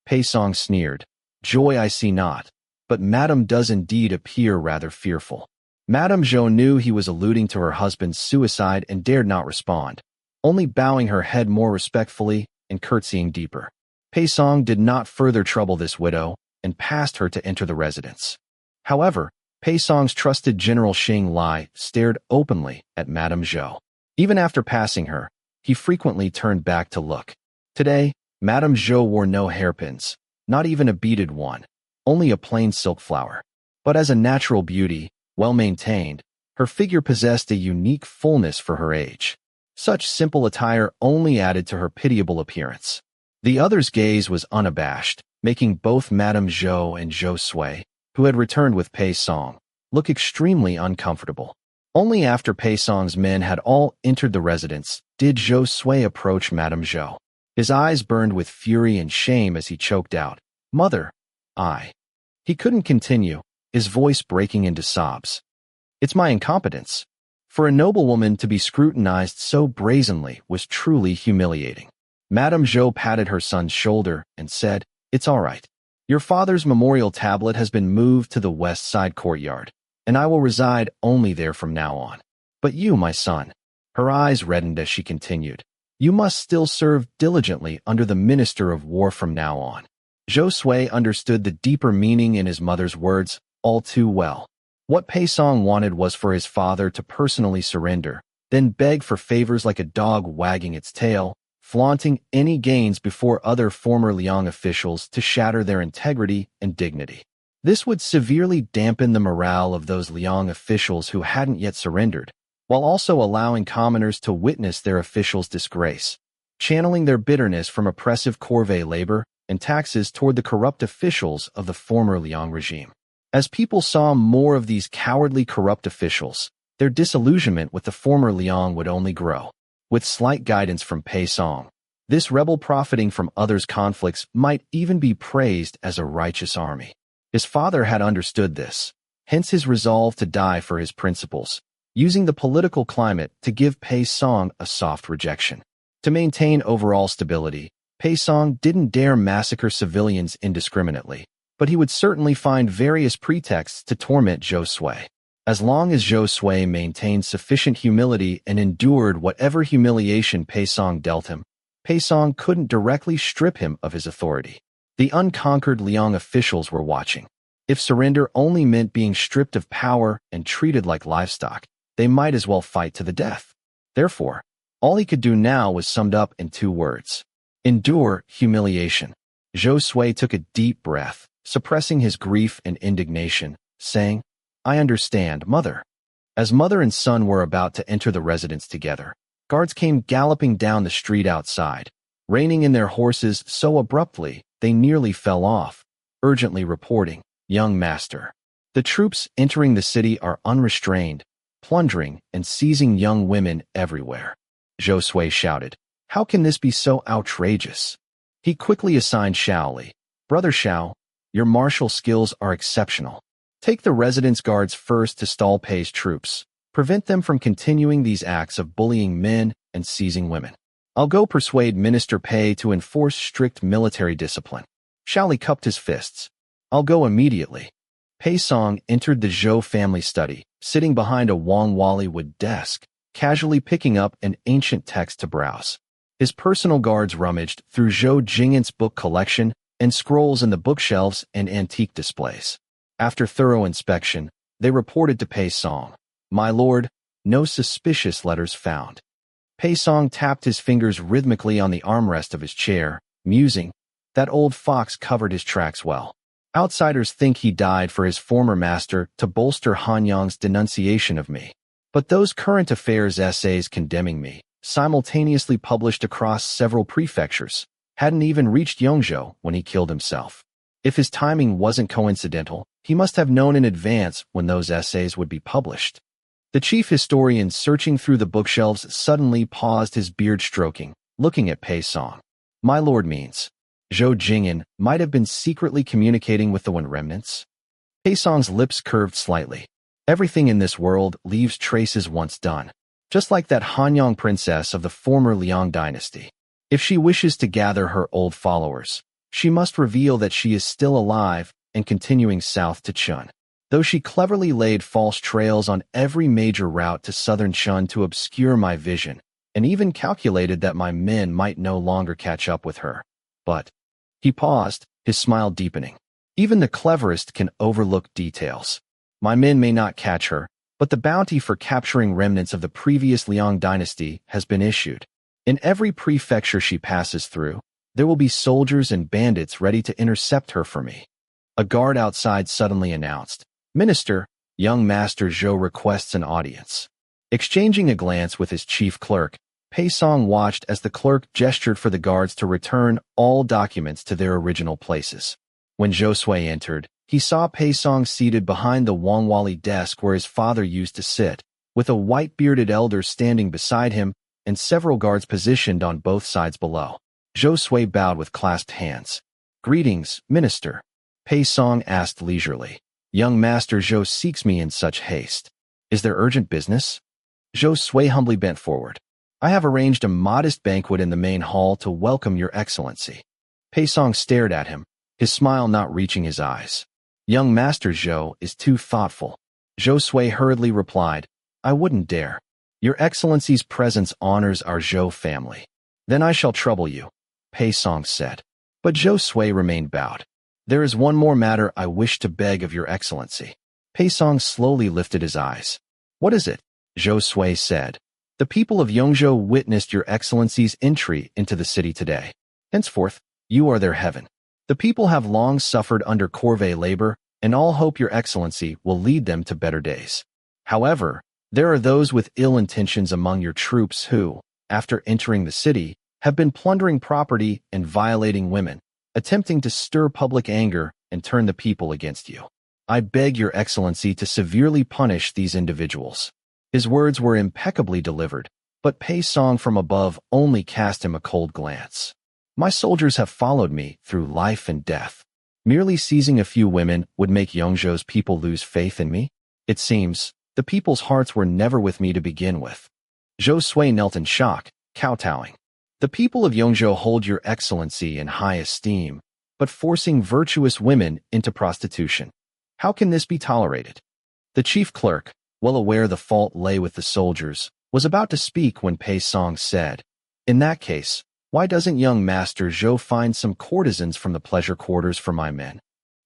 Pei Song sneered, "Joy I see not, but Madame does indeed appear rather fearful." Madame Zhou knew he was alluding to her husband's suicide and dared not respond, only bowing her head more respectfully and curtsying deeper. Pei Song did not further trouble this widow and passed her to enter the residence. However, Pei Song's trusted General Xing Li stared openly at Madame Zhou. Even after passing her, he frequently turned back to look. Today, Madame Zhou wore no hairpins, not even a beaded one, only a plain silk flower. But as a natural beauty, well-maintained, her figure possessed a unique fullness for her age. Such simple attire only added to her pitiable appearance. The other's gaze was unabashed, making both Madame Zhou and Zhou Sui, who had returned with Pei Song, look extremely uncomfortable. Only after Pei Song's men had all entered the residence did Zhou Sui approach Madame Zhou. His eyes burned with fury and shame as he choked out, "Mother, I." He couldn't continue, his voice breaking into sobs. "It's my incompetence." For a noblewoman to be scrutinized so brazenly was truly humiliating. Madame Zhou patted her son's shoulder and said, "It's all right. Your father's memorial tablet has been moved to the west side courtyard, and I will reside only there from now on. But you, my son," her eyes reddened as she continued, "you must still serve diligently under the Minister of War from now on." Zhou Sui understood the deeper meaning in his mother's words all too well. What Pei Song wanted was for his father to personally surrender, then beg for favors like a dog wagging its tail, flaunting any gains before other former Liang officials to shatter their integrity and dignity. This would severely dampen the morale of those Liang officials who hadn't yet surrendered, while also allowing commoners to witness their officials' disgrace, channeling their bitterness from oppressive corvée labor and taxes toward the corrupt officials of the former Liang regime. As people saw more of these cowardly corrupt officials, their disillusionment with the former Liang would only grow. With slight guidance from Pei Song, this rebel profiting from others' conflicts might even be praised as a righteous army. His father had understood this, hence his resolve to die for his principles, using the political climate to give Pei Song a soft rejection. To maintain overall stability, Pei Song didn't dare massacre civilians indiscriminately, but he would certainly find various pretexts to torment Zhou Sui. As long as Zhou Sui maintained sufficient humility and endured whatever humiliation Pei Song dealt him, Pei Song couldn't directly strip him of his authority. The unconquered Liang officials were watching. If surrender only meant being stripped of power and treated like livestock, they might as well fight to the death. Therefore, all he could do now was summed up in 2 words: endure humiliation. Zhou Sui took a deep breath, suppressing his grief and indignation, saying, "I understand, mother." As mother and son were about to enter the residence together, guards came galloping down the street outside, reining in their horses so abruptly they nearly fell off, urgently reporting, "Young master, the troops entering the city are unrestrained, plundering and seizing young women everywhere." Zhou Sui shouted, "How can this be so outrageous?" He quickly assigned Xiao Li, "Brother Xiao, your martial skills are exceptional. Take the residence guards first to stall Pei's troops. Prevent them from continuing these acts of bullying men and seizing women. I'll go persuade Minister Pei to enforce strict military discipline." Xiao Li cupped his fists. "I'll go immediately." Pei Song entered the Zhou family study, sitting behind a Wang Wali wood desk, casually picking up an ancient text to browse. His personal guards rummaged through Zhou Jingyan's book collection and scrolls in the bookshelves and antique displays. After thorough inspection, they reported to Pei Song, "My lord, no suspicious letters found." Pei Song tapped his fingers rhythmically on the armrest of his chair, musing, "That old fox covered his tracks well. Outsiders think he died for his former master to bolster Han Yang's denunciation of me. But those current affairs essays condemning me, simultaneously published across several prefectures, hadn't even reached Yongzhou when he killed himself. If his timing wasn't coincidental, he must have known in advance when those essays would be published. The chief historian, searching through the bookshelves, suddenly paused, his beard stroking, looking at Pei Song. My lord means Zhou Jingyan might have been secretly communicating with the Wen remnants? Pei Song's lips curved slightly. Everything in this world leaves traces once done, just like that Hanyang princess of the former Liang dynasty. If she wishes to gather her old followers, she must reveal that she is still alive and continuing south to Chun. Though she cleverly laid false trails on every major route to southern Chun to obscure my vision, and even calculated that my men might no longer catch up with her. But he paused, his smile deepening. Even the cleverest can overlook details. My men may not catch her, but the bounty for capturing remnants of the previous Liang dynasty has been issued. In every prefecture she passes through, there will be soldiers and bandits ready to intercept her for me. A guard outside suddenly announced, Minister, young Master Zhou requests an audience. Exchanging a glance with his chief clerk, Pei Song watched as the clerk gestured for the guards to return all documents to their original places. When Zhou Sui entered, he saw Pei Song seated behind the Wangwali desk where his father used to sit, with a white-bearded elder standing beside him and several guards positioned on both sides below. Zhou Sui bowed with clasped hands. Greetings, Minister. Pei Song asked leisurely. Young Master Zhou seeks me in such haste. Is there urgent business? Zhou Sui humbly bent forward. I have arranged a modest banquet in the main hall to welcome your excellency. Pei Song stared at him, his smile not reaching his eyes. Young Master Zhou is too thoughtful. Zhou Sui hurriedly replied, I wouldn't dare. Your excellency's presence honors our Zhou family. Then I shall trouble you, Pei Song said. But Zhou Sui remained bowed. There is one more matter I wish to beg of your excellency. Pei Song slowly lifted his eyes. What is it? Zhou Sui said. The people of Yongzhou witnessed your excellency's entry into the city today. Henceforth, you are their heaven. The people have long suffered under corvée labor, and all hope your excellency will lead them to better days. However, there are those with ill intentions among your troops who, after entering the city, have been plundering property and violating women, attempting to stir public anger and turn the people against you. I beg your excellency to severely punish these individuals. His words were impeccably delivered, but Pei Song from above only cast him a cold glance. My soldiers have followed me through life and death. Merely seizing a few women would make Yongzhou's people lose faith in me? It seems, the people's hearts were never with me to begin with. Zhou Sui knelt in shock, kowtowing. The people of Yongzhou hold your excellency in high esteem, but forcing virtuous women into prostitution. How can this be tolerated? The chief clerk, well aware the fault lay with the soldiers, was about to speak when Pei Song said, In that case, why doesn't young Master Zhou find some courtesans from the pleasure quarters for my men?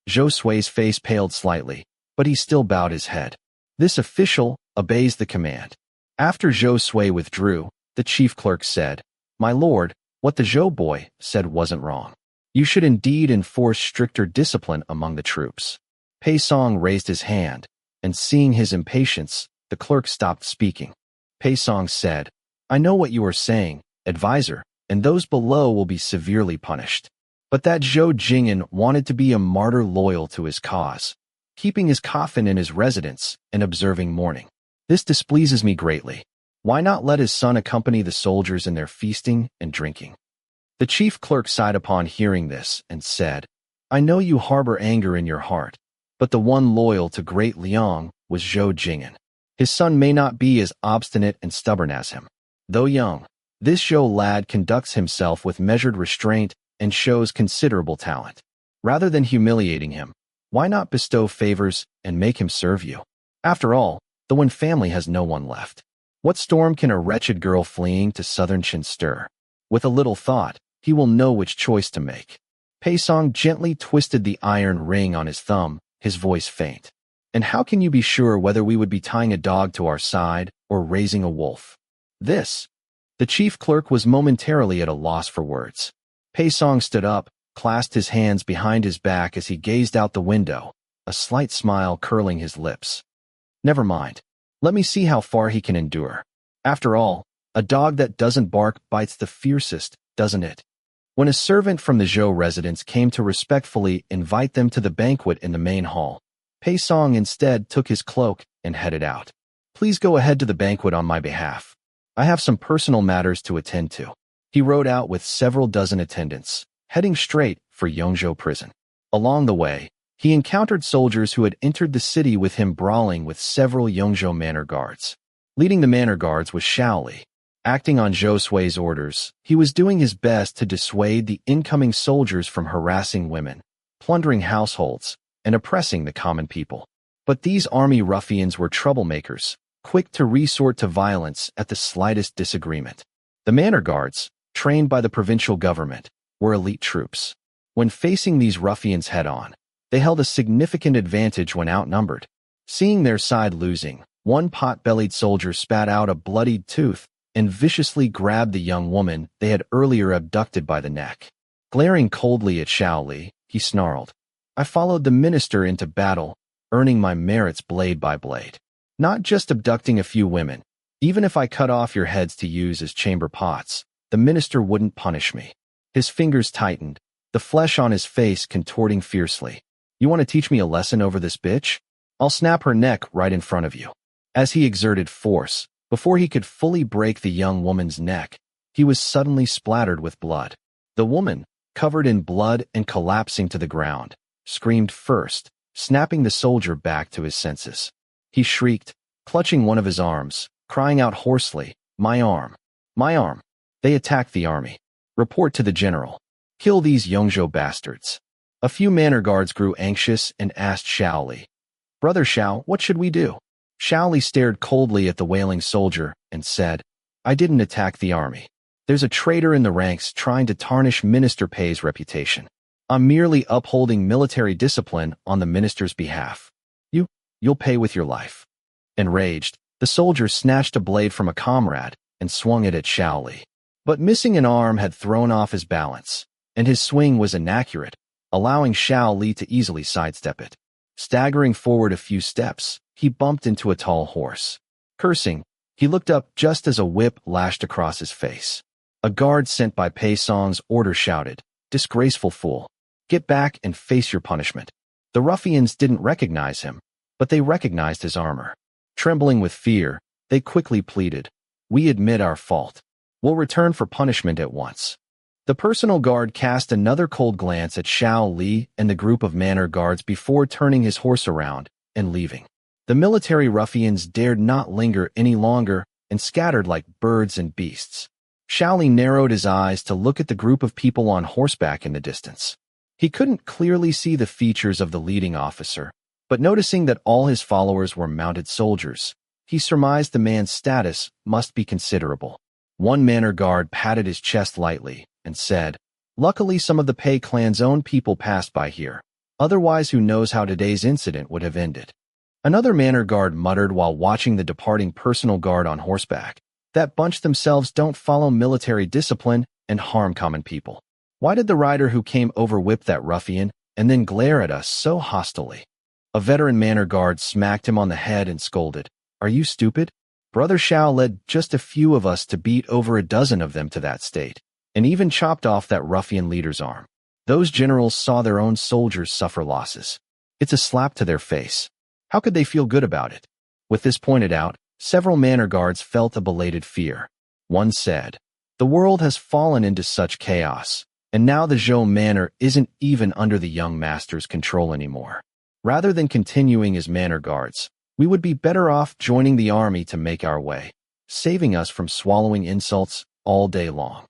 Zhou Sui's face paled slightly, but he still bowed his head. This official obeys the command. After Zhou Sui withdrew, the chief clerk said, My lord, what the Zhou boy said wasn't wrong. You should indeed enforce stricter discipline among the troops. Pei Song raised his hand, and seeing his impatience, the clerk stopped speaking. Pei Song said, I know what you are saying, advisor, and those below will be severely punished. But that Zhou Jingyan wanted to be a martyr loyal to his cause, keeping his coffin in his residence and observing mourning. This displeases me greatly. Why not let his son accompany the soldiers in their feasting and drinking? The chief clerk sighed upon hearing this and said, I know you harbor anger in your heart, but the one loyal to great Liang was Zhou Jingyan. His son may not be as obstinate and stubborn as him. Though young, this Zhou lad conducts himself with measured restraint and shows considerable talent. Rather than humiliating him, why not bestow favors and make him serve you? After all, the Wen family has no one left. What storm can a wretched girl fleeing to southern Qin stir? With a little thought, he will know which choice to make. Pei Song gently twisted the iron ring on his thumb, his voice faint. And how can you be sure whether we would be tying a dog to our side or raising a wolf? This. The chief clerk was momentarily at a loss for words. Pei Song stood up, clasped his hands behind his back as he gazed out the window, a slight smile curling his lips. Never mind. Let me see how far he can endure. After all, a dog that doesn't bark bites the fiercest, doesn't it? When a servant from the Zhou residence came to respectfully invite them to the banquet in the main hall, Pei Song instead took his cloak and headed out. Please go ahead to the banquet on my behalf. I have some personal matters to attend to. He rode out with several dozen attendants, heading straight for Yongzhou prison. Along the way, he encountered soldiers who had entered the city with him brawling with several Yongzhou manor guards. Leading the manor guards was Xiao Li. Acting on Zhou Sui's orders, he was doing his best to dissuade the incoming soldiers from harassing women, plundering households, and oppressing the common people. But these army ruffians were troublemakers, quick to resort to violence at the slightest disagreement. The manor guards, trained by the provincial government, were elite troops. When facing these ruffians head-on, they held a significant advantage when outnumbered. Seeing their side losing, one pot-bellied soldier spat out a bloodied tooth and viciously grabbed the young woman they had earlier abducted by the neck. Glaring coldly at Xiao Li, he snarled, I followed the minister into battle, earning my merits blade by blade. Not just abducting a few women. Even if I cut off your heads to use as chamber pots, the minister wouldn't punish me. His fingers tightened, the flesh on his face contorting fiercely. You want to teach me a lesson over this bitch? I'll snap her neck right in front of you. As he exerted force, before he could fully break the young woman's neck, he was suddenly splattered with blood. The woman, covered in blood and collapsing to the ground, screamed first, snapping the soldier back to his senses. He shrieked, clutching one of his arms, crying out hoarsely, My arm! My arm! They attacked the army. Report to the general. Kill these Yongzhou bastards. A few manor guards grew anxious and asked Xiao Li, Brother Xiao, what should we do? Xiao Li stared coldly at the wailing soldier and said, I didn't attack the army. There's a traitor in the ranks trying to tarnish Minister Pei's reputation. I'm merely upholding military discipline on the minister's behalf. You'll pay with your life. Enraged, the soldier snatched a blade from a comrade and swung it at Xiao Li. But missing an arm had thrown off his balance, and his swing was inaccurate, allowing Xiao Li to easily sidestep it. Staggering forward a few steps, he bumped into a tall horse. Cursing, he looked up just as a whip lashed across his face. A guard sent by Pei Song's order shouted, Disgraceful fool! Get back and face your punishment. The ruffians didn't recognize him, but they recognized his armor. Trembling with fear, they quickly pleaded, We admit our fault. We'll return for punishment at once. The personal guard cast another cold glance at Xiao Li and the group of manor guards before turning his horse around and leaving. The military ruffians dared not linger any longer and scattered like birds and beasts. Xiao Li narrowed his eyes to look at the group of people on horseback in the distance. He couldn't clearly see the features of the leading officer, but noticing that all his followers were mounted soldiers, he surmised the man's status must be considerable. One manor guard patted his chest lightly and said, Luckily some of the Pei clan's own people passed by here. Otherwise who knows how today's incident would have ended. Another manor guard muttered while watching the departing personal guard on horseback. That bunch themselves don't follow military discipline and harm common people. Why did the rider who came over whip that ruffian and then glare at us so hostilely? A veteran manor guard smacked him on the head and scolded, Are you stupid? Brother Xiao led just a few of us to beat over a dozen of them to that state, and even chopped off that ruffian leader's arm. Those generals saw their own soldiers suffer losses. It's a slap to their face. How could they feel good about it? With this pointed out, several manor guards felt a belated fear. One said, The world has fallen into such chaos, and now the Zhou manor isn't even under the young master's control anymore. Rather than continuing as manor guards, we would be better off joining the army to make our way, saving us from swallowing insults all day long.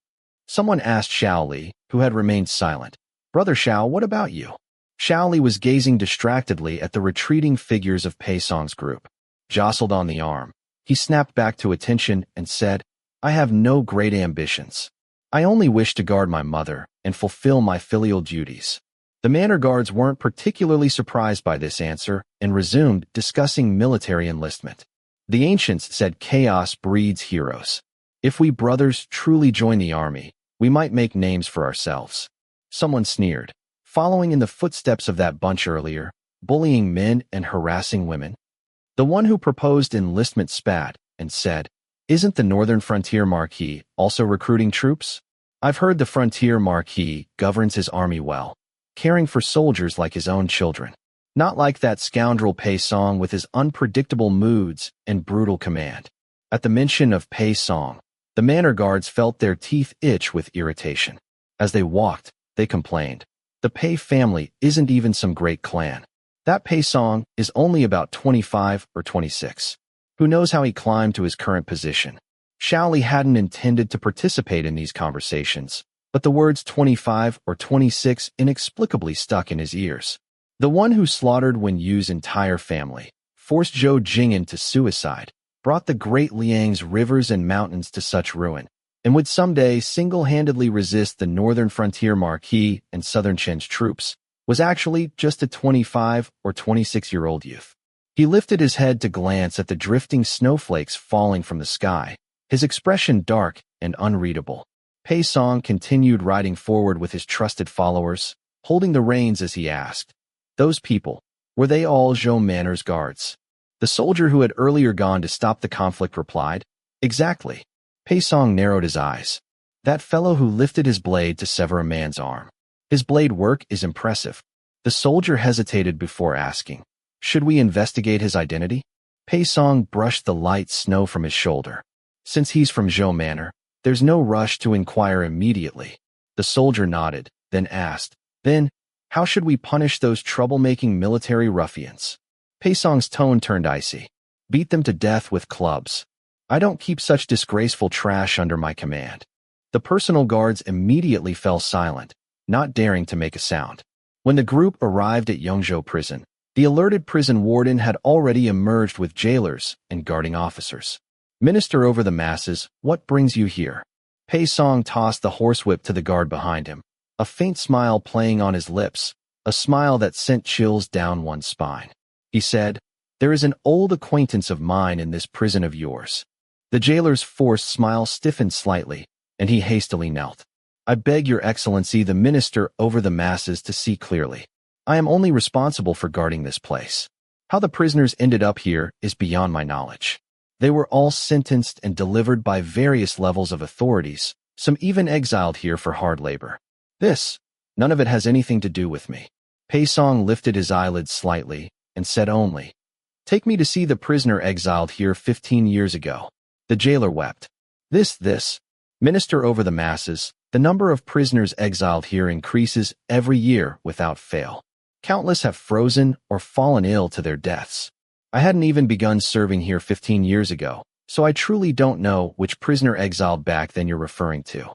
Someone asked Xiao Li, who had remained silent, Brother Xiao, what about you? Xiao Li was gazing distractedly at the retreating figures of Pei Song's group. Jostled on the arm, he snapped back to attention and said, I have no great ambitions. I only wish to guard my mother and fulfill my filial duties. The manor guards weren't particularly surprised by this answer and resumed discussing military enlistment. The ancients said chaos breeds heroes. If we brothers truly join the army, we might make names for ourselves. Someone sneered, following in the footsteps of that bunch earlier, bullying men and harassing women. The one who proposed enlistment spat and said, Isn't the Northern Frontier Marquis also recruiting troops? I've heard the frontier marquis governs his army well, caring for soldiers like his own children. Not like that scoundrel Pei Song with his unpredictable moods and brutal command. At the mention of Pei Song, the manor guards felt their teeth itch with irritation. As they walked, they complained. The Pei family isn't even some great clan. That Pei Song is only about 25 or 26. Who knows how he climbed to his current position? Xiao Li hadn't intended to participate in these conversations, but the words 25 or 26 inexplicably stuck in his ears. The one who slaughtered Wen Yu's entire family, forced Zhou Jing into suicide, brought the great Liang's rivers and mountains to such ruin, and would someday single-handedly resist the northern frontier marquis and southern Chen's troops, was actually just a 25 or 26-year-old youth. He lifted his head to glance at the drifting snowflakes falling from the sky, his expression dark and unreadable. Pei Song continued riding forward with his trusted followers, holding the reins as he asked, "Those people, were they all Zhou Manor's guards?" The soldier who had earlier gone to stop the conflict replied, "Exactly." Pei Song narrowed his eyes. "That fellow who lifted his blade to sever a man's arm. His blade work is impressive." The soldier hesitated before asking, "Should we investigate his identity?" Pei Song brushed the light snow from his shoulder. "Since he's from Zhou Manor, there's no rush to inquire immediately." The soldier nodded, then asked, "Then, how should we punish those troublemaking military ruffians?" Pei Song's tone turned icy. "Beat them to death with clubs. I don't keep such disgraceful trash under my command." The personal guards immediately fell silent, not daring to make a sound. When the group arrived at Yongzhou prison, the alerted prison warden had already emerged with jailers and guarding officers. "Minister over the masses, what brings you here?" Pei Song tossed the horsewhip to the guard behind him, a faint smile playing on his lips, a smile that sent chills down one's spine. He said, "There is an old acquaintance of mine in this prison of yours." The jailer's forced smile stiffened slightly, and he hastily knelt. "I beg your excellency the minister over the masses to see clearly. I am only responsible for guarding this place. How the prisoners ended up here is beyond my knowledge. They were all sentenced and delivered by various levels of authorities, some even exiled here for hard labor. None of it has anything to do with me." Pei Song lifted his eyelids slightly and said only, "Take me to see the prisoner exiled here 15 years ago." The jailer wept. This, minister over the masses, the number of prisoners exiled here increases every year without fail. Countless have frozen or fallen ill to their deaths. I hadn't even begun serving here 15 years ago, so I truly don't know which prisoner exiled back then you're referring to.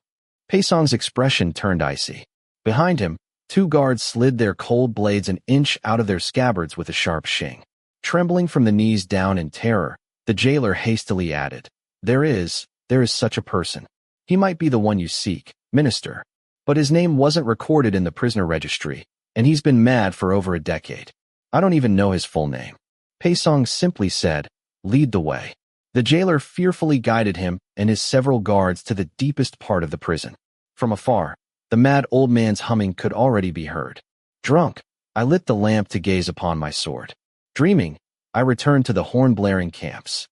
Pei Song's expression turned icy. Behind him, two guards slid their cold blades an inch out of their scabbards with a sharp shing. Trembling from the knees down in terror, the jailer hastily added, There is such a person. He might be the one you seek, minister, but his name wasn't recorded in the prisoner registry, and he's been mad for over a decade. I don't even know his full name." Pei Song simply said, "Lead the way." The jailer fearfully guided him and his several guards to the deepest part of the prison. From afar, the mad old man's humming could already be heard. Drunk, I lit the lamp to gaze upon my sword. Dreaming, I returned to the horn-blaring camps.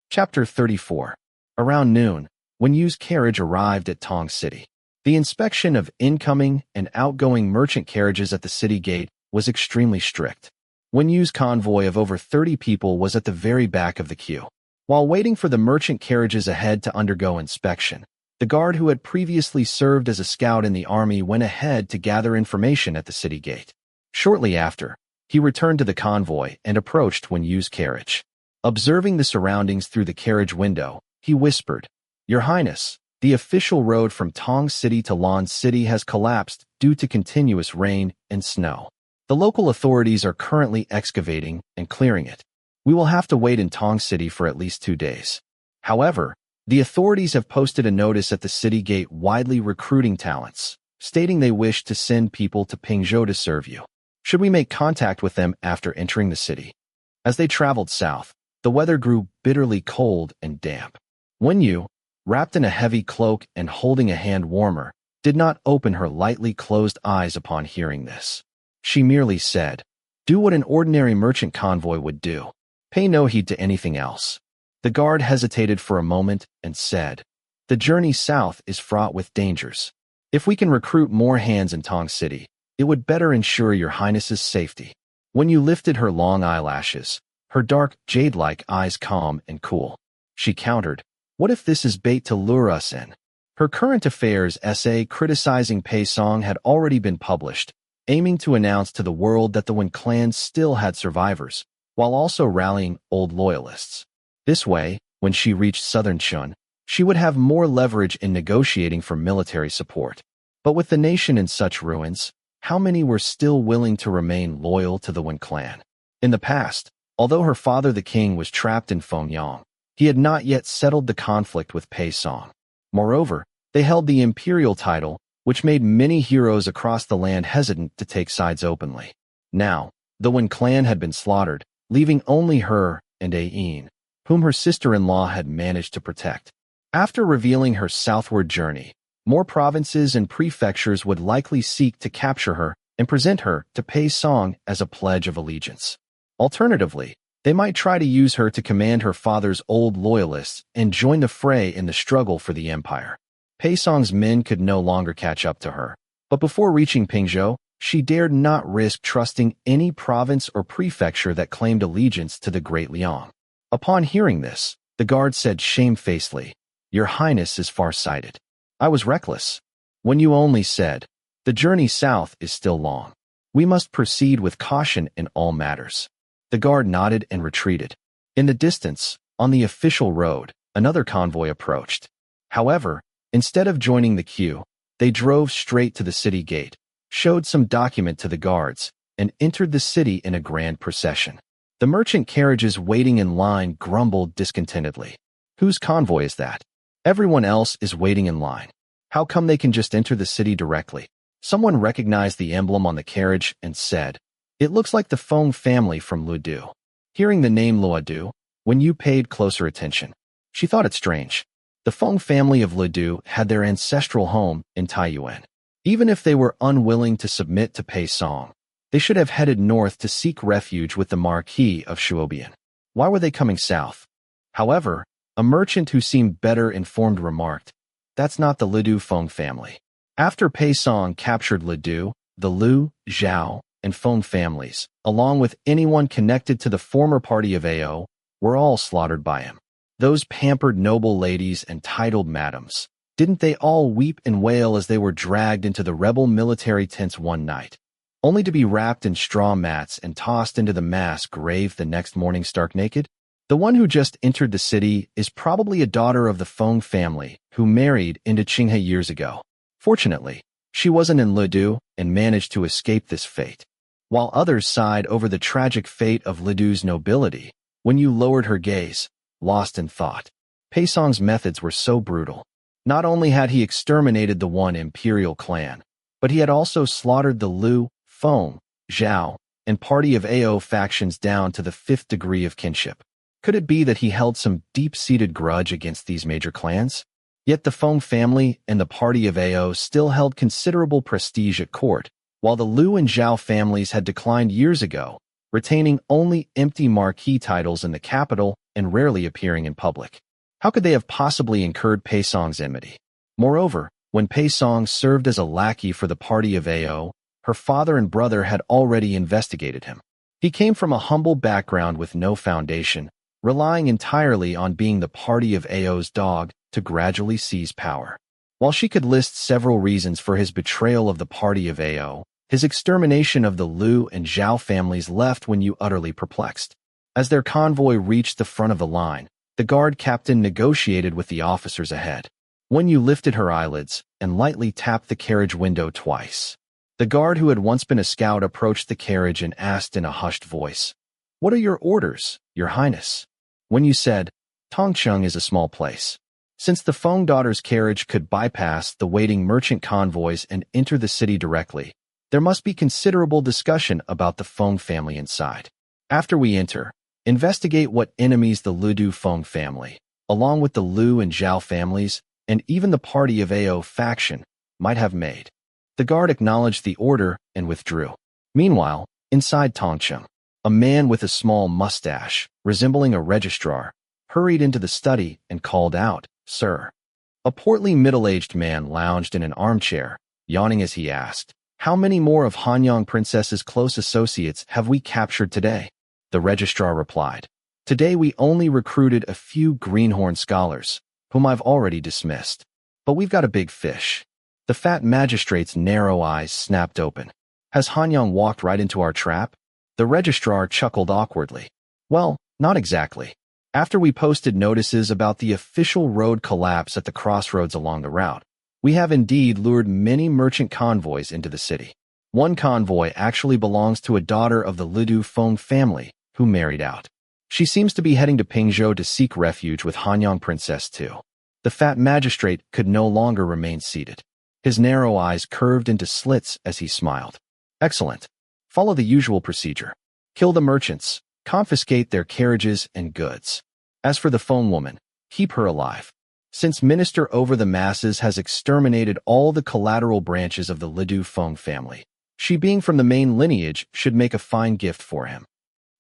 Chapter 34. Around noon, Wen Yu's carriage arrived at Tong City. The inspection of incoming and outgoing merchant carriages at the city gate was extremely strict. Wen Yu's convoy of over 30 people was at the very back of the queue. While waiting for the merchant carriages ahead to undergo inspection, the guard who had previously served as a scout in the army went ahead to gather information at the city gate. Shortly after, he returned to the convoy and approached Wen Yu's carriage. Observing the surroundings through the carriage window, he whispered, "Your Highness, the official road from Tong City to Lan City has collapsed due to continuous rain and snow. The local authorities are currently excavating and clearing it. We will have to wait in Tong City for at least 2 days. However, the authorities have posted a notice at the city gate widely recruiting talents, stating they wish to send people to Pingzhou to serve you. Should we make contact with them after entering the city?" As they traveled south, the weather grew bitterly cold and damp. Wen Yu, wrapped in a heavy cloak and holding a hand warmer, did not open her lightly closed eyes upon hearing this. She merely said, "Do what an ordinary merchant convoy would do. Pay no heed to anything else." The guard hesitated for a moment and said, "The journey south is fraught with dangers. If we can recruit more hands in Tong City, it would better ensure your highness's safety. Wen Yu lifted her long eyelashes, her dark, jade-like eyes calm and cool. She countered, "What if this is bait to lure us in?" Her current affairs essay criticizing Pei Song had already been published, aiming to announce to the world that the Wen clan still had survivors, while also rallying old loyalists. This way, when she reached southern Chun, she would have more leverage in negotiating for military support. But with the nation in such ruins, how many were still willing to remain loyal to the Wen clan? In the past, although her father the king was trapped in Fengyang, he had not yet settled the conflict with Pei Song. Moreover, they held the imperial title, which made many heroes across the land hesitant to take sides openly. Now, the Wen clan had been slaughtered, leaving only her and Ain, whom her sister-in-law had managed to protect. After revealing her southward journey, more provinces and prefectures would likely seek to capture her and present her to Pei Song as a pledge of allegiance. Alternatively, they might try to use her to command her father's old loyalists and join the fray in the struggle for the empire. Pei Song's men could no longer catch up to her, but before reaching Pingzhou, she dared not risk trusting any province or prefecture that claimed allegiance to the Great Liang. Upon hearing this, the guard said shamefacedly, "Your Highness is far-sighted. I was reckless." Wen Yu only said, "The journey south is still long. We must proceed with caution in all matters." The guard nodded and retreated. In the distance, on the official road, another convoy approached. However, instead of joining the queue, they drove straight to the city gate, showed some document to the guards, and entered the city in a grand procession. The merchant carriages waiting in line grumbled discontentedly. "Whose convoy is that? Everyone else is waiting in line. How come they can just enter the city directly?" Someone recognized the emblem on the carriage and said, "It looks like the Feng family from Luodu." Hearing the name Luodu, Wen Yu paid closer attention. She thought it strange. The Feng family of Luodu had their ancestral home in Taiyuan. Even if they were unwilling to submit to Pei Song, they should have headed north to seek refuge with the Marquis of Shuobian. Why were they coming south? However, a merchant who seemed better informed remarked, "That's not the Luodu Feng family." After Pei Song captured Luodu, the Lu, Zhao, and Feng families, along with anyone connected to the former party of Ao, were all slaughtered by him. Those pampered noble ladies and titled madams, didn't they all weep and wail as they were dragged into the rebel military tents one night, only to be wrapped in straw mats and tossed into the mass grave the next morning stark naked? The one who just entered the city is probably a daughter of the Feng family who married into Qinghe years ago. Fortunately, she wasn't in Luodu and managed to escape this fate. While others sighed over the tragic fate of Luodu's nobility, Wen Yu lowered her gaze, lost in thought. Pei Song's methods were so brutal. Not only had he exterminated the one imperial clan, but he had also slaughtered the Lu, Feng, Zhao, and party of Ao factions down to the 5th degree of kinship. Could it be that he held some deep-seated grudge against these major clans? Yet the Feng family and the party of Ao still held considerable prestige at court, while the Lu and Zhao families had declined years ago, retaining only empty marquis titles in the capital and rarely appearing in public. How could they have possibly incurred Pei Song's enmity? Moreover, when Pei Song served as a lackey for the party of Ao, her father and brother had already investigated him. He came from a humble background with no foundation, relying entirely on being the party of Ao's dog to gradually seize power. While she could list several reasons for his betrayal of the party of Ao, his extermination of the Lu and Zhao families left Wen Yu utterly perplexed. As their convoy reached the front of the line, the guard captain negotiated with the officers ahead. Wen Yu lifted her eyelids and lightly tapped the carriage window twice. The guard who had once been a scout approached the carriage and asked in a hushed voice, "What are your orders, Your Highness?" Wen Yu said, "Tongcheng is a small place. Since the Feng daughter's carriage could bypass the waiting merchant convoys and enter the city directly, there must be considerable discussion about the Feng family inside. After we enter, investigate what enemies the Luodu Feng family, along with the Lu and Zhao families, and even the party of Ao faction, might have made." The guard acknowledged the order and withdrew. Meanwhile, inside Tongcheng, a man with a small mustache, resembling a registrar, hurried into the study and called out, "Sir." A portly middle-aged man lounged in an armchair, yawning as he asked, "How many more of Hanyang Princess's close associates have we captured today?" The registrar replied, "Today we only recruited a few greenhorn scholars, whom I've already dismissed. But we've got a big fish." The fat magistrate's narrow eyes snapped open. "Has Hanyang walked right into our trap?" The registrar chuckled awkwardly. "Well, not exactly. After we posted notices about the official road collapse at the crossroads along the route, we have indeed lured many merchant convoys into the city. One convoy actually belongs to a daughter of the Lidu Feng family who married out. She seems to be heading to Pingzhou to seek refuge with Hanyang Princess too." The fat magistrate could no longer remain seated. His narrow eyes curved into slits as he smiled. "Excellent. Follow the usual procedure. Kill the merchants, confiscate their carriages and goods. As for the Feng woman, keep her alive. Since Minister over the Masses has exterminated all the collateral branches of the Lidu Feng family, she being from the main lineage should make a fine gift for him."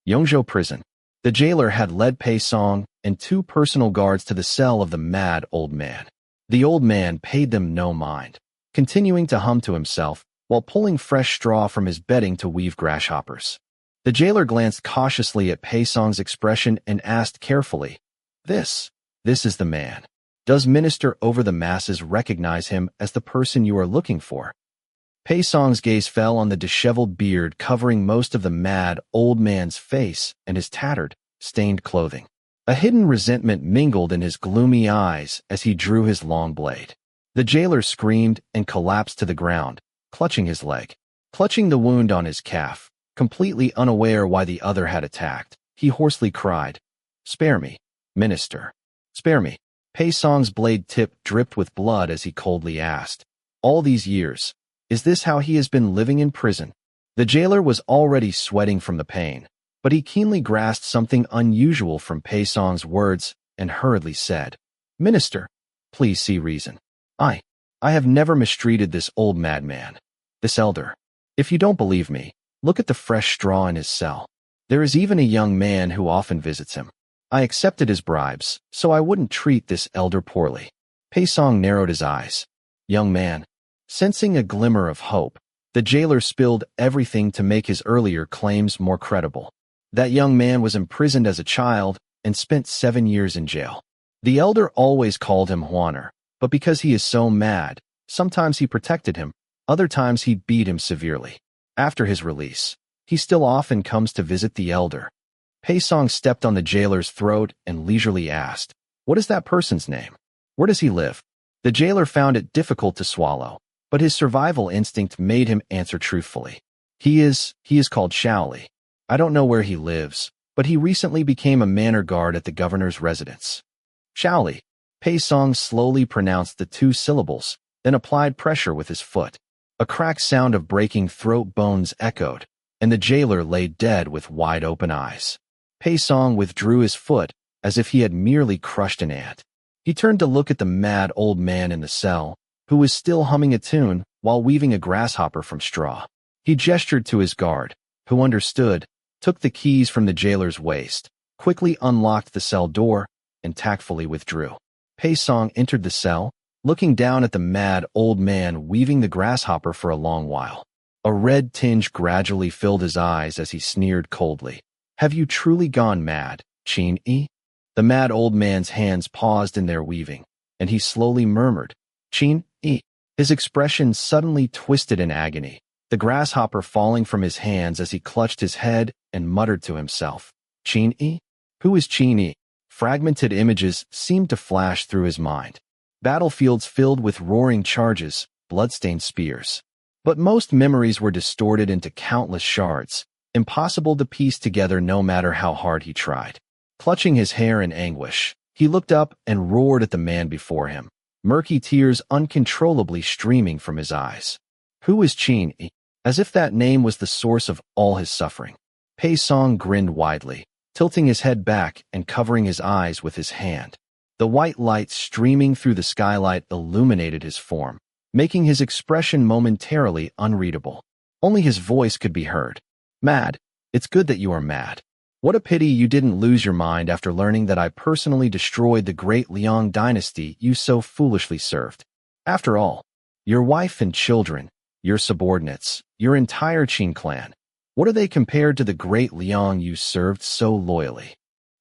Yongzhou prison. The jailer had led Pei Song and 2 personal guards to the cell of the mad old man. The old man paid them no mind, continuing to hum to himself while pulling fresh straw from his bedding to weave grasshoppers. The jailer glanced cautiously at Pei Song's expression and asked carefully, This is the man. Does Minister over the Masses recognize him as the person you are looking for?" Pei Song's gaze fell on the disheveled beard covering most of the mad old man's face and his tattered, stained clothing. A hidden resentment mingled in his gloomy eyes as he drew his long blade. The jailer screamed and collapsed to the ground, clutching his leg. Clutching the wound on his calf, completely unaware why the other had attacked, he hoarsely cried, "Spare me, Minister. Spare me." Pei Song's blade tip dripped with blood as he coldly asked, "All these years, is this how he has been living in prison?" The jailer was already sweating from the pain, but he keenly grasped something unusual from Pei Song's words and hurriedly said, "Minister, please see reason. I have never mistreated this old madman, this elder. If you don't believe me, look at the fresh straw in his cell. There is even a young man who often visits him. I accepted his bribes, so I wouldn't treat this elder poorly." Pei Song narrowed his eyes. "Young man." Sensing a glimmer of hope, the jailer spilled everything to make his earlier claims more credible. That young man was imprisoned as a child and spent 7 years in jail. The elder always called him Huaner, but because he is so mad, sometimes he protected him, other times he beat him severely. After his release, he still often comes to visit the elder. Pei Song stepped on the jailer's throat and leisurely asked, "What is that person's name? Where does he live?" The jailer found it difficult to swallow, but his survival instinct made him answer truthfully. He is called Xiao Li. I don't know where he lives, but he recently became a manor guard at the governor's residence." "Xiao Li." Pei Song slowly pronounced the 2 syllables, then applied pressure with his foot. A cracked sound of breaking throat bones echoed, and the jailer lay dead with wide-open eyes. Pei Song withdrew his foot as if he had merely crushed an ant. He turned to look at the mad old man in the cell, who was still humming a tune while weaving a grasshopper from straw. He gestured to his guard, who understood, took the keys from the jailer's waist, quickly unlocked the cell door, and tactfully withdrew. Pei Song entered the cell, looking down at the mad old man weaving the grasshopper for a long while. A red tinge gradually filled his eyes as he sneered coldly. "Have you truly gone mad, Qin-yi?" The mad old man's hands paused in their weaving, and he slowly murmured, "Qin-yi." His expression suddenly twisted in agony, the grasshopper falling from his hands as he clutched his head and muttered to himself, "Qin-yi? Who is Qin-yi?" Fragmented images seemed to flash through his mind. Battlefields filled with roaring charges, bloodstained spears. But most memories were distorted into countless shards, impossible to piece together no matter how hard he tried. Clutching his hair in anguish, he looked up and roared at the man before him, murky tears uncontrollably streaming from his eyes. Who is Qin-yi? As if that name was the source of all his suffering. Pei Song grinned widely, tilting his head back and covering his eyes with his hand. The white light streaming through the skylight illuminated his form, making his expression momentarily unreadable. Only his voice could be heard. "Mad. It's good that you are mad. What a pity you didn't lose your mind after learning that I personally destroyed the great Liang dynasty you so foolishly served. After all, Your wife and children, your subordinates, your entire Qin clan. What are they compared to the great Liang you served so loyally?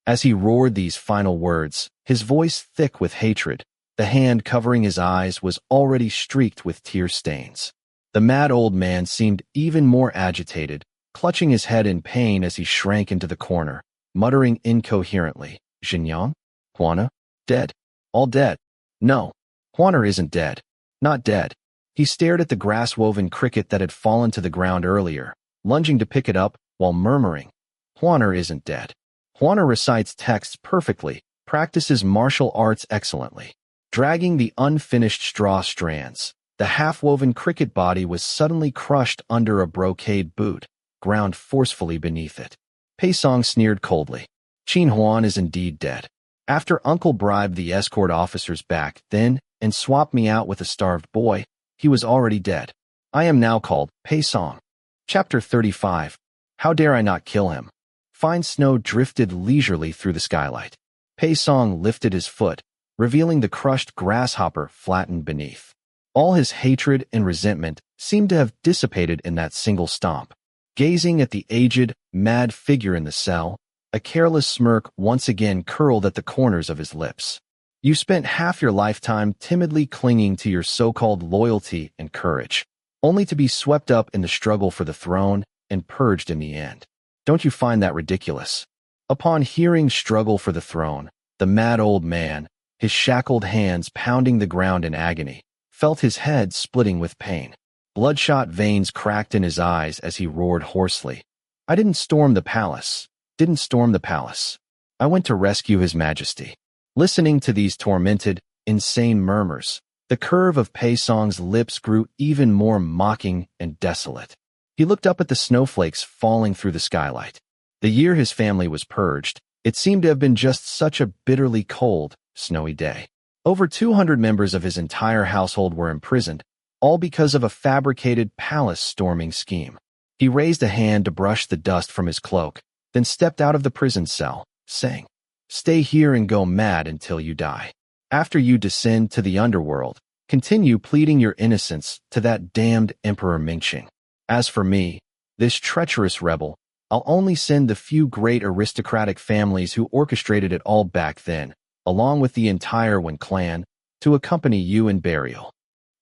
As he roared these final words, his voice thick with hatred, the hand covering his eyes was already streaked with tear stains. The mad old man seemed even more agitated, clutching his head in pain as he shrank into the corner, muttering incoherently, Xinjiang? Huana? Dead. All dead. No. Huana isn't dead. Not dead. He stared at the grass-woven cricket that had fallen to the ground earlier, lunging to pick it up while murmuring, Huana isn't dead. Huana recites texts perfectly, practices martial arts excellently. Dragging the unfinished straw strands, the half-woven cricket body was suddenly crushed under a brocade boot, ground forcefully beneath it. Pei Song sneered coldly. Qin Huan is indeed dead. After Uncle bribed the escort officers back then and swapped me out with a starved boy, he was already dead. I am now called Pei Song. Chapter 35. How dare I not kill him? Fine snow drifted leisurely through the skylight. Pei Song lifted his foot, revealing the crushed grasshopper flattened beneath. All his hatred and resentment seemed to have dissipated in that single stomp. Gazing at the aged, mad figure in the cell, a careless smirk once again curled at the corners of his lips. You spent half your lifetime timidly clinging to your so-called loyalty and courage, only to be swept up in the struggle for the throne and purged in the end. Don't you find that ridiculous? Upon hearing struggle for the throne, the mad old man, his shackled hands pounding the ground in agony, felt his head splitting with pain. Bloodshot veins cracked in his eyes as he roared hoarsely. I didn't storm the palace. Didn't storm the palace. I went to rescue His Majesty. Listening to these tormented, insane murmurs, the curve of Pei Song's lips grew even more mocking and desolate. He looked up at the snowflakes falling through the skylight. The year his family was purged, it seemed to have been just such a bitterly cold, snowy day. Over 200 members of his entire household were imprisoned, all because of a fabricated palace storming scheme. He raised a hand to brush the dust from his cloak, then stepped out of the prison cell, saying, Stay here and go mad until you die. After you descend to the underworld, continue pleading your innocence to that damned Emperor Mingqing. As for me, this treacherous rebel, I'll only send the few great aristocratic families who orchestrated it all back then, along with the entire Wen clan, to accompany you in burial.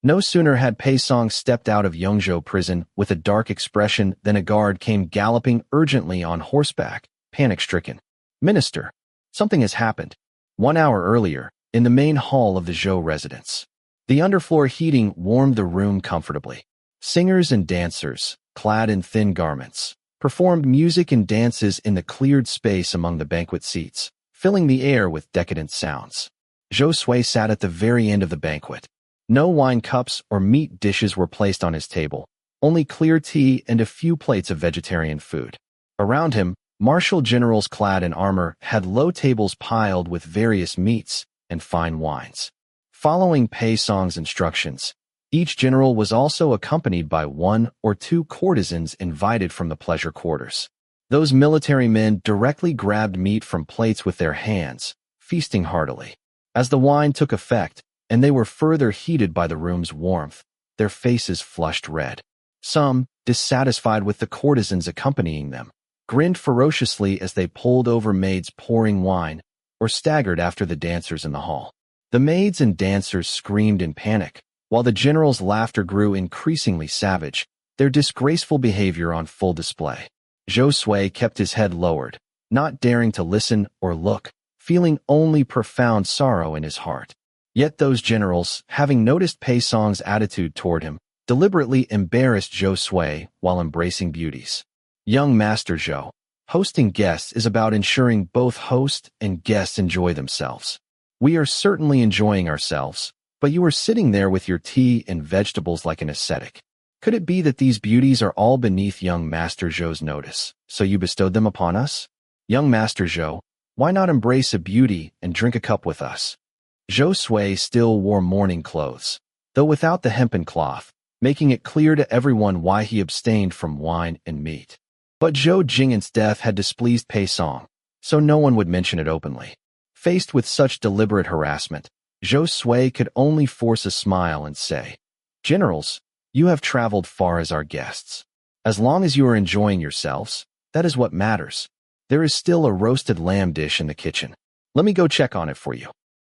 No sooner had Pei Song stepped out of Yongzhou prison with a dark expression than a guard came galloping urgently on horseback, panic-stricken. Minister, something has happened. 1 hour earlier, in the main hall of the Zhou residence. The underfloor heating warmed the room comfortably. Singers and dancers, clad in thin garments, performed music and dances in the cleared space among the banquet seats, filling the air with decadent sounds. Zhou Sui sat at the very end of the banquet. No wine cups or meat dishes were placed on his table, only clear tea and a few plates of vegetarian food. Around him, martial generals clad in armor had low tables piled with various meats and fine wines. Following Pei Song's instructions, each general was also accompanied by 1 or 2 courtesans invited from the pleasure quarters. Those military men directly grabbed meat from plates with their hands, feasting heartily. As the wine took effect, and they were further heated by the room's warmth, their faces flushed red. Some, dissatisfied with the courtesans accompanying them, grinned ferociously as they pulled over maids pouring wine, or staggered after the dancers in the hall. The maids and dancers screamed in panic, while the general's laughter grew increasingly savage, their disgraceful behavior on full display. Zhou Sui kept his head lowered, not daring to listen or look, feeling only profound sorrow in his heart. Yet those generals, having noticed Pei Song's attitude toward him, deliberately embarrassed Zhou Sui while embracing beauties. Young Master Zhou, hosting guests is about ensuring both host and guests enjoy themselves. We are certainly enjoying ourselves, but you are sitting there with your tea and vegetables like an ascetic. Could it be that these beauties are all beneath young Master Zhou's notice, so you bestowed them upon us? Young Master Zhou, why not embrace a beauty and drink a cup with us? Zhou Sui still wore mourning clothes, though without the hempen cloth, making it clear to everyone why he abstained from wine and meat. But Zhou Jing'an's death had displeased Pei Song, so no one would mention it openly. Faced with such deliberate harassment, Zhou Sui could only force a smile and say, Generals, you have traveled far as our guests. As long as you are enjoying yourselves, that is what matters. There is still a roasted lamb dish in the kitchen. Let me go check on it for you.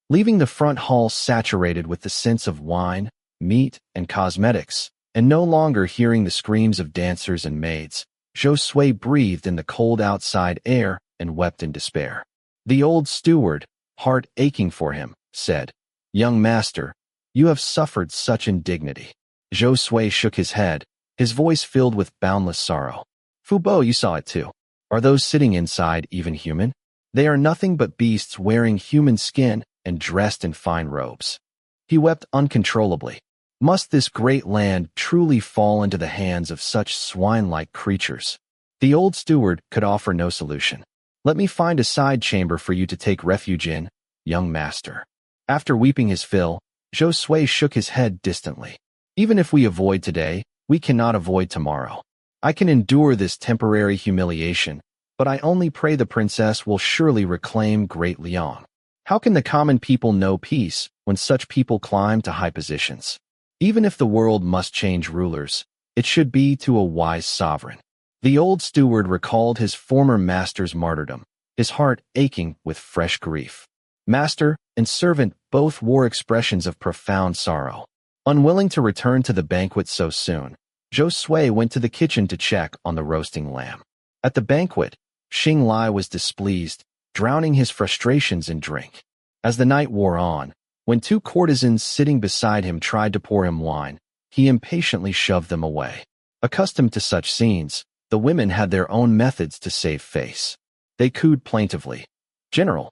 Leaving the front hall saturated with the scents of wine, meat, and cosmetics, and no longer hearing the screams of dancers and maids, Josue breathed in the cold outside air and wept in despair. The old steward, heart aching for him, said, "Young master, you have suffered such indignity." Josue shook his head, his voice filled with boundless sorrow. "Fubo, you saw it too. Are those sitting inside even human? They are nothing but beasts wearing human skin and dressed in fine robes." He wept uncontrollably. Must this great land truly fall into the hands of such swine-like creatures? The old steward could offer no solution. "Let me find a side chamber for you to take refuge in, young master." After weeping his fill, Josue shook his head distantly. "Even if we avoid today, we cannot avoid tomorrow. I can endure this temporary humiliation, but I only pray the princess will surely reclaim Great Liang. How can the common people know peace when such people climb to high positions? Even if the world must change rulers, it should be to a wise sovereign." The old steward recalled his former master's martyrdom, his heart aching with fresh grief. Master and servant both wore expressions of profound sorrow. Unwilling to return to the banquet so soon, Josue went to the kitchen to check on the roasting lamb. At the banquet, Xiao Li was displeased, drowning his frustrations in drink. As the night wore on, when two courtesans sitting beside him tried to pour him wine, he impatiently shoved them away. Accustomed to such scenes, the women had their own methods to save face. They cooed plaintively, "General,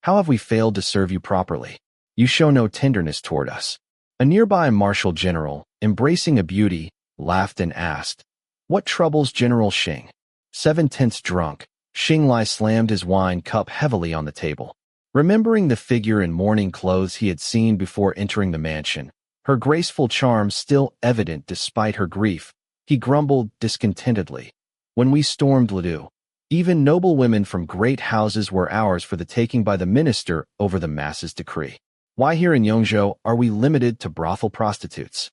how have we failed to serve you properly? You show no tenderness toward us." A nearby marshal general, embracing a beauty, laughed and asked, "What troubles General Xing?" 7/10 drunk, Xiao Li slammed his wine cup heavily on the table. Remembering the figure in mourning clothes he had seen before entering the mansion, her graceful charm still evident despite her grief, he grumbled discontentedly, "When we stormed Lidu, even noble women from great houses were ours for the taking by the minister over the masses decree. Why here in Yongzhou are we limited to brothel prostitutes?"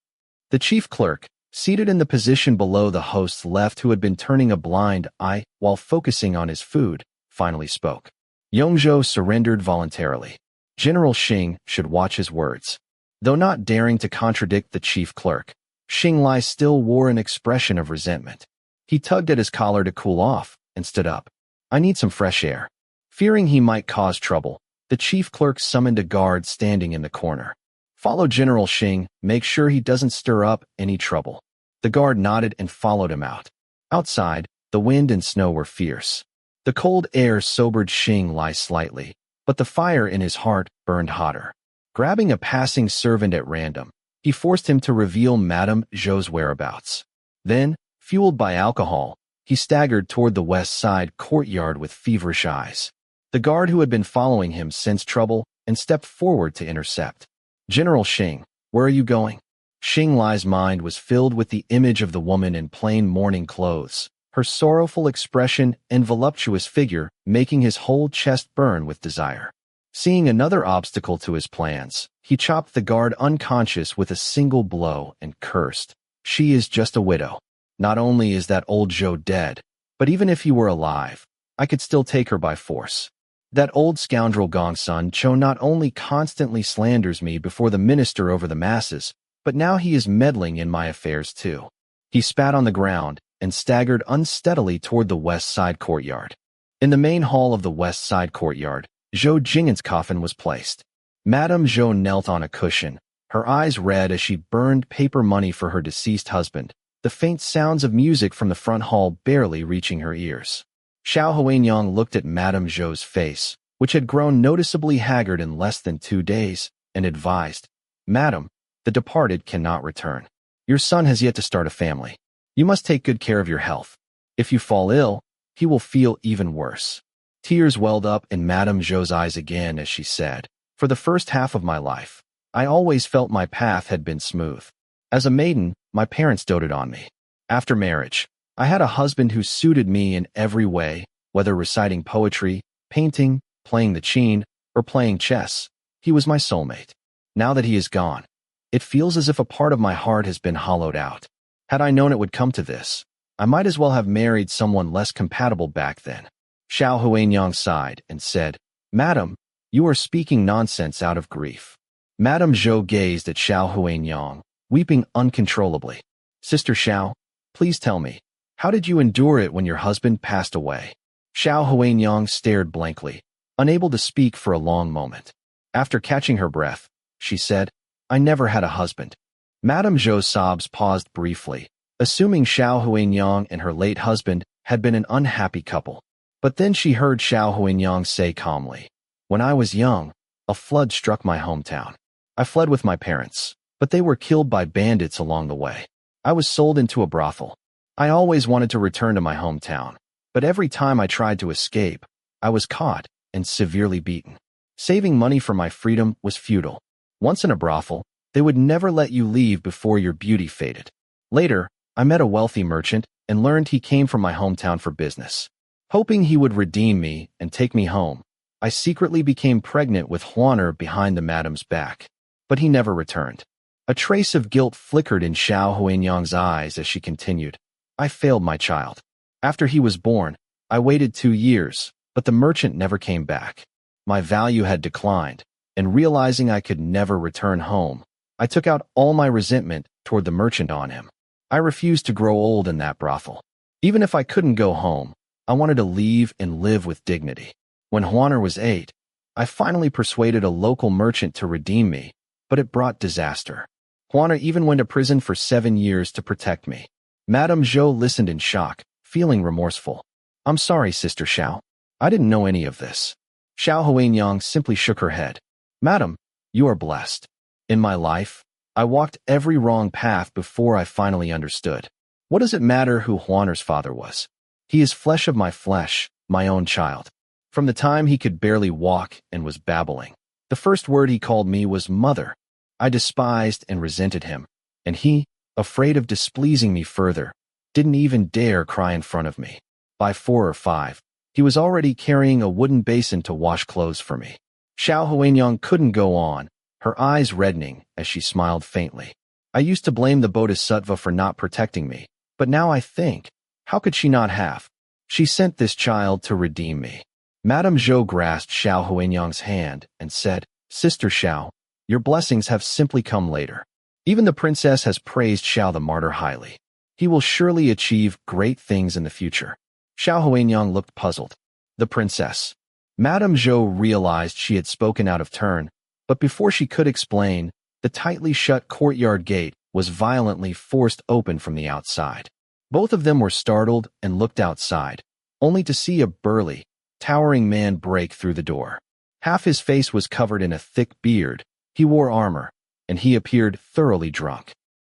The chief clerk, seated in the position below the host's left who had been turning a blind eye while focusing on his food, finally spoke. Yongzhou surrendered voluntarily. General Xing should watch his words. Though not daring to contradict the chief clerk, Xiao Li still wore an expression of resentment. He tugged at his collar to cool off and stood up. "I need some fresh air." Fearing he might cause trouble, the chief clerk summoned a guard standing in the corner. "Follow General Xing, make sure he doesn't stir up any trouble." The guard nodded and followed him out. Outside, the wind and snow were fierce. The cold air sobered Xiao Li slightly, but the fire in his heart burned hotter. Grabbing a passing servant at random, he forced him to reveal Madame Zhou's whereabouts. Then, fueled by alcohol, he staggered toward the west side courtyard with feverish eyes. The guard who had been following him sensed trouble and stepped forward to intercept. "General Xing, where are you going?" Xiao Li's mind was filled with the image of the woman in plain mourning clothes, her sorrowful expression and voluptuous figure making his whole chest burn with desire. Seeing another obstacle to his plans, he chopped the guard unconscious with a single blow and cursed, "She is just a widow. Not only is that old Zhou dead, but even if he were alive, I could still take her by force. That old scoundrel Gongsun Cho not only constantly slanders me before the minister over the masses, but now he is meddling in my affairs too." He spat on the ground and staggered unsteadily toward the west side courtyard. In the main hall of the west side courtyard, Zhou Jing'an's coffin was placed. Madame Zhou knelt on a cushion, her eyes red as she burned paper money for her deceased husband, the faint sounds of music from the front hall barely reaching her ears. Xiao Huanyang looked at Madame Zhou's face, which had grown noticeably haggard in less than 2 days, and advised, "Madam, the departed cannot return. Your son has yet to start a family. You must take good care of your health. If you fall ill, he will feel even worse." Tears welled up in Madame Zhou's eyes again as she said, "For the first half of my life, I always felt my path had been smooth. As a maiden, my parents doted on me. After marriage, I had a husband who suited me in every way, whether reciting poetry, painting, playing the qin, or playing chess. He was my soulmate. Now that he is gone, It feels as if a part of my heart has been hollowed out. Had I known it would come to this, I might as well have married someone less compatible back then. Xiao Huanyang sighed and said, Madam, you are speaking nonsense out of grief. Madame Zhou gazed at Xiao Huanyang, weeping uncontrollably. Sister Xiao, please tell me, how did you endure it when your husband passed away? Xiao Huanyang stared blankly, unable to speak for a long moment. After catching her breath, she said, I never had a husband. Madame Zhou's sobs paused briefly, assuming Xiao Huanyang and her late husband had been an unhappy couple. But then she heard Xiao Huanyang say calmly, When I was young, a flood struck my hometown. I fled with my parents, but they were killed by bandits along the way. I was sold into a brothel. I always wanted to return to my hometown, but every time I tried to escape, I was caught and severely beaten. Saving money for my freedom was futile. Once in a brothel, they would never let you leave before your beauty faded. Later, I met a wealthy merchant and learned he came from my hometown for business. Hoping he would redeem me and take me home, I secretly became pregnant with Huaner behind the madam's back. But he never returned. A trace of guilt flickered in Xiao Huanyang's eyes as she continued, I failed my child. After he was born, I waited 2 years, but the merchant never came back. My value had declined, and realizing I could never return home, I took out all my resentment toward the merchant on him. I refused to grow old in that brothel. Even if I couldn't go home, I wanted to leave and live with dignity. When Huaner was 8, I finally persuaded a local merchant to redeem me, but it brought disaster. Huaner even went to prison for 7 years to protect me. Madame Zhou listened in shock, feeling remorseful. I'm sorry, Sister Xiao. I didn't know any of this. Xiao Huanyang simply shook her head. Madam, you are blessed. In my life, I walked every wrong path before I finally understood. What does it matter who Huaner's father was? He is flesh of my flesh, my own child. From the time he could barely walk and was babbling, the first word he called me was mother. I despised and resented him, and he, afraid of displeasing me further, didn't even dare cry in front of me. By 4 or 5, he was already carrying a wooden basin to wash clothes for me. Xiao Huanyang couldn't go on, her eyes reddening as she smiled faintly. I used to blame the Bodhisattva for not protecting me, but now I think, how could she not have? She sent this child to redeem me. Madame Zhou grasped Xiao Huanyang's hand and said, Sister Xiao, your blessings have simply come later. Even the princess has praised Xiao the martyr highly. He will surely achieve great things in the future. Xiao Huanyang looked puzzled. The princess. Madame Zhou realized she had spoken out of turn, but before she could explain, the tightly shut courtyard gate was violently forced open from the outside. Both of them were startled and looked outside, only to see a burly, towering man break through the door. Half his face was covered in a thick beard, he wore armor, and he appeared thoroughly drunk.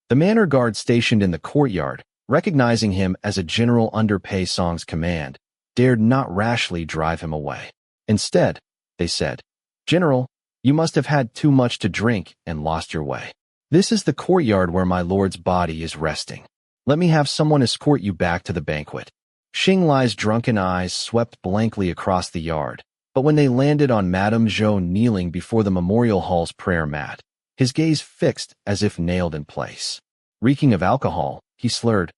The manor guard stationed in the courtyard, recognizing him as a general under Pei Song's command, dared not rashly drive him away. Instead, they said, General, you must have had too much to drink and lost your way. This is the courtyard where my lord's body is resting. Let me have someone escort you back to the banquet. Xing Lai's drunken eyes swept blankly across the yard, but when they landed on Madame Zhou kneeling before the memorial hall's prayer mat, his gaze fixed as if nailed in place. Reeking of alcohol, he slurred,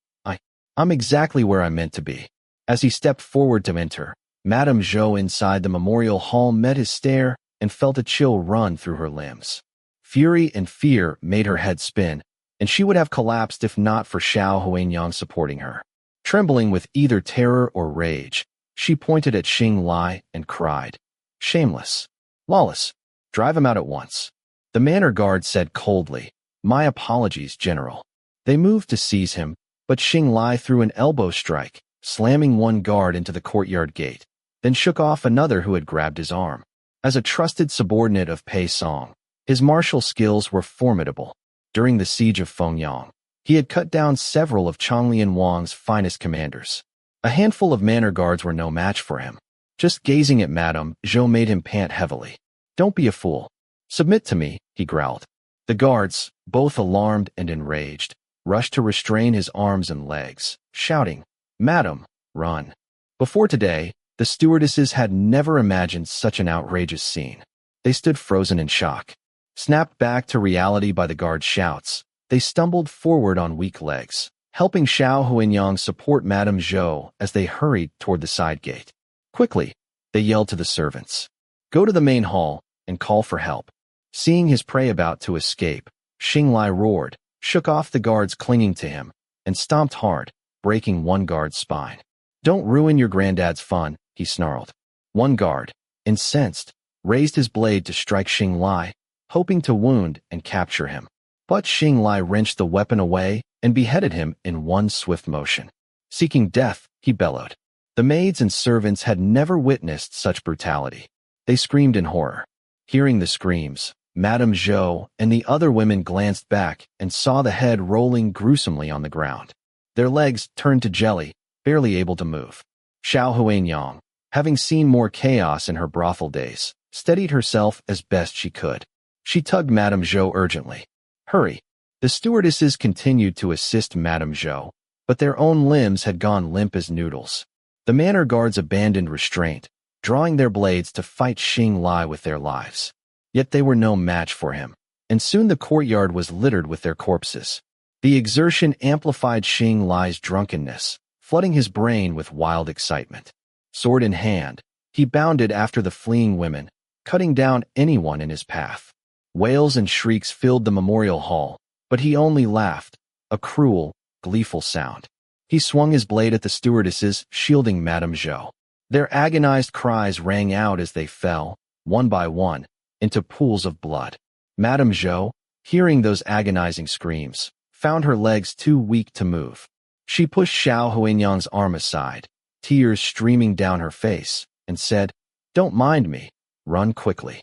I'm exactly where I meant to be. As he stepped forward to enter, Madame Zhou inside the memorial hall met his stare and felt a chill run through her limbs. Fury and fear made her head spin, and she would have collapsed if not for Xiao Huanyang supporting her. Trembling with either terror or rage, she pointed at Xing Lai and cried, Shameless! Lawless! Drive him out at once. The manor guard said coldly, My apologies, General. They moved to seize him, but Xing Lai threw an elbow strike, slamming one guard into the courtyard gate, then shook off another who had grabbed his arm. As a trusted subordinate of Pei Song, his martial skills were formidable. During the siege of Fengyang, he had cut down several of Changlian Wang's finest commanders. A handful of manor guards were no match for him. Just gazing at Madame Zhou made him pant heavily. Don't be a fool. Submit to me, he growled. The guards, both alarmed and enraged, rushed to restrain his arms and legs, shouting, Madam, run. Before today, the stewardesses had never imagined such an outrageous scene. They stood frozen in shock. Snapped back to reality by the guard's shouts, they stumbled forward on weak legs, helping Xiao Huinyang support Madame Zhou as they hurried toward the side gate. Quickly, they yelled to the servants, "Go to the main hall and call for help." Seeing his prey about to escape, Xing Lai roared, shook off the guards clinging to him, and stomped hard, breaking one guard's spine. "Don't ruin your granddad's fun," he snarled. One guard, incensed, raised his blade to strike Xing Lai, hoping to wound and capture him. But Xing Lai wrenched the weapon away and beheaded him in one swift motion. Seeking death, he bellowed. The maids and servants had never witnessed such brutality. They screamed in horror. Hearing the screams, Madame Zhou and the other women glanced back and saw the head rolling gruesomely on the ground. Their legs turned to jelly, barely able to move. Xiao Huinyang, having seen more chaos in her brothel days, steadied herself as best she could. She tugged Madame Zhou urgently. "Hurry." The stewardesses continued to assist Madame Zhou, but their own limbs had gone limp as noodles. The manor guards abandoned restraint, drawing their blades to fight Xing Lai with their lives. Yet they were no match for him, and soon the courtyard was littered with their corpses. The exertion amplified Xing Lai's drunkenness, flooding his brain with wild excitement. Sword in hand, he bounded after the fleeing women, cutting down anyone in his path. Wails and shrieks filled the memorial hall, but he only laughed, a cruel, gleeful sound. He swung his blade at the stewardesses, shielding Madame Zhou. Their agonized cries rang out as they fell, one by one, into pools of blood. Madame Zhou, hearing those agonizing screams, found her legs too weak to move. She pushed Xiao Huinyang's arm aside, tears streaming down her face, and said, "Don't mind me, run quickly."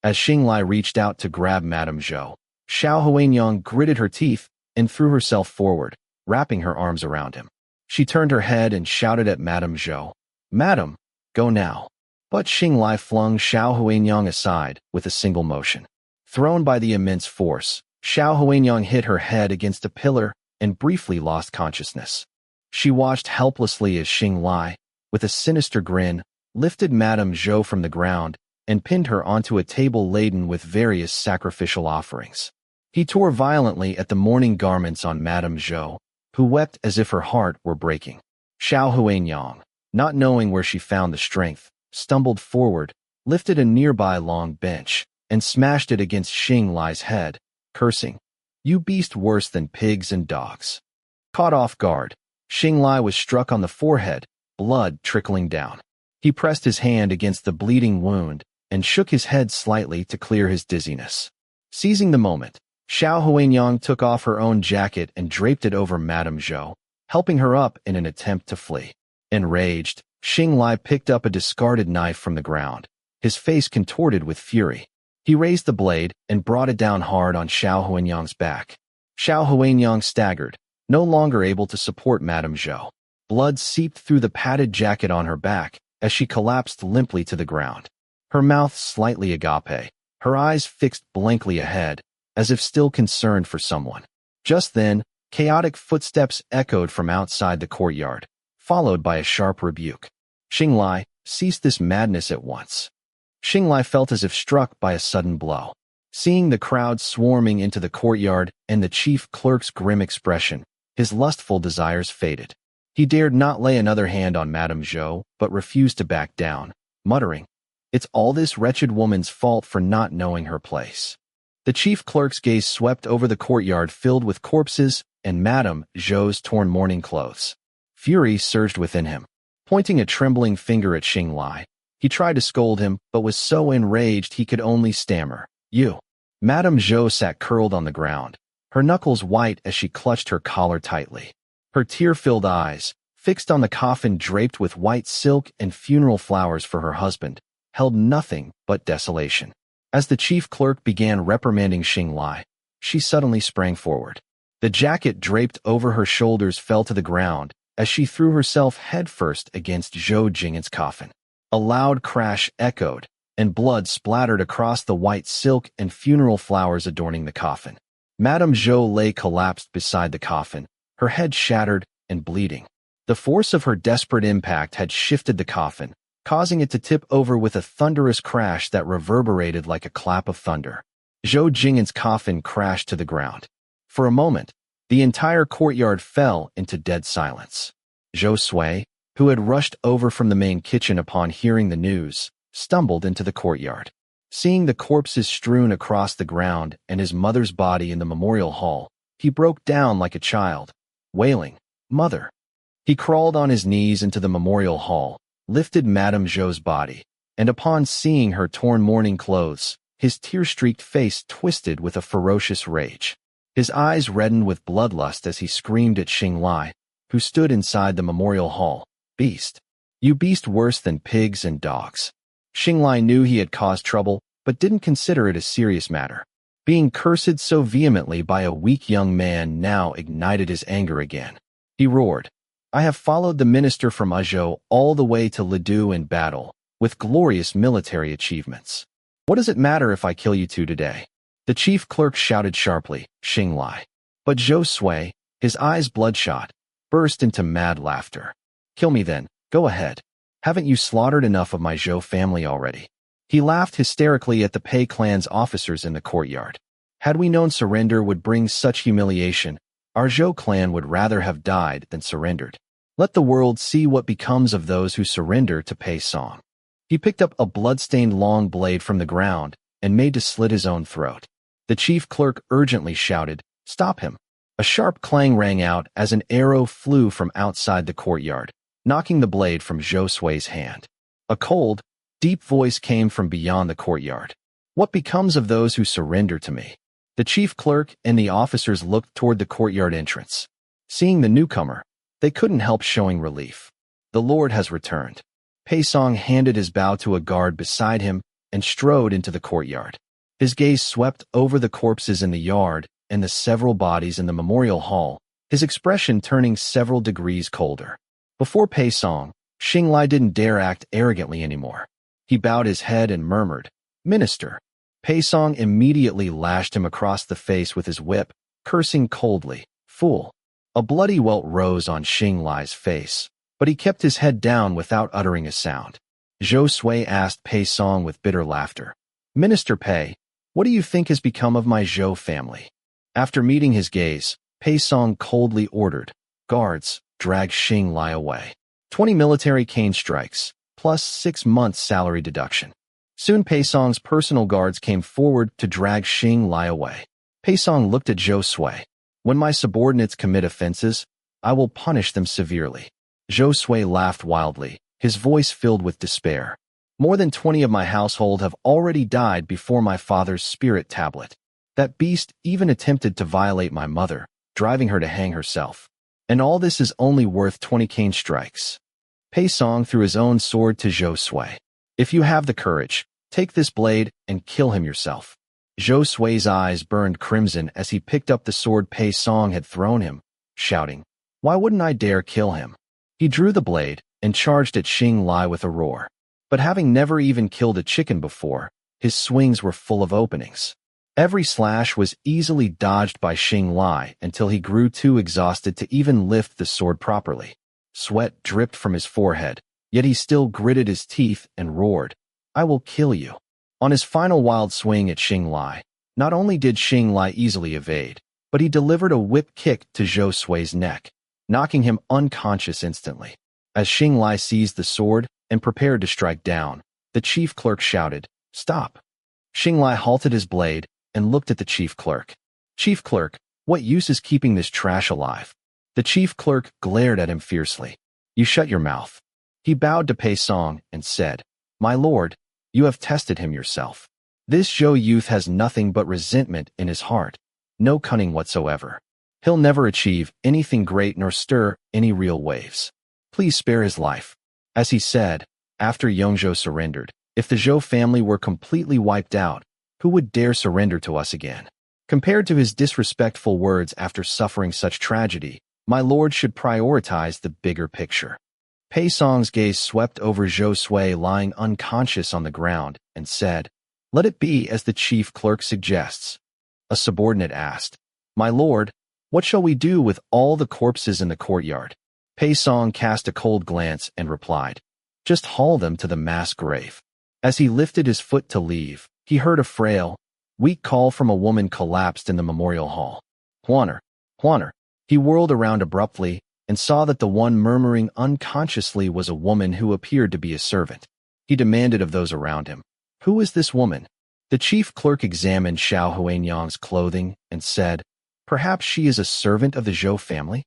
As Xing Lai reached out to grab Madame Zhou, Xiao Huinyang gritted her teeth and threw herself forward, wrapping her arms around him. She turned her head and shouted at Madame Zhou, "Madam, go now." But Xing Lai flung Xiao Huinyang aside with a single motion. Thrown by the immense force, Xiao Huinyang hit her head against a pillar and briefly lost consciousness. She watched helplessly as Xing Lai, with a sinister grin, lifted Madame Zhou from the ground and pinned her onto a table laden with various sacrificial offerings. He tore violently at the mourning garments on Madame Zhou, who wept as if her heart were breaking. Xiao Huinyang, not knowing where she found the strength, stumbled forward, lifted a nearby long bench, and smashed it against Xing Lai's head, cursing, "You beast worse than pigs and dogs." Caught off guard, Xing Lai was struck on the forehead, blood trickling down. He pressed his hand against the bleeding wound and shook his head slightly to clear his dizziness. Seizing the moment, Xiao Huinyang took off her own jacket and draped it over Madame Zhou, helping her up in an attempt to flee. Enraged, Xing Lai picked up a discarded knife from the ground, his face contorted with fury. He raised the blade and brought it down hard on Xiao Huinyang's back. Xiao Huinyang staggered, no longer able to support Madame Zhou. Blood seeped through the padded jacket on her back as she collapsed limply to the ground. Her mouth slightly agape, her eyes fixed blankly ahead, as if still concerned for someone. Just then, chaotic footsteps echoed from outside the courtyard, followed by a sharp rebuke. Xing Lai, cease this madness at once. Xing Lai felt as if struck by a sudden blow. Seeing the crowd swarming into the courtyard and the chief clerk's grim expression, his lustful desires faded. He dared not lay another hand on Madame Zhou, but refused to back down, muttering, "It's all this wretched woman's fault for not knowing her place." The chief clerk's gaze swept over the courtyard filled with corpses and Madame Zhou's torn mourning clothes. Fury surged within him. Pointing a trembling finger at Xing Lai, he tried to scold him, but was so enraged he could only stammer, "You." Madame Zhou sat curled on the ground, her knuckles white as she clutched her collar tightly. Her tear-filled eyes, fixed on the coffin draped with white silk and funeral flowers for her husband, held nothing but desolation. As the chief clerk began reprimanding Xing Lai, she suddenly sprang forward. The jacket draped over her shoulders fell to the ground as she threw herself headfirst against Zhou Jing'an's coffin. A loud crash echoed, and blood splattered across the white silk and funeral flowers adorning the coffin. Madame Zhou lay collapsed beside the coffin, her head shattered and bleeding. The force of her desperate impact had shifted the coffin, causing it to tip over with a thunderous crash that reverberated like a clap of thunder. Zhou Jing'an's coffin crashed to the ground. For a moment, the entire courtyard fell into dead silence. Zhou Sui, who had rushed over from the main kitchen upon hearing the news, stumbled into the courtyard. Seeing the corpses strewn across the ground and his mother's body in the memorial hall, he broke down like a child, wailing, "Mother!" He crawled on his knees into the memorial hall, lifted Madame Zhou's body, and upon seeing her torn mourning clothes, his tear-streaked face twisted with a ferocious rage. His eyes reddened with bloodlust as he screamed at Xiao Li, who stood inside the memorial hall, "Beast! You beast worse than pigs and dogs." Xiao Li knew he had caused trouble, but didn't consider it a serious matter. Being cursed so vehemently by a weak young man now ignited his anger again. He roared, "I have followed the minister from Azhou all the way to Lidu in battle, with glorious military achievements. What does it matter if I kill you two today?" The chief clerk shouted sharply, "Xiao Li." But Zhou Sui, his eyes bloodshot, burst into mad laughter. "Kill me then, go ahead. Haven't you slaughtered enough of my Zhou family already?" He laughed hysterically at the Pei clan's officers in the courtyard. "Had we known surrender would bring such humiliation, our Zhou clan would rather have died than surrendered. Let the world see what becomes of those who surrender to Pei Song." He picked up a blood-stained long blade from the ground and made to slit his own throat. The chief clerk urgently shouted, "Stop him!" A sharp clang rang out as an arrow flew from outside the courtyard, knocking the blade from Zhou Sui's hand. A cold, deep voice came from beyond the courtyard. "What becomes of those who surrender to me?" The chief clerk and the officers looked toward the courtyard entrance. Seeing the newcomer, they couldn't help showing relief. "The Lord has returned." Pei Song handed his bow to a guard beside him and strode into the courtyard. His gaze swept over the corpses in the yard and the several bodies in the memorial hall, his expression turning several degrees colder. Before Pei Song, Xiao Li didn't dare act arrogantly anymore. He bowed his head and murmured, "Minister." Pei Song immediately lashed him across the face with his whip, cursing coldly, "Fool." A bloody welt rose on Xiao Li's face, but he kept his head down without uttering a sound. Zhou Sui asked Pei Song with bitter laughter, "Minister Pei, what do you think has become of my Zhou family?" After meeting his gaze, Pei Song coldly ordered, "Guards, drag Xiao Li away. 20 military cane strikes, plus 6 months salary deduction." Soon Pei Song's personal guards came forward to drag Xiao Li away. Pei Song looked at Zhou Sui. "When my subordinates commit offenses, I will punish them severely." Zhou Sui laughed wildly, his voice filled with despair. "More than 20 of my household have already died before my father's spirit tablet. That beast even attempted to violate my mother, driving her to hang herself. And all this is only worth 20 cane strikes." Pei Song threw his own sword to Zhou Sui. "If you have the courage, take this blade and kill him yourself." Zhou Sui's eyes burned crimson as he picked up the sword Pei Song had thrown him, shouting, "Why wouldn't I dare kill him?" He drew the blade and charged at Xiao Li with a roar. But having never even killed a chicken before, his swings were full of openings. Every slash was easily dodged by Xiao Li until he grew too exhausted to even lift the sword properly. Sweat dripped from his forehead, yet he still gritted his teeth and roared, "I will kill you." On his final wild swing at Xiao Li, not only did Xiao Li easily evade, but he delivered a whip kick to Zhou Sui's neck, knocking him unconscious instantly. As Xiao Li seized the sword and prepared to strike down, the chief clerk shouted, "Stop." Xiao Li halted his blade and looked at the chief clerk. "Chief clerk, what use is keeping this trash alive?" The chief clerk glared at him fiercely. "You shut your mouth." He bowed to Pei Song and said, "My lord, you have tested him yourself. This Zhou youth has nothing but resentment in his heart, no cunning whatsoever. He'll never achieve anything great nor stir any real waves. Please spare his life." As he said, after Yongzhou surrendered, "If the Zhou family were completely wiped out, who would dare surrender to us again?" Compared to his disrespectful words after suffering such tragedy, my lord should prioritize the bigger picture. Pei Song's gaze swept over Zhou Sui lying unconscious on the ground and said, "Let it be as the chief clerk suggests." A subordinate asked, "My lord, what shall we do with all the corpses in the courtyard?" Pei Song cast a cold glance and replied, "Just haul them to the mass grave." As he lifted his foot to leave, he heard a frail, Weak call from a woman collapsed in the memorial hall. Huaner, Huaner. He whirled around abruptly and saw that the one murmuring unconsciously was a woman who appeared to be a servant. He demanded of those around him, "Who is this woman?" The chief clerk examined Xiao Huanyang's clothing and said, "Perhaps she is a servant of the Zhou family?"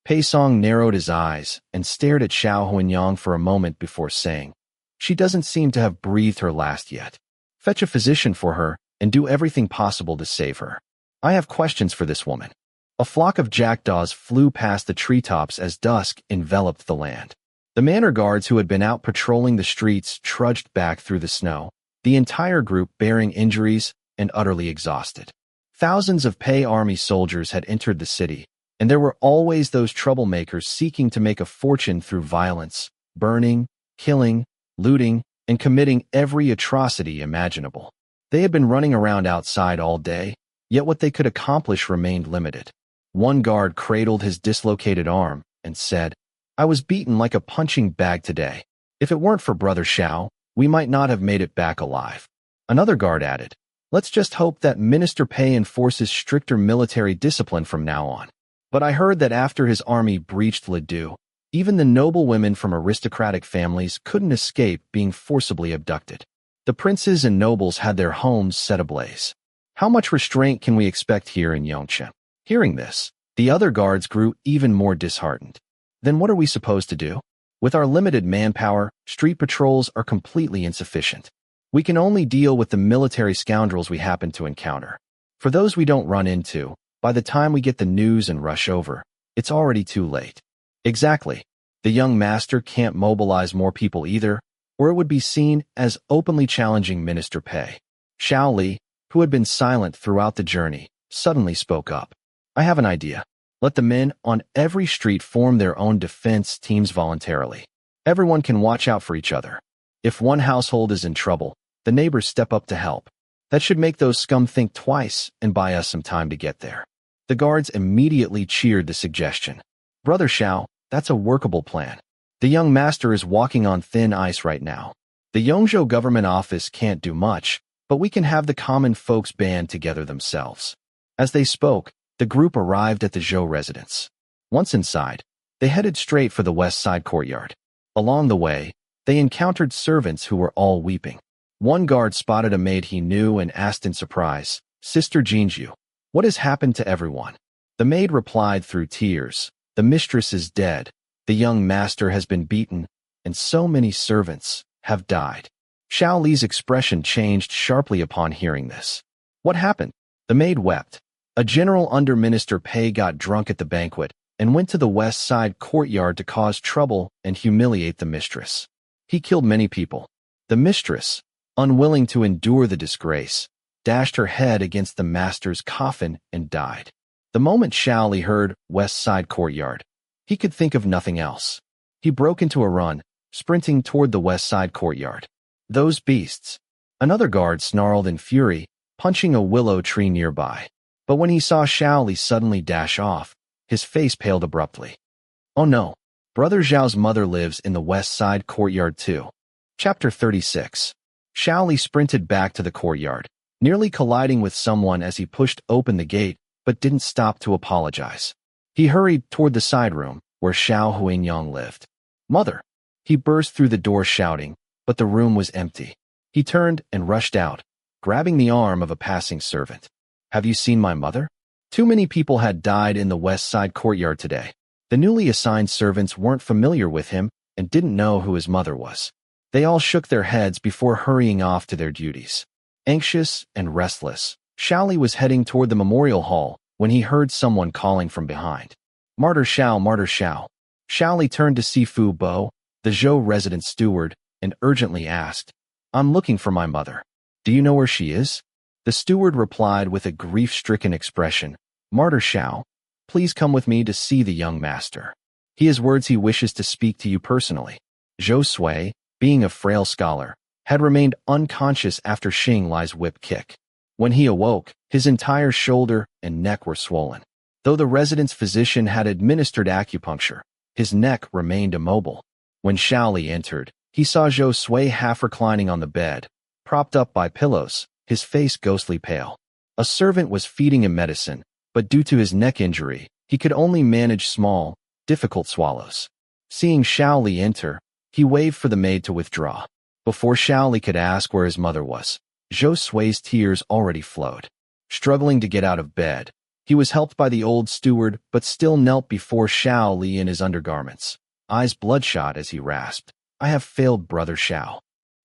Pei Song narrowed his eyes and stared at Xiao Huanyang for a moment before saying, "She doesn't seem to have breathed her last yet. Fetch a physician for her and do everything possible to save her. I have questions for this woman." A flock of jackdaws flew past the treetops as dusk enveloped the land. The manor guards who had been out patrolling the streets trudged back through the snow, the entire group bearing injuries and utterly exhausted. Thousands of Pei army soldiers had entered the city, and there were always those troublemakers seeking to make a fortune through violence, burning, killing, looting, and committing every atrocity imaginable. They had been running around outside all day, yet what they could accomplish remained limited. One guard cradled his dislocated arm and said, "I was beaten like a punching bag today. If it weren't for Brother Xiao, we might not have made it back alive." Another guard added, "Let's just hope that Minister Pei enforces stricter military discipline from now on. But I heard that after his army breached Lidu, even the noble women from aristocratic families couldn't escape being forcibly abducted. The princes and nobles had their homes set ablaze. How much restraint can we expect here in Yongchen?" Hearing this, the other guards grew even more disheartened. Then what are we supposed to do? With our limited manpower, street patrols are completely insufficient. We can only deal with the military scoundrels we happen to encounter. For those we don't run into, by the time we get the news and rush over, it's already too late. Exactly. The young master can't mobilize more people either, or it would be seen as openly challenging Minister Pei. Xiao Li, who had been silent throughout the journey, suddenly spoke up. "I have an idea. Let the men on every street form their own defense teams voluntarily. Everyone can watch out for each other. If one household is in trouble, the neighbors step up to help. That should make those scum think twice and buy us some time to get there." The guards immediately cheered the suggestion. "Brother Xiao, that's a workable plan. The young master is walking on thin ice right now. The Yongzhou government office can't do much, but we can have the common folks band together themselves." As they spoke, the group arrived at the Zhou residence. Once inside, they headed straight for the west side courtyard. Along the way, they encountered servants who were all weeping. One guard spotted a maid he knew and asked in surprise, "Sister Jinju, what has happened to everyone?" The maid replied through tears, "The mistress is dead, the young master has been beaten, and so many servants have died." Xiao Li's expression changed sharply upon hearing this. "What happened?" The maid wept. "A general under Minister Pei got drunk at the banquet and went to the west side courtyard to cause trouble and humiliate the mistress. He killed many people. The mistress, unwilling to endure the disgrace, dashed her head against the master's coffin and died." The moment Xiao Li heard west side courtyard, he could think of nothing else. He broke into a run, sprinting toward the west side courtyard. "Those beasts!" Another guard snarled in fury, punching a willow tree nearby. But when he saw Xiao Li suddenly dash off, his face paled abruptly. "Oh no, Brother Zhao's mother lives in the west side courtyard too." Chapter 36. Xiao Li sprinted back to the courtyard, nearly colliding with someone as he pushed open the gate, but didn't stop to apologize. He hurried toward the side room, where Xiao Huanyang lived. "Mother!" He burst through the door shouting, but the room was empty. He turned and rushed out, grabbing the arm of a passing servant. "Have you seen my mother?" Too many people had died in the west side courtyard today. The newly assigned servants weren't familiar with him and didn't know who his mother was. They all shook their heads before hurrying off to their duties. Anxious and restless, Xiao Li was heading toward the memorial hall when he heard someone calling from behind. "Martyr Xiao, Martyr Xiao." Xiao Li turned to see Fu Bo, the Zhou resident steward, and urgently asked, "I'm looking for my mother. Do you know where she is?" The steward replied with a grief-stricken expression, "Martyr Xiao, please come with me to see the young master. He has words he wishes to speak to you personally." Zhou Sui, being a frail scholar, had remained unconscious after Xing Li's whip kick. When he awoke, his entire shoulder and neck were swollen. Though the resident's physician had administered acupuncture, his neck remained immobile. When Xiao Li entered, he saw Zhou Sui half reclining on the bed, propped up by pillows, his face ghostly pale. A servant was feeding him medicine, but due to his neck injury, he could only manage small, difficult swallows. Seeing Xiao Li enter, he waved for the maid to withdraw. Before Xiao Li could ask where his mother was, Zhou Sui's tears already flowed. Struggling to get out of bed, he was helped by the old steward but still knelt before Xiao Li in his undergarments, eyes bloodshot as he rasped, "I have failed brother Xiao."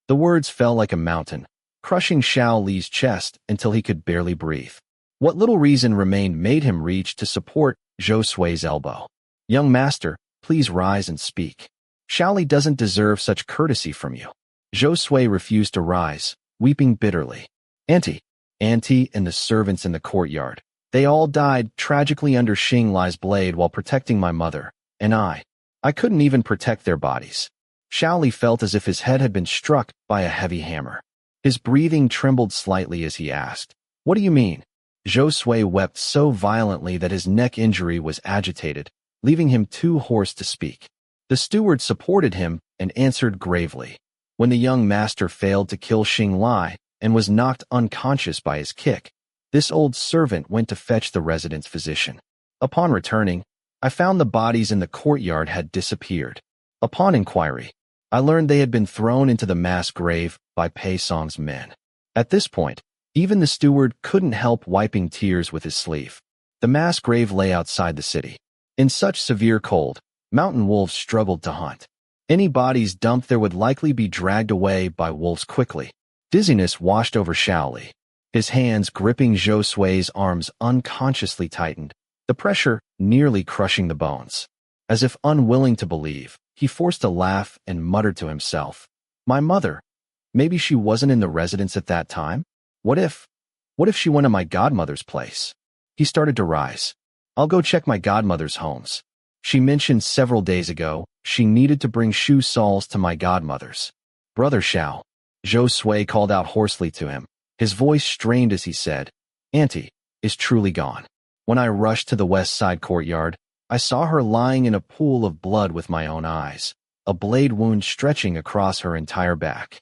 The words fell like a mountain, crushing Xiao Li's chest until he could barely breathe. What little reason remained made him reach to support Zhou Sui's elbow. "Young master, please rise and speak. Xiao Li doesn't deserve such courtesy from you." Zhou Sui refused to rise, weeping bitterly. Auntie and the servants in the courtyard. They all died tragically under Xing Li's blade while protecting my mother, and I couldn't even protect their bodies. Xiao Li felt as if his head had been struck by a heavy hammer. His breathing trembled slightly as he asked, "What do you mean?" Zhou Sui wept so violently that his neck injury was agitated, leaving him too hoarse to speak. The steward supported him and answered gravely. When the young master failed to kill Xing Li and was knocked unconscious by his kick, this old servant went to fetch the resident's physician. Upon returning, I found the bodies in the courtyard had disappeared. Upon inquiry, I learned they had been thrown into the mass grave by Pei Song's men. At this point, even the steward couldn't help wiping tears with his sleeve. The mass grave lay outside the city. In such severe cold, mountain wolves struggled to hunt. Any bodies dumped there would likely be dragged away by wolves quickly. Dizziness washed over Xiao Li. His hands gripping Zhou Sui's arms unconsciously tightened, the pressure nearly crushing the bones. As if unwilling to believe, he forced a laugh and muttered to himself, "My mother. Maybe she wasn't in the residence at that time? What if she went to my godmother's place?" He started to rise. "I'll go check my godmother's homes. She mentioned several days ago she needed to bring shoe soles to my godmother's." "Brother Xiao," Zhou Sui called out hoarsely to him. His voice strained as he said, "Auntie is truly gone. When I rushed to the west side courtyard, I saw her lying in a pool of blood with my own eyes, a blade wound stretching across her entire back."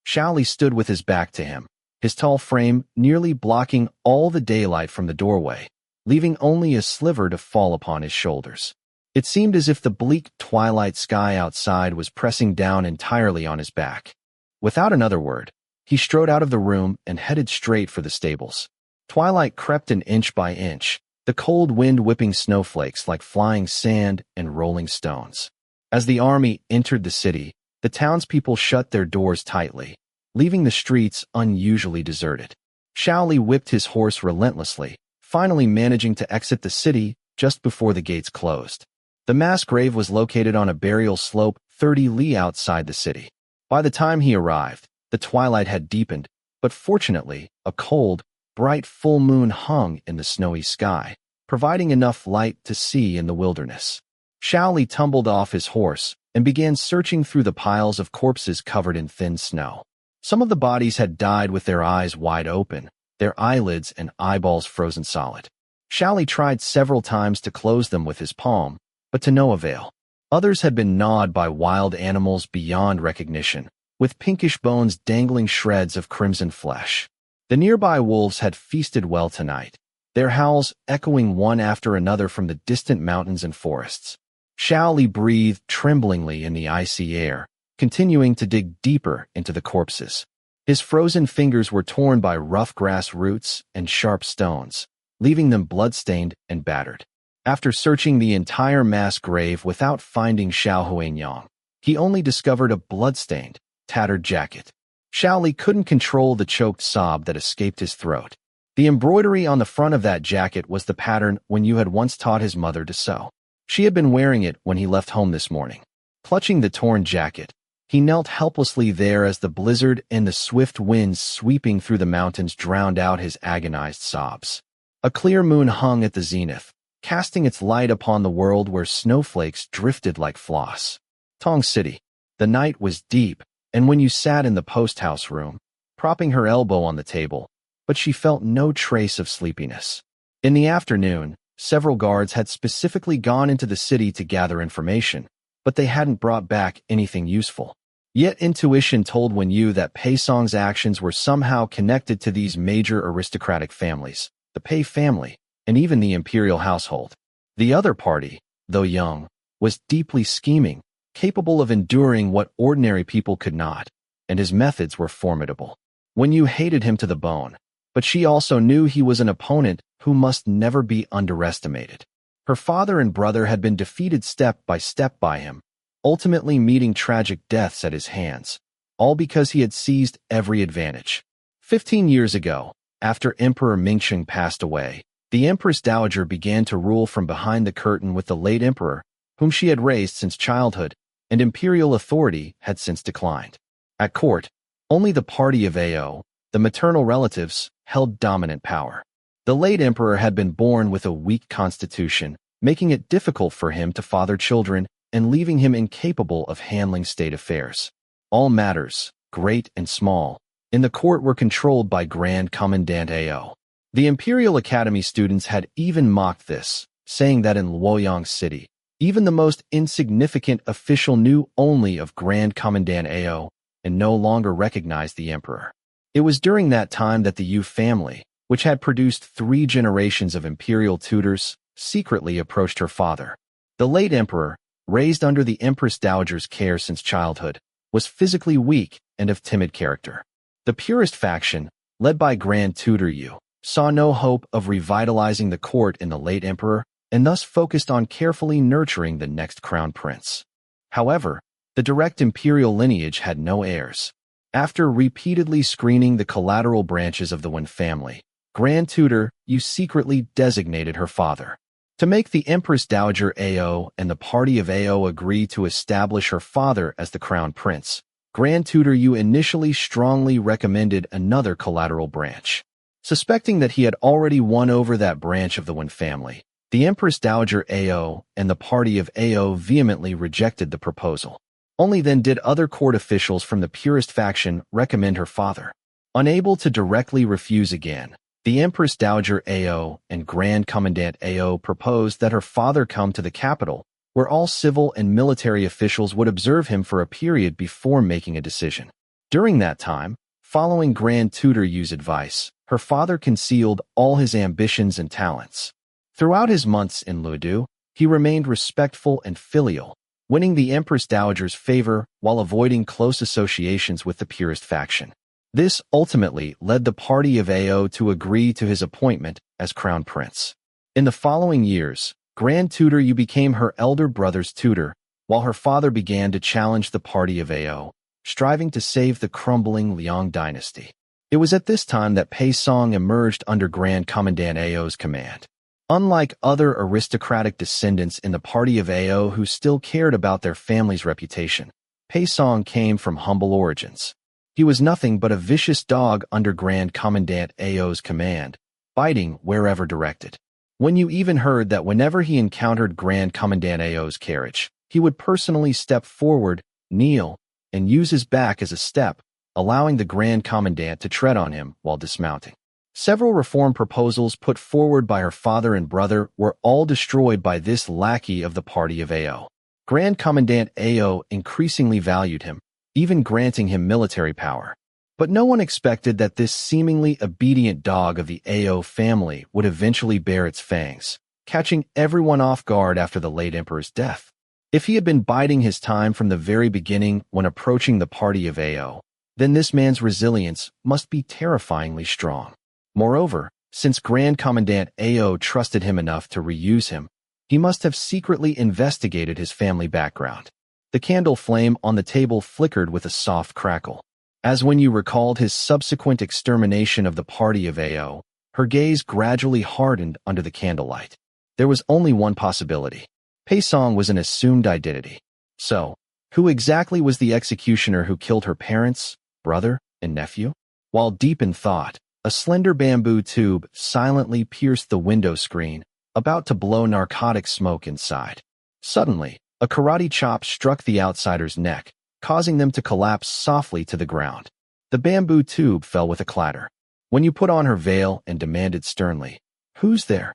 Xiao Li stood with his back to him, his tall frame nearly blocking all the daylight from the doorway, leaving only a sliver to fall upon his shoulders. It seemed as if the bleak twilight sky outside was pressing down entirely on his back. Without another word, he strode out of the room and headed straight for the stables. Twilight crept in inch by inch, the cold wind whipping snowflakes like flying sand and rolling stones. As the army entered the city, the townspeople shut their doors tightly, leaving the streets unusually deserted. Xiao Li whipped his horse relentlessly, finally managing to exit the city just before the gates closed. The mass grave was located on a burial slope 30 li outside the city. By the time he arrived, the twilight had deepened, but fortunately, a cold, bright full moon hung in the snowy sky, providing enough light to see in the wilderness. Xiao Li tumbled off his horse and began searching through the piles of corpses covered in thin snow. Some of the bodies had died with their eyes wide open, their eyelids and eyeballs frozen solid. Xiao Li tried several times to close them with his palm, but to no avail. Others had been gnawed by wild animals beyond recognition, with pinkish bones dangling shreds of crimson flesh. The nearby wolves had feasted well tonight, their howls echoing one after another from the distant mountains and forests. Xiao Li breathed tremblingly in the icy air, continuing to dig deeper into the corpses. His frozen fingers were torn by rough grass roots and sharp stones, leaving them bloodstained and battered. After searching the entire mass grave without finding Xiao Huanyang, he only discovered a bloodstained, tattered jacket. Xiao Li couldn't control the choked sob that escaped his throat. The embroidery on the front of that jacket was the pattern Wen Yu had once taught his mother to sew. She had been wearing it when he left home this morning. Clutching the torn jacket, he knelt helplessly there as the blizzard and the swift winds sweeping through the mountains drowned out his agonized sobs. A clear moon hung at the zenith, casting its light upon the world where snowflakes drifted like floss. Tong City. The night was deep, and when you sat in the post-house room, propping her elbow on the table, but she felt no trace of sleepiness. In the afternoon, several guards had specifically gone into the city to gather information, but they hadn't brought back anything useful. Yet intuition told Wen Yu that Pei Song's actions were somehow connected to these major aristocratic families, the Pei family, and even the imperial household. The other party, though young, was deeply scheming, capable of enduring what ordinary people could not, and his methods were formidable. Wen Yu hated him to the bone, but she also knew he was an opponent who must never be underestimated. Her father and brother had been defeated step by step by him, ultimately meeting tragic deaths at his hands, all because he had seized every advantage. 15 years ago, after Emperor Mingsheng passed away, the Empress Dowager began to rule from behind the curtain with the late emperor, whom she had raised since childhood, and imperial authority had since declined. At court, only the party of Ao, the maternal relatives, held dominant power. The late emperor had been born with a weak constitution, making it difficult for him to father children and leaving him incapable of handling state affairs. All matters, great and small, in the court were controlled by Grand Commandant Ao. The Imperial Academy students had even mocked this, saying that in Luoyang City, even the most insignificant official knew only of Grand Commandant Ao and no longer recognized the emperor. It was during that time that the Yu family, which had produced 3 generations of imperial tutors, secretly approached her father. The late emperor, raised under the Empress Dowager's care since childhood, was physically weak and of timid character. The purist faction, led by Grand Tutor Yu, saw no hope of revitalizing the court in the late emperor and thus focused on carefully nurturing the next crown prince. However, the direct imperial lineage had no heirs. After repeatedly screening the collateral branches of the Wen family, Grand Tutor Yu secretly designated her father. To make the Empress Dowager Ao and the party of Ao agree to establish her father as the crown prince, Grand Tutor Yu initially strongly recommended another collateral branch. Suspecting that he had already won over that branch of the Wen family, the Empress Dowager Ao and the party of Ao vehemently rejected the proposal. Only then did other court officials from the purist faction recommend her father. Unable to directly refuse again, the Empress Dowager Ao and Grand Commandant Ao proposed that her father come to the capital, where all civil and military officials would observe him for a period before making a decision. During that time, following Grand Tutor Yu's advice, her father concealed all his ambitions and talents. Throughout his months in Luodu, he remained respectful and filial, winning the Empress Dowager's favor while avoiding close associations with the purist faction. This ultimately led the party of Ao to agree to his appointment as crown prince. In the following years, Grand Tutor Yu became her elder brother's tutor, while her father began to challenge the party of Ao, striving to save the crumbling Liang dynasty. It was at this time that Pei Song emerged under Grand Commandant Ao's command. Unlike other aristocratic descendants in the party of Ao who still cared about their family's reputation, Pei Song came from humble origins. He was nothing but a vicious dog under Grand Commandant Ao's command, biting wherever directed. Wen Yu even heard that whenever he encountered Grand Commandant Ao's carriage, he would personally step forward, kneel, and use his back as a step, allowing the Grand Commandant to tread on him while dismounting. Several reform proposals put forward by her father and brother were all destroyed by this lackey of the party of Ao. Grand Commandant Ao increasingly valued him, even granting him military power. But no one expected that this seemingly obedient dog of the Ao family would eventually bare its fangs, catching everyone off guard after the late emperor's death. If he had been biding his time from the very beginning when approaching the party of Ao, then this man's resilience must be terrifyingly strong. Moreover, since Grand Commandant Ao trusted him enough to reuse him, he must have secretly investigated his family background. The candle flame on the table flickered with a soft crackle. As Wen Yu recalled his subsequent extermination of the party of Ao, her gaze gradually hardened under the candlelight. There was only one possibility. Pei Song was an assumed identity. So, who exactly was the executioner who killed her parents, brother, and nephew? While deep in thought, a slender bamboo tube silently pierced the window screen, about to blow narcotic smoke inside. Suddenly, a karate chop struck the outsider's neck, causing them to collapse softly to the ground. The bamboo tube fell with a clatter. Wen Yu put on her veil and demanded sternly, "Who's there?"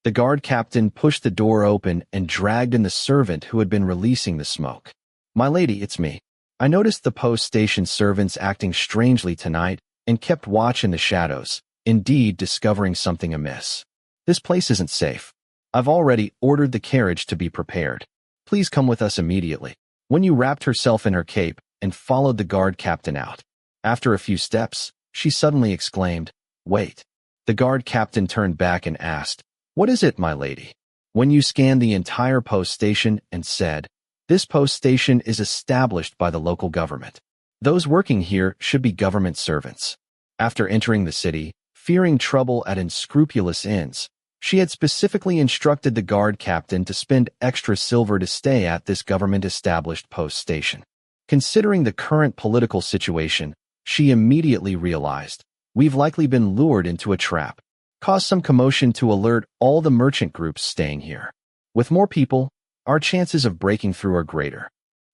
The guard captain pushed the door open and dragged in the servant who had been releasing the smoke. "My lady, it's me. I noticed the post station servants acting strangely tonight and kept watch in the shadows, indeed discovering something amiss. This place isn't safe. I've already ordered the carriage to be prepared. Please come with us immediately. Wen Yu wrapped herself in her cape and followed the guard captain out. After a few steps, she suddenly exclaimed, "Wait." The guard captain turned back and asked, "What is it, my lady?" Wen Yu scanned the entire post station and said, "This post station is established by the local government. Those working here should be government servants." After entering the city, fearing trouble at unscrupulous inns, she had specifically instructed the guard captain to spend extra silver to stay at this government-established post station. Considering the current political situation, she immediately realized, we've likely been lured into a trap. Cause some commotion to alert all the merchant groups staying here. With more people, our chances of breaking through are greater.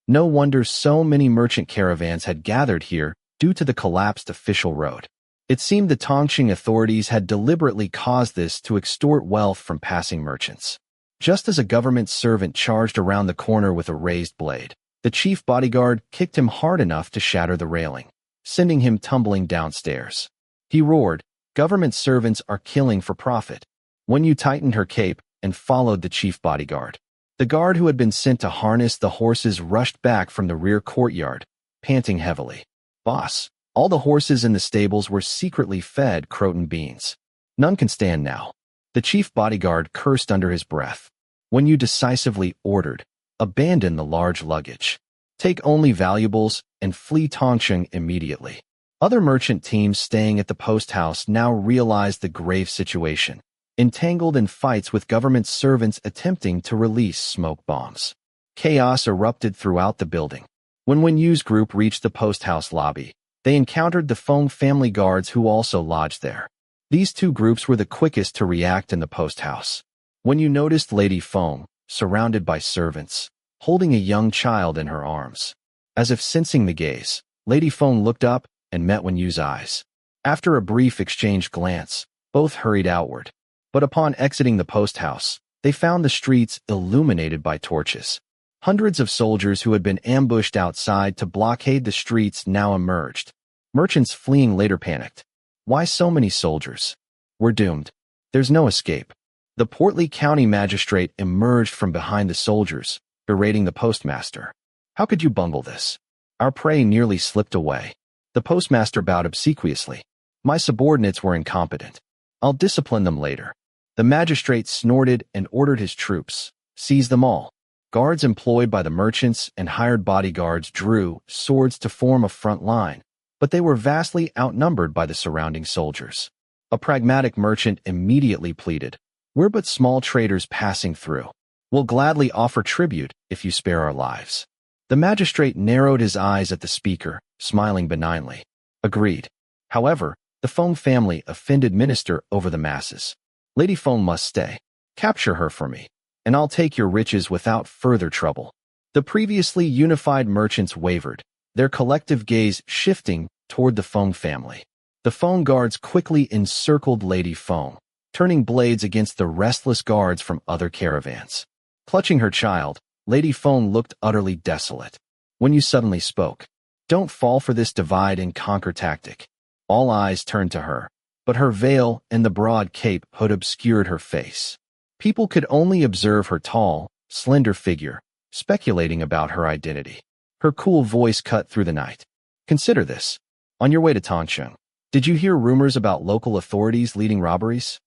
No wonder so many merchant caravans had gathered here due to the collapsed official road. It seemed the Tongqing authorities had deliberately caused this to extort wealth from passing merchants. Just as a government servant charged around the corner with a raised blade, the chief bodyguard kicked him hard enough to shatter the railing, sending him tumbling downstairs. He roared, "Government servants are killing for profit." Wen Yu tightened her cape and followed the chief bodyguard. The guard who had been sent to harness the horses rushed back from the rear courtyard, panting heavily. "Boss, all the horses in the stables were secretly fed croton beans. None can stand now." The chief bodyguard cursed under his breath. Wen Yu decisively ordered, "Abandon the large luggage. Take only valuables and flee Tongqing immediately." Other merchant teams staying at the post house now realized the grave situation, entangled in fights with government servants attempting to release smoke bombs. Chaos erupted throughout the building. When Wen Yu's group reached the post house lobby, they encountered the Feng family guards who also lodged there. These two groups were the quickest to react in the post house. Wen Yu noticed Lady Feng, surrounded by servants, holding a young child in her arms. As if sensing the gaze, Lady Feng looked up and met Wen Yu's eyes. After a brief exchanged glance, both hurried outward. But upon exiting the post house, they found the streets illuminated by torches. Hundreds of soldiers who had been ambushed outside to blockade the streets now emerged. Merchants fleeing later panicked. Why so many soldiers? We're doomed. There's no escape. The portly county magistrate emerged from behind the soldiers, berating the postmaster. How could you bungle this? Our prey nearly slipped away. The postmaster bowed obsequiously. My subordinates were incompetent. I'll discipline them later. The magistrate snorted and ordered his troops. Seize them all. Guards employed by the merchants and hired bodyguards drew swords to form a front line, but they were vastly outnumbered by the surrounding soldiers. A pragmatic merchant immediately pleaded, "We're but small traders passing through. We'll gladly offer tribute if you spare our lives." The magistrate narrowed his eyes at the speaker, smiling benignly. Agreed. However, the Feng family offended minister over the masses. Lady Feng must stay. Capture her for me, and I'll take your riches without further trouble. The previously unified merchants wavered, their collective gaze shifting toward the Feng family. The Feng guards quickly encircled Lady Feng, turning blades against the restless guards from other caravans. Clutching her child, Lady Feng looked utterly desolate. Wen Yu suddenly spoke. "Don't fall for this divide-and-conquer tactic." All eyes turned to her, but her veil and the broad cape hood obscured her face. People could only observe her tall, slender figure, speculating about her identity. Her cool voice cut through the night. "Consider this. On your way to Tongqing, did you hear rumors about local authorities leading robberies?"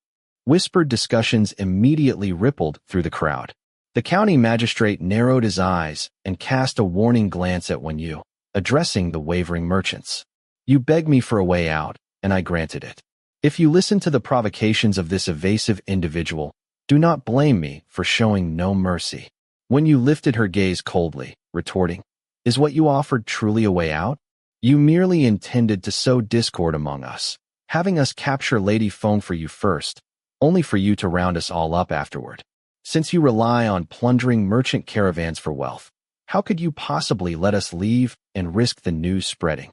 Whispered discussions immediately rippled through the crowd. The county magistrate narrowed his eyes and cast a warning glance at Wen Yu, addressing the wavering merchants. "You begged me for a way out, and I granted it. If you listen to the provocations of this evasive individual, do not blame me for showing no mercy." Wen Yu lifted her gaze coldly, retorting, "Is what you offered truly a way out? You merely intended to sow discord among us, having us capture Lady Feng for you first, only for you to round us all up afterward. Since you rely on plundering merchant caravans for wealth, how could you possibly let us leave and risk the news spreading?"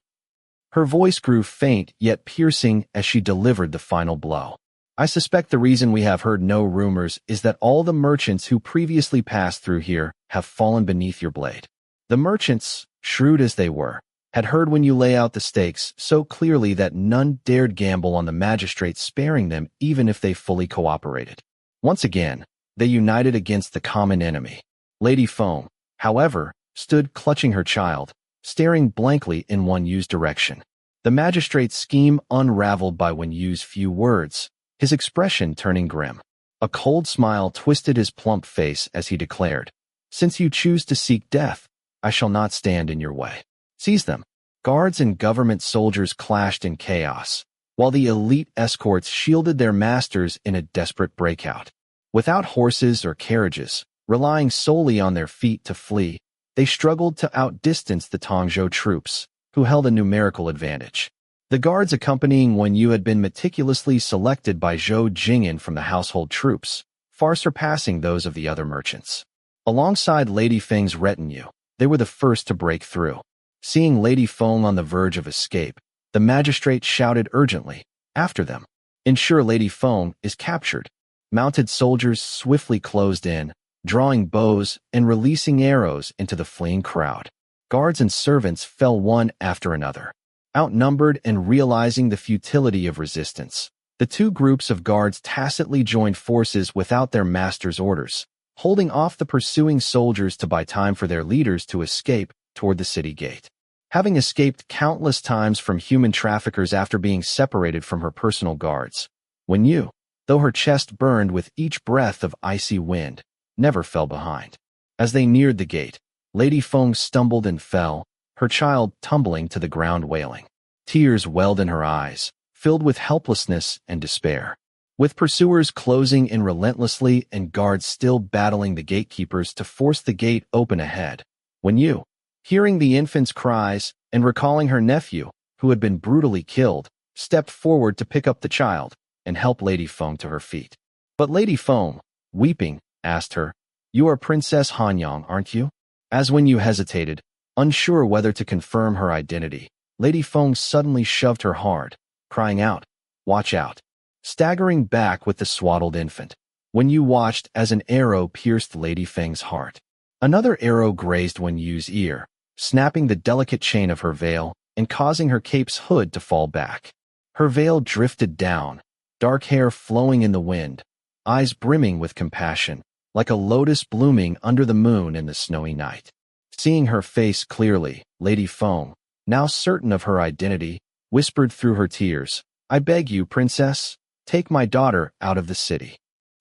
Her voice grew faint yet piercing as she delivered the final blow. "I suspect the reason we have heard no rumors is that all the merchants who previously passed through here have fallen beneath your blade." The merchants, shrewd as they were, had heard Wen Yu lay out the stakes so clearly that none dared gamble on the magistrate sparing them even if they fully cooperated. Once again, they united against the common enemy. Lady Feng, however, stood clutching her child, staring blankly in Wen Yu's direction. The magistrate's scheme unraveled by Wen Yu's few words, his expression turning grim. A cold smile twisted his plump face as he declared, "Since you choose to seek death, I shall not stand in your way. Seize them." Guards and government soldiers clashed in chaos, while the elite escorts shielded their masters in a desperate breakout. Without horses or carriages, relying solely on their feet to flee, they struggled to outdistance the Tongzhou troops, who held a numerical advantage. The guards accompanying Wen Yu had been meticulously selected by Zhou Jing'an from the household troops, far surpassing those of the other merchants. Alongside Lady Feng's retinue, they were the first to break through. Seeing Lady Feng on the verge of escape, the magistrate shouted urgently, "After them! Ensure Lady Feng is captured." Mounted soldiers swiftly closed in, drawing bows and releasing arrows into the fleeing crowd. Guards and servants fell one after another. Outnumbered and realizing the futility of resistance, the two groups of guards tacitly joined forces without their master's orders, holding off the pursuing soldiers to buy time for their leaders to escape toward the city gate. Having escaped countless times from human traffickers after being separated from her personal guards, Wen Yu, though her chest burned with each breath of icy wind, never fell behind. As they neared the gate, Lady Feng stumbled and fell, her child tumbling to the ground wailing. Tears welled in her eyes, filled with helplessness and despair. With pursuers closing in relentlessly and guards still battling the gatekeepers to force the gate open ahead, Wen Yu, hearing the infant's cries and recalling her nephew, who had been brutally killed, stepped forward to pick up the child and help Lady Feng to her feet. But Lady Feng, weeping, asked her, "You are Princess Hanyang, aren't you?" As Wen Yu hesitated, unsure whether to confirm her identity, Lady Feng suddenly shoved her hard, crying out, "Watch out!" Staggering back with the swaddled infant, Wen Yu watched as an arrow pierced Lady Feng's heart. Another arrow grazed Wen Yu's ear, snapping the delicate chain of her veil and causing her cape's hood to fall back. Her veil drifted down, dark hair flowing in the wind, eyes brimming with compassion, like a lotus blooming under the moon in the snowy night. Seeing her face clearly, Lady Feng, now certain of her identity, whispered through her tears, "I beg you, princess, take my daughter out of the city."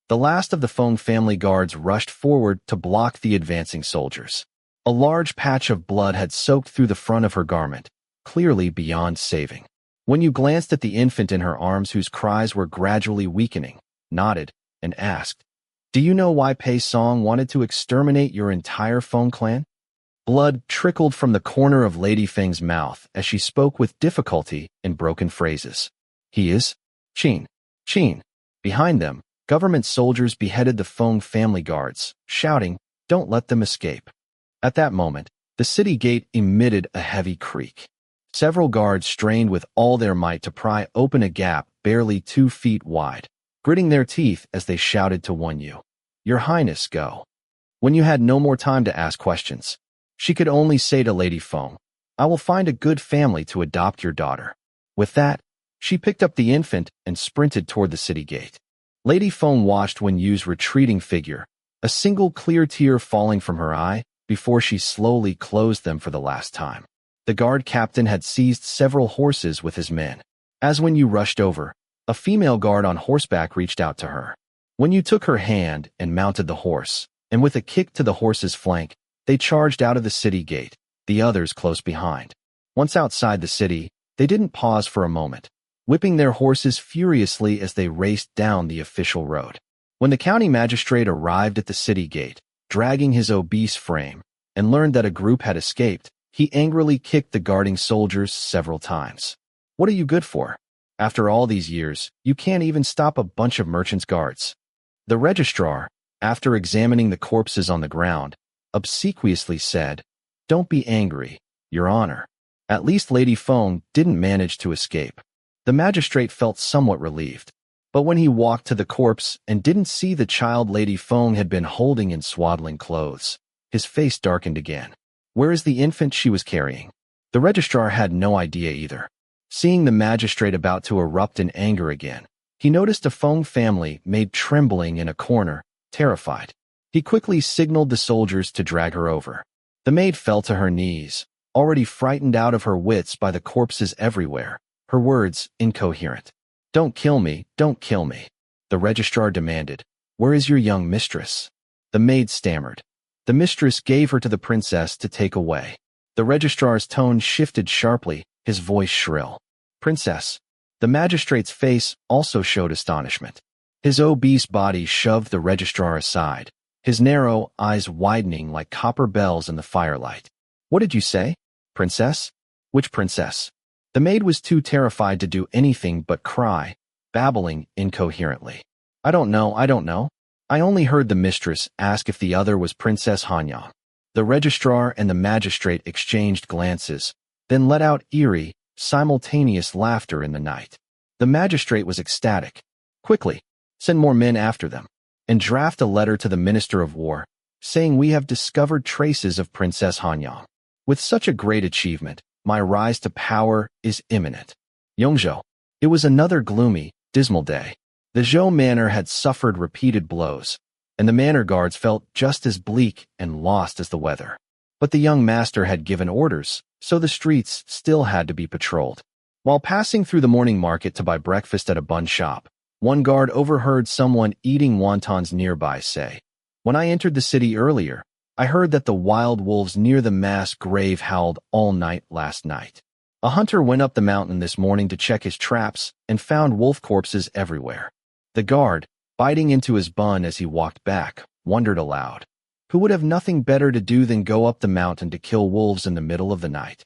The last of the Feng family guards rushed forward to block the advancing soldiers. A large patch of blood had soaked through the front of her garment, clearly beyond saving. When you glanced at the infant in her arms whose cries were gradually weakening, nodded, and asked, "Do you know why Pei Song wanted to exterminate your entire Feng clan?" Blood trickled from the corner of Lady Feng's mouth as she spoke with difficulty in broken phrases. "He is Qin. Qin." Behind them, government soldiers beheaded the Feng family guards, shouting, "Don't let them escape." At that moment, the city gate emitted a heavy creak. Several guards strained with all their might to pry open a gap barely 2 feet wide, gritting their teeth as they shouted to Wen Yu, "Your Highness, go." Wen Yu had no more time to ask questions. She could only say to Lady Feng, "I will find a good family to adopt your daughter." With that, she picked up the infant and sprinted toward the city gate. Lady Feng watched Wen Yu's retreating figure, a single clear tear falling from her eye, before she slowly closed them for the last time. The guard captain had seized several horses with his men. As Wen Yu rushed over, a female guard on horseback reached out to her. Wen Yu took her hand and mounted the horse, and with a kick to the horse's flank, they charged out of the city gate, the others close behind. Once outside the city, they didn't pause for a moment, whipping their horses furiously as they raced down the official road. When the county magistrate arrived at the city gate, dragging his obese frame, and learned that a group had escaped, he angrily kicked the guarding soldiers several times. "What are you good for? After all these years, you can't even stop a bunch of merchants' guards." The registrar, after examining the corpses on the ground, obsequiously said, "Don't be angry, Your Honor. At least Lady Feng didn't manage to escape." The magistrate felt somewhat relieved, but when he walked to the corpse and didn't see the child Lady Feng had been holding in swaddling clothes, his face darkened again. Where is the infant she was carrying? The registrar had no idea either. Seeing the magistrate about to erupt in anger again, he noticed a Feng family maid trembling in a corner, terrified. He quickly signaled the soldiers to drag her over. The maid fell to her knees, already frightened out of her wits by the corpses everywhere, her words incoherent. "Don't kill me, don't kill me." The registrar demanded. "Where is your young mistress?" The maid stammered. The mistress gave her to the princess to take away. The registrar's tone shifted sharply, his voice shrill. "Princess." The magistrate's face also showed astonishment. His obese body shoved the registrar aside, his narrow eyes widening like copper bells in the firelight. "What did you say? Princess? Which princess?" The maid was too terrified to do anything but cry, babbling incoherently. I don't know. I only heard the mistress ask if the other was Princess Hanyang." The registrar and the magistrate exchanged glances, then let out eerie, simultaneous laughter in the night. The magistrate was ecstatic. "Quickly, send more men after them, and draft a letter to the Minister of War, saying we have discovered traces of Princess Hanyang. With such a great achievement, my rise to power is imminent." Yongzhou. It was another gloomy, dismal day. The Zhou manor had suffered repeated blows, and the manor guards felt just as bleak and lost as the weather. But the young master had given orders, so the streets still had to be patrolled. While passing through the morning market to buy breakfast at a bun shop, one guard overheard someone eating wontons nearby say, "When I entered the city earlier, I heard that the wild wolves near the mass grave howled all night last night. A hunter went up the mountain this morning to check his traps and found wolf corpses everywhere." The guard, biting into his bun as he walked back, wondered aloud. Who would have nothing better to do than go up the mountain to kill wolves in the middle of the night?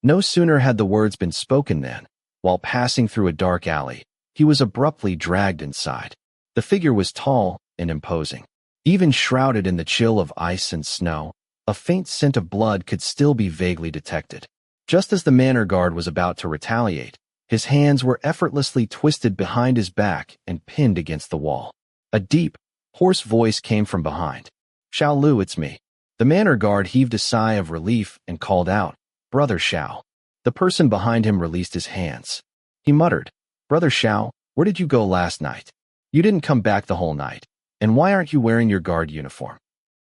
No sooner had the words been spoken than, while passing through a dark alley, he was abruptly dragged inside. The figure was tall and imposing. Even shrouded in the chill of ice and snow, a faint scent of blood could still be vaguely detected. Just as the manor guard was about to retaliate, his hands were effortlessly twisted behind his back and pinned against the wall. A deep, hoarse voice came from behind. "Xiao Li, it's me." The manor guard heaved a sigh of relief and called out, "Brother Xiao." The person behind him released his hands. He muttered, "Brother Xiao, where did you go last night? You didn't come back the whole night. And why aren't you wearing your guard uniform?"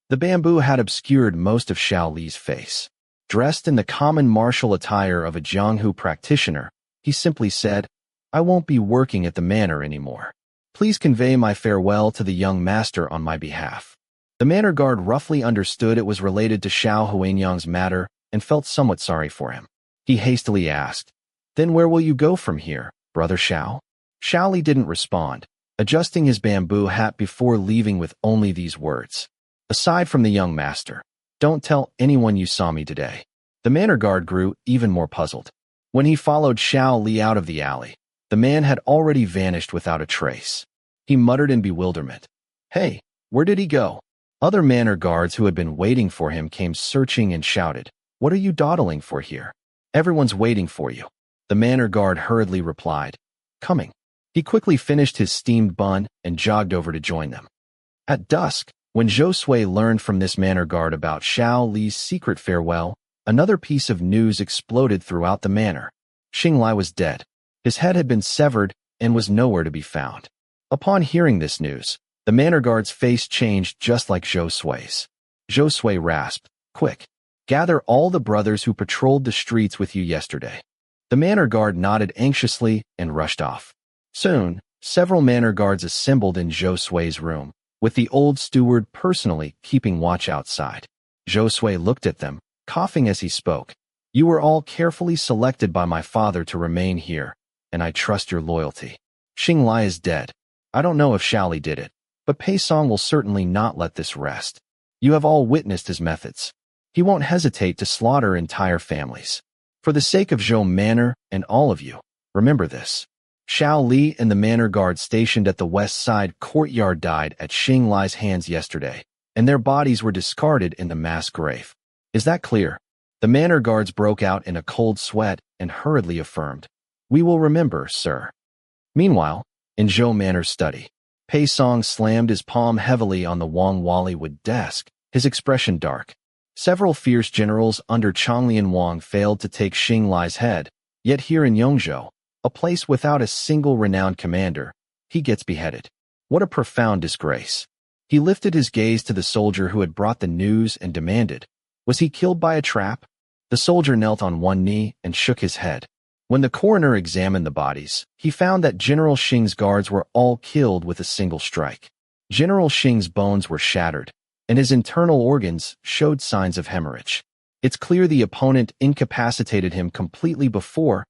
The bamboo had obscured most of Xiao Li's face. Dressed in the common martial attire of a Jianghu practitioner, he simply said, "I won't be working at the manor anymore. Please convey my farewell to the young master on my behalf." The manor guard roughly understood it was related to Xiao Huanyang's matter and felt somewhat sorry for him. He hastily asked, "Then where will you go from here, Brother Xiao?" Xiao Li didn't respond, adjusting his bamboo hat before leaving with only these words. "Aside from the young master, don't tell anyone you saw me today." The manor guard grew even more puzzled. When he followed Xiao Li out of the alley, the man had already vanished without a trace. He muttered in bewilderment, "Hey, where did he go?" Other manor guards who had been waiting for him came searching and shouted, "What are you dawdling for here? Everyone's waiting for you." The manor guard hurriedly replied, "Coming." He quickly finished his steamed bun and jogged over to join them. At dusk, when Zhou Sui learned from this manor guard about Xiao Li's secret farewell, another piece of news exploded throughout the manor. Xinglai was dead. His head had been severed and was nowhere to be found. Upon hearing this news, the manor guard's face changed just like Zhou Sui's. Zhou Sui rasped, "Quick, gather all the brothers who patrolled the streets with you yesterday." The manor guard nodded anxiously and rushed off. Soon, several manor guards assembled in Zhou Sui's room, with the old steward personally keeping watch outside. Zhou Sui looked at them, coughing as he spoke. "You were all carefully selected by my father to remain here, and I trust your loyalty. Xinglai is dead. I don't know if Xiao Li did it, but Pei Song will certainly not let this rest. You have all witnessed his methods. He won't hesitate to slaughter entire families. For the sake of Zhou Manor and all of you, remember this." Xiao Li and the manor guard stationed at the west side courtyard died at Xinglai's hands yesterday, and their bodies were discarded in the mass grave. Is that clear? The manor guards broke out in a cold sweat and hurriedly affirmed, "We will remember, sir." Meanwhile, in Zhou Manor's study, Pei Song slammed his palm heavily on the Wang Wallywood desk, his expression dark. Several fierce generals under Changlian Wang failed to take Xing Li's head, yet here in Yongzhou, a place without a single renowned commander, he gets beheaded. What a profound disgrace. He lifted his gaze to the soldier who had brought the news and demanded, was he killed by a trap? The soldier knelt on one knee and shook his head. When the coroner examined the bodies, he found that General Xing's guards were all killed with a single strike. General Xing's bones were shattered, and his internal organs showed signs of hemorrhage. It's clear the opponent incapacitated him completely before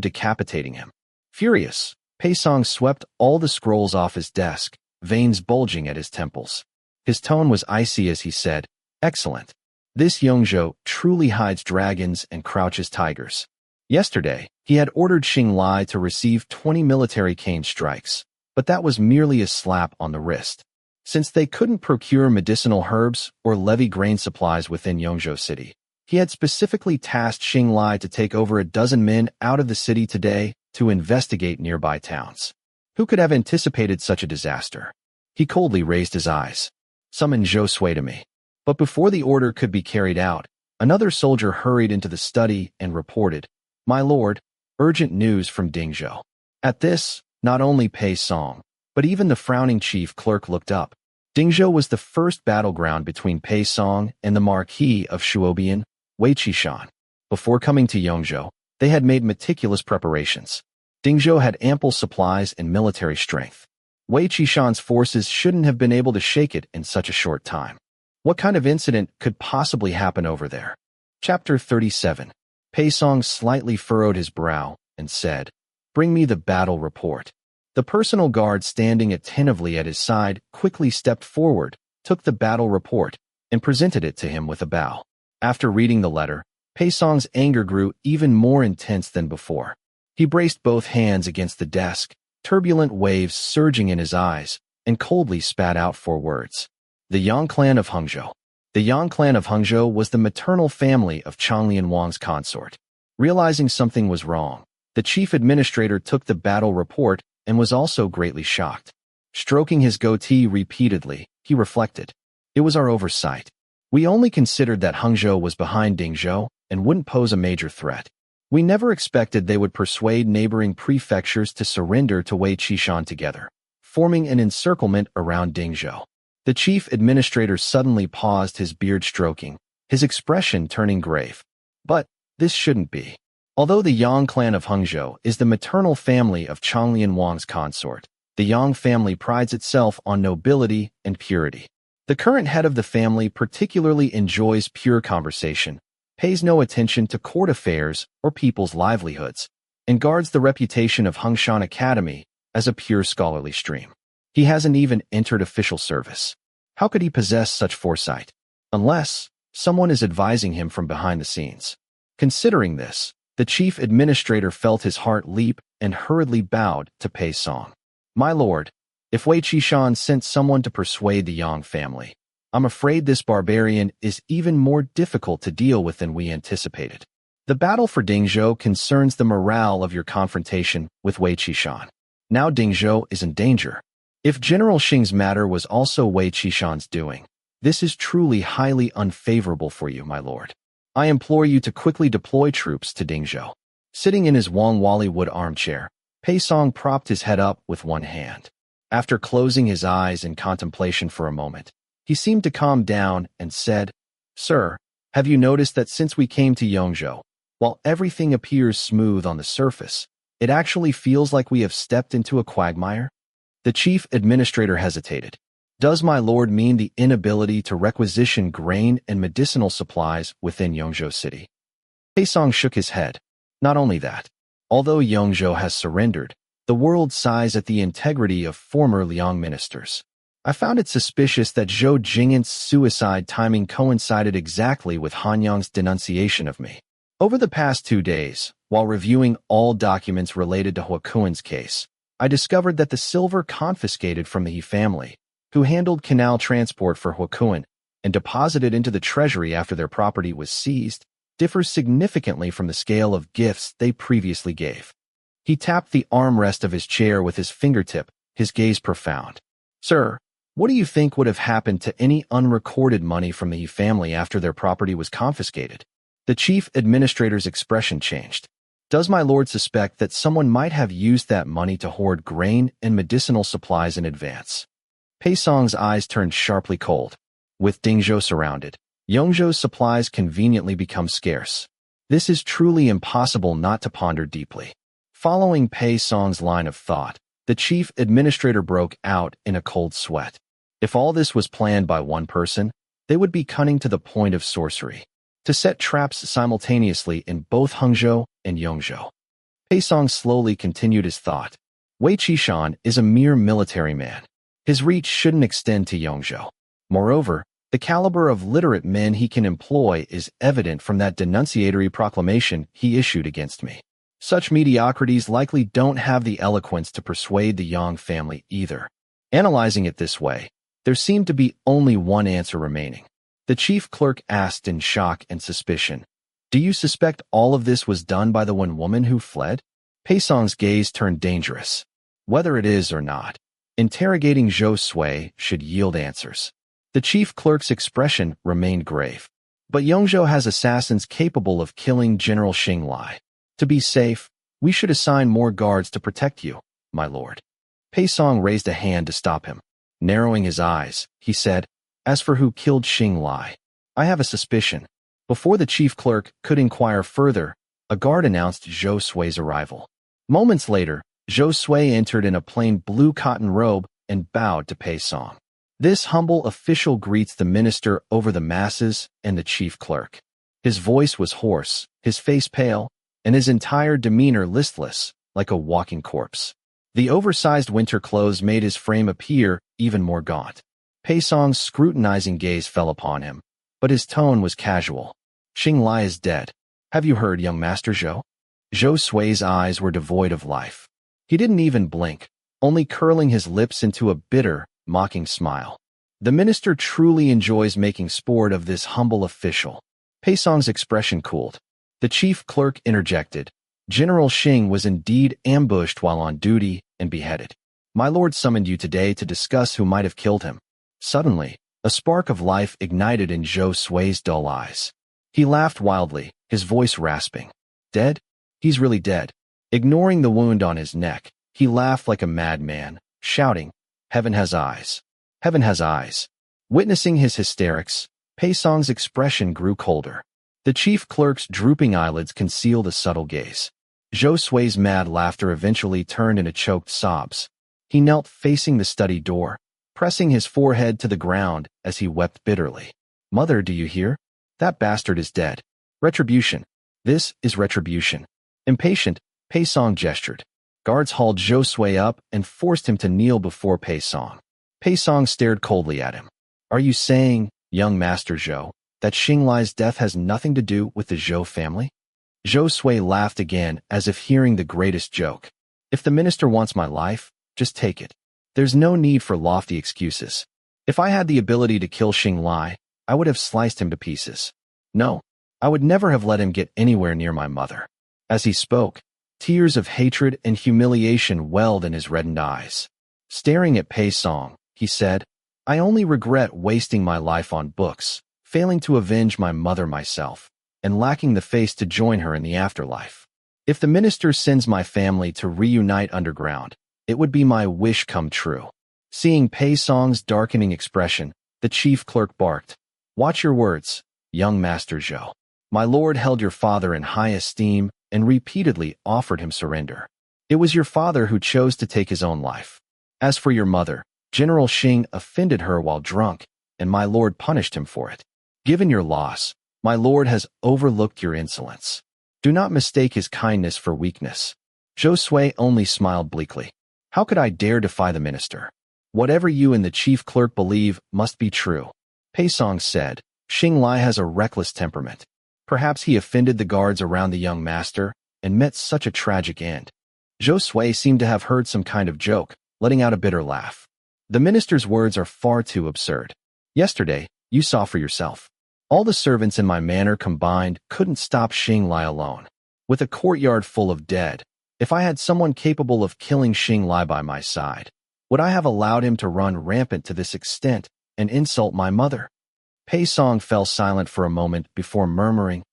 decapitating him. Furious, Pei Song swept all the scrolls off his desk, veins bulging at his temples. His tone was icy as he said, "Excellent. This Yongzhou truly hides dragons and crouches tigers." Yesterday, he had ordered Xing Li to receive 20 military cane strikes, but that was merely a slap on the wrist. Since they couldn't procure medicinal herbs or levy grain supplies within Yongzhou City, he had specifically tasked Xing Li to take over a dozen men out of the city today to investigate nearby towns. Who could have anticipated such a disaster? He coldly raised his eyes. "Summon Zhou Sui to me." But before the order could be carried out, another soldier hurried into the study and reported, "My lord, urgent news from Dingzhou." At this, not only Pei Song, but even the frowning chief clerk looked up. Dingzhou was the first battleground between Pei Song and the Marquis of Shuobian, Wei Qishan. Before coming to Yongzhou, they had made meticulous preparations. Dingzhou had ample supplies and military strength. Wei Qishan's forces shouldn't have been able to shake it in such a short time. What kind of incident could possibly happen over there? Chapter 37. Pei Song slightly furrowed his brow and said, "Bring me the battle report." The personal guard standing attentively at his side quickly stepped forward, took the battle report, and presented it to him with a bow. After reading the letter, Pei Song's anger grew even more intense than before. He braced both hands against the desk, turbulent waves surging in his eyes, and coldly spat out 4 words. The Yang clan of Hangzhou. The Yang clan of Hangzhou was the maternal family of Changlian Wang's consort. Realizing something was wrong, the chief administrator took the battle report and was also greatly shocked. Stroking his goatee repeatedly, he reflected, "It was our oversight. We only considered that Hangzhou was behind Dingzhou and wouldn't pose a major threat. We never expected they would persuade neighboring prefectures to surrender to Wei Qishan together, forming an encirclement around Dingzhou." The chief administrator suddenly paused, his beard stroking, his expression turning grave. "But this shouldn't be. Although the Yang clan of Hangzhou is the maternal family of Changlian Wang's consort, the Yang family prides itself on nobility and purity. The current head of the family particularly enjoys pure conversation, pays no attention to court affairs or people's livelihoods, and guards the reputation of Hengshan Academy as a pure scholarly stream. He hasn't even entered official service. How could he possess such foresight? Unless someone is advising him from behind the scenes." Considering this, the chief administrator felt his heart leap and hurriedly bowed to Pei Song. "My lord, if Wei Qishan sent someone to persuade the Yang family, I'm afraid this barbarian is even more difficult to deal with than we anticipated. The battle for Dingzhou concerns the morale of your confrontation with Wei Qishan. Now Dingzhou is in danger. If General Xing's matter was also Wei Qishan's doing, this is truly highly unfavorable for you, my lord. I implore you to quickly deploy troops to Dingzhou." Sitting in his Wangwali wood armchair, Pei Song propped his head up with one hand. After closing his eyes in contemplation for a moment, he seemed to calm down and said, "Sir, have you noticed that since we came to Yongzhou, while everything appears smooth on the surface, it actually feels like we have stepped into a quagmire?" The chief administrator hesitated. "Does my lord mean the inability to requisition grain and medicinal supplies within Yongzhou City?" Pei Song shook his head. "Not only that, although Yongzhou has surrendered, the world sighs at the integrity of former Liang ministers. I found it suspicious that Zhou Jing'an's suicide timing coincided exactly with Han Yang's denunciation of me. Over the past 2 days, while reviewing all documents related to Huakuan's case, I discovered that the silver confiscated from the He family, who handled canal transport for Huakuan and deposited into the treasury after their property was seized, differs significantly from the scale of gifts they previously gave." He tapped the armrest of his chair with his fingertip, his gaze profound. "Sir, What do you think would have happened to any unrecorded money from the He family after their property was confiscated? The chief administrator's expression changed. Does my lord suspect that someone might have used that money to hoard grain and medicinal supplies in advance? Pei Song's eyes turned sharply cold. With Dingzhou surrounded, Yongzhou's supplies conveniently become scarce. This is truly impossible not to ponder deeply. Following Pei Song's line of thought, the chief administrator broke out in a cold sweat. If all this was planned by one person, they would be cunning to the point of sorcery, to set traps simultaneously in both Hangzhou and Yongzhou. Pei Song slowly continued his thought. Wei Qishan is a mere military man. His reach shouldn't extend to Yongzhou. Moreover, the caliber of literate men he can employ is evident from that denunciatory proclamation he issued against me. Such mediocrities likely don't have the eloquence to persuade the Yang family either. Analyzing it this way, there seemed to be only one answer remaining. The chief clerk asked in shock and suspicion, "Do you suspect all of this was done by the one woman who fled?" Pei Song's gaze turned dangerous. Whether it is or not, interrogating Zhou Sui should yield answers. The chief clerk's expression remained grave. But Yongzhou has assassins capable of killing General Xing Li. To be safe, we should assign more guards to protect you, my lord. Pei Song raised a hand to stop him. Narrowing his eyes, he said, "As for who killed Xing Li, I have a suspicion." Before the chief clerk could inquire further, a guard announced Zhou Sui's arrival. Moments later, Zhou Sui entered in a plain blue cotton robe and bowed to Pei Song. This humble official greets the minister over the masses and the chief clerk. His voice was hoarse, his face pale, and his entire demeanor listless, like a walking corpse. The oversized winter clothes made his frame appear even more gaunt. Pei Song's scrutinizing gaze fell upon him, but his tone was casual. "Xing Li is dead. Have you heard, young Master Zhou?" Zhou Sui's eyes were devoid of life. He didn't even blink, only curling his lips into a bitter, mocking smile. The minister truly enjoys making sport of this humble official. Pei Song's expression cooled. The chief clerk interjected. General Xing was indeed ambushed while on duty and beheaded. My lord summoned you today to discuss who might have killed him. Suddenly, a spark of life ignited in Zhou Sui's dull eyes. He laughed wildly, his voice rasping. Dead? He's really dead. Ignoring the wound on his neck, he laughed like a madman, shouting, "Heaven has eyes. Heaven has eyes." Witnessing his hysterics, Pei Song's expression grew colder. The chief clerk's drooping eyelids concealed a subtle gaze. Zhou Sui's mad laughter eventually turned into choked sobs. He knelt facing the study door, pressing his forehead to the ground as he wept bitterly. "Mother, do you hear? That bastard is dead. Retribution. This is retribution." Impatient, Pei Song gestured. Guards hauled Zhou Sui up and forced him to kneel before Pei Song. Pei Song stared coldly at him. "Are you saying, young Master Zhou, that Xing Li's death has nothing to do with the Zhou family?" Zhou Sui laughed again as if hearing the greatest joke. "If the minister wants my life, just take it. There's no need for lofty excuses. If I had the ability to kill Xing Li, I would have sliced him to pieces. No, I would never have let him get anywhere near my mother." As he spoke, tears of hatred and humiliation welled in his reddened eyes. Staring at Pei Song, he said, "I only regret wasting my life on books, failing to avenge my mother myself, and lacking the face to join her in the afterlife. If the minister sends my family to reunite underground, it would be my wish come true." Seeing Pei Song's darkening expression, the chief clerk barked, "Watch your words, young Master Zhou. My lord held your father in high esteem and repeatedly offered him surrender. It was your father who chose to take his own life. As for your mother, General Xing offended her while drunk, and my lord punished him for it. Given your loss, my lord has overlooked your insolence. Do not mistake his kindness for weakness." Zhou Sui only smiled bleakly. "How could I dare defy the minister? Whatever you and the chief clerk believe must be true." Pei Song said, "Xing Li has a reckless temperament. Perhaps he offended the guards around the young master and met such a tragic end." Zhou Sui seemed to have heard some kind of joke, letting out a bitter laugh. "The minister's words are far too absurd. Yesterday, you saw for yourself. All the servants in my manor combined couldn't stop Xing Li alone. With a courtyard full of dead, if I had someone capable of killing Xing Li by my side, Would I have allowed him to run rampant to this extent and insult my mother? Pei Song fell silent for a moment before murmuring,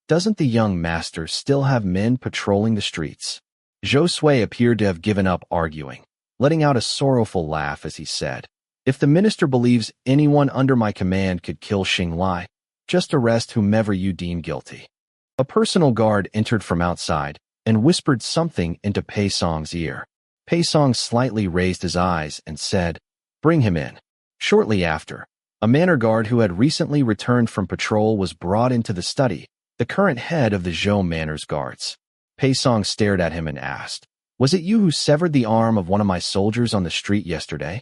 "Doesn't the young master still have men patrolling the streets?" Zhou Sui appeared to have given up arguing, letting out a sorrowful laugh as he said, "If the minister believes anyone under my command could kill Xing Li, just arrest whomever you deem guilty." A personal guard entered from outside and whispered something into Pei Song's ear. Pei Song slightly raised his eyes and said, "Bring him in." Shortly after, a manor guard who had recently returned from patrol was brought into the study, the current head of the Zhou Manor's guards. Pei Song stared at him and asked, "Was it you who severed the arm of one of my soldiers on the street yesterday?"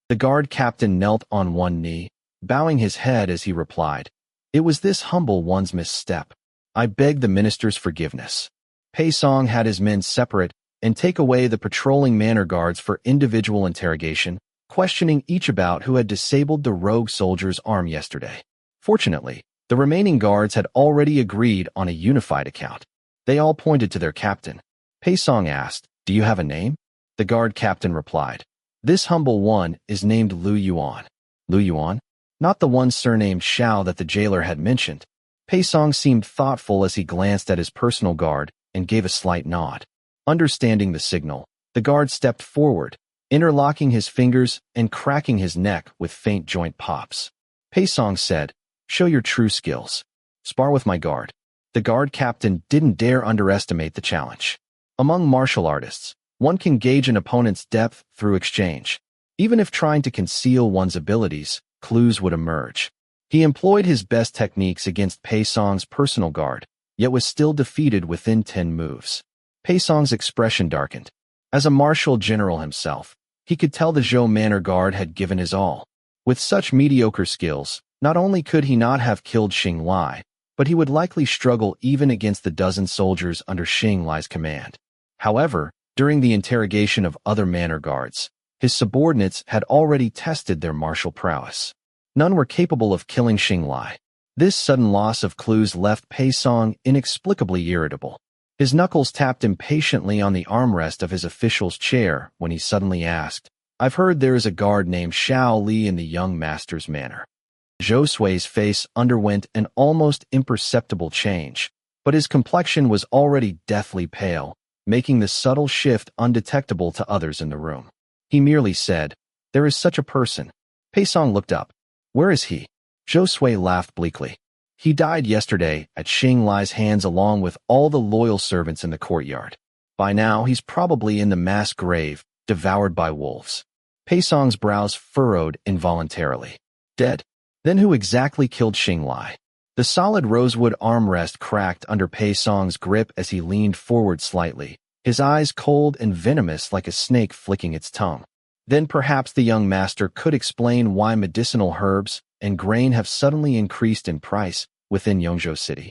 The guard captain knelt on one knee, bowing his head as he replied, "It was this humble one's misstep. I beg the minister's forgiveness." Pei Song had his men separate and take away the patrolling manor guards for individual interrogation, questioning each about who had disabled the rogue soldier's arm yesterday. Fortunately, the remaining guards had already agreed on a unified account. They all pointed to their captain. Pei Song asked, "Do you have a name?" The guard captain replied, "This humble one is named Lu Yuan." Lu Yuan? Not the one surnamed Xiao that the jailer had mentioned. Pei Song seemed thoughtful as he glanced at his personal guard and gave a slight nod. Understanding the signal, the guard stepped forward, interlocking his fingers and cracking his neck with faint joint pops. Pei Song said, "Show your true skills. Spar with my guard." The guard captain didn't dare underestimate the challenge. Among martial artists, one can gauge an opponent's depth through exchange. Even if trying to conceal one's abilities, clues would emerge. He employed his best techniques against Pei Song's personal guard, yet was still defeated within 10 moves. Pei Song's expression darkened. As a martial general himself, he could tell the Zhou Manor guard had given his all. With such mediocre skills, not only could he not have killed Xing Li, but he would likely struggle even against the dozen soldiers under Xing Li's command. However, during the interrogation of other manor guards, his subordinates had already tested their martial prowess. None were capable of killing Xing Li. This sudden loss of clues left Pei Song inexplicably irritable. His knuckles tapped impatiently on the armrest of his official's chair when he suddenly asked, "I've heard there is a guard named Xiao Li in the young master's manor." Zhou Sui's face underwent an almost imperceptible change, but his complexion was already deathly pale, making the subtle shift undetectable to others in the room. He merely said, "There is such a person." Pei Song looked up. "Where is he?" Zhou Sui laughed bleakly. "He died yesterday at Xing Li's hands along with all the loyal servants in the courtyard. By now, he's probably in the mass grave, devoured by wolves." Pei Song's brows furrowed involuntarily. "Dead? Then who exactly killed Xing Li?" The solid rosewood armrest cracked under Pei Song's grip as he leaned forward slightly, his eyes cold and venomous like a snake flicking its tongue. Then perhaps the young master could explain why medicinal herbs and grain have suddenly increased in price within Yongzhou City.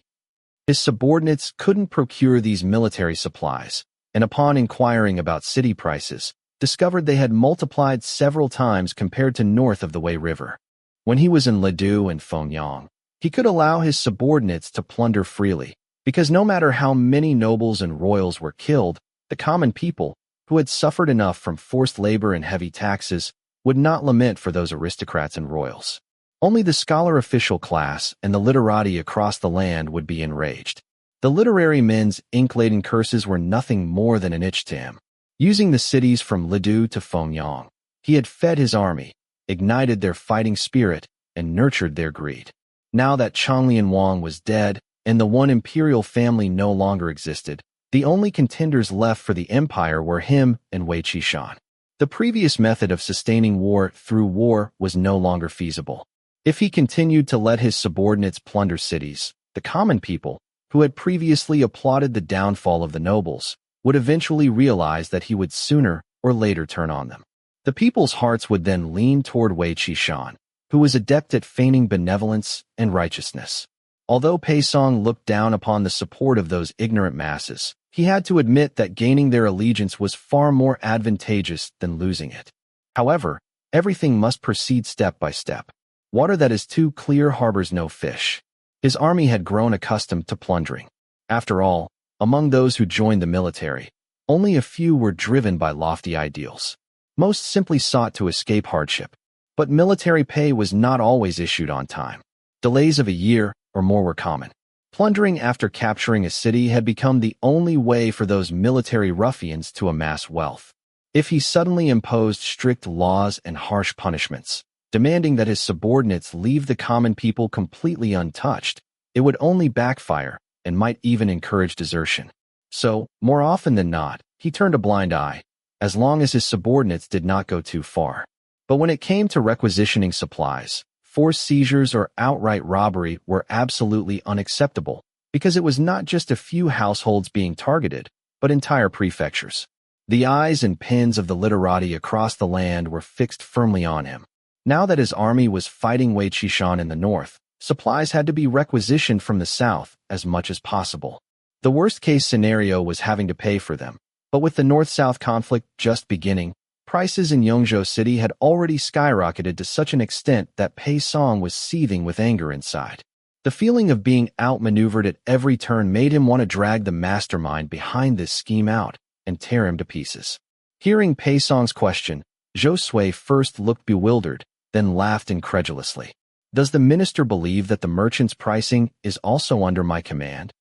His subordinates couldn't procure these military supplies, and upon inquiring about city prices, discovered they had multiplied several times compared to north of the Wei River. When he was in Ledu and Fengyang, he could allow his subordinates to plunder freely, because no matter how many nobles and royals were killed, the common people, who had suffered enough from forced labor and heavy taxes, would not lament for those aristocrats and royals. Only the scholar official class and the literati across the land would be enraged. The literary men's ink-laden curses were nothing more than an itch to him. Using the cities from Ledu to Fengyang, he had fed his army, ignited their fighting spirit, and nurtured their greed. Now that Changlian Wang was dead and the one imperial family no longer existed, the only contenders left for the empire were him and Wei Qishan. The previous method of sustaining war through war was no longer feasible. If he continued to let his subordinates plunder cities, the common people, who had previously applauded the downfall of the nobles, would eventually realize that he would sooner or later turn on them. The people's hearts would then lean toward Wei Qishan, who was adept at feigning benevolence and righteousness. Although Pei Song looked down upon the support of those ignorant masses, he had to admit that gaining their allegiance was far more advantageous than losing it. However, everything must proceed step by step. Water that is too clear harbors no fish. His army had grown accustomed to plundering. After all, among those who joined the military, only a few were driven by lofty ideals. Most simply sought to escape hardship. But military pay was not always issued on time. Delays of a year or more were common. Plundering after capturing a city had become the only way for those military ruffians to amass wealth. If he suddenly imposed strict laws and harsh punishments, demanding that his subordinates leave the common people completely untouched, it would only backfire and might even encourage desertion. So, more often than not, he turned a blind eye, as long as his subordinates did not go too far. But when it came to requisitioning supplies, forced seizures or outright robbery were absolutely unacceptable, because it was not just a few households being targeted, but entire prefectures. The eyes and pins of the literati across the land were fixed firmly on him. Now that his army was fighting Wei Qishan in the north, supplies had to be requisitioned from the south as much as possible. The worst-case scenario was having to pay for them, but with the north-south conflict just beginning, prices in Yongzhou City had already skyrocketed to such an extent that Pei Song was seething with anger inside. The feeling of being outmaneuvered at every turn made him want to drag the mastermind behind this scheme out and tear him to pieces. Hearing Pei Song's question, Zhou Sui first looked bewildered, then laughed incredulously. Does the minister believe that the merchant's pricing is also under my command?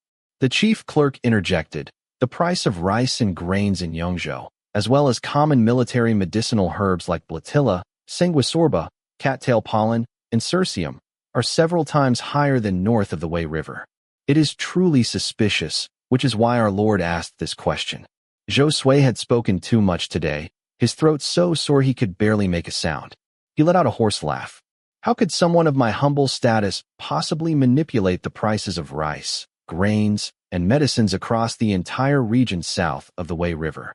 The chief clerk interjected. The price of rice and grains in Yongzhou, as well as common military medicinal herbs like blatilla, sanguisorba, cattail pollen, and cirsium, are several times higher than north of the Wei River. It is truly suspicious, which is why our Lord asked this question. Zhou Sui had spoken too much today, his throat so sore he could barely make a sound. He let out a hoarse laugh. How could someone of my humble status possibly manipulate the prices of rice, grains, and medicines across the entire region south of the Wei River?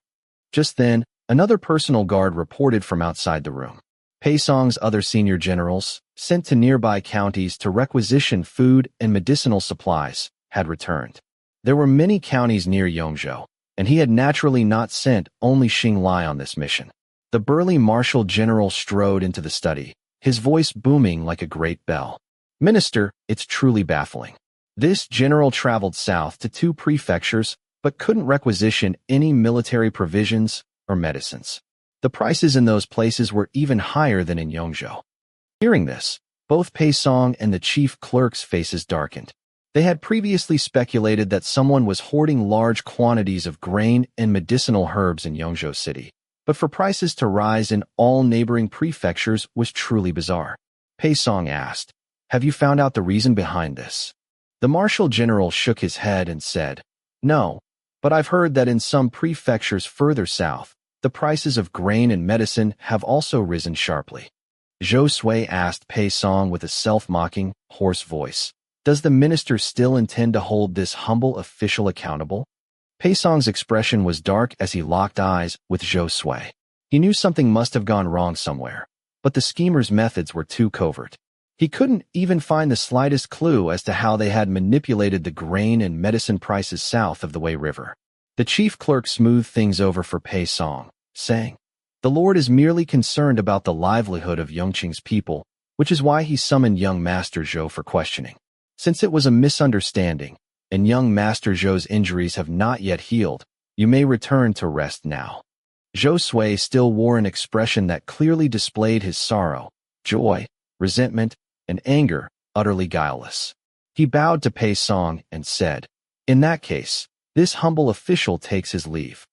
Just then, another personal guard reported from outside the room. Pei Song's other senior generals, sent to nearby counties to requisition food and medicinal supplies, had returned. There were many counties near Yongzhou, and he had naturally not sent only Xing Lai on this mission. The burly marshal general strode into the study, his voice booming like a great bell. Minister, it's truly baffling. This general traveled south to 2 prefectures, but couldn't requisition any military provisions or medicines. The prices in those places were even higher than in Yongzhou. Hearing this, both Pei Song and the chief clerk's faces darkened. They had previously speculated that someone was hoarding large quantities of grain and medicinal herbs in Yongzhou City, but for prices to rise in all neighboring prefectures was truly bizarre. Pei Song asked, "Have you found out the reason behind this?" The marshal general shook his head and said, "No, but I've heard that in some prefectures further south, the prices of grain and medicine have also risen sharply." Zhou Sui asked Pei Song with a self-mocking, hoarse voice, "Does the minister still intend to hold this humble official accountable?" Pei Song's expression was dark as he locked eyes with Zhou Sui. He knew something must have gone wrong somewhere, but the schemer's methods were too covert. He couldn't even find the slightest clue as to how they had manipulated the grain and medicine prices south of the Wei River. The chief clerk smoothed things over for Pei Song, saying, "The Lord is merely concerned about the livelihood of Yongqing's people, which is why he summoned young Master Zhou for questioning. Since it was a misunderstanding, and young Master Zhou's injuries have not yet healed, you may return to rest now." Zhou Sui still wore an expression that clearly displayed his sorrow, joy, resentment, and anger, utterly guileless. He bowed to Pei Song and said, "In that case, this humble official takes his leave."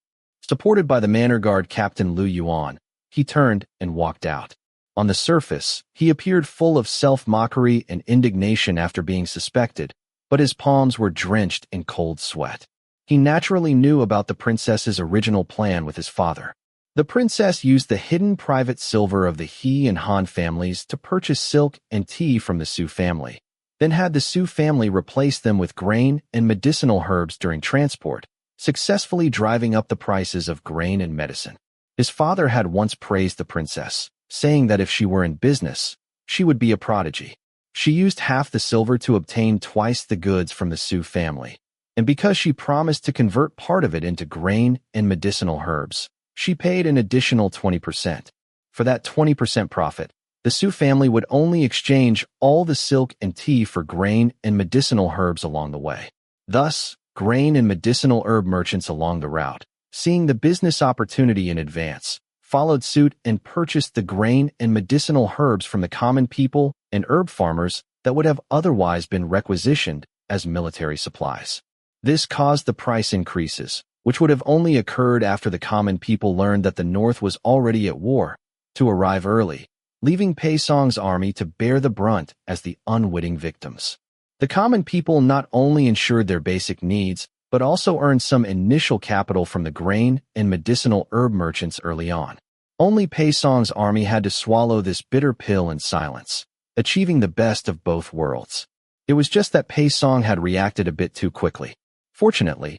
Supported by the manor guard Captain Lu Yuan, he turned and walked out. On the surface, he appeared full of self-mockery and indignation after being suspected, but his palms were drenched in cold sweat. He naturally knew about the princess's original plan with his father. The princess used the hidden private silver of the He and Han families to purchase silk and tea from the Su family, then had the Su family replace them with grain and medicinal herbs during transport, successfully driving up the prices of grain and medicine. His father had once praised the princess, saying that if she were in business, she would be a prodigy. She used half the silver to obtain twice the goods from the Su family, and because she promised to convert part of it into grain and medicinal herbs, she paid an additional 20%. For that 20% profit, the Su family would only exchange all the silk and tea for grain and medicinal herbs along the way. Thus, grain and medicinal herb merchants along the route, seeing the business opportunity in advance, followed suit and purchased the grain and medicinal herbs from the common people and herb farmers that would have otherwise been requisitioned as military supplies. This caused the price increases, which would have only occurred after the common people learned that the North was already at war, to arrive early, leaving Pei Song's army to bear the brunt as the unwitting victims. The common people not only ensured their basic needs, but also earned some initial capital from the grain and medicinal herb merchants early on. Only Pei Song's army had to swallow this bitter pill in silence, achieving the best of both worlds. It was just that Pei Song had reacted a bit too quickly. Fortunately,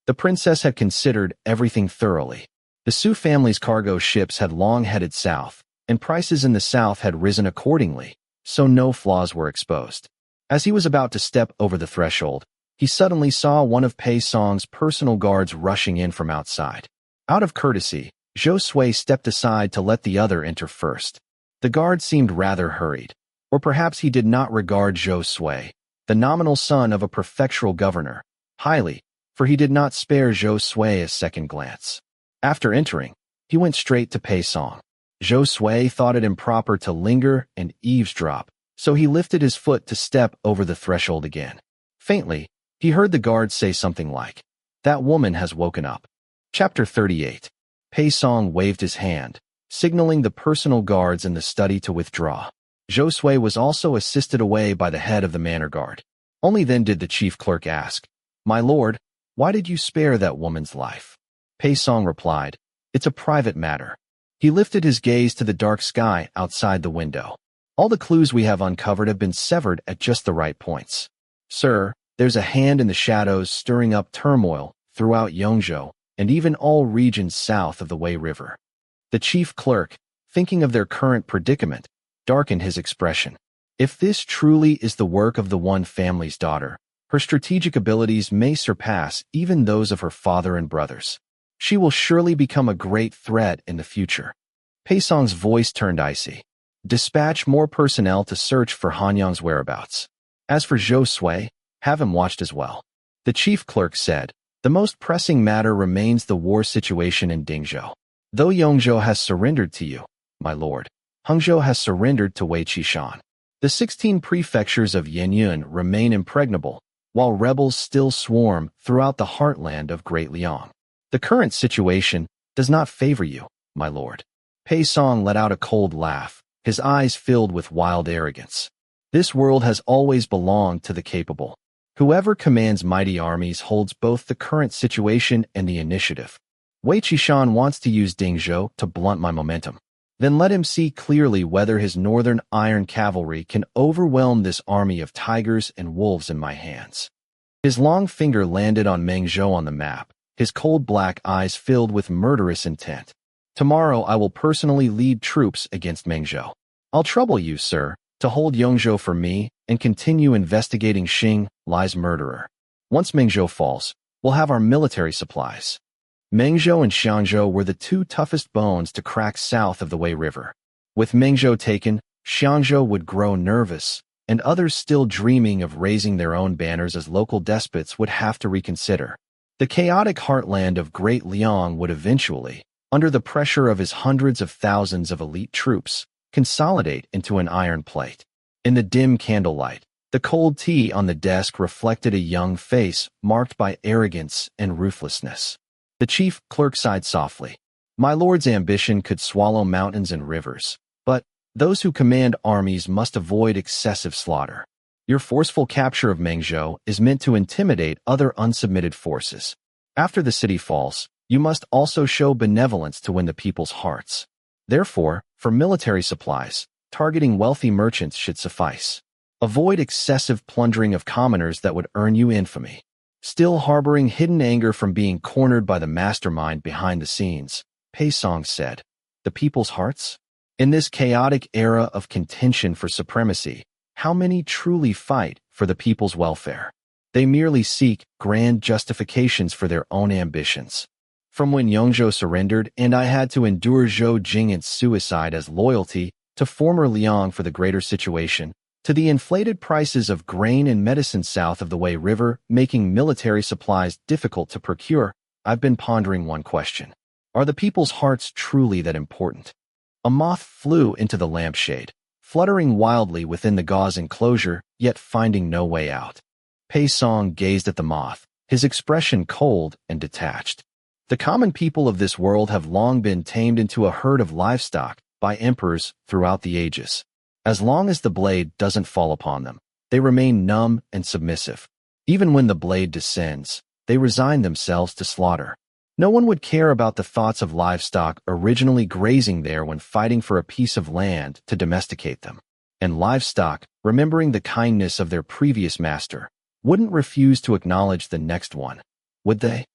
the princess had considered everything thoroughly. The Su family's cargo ships had long headed south, and prices in the south had risen accordingly, so no flaws were exposed. As he was about to step over the threshold, he suddenly saw one of Pei Song's personal guards rushing in from outside. Out of courtesy, Zhou Sui stepped aside to let the other enter first. The guard seemed rather hurried, or perhaps he did not regard Zhou Sui, the nominal son of a prefectural governor, highly, for he did not spare Zhou Sui a second glance. After entering, he went straight to Pei Song. Zhou Sui thought it improper to linger and eavesdrop, so he lifted his foot to step over the threshold again. Faintly, he heard the guard say something like, "That woman has woken up." Chapter 38. Pei Song waved his hand, signaling the personal guards in the study to withdraw. Zhou Sui was also assisted away by the head of the manor guard. Only then did the chief clerk ask, "My lord, why did you spare that woman's life?" Pei Song replied, "It's a private matter." He lifted his gaze to the dark sky outside the window. "All the clues we have uncovered have been severed at just the right points. Sir, there's a hand in the shadows stirring up turmoil throughout Yongzhou and even all regions south of the Wei River." The chief clerk, thinking of their current predicament, darkened his expression. If this truly is the work of the one family's daughter, her strategic abilities may surpass even those of her father and brothers. She will surely become a great threat in the future. Pei Song's voice turned icy. "Dispatch more personnel to search for Hanyang's whereabouts. As for Zhou Sui, have him watched as well." The chief clerk said, "The most pressing matter remains the war situation in Dingzhou. Though Yongzhou has surrendered to you, my lord, Hangzhou has surrendered to Wei Qishan. The 16 prefectures of Yan'an remain impregnable, while rebels still swarm throughout the heartland of Great Liang. The current situation does not favor you, my lord." Pei Song let out a cold laugh, his eyes filled with wild arrogance. This world has always belonged to the capable. Whoever commands mighty armies holds both the current situation and the initiative. Wei Qishan wants to use Dingzhou to blunt my momentum. Then let him see clearly whether his northern iron cavalry can overwhelm this army of tigers and wolves in my hands. His long finger landed on Mengzhou on the map, his cold black eyes filled with murderous intent. "Tomorrow I will personally lead troops against Mengzhou. I'll trouble you, sir, to hold Yongzhou for me and continue investigating Xing Li's murderer. Once Mengzhou falls, we'll have our military supplies." Mengzhou and Xiangzhou were the two toughest bones to crack south of the Wei River. With Mengzhou taken, Xiangzhou would grow nervous, and others still dreaming of raising their own banners as local despots would have to reconsider. The chaotic heartland of Great Liang would eventually, under the pressure of his hundreds of thousands of elite troops, consolidate into an iron plate. In the dim candlelight, the cold tea on the desk reflected a young face marked by arrogance and ruthlessness. The chief clerk sighed softly. "My lord's ambition could swallow mountains and rivers, but those who command armies must avoid excessive slaughter. Your forceful capture of Mengzhou is meant to intimidate other unsubmitted forces. After the city falls, you must also show benevolence to win the people's hearts. Therefore, for military supplies, targeting wealthy merchants should suffice. Avoid excessive plundering of commoners that would earn you infamy." Still harboring hidden anger from being cornered by the mastermind behind the scenes, Pei Song said, "The people's hearts? In this chaotic era of contention for supremacy, how many truly fight for the people's welfare? They merely seek grand justifications for their own ambitions. From when Yongzhou surrendered and I had to endure Zhou Jing'an's suicide as loyalty to former Liang for the greater situation, to the inflated prices of grain and medicine south of the Wei River making military supplies difficult to procure, I've been pondering one question. Are the people's hearts truly that important? A moth flew into the lampshade, fluttering wildly within the gauze enclosure, yet finding no way out. Pei Song gazed at the moth, his expression cold and detached. The common people of this world have long been tamed into a herd of livestock by emperors throughout the ages. As long as the blade doesn't fall upon them, they remain numb and submissive. Even when the blade descends, they resign themselves to slaughter. No one would care about the thoughts of livestock originally grazing there when fighting for a piece of land to domesticate them. And livestock, remembering the kindness of their previous master, wouldn't refuse to acknowledge the next one, would they?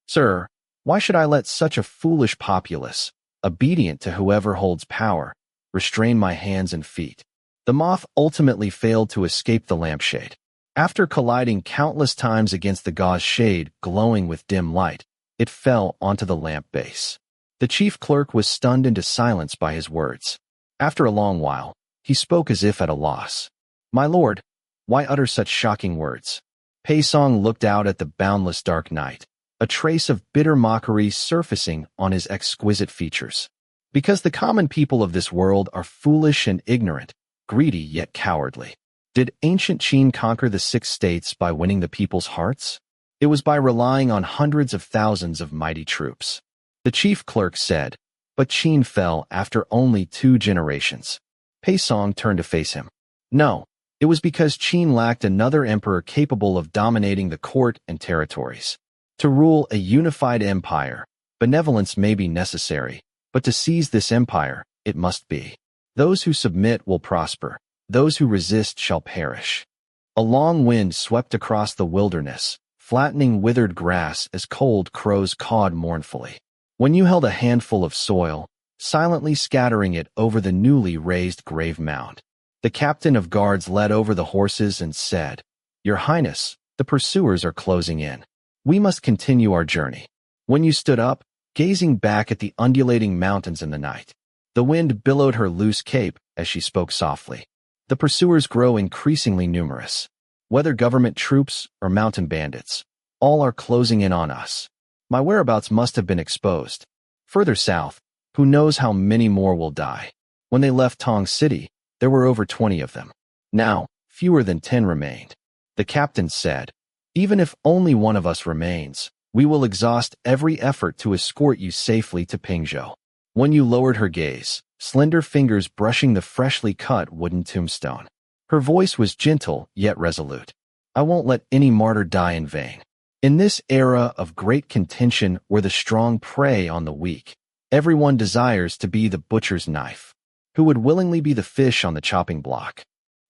Sir, why should I let such a foolish populace, obedient to whoever holds power, restrain my hands and feet? The moth ultimately failed to escape the lampshade. After colliding countless times against the gauze shade glowing with dim light, it fell onto the lamp base. The chief clerk was stunned into silence by his words. After a long while, he spoke as if at a loss. My lord, why utter such shocking words? Pei Song looked out at the boundless dark night, a trace of bitter mockery surfacing on his exquisite features. Because the common people of this world are foolish and ignorant, greedy yet cowardly. Did ancient Qin conquer the 6 states by winning the people's hearts? It was by relying on hundreds of thousands of mighty troops. The chief clerk said, but Qin fell after only 2 generations. Pei Song turned to face him. No, it was because Qin lacked another emperor capable of dominating the court and territories. To rule a unified empire, benevolence may be necessary, but to seize this empire, it must be. Those who submit will prosper. Those who resist shall perish. A long wind swept across the wilderness, flattening withered grass as cold crows cawed mournfully. When you held a handful of soil, silently scattering it over the newly raised grave mound, the captain of guards led over the horses and said, Your Highness, the pursuers are closing in. We must continue our journey. When you stood up, gazing back at the undulating mountains in the night, the wind billowed her loose cape as she spoke softly. The pursuers grow increasingly numerous. Whether government troops or mountain bandits, all are closing in on us. My whereabouts must have been exposed. Further south, who knows how many more will die. When they left Tong City, there were over 20 of them. Now, fewer than 10 remained. The captain said, Even if only one of us remains, we will exhaust every effort to escort you safely to Pingzhou. When you lowered her gaze, slender fingers brushing the freshly cut wooden tombstone. Her voice was gentle yet resolute. I won't let any martyr die in vain. In this era of great contention where the strong prey on the weak, everyone desires to be the butcher's knife, who would willingly be the fish on the chopping block.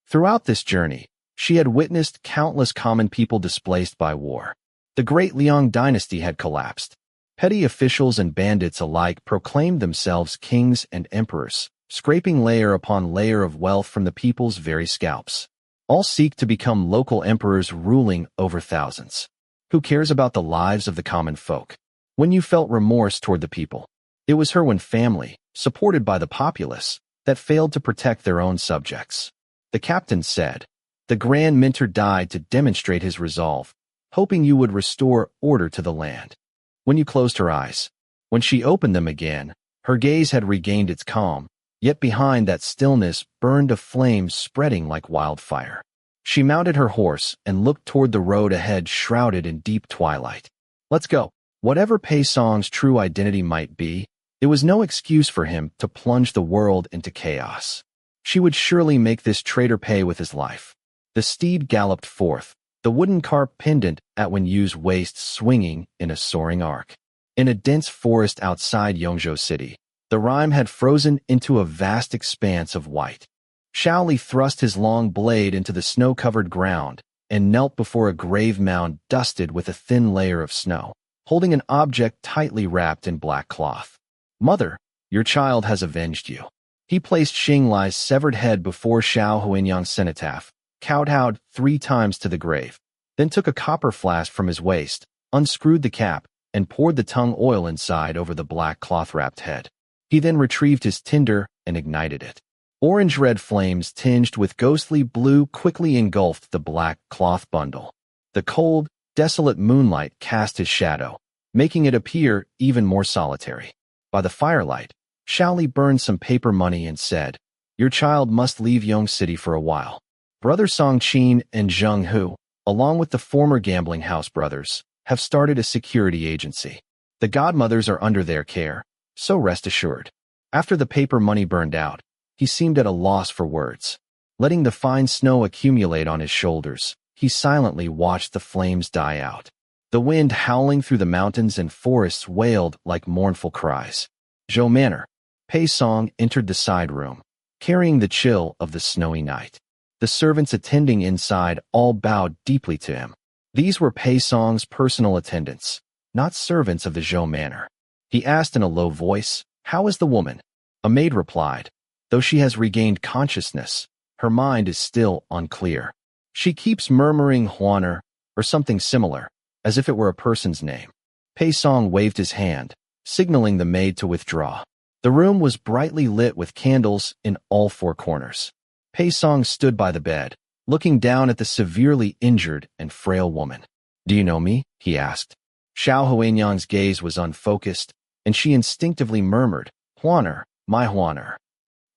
Throughout this journey, she had witnessed countless common people displaced by war. The great Liang dynasty had collapsed. Petty officials and bandits alike proclaimed themselves kings and emperors, scraping layer upon layer of wealth from the people's very scalps. All seek to become local emperors ruling over thousands. Who cares about the lives of the common folk? When you felt remorse toward the people, it was her when family, supported by the populace, that failed to protect their own subjects. The captain said, The Grand Mentor died to demonstrate his resolve, hoping you would restore order to the land. When you closed her eyes, when she opened them again, her gaze had regained its calm, yet behind that stillness burned a flame spreading like wildfire. She mounted her horse and looked toward the road ahead shrouded in deep twilight. Let's go. Whatever Pei Song's true identity might be, it was no excuse for him to plunge the world into chaos. She would surely make this traitor pay with his life. The steed galloped forth, the wooden carp pendant at Wen Yu's waist swinging in a soaring arc. In a dense forest outside Yongzhou City, the rime had frozen into a vast expanse of white. Xiao Li thrust his long blade into the snow-covered ground and knelt before a grave mound dusted with a thin layer of snow, holding an object tightly wrapped in black cloth. Mother, your child has avenged you. He placed Xing Lai's severed head before Xiao Huinyang's cenotaph, kowtowed 3 times to the grave, then took a copper flask from his waist, unscrewed the cap, and poured the tung oil inside over the black cloth-wrapped head. He then retrieved his tinder and ignited it. Orange-red flames tinged with ghostly blue quickly engulfed the black cloth bundle. The cold, desolate moonlight cast his shadow, making it appear even more solitary. By the firelight, Xiao Li burned some paper money and said, "Your child must leave Yong City for a while." Brother Song Qin and Zhang Hu, along with the former gambling house brothers, have started a security agency. The godmothers are under their care, so rest assured. After the paper money burned out, he seemed at a loss for words. Letting the fine snow accumulate on his shoulders, he silently watched the flames die out. The wind howling through the mountains and forests wailed like mournful cries. Zhou Manor. Pei Song entered the side room, carrying the chill of the snowy night. The servants attending inside all bowed deeply to him. These were Pei Song's personal attendants, not servants of the Zhou Manor. He asked in a low voice, "How is the woman?" A maid replied, "Though she has regained consciousness, her mind is still unclear. She keeps murmuring Huaner, or something similar, as if it were a person's name." Pei Song waved his hand, signaling the maid to withdraw. The room was brightly lit with candles in all four corners. Pei Song stood by the bed, looking down at the severely injured and frail woman. "Do you know me?" he asked. Xiao Huanyang's gaze was unfocused, and she instinctively murmured, "Huaner, my Huaner."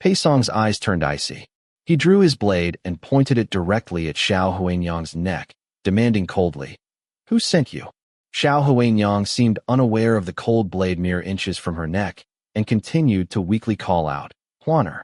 Pei Song's eyes turned icy. He drew his blade and pointed it directly at Xiao Huanyang's neck, demanding coldly, "Who sent you?" Xiao Huanyang seemed unaware of the cold blade mere inches from her neck, and continued to weakly call out, "Huaner."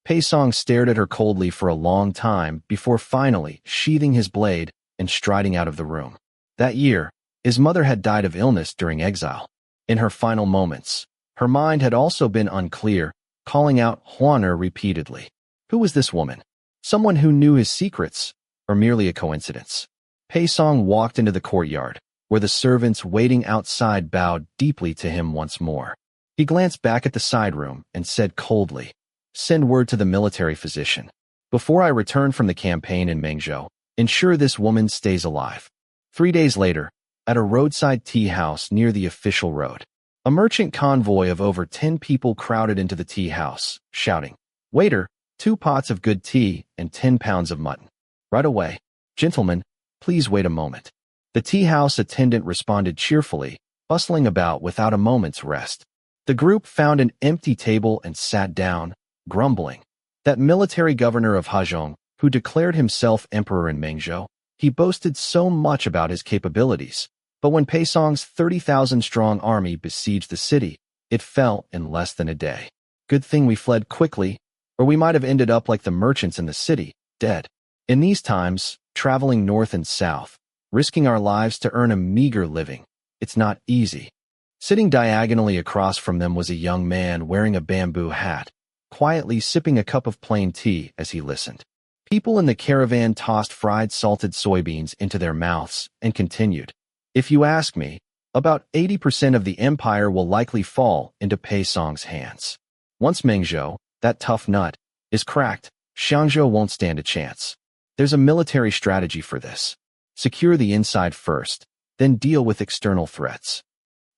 Pei Song stared at her coldly for a long time before finally sheathing his blade and striding out of the room. That year, his mother had died of illness during exile. In her final moments, her mind had also been unclear, calling out Huaner repeatedly. Who was this woman? Someone who knew his secrets, or merely a coincidence? Pei Song walked into the courtyard, where the servants waiting outside bowed deeply to him once more. He glanced back at the side room and said coldly, "Send word to the military physician. Before I return from the campaign in Mengzhou, ensure this woman stays alive." 3 days later, at a roadside tea house near the official road, a merchant convoy of over 10 people crowded into the tea house, shouting, "Waiter, 2 pots of good tea and 10 pounds of mutton." "Right away. Gentlemen, please wait a moment." The tea house attendant responded cheerfully, bustling about without a moment's rest. The group found an empty table and sat down, grumbling. That military governor of Hajong, who declared himself emperor in Mengzhou, he boasted so much about his capabilities, but when Pei Song's 30,000-strong army besieged the city, it fell in less than a day. Good thing we fled quickly, or we might have ended up like the merchants in the city, dead. In these times, traveling north and south, risking our lives to earn a meager living, it's not easy. Sitting diagonally across from them was a young man wearing a bamboo hat, quietly sipping a cup of plain tea as he listened. People in the caravan tossed fried salted soybeans into their mouths and continued, "If you ask me, about 80% of the empire will likely fall into Pei Song's hands. Once Mengzhou, that tough nut, is cracked, Xiangzhou won't stand a chance. There's a military strategy for this. Secure the inside first, then deal with external threats."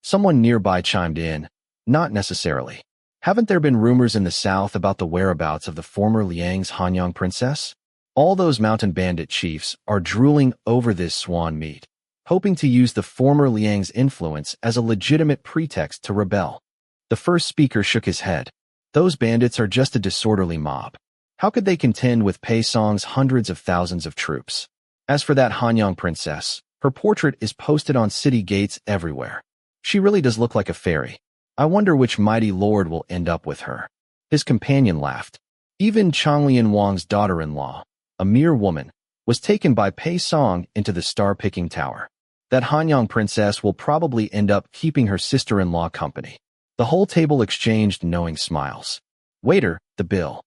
Someone nearby chimed in, "Not necessarily. Haven't there been rumors in the south about the whereabouts of the former Liang's Hanyang princess? All those mountain bandit chiefs are drooling over this swan meat, hoping to use the former Liang's influence as a legitimate pretext to rebel." The first speaker shook his head. "Those bandits are just a disorderly mob. How could they contend with Pei Song's hundreds of thousands of troops? As for that Hanyang princess, her portrait is posted on city gates everywhere. She really does look like a fairy. I wonder which mighty lord will end up with her." His companion laughed. Even Changlian Wang's daughter-in-law, a mere woman, was taken by Pei Song into the star-picking tower. That Hanyang princess will probably end up keeping her sister-in-law company. The whole table exchanged knowing smiles. "Waiter, the bill."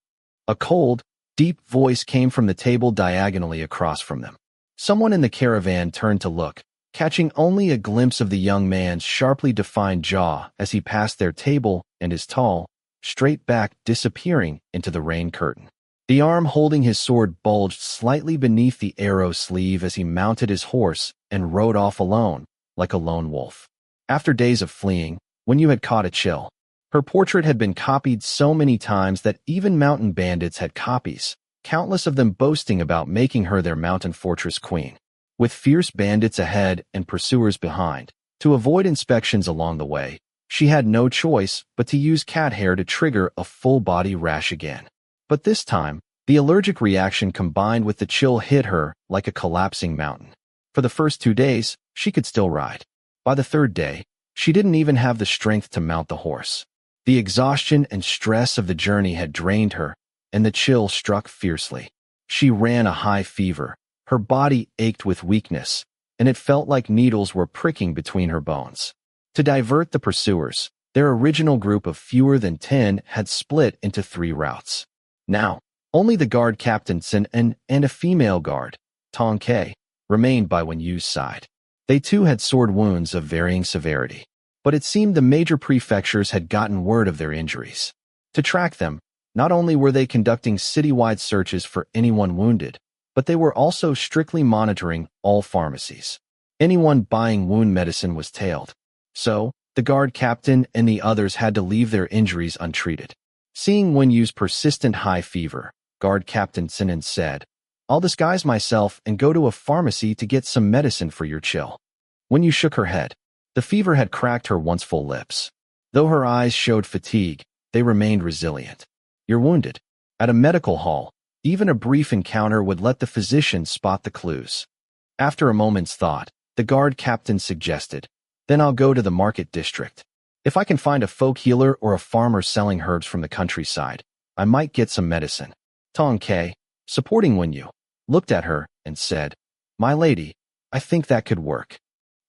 A cold, deep voice came from the table diagonally across from them. Someone in the caravan turned to look, catching only a glimpse of the young man's sharply defined jaw as he passed their table and his tall, straight back disappearing into the rain curtain. The arm holding his sword bulged slightly beneath the arrow sleeve as he mounted his horse and rode off alone, like a lone wolf. After days of fleeing, Wen Yu had caught a chill. Her portrait had been copied so many times that even mountain bandits had copies, countless of them boasting about making her their mountain fortress queen. With fierce bandits ahead and pursuers behind, To avoid inspections along the way, she had no choice but to use cat hair to trigger a full-body rash again. But this time, the allergic reaction combined with the chill hit her like a collapsing mountain. For the first 2 days, she could still ride. By the third day, she didn't even have the strength to mount the horse. The exhaustion and stress of the journey had drained her, and the chill struck fiercely. She ran a high fever. Her body ached with weakness, and it felt like needles were pricking between her bones. To divert the pursuers, their original group of fewer than 10 had split into 3 routes. Now, only the guard captain Xin and a female guard, Tong Ke, remained by Wen Yu's side. They too had sword wounds of varying severity, but it seemed the major prefectures had gotten word of their injuries. To track them, not only were they conducting citywide searches for anyone wounded, but they were also strictly monitoring all pharmacies. Anyone buying wound medicine was tailed. So, the guard captain and the others had to leave their injuries untreated. Seeing Wen Yu's persistent high fever, guard captain Sinan said, "I'll disguise myself and go to a pharmacy to get some medicine for your chill." Wen Yu shook her head. The fever had cracked her once full lips. Though her eyes showed fatigue, they remained resilient. "You're wounded." At a medical hall, even a brief encounter would let the physician spot the clues. After a moment's thought, the guard captain suggested, "Then I'll go to the market district. If I can find a folk healer or a farmer selling herbs from the countryside, I might get some medicine." Tong Ke, supporting Wen Yu, looked at her and said, "My lady, I think that could work."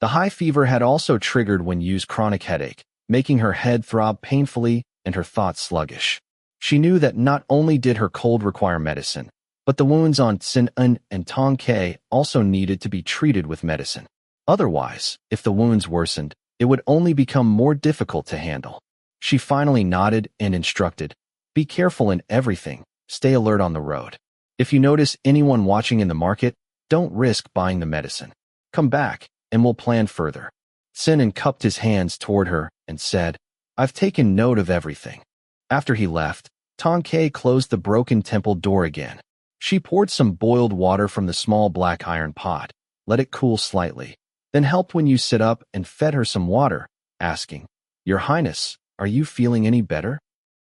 The high fever had also triggered Wen Yu's chronic headache, making her head throb painfully and her thoughts sluggish. She knew that not only did her cold require medicine, but the wounds on Xin and Tong Ke also needed to be treated with medicine. Otherwise, if the wounds worsened, it would only become more difficult to handle. She finally nodded and instructed, "Be careful in everything, stay alert on the road. If you notice anyone watching in the market, don't risk buying the medicine. Come back, and we'll plan further." Sinan cupped his hands toward her and said, "I've taken note of everything." After he left, Tong Ke closed the broken temple door again. She poured some boiled water from the small black iron pot, let it cool slightly, then helped Wen Yu sit up and fed her some water, asking, "Your Highness, are you feeling any better?"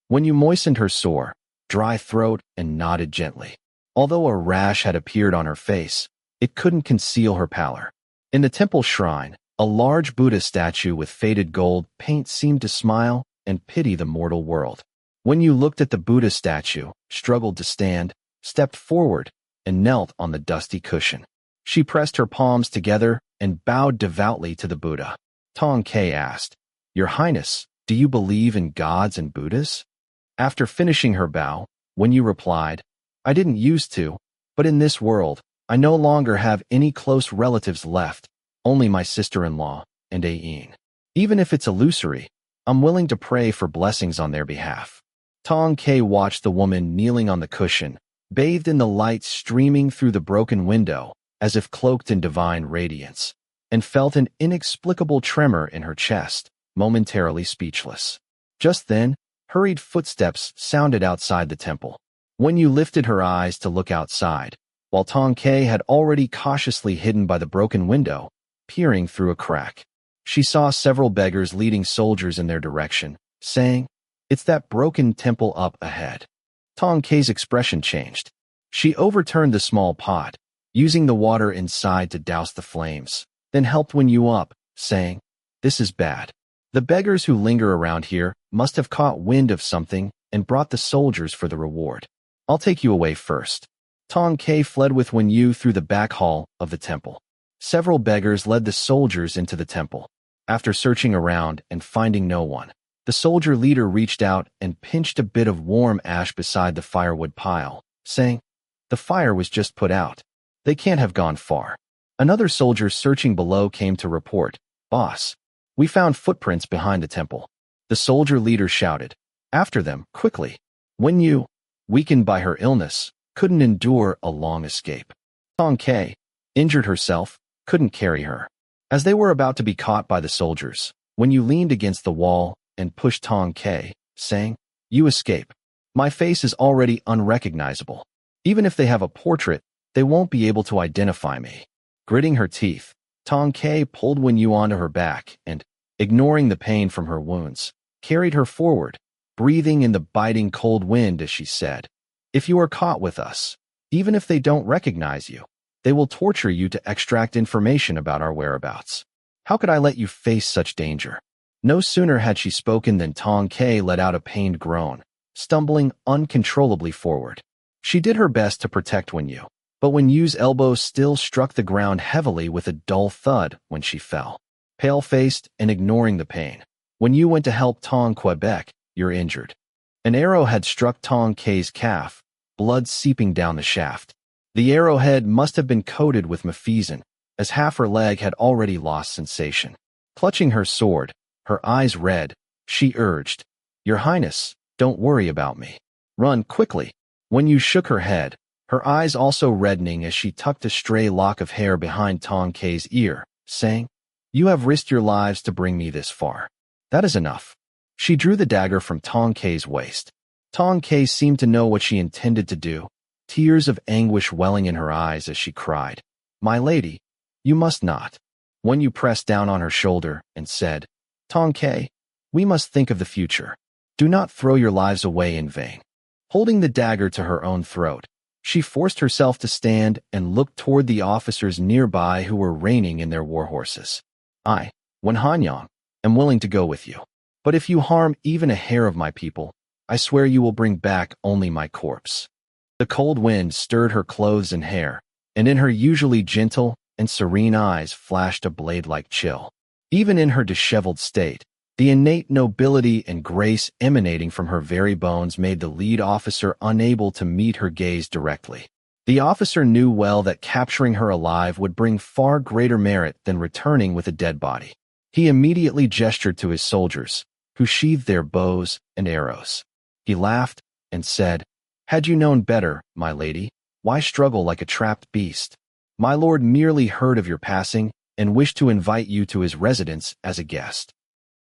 Wen Yu moistened her sore, dry throat and nodded gently. Although a rash had appeared on her face, it couldn't conceal her pallor. In the temple shrine, a large Buddha statue with faded gold paint seemed to smile and pity the mortal world. Wen Yu looked at the Buddha statue, struggled to stand, stepped forward, and knelt on the dusty cushion. She pressed her palms together and bowed devoutly to the Buddha. Tong Ke asked, "Your Highness, do you believe in gods and Buddhas?" After finishing her bow, Wen Yu replied, "I didn't used to, but in this world, I no longer have any close relatives left, only my sister-in-law and Ayin. Even if it's illusory, I'm willing to pray for blessings on their behalf." Tong Ke watched the woman kneeling on the cushion, bathed in the light streaming through the broken window, as if cloaked in divine radiance, and felt an inexplicable tremor in her chest, momentarily speechless. Just then, hurried footsteps sounded outside the temple. Wen Yu lifted her eyes to look outside, while Tong Ke had already cautiously hidden by the broken window, peering through a crack. She saw several beggars leading soldiers in their direction, saying, "It's that broken temple up ahead." Tong Ke's expression changed. She overturned the small pot, using the water inside to douse the flames, then helped Wen Yu up, saying, "This is bad. The beggars who linger around here must have caught wind of something and brought the soldiers for the reward. I'll take you away first." Tong Ke fled with Wen Yu through the back hall of the temple. Several beggars led the soldiers into the temple. After searching around and finding no one, the soldier leader reached out and pinched a bit of warm ash beside the firewood pile, saying, "The fire was just put out. They can't have gone far." Another soldier searching below came to report, "Boss, we found footprints behind the temple." The soldier leader shouted, "After them, quickly." Wen Yu, weakened by her illness, couldn't endure a long escape. Tong Ke, injured herself, couldn't carry her. As they were about to be caught by the soldiers, Wen Yu leaned against the wall and pushed Tong Ke, saying, "You escape. My face is already unrecognizable. Even if they have a portrait, they won't be able to identify me." Gritting her teeth, Tong Ke pulled Wen Yu onto her back and, ignoring the pain from her wounds, carried her forward, breathing in the biting cold wind as she said, "If you are caught with us, even if they don't recognize you, they will torture you to extract information about our whereabouts. How could I let you face such danger?" No sooner had she spoken than Tong Ke let out a pained groan, stumbling uncontrollably forward. She did her best to protect Wen Yu, but Wen Yu's elbow still struck the ground heavily with a dull thud when she fell. Pale-faced and ignoring the pain, Wen Yu went to help Tong Quebec. "You're injured." An arrow had struck Tong Ke's calf, blood seeping down the shaft. The arrowhead must have been coated with mafesin, as half her leg had already lost sensation. Clutching her sword, her eyes red, she urged, "Your Highness, don't worry about me. Run quickly." Wen Yu shook her head, her eyes also reddening as she tucked a stray lock of hair behind Tong Ke's ear, saying, "You have risked your lives to bring me this far. That is enough." She drew the dagger from Tong Ke's waist. Tong Ke seemed to know what she intended to do, tears of anguish welling in her eyes as she cried, "My lady, you must not." Wen Yu pressed down on her shoulder and said, "Tong Ke, we must think of the future. Do not throw your lives away in vain." Holding the dagger to her own throat, she forced herself to stand and look toward the officers nearby who were reining in their war horses. "I, Wen Hanyang, am willing to go with you. But if you harm even a hair of my people, I swear you will bring back only my corpse." The cold wind stirred her clothes and hair, and in her usually gentle and serene eyes flashed a blade-like chill. Even in her disheveled state, the innate nobility and grace emanating from her very bones made the lead officer unable to meet her gaze directly. The officer knew well that capturing her alive would bring far greater merit than returning with a dead body. He immediately gestured to his soldiers, who sheathed their bows and arrows. He laughed and said, "Had you known better, my lady, why struggle like a trapped beast? My lord merely heard of your passing and wished to invite you to his residence as a guest."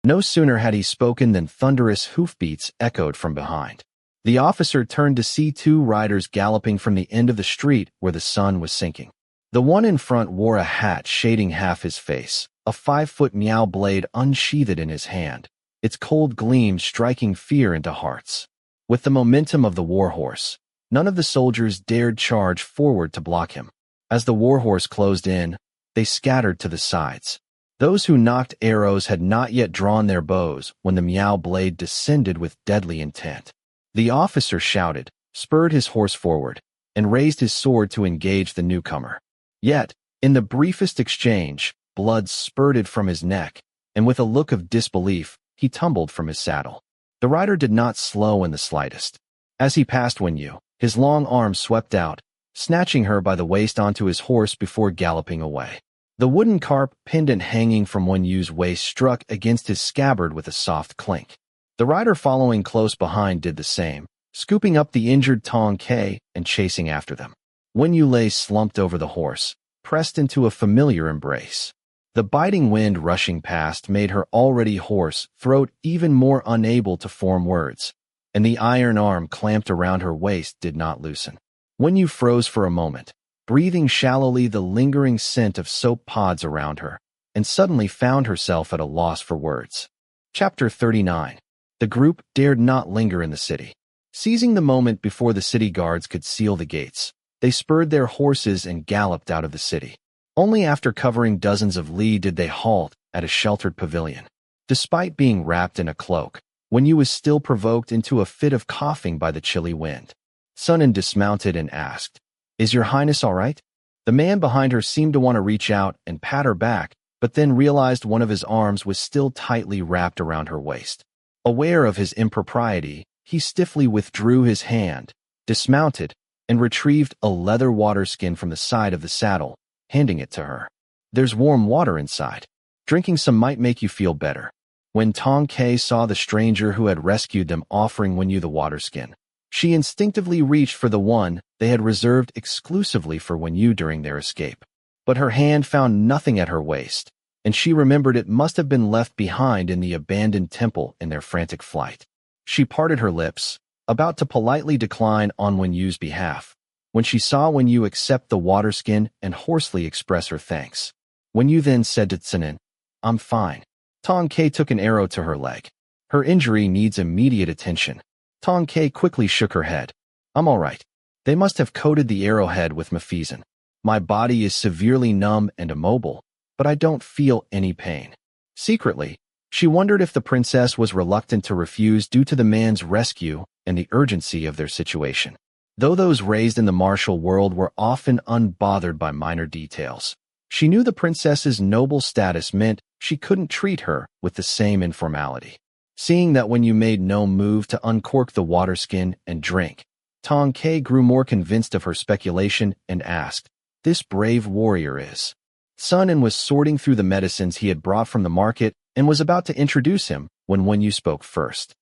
No sooner had he spoken than thunderous hoofbeats echoed from behind. The officer turned to see two riders galloping from the end of the street where the sun was sinking. The one in front wore a hat shading half his face, a 5-foot meow blade unsheathed in his hand, its cold gleam striking fear into hearts. With the momentum of the warhorse, none of the soldiers dared charge forward to block him. As the warhorse closed in, they scattered to the sides. Those who knocked arrows had not yet drawn their bows when the meow blade descended with deadly intent. The officer shouted, spurred his horse forward, and raised his sword to engage the newcomer. Yet, in the briefest exchange, blood spurted from his neck, and with a look of disbelief, he tumbled from his saddle. The rider did not slow in the slightest. As he passed Wen Yu, his long arm swept out, snatching her by the waist onto his horse before galloping away. The wooden carp pendant hanging from Wen Yu's waist struck against his scabbard with a soft clink. The rider following close behind did the same, scooping up the injured Tong Ke and chasing after them. Wen Yu lay slumped over the horse, pressed into a familiar embrace. The biting wind rushing past made her already hoarse throat even more unable to form words, and the iron arm clamped around her waist did not loosen. Wen Yu froze for a moment, breathing shallowly the lingering scent of soap pods around her, and suddenly found herself at a loss for words. Chapter 39. The group dared not linger in the city. Seizing the moment before the city guards could seal the gates, they spurred their horses and galloped out of the city. Only after covering dozens of li did they halt at a sheltered pavilion. Despite being wrapped in a cloak, Wen Yu was still provoked into a fit of coughing by the chilly wind. Sun En dismounted and asked, "Is your highness all right?" The man behind her seemed to want to reach out and pat her back, but then realized one of his arms was still tightly wrapped around her waist. Aware of his impropriety, he stiffly withdrew his hand, dismounted, and retrieved a leather water skin from the side of the saddle, handing it to her. "There's warm water inside. Drinking some might make you feel better." When Tong Ke saw the stranger who had rescued them offering Wen Yu the water skin, she instinctively reached for the one they had reserved exclusively for Wen Yu during their escape. But her hand found nothing at her waist, and she remembered it must have been left behind in the abandoned temple in their frantic flight. She parted her lips, about to politely decline on Wen Yu's behalf, when she saw Wen Yu accept the water skin and hoarsely express her thanks. Wen Yu then said to Tsinin, I'm fine. Tong Ke took an arrow to her leg. Her injury needs immediate attention. Tong Ke quickly shook her head. I'm all right. They must have coated the arrowhead with mafesin. My body is severely numb and immobile, but I don't feel any pain. Secretly, she wondered if the princess was reluctant to refuse due to the man's rescue and the urgency of their situation. Though those raised in the martial world were often unbothered by minor details, she knew the princess's noble status meant she couldn't treat her with the same informality. Seeing that Wen Yu made no move to uncork the water skin and drink, Tong Ke grew more convinced of her speculation and asked, This brave warrior is. Sun was sorting through the medicines he had brought from the market and was about to introduce him when Wen Yu spoke first.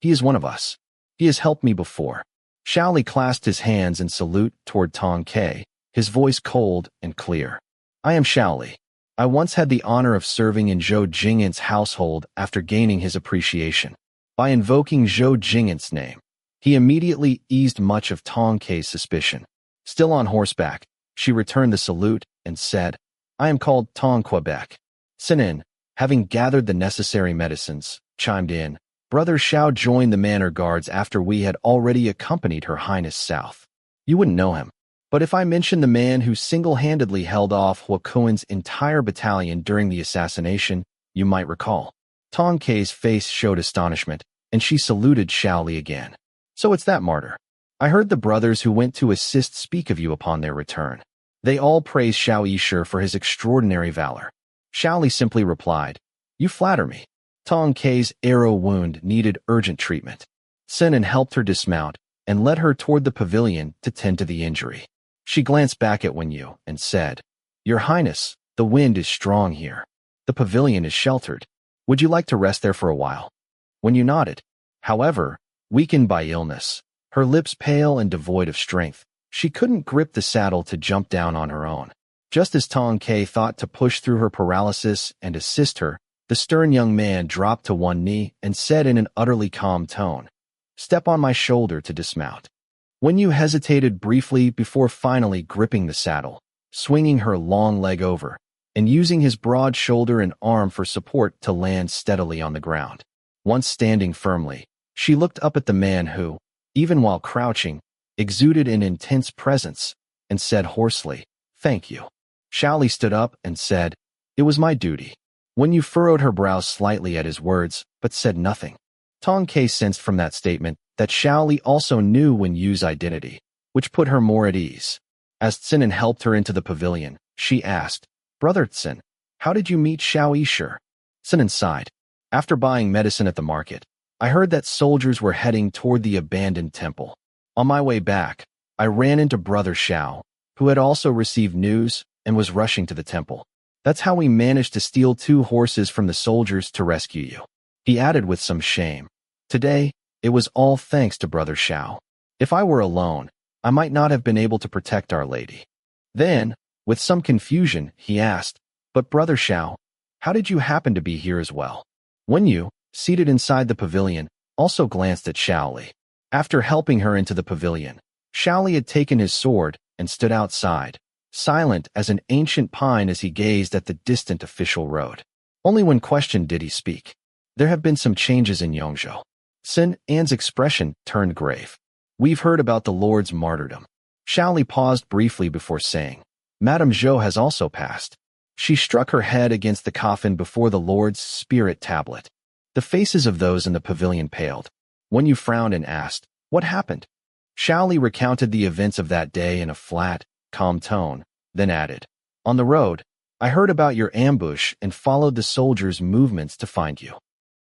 He is one of us. He has helped me before. Xiao Li clasped his hands in salute toward Tong Ke, his voice cold and clear. I am Xiao Li. I once had the honor of serving in Zhou Jing'an's household after gaining his appreciation. By invoking Zhou Jing'an's name, he immediately eased much of Tong Ke's suspicion. Still on horseback, she returned the salute and said, I am called Tong Quebec. Sinin, having gathered the necessary medicines, chimed in. Brother Xiao joined the manor guards after we had already accompanied Her Highness south. You wouldn't know him. But if I mention the man who single-handedly held off Huokuan's entire battalion during the assassination, you might recall. Tong Ke's face showed astonishment, and she saluted Xiao Li again. So it's that martyr. I heard the brothers who went to assist speak of you upon their return. They all praised Xiao Yisher for his extraordinary valor. Xiao Li simply replied, You flatter me. Tong Ke's arrow wound needed urgent treatment. Sinin helped her dismount and led her toward the pavilion to tend to the injury. She glanced back at Wen Yu and said, Your Highness, the wind is strong here. The pavilion is sheltered. Would you like to rest there for a while? Wen Yu nodded. However, weakened by illness, her lips pale and devoid of strength, she couldn't grip the saddle to jump down on her own. Just as Tong Ke thought to push through her paralysis and assist her, the stern young man dropped to one knee and said in an utterly calm tone, Step on my shoulder to dismount. Wen Yu hesitated briefly before finally gripping the saddle, swinging her long leg over, and using his broad shoulder and arm for support to land steadily on the ground. Once standing firmly, she looked up at the man who, even while crouching, exuded an intense presence, and said hoarsely, Thank you. Xiao Li stood up and said, It was my duty. Wen Yu furrowed her brows slightly at his words, but said nothing. Tong Ke sensed from that statement that Xiao Li also knew Wen Yu's identity, which put her more at ease. As Tsinin helped her into the pavilion, she asked, Brother Tsin, how did you meet Xiao Yisher? Tsinin sighed. After buying medicine at the market, I heard that soldiers were heading toward the abandoned temple. On my way back, I ran into Brother Xiao, who had also received news and was rushing to the temple. That's how we managed to steal 2 horses from the soldiers to rescue you. He added with some shame. Today, it was all thanks to Brother Xiao. If I were alone, I might not have been able to protect Our Lady. Then, with some confusion, he asked, But Brother Xiao, how did you happen to be here as well? Wen Yu, seated inside the pavilion, also glanced at Xiao Li. After helping her into the pavilion, Xiao Li had taken his sword and stood outside, silent as an ancient pine as he gazed at the distant official road. Only when questioned did he speak. There have been some changes in Yongzhou. Sin An's expression turned grave. We've heard about the Lord's martyrdom. Xiao Li paused briefly before saying, Madame Zhou has also passed. She struck her head against the coffin before the Lord's spirit tablet. The faces of those in the pavilion paled. Wen Yu frowned and asked, What happened? Xiao Li recounted the events of that day in a flat, calm tone, then added, On the road, I heard about your ambush and followed the soldiers' movements to find you.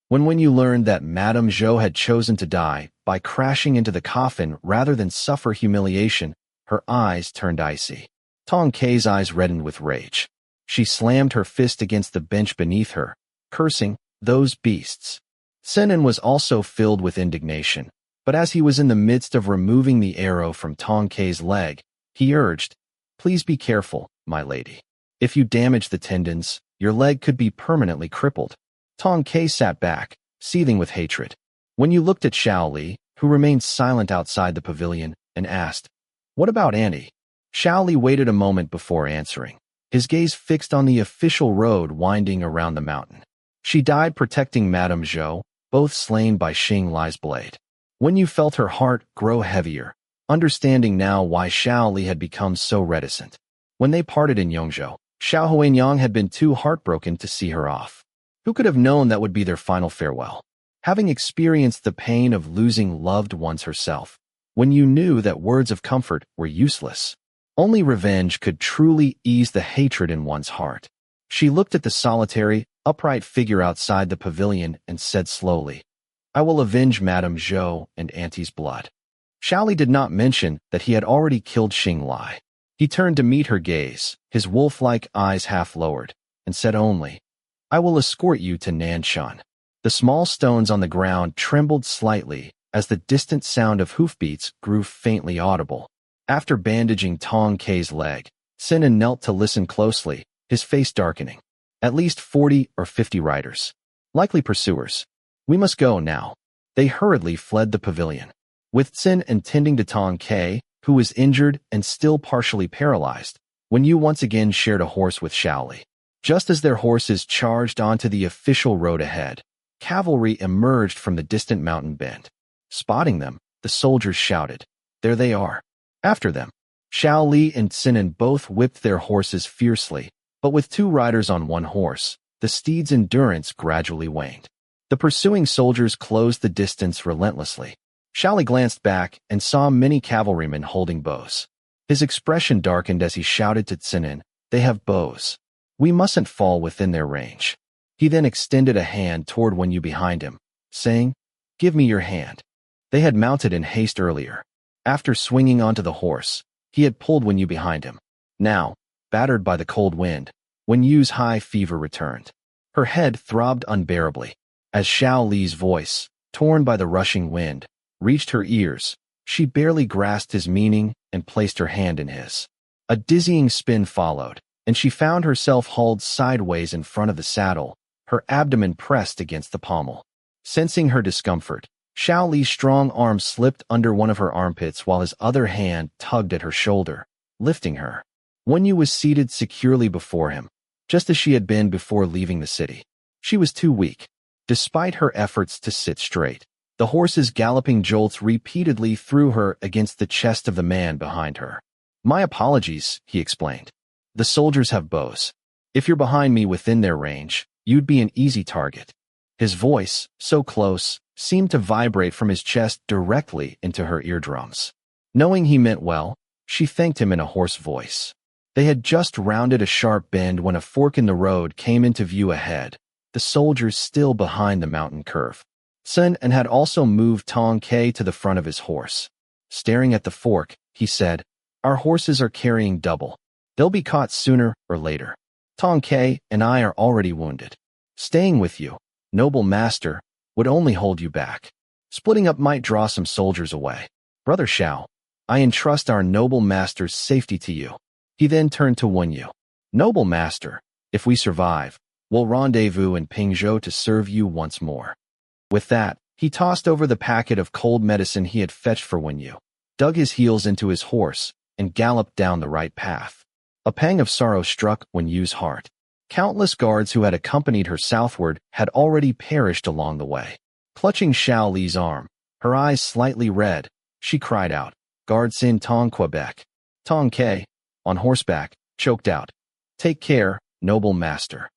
When Wen Yu learned that Madame Zhou had chosen to die by crashing into the coffin rather than suffer humiliation, her eyes turned icy. Tong Ke's eyes reddened with rage. She slammed her fist against the bench beneath her, cursing, Those beasts. Sinin was also filled with indignation, but as he was in the midst of removing the arrow from Tong Ke's leg, he urged, Please be careful, my lady. If you damage the tendons, your leg could be permanently crippled. Tong Ke sat back, seething with hatred. When you looked at Xiao Li, who remained silent outside the pavilion, and asked, What about Annie? Xiao Li waited a moment before answering. his gaze fixed on the official road winding around the mountain. She died protecting Madame Zhou, both slain by Xiao Li's blade. Wen Yu felt her heart grow heavier, understanding now why Xiao Li had become so reticent. When they parted in Yongzhou, Xiao Huanyang had been too heartbroken to see her off. Who could have known that would be their final farewell? Having experienced the pain of losing loved ones herself, Wen Yu knew that words of comfort were useless. Only revenge could truly ease the hatred in one's heart. She looked at the solitary, upright figure outside the pavilion and said slowly, "I will avenge Madame Zhou and Auntie's blood." Xiao Li did not mention that he had already killed Xiao Li. He turned to meet her gaze, his wolf-like eyes half lowered, and said only, "I will escort you to Nanshan." The small stones on the ground trembled slightly as the distant sound of hoofbeats grew faintly audible. After bandaging Tong Kei's leg, Sinan knelt to listen closely, his face darkening. At least 40 or 50 riders. Likely pursuers. We must go now. They hurriedly fled the pavilion. With Sin tending to Tong Kei, who was injured and still partially paralyzed, Wen Yu once again shared a horse with Xiao Li. Just as their horses charged onto the official road ahead, cavalry emerged from the distant mountain bend. Spotting them, the soldiers shouted, "There they are. After them." Xiao Li and Sinan both whipped their horses fiercely, but with 2 riders on 1 horse, the steed's endurance gradually waned. The pursuing soldiers closed the distance relentlessly. Xiao Li glanced back and saw many cavalrymen holding bows. His expression darkened as he shouted to Sinan, "They have bows. We mustn't fall within their range." He then extended a hand toward Wen Yu behind him, saying, "Give me your hand." They had mounted in haste earlier. After swinging onto the horse, he had pulled Wen Yu behind him. Now, battered by the cold wind, Wen Yu's high fever returned. Her head throbbed unbearably. As Xiao Li's voice, torn by the rushing wind, reached her ears, she barely grasped his meaning and placed her hand in his. A dizzying spin followed, and she found herself hauled sideways in front of the saddle, her abdomen pressed against the pommel. Sensing her discomfort, Xiao Li's strong arm slipped under one of her armpits while his other hand tugged at her shoulder, lifting her. Wen Yu was seated securely before him, just as she had been before leaving the city. She was too weak. Despite her efforts to sit straight, the horse's galloping jolts repeatedly threw her against the chest of the man behind her. "My apologies," he explained. "The soldiers have bows. If you're behind me within their range, you'd be an easy target." His voice, so close, seemed to vibrate from his chest directly into her eardrums. Knowing he meant well, she thanked him in a hoarse voice. They had just rounded a sharp bend when a fork in the road came into view ahead, the soldiers still behind the mountain curve. Sun had also moved Tong Kei to the front of his horse. Staring at the fork, he said, "Our horses are carrying double. They'll be caught sooner or later. Tong Kei and I are already wounded. Staying with you, noble master, would only hold you back. Splitting up might draw some soldiers away. Brother Xiao, I entrust our noble master's safety to you." He then turned to Wen Yu. "Noble master, if we survive, we'll rendezvous in Pingzhou to serve you once more." With that, he tossed over the packet of cold medicine he had fetched for Wen Yu, dug his heels into his horse, and galloped down the right path. A pang of sorrow struck Wen Yu's heart. Countless guards who had accompanied her southward had already perished along the way. Clutching Xiao Li's arm, her eyes slightly red, she cried out, "Guard Sin Tong Quebec." Tong Kei, on horseback, choked out, "Take care, noble master."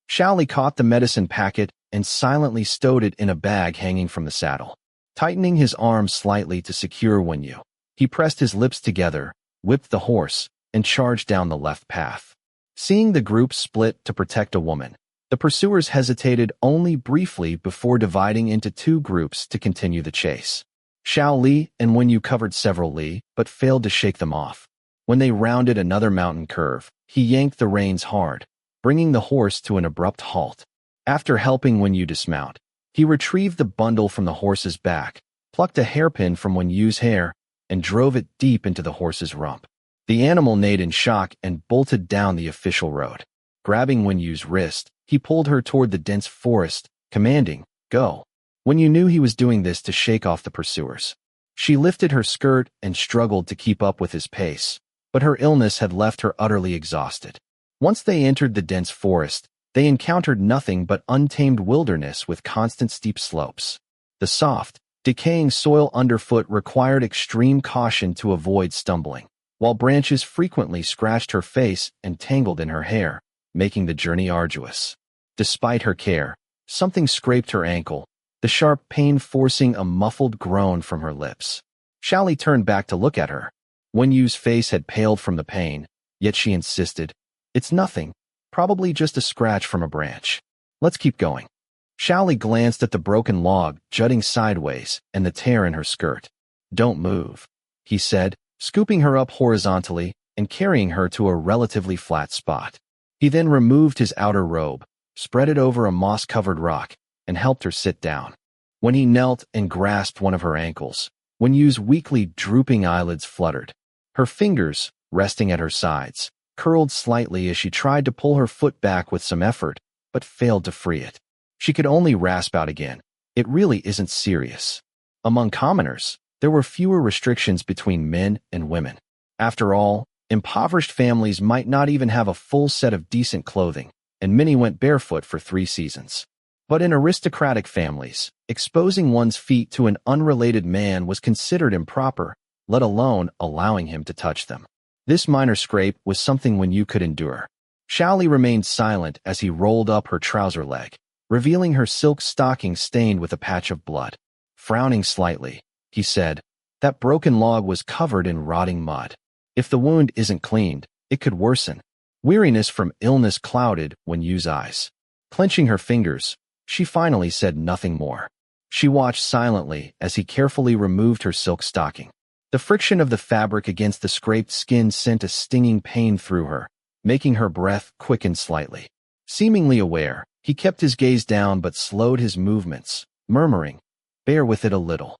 Xiao Li caught the medicine packet and silently stowed it in a bag hanging from the saddle. Tightening his arm slightly to secure Wen Yu, he pressed his lips together, whipped the horse, and charged down the left path. Seeing the group split to protect a woman, the pursuers hesitated only briefly before dividing into 2 groups to continue the chase. Xiao Li and Wen Yu covered several li, but failed to shake them off. When they rounded another mountain curve, he yanked the reins hard, bringing the horse to an abrupt halt. After helping Wen Yu dismount, he retrieved the bundle from the horse's back, plucked a hairpin from Wen Yu's hair, and drove it deep into the horse's rump. The animal neighed in shock and bolted down the official road. Grabbing Wen Yu's wrist, he pulled her toward the dense forest, commanding, "Go." Wen Yu knew he was doing this to shake off the pursuers. She lifted her skirt and struggled to keep up with his pace, but her illness had left her utterly exhausted. Once they entered the dense forest, they encountered nothing but untamed wilderness with constant steep slopes. The soft, decaying soil underfoot required extreme caution to avoid stumbling, while branches frequently scratched her face and tangled in her hair, making the journey arduous. Despite her care, something scraped her ankle, the sharp pain forcing a muffled groan from her lips. Xiao Li turned back to look at her. Wen Yu's face had paled from the pain, yet she insisted, "It's nothing, probably just a scratch from a branch. Let's keep going." Xiao Li glanced at the broken log jutting sideways and the tear in her skirt. "Don't move," he said, scooping her up horizontally and carrying her to a relatively flat spot. He then removed his outer robe, spread it over a moss-covered rock, and helped her sit down. When he knelt and grasped one of her ankles, Wen Yu's weakly drooping eyelids fluttered. Her fingers, resting at her sides, curled slightly as she tried to pull her foot back with some effort, but failed to free it. She could only rasp out again, "It really isn't serious." Among commoners, there were fewer restrictions between men and women. After all, impoverished families might not even have a full set of decent clothing, and many went barefoot for 3 seasons. But in aristocratic families, exposing one's feet to an unrelated man was considered improper, let alone allowing him to touch them. This minor scrape was something Wen Yu could endure. Xiao Li remained silent as he rolled up her trouser leg, revealing her silk stocking stained with a patch of blood. Frowning slightly, he said, "That broken log was covered in rotting mud. If the wound isn't cleaned, it could worsen." Weariness from illness clouded Wen Yu's eyes. Clenching her fingers, she finally said nothing more. She watched silently as he carefully removed her silk stocking. The friction of the fabric against the scraped skin sent a stinging pain through her, making her breath quicken slightly. Seemingly aware, he kept his gaze down but slowed his movements, murmuring, "Bear with it a little."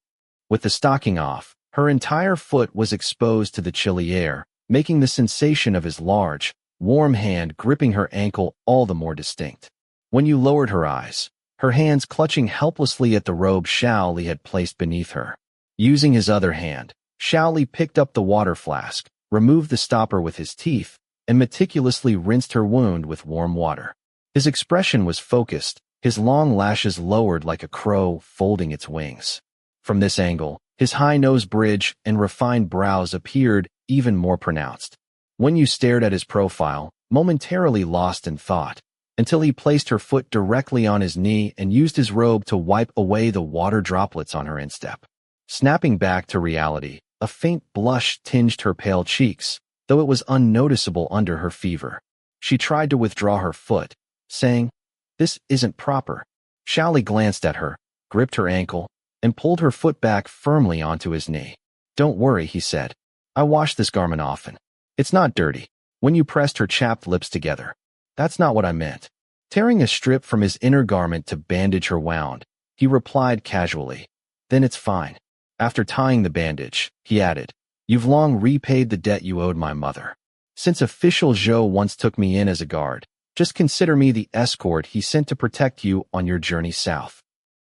With the stocking off, her entire foot was exposed to the chilly air, making the sensation of his large, warm hand gripping her ankle all the more distinct. Wen Yu lowered her eyes, her hands clutching helplessly at the robe Xiao Li had placed beneath her. Using his other hand, Xiao Li picked up the water flask, removed the stopper with his teeth, and meticulously rinsed her wound with warm water. His expression was focused, his long lashes lowered like a crow folding its wings. From this angle, his high nose bridge and refined brows appeared even more pronounced. Wen Yu stared at his profile, momentarily lost in thought, until he placed her foot directly on his knee and used his robe to wipe away the water droplets on her instep. Snapping back to reality, a faint blush tinged her pale cheeks, though it was unnoticeable under her fever. She tried to withdraw her foot, saying, "This isn't proper." Xiao Li glanced at her, gripped her ankle, and pulled her foot back firmly onto his knee. "Don't worry," he said. "I wash this garment often. It's not dirty." Wen Yu pressed her chapped lips together. "That's not what I meant." Tearing a strip from his inner garment to bandage her wound, he replied casually, "Then it's fine." After tying the bandage, he added, "You've long repaid the debt you owed my mother. Since official Zhou once took me in as a guard, just consider me the escort he sent to protect you on your journey south."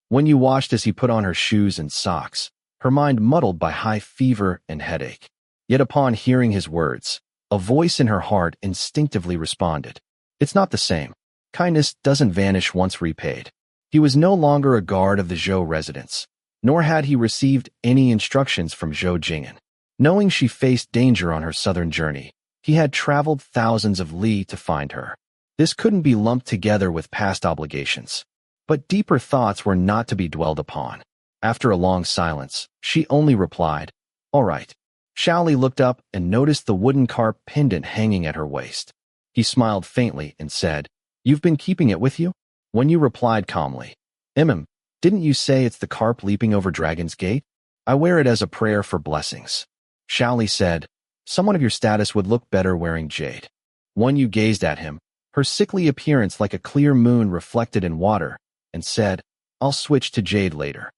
Wen Yu watched as he put on her shoes and socks, her mind muddled by high fever and headache. Yet upon hearing his words, a voice in her heart instinctively responded, "It's not the same. Kindness doesn't vanish once repaid." He was no longer a guard of the Zhou residence, nor had he received any instructions from Zhou Jing'an. Knowing she faced danger on her southern journey, he had traveled thousands of li to find her. This couldn't be lumped together with past obligations. But deeper thoughts were not to be dwelled upon. After a long silence, she only replied, "All right." Xiao Li looked up and noticed the wooden carp pendant hanging at her waist. He smiled faintly and said, "You've been keeping it with you?" Wen Yu replied calmly, "Didn't you say it's the carp leaping over Dragon's Gate? I wear it as a prayer for blessings." Xiao Li said, "Someone of your status would look better wearing jade." Wen Yu gazed at him, her sickly appearance like a clear moon reflected in water, and said, "I'll switch to jade later."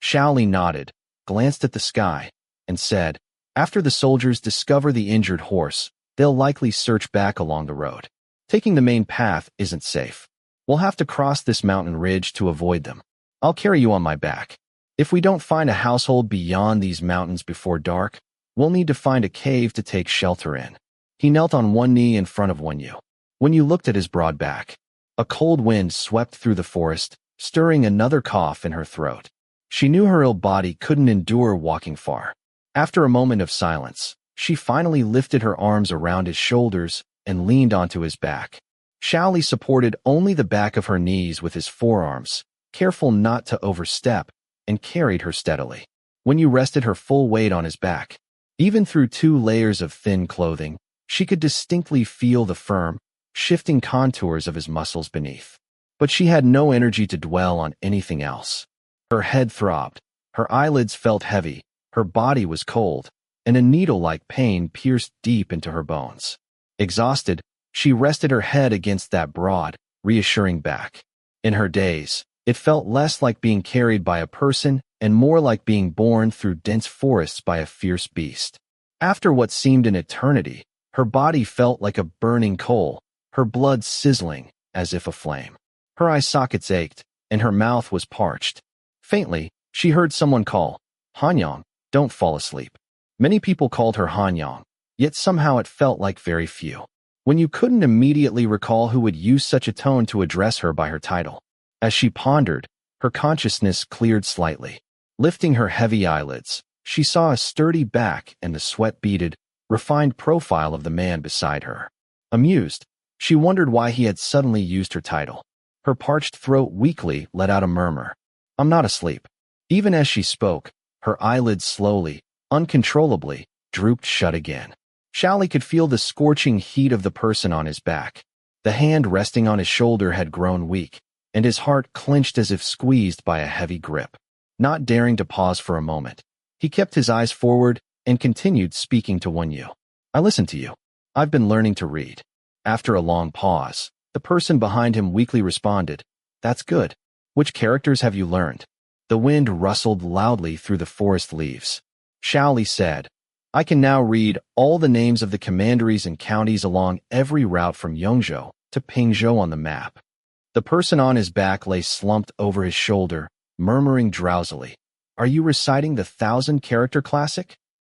Xiao Li nodded, glanced at the sky, and said, "After the soldiers discover the injured horse, they'll likely search back along the road. Taking the main path isn't safe. We'll have to cross this mountain ridge to avoid them. I'll carry you on my back. If we don't find a household beyond these mountains before dark, we'll need to find a cave to take shelter in." He knelt on one knee in front of Wen Yu. Wen Yu looked at his broad back. A cold wind swept through the forest, stirring another cough in her throat. She knew her ill body couldn't endure walking far. After a moment of silence, she finally lifted her arms around his shoulders and leaned onto his back. Xiao Li supported only the back of her knees with his forearms, careful not to overstep, and carried her steadily. Wen Yu rested her full weight on his back. Even through 2 layers of thin clothing, she could distinctly feel the firm, shifting contours of his muscles beneath. But she had no energy to dwell on anything else. Her head throbbed, her eyelids felt heavy, her body was cold, and a needle-like pain pierced deep into her bones. Exhausted, she rested her head against that broad, reassuring back. In her daze, it felt less like being carried by a person and more like being borne through dense forests by a fierce beast. After what seemed an eternity, her body felt like a burning coal, her blood sizzling as if aflame. Her eye sockets ached, and her mouth was parched. Faintly, she heard someone call, "Hanyang, don't fall asleep." Many people called her Hanyang, yet somehow it felt like very few. When you couldn't immediately recall who would use such a tone to address her by her title. As she pondered, her consciousness cleared slightly. Lifting her heavy eyelids, she saw a sturdy back and the sweat-beaded, refined profile of the man beside her. Amused, she wondered why he had suddenly used her title. Her parched throat weakly let out a murmur. "I'm not asleep." Even as she spoke, her eyelids slowly, uncontrollably, drooped shut again. Xiao Li could feel the scorching heat of the person on his back. The hand resting on his shoulder had grown weak, and his heart clenched as if squeezed by a heavy grip. Not daring to pause for a moment, he kept his eyes forward and continued speaking to Wen Yu. "I listen to you. I've been learning to read." After a long pause, the person behind him weakly responded, "That's good. Which characters have you learned?" The wind rustled loudly through the forest leaves. Xiao Li said, "I can now read all the names of the commanderies and counties along every route from Yongzhou to Pingzhou on the map." The person on his back lay slumped over his shoulder, murmuring drowsily, "Are you reciting the 1,000-character classic?"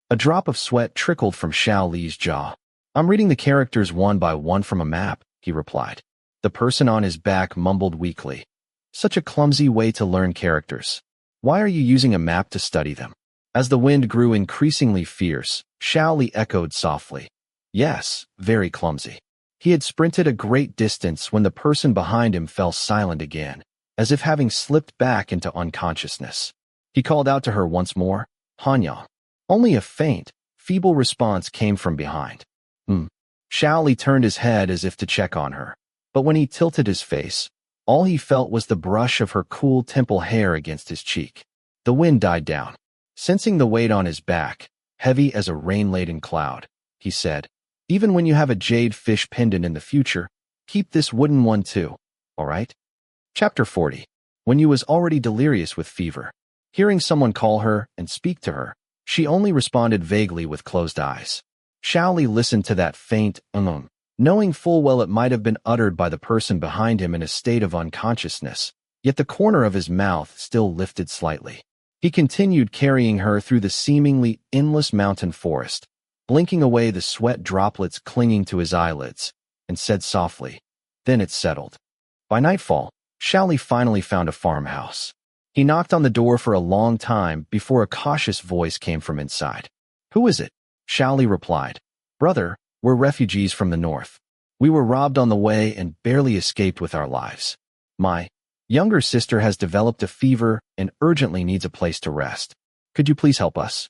A drop of sweat trickled from Xiao Li's jaw. "I'm reading the characters one by one from a map," he replied. The person on his back mumbled weakly, "Such a clumsy way to learn characters. Why are you using a map to study them?" As the wind grew increasingly fierce, Xiao Li echoed softly, "Yes, very clumsy." He had sprinted a great distance when the person behind him fell silent again, as if having slipped back into unconsciousness. He called out to her once more, "Hanyang." Only a faint, feeble response came from behind. Xiao Li turned his head as if to check on her, but when he tilted his face, all he felt was the brush of her cool temple hair against his cheek. The wind died down. Sensing the weight on his back, heavy as a rain-laden cloud, he said, "Even when you have a jade fish pendant in the future, keep this wooden one too, all right?" Chapter 40. When Yu was already delirious with fever. Hearing someone call her and speak to her, she only responded vaguely with closed eyes. Xiao Li listened to that faint knowing full well it might have been uttered by the person behind him in a state of unconsciousness, yet the corner of his mouth still lifted slightly. He continued carrying her through the seemingly endless mountain forest, blinking away the sweat droplets clinging to his eyelids, and said softly, "Then it's settled." By nightfall, Xiao Li finally found a farmhouse. He knocked on the door for a long time before a cautious voice came from inside. "Who is it?" Xiao Li replied, "Brother, we're refugees from the north. We were robbed on the way and barely escaped with our lives. My younger sister has developed a fever and urgently needs a place to rest. Could you please help us?"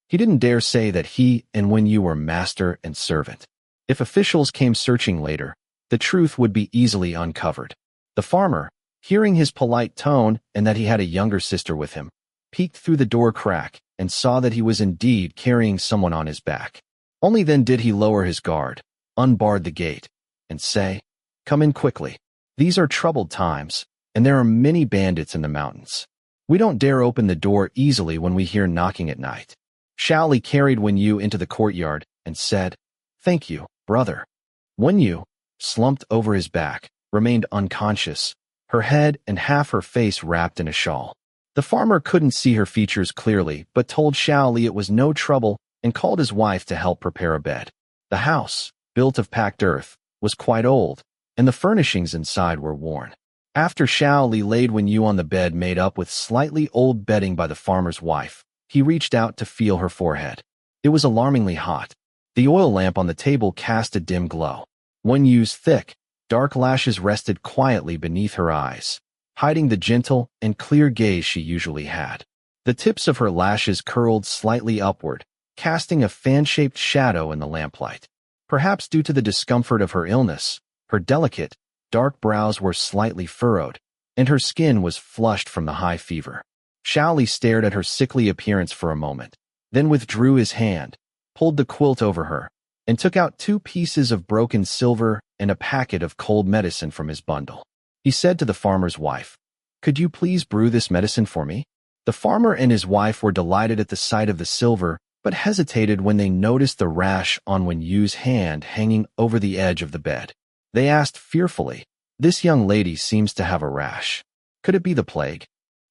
He didn't dare say that he and Wen Yu were master and servant. If officials came searching later, the truth would be easily uncovered. The farmer, hearing his polite tone and that he had a younger sister with him, peeked through the door crack and saw that he was indeed carrying someone on his back. Only then did he lower his guard, unbarred the gate, and say, "Come in quickly. These are troubled times, and there are many bandits in the mountains. We don't dare open the door easily when we hear knocking at night." Xiao Li carried Wen Yu into the courtyard and said, "Thank you, brother." Wen Yu, slumped over his back, remained unconscious, her head and half her face wrapped in a shawl. The farmer couldn't see her features clearly, but told Xiao Li it was no trouble and called his wife to help prepare a bed. The house, built of packed earth, was quite old, and the furnishings inside were worn. After Xiao Li laid Wen Yu on the bed made up with slightly old bedding by the farmer's wife, he reached out to feel her forehead. It was alarmingly hot. The oil lamp on the table cast a dim glow. Wen Yu's thick, dark lashes rested quietly beneath her eyes, hiding the gentle and clear gaze she usually had. The tips of her lashes curled slightly upward, casting a fan-shaped shadow in the lamplight. Perhaps due to the discomfort of her illness, her delicate, dark brows were slightly furrowed, and her skin was flushed from the high fever. Xiao Li stared at her sickly appearance for a moment, then withdrew his hand, pulled the quilt over her, and took out 2 pieces of broken silver and a packet of cold medicine from his bundle. He said to the farmer's wife, "Could you please brew this medicine for me?" The farmer and his wife were delighted at the sight of the silver, but hesitated when they noticed the rash on Wen Yu's hand hanging over the edge of the bed. They asked fearfully, "This young lady seems to have a rash. Could it be the plague?"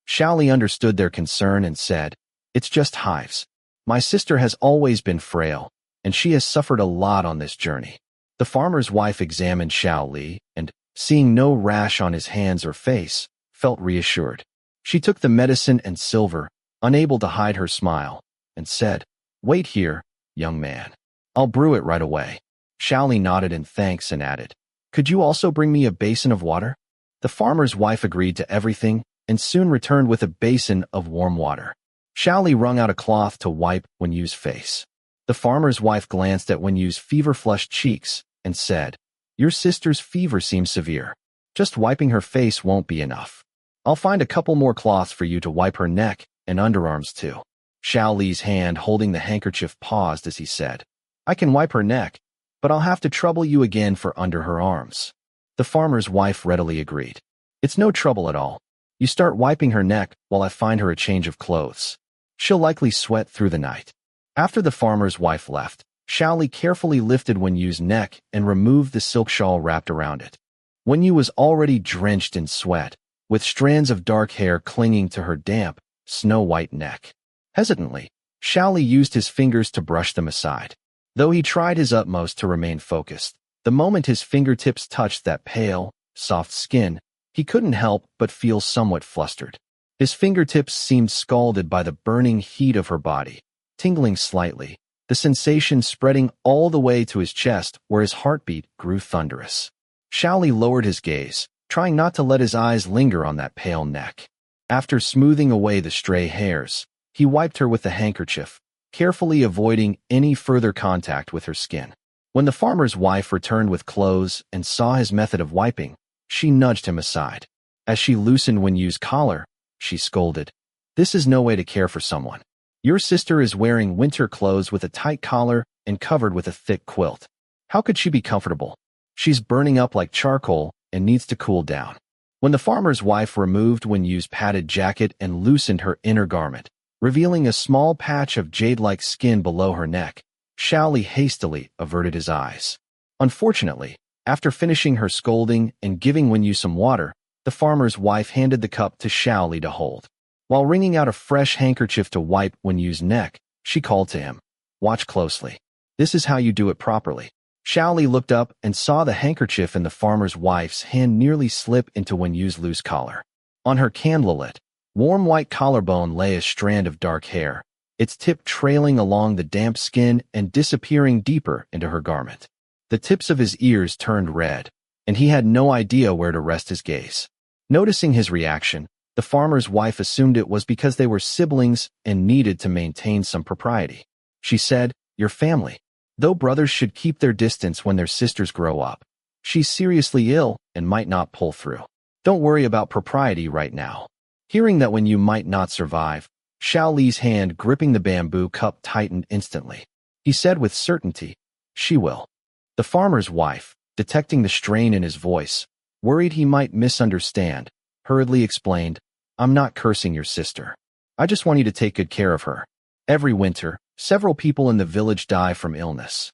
Xiao Li understood their concern and said, "It's just hives. My sister has always been frail, and she has suffered a lot on this journey." The farmer's wife examined Xiao Li and, seeing no rash on his hands or face, felt reassured. She took the medicine and silver, unable to hide her smile, and said, "Wait here, young man. I'll brew it right away." Xiao Li nodded in thanks and added, "Could you also bring me a basin of water?" The farmer's wife agreed to everything and soon returned with a basin of warm water. Xiao Li wrung out a cloth to wipe Wen Yu's face. The farmer's wife glanced at Wen Yu's fever-flushed cheeks and said, "Your sister's fever seems severe. Just wiping her face won't be enough. I'll find a couple more cloths for you to wipe her neck and underarms too." Xiao Li's hand holding the handkerchief paused as he said, "I can wipe her neck, but I'll have to trouble you again for under her arms." The farmer's wife readily agreed. "It's no trouble at all. You start wiping her neck while I find her a change of clothes. She'll likely sweat through the night." After the farmer's wife left, Xiao Li carefully lifted Wen Yu's neck and removed the silk shawl wrapped around it. Wen Yu was already drenched in sweat, with strands of dark hair clinging to her damp, snow-white neck. Hesitantly, Xiao Li used his fingers to brush them aside. Though he tried his utmost to remain focused, the moment his fingertips touched that pale, soft skin, he couldn't help but feel somewhat flustered. His fingertips seemed scalded by the burning heat of her body, tingling slightly, the sensation spreading all the way to his chest where his heartbeat grew thunderous. Xiao Li lowered his gaze, trying not to let his eyes linger on that pale neck. After smoothing away the stray hairs, he wiped her with the handkerchief, carefully avoiding any further contact with her skin. When the farmer's wife returned with clothes and saw his method of wiping, she nudged him aside. As she loosened Wen Yu's collar, she scolded, "This is no way to care for someone. Your sister is wearing winter clothes with a tight collar and covered with a thick quilt. How could she be comfortable? She's burning up like charcoal and needs to cool down." When the farmer's wife removed Wen Yu's padded jacket and loosened her inner garment, revealing a small patch of jade-like skin below her neck, Xiao Li hastily averted his eyes. Unfortunately, after finishing her scolding and giving Wen Yu some water, the farmer's wife handed the cup to Xiao Li to hold. While wringing out a fresh handkerchief to wipe Wen Yu's neck, she called to him, "Watch closely. This is how you do it properly." Xiao Li looked up and saw the handkerchief in the farmer's wife's hand nearly slip into Wen Yu's loose collar. On her candlelit, warm white collarbone lay a strand of dark hair, its tip trailing along the damp skin and disappearing deeper into her garment. The tips of his ears turned red, and he had no idea where to rest his gaze. Noticing his reaction, the farmer's wife assumed it was because they were siblings and needed to maintain some propriety. She said, "Your family. Though brothers should keep their distance when their sisters grow up. She's seriously ill and might not pull through. Don't worry about propriety right now." Hearing that Wen Yu might not survive, Xiao Li's hand gripping the bamboo cup tightened instantly. He said with certainty, "She will." The farmer's wife, detecting the strain in his voice, worried he might misunderstand, hurriedly explained, "I'm not cursing your sister. I just want you to take good care of her. Every winter, several people in the village die from illness."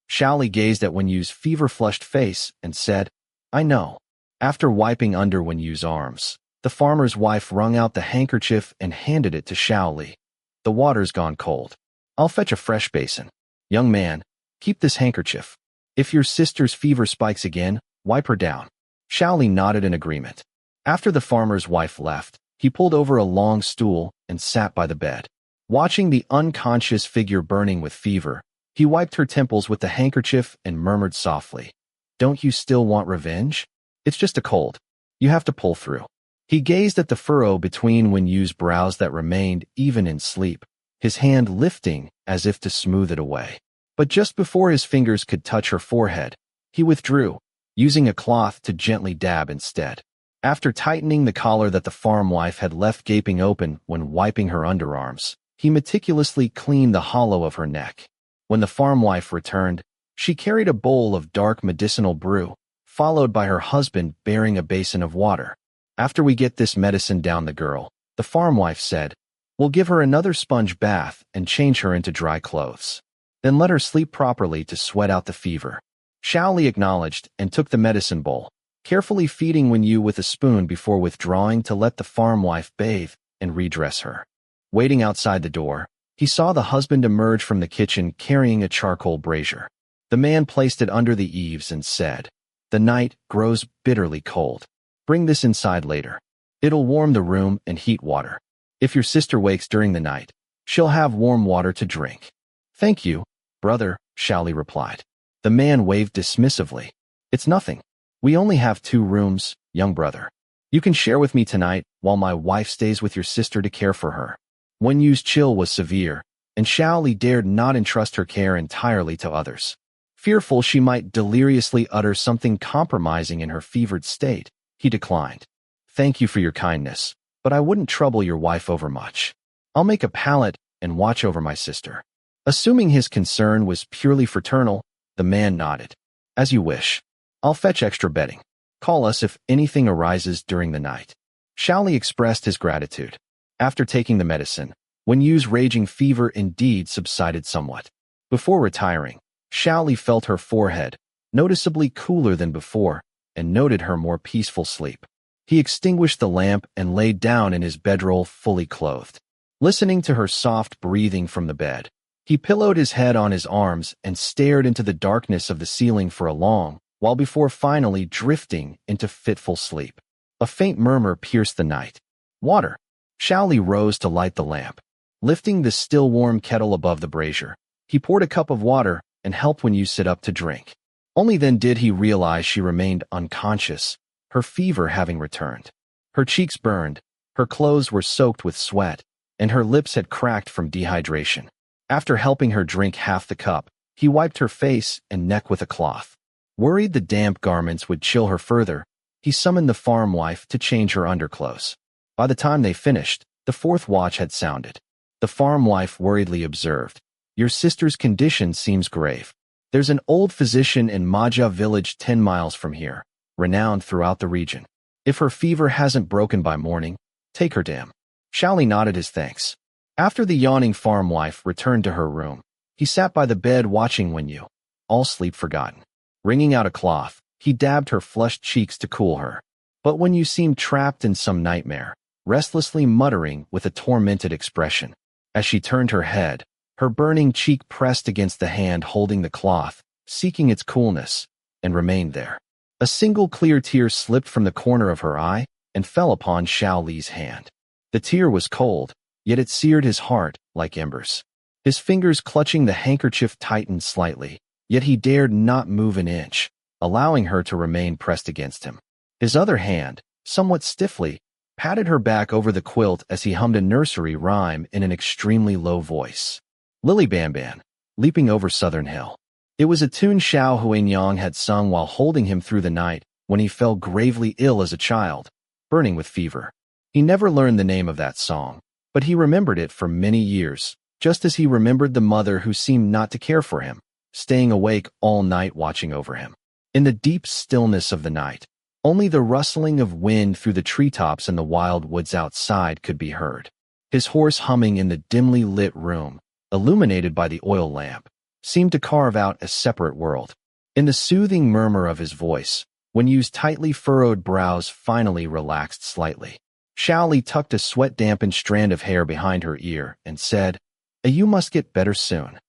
Xiao Li gazed at Wen Yu's fever-flushed face and said, "I know." After wiping under Wen Yu's arms, the farmer's wife wrung out the handkerchief and handed it to Xiao Li. "The water's gone cold. I'll fetch a fresh basin. Young man, keep this handkerchief. If your sister's fever spikes again, wipe her down. Xiao Li nodded in agreement. After the farmer's wife left, he pulled over a long stool and sat by the bed. Watching the unconscious figure burning with fever, he wiped her temples with the handkerchief and murmured softly, "Don't you still want revenge? It's just a cold. You have to pull through." He gazed at the furrow between Wen Yu's brows that remained even in sleep, his hand lifting as if to smooth it away. But just before his fingers could touch her forehead, he withdrew, using a cloth to gently dab instead. After tightening the collar that the farm wife had left gaping open when wiping her underarms, he meticulously cleaned the hollow of her neck. When the farm wife returned, she carried a bowl of dark medicinal brew, followed by her husband bearing a basin of water. "After we get this medicine down the girl," the farm wife said, "we'll give her another sponge bath and change her into dry clothes. Then let her sleep properly to sweat out the fever." Xiao Li acknowledged and took the medicine bowl, carefully feeding Wen Yu with a spoon before withdrawing to let the farm wife bathe and redress her. Waiting outside the door, he saw the husband emerge from the kitchen carrying a charcoal brazier. The man placed it under the eaves and said, "The night grows bitterly cold. Bring this inside later. It'll warm the room and heat water. If your sister wakes during the night, she'll have warm water to drink." "Thank you, brother," Xiao Li replied. The man waved dismissively. "It's nothing. We only have 2 rooms, young brother. You can share with me tonight while my wife stays with your sister to care for her." Wen Yu's chill was severe, and Xiao Li dared not entrust her care entirely to others. Fearful she might deliriously utter something compromising in her fevered state, he declined. "Thank you for your kindness, but I wouldn't trouble your wife overmuch. I'll make a pallet and watch over my sister." Assuming his concern was purely fraternal, the man nodded. "As you wish. I'll fetch extra bedding. Call us if anything arises during the night." Xiao Li expressed his gratitude. After taking the medicine, Wen Yu's raging fever indeed subsided somewhat. Before retiring, Xiao Li felt her forehead, noticeably cooler than before, and noted her more peaceful sleep. He extinguished the lamp and laid down in his bedroll fully clothed. Listening to her soft breathing from the bed, he pillowed his head on his arms and stared into the darkness of the ceiling for a long while before finally drifting into fitful sleep. A faint murmur pierced the night. "Water." Xiao Li rose to light the lamp. Lifting the still warm kettle above the brazier, he poured a cup of water and helped Wen Yu sit up to drink. Only then did he realize she remained unconscious, her fever having returned. Her cheeks burned, her clothes were soaked with sweat, and her lips had cracked from dehydration. After helping her drink half the cup, he wiped her face and neck with a cloth. Worried the damp garments would chill her further, he summoned the farm wife to change her underclothes. By the time they finished, the 4th watch had sounded. The farm wife worriedly observed, "Your sister's condition seems grave. There's an old physician in Maja village 10 miles from here, renowned throughout the region. If her fever hasn't broken by morning, take her to him." Xiao Li nodded his thanks. After the yawning farm wife returned to her room, he sat by the bed watching Wen Yu, all sleep forgotten. Wringing out a cloth, he dabbed her flushed cheeks to cool her. But Wen Yu seemed trapped in some nightmare, restlessly muttering with a tormented expression. As she turned her head, her burning cheek pressed against the hand holding the cloth, seeking its coolness, and remained there. A single clear tear slipped from the corner of her eye and fell upon Xiao Li's hand. The tear was cold, yet it seared his heart like embers. His fingers clutching the handkerchief tightened slightly, yet he dared not move an inch, allowing her to remain pressed against him. His other hand, somewhat stiffly, patted her back over the quilt as he hummed a nursery rhyme in an extremely low voice. "Lily Banban, leaping over Southern Hill." It was a tune Xiao Huanyang had sung while holding him through the night when he fell gravely ill as a child, burning with fever. He never learned the name of that song, but he remembered it for many years, just as he remembered the mother who seemed not to care for him, staying awake all night watching over him. In the deep stillness of the night, only the rustling of wind through the treetops and the wild woods outside could be heard. His horse humming in the dimly lit room, illuminated by the oil lamp, seemed to carve out a separate world. In the soothing murmur of his voice, Wen Yu's tightly furrowed brows finally relaxed slightly. Xiao Li tucked a sweat-dampened strand of hair behind her ear and said, "You must get better soon."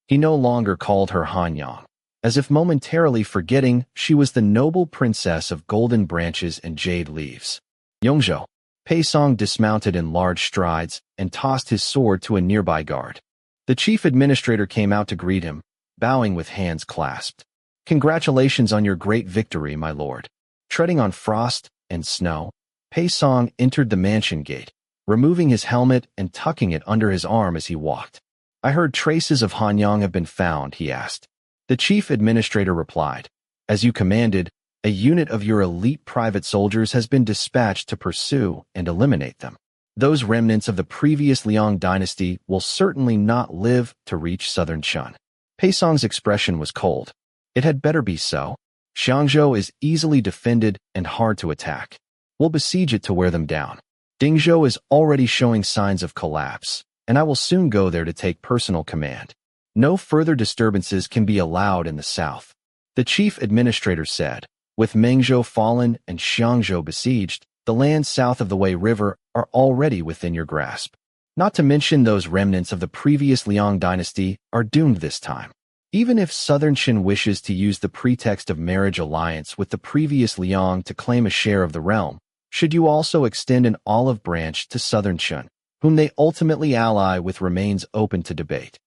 He no longer called her Hanyang. as if momentarily forgetting she was the noble princess of golden branches and jade leaves. Yongzhou. Pei Song dismounted in large strides and tossed his sword to a nearby guard. The chief administrator came out to greet him, bowing with hands clasped. Congratulations on your great victory, my lord. Treading on frost and snow, Pei Song entered the mansion gate, removing his helmet and tucking it under his arm as he walked. I heard traces of Hanyang have been found, he asked. The chief administrator replied, as you commanded, a unit of your elite private soldiers has been dispatched to pursue and eliminate them. Those remnants of the previous Liang dynasty will certainly not live to reach southern Chun. Pei Song's expression was cold. It had better be so. Xiangzhou is easily defended and hard to attack. We'll besiege it to wear them down. Dingzhou is already showing signs of collapse, and I will soon go there to take personal command. No further disturbances can be allowed in the south. The chief administrator said, with Mengzhou fallen and Xiangzhou besieged, the lands south of the Wei River are already within your grasp. Not to mention those remnants of the previous Liang dynasty are doomed this time. Even if southern Qin wishes to use the pretext of marriage alliance with the previous Liang to claim a share of the realm, should you also extend an olive branch to southern Qin, whom they ultimately ally with remains open to debate.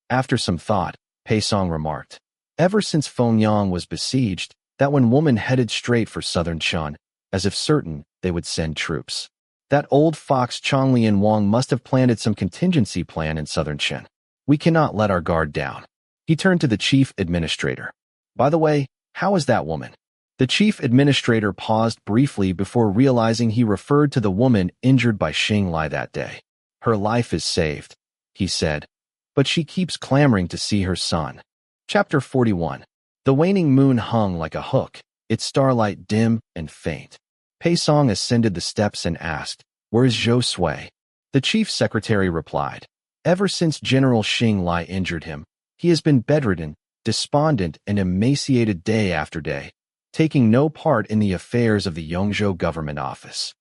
After some thought, Pei Song remarked, ever since Fengyang was besieged, that one woman headed straight for southern Qin, as if certain they would send troops. That old fox Changlian Wang must have planted some contingency plan in southern Qin. We cannot let our guard down. He turned to the chief administrator. By the way, how is that woman? The chief administrator paused briefly before realizing he referred to the woman injured by Xing Li that day. Her life is saved, he said, but she keeps clamoring to see her son. Chapter 41. The waning moon hung like a hook, its starlight dim and faint. Pei Song ascended the steps and asked, where is Zhou Sui? The chief secretary replied, ever since General Xing Li injured him, he has been bedridden, despondent, and emaciated day after day, taking no part in the affairs of the Yongzhou government office.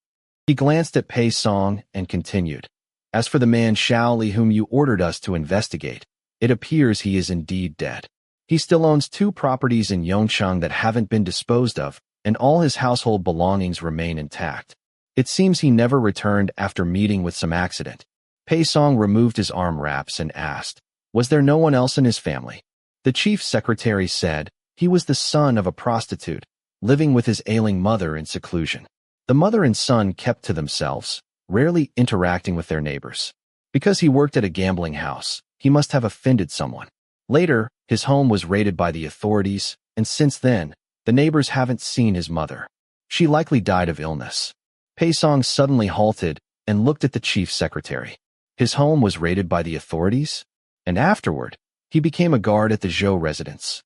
He glanced at Pei Song and continued, as for the man Xiao Li whom you ordered us to investigate, it appears he is indeed dead. He still owns 2 properties in Yongchang that haven't been disposed of, and all his household belongings remain intact. It seems he never returned after meeting with some accident. Pei Song removed his arm wraps and asked, was there no one else in his family? The chief secretary said, he was the son of a prostitute, living with his ailing mother in seclusion. The mother and son kept to themselves, rarely interacting with their neighbors. Because he worked at a gambling house, he must have offended someone. Later, his home was raided by the authorities, and since then, the neighbors haven't seen his mother. She likely died of illness. Pei Song suddenly halted and looked at the chief secretary. His home was raided by the authorities? And afterward, he became a guard at the Zhou residence.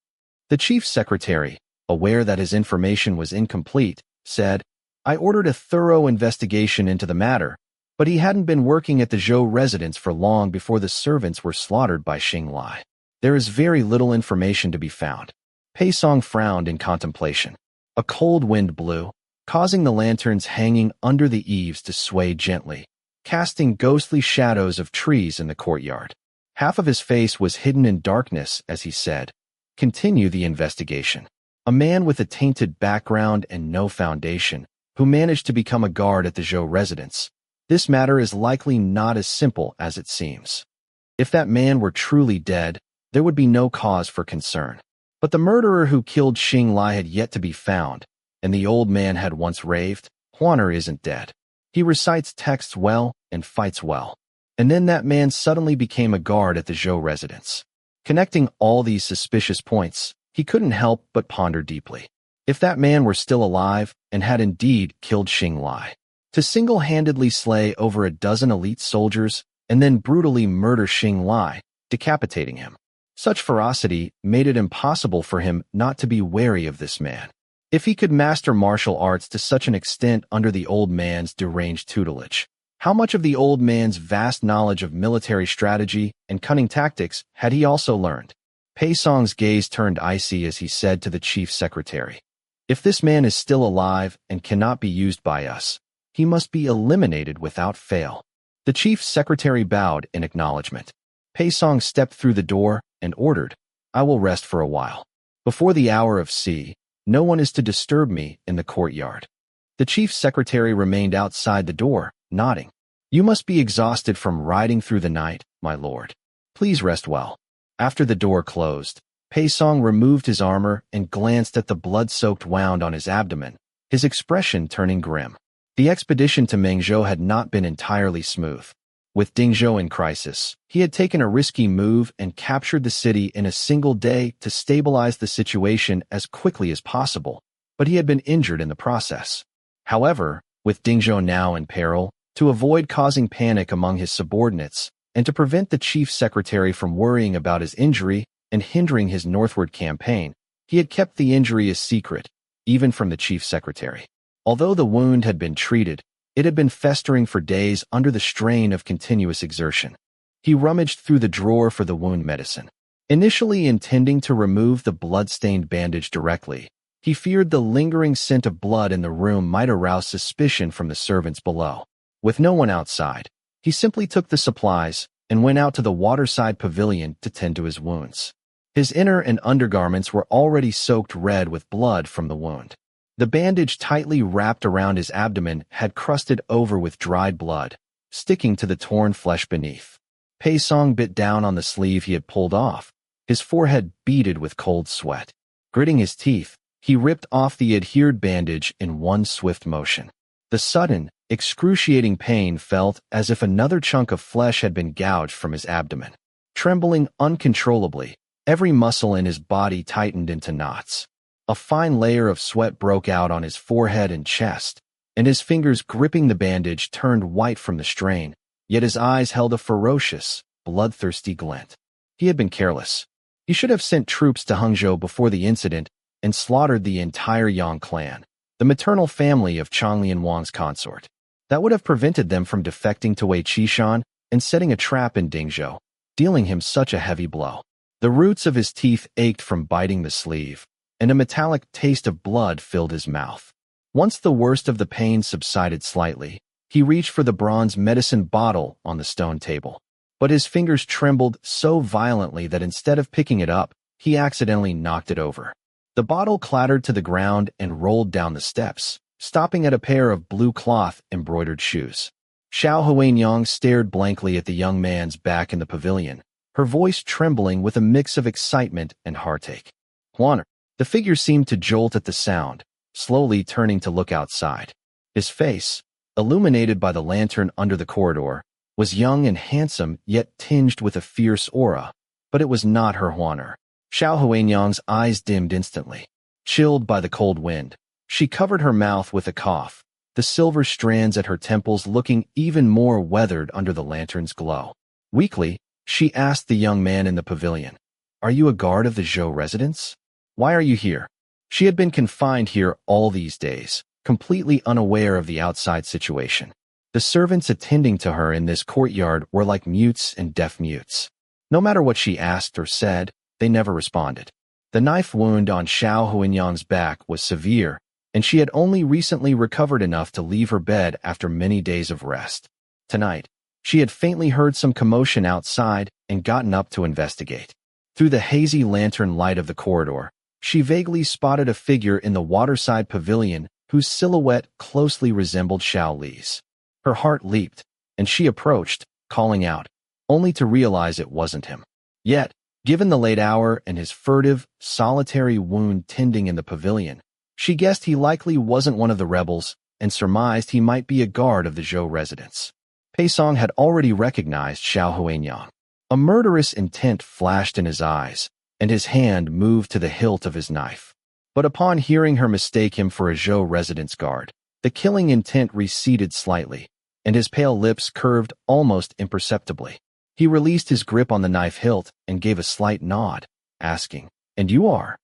The chief secretary, aware that his information was incomplete, said, I ordered a thorough investigation into the matter, but he hadn't been working at the Zhou residence for long before the servants were slaughtered by Xing Li. There is very little information to be found. Pei Song frowned in contemplation. A cold wind blew, causing the lanterns hanging under the eaves to sway gently, casting ghostly shadows of trees in the courtyard. Half of his face was hidden in darkness as he said, continue the investigation. A man with a tainted background and no foundation, who managed to become a guard at the Zhou residence. This matter is likely not as simple as it seems. If that man were truly dead, there would be no cause for concern. But the murderer who killed Xing Li had yet to be found, and the old man had once raved, Huaner isn't dead. He recites texts well and fights well. And then that man suddenly became a guard at the Zhou residence. Connecting all these suspicious points, he couldn't help but ponder deeply. If that man were still alive and had indeed killed Xing Li, to single-handedly slay over a dozen elite soldiers and then brutally murder Xing Li, decapitating him, such ferocity made it impossible for him not to be wary of this man. If he could master martial arts to such an extent under the old man's deranged tutelage, how much of the old man's vast knowledge of military strategy and cunning tactics had he also learned? Pei Song's gaze turned icy as he said to the chief secretary, if this man is still alive and cannot be used by us, he must be eliminated without fail. The chief secretary bowed in acknowledgement. Pei Song stepped through the door and ordered, I will rest for a while. Before the hour of C, no one is to disturb me in the courtyard. The chief secretary remained outside the door, nodding. You must be exhausted from riding through the night, my lord. Please rest well. After the door closed, Pei Song removed his armor and glanced at the blood-soaked wound on his abdomen, his expression turning grim. The expedition to Mengzhou had not been entirely smooth. With Dingzhou in crisis, he had taken a risky move and captured the city in a single day to stabilize the situation as quickly as possible, but he had been injured in the process. However, with Dingzhou now in peril, to avoid causing panic among his subordinates, and to prevent the chief secretary from worrying about his injury and hindering his northward campaign, he had kept the injury a secret, even from the chief secretary. Although the wound had been treated, it had been festering for days under the strain of continuous exertion. He rummaged through the drawer for the wound medicine. Initially intending to remove the blood-stained bandage directly, he feared the lingering scent of blood in the room might arouse suspicion from the servants below. With no one outside, he simply took the supplies and went out to the waterside pavilion to tend to his wounds. His inner and undergarments were already soaked red with blood from the wound. The bandage tightly wrapped around his abdomen had crusted over with dried blood, sticking to the torn flesh beneath. Pei Song bit down on the sleeve he had pulled off, his forehead beaded with cold sweat. Gritting his teeth, he ripped off the adhered bandage in one swift motion. The sudden, excruciating pain felt as if another chunk of flesh had been gouged from his abdomen. Trembling uncontrollably, every muscle in his body tightened into knots. A fine layer of sweat broke out on his forehead and chest, and his fingers gripping the bandage turned white from the strain, yet his eyes held a ferocious, bloodthirsty glint. He had been careless. He should have sent troops to Hangzhou before the incident and slaughtered the entire Yang clan, the maternal family of Changlian Wang's consort. That would have prevented them from defecting to Wei Qishan and setting a trap in Dingzhou, dealing him such a heavy blow. The roots of his teeth ached from biting the sleeve, and a metallic taste of blood filled his mouth. Once the worst of the pain subsided slightly, he reached for the bronze medicine bottle on the stone table. But his fingers trembled so violently that instead of picking it up, he accidentally knocked it over. The bottle clattered to the ground and rolled down the steps, stopping at a pair of blue cloth embroidered shoes. Xiao Huanyang stared blankly at the young man's back in the pavilion, her voice trembling with a mix of excitement and heartache. Huan. The figure seemed to jolt at the sound, slowly turning to look outside. His face, illuminated by the lantern under the corridor, was young and handsome yet tinged with a fierce aura, but it was not her Huaner. Xiao Huanyang's eyes dimmed instantly. Chilled by the cold wind, she covered her mouth with a cough, the silver strands at her temples looking even more weathered under the lantern's glow. Weakly, she asked the young man in the pavilion, "Are you a guard of the Zhou residence? Why are you here?" She had been confined here all these days, completely unaware of the outside situation. The servants attending to her in this courtyard were like mutes and deaf mutes. No matter what she asked or said, they never responded. The knife wound on Xiao Huanyang's back was severe, and she had only recently recovered enough to leave her bed after many days of rest. Tonight, she had faintly heard some commotion outside and gotten up to investigate. Through the hazy lantern light of the corridor, she vaguely spotted a figure in the waterside pavilion whose silhouette closely resembled Xiao Li's. Her heart leaped, and she approached, calling out, only to realize it wasn't him. Yet, given the late hour and his furtive, solitary wound tending in the pavilion, she guessed he likely wasn't one of the rebels and surmised he might be a guard of the Zhou residence. Pei Song had already recognized Xiao Huanyang. A murderous intent flashed in his eyes, and his hand moved to the hilt of his knife. But upon hearing her mistake him for a Zhou residence guard, the killing intent receded slightly, and his pale lips curved almost imperceptibly. He released his grip on the knife hilt and gave a slight nod, asking, "And you are?"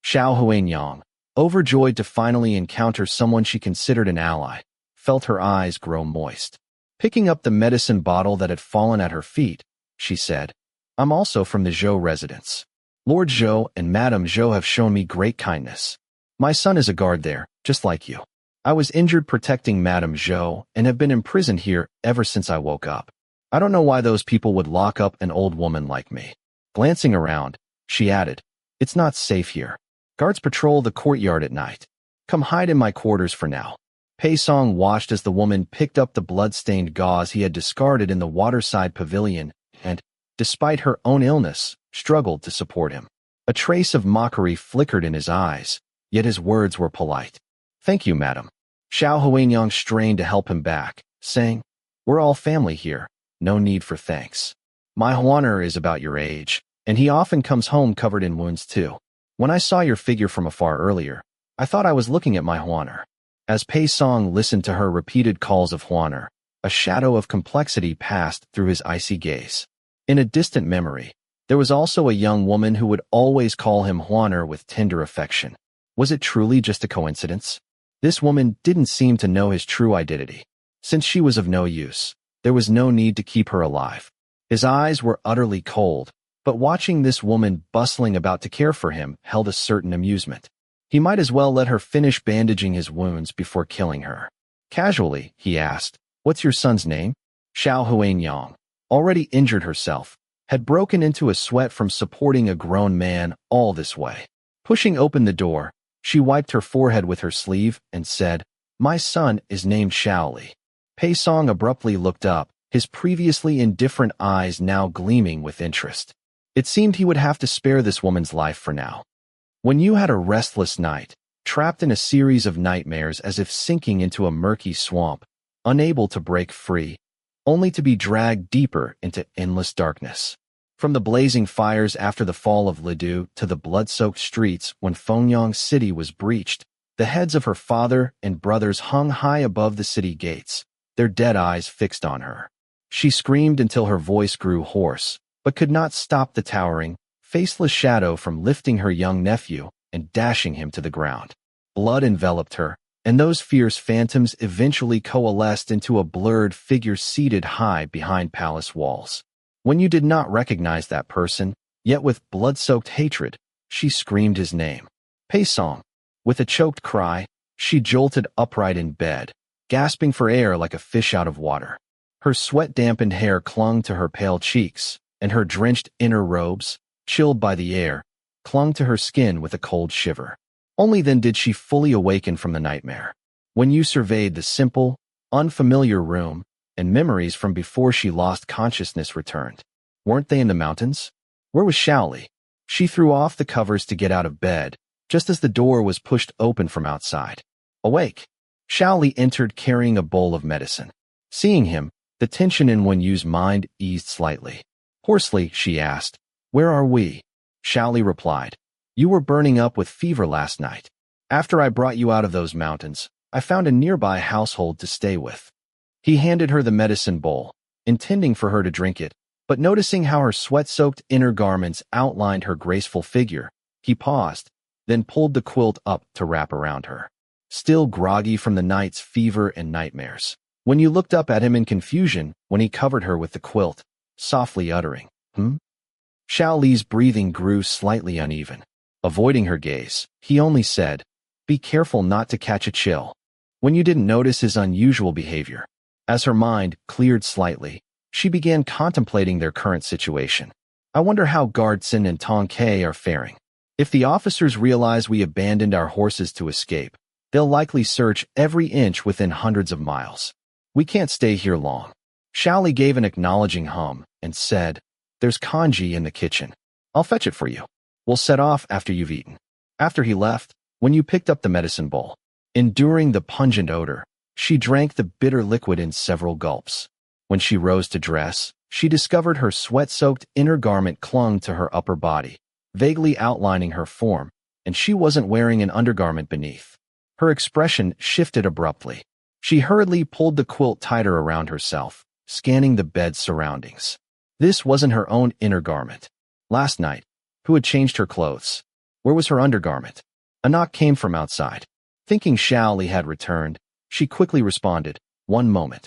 Xiao Huanyang, overjoyed to finally encounter someone she considered an ally, felt her eyes grow moist. Picking up the medicine bottle that had fallen at her feet, she said, "I'm also from the Zhou residence. Lord Zhou and Madame Zhou have shown me great kindness. My son is a guard there, just like you. I was injured protecting Madame Zhou and have been imprisoned here ever since I woke up. I don't know why those people would lock up an old woman like me." Glancing around, she added, It's not safe here. Guards patrol the courtyard at night. Come hide in my quarters for now. Pei Song watched as the woman picked up the blood-stained gauze he had discarded in the waterside pavilion and, despite her own illness, struggled to support him. A trace of mockery flickered in his eyes, yet his words were polite. Thank you, madam. Xiao Huangyang strained to help him back, saying, We're all family here. No need for thanks. My Huaner is about your age, and he often comes home covered in wounds too. When I saw your figure from afar earlier, I thought I was looking at my Huaner. As Pei Song listened to her repeated calls of Huaner, a shadow of complexity passed through his icy gaze. In a distant memory, there was also a young woman who would always call him Huaner with tender affection. Was it truly just a coincidence? This woman didn't seem to know his true identity. Since she was of no use, there was no need to keep her alive. His eyes were utterly cold, but watching this woman bustling about to care for him held a certain amusement. He might as well let her finish bandaging his wounds before killing her. Casually, he asked, What's your son's name? Xiao Huangyang, already injured herself, had broken into a sweat from supporting a grown man all this way. Pushing open the door, she wiped her forehead with her sleeve and said, My son is named Xiao Li. Pei Song abruptly looked up, his previously indifferent eyes now gleaming with interest. It seemed he would have to spare this woman's life for now. When you had a restless night, trapped in a series of nightmares as if sinking into a murky swamp, unable to break free, only to be dragged deeper into endless darkness. From the blazing fires after the fall of Lidu to the blood-soaked streets when Fengyang City was breached, the heads of her father and brothers hung high above the city gates, their dead eyes fixed on her. She screamed until her voice grew hoarse, but could not stop the towering, faceless shadow from lifting her young nephew and dashing him to the ground. Blood enveloped her, and those fierce phantoms eventually coalesced into a blurred figure seated high behind palace walls. When you did not recognize that person, yet with blood-soaked hatred, she screamed his name. Pei Song. With a choked cry, she jolted upright in bed, gasping for air like a fish out of water. Her sweat-dampened hair clung to her pale cheeks, and her drenched inner robes, chilled by the air, clung to her skin with a cold shiver. Only then did she fully awaken from the nightmare. When you surveyed the simple, unfamiliar room, and memories from before she lost consciousness returned. Weren't they in the mountains? Where was Xiao Li? She threw off the covers to get out of bed, just as the door was pushed open from outside. Awake! Xiao Li entered carrying a bowl of medicine. Seeing him, the tension in Wen Yu's mind eased slightly. Hoarsely, she asked, Where are we? Xiao Li replied, You were burning up with fever last night. After I brought you out of those mountains, I found a nearby household to stay with. He handed her the medicine bowl, intending for her to drink it, but noticing how her sweat-soaked inner garments outlined her graceful figure, he paused, then pulled the quilt up to wrap around her. Still groggy from the night's fever and nightmares, Wen Yu looked up at him in confusion when he covered her with the quilt, softly uttering, Xiao Li's breathing grew slightly uneven. Avoiding her gaze, he only said, Be careful not to catch a chill. Wen Yu didn't notice his unusual behavior. As her mind cleared slightly, she began contemplating their current situation. I wonder how Guard Sin and Tong Kai are faring. If the officers realize we abandoned our horses to escape, they'll likely search every inch within hundreds of miles. We can't stay here long. Xiao Li gave an acknowledging hum and said, There's congee in the kitchen. I'll fetch it for you. We'll set off after you've eaten. After he left, Wen Yu picked up the medicine bowl. Enduring the pungent odor, she drank the bitter liquid in several gulps. When she rose to dress, she discovered her sweat-soaked inner garment clung to her upper body, vaguely outlining her form, and she wasn't wearing an undergarment beneath. Her expression shifted abruptly. She hurriedly pulled the quilt tighter around herself, scanning the bed's surroundings. This wasn't her own inner garment. Last night, who had changed her clothes? Where was her undergarment? A knock came from outside. Thinking Xiao Li had returned, she quickly responded, One moment.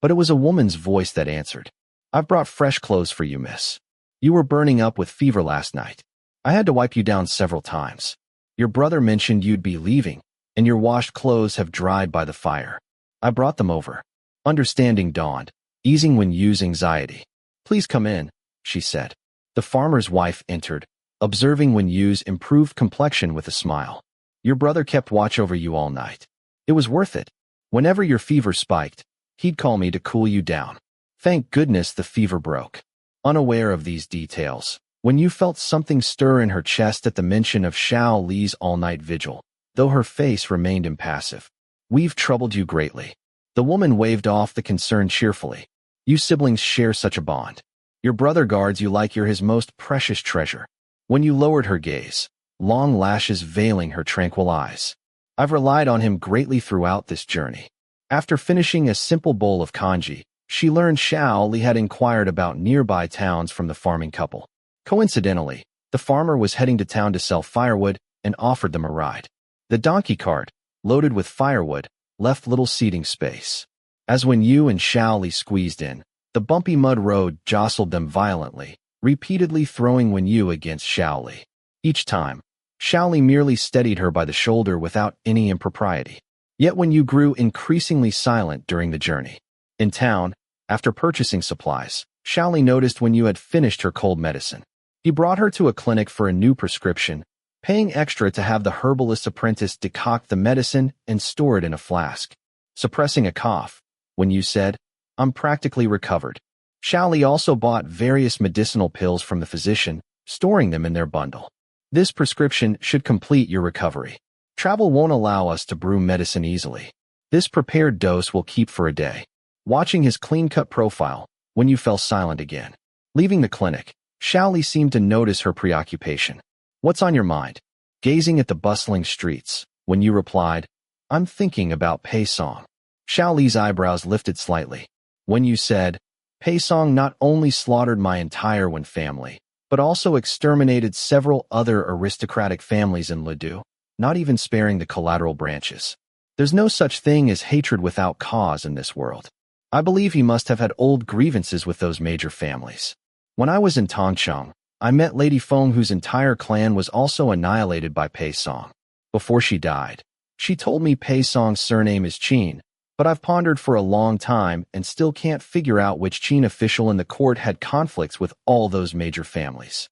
But it was a woman's voice that answered. I've brought fresh clothes for you, miss. You were burning up with fever last night. I had to wipe you down several times. Your brother mentioned you'd be leaving, and your washed clothes have dried by the fire. I brought them over. Understanding dawned, easing Wen Yu's anxiety. Please come in, she said. The farmer's wife entered, observing Wen Yu's improved complexion with a smile. Your brother kept watch over you all night. It was worth it. Whenever your fever spiked, he'd call me to cool you down. Thank goodness the fever broke. Unaware of these details, Wen Yu felt something stir in her chest at the mention of Xiao Li's all-night vigil, though her face remained impassive. We've troubled you greatly. The woman waved off the concern cheerfully. You siblings share such a bond. Your brother guards you like you're his most precious treasure. Wen Yu lowered her gaze, long lashes veiling her tranquil eyes. I've relied on him greatly throughout this journey. After finishing a simple bowl of congee, she learned Xiao Li had inquired about nearby towns from the farming couple. Coincidentally, the farmer was heading to town to sell firewood and offered them a ride. The donkey cart, loaded with firewood, left little seating space. As Wen Yu and Xiao Li squeezed in, the bumpy mud road jostled them violently, repeatedly throwing Wen Yu against Xiao Li. Each time, Xiao Li merely steadied her by the shoulder without any impropriety. Yet Wen Yu grew increasingly silent during the journey. In town, after purchasing supplies, Xiao Li noticed Wen Yu had finished her cold medicine. He brought her to a clinic for a new prescription, paying extra to have the herbalist's apprentice decoct the medicine and store it in a flask. Suppressing a cough, Wen Yu said, I'm practically recovered. Xiao Li also bought various medicinal pills from the physician, storing them in their bundle. This prescription should complete your recovery. Travel won't allow us to brew medicine easily. This prepared dose will keep for a day. Watching his clean-cut profile, Wen Yu fell silent again. Leaving the clinic, Xiao Li seemed to notice her preoccupation. What's on your mind? Gazing at the bustling streets, Wen Yu replied, I'm thinking about Pei Song. Xiao Li's eyebrows lifted slightly. Wen Yu said, Pei Song not only slaughtered my entire Wen family, but also exterminated several other aristocratic families in Ledu, not even sparing the collateral branches. There's no such thing as hatred without cause in this world. I believe he must have had old grievances with those major families. When I was in Tongcheng, I met Lady Feng, whose entire clan was also annihilated by Pei Song. Before she died, she told me Pei Song's surname is Qin, but I've pondered for a long time and still can't figure out which Qin official in the court had conflicts with all those major families.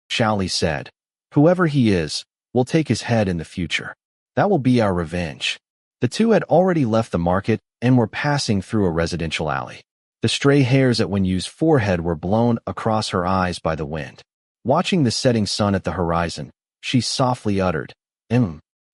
Xiao Li said, Whoever he is, we'll take his head in the future. That will be our revenge. The two had already left the market and were passing through a residential alley. The stray hairs at Wen Yu's forehead were blown across her eyes by the wind. Watching the setting sun at the horizon, she softly uttered,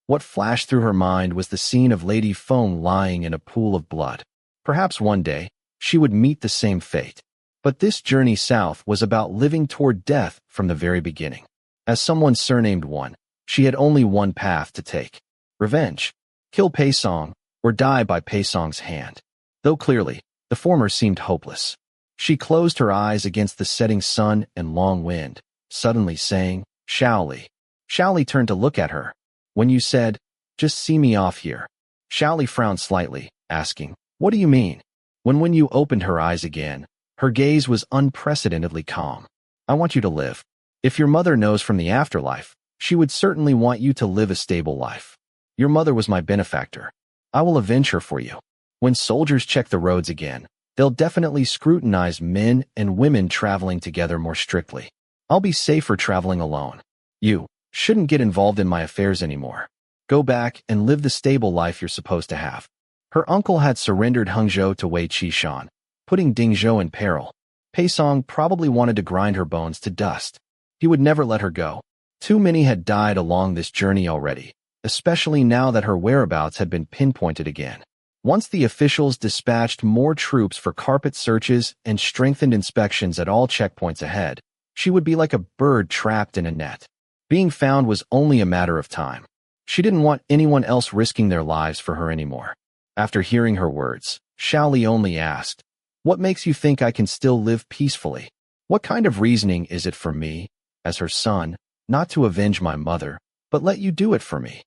What flashed through her mind was the scene of Lady Feng lying in a pool of blood. Perhaps one day, she would meet the same fate. But this journey south was about living toward death from the very beginning. As someone surnamed One, she had only one path to take. Revenge. Kill Pei Song, or die by Pei Song's hand. Though clearly, the former seemed hopeless. She closed her eyes against the setting sun and long wind, suddenly saying, Xiao Li. Xiao Li turned to look at her. When you said, just see me off here. Xiao Li frowned slightly, asking, What do you mean? When Wen Yu opened her eyes again, her gaze was unprecedentedly calm. I want you to live. If your mother knows from the afterlife, she would certainly want you to live a stable life. Your mother was my benefactor. I will avenge her for you. When soldiers check the roads again, they'll definitely scrutinize men and women traveling together more strictly. I'll be safer traveling alone. You shouldn't get involved in my affairs anymore. Go back and live the stable life you're supposed to have. Her uncle had surrendered Hangzhou to Wei Qishan, putting Dingzhou in peril. Pei Song probably wanted to grind her bones to dust. He would never let her go. Too many had died along this journey already, especially now that her whereabouts had been pinpointed again. Once the officials dispatched more troops for carpet searches and strengthened inspections at all checkpoints ahead, she would be like a bird trapped in a net. Being found was only a matter of time. She didn't want anyone else risking their lives for her anymore. After hearing her words, Xiao Li only asked, What makes you think I can still live peacefully? What kind of reasoning is it for me, as her son, not to avenge my mother, but let you do it for me?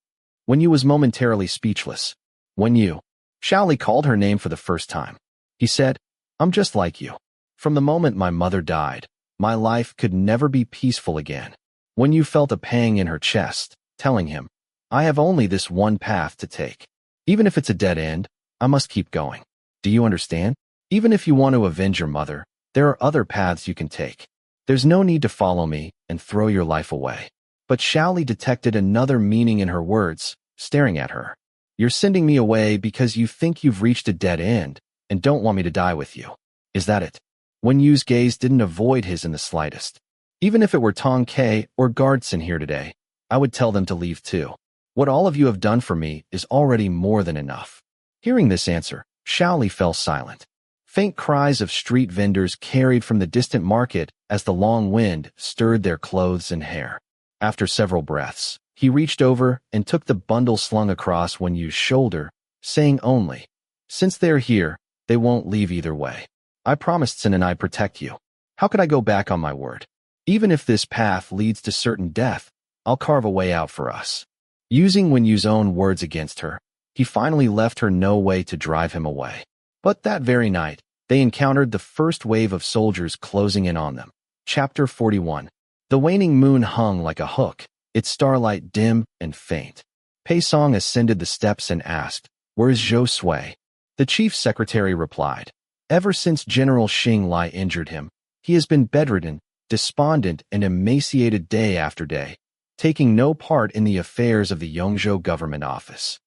Wen Yu was momentarily speechless. Wen Yu. Xiao Li called her name for the first time. He said, I'm just like you. From the moment my mother died, my life could never be peaceful again. Wen Yu felt a pang in her chest, telling him, I have only this one path to take. Even if it's a dead end, I must keep going. Do you understand? Even if you want to avenge your mother, there are other paths you can take. There's no need to follow me and throw your life away. But Xiao Li detected another meaning in her words, staring at her. You're sending me away because you think you've reached a dead end and don't want me to die with you. Is that it? Wen Yu's gaze didn't avoid his in the slightest. Even if it were Tong Ke or Guardson here today, I would tell them to leave too. What all of you have done for me is already more than enough. Hearing this answer, Xiao Li fell silent. Faint cries of street vendors carried from the distant market as the long wind stirred their clothes and hair. After several breaths, he reached over and took the bundle slung across Wen Yu's shoulder, saying only, "Since they're here, they won't leave either way. I promised Sin and I protect you. How could I go back on my word? Even if this path leads to certain death, I'll carve a way out for us." Using Wen Yu's own words against her, he finally left her no way to drive him away. But that very night, they encountered the first wave of soldiers closing in on them. Chapter 41. The waning moon hung like a hook, its starlight dim and faint. Pei Song ascended the steps and asked, "Where is Zhou Sui?" The chief secretary replied, "Ever since General Xing Li injured him, he has been bedridden, despondent and emaciated day after day, taking no part in the affairs of the Yongzhou government office."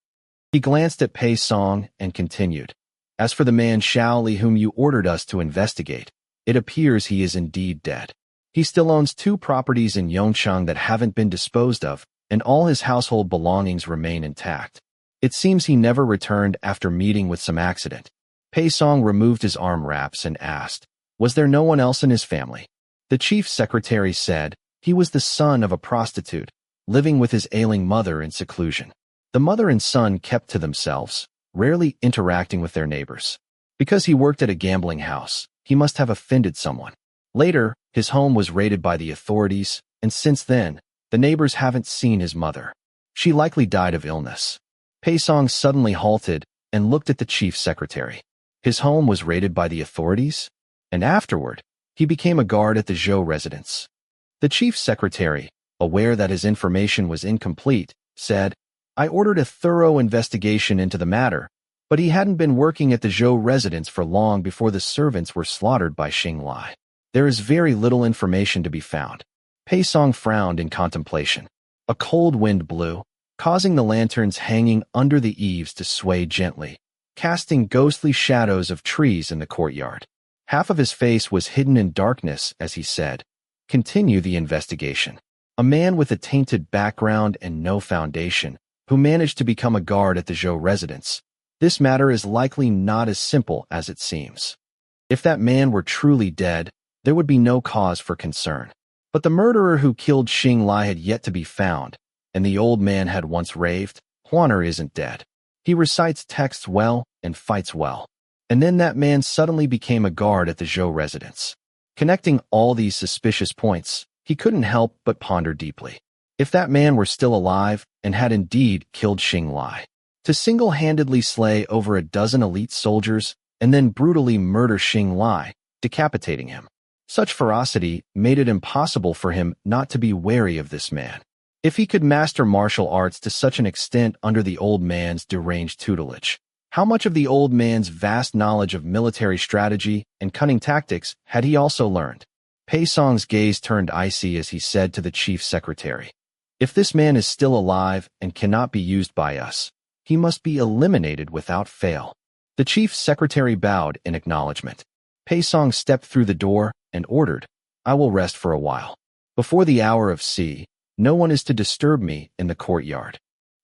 He glanced at Pei Song and continued, "As for the man Xiao Li whom you ordered us to investigate, it appears he is indeed dead. He still owns 2 properties in Yongchang that haven't been disposed of, and all his household belongings remain intact. It seems he never returned after meeting with some accident." Pei Song removed his arm wraps and asked, "Was there no one else in his family?" The chief secretary said, "He was the son of a prostitute, living with his ailing mother in seclusion. The mother and son kept to themselves, rarely interacting with their neighbors. Because he worked at a gambling house, he must have offended someone. Later, his home was raided by the authorities, and since then, the neighbors haven't seen his mother. She likely died of illness." Pei Song suddenly halted and looked at the chief secretary. His home was raided by the authorities? And afterward, he became a guard at the Zhou residence. The chief secretary, aware that his information was incomplete, said, "I ordered a thorough investigation into the matter, but he hadn't been working at the Zhou residence for long before the servants were slaughtered by Xing Li. There is very little information to be found." Pei Song frowned in contemplation. A cold wind blew, causing the lanterns hanging under the eaves to sway gently, casting ghostly shadows of trees in the courtyard. Half of his face was hidden in darkness as he said, "Continue the investigation. A man with a tainted background and no foundation, who managed to become a guard at the Zhou residence. This matter is likely not as simple as it seems. If that man were truly dead, there would be no cause for concern. But the murderer who killed Xing Li had yet to be found, and the old man had once raved, Huaner isn't dead. He recites texts well and fights well. And then that man suddenly became a guard at the Zhou residence." Connecting all these suspicious points, he couldn't help but ponder deeply. If that man were still alive and had indeed killed Xing Li, to single-handedly slay over a dozen elite soldiers and then brutally murder Xing Li, decapitating him, such ferocity made it impossible for him not to be wary of this man. If he could master martial arts to such an extent under the old man's deranged tutelage, how much of the old man's vast knowledge of military strategy and cunning tactics had he also learned? Pei Song's gaze turned icy as he said to the chief secretary, "If this man is still alive and cannot be used by us, he must be eliminated without fail." The chief secretary bowed in acknowledgement. Pei Song stepped through the door and ordered, "I will rest for a while. Before the hour of C, no one is to disturb me in the courtyard."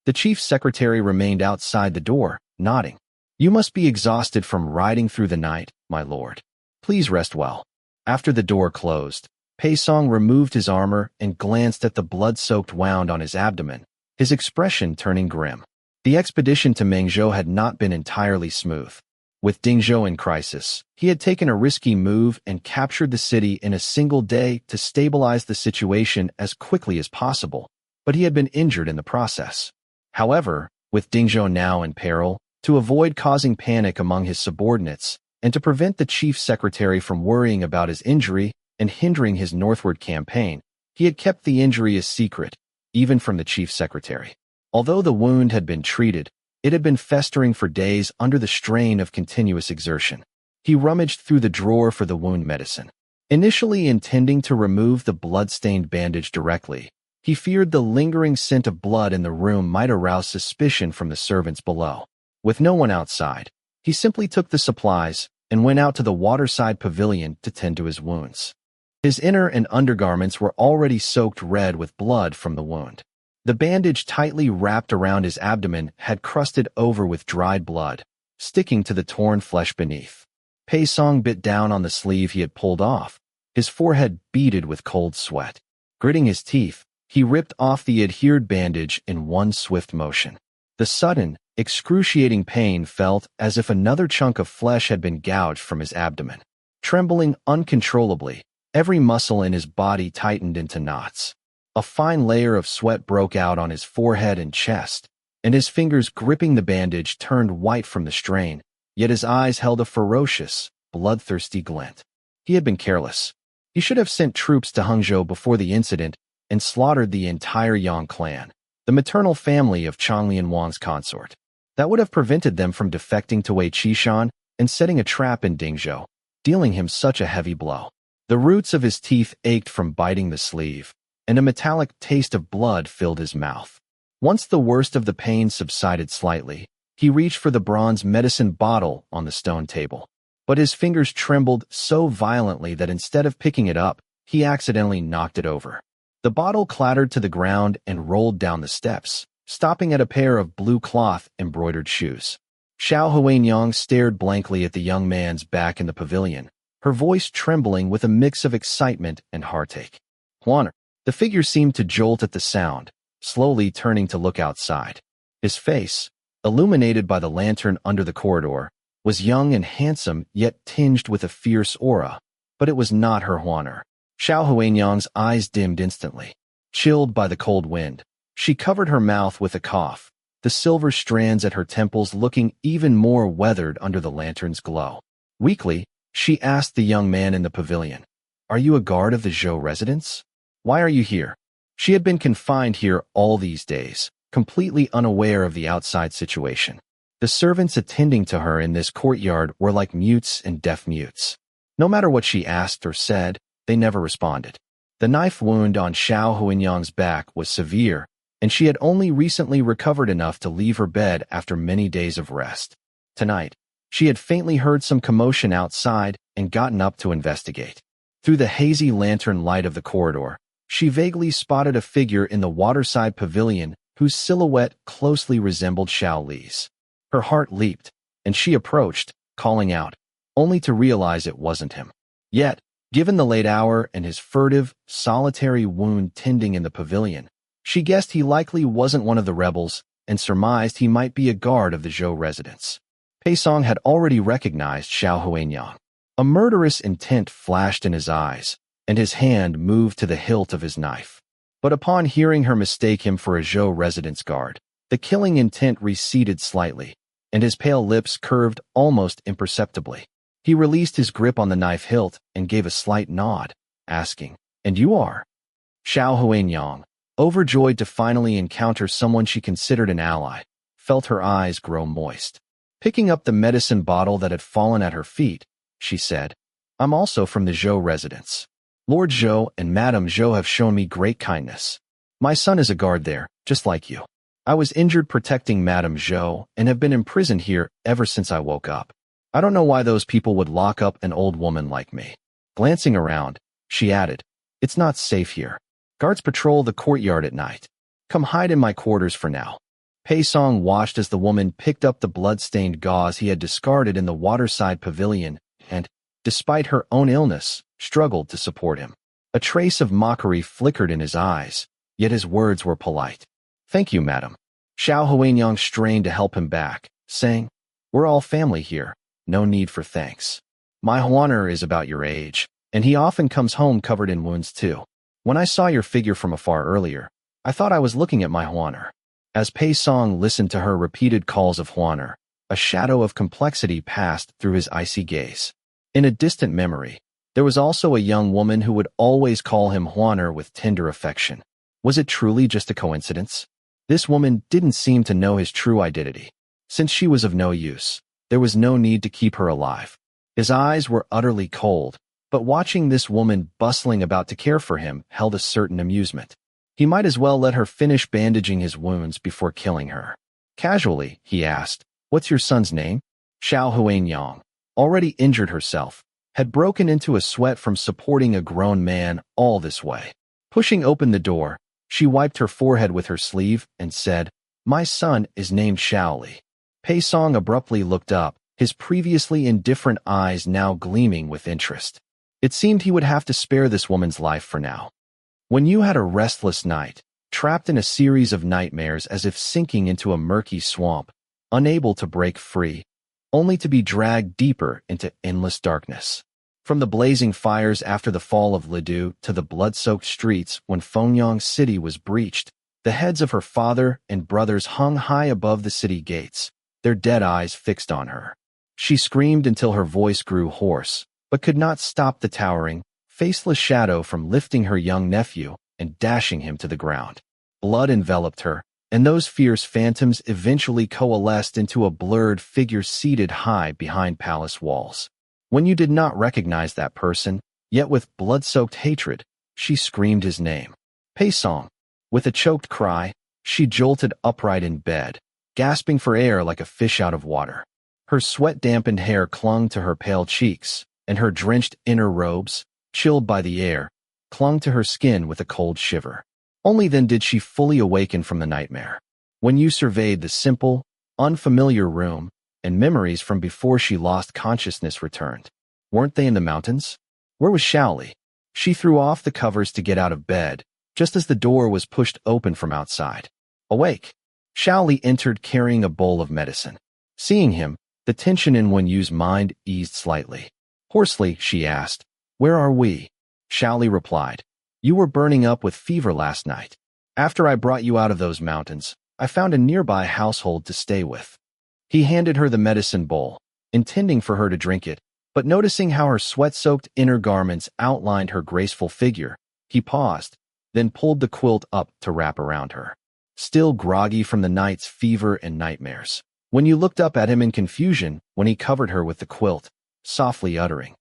The chief secretary remained outside the door, nodding. "You must be exhausted from riding through the night, my lord. Please rest well." After the door closed, Pei Song removed his armor and glanced at the blood-soaked wound on his abdomen, his expression turning grim. The expedition to Mengzhou had not been entirely smooth. With Dingzhou in crisis, he had taken a risky move and captured the city in a single day to stabilize the situation as quickly as possible, but he had been injured in the process. However, with Dingzhou now in peril, to avoid causing panic among his subordinates, and to prevent the chief secretary from worrying about his injury and hindering his northward campaign, he had kept the injury a secret, even from the chief secretary. Although the wound had been treated, it had been festering for days under the strain of continuous exertion. He rummaged through the drawer for the wound medicine. Initially intending to remove the blood-stained bandage directly, he feared the lingering scent of blood in the room might arouse suspicion from the servants below. With no one outside, he simply took the supplies and went out to the waterside pavilion to tend to his wounds. His inner and undergarments were already soaked red with blood from the wound. The bandage tightly wrapped around his abdomen had crusted over with dried blood, sticking to the torn flesh beneath. Pei Song bit down on the sleeve he had pulled off, his forehead beaded with cold sweat. Gritting his teeth, he ripped off the adhered bandage in one swift motion. The sudden, excruciating pain felt as if another chunk of flesh had been gouged from his abdomen. Trembling uncontrollably, every muscle in his body tightened into knots. A fine layer of sweat broke out on his forehead and chest, and his fingers gripping the bandage turned white from the strain, yet his eyes held a ferocious, bloodthirsty glint. He had been careless. He should have sent troops to Hangzhou before the incident and slaughtered the entire Yang clan, the maternal family of Changlian Wang's consort. That would have prevented them from defecting to Wei Qishan and setting a trap in Dingzhou, dealing him such a heavy blow. The roots of his teeth ached from biting the sleeve, and a metallic taste of blood filled his mouth. Once the worst of the pain subsided slightly, he reached for the bronze medicine bottle on the stone table. But his fingers trembled so violently that instead of picking it up, he accidentally knocked it over. The bottle clattered to the ground and rolled down the steps, stopping at a pair of blue cloth embroidered shoes. Xiao Huanyang stared blankly at the young man's back in the pavilion, her voice trembling with a mix of excitement and heartache. Huaner. The figure seemed to jolt at the sound, slowly turning to look outside. His face, illuminated by the lantern under the corridor, was young and handsome yet tinged with a fierce aura, but it was not her Huaner. Xiao Huanyang's eyes dimmed instantly. Chilled by the cold wind, she covered her mouth with a cough, the silver strands at her temples looking even more weathered under the lantern's glow. Weakly, she asked the young man in the pavilion, "Are you a guard of the Zhou residence? Why are you here?" She had been confined here all these days, completely unaware of the outside situation. The servants attending to her in this courtyard were like mutes and deaf mutes. No matter what she asked or said, they never responded. The knife wound on Xiao Huanyang's back was severe, and she had only recently recovered enough to leave her bed after many days of rest. Tonight, she had faintly heard some commotion outside and gotten up to investigate. Through the hazy lantern light of the corridor, she vaguely spotted a figure in the waterside pavilion whose silhouette closely resembled Xiao Li's. Her heart leaped, and she approached, calling out, only to realize it wasn't him. Yet, given the late hour and his furtive, solitary wound tending in the pavilion, she guessed he likely wasn't one of the rebels and surmised he might be a guard of the Zhou residence. Pei Song had already recognized Xiao Huanyang. A murderous intent flashed in his eyes, and his hand moved to the hilt of his knife. But upon hearing her mistake him for a Zhou residence guard, the killing intent receded slightly, and his pale lips curved almost imperceptibly. He released his grip on the knife hilt and gave a slight nod, asking, "And you are?" Xiao Huanyang, overjoyed to finally encounter someone she considered an ally, felt her eyes grow moist. Picking up the medicine bottle that had fallen at her feet, she said, "I'm also from the Zhou residence. Lord Zhou and Madame Zhou have shown me great kindness. My son is a guard there, just like you. I was injured protecting Madame Zhou and have been imprisoned here ever since I woke up. I don't know why those people would lock up an old woman like me." Glancing around, she added, "It's not safe here. Guards patrol the courtyard at night. Come hide in my quarters for now." Pei Song watched as the woman picked up the blood-stained gauze he had discarded in the waterside pavilion and, despite her own illness, struggled to support him. A trace of mockery flickered in his eyes, yet his words were polite. "Thank you, madam." Xiao Huanyang strained to help him back, saying, "We're all family here. No need for thanks. My Huaner is about your age, and he often comes home covered in wounds too. When I saw your figure from afar earlier, I thought I was looking at my Huaner." As Pei Song listened to her repeated calls of Huaner, a shadow of complexity passed through his icy gaze. In a distant memory, there was also a young woman who would always call him Huaner with tender affection. Was it truly just a coincidence? This woman didn't seem to know his true identity. Since she was of no use, there was no need to keep her alive. His eyes were utterly cold, but watching this woman bustling about to care for him held a certain amusement. He might as well let her finish bandaging his wounds before killing her. Casually, he asked, "What's your son's name?" Xiao Huanyang, already injured herself, had broken into a sweat from supporting a grown man all this way. Pushing open the door, she wiped her forehead with her sleeve and said, "My son is named Xiao Li." Pei Song abruptly looked up, his previously indifferent eyes now gleaming with interest. It seemed he would have to spare this woman's life for now. Wen Yu had a restless night, trapped in a series of nightmares as if sinking into a murky swamp, unable to break free, only to be dragged deeper into endless darkness. From the blazing fires after the fall of Lidu to the blood-soaked streets when Fengyang City was breached, the heads of her father and brothers hung high above the city gates, their dead eyes fixed on her. She screamed until her voice grew hoarse, but could not stop the towering, faceless shadow from lifting her young nephew and dashing him to the ground. Blood enveloped her, and those fierce phantoms eventually coalesced into a blurred figure seated high behind palace walls. When you did not recognize that person, yet with blood-soaked hatred, she screamed his name. Pei Song. With a choked cry, she jolted upright in bed, gasping for air like a fish out of water. Her sweat-dampened hair clung to her pale cheeks, and her drenched inner robes, chilled by the air, clung to her skin with a cold shiver. Only then did she fully awaken from the nightmare. When you surveyed the simple, unfamiliar room, and memories from before she lost consciousness returned. Weren't they in the mountains? Where was Xiao Li? She threw off the covers to get out of bed, just as the door was pushed open from outside. Awake! Xiao Li entered carrying a bowl of medicine. Seeing him, the tension in Wen Yu's mind eased slightly. Hoarsely, she asked, "Where are we?" Xiao Li replied, "You were burning up with fever last night. After I brought you out of those mountains, I found a nearby household to stay with." He handed her the medicine bowl, intending for her to drink it, but noticing how her sweat-soaked inner garments outlined her graceful figure, he paused, then pulled the quilt up to wrap around her. Still groggy from the night's fever and nightmares, Wen Yu looked up at him in confusion when he covered her with the quilt, softly uttering,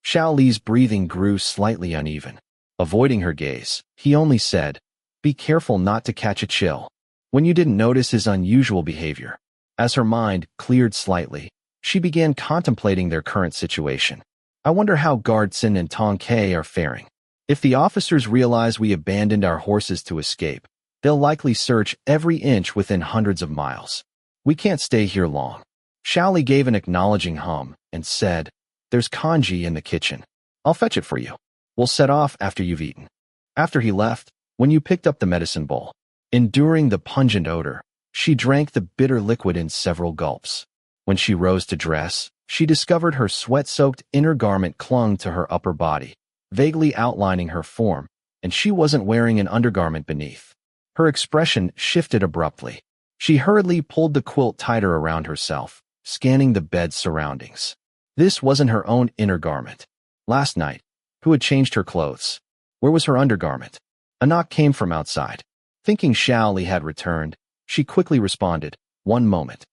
Xiao Li's breathing grew slightly uneven. Avoiding her gaze, he only said, "Be careful not to catch a chill." Wen Yu didn't notice his unusual behavior. As her mind cleared slightly, she began contemplating their current situation. "I wonder how Guardson and Tong Kai are faring. If the officers realize we abandoned our horses to escape, they'll likely search every inch within hundreds of miles. We can't stay here long." Xiao Li gave an acknowledging hum and said, "There's congee in the kitchen. I'll fetch it for you. We'll set off after you've eaten." After he left, Wen Yu picked up the medicine bowl. Enduring the pungent odor, she drank the bitter liquid in several gulps. When she rose to dress, she discovered her sweat-soaked inner garment clung to her upper body, vaguely outlining her form, and she wasn't wearing an undergarment beneath. Her expression shifted abruptly. She hurriedly pulled the quilt tighter around herself, scanning the bed's surroundings. This wasn't her own inner garment. Last night, who had changed her clothes? Where was her undergarment? A knock came from outside. Thinking Xiao Li had returned, she quickly responded, "One moment."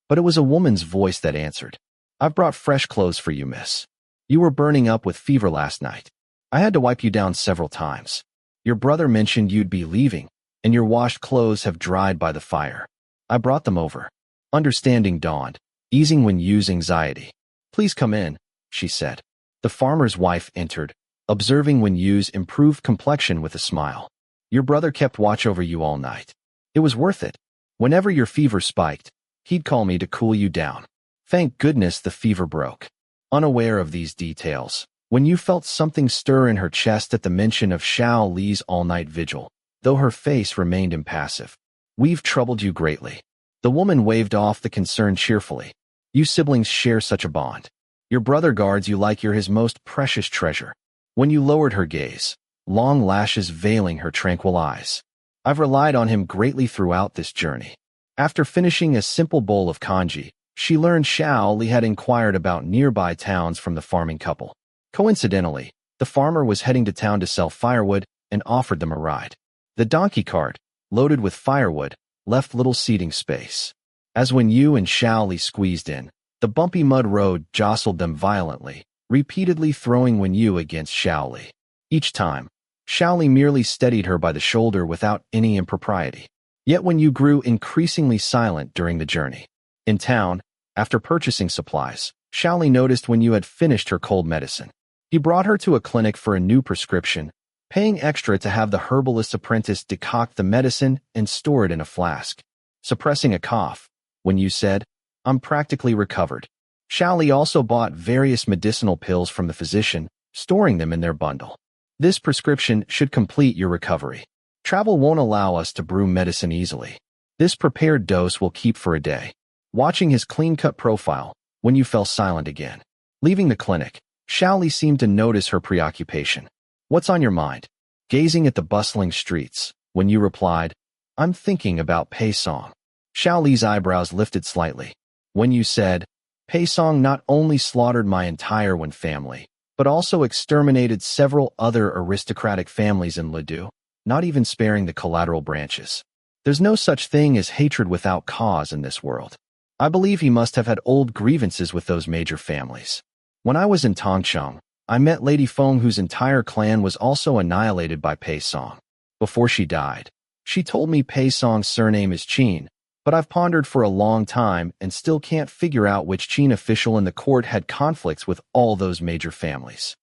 But it was a woman's voice that answered. "I've brought fresh clothes for you, miss. You were burning up with fever last night. I had to wipe you down several times. Your brother mentioned you'd be leaving, and your washed clothes have dried by the fire. I brought them over." Understanding dawned, easing Wen Yu's anxiety. "Please come in," she said. The farmer's wife entered, observing Wen Yu's improved complexion with a smile. "Your brother kept watch over you all night. It was worth it. Whenever your fever spiked, he'd call me to cool you down. Thank goodness the fever broke." Unaware of these details, Wen Yu felt something stir in her chest at the mention of Xiao Li's all-night vigil, though her face remained impassive. "We've troubled you greatly." The woman waved off the concern cheerfully. "You siblings share such a bond. Your brother guards you like you're his most precious treasure." When you lowered her gaze, long lashes veiling her tranquil eyes. "I've relied on him greatly throughout this journey." After finishing a simple bowl of congee, she learned Xiao Li had inquired about nearby towns from the farming couple. Coincidentally, the farmer was heading to town to sell firewood and offered them a ride. The donkey cart, loaded with firewood, left little seating space. As Wen Yu and Xiao Li squeezed in, the bumpy mud road jostled them violently, repeatedly throwing Wen Yu against Xiao Li. Each time, Xiao Li merely steadied her by the shoulder without any impropriety. Yet Wen Yu grew increasingly silent during the journey. In town, after purchasing supplies, Xiao Li noticed Wen Yu had finished her cold medicine. He brought her to a clinic for a new prescription, paying extra to have the herbalist's apprentice decoct the medicine and store it in a flask. Suppressing a cough, Wen Yu said, "I'm practically recovered." Xiao Li also bought various medicinal pills from the physician, storing them in their bundle. "This prescription should complete your recovery. Travel won't allow us to brew medicine easily. This prepared dose will keep for a day." Watching his clean-cut profile, Wen Yu fell silent again. Leaving the clinic, Xiao Li seemed to notice her preoccupation. "What's on your mind?" Gazing at the bustling streets, Wen Yu replied, "I'm thinking about Pei Song." Xiao Li's eyebrows lifted slightly. Wen Yu said, "Pei Song not only slaughtered my entire Wen family, but also exterminated several other aristocratic families in Ledu, not even sparing the collateral branches. There's no such thing as hatred without cause in this world. I believe he must have had old grievances with those major families. When I was in Tongcheng, I met Lady Feng, whose entire clan was also annihilated by Pei Song. Before she died, she told me Pei Song's surname is Qin, but I've pondered for a long time and still can't figure out which Qin official in the court had conflicts with all those major families."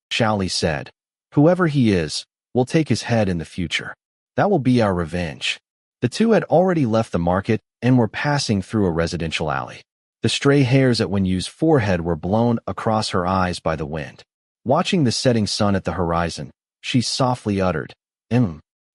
Xiao Li said, "Whoever he is, we'll take his head in the future. That will be our revenge." The two had already left the market and were passing through a residential alley. The stray hairs at Wen Yu's forehead were blown across her eyes by the wind. Watching the setting sun at the horizon, she softly uttered,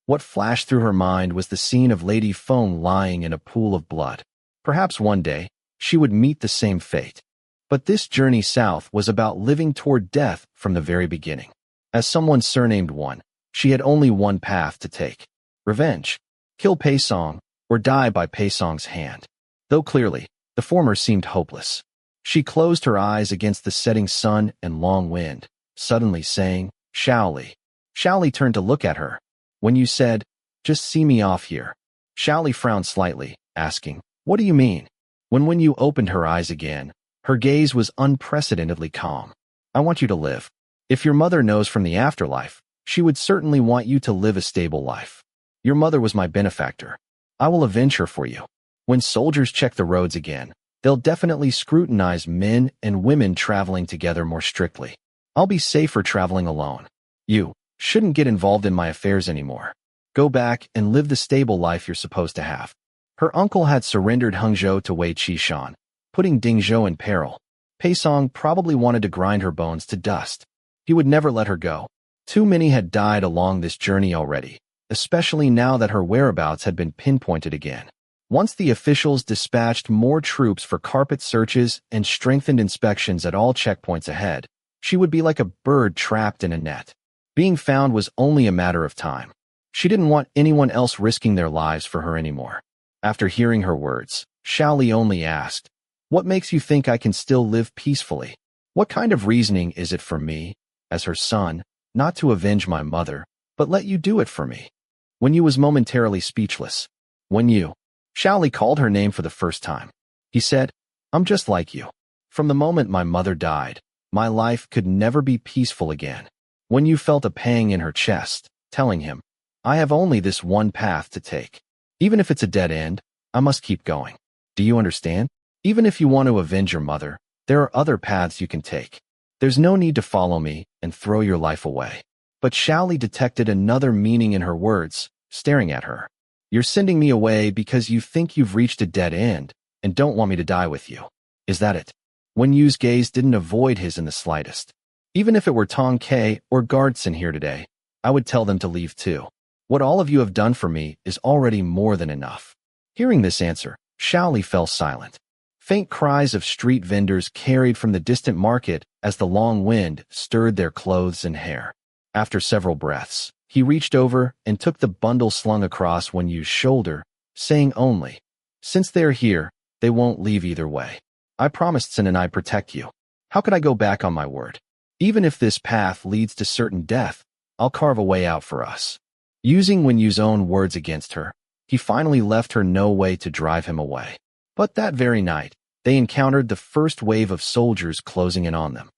What flashed through her mind was the scene of Lady Feng lying in a pool of blood. Perhaps one day, she would meet the same fate. But this journey south was about living toward death from the very beginning. As someone surnamed One, she had only one path to take: revenge. Kill Pei Song, or die by Pei Song's hand. Though clearly, the former seemed hopeless. She closed her eyes against the setting sun and long wind, suddenly saying, "Xiao Li." Xiao Li turned to look at her. When you said, "Just see me off here." Xiao Li frowned slightly, asking, "What do you mean?" When you opened her eyes again, her gaze was unprecedentedly calm. "I want you to live. If your mother knows from the afterlife, she would certainly want you to live a stable life. Your mother was my benefactor. I will avenge her for you. When soldiers check the roads again, they'll definitely scrutinize men and women traveling together more strictly. I'll be safer traveling alone. You shouldn't get involved in my affairs anymore. Go back and live the stable life you're supposed to have." Her uncle had surrendered Hangzhou to Wei Qishan, putting Dingzhou in peril. Pei Song probably wanted to grind her bones to dust. He would never let her go. Too many had died along this journey already, especially now that her whereabouts had been pinpointed again. Once the officials dispatched more troops for carpet searches and strengthened inspections at all checkpoints ahead, she would be like a bird trapped in a net. Being found was only a matter of time. She didn't want anyone else risking their lives for her anymore. After hearing her words, Xiao Li only asked, "What makes you think I can still live peacefully? What kind of reasoning is it for me, as her son, not to avenge my mother, but let you do it for me?" Wen Yu was momentarily speechless. "Wen Yu." Xiao Li called her name for the first time. He said, "I'm just like you. From the moment my mother died, my life could never be peaceful again." Wen Yu felt a pang in her chest, telling him, "I have only this one path to take. Even if it's a dead end, I must keep going. Do you understand? Even if you want to avenge your mother, there are other paths you can take. There's no need to follow me and throw your life away." But Xiao Li detected another meaning in her words, staring at her. "You're sending me away because you think you've reached a dead end and don't want me to die with you. Is that it?" Wen Yu's gaze didn't avoid his in the slightest. "Even if it were Tong Kai or Guardson here today, I would tell them to leave too. What all of you have done for me is already more than enough." Hearing this answer, Xiao Li fell silent. Faint cries of street vendors carried from the distant market as the long wind stirred their clothes and hair. After several breaths, he reached over and took the bundle slung across Wen Yu's shoulder, saying only, "Since they're here, they won't leave either way. I promised Sin and I protect you. How could I go back on my word? Even if this path leads to certain death, I'll carve a way out for us." Using Wen Yu's own words against her, he finally left her no way to drive him away. But that very night, they encountered the first wave of soldiers closing in on them.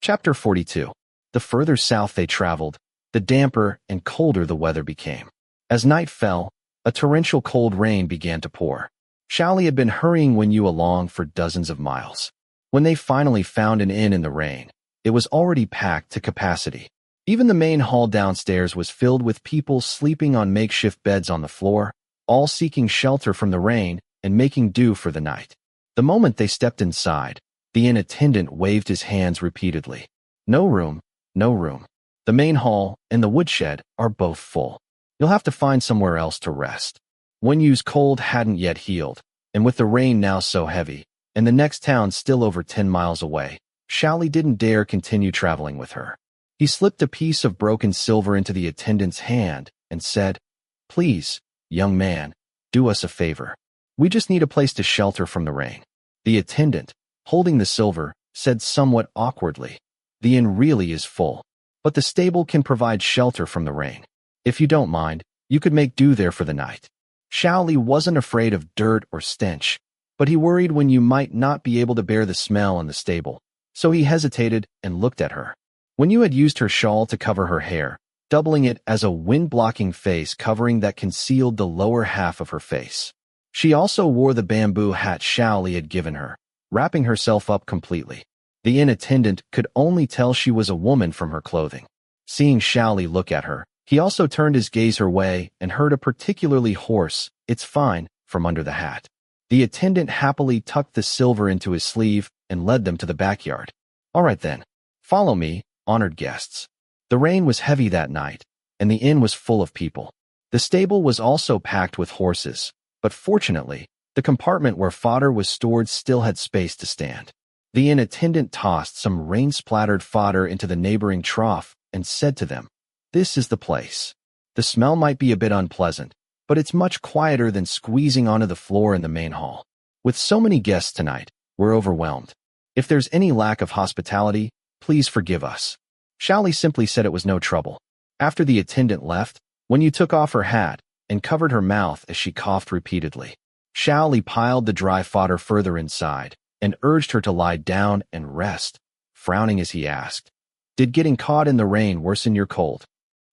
Chapter 42. The further south they traveled, the damper and colder the weather became. As night fell, a torrential cold rain began to pour. Xiao Li had been hurrying Wen Yu along for dozens of miles. When they finally found an inn in the rain, it was already packed to capacity. Even the main hall downstairs was filled with people sleeping on makeshift beds on the floor, all seeking shelter from the rain and making do for the night. The moment they stepped inside, the inn attendant waved his hands repeatedly. No room, no room. The main hall and the woodshed are both full. You'll have to find somewhere else to rest. Wen Yu's cold hadn't yet healed, and with the rain now so heavy, and the next town still over 10 miles away, Xiao Li didn't dare continue traveling with her. He slipped a piece of broken silver into the attendant's hand and said, "Please, young man, do us a favor. We just need a place to shelter from the rain." The attendant, holding the silver, said somewhat awkwardly, "The inn really is full, but the stable can provide shelter from the rain. If you don't mind, you could make do there for the night." Xiao Li wasn't afraid of dirt or stench, but he worried Wen Yu might not be able to bear the smell in the stable, so he hesitated and looked at her. Wen Yu had used her shawl to cover her hair, doubling it as a wind-blocking face covering that concealed the lower half of her face. She also wore the bamboo hat Xiao Li had given her, wrapping herself up completely. The inn attendant could only tell she was a woman from her clothing. Seeing Xiao Li look at her, he also turned his gaze her way and heard a particularly hoarse, "It's fine," from under the hat. The attendant happily tucked the silver into his sleeve and led them to the backyard. "All right then, follow me, honored guests." The rain was heavy that night, and the inn was full of people. The stable was also packed with horses, but fortunately, the compartment where fodder was stored still had space to stand. The inn attendant tossed some rain-splattered fodder into the neighboring trough and said to them, "This is the place. The smell might be a bit unpleasant, but it's much quieter than squeezing onto the floor in the main hall. With so many guests tonight, we're overwhelmed. If there's any lack of hospitality, please forgive us." Xiao Li simply said it was no trouble. After the attendant left, Wen Yu took off her hat and covered her mouth as she coughed repeatedly. Xiao Li piled the dry fodder further inside and urged her to lie down and rest, frowning as he asked, "Did getting caught in the rain worsen your cold?"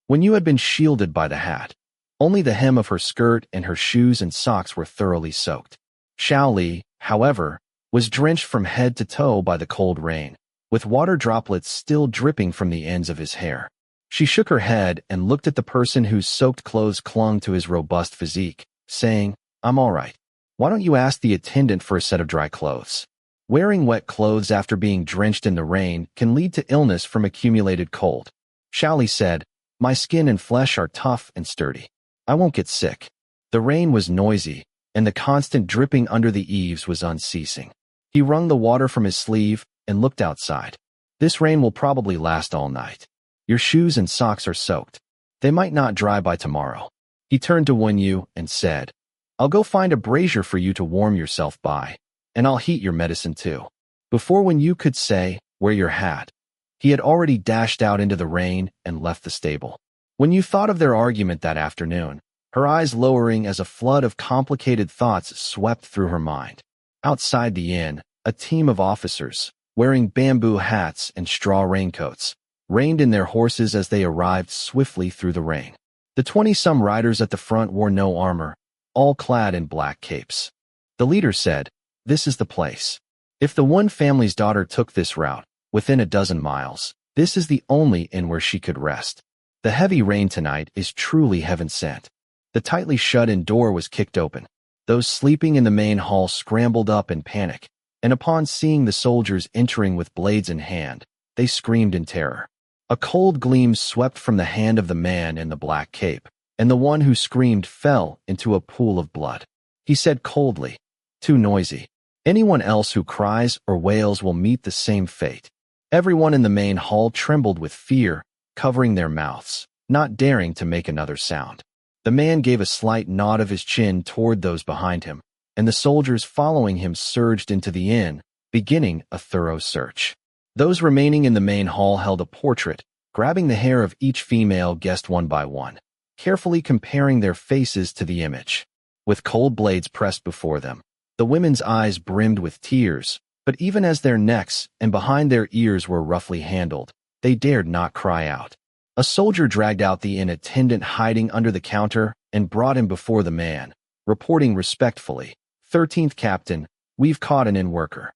Wen Yu had been shielded by the hat. Only the hem of her skirt and her shoes and socks were thoroughly soaked. Xiao Li, however, was drenched from head to toe by the cold rain, with water droplets still dripping from the ends of his hair. She shook her head and looked at the person whose soaked clothes clung to his robust physique, saying, "I'm all right. Why don't you ask the attendant for a set of dry clothes?" Wearing wet clothes after being drenched in the rain can lead to illness from accumulated cold. Xiao Li said, "My skin and flesh are tough and sturdy. I won't get sick." The rain was noisy, and the constant dripping under the eaves was unceasing. He wrung the water from his sleeve and looked outside. "This rain will probably last all night. Your shoes and socks are soaked. They might not dry by tomorrow." He turned to Wen Yu and said, "I'll go find a brazier for you to warm yourself by, and I'll heat your medicine too." Before Wen Yu could say, "Wear your hat," he had already dashed out into the rain and left the stable. Wen Yu thought of their argument that afternoon, her eyes lowering as a flood of complicated thoughts swept through her mind. Outside the inn, a team of officers, wearing bamboo hats and straw raincoats, reined in their horses as they arrived swiftly through the rain. The 20-some riders at the front wore no armor, all clad in black capes. The leader said, "This is the place. If the one family's daughter took this route, within a dozen miles, this is the only inn where she could rest. The heavy rain tonight is truly heaven sent." The tightly shut-in door was kicked open. Those sleeping in the main hall scrambled up in panic, and upon seeing the soldiers entering with blades in hand, they screamed in terror. A cold gleam swept from the hand of the man in the black cape, and the one who screamed fell into a pool of blood. He said coldly, "Too noisy. Anyone else who cries or wails will meet the same fate." Everyone in the main hall trembled with fear, covering their mouths, not daring to make another sound. The man gave a slight nod of his chin toward those behind him, and the soldiers following him surged into the inn, beginning a thorough search. Those remaining in the main hall held a portrait, grabbing the hair of each female guest one by one, carefully comparing their faces to the image. With cold blades pressed before them, the women's eyes brimmed with tears, But even as their necks and behind their ears were roughly handled, they dared not cry out. A soldier dragged out the inn attendant hiding under the counter and brought him before the man, reporting respectfully, 13th Captain, we've caught an inn worker.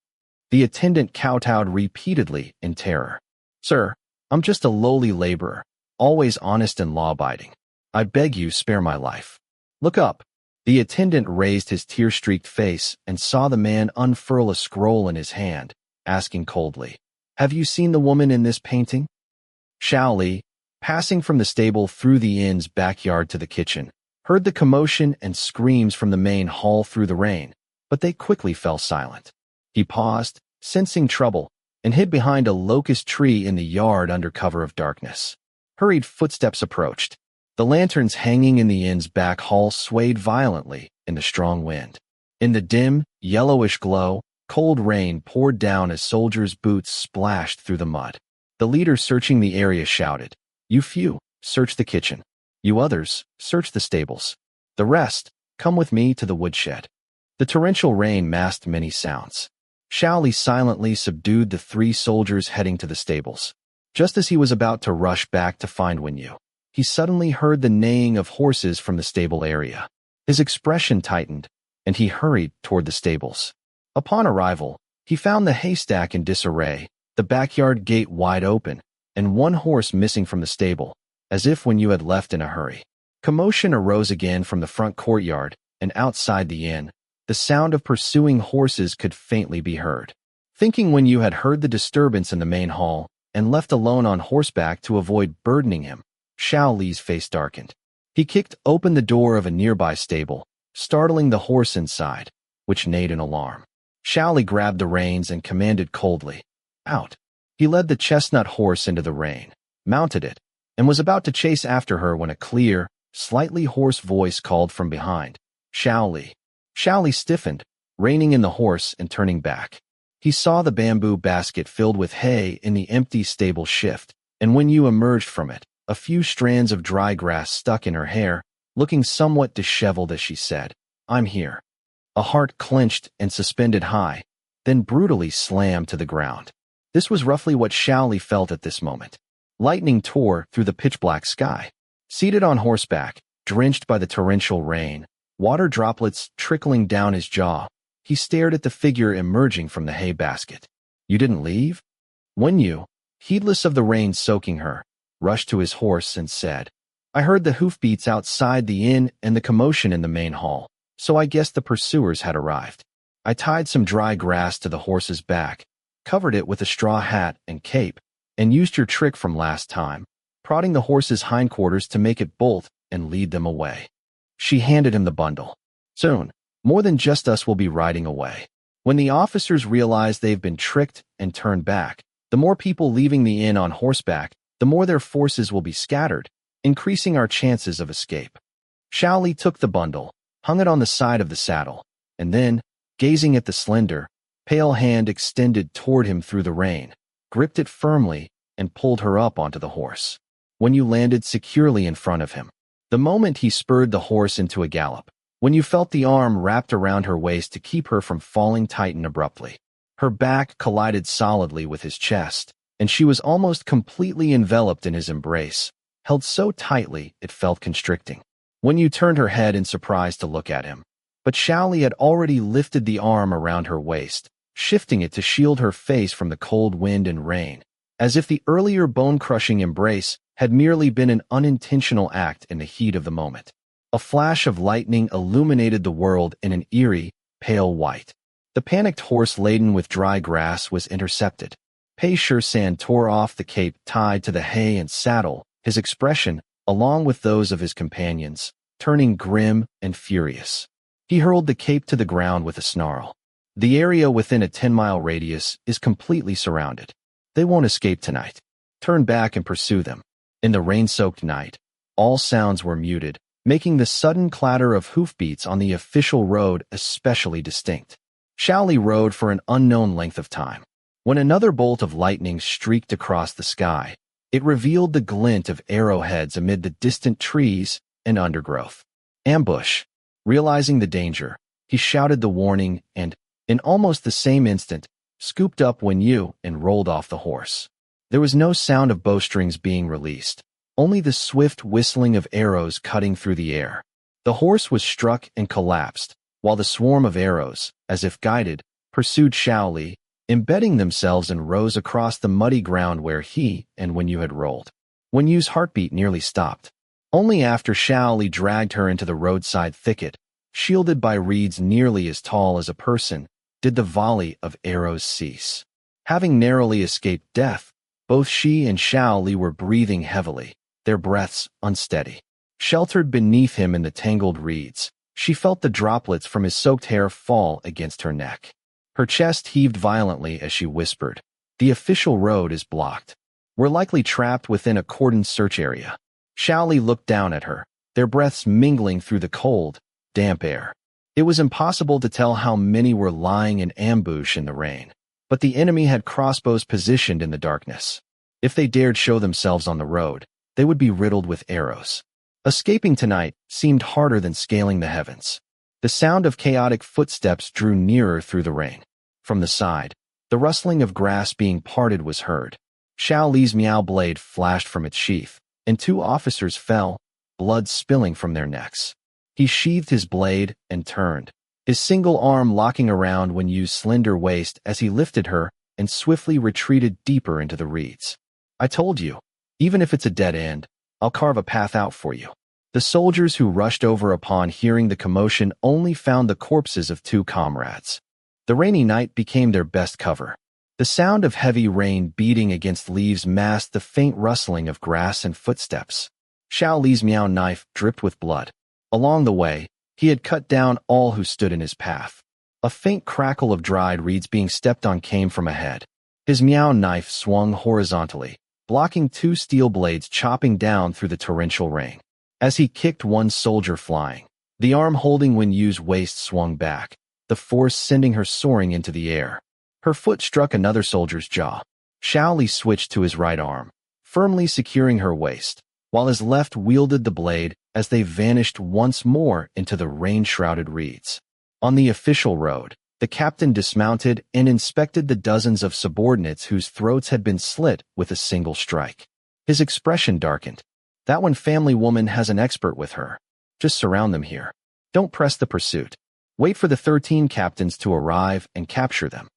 The attendant kowtowed repeatedly in terror. Sir, I'm just a lowly laborer, always honest and law-abiding. I beg you spare my life. Look up. The attendant raised his tear-streaked face and saw the man unfurl a scroll in his hand, asking coldly, Have you seen the woman in this painting? Xiao Li, passing from the stable through the inn's backyard to the kitchen, heard the commotion and screams from the main hall through the rain, but they quickly fell silent. He paused, sensing trouble, and hid behind a locust tree in the yard under cover of darkness. Hurried footsteps approached. The lanterns hanging in the inn's back hall swayed violently in the strong wind. In the dim, yellowish glow, cold rain poured down as soldiers' boots splashed through the mud. The leader searching the area shouted, You few, search the kitchen. You others, search the stables. The rest, come with me to the woodshed. The torrential rain masked many sounds. Xiao Li silently subdued the 3 soldiers heading to the stables. Just as he was about to rush back to find Wen Yu, he suddenly heard the neighing of horses from the stable area. His expression tightened, and he hurried toward the stables. Upon arrival, he found the haystack in disarray, the backyard gate wide open, and 1 horse missing from the stable, as if Wen Yu had left in a hurry. Commotion arose again from the front courtyard, and outside the inn, the sound of pursuing horses could faintly be heard. Thinking Wen Yu had heard the disturbance in the main hall and left alone on horseback to avoid burdening him, Xiao Li's face darkened. He kicked open the door of a nearby stable, startling the horse inside, which neighed in alarm. Xiao Li grabbed the reins and commanded coldly, Out. He led the chestnut horse into the rain, mounted it, and was about to chase after her when a clear, slightly hoarse voice called from behind, Xiao Li. Xiao Li stiffened, reining in the horse and turning back. He saw the bamboo basket filled with hay in the empty stable shift, and when Yu emerged from it, a few strands of dry grass stuck in her hair, looking somewhat disheveled as she said, I'm here. A heart clenched and suspended high, then brutally slammed to the ground. This was roughly what Xiao Li felt at this moment. Lightning tore through the pitch-black sky. Seated on horseback, drenched by the torrential rain, water droplets trickling down his jaw, he stared at the figure emerging from the hay basket. You didn't leave? Wen Yu, heedless of the rain soaking her, rushed to his horse and said, I heard the hoofbeats outside the inn and the commotion in the main hall, so I guessed the pursuers had arrived. I tied some dry grass to the horse's back, covered it with a straw hat and cape, and used your trick from last time, prodding the horse's hindquarters to make it bolt and lead them away. She handed him the bundle. Soon, more than just us will be riding away. When the officers realize they've been tricked and turned back, the more people leaving the inn on horseback, the more their forces will be scattered, increasing our chances of escape. Xiao Li took the bundle, hung it on the side of the saddle, and then, gazing at the slender, pale hand extended toward him through the rain, gripped it firmly and pulled her up onto the horse. Wen Yu landed securely in front of him. The moment he spurred the horse into a gallop, Wen Yu felt the arm wrapped around her waist to keep her from falling tighten abruptly. Her back collided solidly with his chest, and she was almost completely enveloped in his embrace, held so tightly it felt constricting. Wen Yu turned her head in surprise to look at him, but Xiao Li had already lifted the arm around her waist, shifting it to shield her face from the cold wind and rain, as if the earlier bone-crushing embrace had merely been an unintentional act in the heat of the moment. A flash of lightning illuminated the world in an eerie, pale white. The panicked horse laden with dry grass was intercepted. Pei Shursan tore off the cape tied to the hay and saddle, his expression, along with those of his companions, turning grim and furious. He hurled the cape to the ground with a snarl. The area within a 10-mile radius is completely surrounded. They won't escape tonight. Turn back and pursue them. In the rain-soaked night, all sounds were muted, making the sudden clatter of hoofbeats on the official road especially distinct. Xiao Li rode for an unknown length of time. When another bolt of lightning streaked across the sky, it revealed the glint of arrowheads amid the distant trees and undergrowth. Ambush. Realizing the danger, he shouted the warning and, in almost the same instant, scooped up Wen Yu and rolled off the horse. There was no sound of bowstrings being released, only the swift whistling of arrows cutting through the air. The horse was struck and collapsed, while the swarm of arrows, as if guided, pursued Xiao Li, embedding themselves in rows across the muddy ground where he and Wen Yu had rolled. Wen Yu's heartbeat nearly stopped. Only after Xiao Li dragged her into the roadside thicket, shielded by reeds nearly as tall as a person, did the volley of arrows cease. Having narrowly escaped death, both she and Xiao Li were breathing heavily, their breaths unsteady. Sheltered beneath him in the tangled reeds, she felt the droplets from his soaked hair fall against her neck. Her chest heaved violently as she whispered, "The official road is blocked. We're likely trapped within a cordoned search area." Xiao Li looked down at her, their breaths mingling through the cold, damp air. It was impossible to tell how many were lying in ambush in the rain, but the enemy had crossbows positioned in the darkness. If they dared show themselves on the road, they would be riddled with arrows. Escaping tonight seemed harder than scaling the heavens. The sound of chaotic footsteps drew nearer through the rain. From the side, the rustling of grass being parted was heard. Xiao Li's meow blade flashed from its sheath, and 2 officers fell, blood spilling from their necks. He sheathed his blade and turned, his single arm locking around Wen Yu's slender waist as he lifted her and swiftly retreated deeper into the reeds. "I told you, even if it's a dead end, I'll carve a path out for you." The soldiers who rushed over upon hearing the commotion only found the corpses of 2 comrades. The rainy night became their best cover. The sound of heavy rain beating against leaves masked the faint rustling of grass and footsteps. Xiao Li's meow knife dripped with blood. Along the way, he had cut down all who stood in his path. A faint crackle of dried reeds being stepped on came from ahead. His meow knife swung horizontally, blocking 2 steel blades chopping down through the torrential rain. As he kicked one soldier flying, the arm holding Wen Yu's waist swung back, the force sending her soaring into the air. Her foot struck another soldier's jaw. Xiao Li switched to his right arm, firmly securing her waist, while his left wielded the blade as they vanished once more into the rain-shrouded reeds. On the official road, the captain dismounted and inspected the dozens of subordinates whose throats had been slit with a single strike. His expression darkened. "That one family woman has an expert with her. Just surround them here. Don't press the pursuit. Wait for the 13 captains to arrive and capture them."